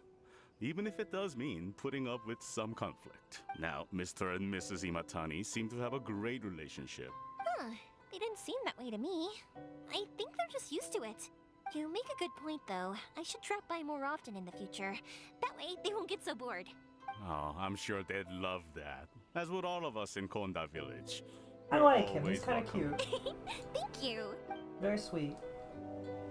S23: even if it does mean putting up with some conflict. Now, Mr. and Mrs. Imatani seem to have a great relationship.
S21: Huh. They didn't seem that way to me. I think they're just used to it. You make a good point, though. I should drop by more often in the future. That way, they won't get so bored.
S23: Oh, I'm sure they'd love that, as would all of us in Konda Village.
S3: I
S23: You're
S3: like him. He's
S23: always
S3: kind of
S23: welcome.
S3: cute.
S21: Thank you.
S3: Very sweet.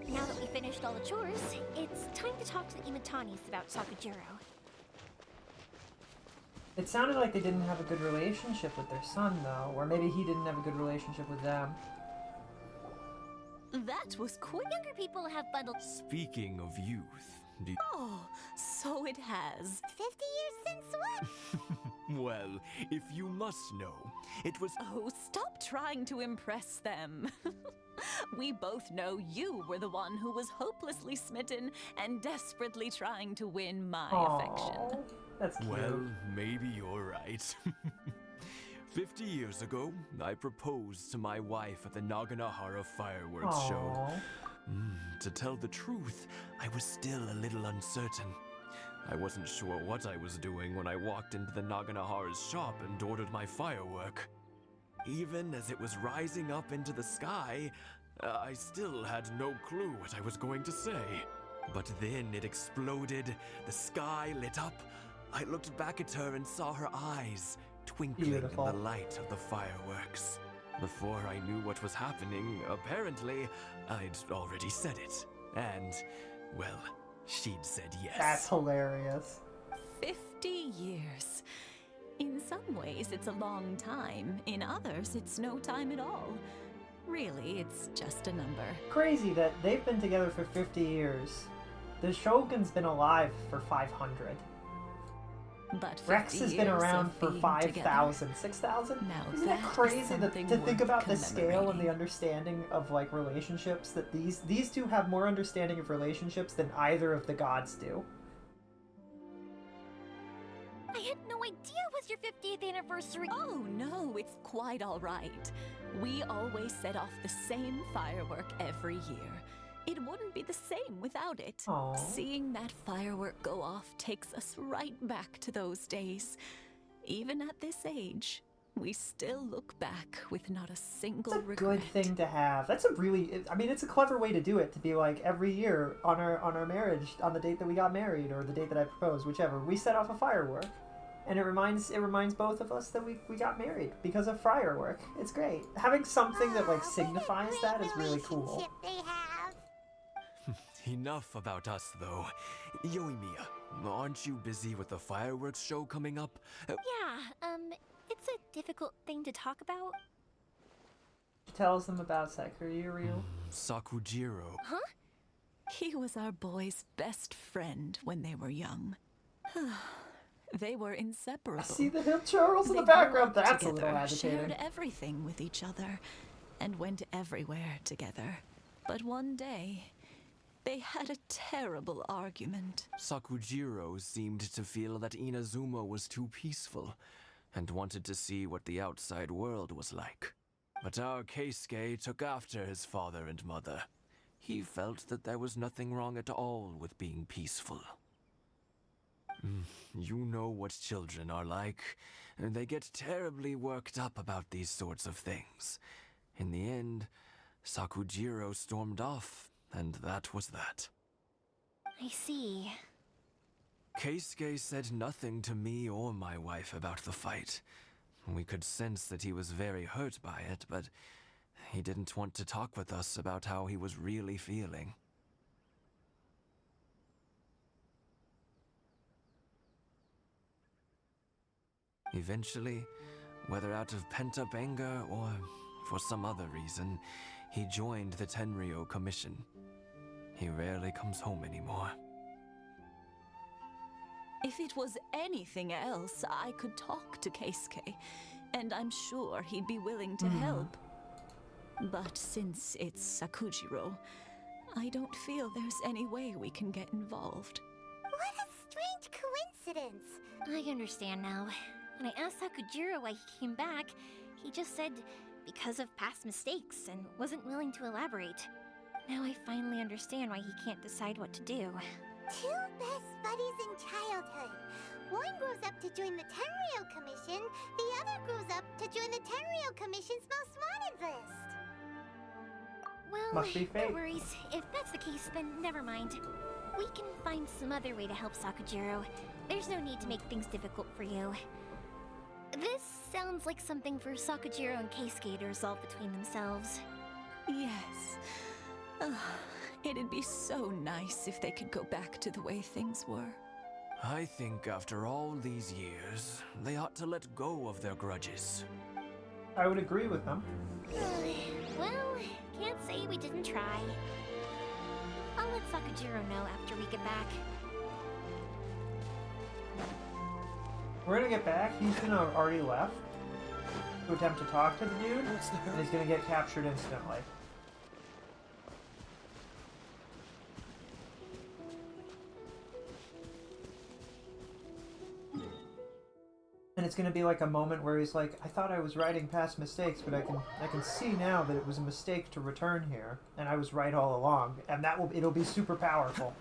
S21: Now that we finished all the chores, it's time to talk to the Imatanis about Sakujiro.
S3: It sounded like they didn't have a good relationship with their son, though. Or maybe he didn't have a good relationship with them.
S1: That was quick.
S21: Younger people have bundled.
S22: Speaking of youth,
S1: Oh, so it has.
S21: 50 years since what?
S22: well, if you must know, it was.
S1: Oh, stop trying to impress them. We both know you were the one who was hopelessly smitten and desperately trying to win my affection.
S3: That's cute.
S22: Well, maybe you're right. 50 years ago, I proposed to my wife at the Naganahara fireworks show. To tell the truth, I was still a little uncertain. I wasn't sure what I was doing when I walked into the Naganahara's shop and ordered my firework. Even as it was rising up into the sky, I still had no clue what I was going to say. But then it exploded, the sky lit up. I looked back at her and saw her eyes twinkling in the light of the fireworks. Before I knew what was happening, apparently, I'd already said it. And, well, she'd said yes.
S3: That's hilarious.
S1: 50 years. In some ways, it's a long time. In others, it's no time at all. Really, it's just a number.
S3: Crazy that they've been together for 50 years. The Shogun's been alive for 500.
S1: But
S3: Rex has been around for 5,000, 6,000? Isn't that crazy to think about the scale and the understanding of like relationships that these two have more understanding of relationships than either of the gods do?
S21: I had no idea it was your 50th anniversary.
S1: Oh no, it's quite all right. We always set off the same firework every year. It wouldn't be the same without it.
S3: Aww.
S1: Seeing that firework go off takes us right back to those days. Even at this age, we still look back with not a single regret.
S3: Good thing to have. That's a really, I mean, it's a clever way to do it, to be like every year on our marriage, on the date that we got married or the date that I proposed, whichever, we set off a firework. And it reminds both of us that we got married because of firework. It's great. Having something that like signifies that is really cool.
S22: Enough about us, though. Yoimiya, aren't you busy with the fireworks show coming up?
S21: Yeah, it's a difficult thing to talk about.
S3: She tells them about Sakujiro.
S22: Sakujiro.
S21: Huh?
S1: He was our boy's best friend when they were young. They were inseparable.
S3: I see the Hill Charles in the
S1: They
S3: background.
S1: grew up
S3: That's a little
S1: together,
S3: agitating.
S1: shared everything with each other, and went everywhere together. But one day, they had a terrible argument.
S22: Sakujiro seemed to feel that Inazuma was too peaceful, and wanted to see what the outside world was like. But our Keisuke took after his father and mother. He felt that there was nothing wrong at all with being peaceful. You know what children are like. They get terribly worked up about these sorts of things. In the end, Sakujiro stormed off, and that was that.
S21: I see.
S22: Keisuke said nothing to me or my wife about the fight. We could sense that he was very hurt by it, but he didn't want to talk with us about how he was really feeling. Eventually, whether out of pent-up anger or for some other reason, he joined the Tenryou Commission. He rarely comes home anymore.
S1: If it was anything else, I could talk to Keisuke, and I'm sure he'd be willing to help. But since it's Sakujiro, I don't feel there's any way we can get involved.
S21: What a strange coincidence. I understand now. When I asked Sakujiro why he came back, he just said
S2: because of past mistakes and wasn't willing to elaborate. Now I finally understand why he can't decide what to do.
S8: Two best buddies in childhood. One grows up to join the Tenryou Commission, the other grows up to join the Tenryou Commission's most wanted list.
S2: Well,
S3: Must be fate.
S2: no worries. If that's the case, then never mind. We can find some other way to help Sakujiro. There's no need to make things difficult for you. This sounds like something for Sakujiro and Keisuke to resolve between themselves.
S1: Yes. It'd be so nice if they could go back to the way things were.
S18: I think after all these years, they ought to let go of their grudges.
S3: I would agree with them.
S2: Well, can't say we didn't try. I'll let Sakujiro know after we get back.
S3: We're gonna get back. He's gonna have already left to attempt to talk to the dude, and he's gonna get captured instantly. And it's gonna be like a moment where he's like, I thought I was writing past mistakes, but I can see now that it was a mistake to return here, and I was right all along, and it'll be super powerful.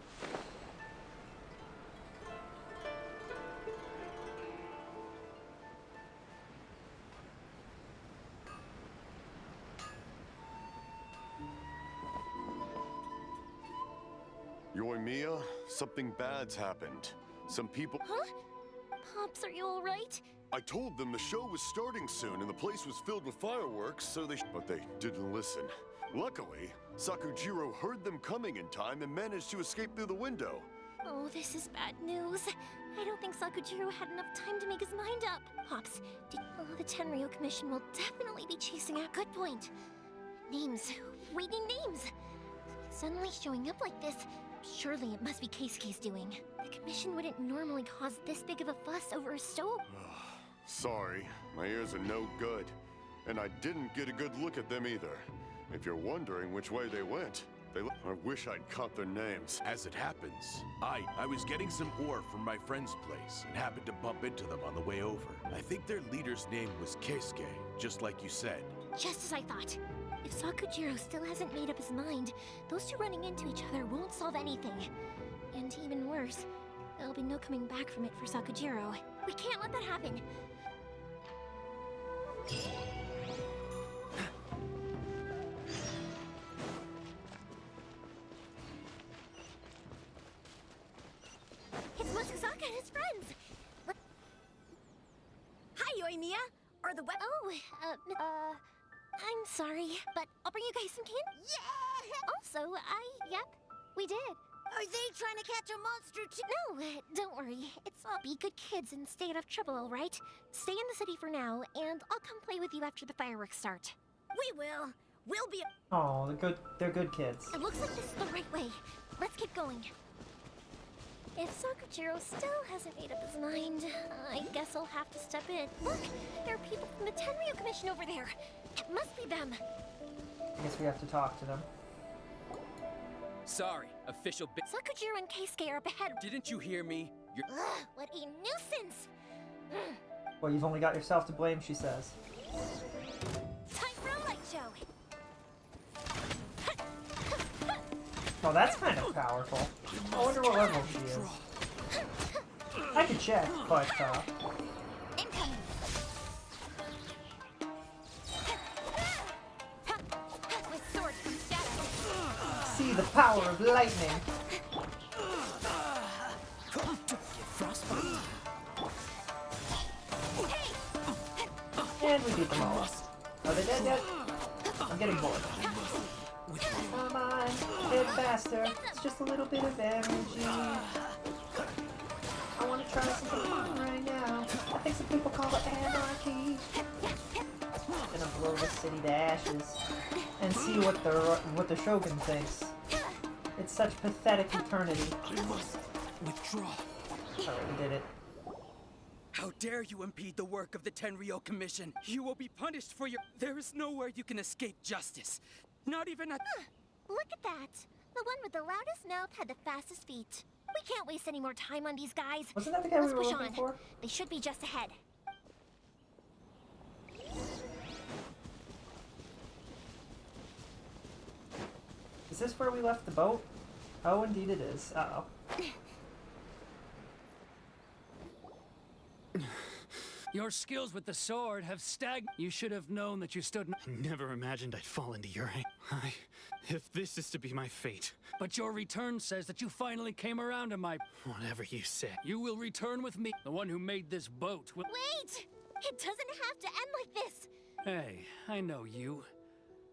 S15: Yoimiya, something bad's happened. Some people...
S2: Huh? Pops, are you alright?
S15: I told them the show was starting soon and the place was filled with fireworks, so but they didn't listen. Luckily, Sakujiro heard them coming in time and managed to escape through the window.
S2: Oh, this is bad news. I don't think Sakujiro had enough time to make his mind up. Pops, the Tenryou Commission will definitely be chasing a good point. Names. Reading names. Suddenly showing up like this, surely it must be Keisuke's doing. The Commission wouldn't normally cause this big of a fuss over a stove.
S15: Sorry, my ears are no good. And I didn't get a good look at them either. If you're wondering which way they went, I wish I'd caught their names.
S17: As it happens, I was getting some ore from my friend's place and happened to bump into them on the way over. I think their leader's name was Keisuke, just like you said.
S2: Just as I thought. If Sakujiro still hasn't made up his mind, those two running into each other won't solve anything. And even worse, there'll be no coming back from it for Sakujiro. We can't let that happen. It's Matsuzaka and his friends! Hi, Yoimiya! Are the I'm sorry, but I'll bring you guys some candy. Yeah! Also, yep, we did.
S8: Are they trying to catch a monster too?
S2: No, don't worry. It's all be good kids and stay out of trouble, all right? Stay in the city for now, and I'll come play with you after the fireworks start.
S8: We will. We'll be...
S3: Oh, they're good kids.
S2: It looks like this is the right way. Let's get going. If Sakujiro still hasn't made up his mind, I guess I'll have to step in. Look, there are people from the Tenryou Commission over there. It must be them.
S3: I guess we have to talk to them.
S5: Sorry, official
S2: Sakujiro and Keisuke are up ahead.
S5: Didn't you hear me?
S2: Ugh, what a nuisance!
S3: Well, you've only got yourself to blame, she says.
S2: Time for a light show!
S3: Oh, that's kind of powerful. I wonder what level she is. I could check, but,
S2: Incoming! With sword from shadow.
S3: see the power of lightning! And we beat them all. Are they dead yet? I'm getting bored. Come on, a bit faster. It's just a little bit of energy. I want to try something fun right now. I think some people call it anarchy. I'm gonna blow this city to ashes and see what the Shogun thinks. It's such pathetic eternity.
S18: I must withdraw.
S3: Alright, we did it.
S18: How dare you impede the work of the Tenryou Commission? You will be punished for your... There is nowhere you can escape justice. Not even a...
S2: Look at that. The one with the loudest mouth had the fastest feet. We can't waste any more time on these guys.
S3: Wasn't that the guy
S2: Let's
S3: we were
S2: push
S3: looking
S2: on.
S3: for?
S2: They should be just ahead.
S3: Is this where we left the boat? Oh, indeed it is. Uh-oh.
S10: Your skills with the sword have You should have known that you stood. I never imagined I'd fall into your hands. If this is to be my fate. But your return says that you finally came around to my. Whatever you say. You will return with me. The one who made this boat will.
S21: Wait! It doesn't have to end like this!
S10: Hey, I know you.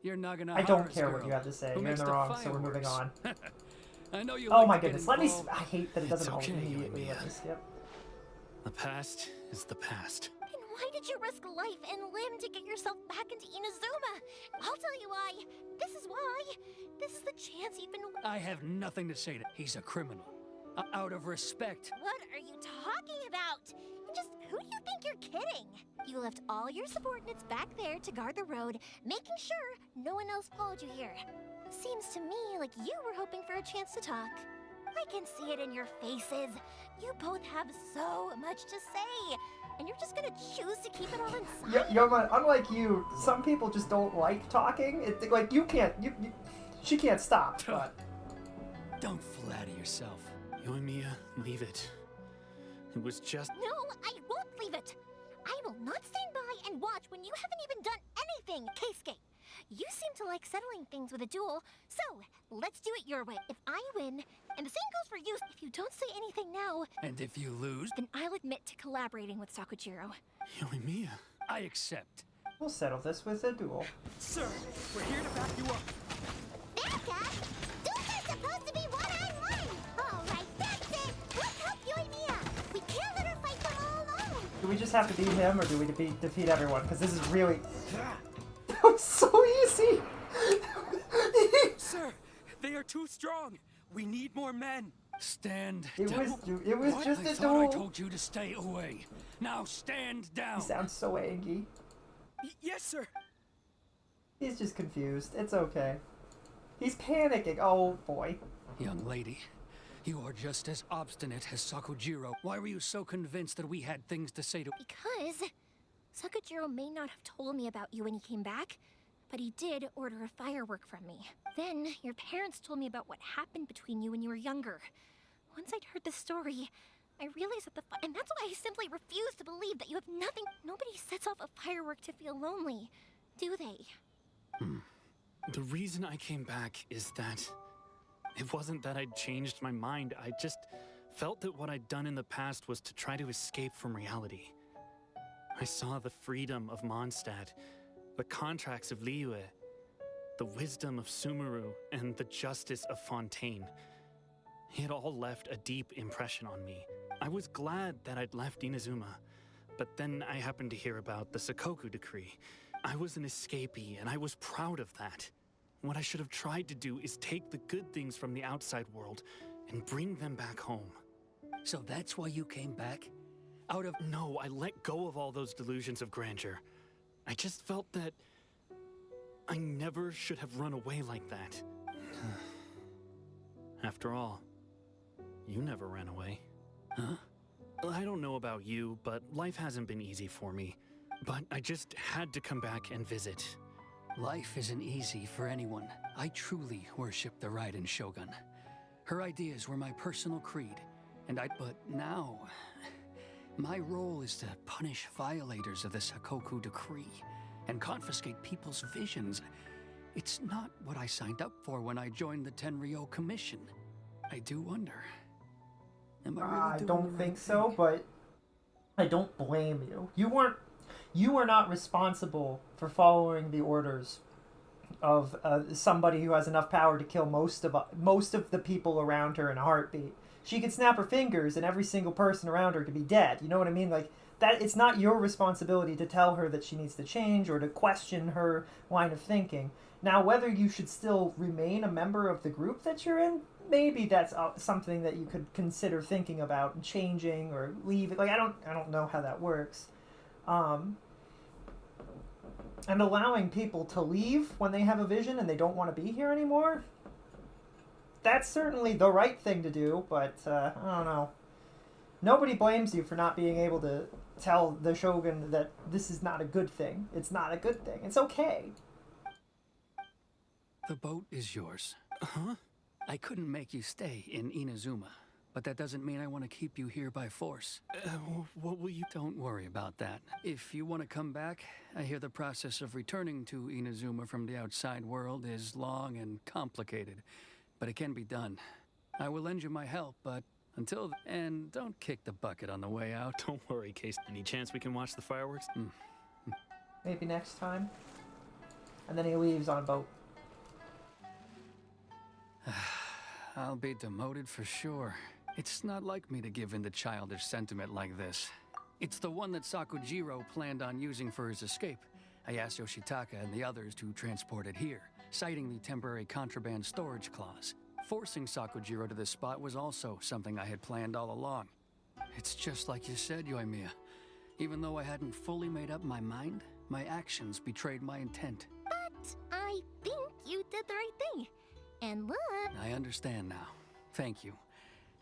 S10: You're Nagana.
S3: I don't care what you have to say. You're in the wrong, so we're moving on.
S10: I know you.
S3: Oh
S10: like
S3: my
S10: to get
S3: goodness. Let me.
S10: involved.
S3: I hate that it doesn't
S10: It's okay,
S3: immediately
S10: Yoimiya.
S3: let me skip.
S10: The past is the past.
S21: Then why did you risk life and limb to get yourself back into Inazuma? I'll tell you why. This is why. This is the chance you've been.
S10: I have nothing to say to. He's a criminal. Out of respect.
S21: What are you talking about? And just who do you think you're kidding? You left all your subordinates back there to guard the road, making sure no one else followed you here. Seems to me like you were hoping for a chance to talk. I can see it in your faces. You both have so much to say, and you're just gonna choose to keep it all inside?
S3: Yoma, unlike you, some people just don't like talking. Like, you can't, she can't stop, but...
S10: Don't flatter yourself. Yoimiya, leave it. It was just...
S21: No, I won't leave it! I will not stand by and watch when you haven't even done anything, Keisuke! You seem to like settling things with a duel, so let's do it your way. If I win, and the same goes for you, if you don't say anything now...
S10: And if you lose?
S21: Then I'll admit to collaborating with Sakujiro.
S10: Yoimiya, I accept.
S3: We'll settle this with a duel.
S10: Sir, we're here to back you up.
S8: Backup? Duels are supposed to be one-on-one! Alright, that's it! Let's help Yoimiya! We can't let her fight them all alone!
S3: Do we just have to beat him, or do we defeat everyone? Because this is really... That was so easy!
S18: Sir, they are too strong. We need more men.
S10: Stand
S3: It
S10: down.
S3: was
S10: What?
S3: just
S10: I
S3: a
S10: thought I
S3: duel.
S10: told you to stay away. Now stand down.
S3: He sounds so angry.
S18: Yes, sir.
S3: He's just confused. It's okay. He's panicking. Oh, boy.
S10: Young lady, you are just as obstinate as Sakujiro. Why were you so convinced that we had things to say to—
S21: Because Sakujiro may not have told me about you when he came back, but he did order a firework from me. Then, your parents told me about what happened between you when you were younger. Once I'd heard the story, I realized that and that's why I simply refuse to believe that you have nothing— Nobody sets off a firework to feel lonely, do they?
S10: The reason I came back is that it wasn't that I'd changed my mind. I just felt that what I'd done in the past was to try to escape from reality. I saw the freedom of Mondstadt, the contracts of Liyue, the wisdom of Sumeru, and the justice of Fontaine. It all left a deep impression on me. I was glad that I'd left Inazuma, but then I happened to hear about the Sakoku decree. I was an escapee, and I was proud of that. What I should have tried to do is take the good things from the outside world and bring them back home. So that's why you came back? No, I let go of all those delusions of grandeur. I just felt that I never should have run away like that. After all, you never ran away. Huh? I don't know about you, but life hasn't been easy for me. But I just had to come back and visit. Life isn't easy for anyone. I truly worship the Raiden Shogun. Her ideas were my personal creed, but now, my role is to punish violators of the Sakoku decree and confiscate people's visions. It's not what I signed up for when I joined the Tenryou Commission. I do wonder. Am I really doing
S3: don't
S10: the right
S3: think so, but I don't blame you. You were not responsible for following the orders of somebody who has enough power to kill most of the people around her in a heartbeat. She could snap her fingers and every single person around her could be dead. You know what I mean? Like, that, it's not your responsibility to tell her that she needs to change or to question her line of thinking. Now, whether you should still remain a member of the group that you're in, maybe that's something that you could consider thinking about and changing or leaving. Like, I don't know how that works. And allowing people to leave when they have a vision and they don't want to be here anymore, that's certainly the right thing to do, but I don't know. Nobody blames you for not being able to tell the Shogun that this is not a good thing. It's not a good thing. It's okay.
S10: The boat is yours. Huh? I couldn't make you stay in Inazuma, but that doesn't mean I want to keep you here by force. What will you... Don't worry about that. If you want to come back, I hear the process of returning to Inazuma from the outside world is long and complicated, but it can be done. I will lend you my help, but until and don't kick the bucket on the way out. Don't worry, Case. Any chance we can watch the fireworks?
S3: Maybe next time. And then he leaves on a boat.
S10: I'll be demoted for sure. It's not like me to give in to childish sentiment like this. It's the one that Sakujiro planned on using for his escape. I asked Yoshitaka and the others to transport it here, citing the temporary contraband storage clause. Forcing Sakujiro to this spot was also something I had planned all along. It's just like you said, Yoimiya. Even though I hadn't fully made up my mind, my actions betrayed my intent.
S21: But I think you did the right thing. And look...
S10: I understand now. Thank you.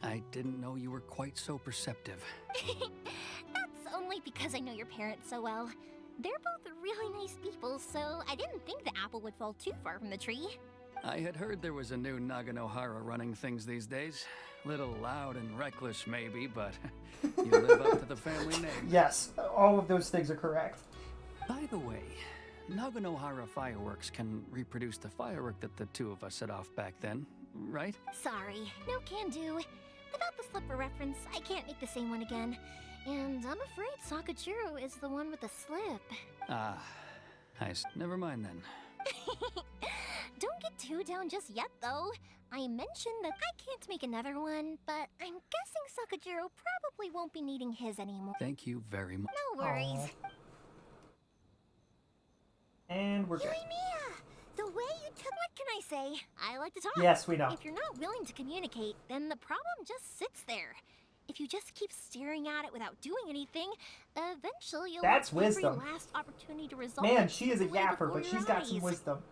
S10: I didn't know you were quite so perceptive.
S21: That's only because I know your parents so well. They're both really nice people, so I didn't think the apple would fall too far from the tree.
S10: I had heard there was a new Naganohara running things these days. Little loud and reckless, maybe, but you live up to the family name.
S3: Yes, all of those things are correct.
S10: By the way, Naganohara Fireworks can reproduce the firework that the two of us set off back then, right?
S21: Sorry, no can do. Without the slipper reference, I can't make the same one again. And I'm afraid Sakujiro is the one with the slip.
S10: Ah, never mind then.
S21: Don't get too down just yet, though. I mentioned that I can't make another one, but I'm guessing Sakujiro probably won't be needing his anymore.
S10: Thank you very much.
S21: No worries.
S3: Aww. And we're good.
S21: The way you took... What can I say? I like to talk.
S3: Yes, we know.
S21: If you're not willing to communicate, then the problem just sits there. If you just keep staring at it without doing anything, eventually you'll
S3: That's
S21: have
S3: wisdom.
S21: every last opportunity to resolve
S3: Man,
S21: it
S3: she is a
S21: simply
S3: yapper,
S21: before
S3: but
S21: your
S3: she's got some
S21: eyes.
S3: wisdom.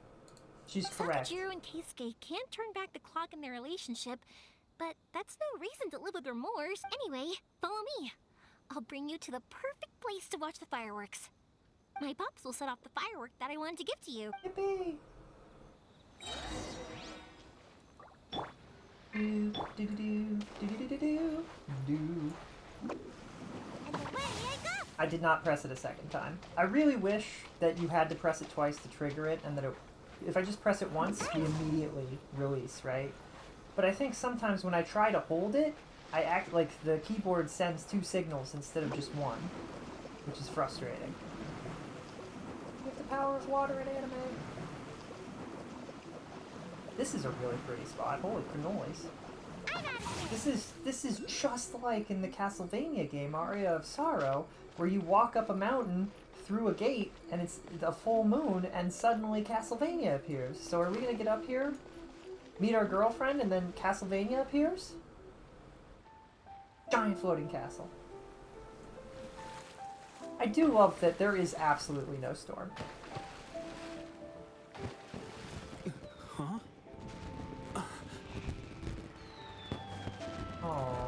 S3: She's correct.
S21: Sakujiro and Keisuke can't turn back the clock in their relationship, but that's no reason to live with remorse. Anyway, follow me. I'll bring you to the perfect place to watch the fireworks. My pops will set off the firework that I wanted to give to you.
S3: Yippee! Do, do, do, do, do, do, do, do. I did not press it a second time. I really wish that you had to press it twice to trigger it, and that if I just press it once, we immediately release, right? But I think sometimes when I try to hold it, I act like the keyboard sends two signals instead of just one, which is frustrating. With the power of water in anime. This is a really pretty spot. Holy cannolis. This is just like in the Castlevania game, Aria of Sorrow, where you walk up a mountain through a gate, and it's a full moon, and suddenly Castlevania appears. So are we gonna get up here, meet our girlfriend, and then Castlevania appears? Giant floating castle. I do love that there is absolutely no storm.
S10: Huh?
S3: Aww.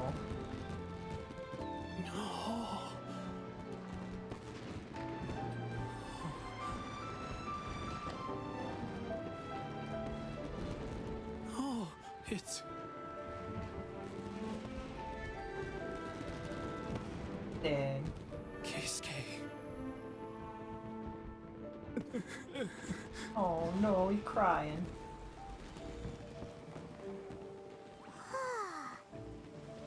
S10: Oh, it's...
S3: Dang.
S10: Keisuke.
S3: Oh no, he's crying.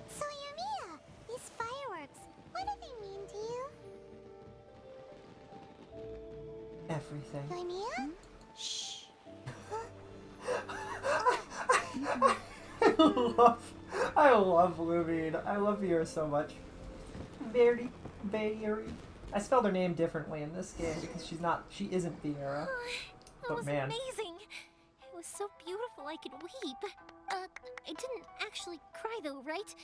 S8: So, Yumiya, these fireworks, what do they mean to you?
S3: Everything.
S8: Yumiya? Shh.
S3: I love Lumine. I love Vera so much. Very. I spelled her name differently in this game because she isn't Viera.
S21: That was
S3: man.
S21: amazing. It was so beautiful I could weep. I didn't actually cry though, right?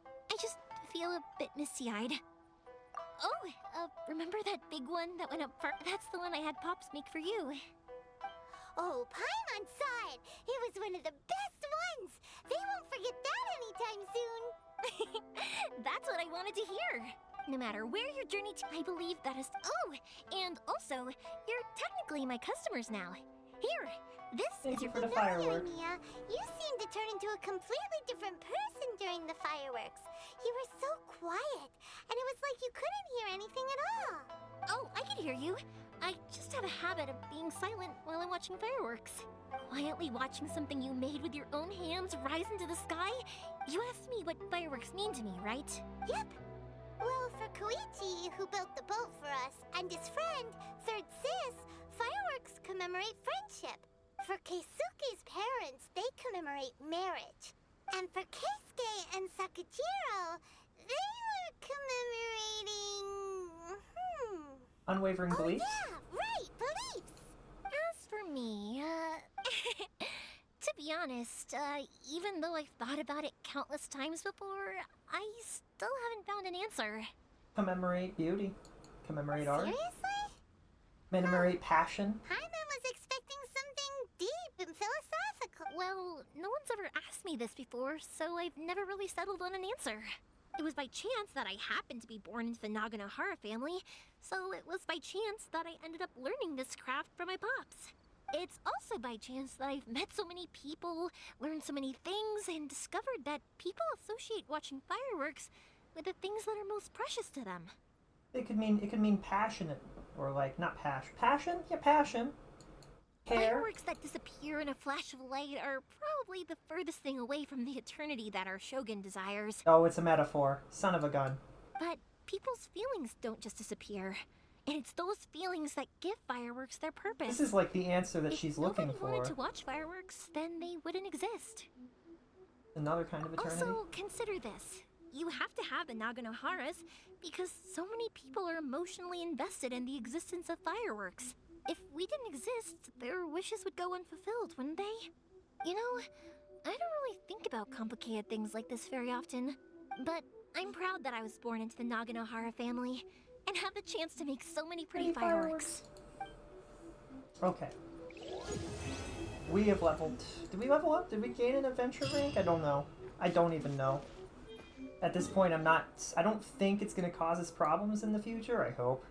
S21: I just feel a bit misty-eyed. Oh, remember that big one that went up first? That's the one I had Pops make for you.
S8: Oh, Paimon saw it. It was one of the best ones. They won't forget that anytime soon.
S21: That's what I wanted to hear. No matter where your journey to, I believe that is... Oh, and also, you're technically my customers now. Here,
S8: This
S3: Thank
S8: is
S3: you for the
S8: familiar,
S3: fireworks.
S8: Mia. You seemed to turn into a completely different person during the fireworks. You were so quiet, and it was like you couldn't hear anything at all.
S21: Oh, I can hear you. I just have a habit of being silent while I'm watching fireworks. Quietly watching something you made with your own hands rise into the sky? You asked me what fireworks mean to me, right?
S8: Yep. Well, for Koichi, who built the boat for us, and his friend, Third Sis, fireworks commemorate friendship. For Keisuke's parents, they commemorate marriage. And for Keisuke and Sakujiro, they were commemorating...
S3: Unwavering beliefs?
S8: Yeah, right, beliefs.
S21: As for me, to be honest, even though I've thought about it countless times before, I still haven't found an answer.
S3: Commemorate beauty. Commemorate art.
S8: Seriously?
S3: Commemorate passion.
S8: Paimon was expecting something deep and philosophical.
S21: Well, no one's ever asked me this before, so I've never really settled on an answer. It was by chance that I happened to be born into the Naganohara family, so it was by chance that I ended up learning this craft from my pops. It's also by chance that I've met so many people, learned so many things, and discovered that people associate watching fireworks with the things that are most precious to them.
S3: It could mean passionate, or like not passion. Yeah, passion. Care.
S21: Fireworks that disappear in a flash of light are probably the furthest thing away from the eternity that our shogun desires.
S3: Oh, it's a metaphor. Son of a gun.
S21: But people's feelings don't just disappear. And it's those feelings that give fireworks their purpose.
S3: This is like the answer that she's looking
S21: If
S3: for.
S21: nobody wanted to watch fireworks, then they wouldn't exist.
S3: Another kind of eternity.
S21: Also, consider this. You have to have the Naganoharas because so many people are emotionally invested in the existence of fireworks. If we didn't exist, their wishes would go unfulfilled, wouldn't they? You know, I don't really think about complicated things like this very often. But I'm proud that I was born into the Naganohara family and have the chance to make so many pretty fireworks.
S3: Okay. We have leveled... Did we level up? Did we gain an adventure rank? I don't know. I don't even know. At this point, I don't think it's going to cause us problems in the future, I hope.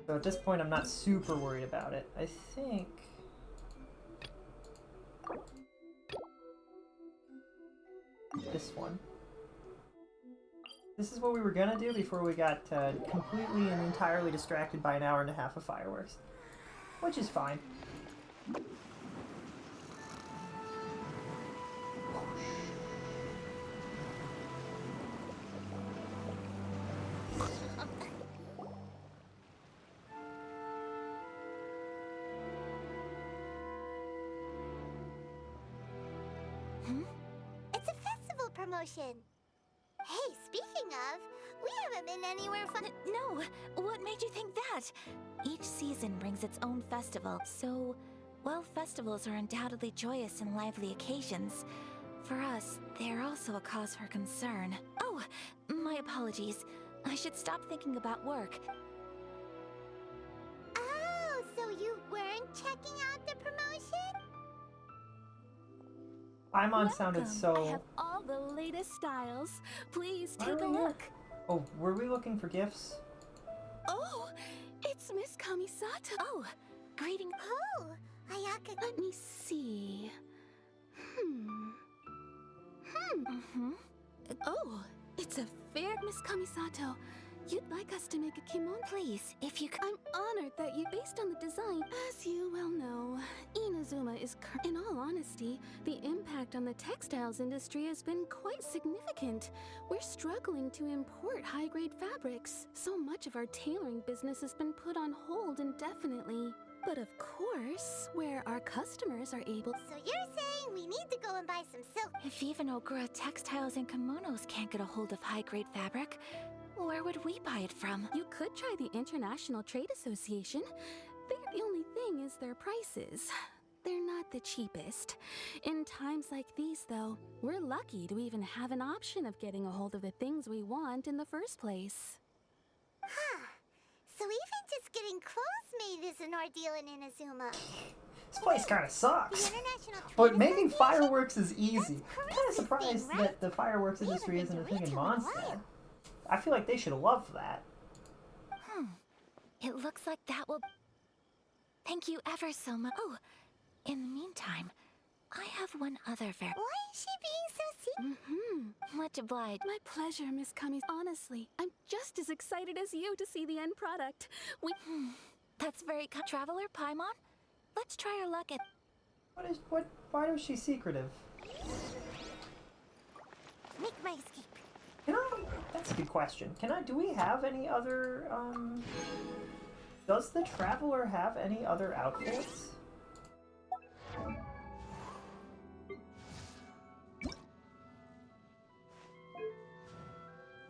S3: So at this point, I'm not super worried about it. I think... This one. This is what we were gonna do before we got completely and entirely distracted by an hour and a half of fireworks. Which is fine.
S8: It's a festival promotion. Hey, speaking of, we haven't been anywhere fun.
S6: No, what made you think that? Each season brings its own festival, so while festivals are undoubtedly joyous and lively occasions, for us, they're also a cause for concern. Oh, my apologies. I should stop thinking about work.
S8: Oh, so you weren't checking out the promotion?
S3: Paimon sounded so...
S11: I have all the latest styles. Please
S3: Why
S11: take
S3: are
S11: a
S3: we here?
S11: look.
S3: Oh, were we looking for gifts?
S11: Oh, it's Miss Kamisato.
S6: Oh, greeting.
S8: Oh, Ayaka.
S11: Let me see. Oh, it's a fair Miss Kamisato. You'd like us to make a kimono?
S6: Please, if you could.
S11: I'm honored that you, based on the design. As you well know, Inazuma is in all honesty, the impact on the textiles industry has been quite significant. We're struggling to import high-grade fabrics. So much of our tailoring business has been put on hold indefinitely. But of course, where our customers are able...
S8: So you're saying we need to go and buy some silk?
S6: If even Ogura Textiles and Kimonos can't get a hold of high-grade fabric, where would we buy it from?
S11: You could try the International Trade Association. The only thing is their prices. They're not the cheapest. In times like these, though, we're lucky to even have an option of getting a hold of the things we want in the first place.
S8: Huh. So even just getting clothes made is an ordeal in Inazuma.
S3: This place kind of sucks.
S8: The International Trade
S3: But making
S8: Association?
S3: fireworks is easy. I'm kind of surprised
S8: thing, right?
S3: that the fireworks industry isn't a thing in
S8: retail in a
S3: Mondstadt.
S8: while.
S3: I feel like they should have loved that.
S6: It looks like that will... Thank you ever so much. Oh, In the meantime, I have one other very...
S8: Why is she being so
S6: Much obliged.
S11: My pleasure, Miss Kami. Honestly, I'm just as excited as you to see the end product.
S6: That's very... Traveler, Paimon? Let's try our luck at...
S3: Why is she secretive?
S8: Make my escape.
S3: That's a good question. Do we have any other, does the Traveler have any other outfits?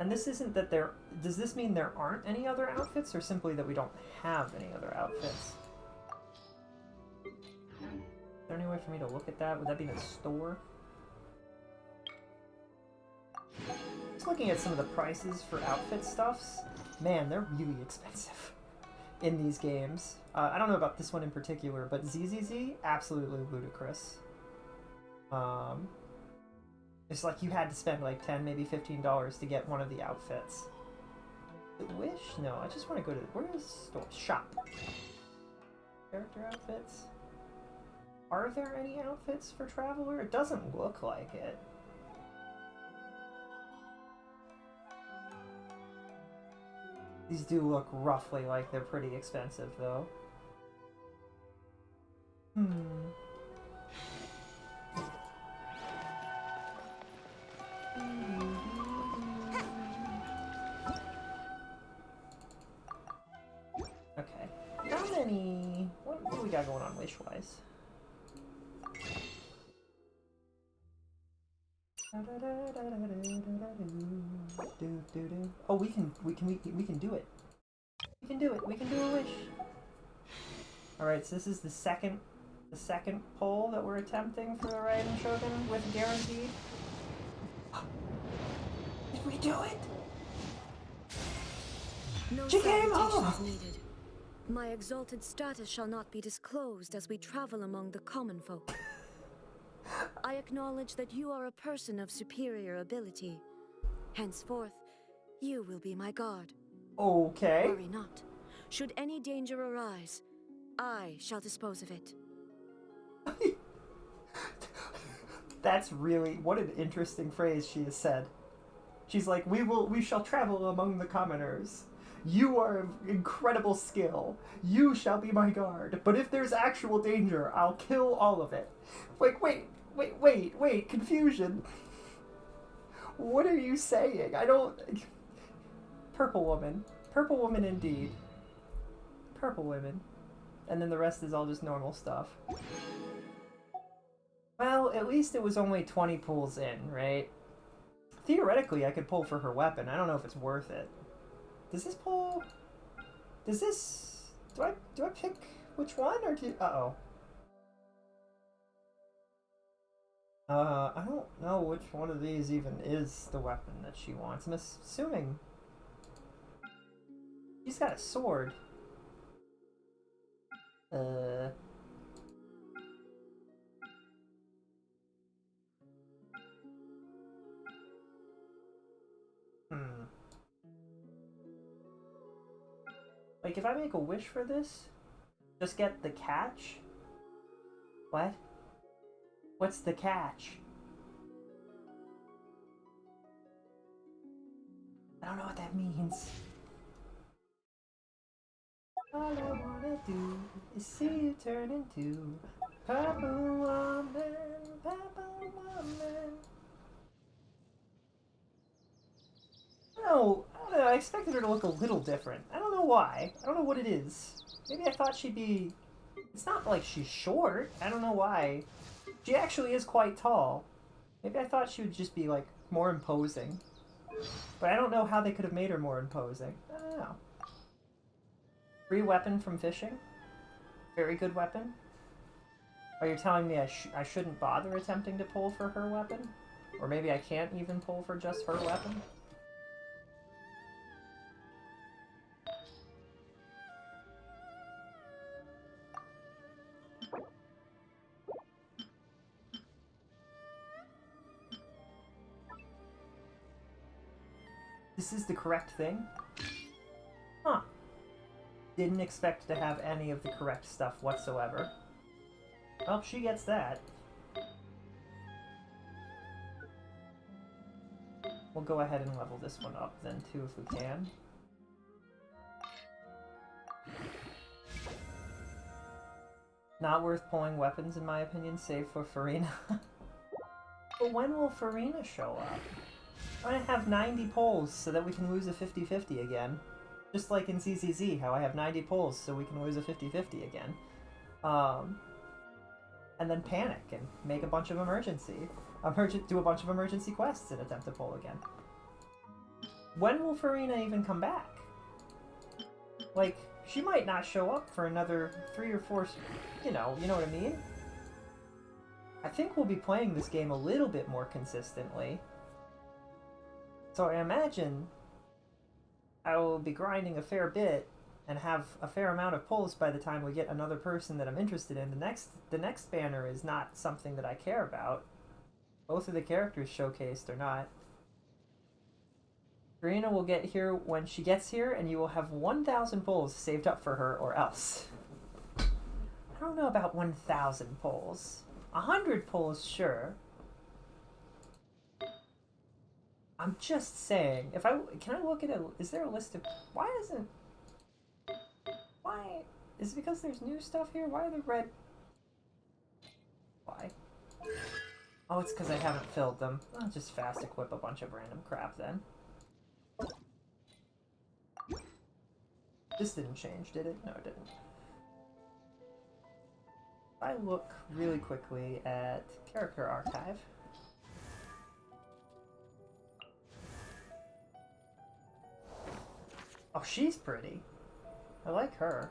S3: And this isn't that there... Does this mean there aren't any other outfits, or simply that we don't have any other outfits? Is there any way for me to look at that? Would that be in the store? Just looking at some of the prices for outfit stuffs, man, they're really expensive in these games. I don't know about this one in particular, but ZZZ, absolutely ludicrous. It's like you had to spend like $10, maybe $15 to get one of the outfits. Wish? No, I just want to go to... Where is store? Shop. Character outfits? Are there any outfits for Traveler? It doesn't look like it. These do look roughly like they're pretty expensive, though. Okay. How many... What do we got going on wish-wise? Oh, we can do it. We can do it. We can do a wish. Alright, so this is the second poll that we're attempting for the Raiden Shogun with guaranteed. Did we do it?
S19: No
S3: She came
S19: salutation
S3: home!
S19: is needed. My exalted status shall not be disclosed as we travel among the common folk. I acknowledge that you are a person of superior ability. Henceforth, you will be my guard.
S3: Okay.
S19: Worry not. Should any danger arise, I shall dispose of it.
S3: That's really... What an interesting phrase she has said. She's like, we shall travel among the commoners. You are of incredible skill. You shall be my guard. But if there's actual danger, I'll kill all of it. Like, wait, confusion. What are you saying? I don't... Purple woman. Purple woman indeed. Purple women. And then the rest is all just normal stuff. Well, at least it was only 20 pulls in, right? Theoretically, I could pull for her weapon. I don't know if it's worth it. Does this pull... Does this... Do I pick which one, or do... Uh-oh. I don't know which one of these even is the weapon that she wants. I'm assuming... She's got a sword. Like, if I make a wish for this, just get the catch? What? What's the catch? I don't know what that means. All I wanna do is see you turn into Papa Woman, Papa Woman. I don't know, I expected her to look a little different. I don't know why. I don't know what it is. Maybe I thought she'd be... It's not like she's short. I don't know why. She actually is quite tall. Maybe I thought she would just be, like, more imposing. But I don't know how they could have made her more imposing. I don't know. Free weapon from fishing. Very good weapon. Are you telling me I shouldn't bother attempting to pull for her weapon? Or maybe I can't even pull for just her weapon? This is the correct thing? Huh. Didn't expect to have any of the correct stuff whatsoever. Well, she gets that. We'll go ahead and level this one up then too if we can. Not worth pulling weapons in my opinion, save for Farina. But when will Farina show up? I'm gonna have 90 pulls so that we can lose a 50-50 again. Just like in ZZZ, how I have 90 pulls so we can lose a 50-50 again. And then panic and make a bunch of do a bunch of emergency quests and attempt to pull again. When will Farina even come back? Like, she might not show up for another 3 or 4, you know what I mean? I think we'll be playing this game a little bit more consistently. So I imagine I will be grinding a fair bit and have a fair amount of pulls by the time we get another person that I'm interested in. The next banner is not something that I care about. Both of the characters showcased or not. Farina will get here when she gets here, and you will have 1,000 pulls saved up for her, or else. I don't know about 1,000 pulls. 100 pulls, sure. I'm just saying, can I look at is there a list of, is it because there's new stuff here? Why are the red, why? Oh, it's because I haven't filled them. I'll just fast equip a bunch of random crap then. This didn't change, did it? No, it didn't. If I look really quickly at Character Archive. Oh, she's pretty. I like her.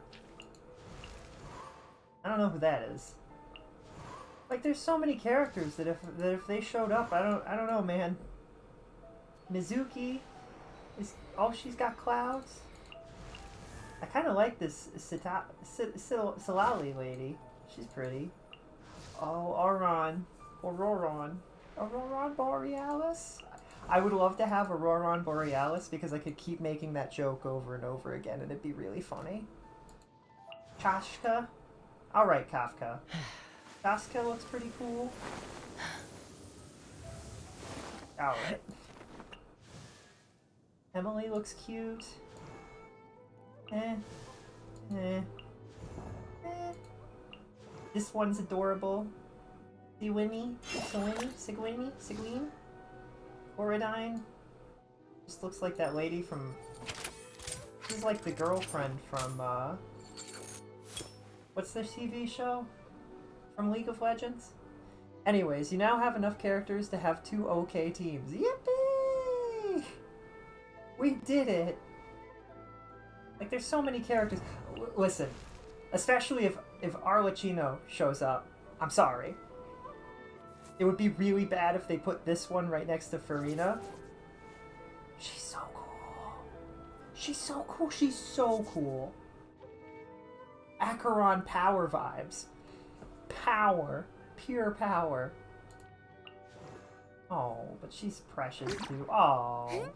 S3: I don't know who that is. Like, there's so many characters that if they showed up, I don't know, man. Mizuki is, oh, she's got clouds. I kind of like this Silali lady. She's pretty. Oh, Auron Borealis. I would love to have Auron Borealis because I could keep making that joke over and over again and it'd be really funny. Kashka. Alright, Kafka. Kafka looks pretty cool. Alright. Emily looks cute. This one's adorable. Sigwini? Oridine? Just looks like that lady from... She's like the girlfriend from, what's their TV show? From League of Legends? Anyways, you now have enough characters to have 2 okay teams. Yippee! We did it! Like, there's so many characters. Listen, especially if Arlecchino shows up, I'm sorry. It would be really bad if they put this one right next to Farina. She's so cool. She's so cool. She's so cool. Acheron power vibes. Power. Pure power. Oh, but she's precious too. Oh.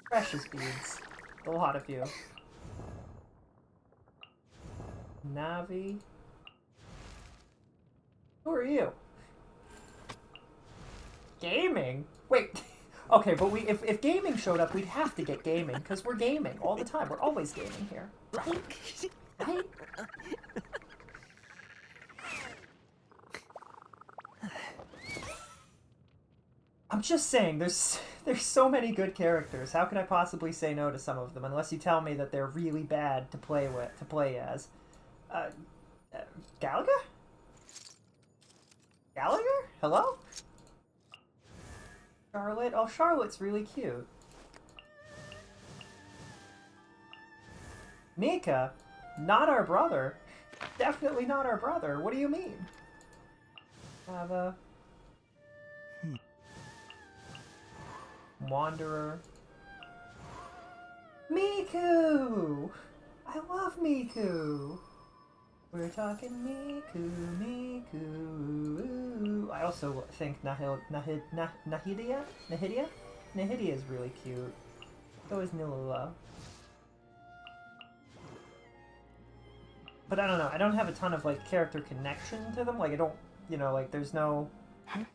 S3: Precious beads. A lot of you. Navi. Who are you? Gaming? Wait. Okay, but if gaming showed up, we'd have to get gaming, because we're gaming all the time. We're always gaming here. Right? Right? I'm just saying, there's so many good characters. How could I possibly say no to some of them, unless you tell me that they're really bad to play as? Gallagher? Gallagher? Hello? Charlotte? Oh, Charlotte's really cute. Mika? Not our brother. Definitely not our brother. What do you mean? Ava. Wanderer. Miku! I love Miku! We're talking Miku. I also think Nahidia is really cute. So is Nilula. but I don't know. I don't have a ton of like character connection to them. Like I don't, you know, like there's no. I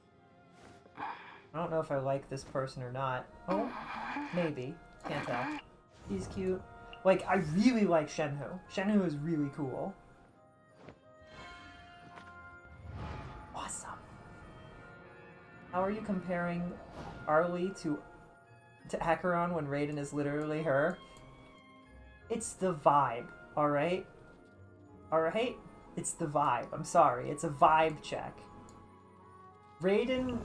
S3: don't know if I like this person or not. Oh, maybe. Can't tell. He's cute. Like I really like Shenhu. Shenhu is really cool. Awesome. How are you comparing Arlie to Acheron when Raiden is literally her? It's the vibe, alright? Alright? It's the vibe. I'm sorry. It's a vibe check. Raiden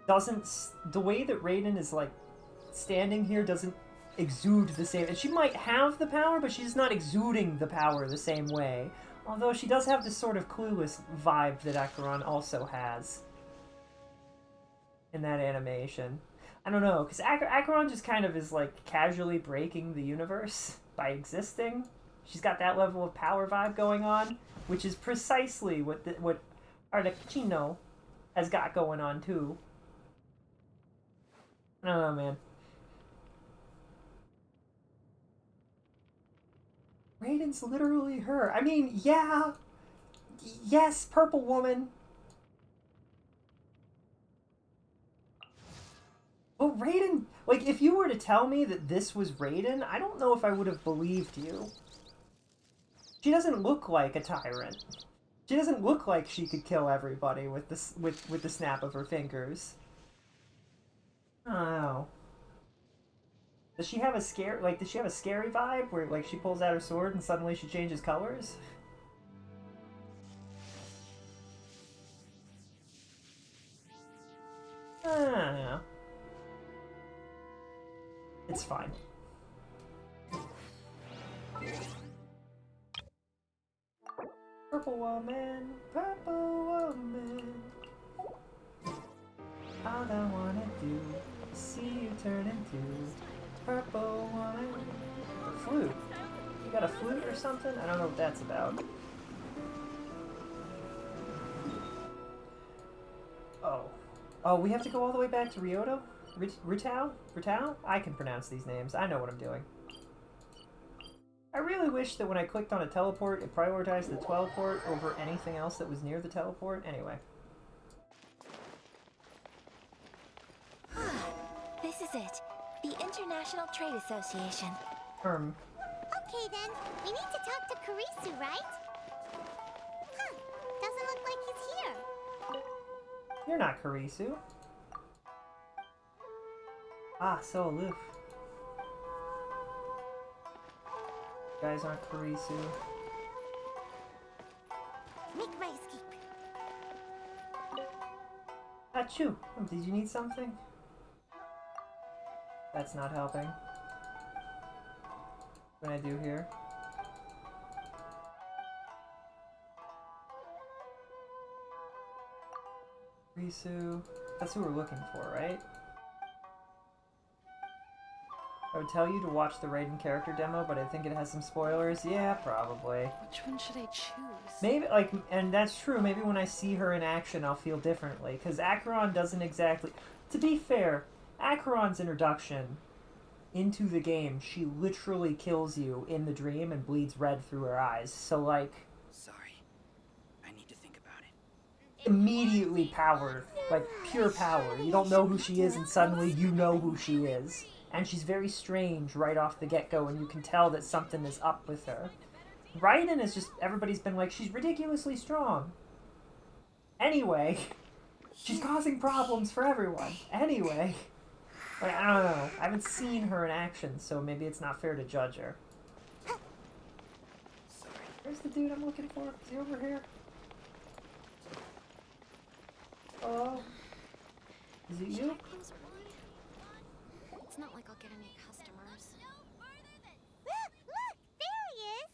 S3: doesn't... The way that Raiden is, like, standing here doesn't exude the same... And she might have the power, but she's not exuding the power the same way. Although she does have this sort of clueless vibe that Acheron also has. In that animation. I don't know, because Acheron just kind of is, like, casually breaking the universe by existing. She's got that level of power vibe going on, which is precisely what Arlecchino has got going on, too. I don't know, man. Raiden's literally her. I mean, yeah. Yes, Purple Woman. But Raiden, like, if you were to tell me that this was Raiden, I don't know if I would have believed you. She doesn't look like a tyrant. She doesn't look like she could kill everybody with the snap of her fingers. I don't know. Does she have a does she have a scary vibe where, like, she pulls out her sword and suddenly she changes colors? I don't know. It's fine. Purple woman, all I wanna do is see you turn into purple woman. Flute. You got a flute or something? I don't know what that's about. Oh. Oh, we have to go all the way back to Ryoto? Rutao? Rutao? I can pronounce these names. I know what I'm doing. I really wish that when I clicked on a teleport, it prioritized the teleport over anything else that was near the teleport. Anyway.
S6: This is it. The International Trade Association.
S8: Okay then, we need to talk to Kurisu, right? Huh, doesn't look like he's here.
S3: You're not Kurisu. Ah, so aloof. You guys aren't Kurisu.
S8: Make my escape.
S3: Achoo! Did you need something? That's not helping. What can I do here? Kurisu. That's who we're looking for, right? I would tell you to watch the Raiden character demo, but I think it has some spoilers. Yeah, probably.
S11: Which one should I choose?
S3: Maybe, like, and that's true, maybe when I see her in action, I'll feel differently. Because Acheron doesn't exactly... To be fair, Acheron's introduction into the game, she literally kills you in the dream and bleeds red through her eyes. So, like...
S7: Sorry. I need to think about it.
S3: Immediately power. Like, pure power. You don't know who she is, and suddenly you know who she is. And she's very strange right off the get-go, and you can tell that something is up with her. Raiden is just... Everybody's been like, she's ridiculously strong. Anyway, she's causing problems for everyone. Anyway. Like, I don't know. I haven't seen her in action, so maybe it's not fair to judge her. Where's the dude I'm looking for? Is he over here? Hello? Is it you?
S2: It's not like I'll get any customers.
S8: Look! There he is!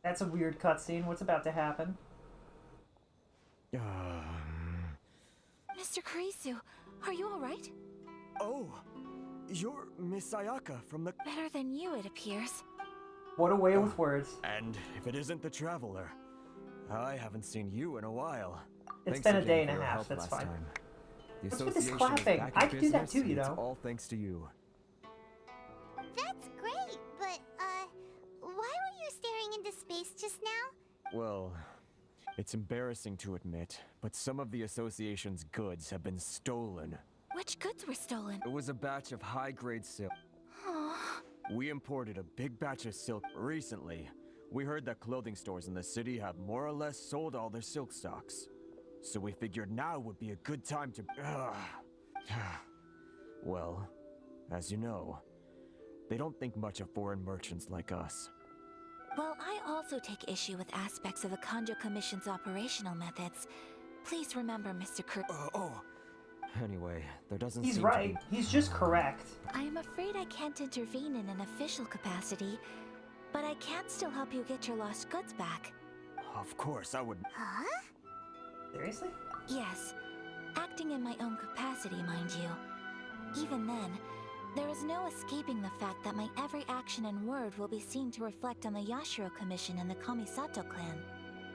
S3: That's a weird cutscene. What's about to happen?
S6: Mr. Kurisu, are you alright?
S18: Oh, you're Miss Sayaka from the...
S6: Better than you, it appears.
S3: What a way with words.
S18: And if it isn't the Traveler, I haven't seen you in a while.
S3: It's
S18: Thanks
S3: been a
S18: again
S3: day and
S18: for
S3: a
S18: your
S3: half,
S18: help
S3: that's
S18: last
S3: fine.
S18: time.
S9: The
S3: What's with this
S9: association is
S3: clapping?
S9: back
S3: I
S9: in
S3: could do that
S9: business,
S3: too, you
S9: and it's
S3: know.
S9: all thanks to you.
S8: That's great, but, why were you staring into space just now?
S9: Well, it's embarrassing to admit, but some of the association's goods have been stolen.
S6: Which goods were stolen?
S9: It was a batch of high-grade silk.
S6: Oh.
S9: We imported a big batch of silk recently. We heard that clothing stores in the city have more or less sold all their silk stocks. So we figured now would be a good time to... Well, as you know, they don't think much of foreign merchants like us.
S6: Well, I also take issue with aspects of the Kanjo Commission's operational methods. Please remember, Mr.
S9: Anyway, there doesn't
S3: He's
S9: seem
S3: right.
S9: to be...
S3: He's just correct.
S6: I am afraid I can't intervene in an official capacity, but I can still help you get your lost goods back.
S9: Of course, I would...
S8: Huh?
S3: Seriously?
S6: Yes, acting in my own capacity, mind you. Even then, there is no escaping the fact that my every action and word will be seen to reflect on the Yashiro Commission and the Kamisato clan.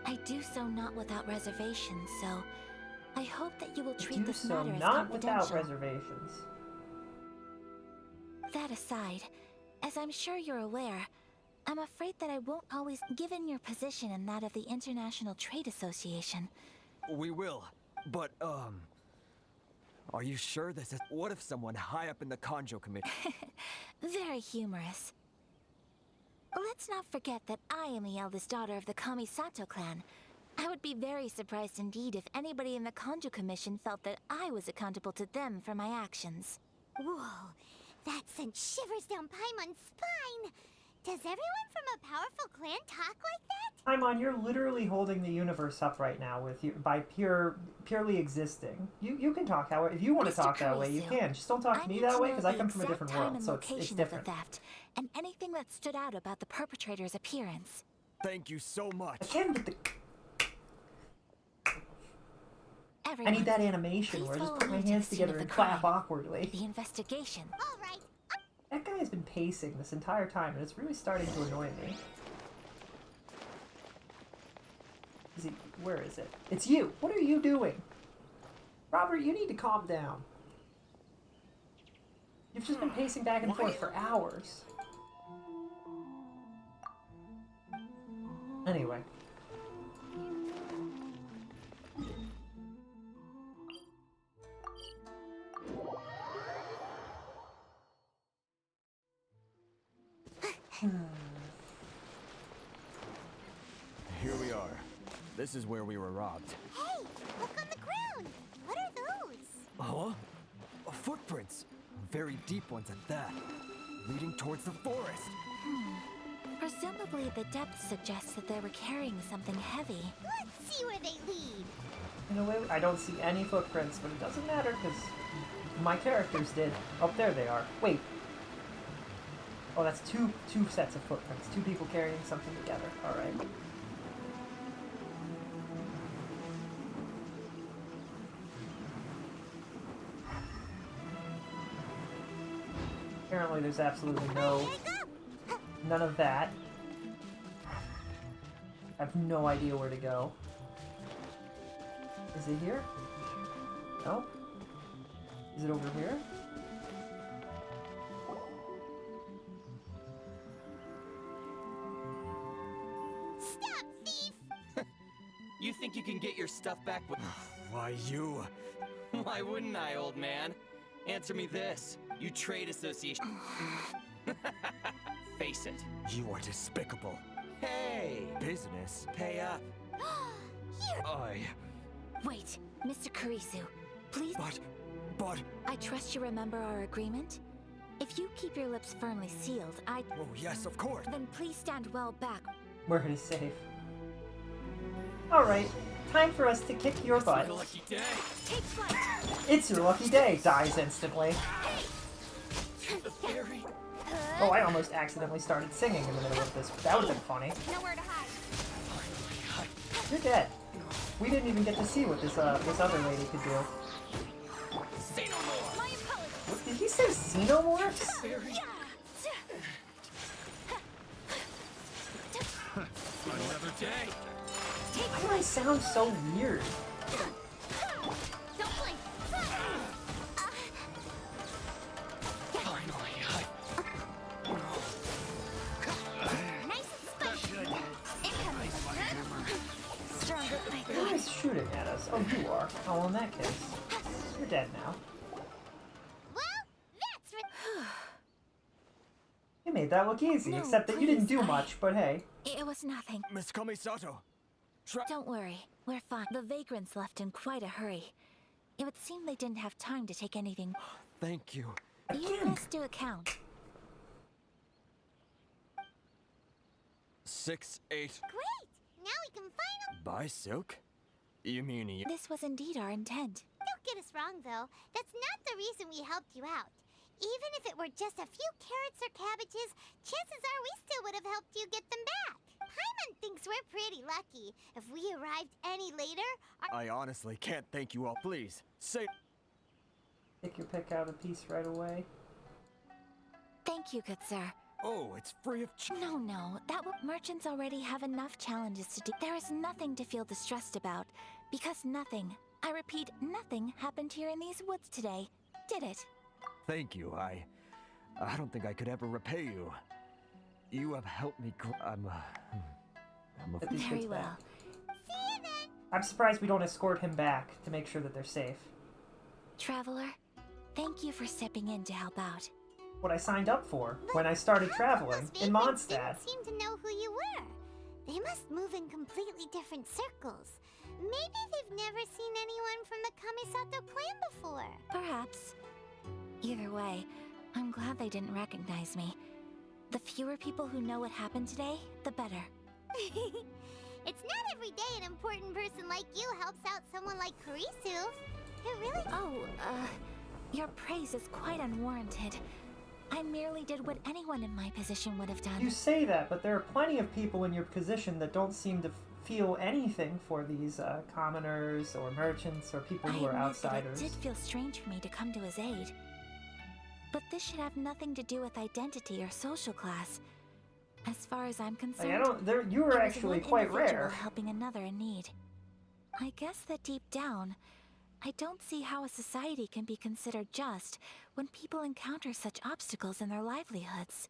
S6: I do so not without reservations, so I hope that you will treat this matter as
S3: not
S6: confidential.
S3: without reservations.
S6: That aside, as I'm sure you're aware, I'm afraid that I won't always given your position and that of the International Trade Association.
S9: We will, but, are you sure this is... What if someone high up in the Kanjo Committee...
S6: Very humorous. Let's not forget that I am the eldest daughter of the Kamisato clan. I would be very surprised indeed if anybody in the Kanjo Commission felt that I was accountable to them for my actions.
S8: Whoa, that sent shivers down Paimon's spine! Does everyone from a powerful clan talk like that?
S3: Paimon, you're literally holding the universe up right now with you by purely existing. You can talk however if you want to talk that way. You can. Just don't talk to me that way because I come from a different world, so it's different.
S6: Of the theft, and anything that stood out about the perpetrator's appearance.
S9: Thank you so much.
S3: Again with the...
S6: Everyone,
S3: I need that animation where I just put my hands together and clap awkwardly.
S6: The investigation.
S8: All right.
S3: That guy has been pacing this entire time, and it's really starting to annoy me. Is he... Where is it? It's you! What are you doing? Robert, you need to calm down. You've just been pacing back and forth for hours. Anyway.
S9: Here we are. This is where we were robbed.
S8: Hey, look on the ground! What are those?
S9: Huh? Footprints. Very deep ones at that. Leading towards the forest.
S6: Presumably the depth suggests that they were carrying something heavy.
S8: Let's see where they lead.
S3: In a way, I don't see any footprints, but it doesn't matter because my characters did. Oh, there they are. Wait. Oh, that's two sets of footprints. Two people carrying something together. All right. Apparently, there's absolutely none of that. I have no idea where to go. Is it here? No? Is it over here?
S8: Stop, thief!
S12: You think you can get your stuff back with...
S9: Why you?
S12: Why wouldn't I, old man? Answer me this. You trade association... Face it.
S9: You are despicable.
S12: Hey!
S9: Business?
S12: Pay up.
S6: Wait, Mr. Kurisu, please...
S9: But...
S6: I trust you remember our agreement? If you keep your lips firmly sealed, I...
S9: Oh, yes, of course.
S6: Then please stand well back.
S3: Where it is safe. Alright, time for us to kick your butt.
S12: Your lucky day.
S6: Take flight!
S3: It's your lucky day! Dies instantly.
S12: The fairy.
S3: Oh, I almost accidentally started singing in the middle of this. That would have been funny.
S8: Nowhere to hide.
S3: You're dead. We didn't even get to see what this other lady could do.
S12: Say no more.
S3: What, did he say xenomorphs?
S12: Another day.
S3: Why do I sound so weird?
S8: Don't blink.
S3: shooting at us? Oh, you are. Oh, well, in that case, you're dead now. You made that look easy,
S6: No,
S3: except that you didn't do
S6: please,
S3: much, but hey.
S6: It was nothing.
S9: Miss Kamisato!
S6: Don't worry, we're fine. The vagrants left in quite a hurry. It would seem they didn't have time to take anything.
S9: Thank you.
S6: You must do a count.
S9: 6, 8.
S8: Great! Now we can finally...
S9: Buy silk? You mean
S6: This was indeed our intent.
S8: Don't get us wrong, though. That's not the reason we helped you out. Even if it were just a few carrots or cabbages, chances are we still would have helped you get them back. Paimon thinks we're pretty lucky. If we arrived any later...
S9: I honestly can't thank you all. Please, say...
S3: Pick your pick out a piece right away.
S6: Thank you, good sir.
S9: Oh, it's free of
S6: No, merchants already have enough challenges to do. There is nothing to feel distressed about, because nothing, I repeat, nothing happened here in these woods today, did it?
S9: Thank you. I don't think I could ever repay you. You have helped me I'm a...
S6: Very well.
S8: See you then!
S3: I'm surprised we don't escort him back to make sure that they're safe.
S6: Traveler, thank you for stepping in to help out.
S3: What I signed up for when I started traveling in Mondstadt.
S8: Didn't seem to know who you were. They must move in completely different circles. Maybe they've never seen anyone from the Kamisato clan before.
S6: Perhaps. Either way, I'm glad they didn't recognize me. The fewer people who know what happened today, the better.
S8: It's not every day an important person like you helps out someone like Kurisu. It really...
S6: Your praise is quite unwarranted. I merely did what anyone in my position would have done.
S3: You say that, but there are plenty of people in your position that don't seem to feel anything for these commoners or merchants or people who are outsiders.
S6: It did feel strange for me to come to his aid. But this should have nothing to do with identity or social class. As far as I'm concerned,
S3: you were actually quite rare.
S6: Helping another in need. I guess that deep down, I don't see how a society can be considered just when people encounter such obstacles in their livelihoods.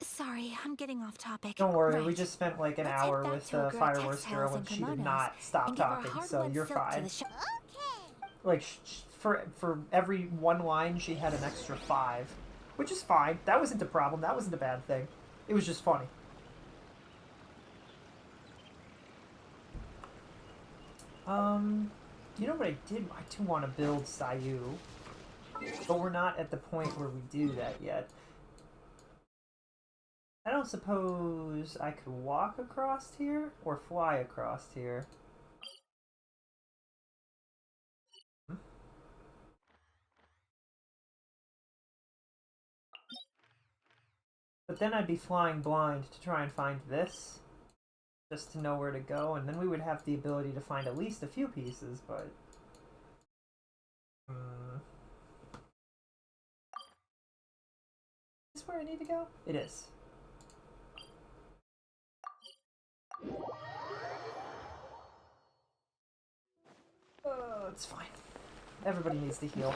S6: Sorry, I'm getting off topic.
S3: Don't worry, we just spent like an hour with the fireworks girl and she did not stop talking, so you're fine. Like, for every one line, she had an extra 5. Which is fine. That wasn't a problem. That wasn't a bad thing. It was just funny. You know what I did? I do want to build Sayu. But we're not at the point where we do that yet. I don't suppose I could walk across here or fly across here. But then I'd be flying blind to try and find this, just to know where to go, and then we would have the ability to find at least a few pieces, but... Is this where I need to go? It is. Oh, it's fine. Everybody needs to heal.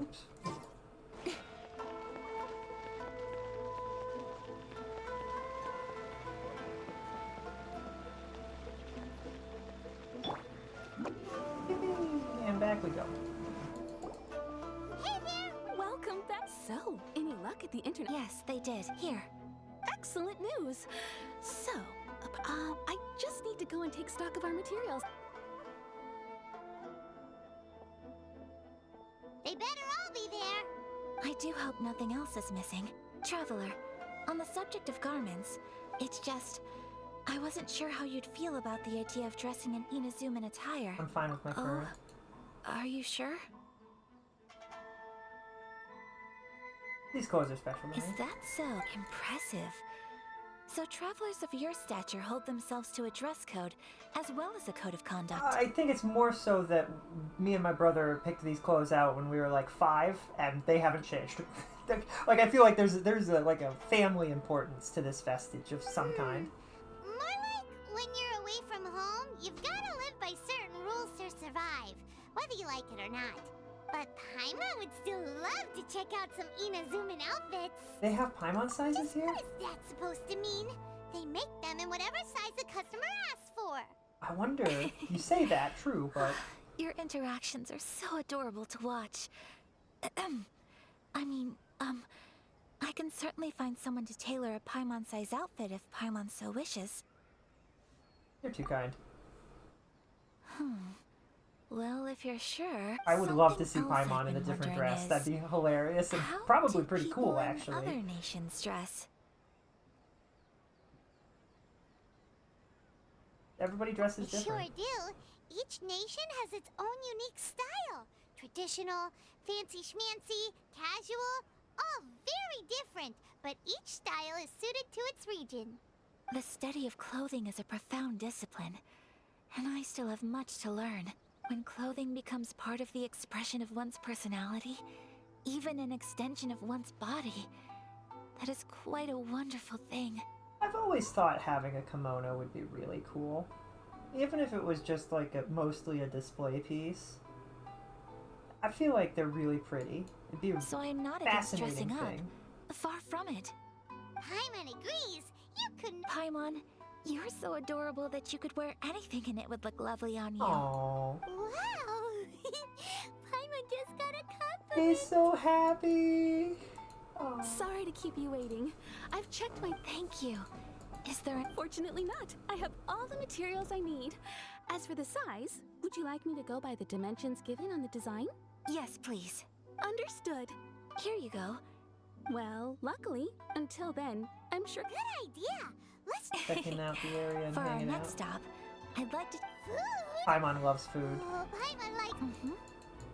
S3: Oops. And back we go.
S11: Welcome back. So, any luck at the internet?
S6: Yes, they did. Here.
S11: Excellent news. So, I just need to go and take stock of our materials.
S8: They better all be there.
S6: I do hope nothing else is missing. Traveler, on the subject of garments, it's just... I wasn't sure how you'd feel about the idea of dressing in Inazuman attire.
S3: I'm fine with my current.
S6: Are you sure?
S3: These clothes are special to me.
S6: Is that so impressive? So travelers of your stature hold themselves to a dress code, as well as a code of conduct.
S3: I think it's more so that me and my brother picked these clothes out when we were like 5, and they haven't changed. Like, I feel like there's a family importance to this vestige of some kind.
S8: More like when you're away from home, you've got to live by certain rules to survive, whether you like it or not. But Paimon would still love to check out some Inazuman outfits.
S3: They have Paimon sizes here?
S8: What is that supposed to mean? They make them in whatever size the customer asks for.
S3: I wonder. You say that, true, but...
S6: Your interactions are so adorable to watch. I can certainly find someone to tailor a Paimon-size outfit if Paimon so wishes.
S3: You're too kind.
S6: Well, if you're sure...
S3: I would love to see Paimon in a different dress. That'd be hilarious and probably pretty cool, actually.
S6: Other nations dress.
S3: Everybody dresses different.
S8: Sure do. Each nation has its own unique style. Traditional, fancy schmancy, casual, all very different, but each style is suited to its region.
S6: The study of clothing is a profound discipline, and I still have much to learn. When clothing becomes part of the expression of one's personality, even an extension of one's body, that is quite a wonderful thing.
S3: I've always thought having a kimono would be really cool. Even if it was just like mostly a display piece. I feel like they're really pretty. It'd be
S6: so I'm not against dressing up. Far from it.
S8: Paimon agrees. You couldn't...
S6: Paimon, you're so adorable that you could wear anything and it would look lovely on you.
S3: Aww.
S8: Wow! Paimon just got a compliment.
S3: He's so happy. Aww.
S11: Sorry to keep you waiting. I've checked my...
S6: Thank you. Is there...
S11: Unfortunately not. I have all the materials I need. As for the size, would you like me to go by the dimensions given on the design?
S6: Yes, please.
S11: Understood.
S6: Here you go.
S11: Well, luckily, until then, I'm sure...
S8: Good idea! Let's...
S3: Checking out the area and
S6: for our
S3: hanging
S6: next
S3: out.
S6: stop, I'd like to...
S8: Food?
S3: Paimon loves food.
S8: Oh, Paimon likes...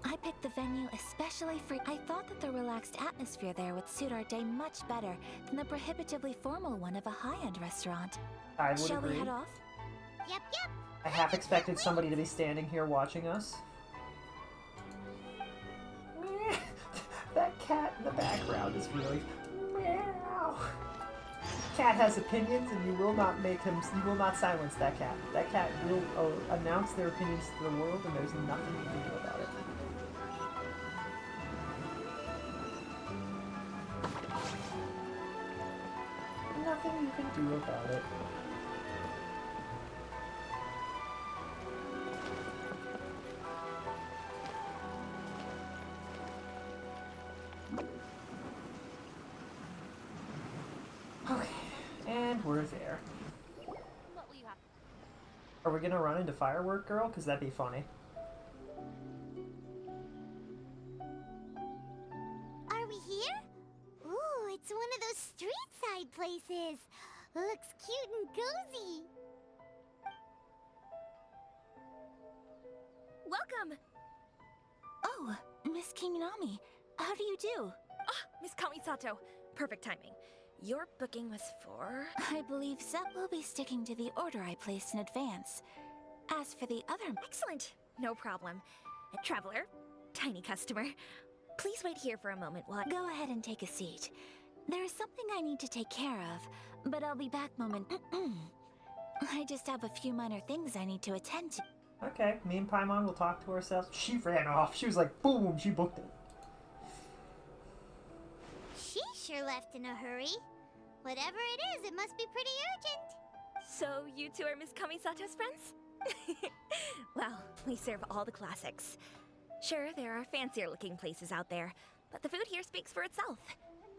S6: I picked the venue especially for... I thought that the relaxed atmosphere there would suit our day much better than the prohibitively formal one of a high-end restaurant.
S3: I would
S6: Shall
S3: agree.
S6: we head off?
S8: Yep.
S3: I half expected somebody to be standing here watching us. That cat in the background is really... Meow. Cat has opinions and you will not silence that cat. That cat will announce their opinions to the world and there's nothing you can do about it. Nothing you can do about it. Okay, and we're there. Are we gonna run into Firework Girl? Because that'd be funny.
S8: Are we here? Ooh, it's one of those street-side places. Looks cute and cozy.
S2: Welcome!
S6: Oh, Miss Kiminami, how do you do?
S2: Miss Kamisato. Perfect timing. Your booking was for...
S6: I believe Zep will be sticking to the order I placed in advance. As for the other...
S2: Excellent. No problem. Traveler, tiny customer, please wait here for a moment while...
S6: Go ahead and take a seat. There is something I need to take care of, but I'll be back moment... I just have a few minor things I need to attend to.
S3: Okay, me and Paimon will talk to ourselves. She ran off. She was like, boom, she booked it.
S8: She sure left in a hurry. Whatever it is, it must be pretty urgent.
S2: So you two are Miss Kamisato's friends? Well, we serve all the classics. Sure, there are fancier looking places out there, but the food here speaks for itself.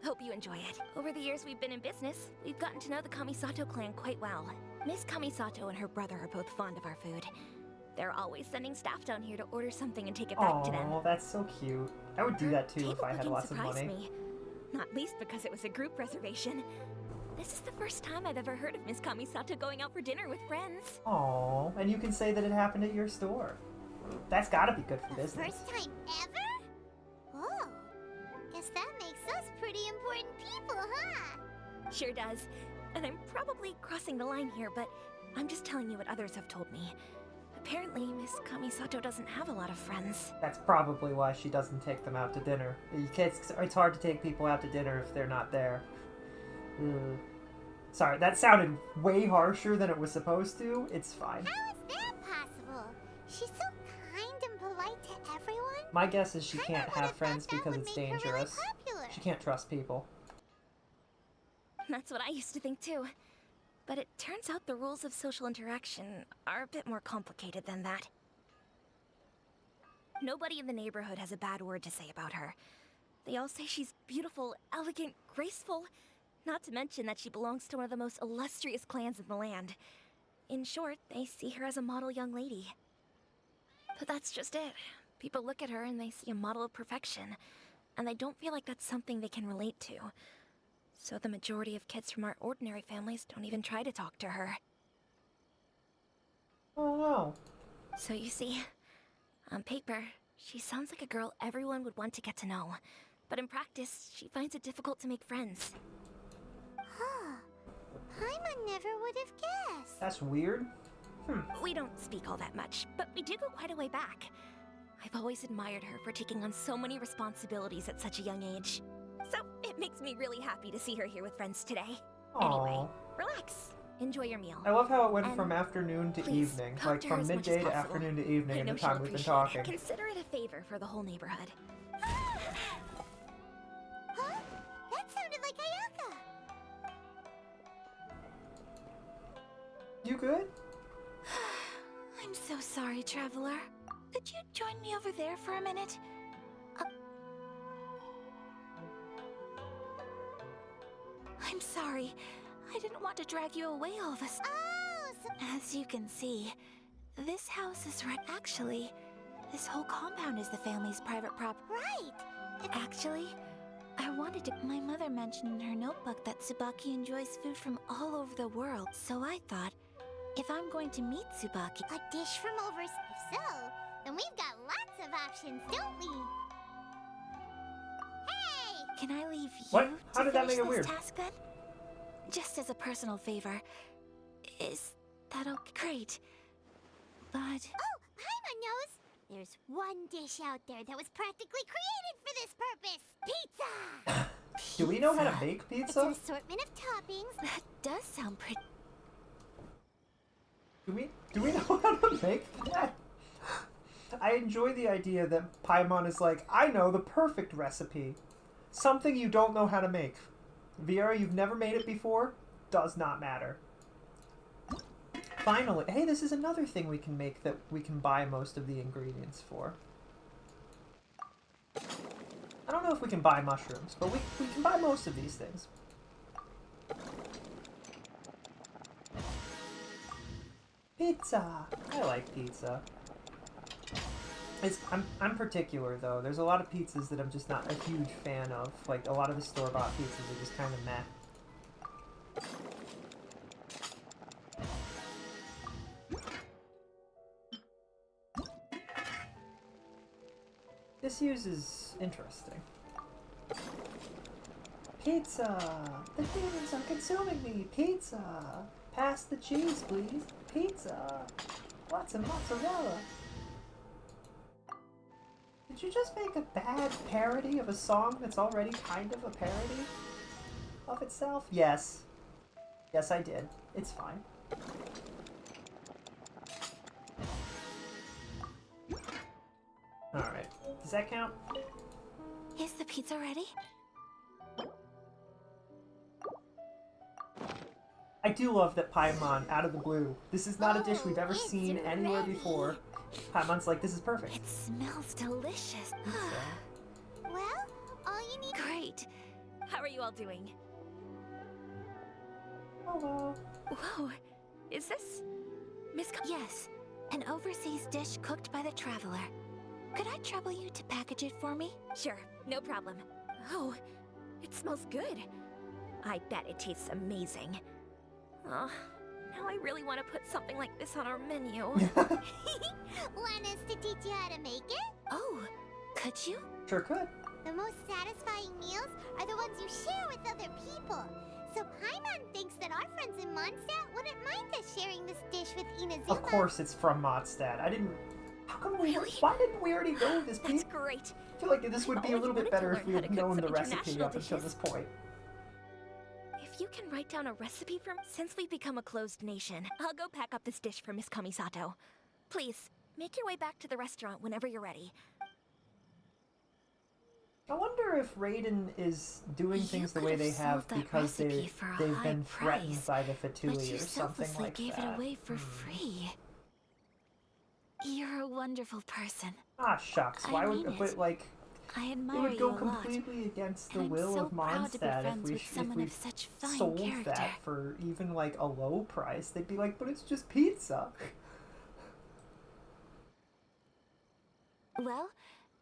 S2: Hope you enjoy it. Over the years we've been in business, we've gotten to know the Kamisato clan quite well. Miss Kamisato and her brother are both fond of our food. They're always sending staff down here to order something and take it back to them.
S3: Oh, that's so cute. I would do that too if I had lots of money.
S2: Me. Not least because it was a group reservation. This is the first time I've ever heard of Miss Kamisato going out for dinner with friends.
S3: Oh, and you can say that it happened at your store. That's gotta be good for business.
S8: First time ever? Oh, guess that makes us pretty important people, huh?
S2: Sure does. And I'm probably crossing the line here, but I'm just telling you what others have told me. Apparently, Miss Kamisato doesn't have a lot of friends.
S3: That's probably why she doesn't take them out to dinner. It's hard to take people out to dinner if they're not there. Sorry, that sounded way harsher than it was supposed to. It's fine.
S8: How is that possible? She's so kind and polite to everyone.
S3: My guess is she can't have friends because it's dangerous. She can't trust people.
S2: That's what I used to think too. But it turns out the rules of social interaction are a bit more complicated than that. Nobody in the neighborhood has a bad word to say about her. They all say she's beautiful, elegant, graceful. Not to mention that she belongs to one of the most illustrious clans in the land. In short, they see her as a model young lady. But that's just it. People look at her and they see a model of perfection, and they don't feel like that's something they can relate to. So the majority of kids from our ordinary families don't even try to talk to her.
S3: Oh no.
S2: So you see, on paper, she sounds like a girl everyone would want to get to know. But in practice, she finds it difficult to make friends.
S8: Huh. Paimon never would have guessed.
S3: That's weird.
S2: We don't speak all that much, but we do go quite a way back. I've always admired her for taking on so many responsibilities at such a young age. So it makes me really happy to see her here with friends today.
S3: Aww.
S2: Anyway, relax. Enjoy your meal.
S3: I love how it went
S2: And
S3: from afternoon to
S2: please,
S3: evening.
S2: talk
S3: Like
S2: to her
S3: from
S2: as much as
S3: midday to
S2: possible.
S3: afternoon to evening
S2: I
S3: in
S2: know
S3: the
S2: she'll
S3: time we've been
S2: appreciate it.
S3: talking.
S2: Consider it a favor for the whole neighborhood.
S8: Huh? That sounded like Ayaka.
S3: You good?
S6: I'm so sorry, traveler. Could you join me over there for a minute? I'm sorry. I didn't want to drag you away all of us.
S8: Oh, so
S6: As you can see, this house is right. Actually, this whole compound is the family's private property.
S8: right.
S6: Actually, I wanted to. My mother mentioned in her notebook that Tsubaki enjoys food from all over the world, so I thought, if I'm going to meet Tsubaki,
S8: A dish from overseas. If so, then we've got lots of options, don't we? Hey!
S6: can I leave
S3: What?
S6: you
S3: How
S6: to
S3: did that
S6: finish
S3: make it
S6: this
S3: weird?
S6: task then? Just as a personal favor. Is that okay? Great. But
S8: Oh, Paimon knows. There's one dish out there that was practically created for this purpose. Pizza!
S3: Do we know how to make
S8: It's
S3: pizza?
S8: an assortment of toppings.
S6: that does sound pretty.
S3: Do we know how to make that? I enjoy the idea that Paimon is like, I know the perfect recipe. Something you don't know how to make. Viera, you've never made it before? Does not matter. Finally, hey, this is another thing we can make that we can buy most of the ingredients for. I don't know if we can buy mushrooms, but we can buy most of these things. Pizza! I like pizza. I'm particular though. There's a lot of pizzas that I'm just not a huge fan of. Like a lot of the store-bought pizzas are just kind of meh. This use is interesting. Pizza! The demons are consuming me! Pizza! Pass the cheese, please! Pizza! Lots of mozzarella! Did you just make a bad parody of a song that's already kind of a parody of itself? Yes. Yes, I did. It's fine. Alright. Does that count?
S6: Is the pizza ready?
S3: I do love that Paimon, out of the blue, this is not a dish we've ever seen anywhere before. Paimon's like, this is perfect.
S6: It smells delicious.
S8: Well, all you need.
S2: Great. How are you all doing?
S3: Hello.
S2: Whoa. Is this Miss?
S6: Yes, an overseas dish cooked by the traveler. Could I trouble you to package it for me?
S2: Sure, no problem. Oh, it smells good. I bet it tastes amazing. Oh, now I really want to put something like this on our menu.
S8: Want us to teach you how to make it?
S6: Oh, could you?
S3: Sure could.
S8: The most satisfying meals are the ones you share with other people. So Paimon thinks that our friends in Mondstadt wouldn't mind us sharing this dish with Inazuma.
S3: Of course it's from Mondstadt. I didn't... How come we...
S2: Really?
S3: Why didn't we already know this?
S2: That's great.
S3: I feel like this would be a little bit better if we had known the recipe
S2: international
S3: up until
S2: dishes.
S3: this point.
S2: If you can write down a recipe for... Since we've become a closed nation, I'll go pack up this dish for Miss Kamisato. Please, make your way back to the restaurant whenever you're ready.
S3: I wonder if Raiden is doing things the way
S6: could
S3: they
S6: have
S3: have
S6: sold that
S3: because
S6: recipe for a
S3: they've
S6: high
S3: been threatened
S6: price,
S3: by the
S6: but
S3: Fatui
S6: you
S3: or something
S6: selflessly
S3: like
S6: gave
S3: that.
S6: it away for free. You're a wonderful person.
S3: Ah, shucks.
S6: I
S3: Why
S6: mean
S3: would,
S6: it.
S3: but like,
S6: I
S3: it
S6: admire
S3: would
S6: you
S3: go
S6: a lot.
S3: completely against the
S6: And I'm
S3: will
S6: so
S3: of
S6: proud to be
S3: Mondstadt
S6: friends
S3: if
S6: with someone
S3: we
S6: of such fine
S3: sold
S6: character.
S3: that for even like a low price. They'd be like, but it's just pizza.
S8: Well,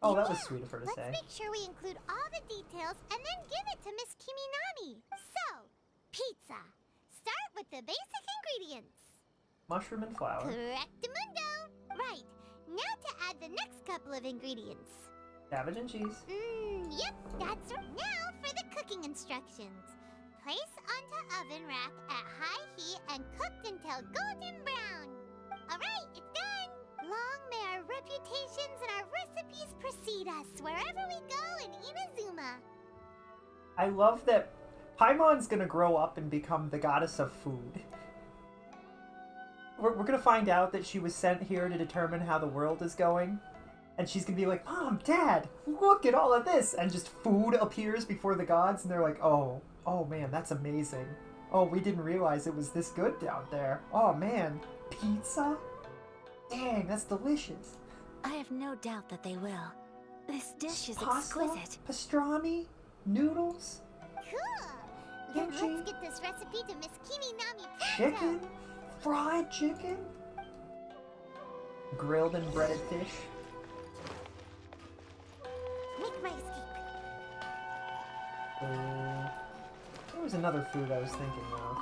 S3: Oh, that was sweet of her to
S8: let's
S3: say.
S8: make sure we include all the details and then give it to Miss Kiminami. So, pizza. Start with the basic ingredients.
S3: Mushroom and flour.
S8: Correctamundo. Right. Now to add the next couple of ingredients.
S3: Cabbage and cheese.
S8: Yep, that's right. Now for the cooking instructions. Place onto oven rack at high heat and cooked until golden brown. Alright, it's done! Long may our reputations and our recipes precede us wherever we go in Inazuma.
S3: I love that Paimon's gonna grow up and become the goddess of food. We're gonna find out that she was sent here to determine how the world is going. And she's gonna be like, Mom, Dad, look at all of this! And just food appears before the gods, and they're like, oh man, that's amazing. Oh, we didn't realize it was this good down there. Oh man, pizza? Dang, that's delicious.
S6: I have no doubt that they will. This dish is
S3: Pasta,
S6: exquisite.
S3: pastrami, noodles,
S8: Cool! Then
S3: Kimchi.
S8: let's get this recipe to Miss Kiminami pronto.
S3: chicken, fried chicken, grilled and breaded fish.
S8: Make my escape.
S3: There was another food I was thinking of.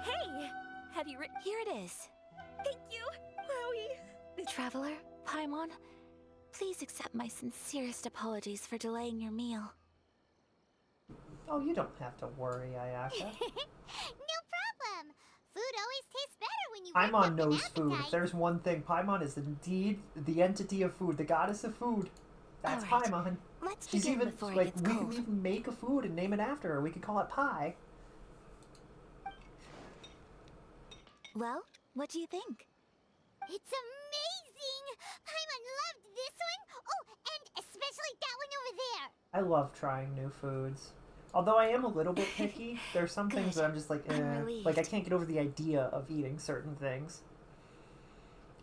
S6: Hey! Have you Here it is.
S11: Thank you, Wowie.
S6: Traveler, Paimon, please accept my sincerest apologies for delaying your meal.
S3: Oh, you don't have to worry, Ayaka.
S8: No problem. Food always tastes better when you
S3: Paimon
S8: work up an
S3: knows food. If
S8: appetite.
S3: there's one thing, Paimon is indeed the entity of food, the goddess of food. That's
S6: All right.
S3: Paimon.
S6: Let's
S3: She's
S6: begin
S3: even
S6: before
S3: like
S6: it gets
S3: we
S6: cold.
S3: can even make a food and name it after her. We could call it pie.
S6: Well, what do you think?
S8: It's amazing! Paimon loved this one. Oh, and especially that one over there.
S3: I love trying new foods. Although I am a little bit picky, there's some things that I'm just like, like I can't get over the idea of eating certain things.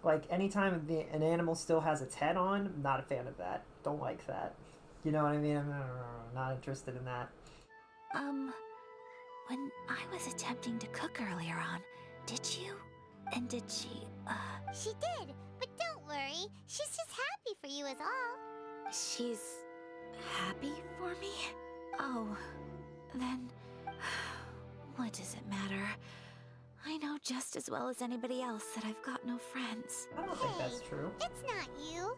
S3: Like anytime an animal still has its head on, I'm not a fan of that. Don't like that. You know what I mean? I'm not interested in that.
S6: When I was attempting to cook earlier on, did you? And did she,
S8: She did, but don't worry. She's just happy for you is all.
S6: She's happy for me? Oh, then what does it matter? I know just as well as anybody else that I've got no friends.
S3: I don't think that's true.
S8: It's not you.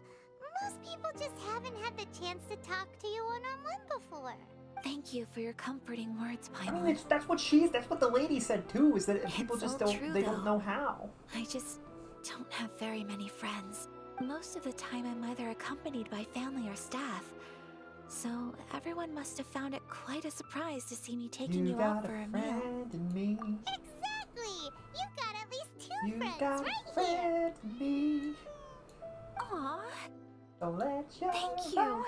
S8: Most people just haven't had the chance to talk to you one-on-one before.
S6: Thank you for your comforting words,
S3: I mean,
S6: Paimon.
S3: that's what the lady said too, is that people
S6: It's
S3: just
S6: all
S3: don't,
S6: true,
S3: they don't
S6: though.
S3: know how.
S6: I just don't have very many friends. Most of the time I'm either accompanied by family or staff. So everyone must have found it quite a surprise to see me taking you out
S3: got
S6: for
S3: a
S6: a meal.
S3: friend in me.
S8: Exactly! You've got at least two
S3: You
S8: friends
S3: got a
S8: right
S3: friend in me.
S6: Aw,
S3: Don't let your
S6: thank you.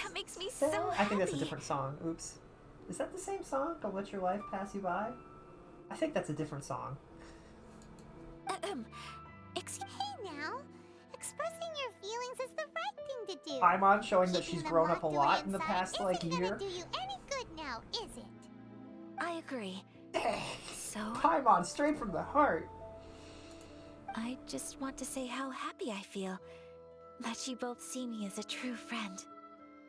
S6: That makes me so happy.
S3: I think that's a different song. Oops. Is that the same song? Don't let your life pass you by? I think that's a different song.
S8: Hey now! Expressing your feelings is the right thing to do.
S3: Paimon showing that
S8: Keeping
S3: she's
S8: them
S3: grown up a
S8: locked
S3: lot
S8: away
S3: in the
S8: inside
S3: past, like,
S8: isn't
S3: year.
S8: gonna do you any good now, is it?
S6: I agree. So,
S3: Paimon, straight from the heart.
S6: I just want to say how happy I feel that you both see me as a true friend.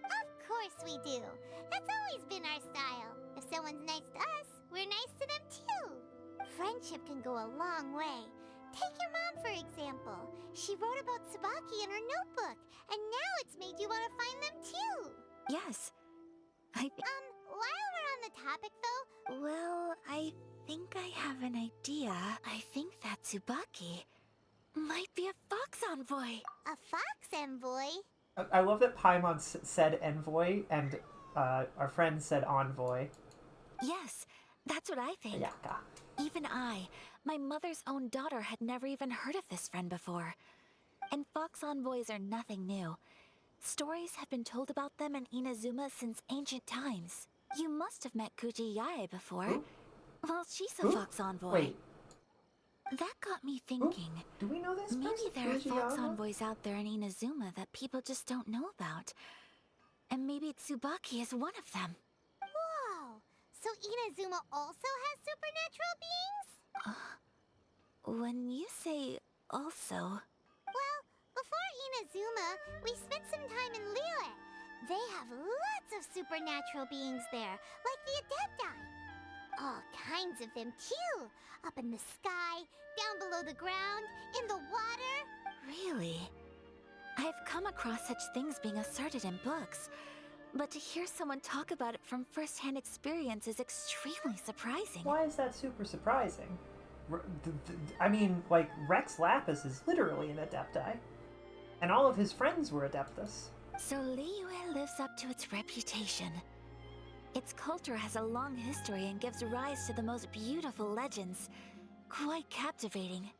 S8: Of course we do. That's always been our style. If someone's nice to us, we're nice to them too. Friendship can go a long way. Take your mom, for example. She wrote about Tsubaki in her notebook, and now it's made you want to find them too.
S6: Yes.
S8: While we're on the topic though...
S6: Well, I think I have an idea. I think that Tsubaki might be a fox envoy.
S8: A fox envoy?
S3: I love that Paimon said envoy and our friend said envoy.
S6: Yes, that's what I think.
S3: Ayaka.
S6: Even I, my mother's own daughter, had never even heard of this friend before. And fox envoys are nothing new. Stories have been told about them in Inazuma since ancient times. You must have met Kuji Yae before.
S3: Who?
S6: Well, she's a
S3: Who?
S6: fox envoy.
S3: Wait.
S6: That got me thinking.
S3: Do we know this
S6: Maybe
S3: person?
S6: there are fox
S3: Fujiyama?
S6: envoys out there in Inazuma that people just don't know about. And maybe Tsubaki is one of them.
S8: Whoa! So Inazuma also has supernatural beings?
S6: When you say also...
S8: Well, before Inazuma, we spent some time in Liyue. They have lots of supernatural beings there, like the Adepti. All kinds of them, too. Up in the sky, down below the ground, in the water.
S6: Really? I've come across such things being asserted in books, but to hear someone talk about it from first-hand experience is extremely surprising.
S3: Why is that super surprising? I mean, like, Rex Lapis is literally an Adepti. And all of his friends were Adeptus.
S6: So Liyue lives up to its reputation. Its culture has a long history and gives rise to the most beautiful legends. Quite captivating.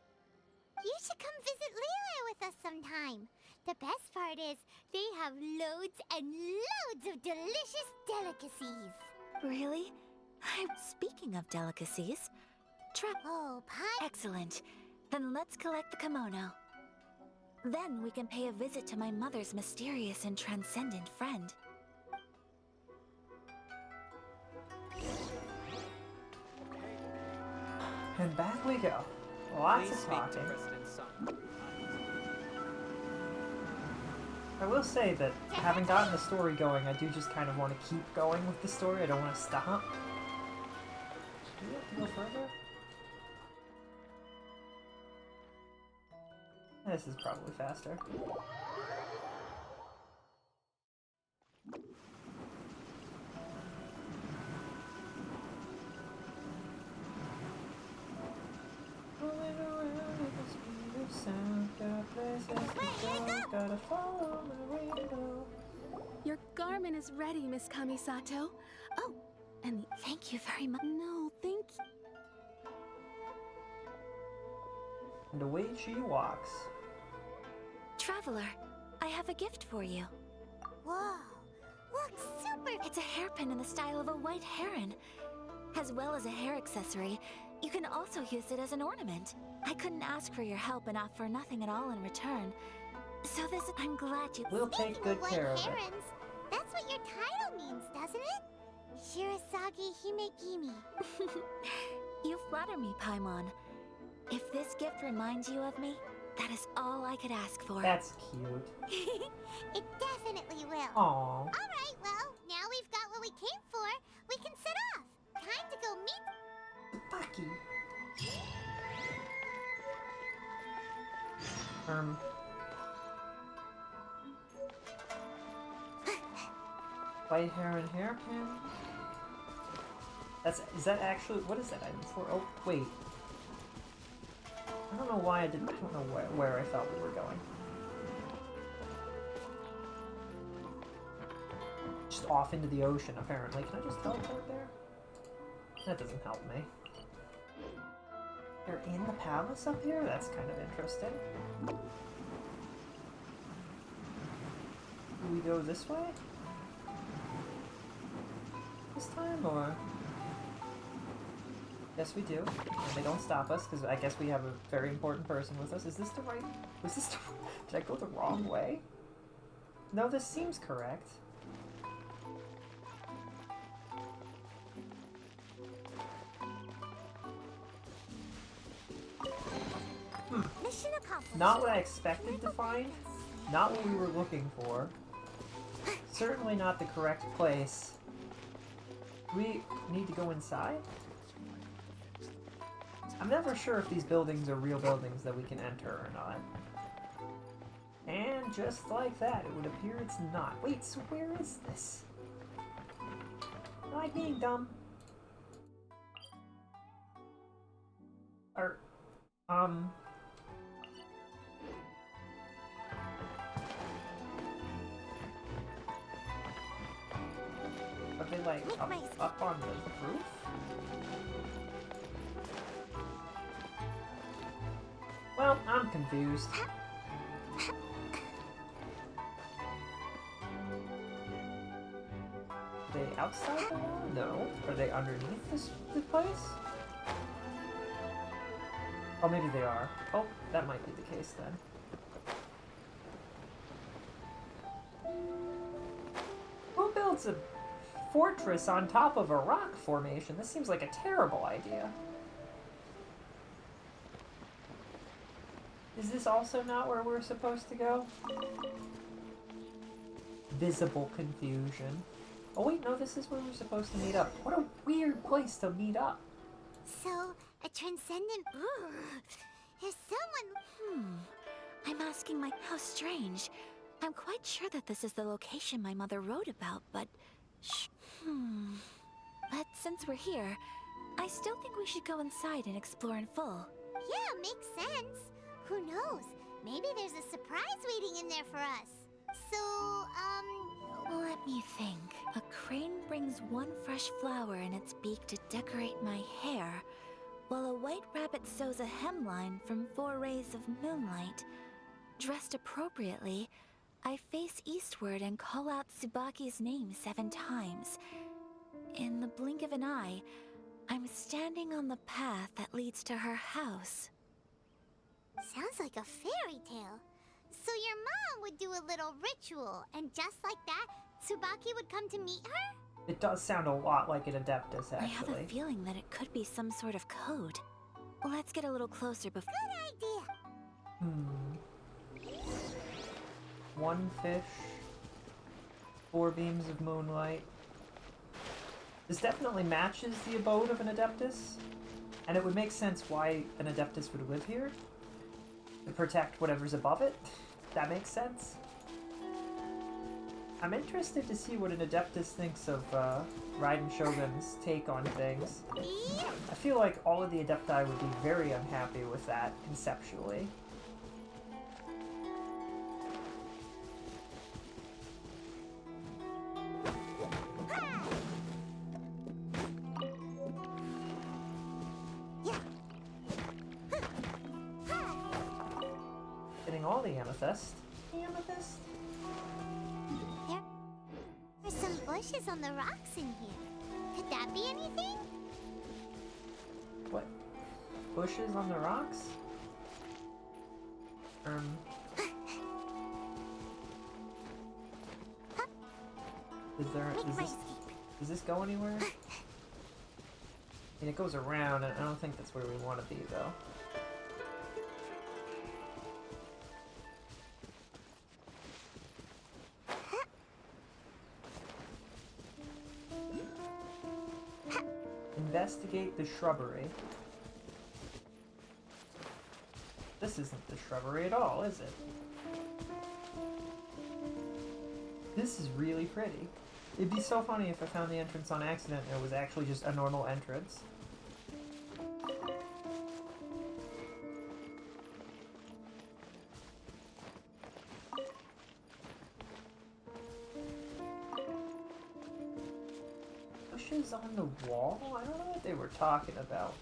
S8: You should come visit Liyue with us sometime. The best part is, they have loads and loads of delicious delicacies.
S6: Really? Speaking of delicacies...
S8: Oh, pie?
S6: Excellent. Then let's collect the kimono. Then we can pay a visit to my mother's mysterious and transcendent friend.
S3: And back we go. Lots of talking. I will say that having gotten the story going, I do just kind of want to keep going with the story. I don't want to stop. Do we have to go further? This is probably faster.
S11: Your garment is ready, Miss Kamisato. Oh, and
S6: thank you very much.
S11: No, thank you.
S3: And away she walks.
S6: Traveler, I have a gift for you.
S8: Whoa, looks super...
S6: It's a hairpin in the style of a white heron. As well as a hair accessory, you can also use it as an ornament. I couldn't ask for your help and offer nothing at all in return. So I'm glad you...
S3: We'll take good care of it.
S8: That's what your title means, doesn't it? Shirasagi Himegimi.
S6: You flatter me, Paimon. If this gift reminds you of me, that is all I could ask for.
S3: That's cute.
S8: It definitely will.
S3: Aww.
S8: Alright, well, now we've got what we came for. We can set off. Time to go meet...
S3: Tsubaki. White hair and hairpin. Is that actually, what is that item for? Oh, wait. I don't know why I don't know where I thought we were going. Just off into the ocean, apparently. Can I just teleport there? That doesn't help me. They're in the palace up here? That's kind of interesting. Do we go this way? This time, or...? Yes, we do. And they don't stop us, because I guess we have a very important person with us. Is this the right... Was this the... Did I go the wrong way? No, this seems correct.
S8: Mission accomplished.
S3: Not what I expected to find. Not what we were looking for. Certainly not the correct place. Do we need to go inside? I'm never sure if these buildings are real buildings that we can enter or not. And just like that, it would appear it's not. Wait, so where is this? Am I being dumb? Or, Are they like up on the roof? Well, I'm confused. they outside the wall? No. Are they underneath the place? Oh, maybe they are. Oh, that might be the case then. Who builds a fortress on top of a rock formation? This seems like a terrible idea. Is this also not where we're supposed to go? Visible confusion. Oh wait, no, this is where we're supposed to meet up. What a weird place to meet up.
S8: So, a transcendent... If someone...
S6: I'm asking how strange. I'm quite sure that this is the location my mother wrote about, but... But since we're here, I still think we should go inside and explore in full.
S8: Yeah, makes sense. Who knows? Maybe there's a surprise waiting in there for us. So,
S6: Let me think. A crane brings one fresh flower in its beak to decorate my hair, while a white rabbit sews a hemline from 4 rays of moonlight. Dressed appropriately, I face eastward and call out Tsubaki's name 7 times. In the blink of an eye, I'm standing on the path that leads to her house.
S8: sounds like a fairy tale. So your mom would do a little ritual, and just like that, Tsubaki would come to meet her?
S3: It does sound a lot like an Adeptus, actually.
S6: I have a feeling that it could be some sort of code. Let's get a little closer before—
S8: Good idea!
S3: 1 fish, 4 beams of moonlight. This definitely matches the abode of an Adeptus, and it would make sense why an Adeptus would live here. To protect whatever's above it. That makes sense. I'm interested to see what an Adeptus thinks of Raiden Shogun's take on things. I feel like all of the Adepti would be very unhappy with that, conceptually. Getting all the amethyst. Amethyst?
S8: There's some bushes on the rocks in here. Could that be anything?
S3: What? Bushes on the rocks? Does this go anywhere? I mean, it goes around, and I don't think that's where we want to be, though. Investigate the shrubbery. This isn't the shrubbery at all, is it? This is really pretty. It'd be so funny if I found the entrance on accident and it was actually just a normal entrance. Bushes on the wall? I don't know what they were talking about.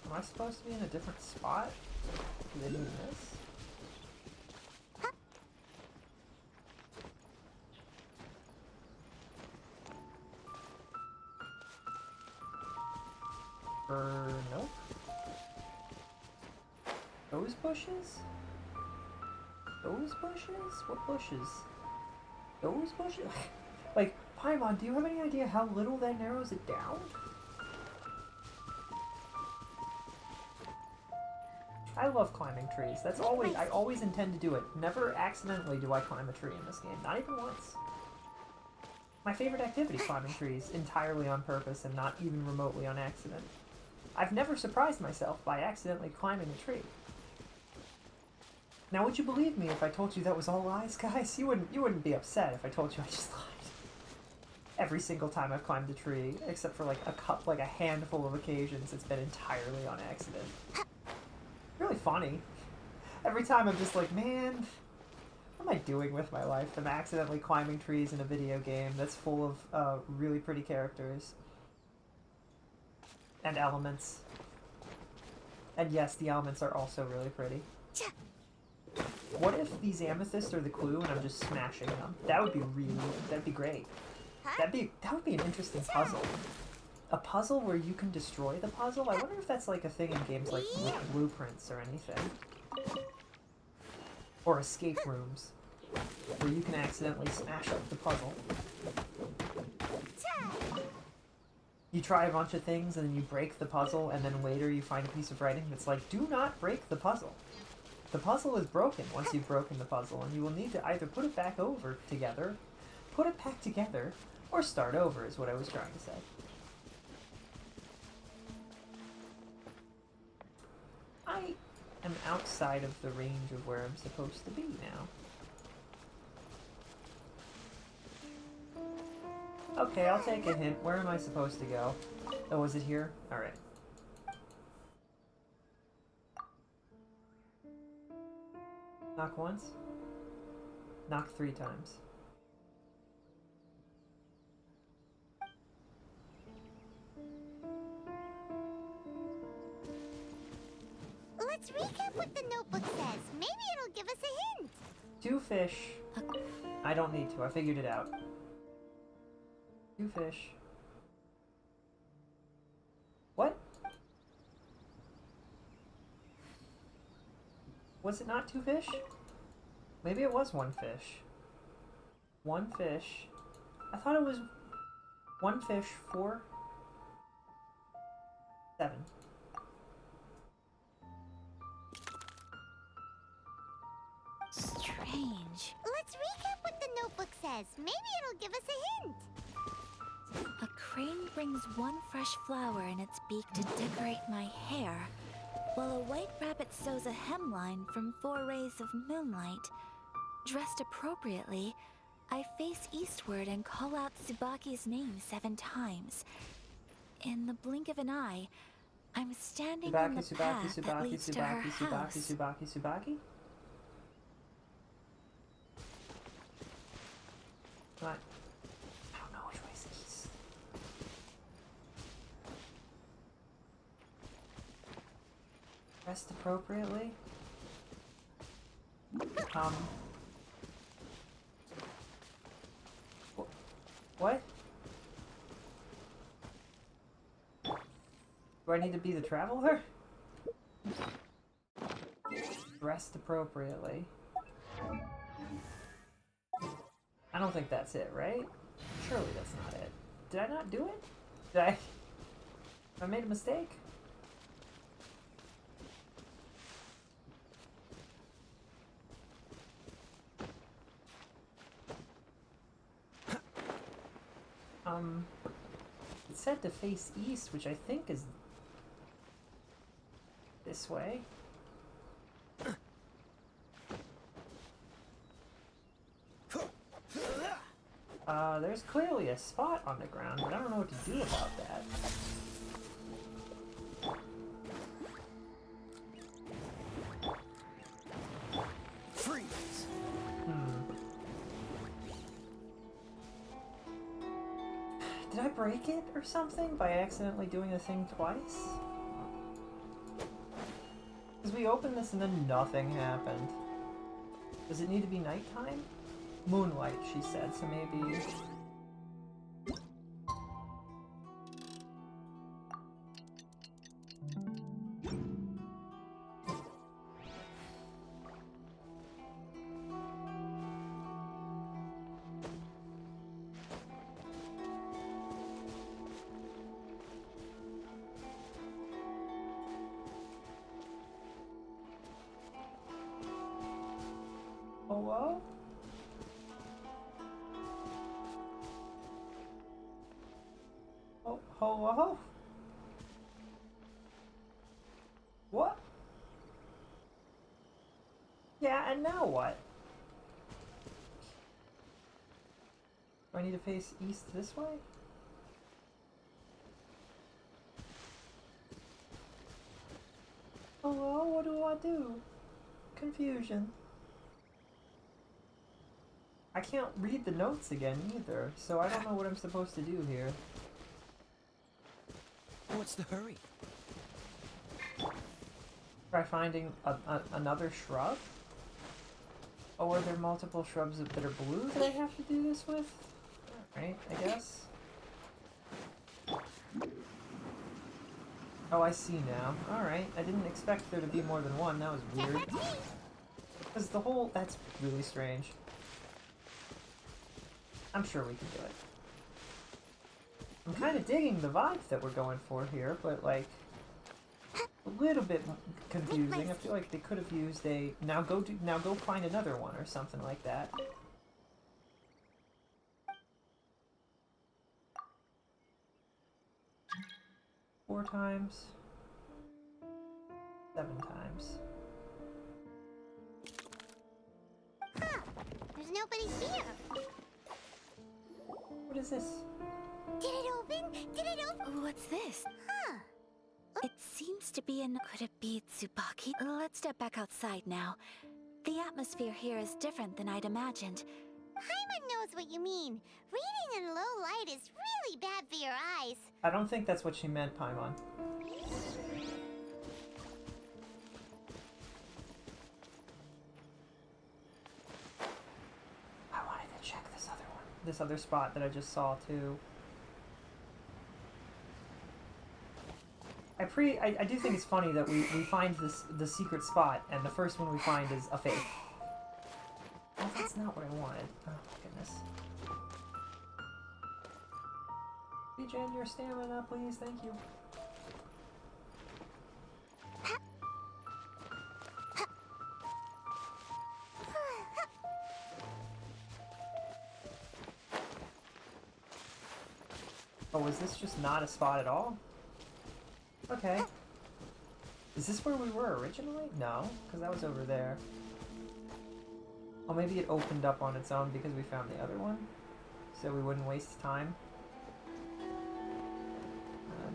S3: Am I supposed to be in a different spot? Do they mean this? Nope. Those bushes? Those bushes? What bushes? Those bushes? Like, Paimon, do you have any idea how little that narrows it down? I love climbing trees. That's always— I always intend to do it. Never accidentally do I climb a tree in this game. Not even once. My favorite activity, climbing trees, entirely on purpose and not even remotely on accident. I've never surprised myself by accidentally climbing a tree. Now, would you believe me if I told you that was all lies, guys? You wouldn't be upset if I told you I just lied. Every single time I've climbed a tree, except for like a handful of occasions, it's been entirely on accident. Really funny. Every time I'm just like, man, what am I doing with my life? I'm accidentally climbing trees in a video game that's full of really pretty characters. And elements. And yes, the elements are also really pretty. What if these amethysts are the clue and I'm just smashing them? That'd be great. that would be an interesting puzzle. A puzzle where you can destroy the puzzle? I wonder if that's like a thing in games like Blueprints or anything. Or escape rooms, where you can accidentally smash up the puzzle. You try a bunch of things and then you break the puzzle, and then later you find a piece of writing that's like, do not break the puzzle. The puzzle is broken once you've broken the puzzle, and you will need to either put it back over together, put it back together, or start over is what I was trying to say. I am outside of the range of where I'm supposed to be now. Okay, I'll take a hint. Where am I supposed to go? Oh, is it here? Alright. Knock once. Knock 3 times.
S8: Let's recap what the notebook says. Maybe it'll give us a hint.
S3: 2 fish. I don't need to. I figured it out. 2 fish. What? Was it not 2 fish? Maybe it was 1 fish. 1 fish. I thought it was 1 fish, 4, 7.
S8: Strange. Let's recap what the notebook says. Maybe it'll give us a hint.
S6: A crane brings 1 fresh flower in its beak to decorate my hair, while a white rabbit sews a hemline from 4 rays of moonlight. Dressed appropriately, I face eastward and call out Tsubaki's name 7 times. In the blink of an eye, I'm standing on the path that leads to her house.
S3: Tsubaki? What? I don't know which way's east. Dressed appropriately? What? Do I need to be the traveler? Dressed appropriately. I don't think that's it, right? Surely that's not it. Did I not do it? Did I made a mistake? It said to face east, which I think is this way. There's clearly a spot on the ground, but I don't know what to do about that.
S18: Freeze!
S3: Did I break it or something by accidentally doing the thing twice? Because we opened this and then nothing happened. Does it need to be nighttime? Moonlight, she said, so maybe... Hello? Oh, hello? What? Yeah, and now what? Do I need to face east this way? Hello, what do I do? Confusion. I can't read the notes again either, so I don't know what I'm supposed to do here.
S18: What's the hurry?
S3: Try finding another shrub? Oh, are there multiple shrubs that are blue that I have to do this with? Right, I guess? Oh, I see now. Alright, I didn't expect there to be more than one. That was weird. Because the whole... That's really strange. I'm sure we can do it. I'm kind of digging the vibe that we're going for here, but, like... a little bit confusing. I feel like they could have used a... Now go find another one or something like that. 4 times. 7 times.
S8: Huh. There's nobody here.
S3: What is this?
S8: Did it open? Did it open?
S6: What's this?
S8: Huh.
S6: It seems to be an... Could it be Tsubaki? Let's step back outside now. The atmosphere here is different than I'd imagined.
S8: Paimon knows what you mean. Reading in low light is really bad for your eyes.
S3: I don't think that's what she meant, Paimon. I wanted to check this other one. This other spot that I just saw, too. I do think it's funny that we find the secret spot, and the first one we find is a fake. Oh, that's not what I wanted. Oh my goodness. Regen your stamina, please, thank you. Oh, is this just not a spot at all? Okay. Is this where we were originally? No, because that was over there. Oh, maybe it opened up on its own because we found the other one? So we wouldn't waste time?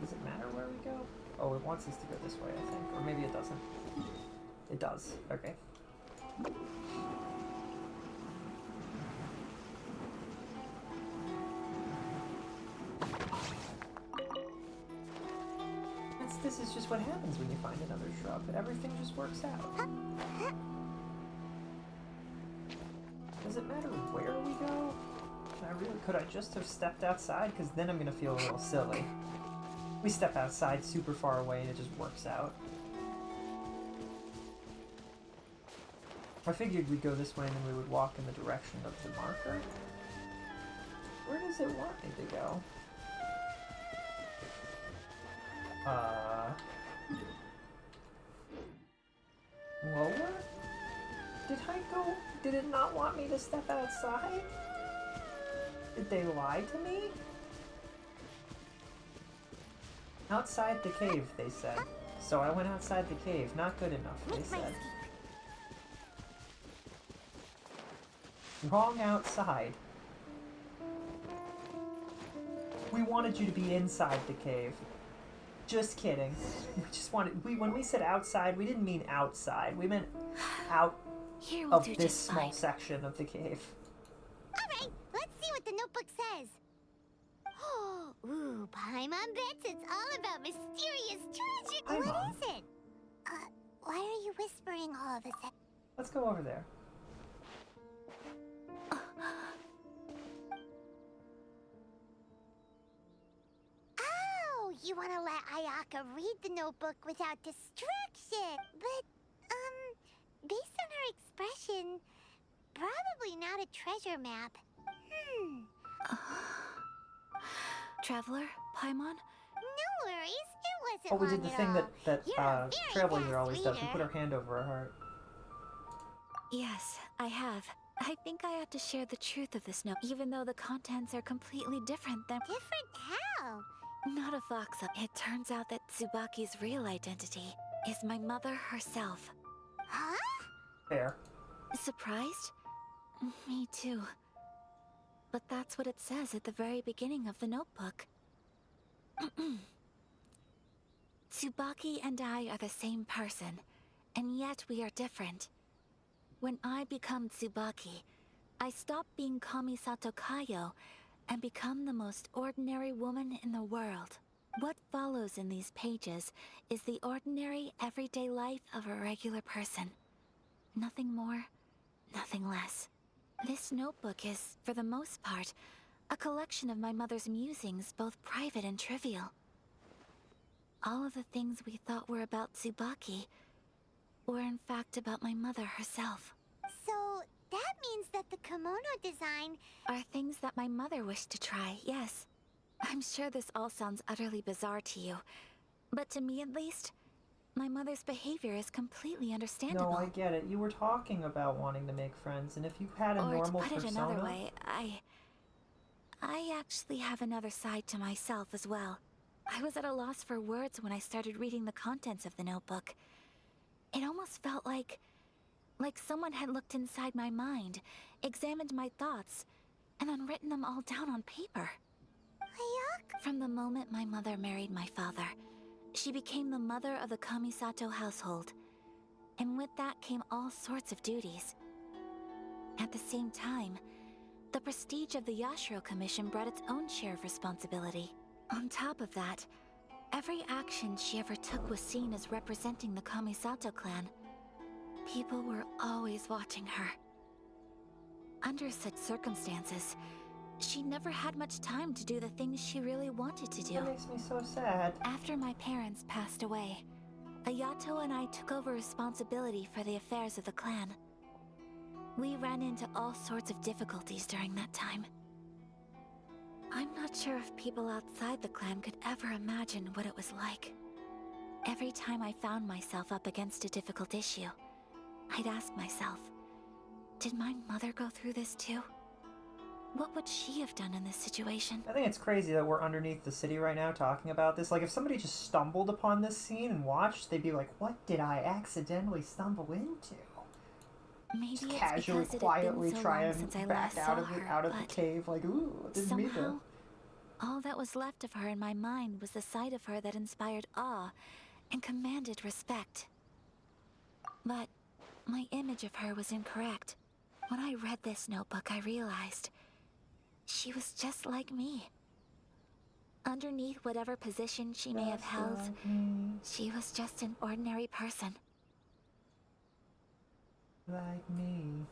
S3: Does it matter where we go? Oh, it wants us to go this way, I think. Or maybe it doesn't. It does. Okay. This is just what happens when you find another shrub. Everything just works out. Does it matter where we go? Could I just have stepped outside? Because then I'm going to feel a little silly. We step outside super far away and it just works out. I figured we'd go this way and then we would walk in the direction of the marker. Where does it want me to go? Lower? Did it not want me to step outside? Did they lie to me? Outside the cave, they said. So I went outside the cave. Not good enough, they said. Wrong outside. We wanted you to be inside the cave. Just kidding. We just wanted... when we said outside, we didn't mean outside. We meant out of this small section of the cave.
S8: Alright, let's see what the notebook says. Oh, ooh, Paimon bets it's all about mysterious treasure.
S3: Hi,
S8: what
S3: Mom.
S8: is it? Why are you whispering all of a sudden?
S3: Let's go over there.
S8: Oh, you want to let Ayaka read the notebook without distraction. But, based on her expression, probably not a treasure map.
S6: Traveler? Paimon?
S8: No worries, it wasn't
S3: Oh, we
S8: long
S3: did the
S8: at
S3: thing
S8: all.
S3: that
S8: You're a very
S3: Trailblazer always
S8: fast
S3: does. We
S8: reader.
S3: put our hand over our heart.
S6: Yes, I have. I think I ought to share the truth of this note, even though the contents are completely different than...
S8: Different how?
S6: Not a fox. It turns out that Tsubaki's real identity is my mother herself.
S8: Huh?
S3: Fair.
S6: Surprised? Me too. But that's what it says at the very beginning of the notebook. Tsubaki and I are the same person, and yet we are different. When I become Tsubaki, I stop being Kamisato Kayo and become the most ordinary woman in the world. What follows in these pages is the ordinary, everyday life of a regular person. Nothing more, nothing less. This notebook is, for the most part, A collection of my mother's musings, both private and trivial. All of the things we thought were about Tsubaki were in fact about my mother herself.
S8: So, that means that the kimono design
S6: are things that my mother wished to try, yes. I'm sure this all sounds utterly bizarre to you, but to me at least, my mother's behavior is completely understandable.
S3: No, I get it. You were talking about wanting to make friends, and if you had a normal persona...
S6: Or to put it another way, I actually have another side to myself as well. I was at a loss for words when I started reading the contents of the notebook. It almost felt like someone had looked inside my mind, examined my thoughts, and then written them all down on paper. From the moment my mother married my father, she became the mother of the Kamisato household. And with that came all sorts of duties. At the same time, the prestige of the Yashiro Commission brought its own share of responsibility. On top of that, every action she ever took was seen as representing the Kamisato clan. People were always watching her. Under such circumstances, she never had much time to do the things she really wanted to do.
S3: That makes me so sad.
S6: After my parents passed away, Ayato and I took over responsibility for the affairs of the clan. We ran into all sorts of difficulties during that time. I'm not sure if people outside the clan could ever imagine what it was like. Every time I found myself up against a difficult issue, I'd ask myself, did my mother go through this too? What would she have done in this situation?
S3: I think it's crazy that we're underneath the city right now talking about this. Like, if somebody just stumbled upon this scene and watched, they'd be like, what did I accidentally stumble into?
S6: Maybe
S3: just
S6: it's
S3: casually,
S6: because
S3: quietly
S6: it had been so
S3: try
S6: long
S3: and
S6: since I
S3: back
S6: last
S3: out
S6: saw
S3: of
S6: her,
S3: out of the cave, like, ooh, didn't mean
S6: somehow,
S3: to.
S6: all that was left of her in my mind was the sight of her that inspired awe and commanded respect. But my image of her was incorrect. When I read this notebook, I realized she was just like me. Underneath whatever position she may have held, she was just an ordinary person.
S3: Like me.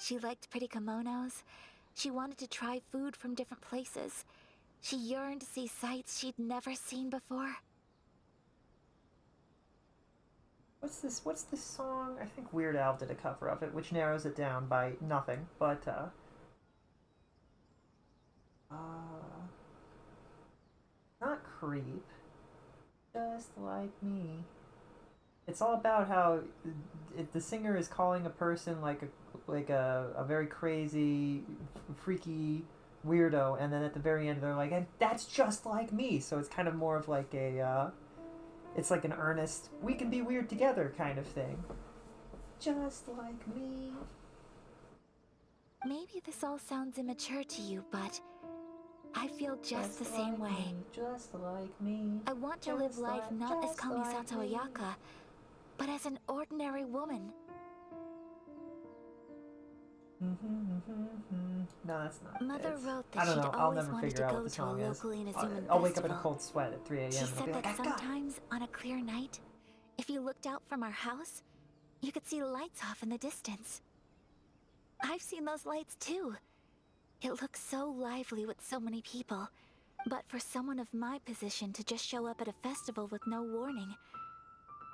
S6: She liked pretty kimonos. She wanted to try food from different places. She yearned to see sights she'd never seen before.
S3: What's this song? I think Weird Al did a cover of it, which narrows it down by nothing, but, not Creep. Just like me. It's all about how the singer is calling a person like a very crazy, freaky weirdo, and then at the very end they're like, and that's just like me. So it's kind of more of like a, it's like an earnest, we can be weird together kind of thing. Just like me.
S6: Maybe this all sounds immature to you, but I feel just the same way.
S3: Me, just like me.
S6: I want to live life not as Kamisato Ayaka, but as an ordinary woman.
S3: No, that's not.
S6: Mother wrote that
S3: I don't
S6: she'd
S3: know. I'll
S6: always
S3: never
S6: wanted
S3: figure
S6: to
S3: out
S6: go
S3: what the
S6: to a
S3: song is.
S6: local Inazuman
S3: I'll wake up in a
S6: festival.
S3: cold sweat at 3 a.m.
S6: She
S3: and I'll
S6: said
S3: be like,
S6: that
S3: I got it.
S6: sometimes on a clear night, if you looked out from our house, you could see lights off in the distance. I've seen those lights too. It looks so lively with so many people. But for someone of my position to just show up at a festival with no warning,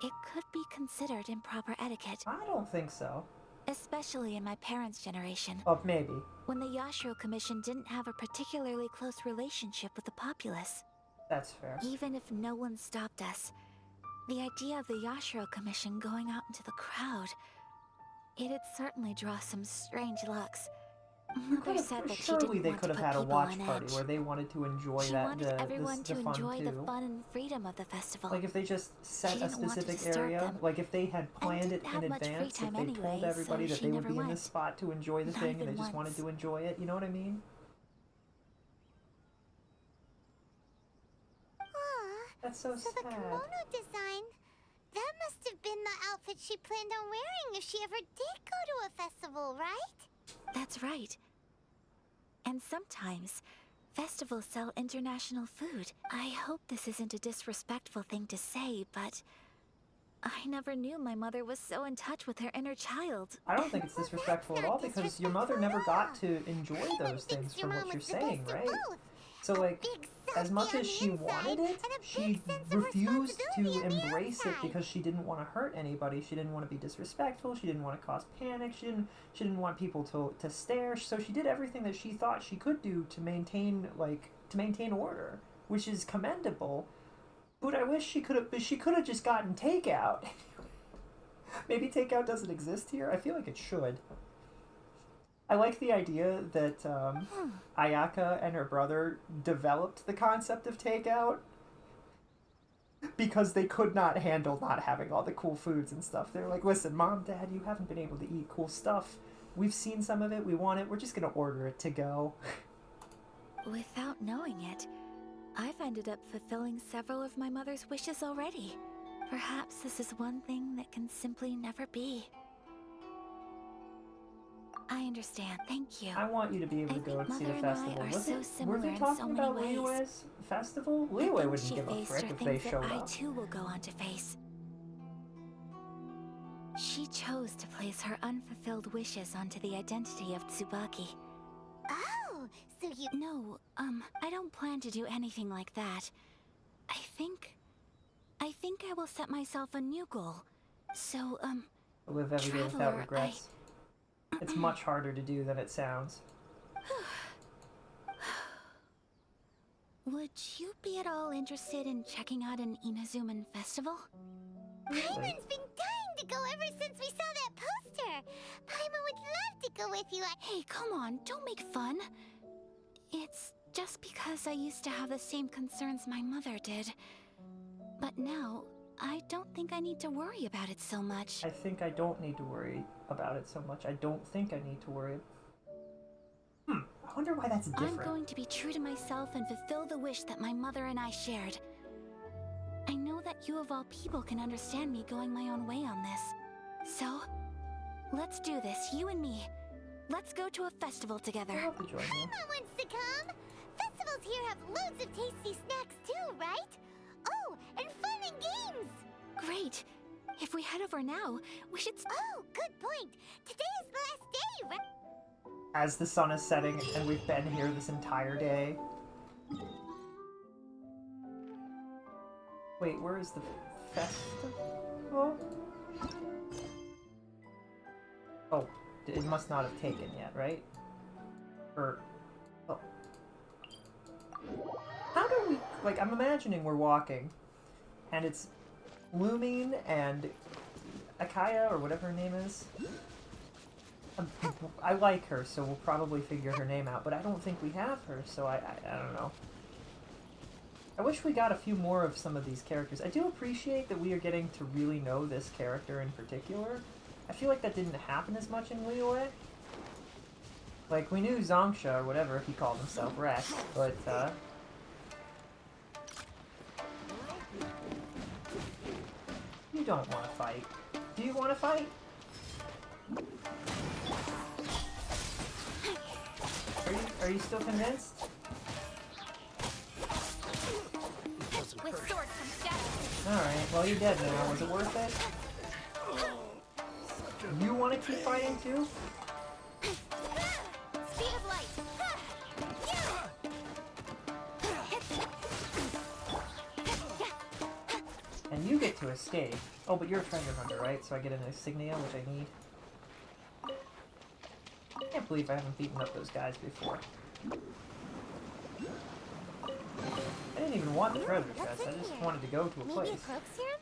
S6: it could be considered improper etiquette.
S3: I don't think so.
S6: Especially in my parents' generation.
S3: Oh, maybe.
S6: When the Yashiro Commission didn't have a particularly close relationship with the populace.
S3: That's fair.
S6: Even if no one stopped us, the idea of the Yashiro Commission going out into the crowd, it'd certainly draw some strange looks. Mother said that she
S3: surely
S6: didn't
S3: they
S6: want
S3: could
S6: to
S3: have
S6: put
S3: had a
S6: people
S3: watch
S6: on
S3: party
S6: edge.
S3: where they wanted to enjoy
S6: She
S3: the
S6: wanted everyone to
S3: fun
S6: enjoy the
S3: too.
S6: fun and freedom of the festival.
S3: Like if they just set
S6: She
S3: a
S6: didn't want to
S3: specific
S6: disturb
S3: area,
S6: them.
S3: like if they had planned it
S6: didn't
S3: in
S6: have much free
S3: advance, if
S6: time
S3: they
S6: anyway,
S3: told everybody
S6: so
S3: that
S6: she
S3: they would
S6: never
S3: be in
S6: went.
S3: this spot to enjoy the
S6: Not
S3: thing and
S6: even
S3: they just wanted
S6: once.
S3: to enjoy it, you know what I mean? That's so sad.
S8: The kimono design, that must have been the outfit she planned on wearing if she ever did go to a festival, right?
S6: That's right. And sometimes, festivals sell international food. I hope this isn't a disrespectful thing to say, but I never knew my mother was so in touch with her inner child.
S3: I don't think it's disrespectful at all because your mother never got to enjoy those things from what you're saying, right? So, like, as much as she wanted it, she refused to embrace it because she didn't want to hurt anybody. She didn't want to be disrespectful. She didn't want to cause panic. She didn't want people to stare. So she did everything that she thought she could do to maintain order, which is commendable. But I wish she could have just gotten takeout. Maybe takeout doesn't exist here. I feel like it should. I like the idea that Ayaka and her brother developed the concept of takeout because they could not handle not having all the cool foods and stuff. They're like, listen, Mom, Dad, you haven't been able to eat cool stuff. We've seen some of it. We want it. We're just going to order it to go.
S6: Without knowing it, I've ended up fulfilling several of my mother's wishes already. Perhaps this is one thing that can simply never be. I understand, thank you.
S3: I want you to be able to go and see the festival. Were they talking about Liyue's festival? Liyue wouldn't give a frick if they showed up.
S6: I too will go on to face. She chose to place her unfulfilled wishes onto the identity of Tsubaki.
S8: Oh, so you...
S6: No, I don't plan to do anything like that. I think I will set myself a new goal. So,
S3: live every day without regrets. It's much harder to do than it sounds.
S6: Would you be at all interested in checking out an Inazuman festival?
S8: Paimon's been dying to go ever since we saw that poster. Paimon would love to go with you.
S6: Hey, come on, don't make fun. It's just because I used to have the same concerns my mother did. But now, I don't think I need to worry about it so much.
S3: I think I don't need to worry about it so much. I don't think I need to worry. I wonder why that's different.
S6: I'm going to be true to myself and fulfill the wish that my mother and I shared. I know that you of all people can understand me going my own way on this. So, let's do this, you and me. Let's go to a festival together.
S3: I'll have to join you.
S8: Paimon wants to come. Festivals here have loads of tasty snacks too, right? Oh, and fun and games!
S6: Great. If we head over now, we should...
S8: Oh, good point. Today is the last day, right?
S3: As the sun is setting and we've been here this entire day. Wait, where is the festival? Oh, it must not have taken yet, right? Or... Oh. How do we... Like, I'm imagining we're walking, and it's Lumine and Akaya, or whatever her name is. I like her, so we'll probably figure her name out, but I don't think we have her, so I don't know. I wish we got a few more of some of these characters. I do appreciate that we are getting to really know this character in particular. I feel like that didn't happen as much in Liyue. Like, we knew Zongsha, or whatever he called himself, Rex, but, you don't want to fight. Do you want to fight? Are you still convinced?
S2: With sword comes death.
S3: Alright, well you're dead now. Was it worth it? You want to keep fighting too?
S2: Speed of light.
S3: And you get to escape. Oh, but you're a treasure hunter, right? So I get an insignia, which I need. I can't believe I haven't beaten up those guys before. I didn't even want the treasure chest, I just wanted to go to a place.
S8: Maybe a cloak serum?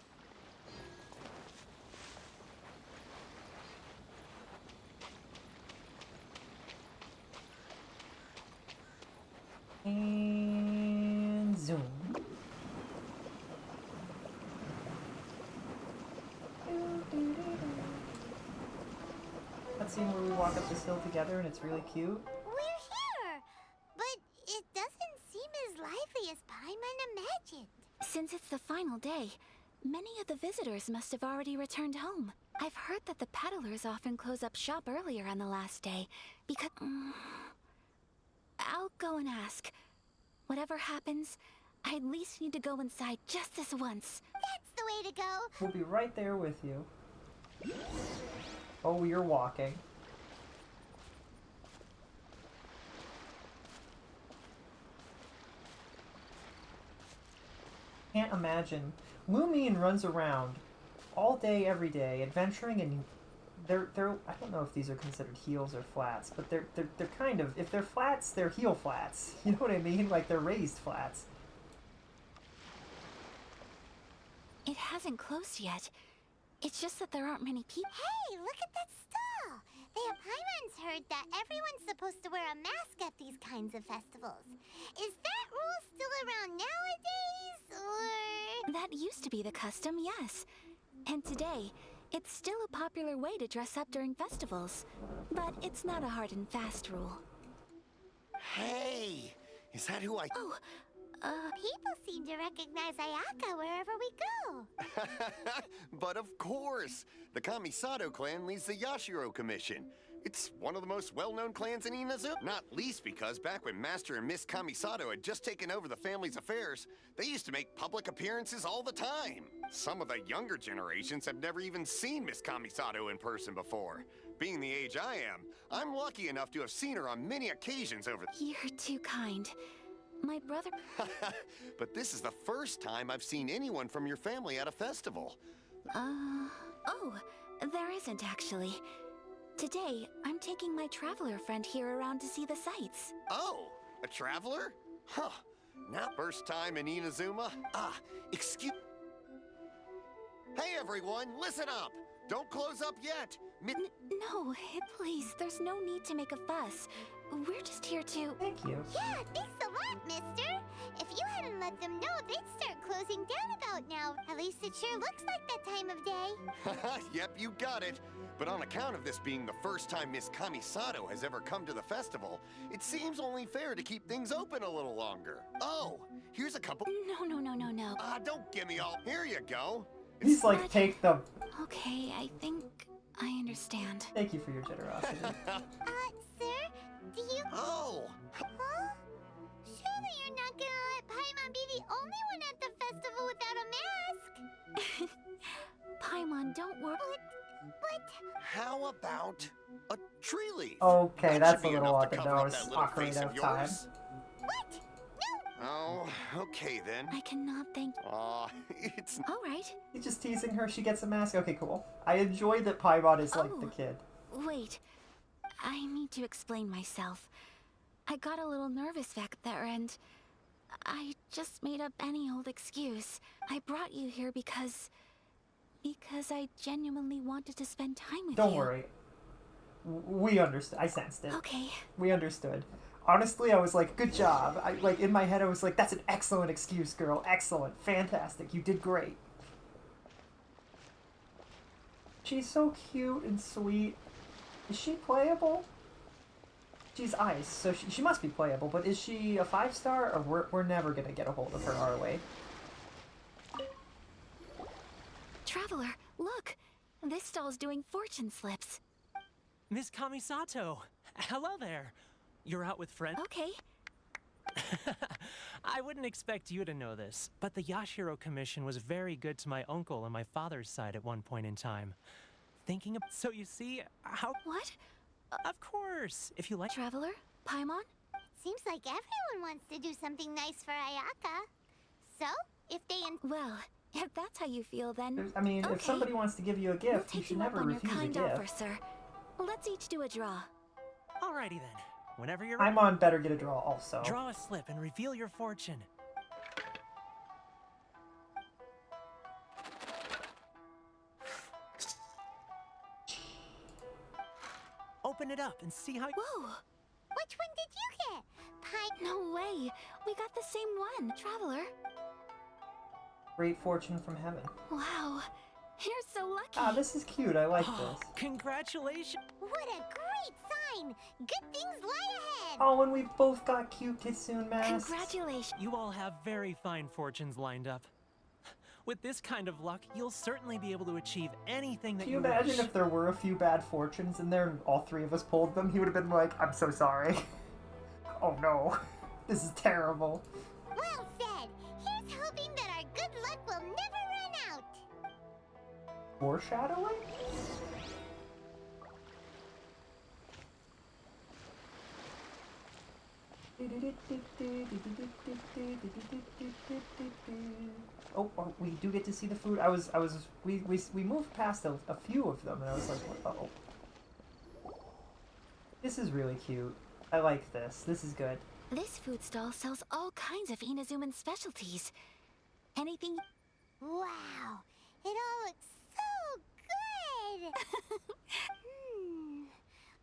S3: And zoom. That scene where we walk up this hill together and it's really cute.
S8: We're here! But it doesn't seem as lively as Paimon imagined.
S6: Since it's the final day, many of the visitors must have already returned home. I've heard that the peddlers often close up shop earlier on the last day, because... I'll go and ask. Whatever happens, I at least need to go inside just this once.
S8: That's the way to go.
S3: We'll be right there with you. Oh, you're walking. Can't imagine. Lumine runs around all day, every day, adventuring, and they're I don't know if these are considered heels or flats, but they're kind of, if they're flats, they're heel flats. You know what I mean? Like they're raised flats.
S6: It hasn't closed yet. It's just that there aren't many people.
S8: Hey, look at that stall. Paimon's heard that everyone's supposed to wear a mask at these kinds of festivals. Is that rule still around nowadays, or...?
S6: That used to be the custom, yes. And today, it's still a popular way to dress up during festivals. But it's not a hard and fast rule.
S13: Hey! Is that who I...
S6: Oh,
S8: People seem to recognize Ayaka wherever we go.
S13: But of course! The Kamisato clan leads the Yashiro Commission. It's one of the most well-known clans in Inazuma. Not least because back when Master and Miss Kamisato had just taken over the family's affairs, they used to make public appearances all the time. Some of the younger generations have never even seen Miss Kamisato in person before. Being the age I am, I'm lucky enough to have seen her on many occasions over...
S6: You're too kind. My brother...
S13: But this is the first time I've seen anyone from your family at a festival.
S6: Oh, there isn't actually. Today, I'm taking my traveler friend here around to see the sights.
S13: Oh, a traveler? Huh. Not first time in Inazuma. Excuse... Hey everyone, listen up! Don't close up yet!
S6: No, please, there's no need to make a fuss. We're just here to...
S3: Thank you.
S8: Yeah, thanks a lot, mister. If you hadn't let them know, they'd start closing down about now. At least it sure looks like that time of day.
S13: Yep, you got it. But on account of this being the first time Miss Kamisato has ever come to the festival, it seems only fair to keep things open a little longer. Oh, here's a couple...
S6: No.
S13: Don't give me all... Here you go.
S3: He's like, take them.
S6: Okay, I think I understand.
S3: Thank you for your generosity.
S8: Sir, do you...
S13: Oh!
S8: Huh? Surely you're not gonna let Paimon be the only one at the festival without a mask?
S6: Paimon, don't worry.
S8: But...
S13: How about a tree leaf?
S3: Okay, that's a
S13: should be
S3: little
S13: enough to cover up that little
S3: awkward
S13: face
S3: of
S13: of
S3: time.
S13: yours.
S8: What? No!
S13: Oh, okay then.
S6: I cannot thank...
S13: Aw, it's...
S6: All right.
S3: He's just teasing her, she gets a mask. Okay, cool. I enjoy that Paimon is like the kid.
S6: Wait. I need to explain myself. I got a little nervous back there and... I just made up any old excuse. I brought you here because I genuinely wanted to spend time with you.
S3: Don't worry. We understood. I sensed it.
S6: Okay.
S3: We understood. Honestly, I was like, good job. Like, in my head, I was like, that's an excellent excuse, girl. Excellent. Fantastic. You did great. She's so cute and sweet. Is she playable? She's ice, so she must be playable, but is she a 5-star, or we're never gonna get a hold of her, are we?
S6: Traveler, look! This stall's doing fortune slips.
S14: Miss Kamisato! Hello there! You're out with friends?
S6: Okay.
S14: I wouldn't expect you to know this, but the Yashiro Commission was very good to my uncle on my father's side at one point in time. Thinking of... So you see, how...
S6: What?
S14: Of course! If you like...
S6: Traveler? Paimon?
S8: Seems like everyone wants to do something nice for Ayaka. So, if they...
S6: Well, if that's how you feel, then...
S3: I mean,
S6: okay.
S3: if somebody wants to give you a gift, you should never refuse a gift.
S6: We'll take you up on your kind offer, sir. Let's each do a draw.
S14: Alrighty then. Whenever you're ready.
S3: Paimon better get a draw also.
S14: Draw a slip and reveal your fortune. Open it up and see how...
S6: Whoa!
S8: Which one did you get?
S6: No way! We got the same one, Traveler.
S3: Great fortune from heaven.
S6: Wow. You're so lucky.
S3: Ah, this is cute. I like this.
S14: Congratulations!
S8: What a great sign! Good things lie ahead!
S3: Oh, and we've both got cute Kitsune masks.
S6: Congratulations!
S14: You all have very fine fortunes lined up. With this kind of luck, you'll certainly be able to achieve anything that
S3: Can you
S14: you
S3: imagine
S14: wish.
S3: if there were a few bad fortunes in there and all three of us pulled them? He would have been like, I'm so sorry. Oh no. This is terrible.
S8: Well said! good luck will never run out.
S3: Foreshadowing? Oh, we do get to see the food. We moved past a few of them, and I was like, uh-oh. This is really cute. I like this. This is good.
S6: This food stall sells all kinds of Inazuman specialties. Anything...
S8: Wow, it all looks so good!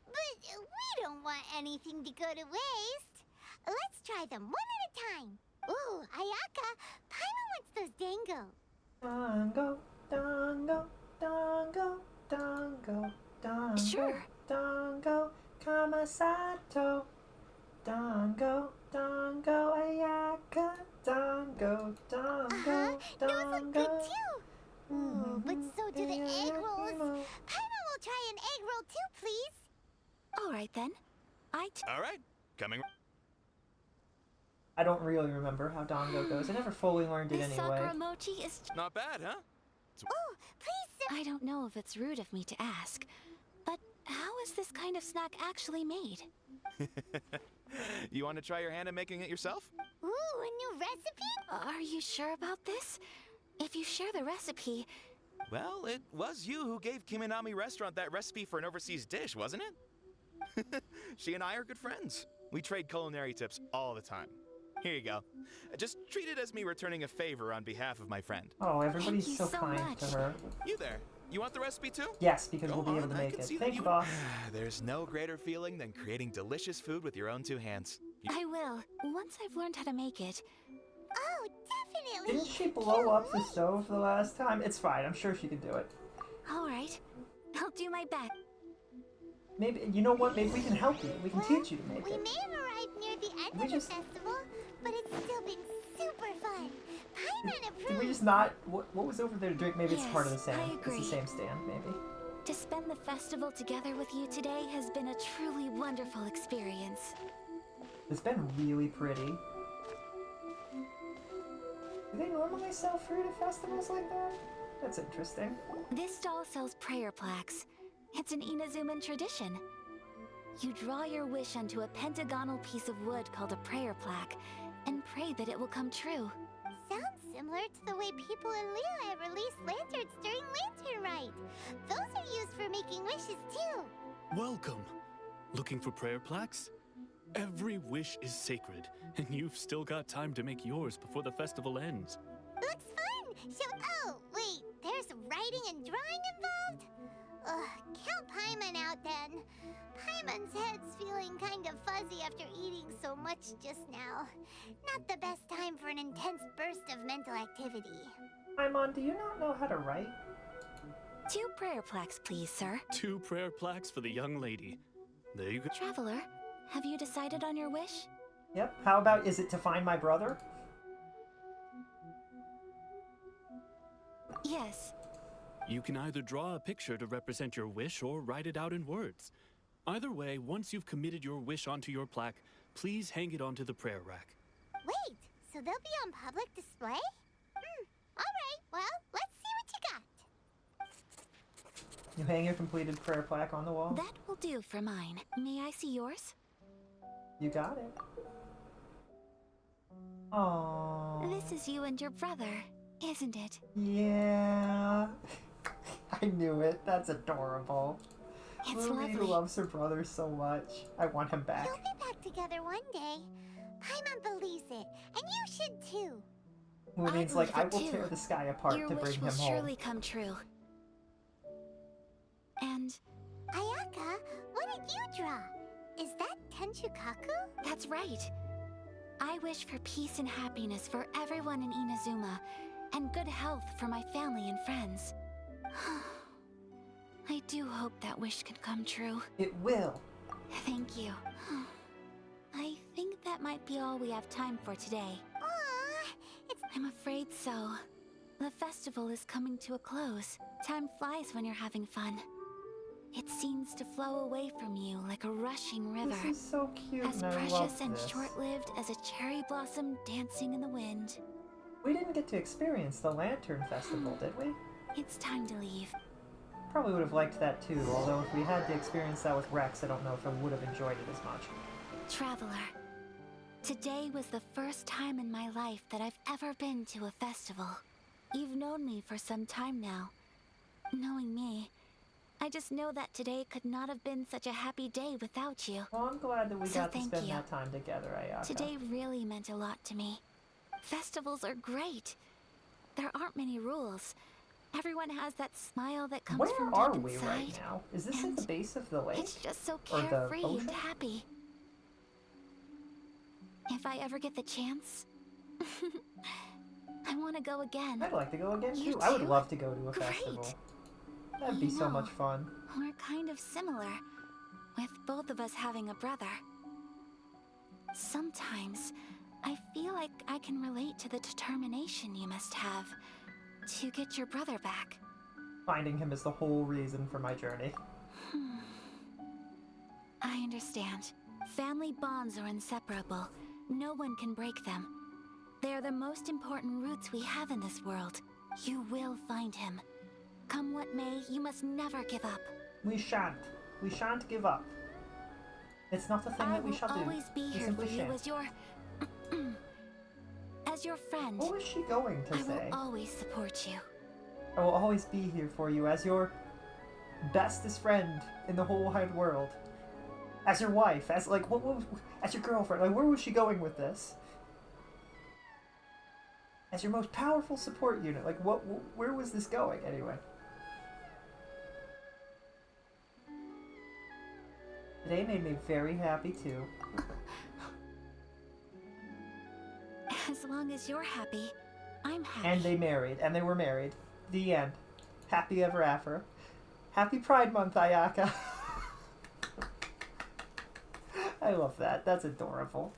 S8: But we don't want anything to go to waste. Let's try them one at a time. Ooh, Ayaka, Paimon wants those dango.
S3: Dango, dango, dango, dango, dango,
S6: sure.
S3: Dango, Kamasato. Dango, dango, Ayaka, dango, dango,
S8: Those look good
S3: dango.
S8: too. Ooh, but so do the egg rolls. Paimon will try an egg roll too, please.
S6: All right then.
S4: All right, coming.
S3: I don't really remember how dango goes. I never fully learned it anyway.
S6: Sakura mochi is...
S4: Not bad, huh?
S8: Oh, please, sir.
S6: I don't know if it's rude of me to ask, but how is this kind of snack actually made?
S4: You want to try your hand at making it yourself?
S8: Ooh, a new recipe?
S6: Are you sure about this? If you share the recipe...
S4: Well, it was you who gave Kiminami Restaurant that recipe for an overseas dish, wasn't it? She and I are good friends. We trade culinary tips all the time. Here you go. Just treat it as me returning a favor on behalf of my friend.
S3: Oh, everybody's so kind to her.
S4: You there. You want the recipe too?
S3: Yes, because we'll be able to make it. Thank you, boss.
S4: There's no greater feeling than creating delicious food with your own two hands.
S6: I will, once I've learned how to make it.
S8: Oh, definitely.
S3: Didn't she blow up the stove the last time? It's fine. I'm sure she can do it.
S6: All right. I'll do my best.
S3: Maybe, you know what? Maybe we can help you. We can teach you to make
S8: We
S3: it.
S8: may have arrived near the end
S3: We
S8: of
S3: just-
S8: the festival, but it's still been super fun. Paimon approved.
S3: Did we just not... What was over there to drink? Maybe it's part of the
S6: Yes,
S3: same.
S6: I
S3: It's the
S6: agree.
S3: same stand, maybe.
S6: To spend the festival together with you today has been a truly wonderful experience.
S3: It's been really pretty. Do they normally sell fruit at festivals like that? That's interesting.
S6: This stall sells prayer plaques. It's an Inazuman tradition. You draw your wish onto a pentagonal piece of wood called a prayer plaque and pray that it will come true.
S8: Sounds similar to the way people in Liyue release lanterns during Lantern Rite. Those are used for making wishes too.
S10: Welcome. Looking for prayer plaques? Every wish is sacred, and you've still got time to make yours before the festival ends.
S8: Looks fun! Oh, wait, there's writing and drawing involved? Ugh, count Paimon out then. Paimon's head's feeling kind of fuzzy after eating so much just now. Not the best time for an intense burst of mental activity.
S3: Paimon, do you not know how to write?
S6: 2 prayer plaques, please, sir.
S10: 2 prayer plaques for the young lady. There you go.
S6: Traveler, have you decided on your wish?
S3: Yep. How about, is it to find my brother?
S6: Yes.
S10: You can either draw a picture to represent your wish or write it out in words. Either way, once you've committed your wish onto your plaque, please hang it onto the prayer rack.
S8: Wait, so they'll be on public display? Alright, well, let's see what you got.
S3: You hang your completed prayer plaque on the wall?
S6: That will do for mine. May I see yours?
S3: You got it. Aww.
S6: This is you and your brother, isn't it?
S3: Yeah. I knew it. That's adorable.
S6: It's
S3: Ruby
S6: lovely.
S3: loves her brother so much. I want him back.
S8: You'll be back together one day. Paimon believes it, and you should too.
S3: Who means like, I will
S6: believe it
S3: tear
S6: too.
S3: the sky apart
S6: Your
S3: to bring
S6: wish
S3: him
S6: will
S3: home.
S6: surely come true. And
S8: Ayaka, what did you draw? Is that Tenchukaku?
S6: that's right. I wish for peace and happiness for everyone in Inazuma, and good health for my family and friends. I do hope that wish can come true.
S3: It will.
S6: Thank you. I think that might be all we have time for today. I'm afraid so. The festival is coming to a close. Time flies when you're having fun. It seems to flow away from you like a rushing river.
S3: This is so cute,
S6: As
S3: and I
S6: precious
S3: love
S6: and
S3: this.
S6: short-lived as a cherry blossom dancing in the wind.
S3: We didn't get to experience the Lantern Festival, did we?
S6: It's time to leave.
S3: Probably would have liked that too, although if we had to experience that with Rex, I don't know if I would have enjoyed it as much.
S6: Traveler, today was the first time in my life that I've ever been to a festival. You've known me for some time now. Knowing me, I just know that today could not have been such a happy day without you.
S3: Well, I'm glad that we got to
S6: thank
S3: spend
S6: you.
S3: that time together, Ayaka.
S6: Today really meant a lot to me. Festivals are great. There aren't many rules. Everyone has that smile that comes from
S3: Where are
S6: deep
S3: we
S6: inside.
S3: right now? Is this at the base of the lake?
S6: It's just so
S3: Or the
S6: carefree
S3: ocean?
S6: and happy. If I ever get the chance, I want to go again.
S3: I'd like to go again
S6: You
S3: too. I would
S6: too?
S3: love to go to a
S6: Great.
S3: festival. That'd be
S6: I
S3: so
S6: know.
S3: much fun.
S6: We're kind of similar, with both of us having a brother. Sometimes, I feel like I can relate to the determination you must have to get your brother back.
S3: Finding him is the whole reason for my journey.
S6: I understand. Family bonds are inseparable. No one can break them. They are the most important roots we have in this world. You will find him. Come what may, you must never give up.
S3: We shan't. We shan't give up. It's not a thing that we shall do.
S6: I will always be
S3: We
S6: here
S3: simply
S6: for you
S3: shan't.
S6: as your... as your friend.
S3: What was she going to
S6: I
S3: say?
S6: will always support you.
S3: I will always be here for you as your bestest friend in the whole wide world. As your wife, as like as your girlfriend. Like, where was she going with this? As your most powerful support unit. Like, where was this going anyway? Today made me very happy too.
S6: As long as you're happy, I'm happy.
S3: And they married, and they were married. The end. Happy ever after. Happy Pride Month, Ayaka. I love that. That's adorable.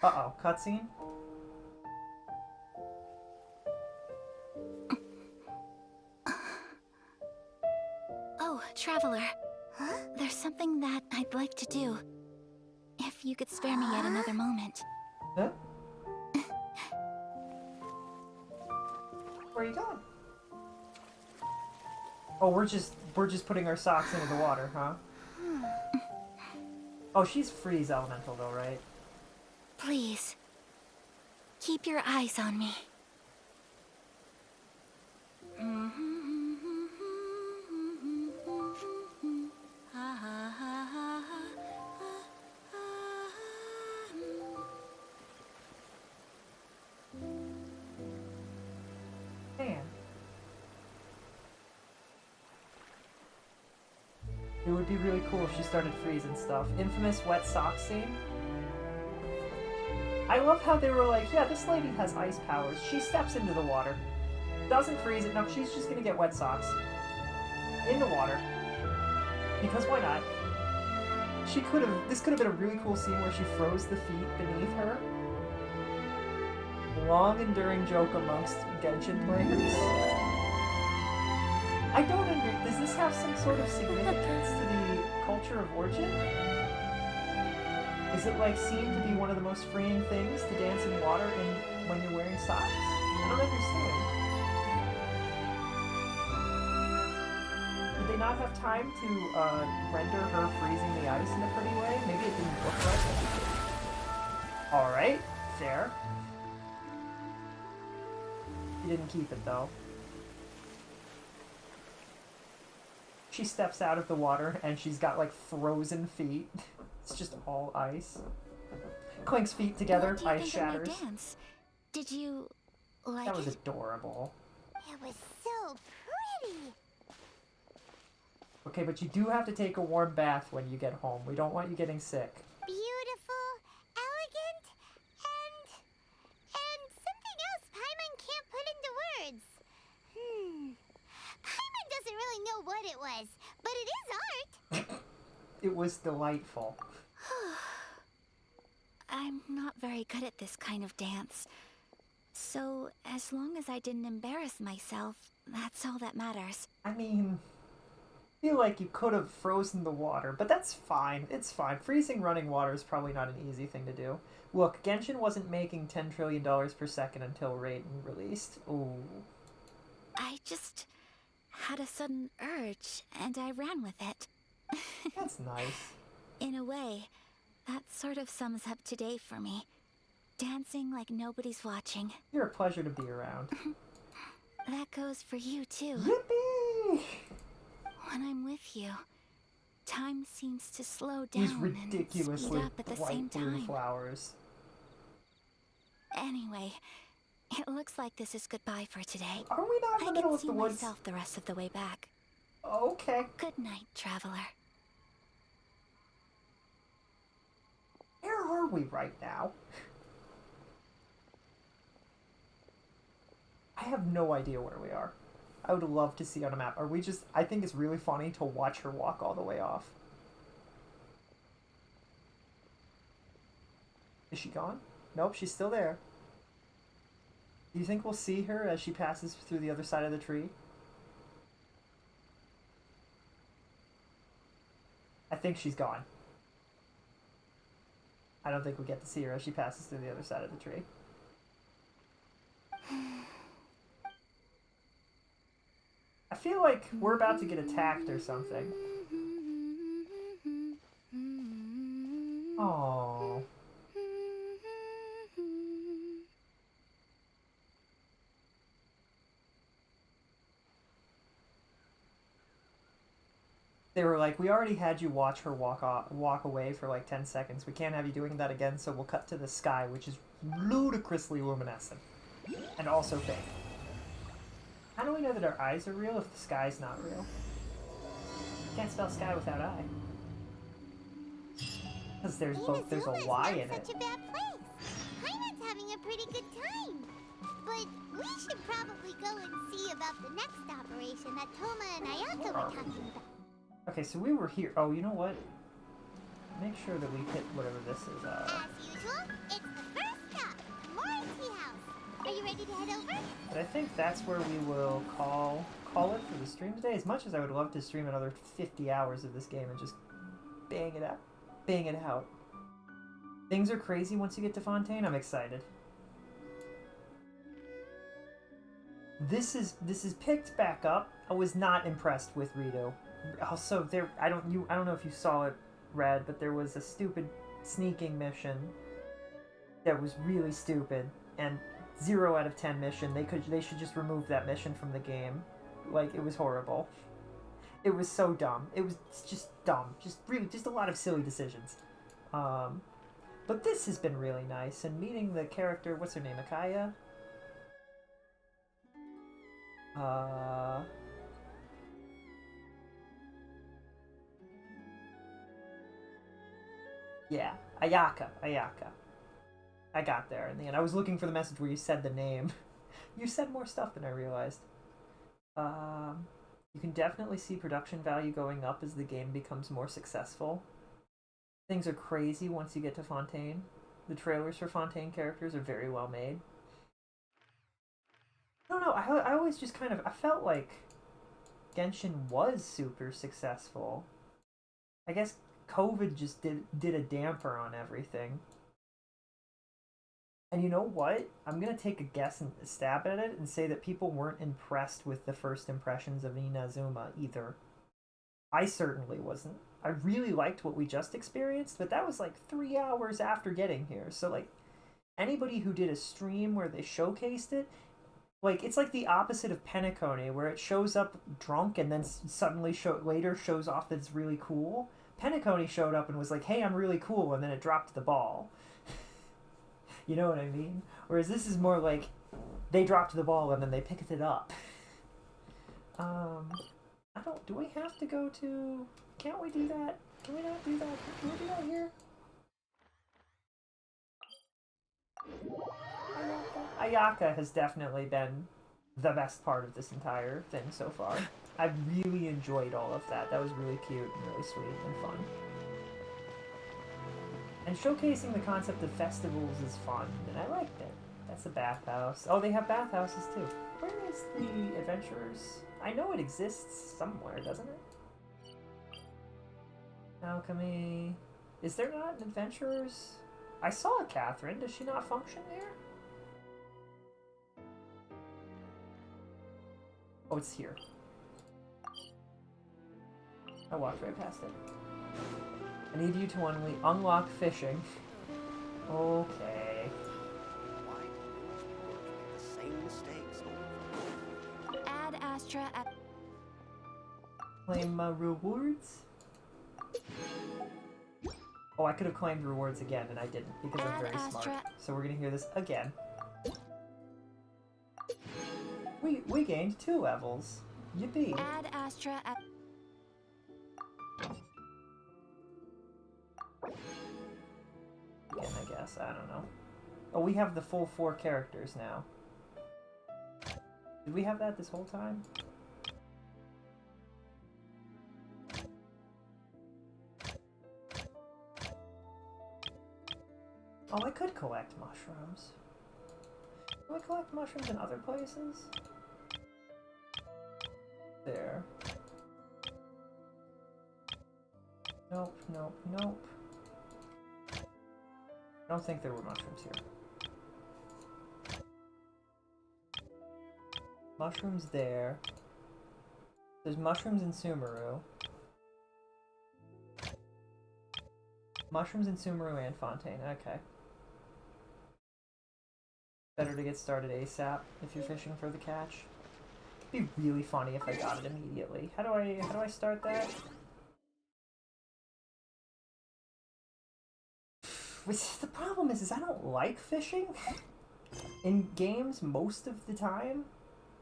S3: Uh-oh, cutscene?
S6: Oh, Traveler. There's something that I'd like to do. If you could spare me yet another moment.
S3: Huh? Where are you going? Oh, we're just putting our socks into the water, huh? Oh, she's freeze elemental though, right?
S6: Please. Keep your eyes on me.
S3: Man. It would be really cool if she started freezing stuff. Infamous wet sock scene. I love how they were like, yeah, this lady has ice powers. She steps into the water. Doesn't freeze it. No, she's just gonna get wet socks. In the water. Because why not? This could have been a really cool scene where she froze the feet beneath her. Long enduring joke amongst Genshin players. I don't understand. Does this have some sort of significance to the culture of origin? Is it like seen to be one of the most freeing things to dance in water when you're wearing socks? I don't understand. Did they not have time to render her freezing the ice in a pretty way? Maybe it didn't look right. Alright, fair. He didn't keep it though. She steps out of the water and she's got like frozen feet. It's just all ice. Clinks feet together,
S6: What do you
S3: ice
S6: think of my
S3: shatters.
S6: dance? Did you like
S3: That was
S6: it?
S3: adorable.
S8: It was so pretty.
S3: Okay, but you do have to take a warm bath when you get home. We don't want you getting sick.
S8: Beautiful, elegant, and something else Paimon can't put into words. Paimon doesn't really know what it was, but it is art.
S3: It was delightful.
S6: I'm not very good at this kind of dance. So, as long as I didn't embarrass myself, that's all that matters.
S3: I mean, feel like you could have frozen the water, but that's fine. It's fine. Freezing running water is probably not an easy thing to do. Look, Genshin wasn't making $10 trillion per second until Raiden released. Ooh.
S6: I just had a sudden urge, and I ran with it.
S3: That's nice.
S6: In a way, that sort of sums up today for me. Dancing like nobody's watching.
S3: You're a pleasure to be around.
S6: That goes for you, too.
S3: Yippee!
S6: When I'm with you, time seems to slow
S3: These
S6: down and speed
S3: ridiculously
S6: up at the
S3: bright
S6: same
S3: blue
S6: time.
S3: flowers.
S6: Anyway, it looks like this is goodbye for today.
S3: Are we not in the middle of the
S6: woods? I
S3: woods?
S6: can see myself the rest of the way back.
S3: Okay.
S6: Good night, traveler.
S3: Where are we right now? I have no idea where we are. I would love to see on a map. Are we just... I think it's really funny to watch her walk all the way off. Is she gone? Nope, she's still there. Do you think we'll see her as she passes through the other side of the tree? I think she's gone. I don't think we get to see her as she passes through the other side of the tree. I feel like we're about to get attacked or something. Oh. They were like, we already had you watch her walk away for like 10 seconds. We can't have you doing that again, so we'll cut to the sky, which is ludicrously luminescent. And also fake. How do we know that our eyes are real if the sky's not real? Can't spell sky without I. Because there's both, there's a Y in it.
S8: Such a bad place. Paimon's having a pretty good time. But we should probably go and see about the next operation that Toma and Ayaka were talking about.
S3: Okay, so we were here. Oh, you know what? Make sure that we hit whatever this is.
S8: As usual, it's the first stop, Kamori Tea House. Are you ready to head over?
S3: But I think that's where we will call it for the stream today. As much as I would love to stream another 50 hours of this game and just bang it out. Things are crazy once you get to Fontaine. I'm excited. This is picked back up. I was not impressed with Rito. Also, I don't know if you saw it, Red, but there was a stupid sneaking mission that was really stupid, and 0 out of 10 mission. They should just remove that mission from the game. Like, it was horrible. It was so dumb. It was just dumb. Just a lot of silly decisions. But this has been really nice, and meeting the character, what's her name, Akaya? Yeah, Ayaka. I got there in the end. I was looking for the message where you said the name. You said more stuff than I realized. You can definitely see production value going up as the game becomes more successful. Things are crazy once you get to Fontaine. The trailers for Fontaine characters are very well made. I don't know, I always just kind of... I felt like Genshin was super successful. I guess COVID just did a damper on everything. And you know what? I'm going to take a guess and stab at it and say that people weren't impressed with the first impressions of Inazuma either. I certainly wasn't. I really liked what we just experienced, but that was like 3 hours after getting here. So like, anybody who did a stream where they showcased it, like, it's like the opposite of Penacony, where it shows up drunk and then suddenly later shows off that it's really cool. Penacony showed up and was like, hey, I'm really cool, and then it dropped the ball. You know what I mean? Whereas this is more like, they dropped the ball and then they picked it up. Do we have to go to... Can't we do that? Can we not do that? Can we do that here? Ayaka has definitely been the best part of this entire thing so far. I've really enjoyed all of that. That was really cute and really sweet and fun. And showcasing the concept of festivals is fun, and I liked it. That's a bathhouse. Oh, they have bathhouses too. Where is the Adventurers? I know it exists somewhere, doesn't it? Alchemy. Is there not an adventurers? I saw a Catherine. Does she not function there? Oh, it's here. I walked right past it. I need you to unlock fishing. Okay.
S16: Why do most people make the same mistakes over and over?
S2: Add Astra at...
S3: Claim my rewards? Oh, I could have claimed rewards again, and I didn't, because I'm very smart. So we're gonna hear this again. We gained 2 levels. Yippee.
S2: Add Astra at...
S3: Again, I guess. I don't know. Oh, we have the full 4 characters now. Did we have that this whole time? Oh, I could collect mushrooms. Can we collect mushrooms in other places? There. Nope, nope, nope. I don't think there were mushrooms here. Mushrooms there. There's mushrooms in Sumeru. Mushrooms in Sumeru and Fontaine, okay. Better to get started ASAP if you're fishing for the catch. It'd be really funny if I got it immediately. How do I start that? Which the problem is I don't like fishing. In games most of the time,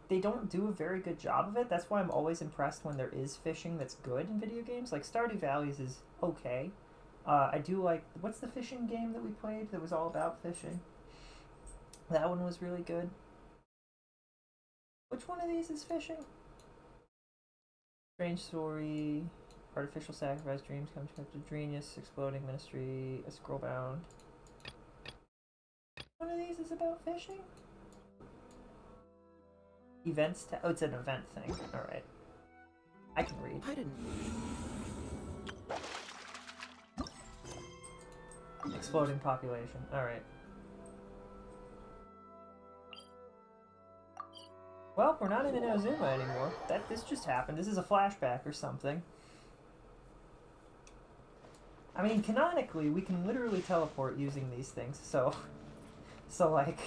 S3: they don't do a very good job of it. That's why I'm always impressed when there is fishing that's good in video games. Like Stardew Valleys is okay. I do like, what's the fishing game that we played that was all about fishing? That one was really good. Which one of these is fishing? Strange Story, Artificial Sacrifice, Dreams Come True, Genius, Exploding Ministry, A Scrollbound. One of these is about fishing? Events oh, it's an event thing. Alright. I can read.
S7: I didn't...
S3: Exploding population. Alright. Well, we're not in Inazuma anymore. This just happened. This is a flashback or something. I mean, canonically, we can literally teleport using these things, so like,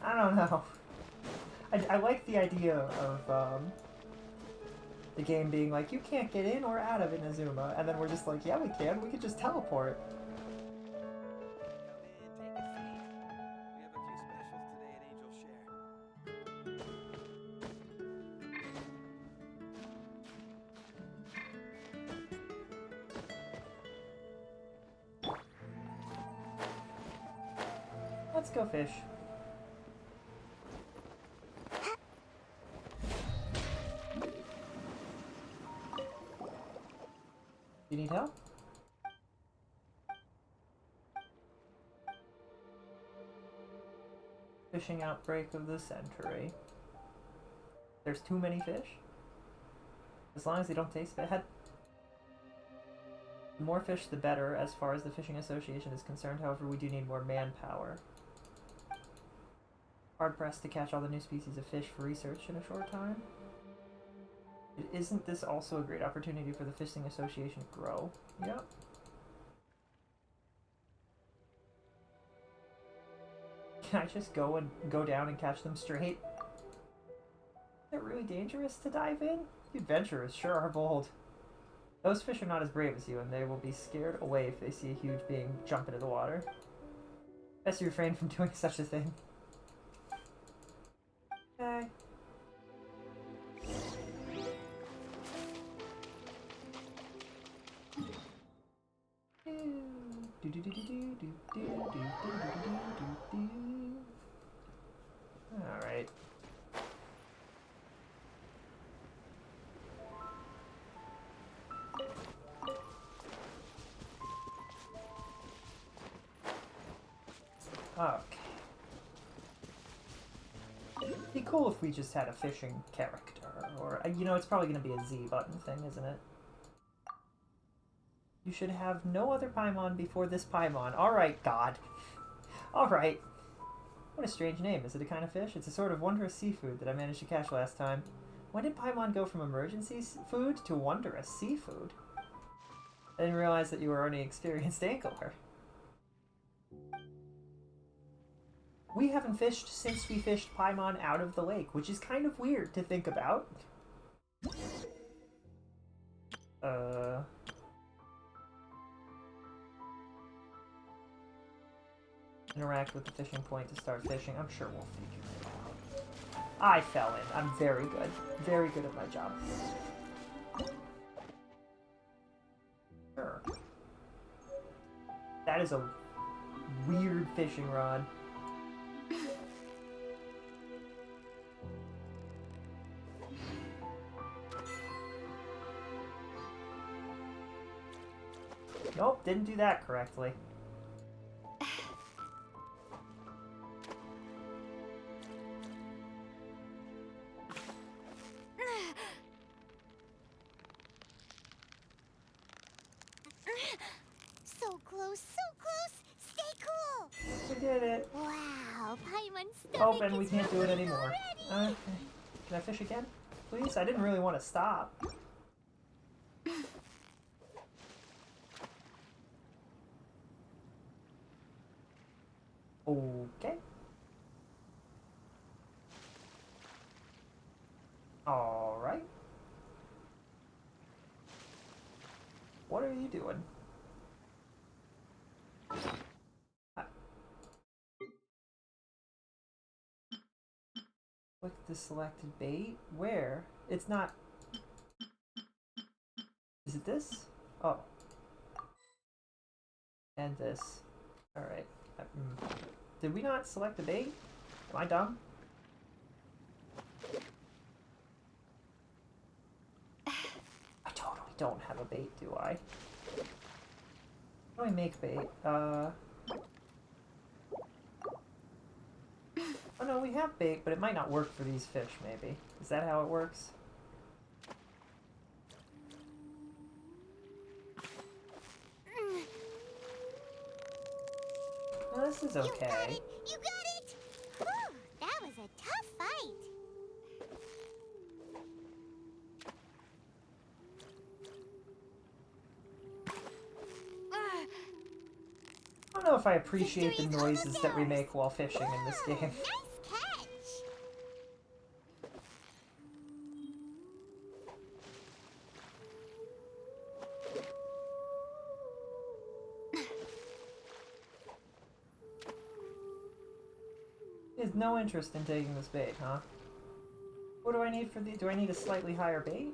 S3: I don't know. I like the idea of, the game being like, you can't get in or out of Inazuma, and then we're just like, yeah, we can just teleport. Let's go fish. You need help? Fishing outbreak of the century. There's too many fish? As long as they don't taste bad. The more fish, the better, as far as the Fishing Association is concerned. However, we do need more manpower. Hard-pressed to catch all the new species of fish for research in a short time. Isn't this also a great opportunity for the Fishing Association to grow? Yep. Can I just go down and catch them straight? Is it really dangerous to dive in? The adventurers sure are bold. Those fish are not as brave as you, and they will be scared away if they see a huge being jump into the water. Best you refrain from doing such a thing. Okay. Alright. Okay. It'd be cool if we just had a fishing character, or, you know, it's probably going to be a Z button thing, isn't it? You should have no other Paimon before this Paimon. Alright, God. Alright. What a strange name. Is it a kind of fish? It's a sort of wondrous seafood that I managed to catch last time. When did Paimon go from emergency food to wondrous seafood? I didn't realize that you were already experienced angler. We haven't fished since we fished Paimon out of the lake, which is kind of weird to think about. Interact with the fishing point to start fishing. I'm sure we'll figure it out. I fell in. I'm very good. Very good at my job. Sure. That is a weird fishing rod. Nope, didn't do that correctly.
S8: So close, so close! Stay cool!
S3: We did it!
S8: Wow, Paimon's
S3: Oh,
S8: stomach
S3: and we
S8: is
S3: can't do it
S8: rumbling
S3: anymore.
S8: already.
S3: Okay. Can I fish again? Please? I didn't really want to stop. Okay. Alright. What are you doing? Click the selected bait? Where? It's not... Is it this? Oh. And this. Alright. Did we not select the bait? Am I dumb? I totally don't have a bait, do I? How do I make bait? Oh no, we have bait, but it might not work for these fish, maybe. Is that how it works? No, this is okay.
S8: You got it! You got it! Whew, that was a tough fight.
S3: I don't know if I appreciate the noises that we make while fishing in this game.
S8: Nice catch!
S3: He has no interest in taking this bait, huh? What do I need for the... Do I need a slightly higher bait?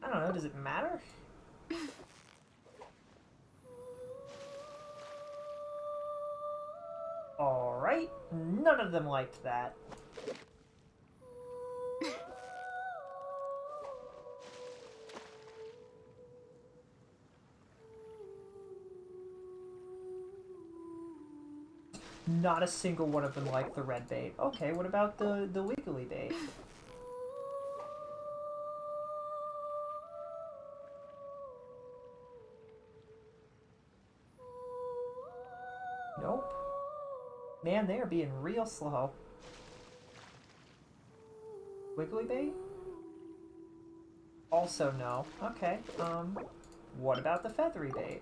S3: I don't know, does it matter? Alright, none of them liked that. Not a single one of them liked the red bait. Okay, what about the wiggly bait? Nope. Man, they are being real slow. Wiggly bait? Also no. Okay, what about the feathery bait?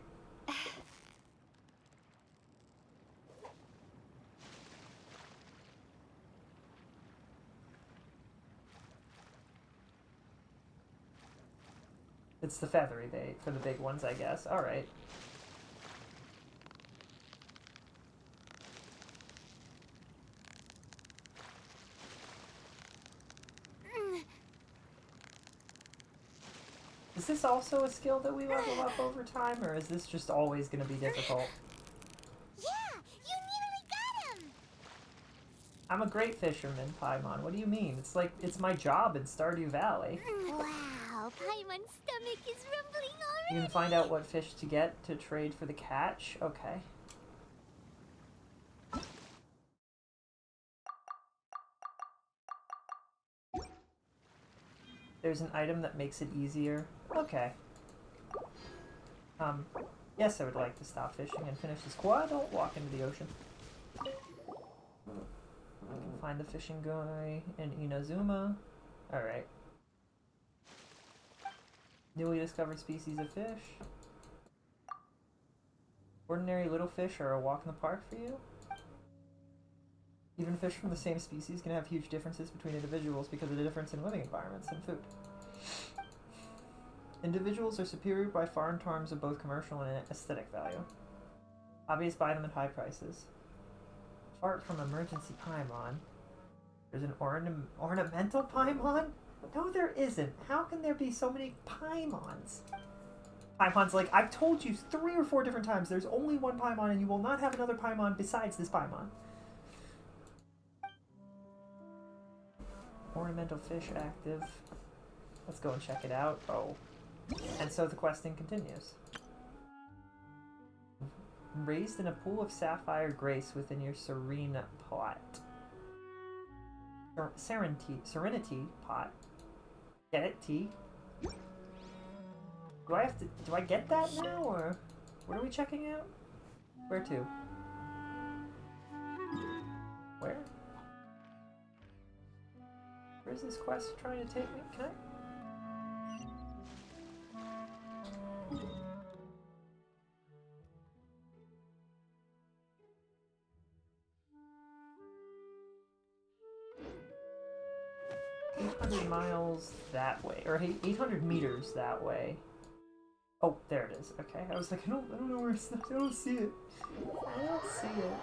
S3: It's the feathery bait for the big ones, I guess. Alright. Is this also a skill that we level up over time, or is this just always going to be difficult?
S8: Yeah, you nearly got him!
S3: I'm a great fisherman, Paimon. What do you mean? It's like, it's my job in Stardew Valley.
S8: Wow, Paimon's stomach is rumbling already!
S3: You can find out what fish to get to trade for the catch? Okay. There's an item that makes it easier. Okay. Yes, I would like to stop fishing and finish this quad. Don't walk into the ocean. I can find the fishing guy in Inazuma. Alright. Newly discovered species of fish. Ordinary little fish are a walk in the park for you. Even fish from the same species can have huge differences between individuals because of the difference in living environments and food. Individuals are superior by far in terms of both commercial and aesthetic value. Hobbies buy them at high prices. Apart from emergency Paimon, there's an ornamental Paimon? No, there isn't. How can there be so many Paimons? Paimon's like, I've told you 3 or 4 different times, there's only one Paimon and you will not have another Paimon besides this Paimon. Ornamental fish active. Let's go and check it out. Oh. And so the questing continues. Raised in a pool of sapphire grace within your serene pot. Serenity pot. Get it, T? Do I get that now, or what are we checking out? Where to? Where? Where's this quest trying to take me? Can I? Miles that way, or 800 meters that way. Oh, there it is. Okay, I was like, I don't know where it's. I don't see it. I don't see it.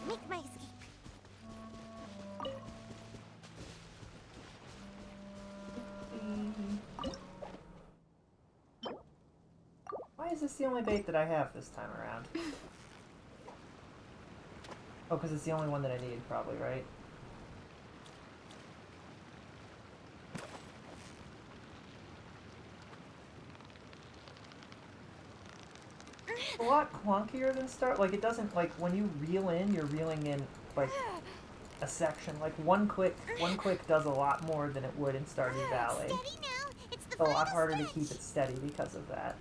S8: Make my escape.
S3: Why is this the only bait that I have this time around? Oh, because it's the only one that I need, probably, right? It's a lot clunkier than Star. Like, it doesn't, like, when you reel in, you're reeling in, like, a section. Like, one click does a lot more than it would in Stardew Valley. It's a lot harder to keep it steady because of that.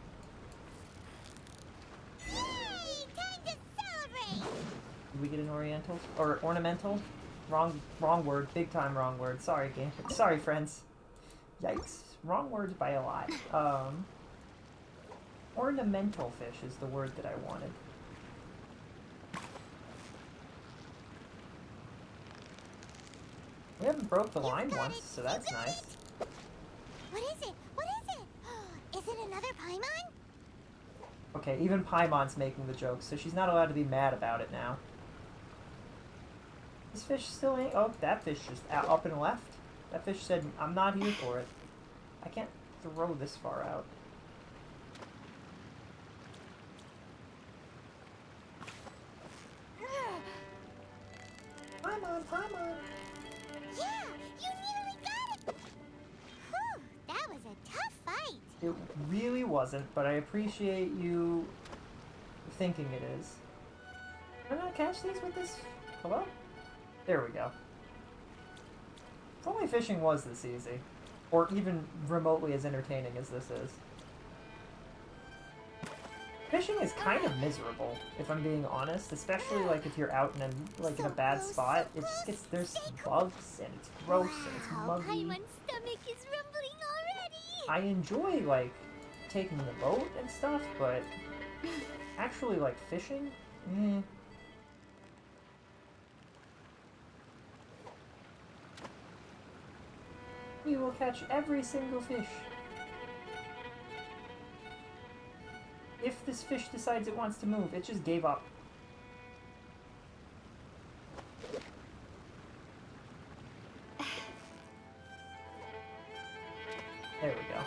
S3: Did we get an oriental? Or ornamental? Wrong word. Big time wrong word. Sorry, game. Sorry, friends. Yikes. Wrong words by a lot. Ornamental fish is the word that I wanted. We haven't broke the line once, so that's nice.
S8: What is it? What is it? Is it another Paimon?
S3: Okay, even Paimon's making the joke, so she's not allowed to be mad about it now. This fish still ain't... Oh, that fish just up and left. That fish said, I'm not here for it. I can't throw this far out. Paimon, Paimon!
S8: Yeah, you nearly got it! Whew, that was a tough fight.
S3: It really wasn't, but I appreciate you thinking it is. Can I not catch these with this? Hello? There we go. If only fishing was this easy. Or even remotely as entertaining as this is. Fishing is kind of miserable, if I'm being honest. Especially like if you're out in a bad spot. It just gets, there's bugs and it's gross and it's muggy.
S8: Paimon's stomach is rumbling already.
S3: I enjoy like taking the boat and stuff, but actually like fishing, We will catch every single fish. If this fish decides it wants to move, it just gave up. There we go.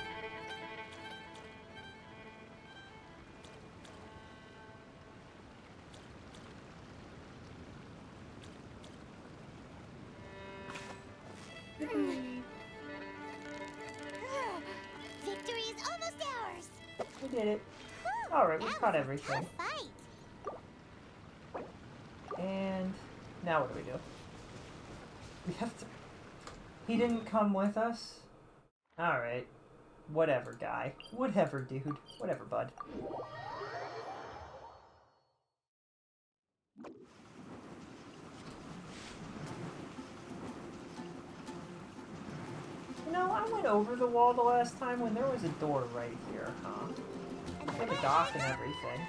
S8: Victory is almost ours.
S3: We did it. Alright, we've caught everything. And now what do? We have to... He didn't come with us? Alright. Whatever, guy. Whatever, dude. Whatever, bud. You know, I went over the wall the last time when there was a door right here, huh? Like a dock and everything.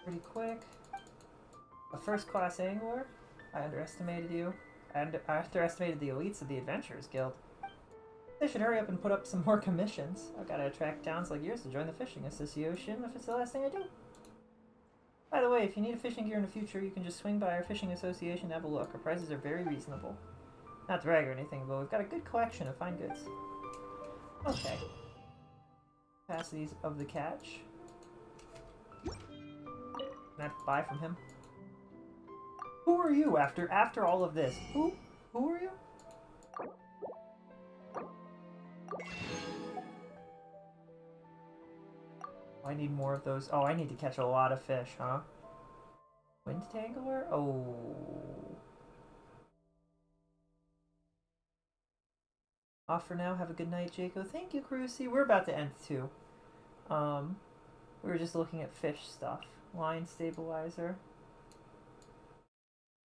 S3: Pretty quick. A first-class angler? I underestimated you. And I underestimated the elites of the Adventurers Guild. They should hurry up and put up some more commissions. I've got to attract towns like yours to join the fishing association if it's the last thing I do. By the way, if you need a fishing gear in the future, you can just swing by our fishing association and have a look. Our prices are very reasonable. Not to brag or anything, but we've got a good collection of fine goods. Okay. Capacities of the catch. Can I buy from him? Who are you after all of this? Who are you? I need more of those. Oh, I need to catch a lot of fish, huh? Wind tangler? Oh. Off for now. Have a good night, Jaco. Thank you, Crucy. We're about to end too. We were just looking at fish stuff. Line stabilizer.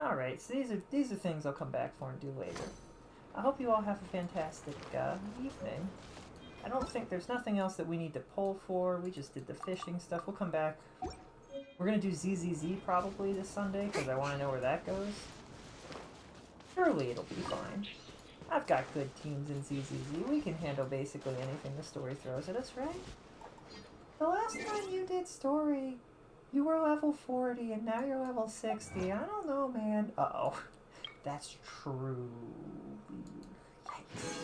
S3: Alright, so these are things I'll come back for and do later. I hope you all have a fantastic evening. I don't think there's nothing else that we need to pull for. We just did the fishing stuff. We'll come back. We're going to do ZZZ probably this Sunday because I want to know where that goes. Surely it'll be fine. I've got good teams in ZZZ. We can handle basically anything the story throws at us, right? The last time you did story, you were level 40 and now you're level 60. I don't know, man. Uh-oh. That's true. Yikes.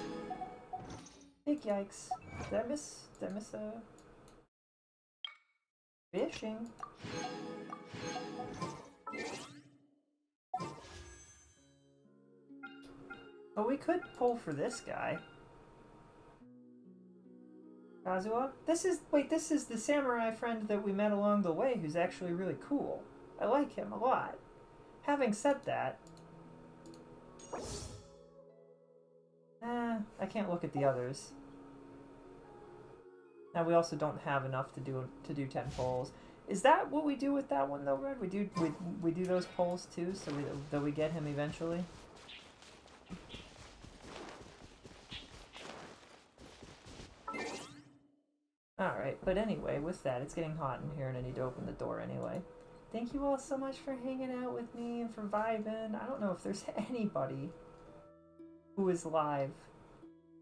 S3: Big yikes. Did I miss fishing? Oh, we could pull for this guy. Kazuha? This is the samurai friend that we met along the way who's actually really cool. I like him a lot. Having said that... I can't look at the others. Now we also don't have enough to do 10 polls. Is that what we do with that one though, Red? We do those polls too, so that we get him eventually? Alright, but anyway, with that, it's getting hot in here and I need to open the door anyway. Thank you all so much for hanging out with me and for vibing. I don't know if there's anybody who is live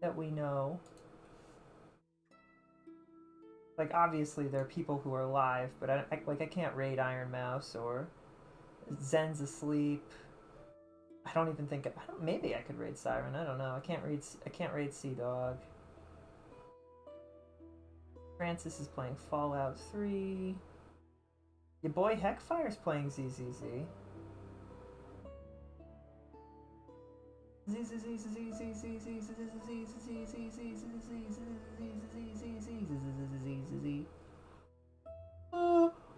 S3: that we know. Like, obviously there are people who are live, but I can't raid Iron Mouse or Zen's asleep. I don't even think maybe I could raid Siren. I don't know. I can't raid Sea Dog. Francis is playing Fallout 3. Your boy Heckfire's playing ZZZ.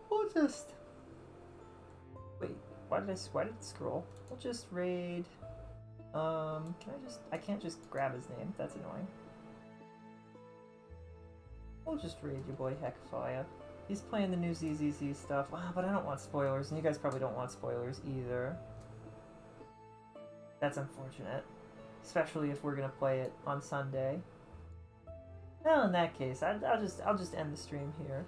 S3: We'll just... Wait, why did it scroll? We'll just raid... I can't just grab his name. That's annoying. We'll just raid your boy Heckfire. He's playing the new ZZZ stuff. Wow, but I don't want spoilers, and you guys probably don't want spoilers either. That's unfortunate. Especially if we're gonna play it on Sunday. Well, in that case, I'll just end the stream here.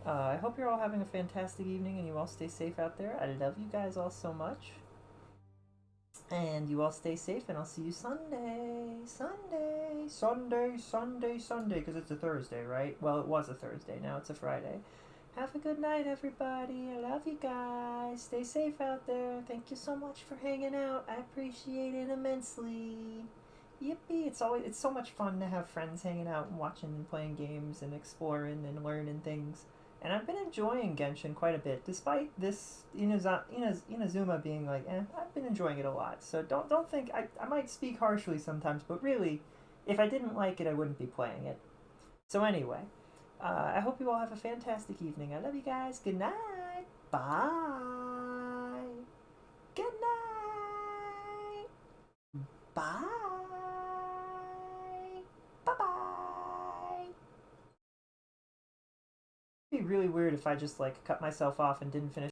S3: I hope you're all having a fantastic evening and you all stay safe out there. I love you guys all so much. And you all stay safe, and I'll see you Sunday. Sunday, because it's a Thursday, right? Well, it was a Thursday, now it's a Friday. Have a good night, everybody. I love you guys. Stay safe out there. Thank you so much for hanging out. I appreciate it immensely. Yippee. It's so much fun to have friends hanging out and watching and playing games and exploring and learning things And I've been enjoying Genshin quite a bit, despite this Inazuma being like, I've been enjoying it a lot. So don't think, I might speak harshly sometimes, but really, if I didn't like it, I wouldn't be playing it. So anyway, I hope you all have a fantastic evening. I love you guys. Good night. Bye. Good night. Bye. Bye-bye. It'd be really weird if I just, like, cut myself off and didn't finish.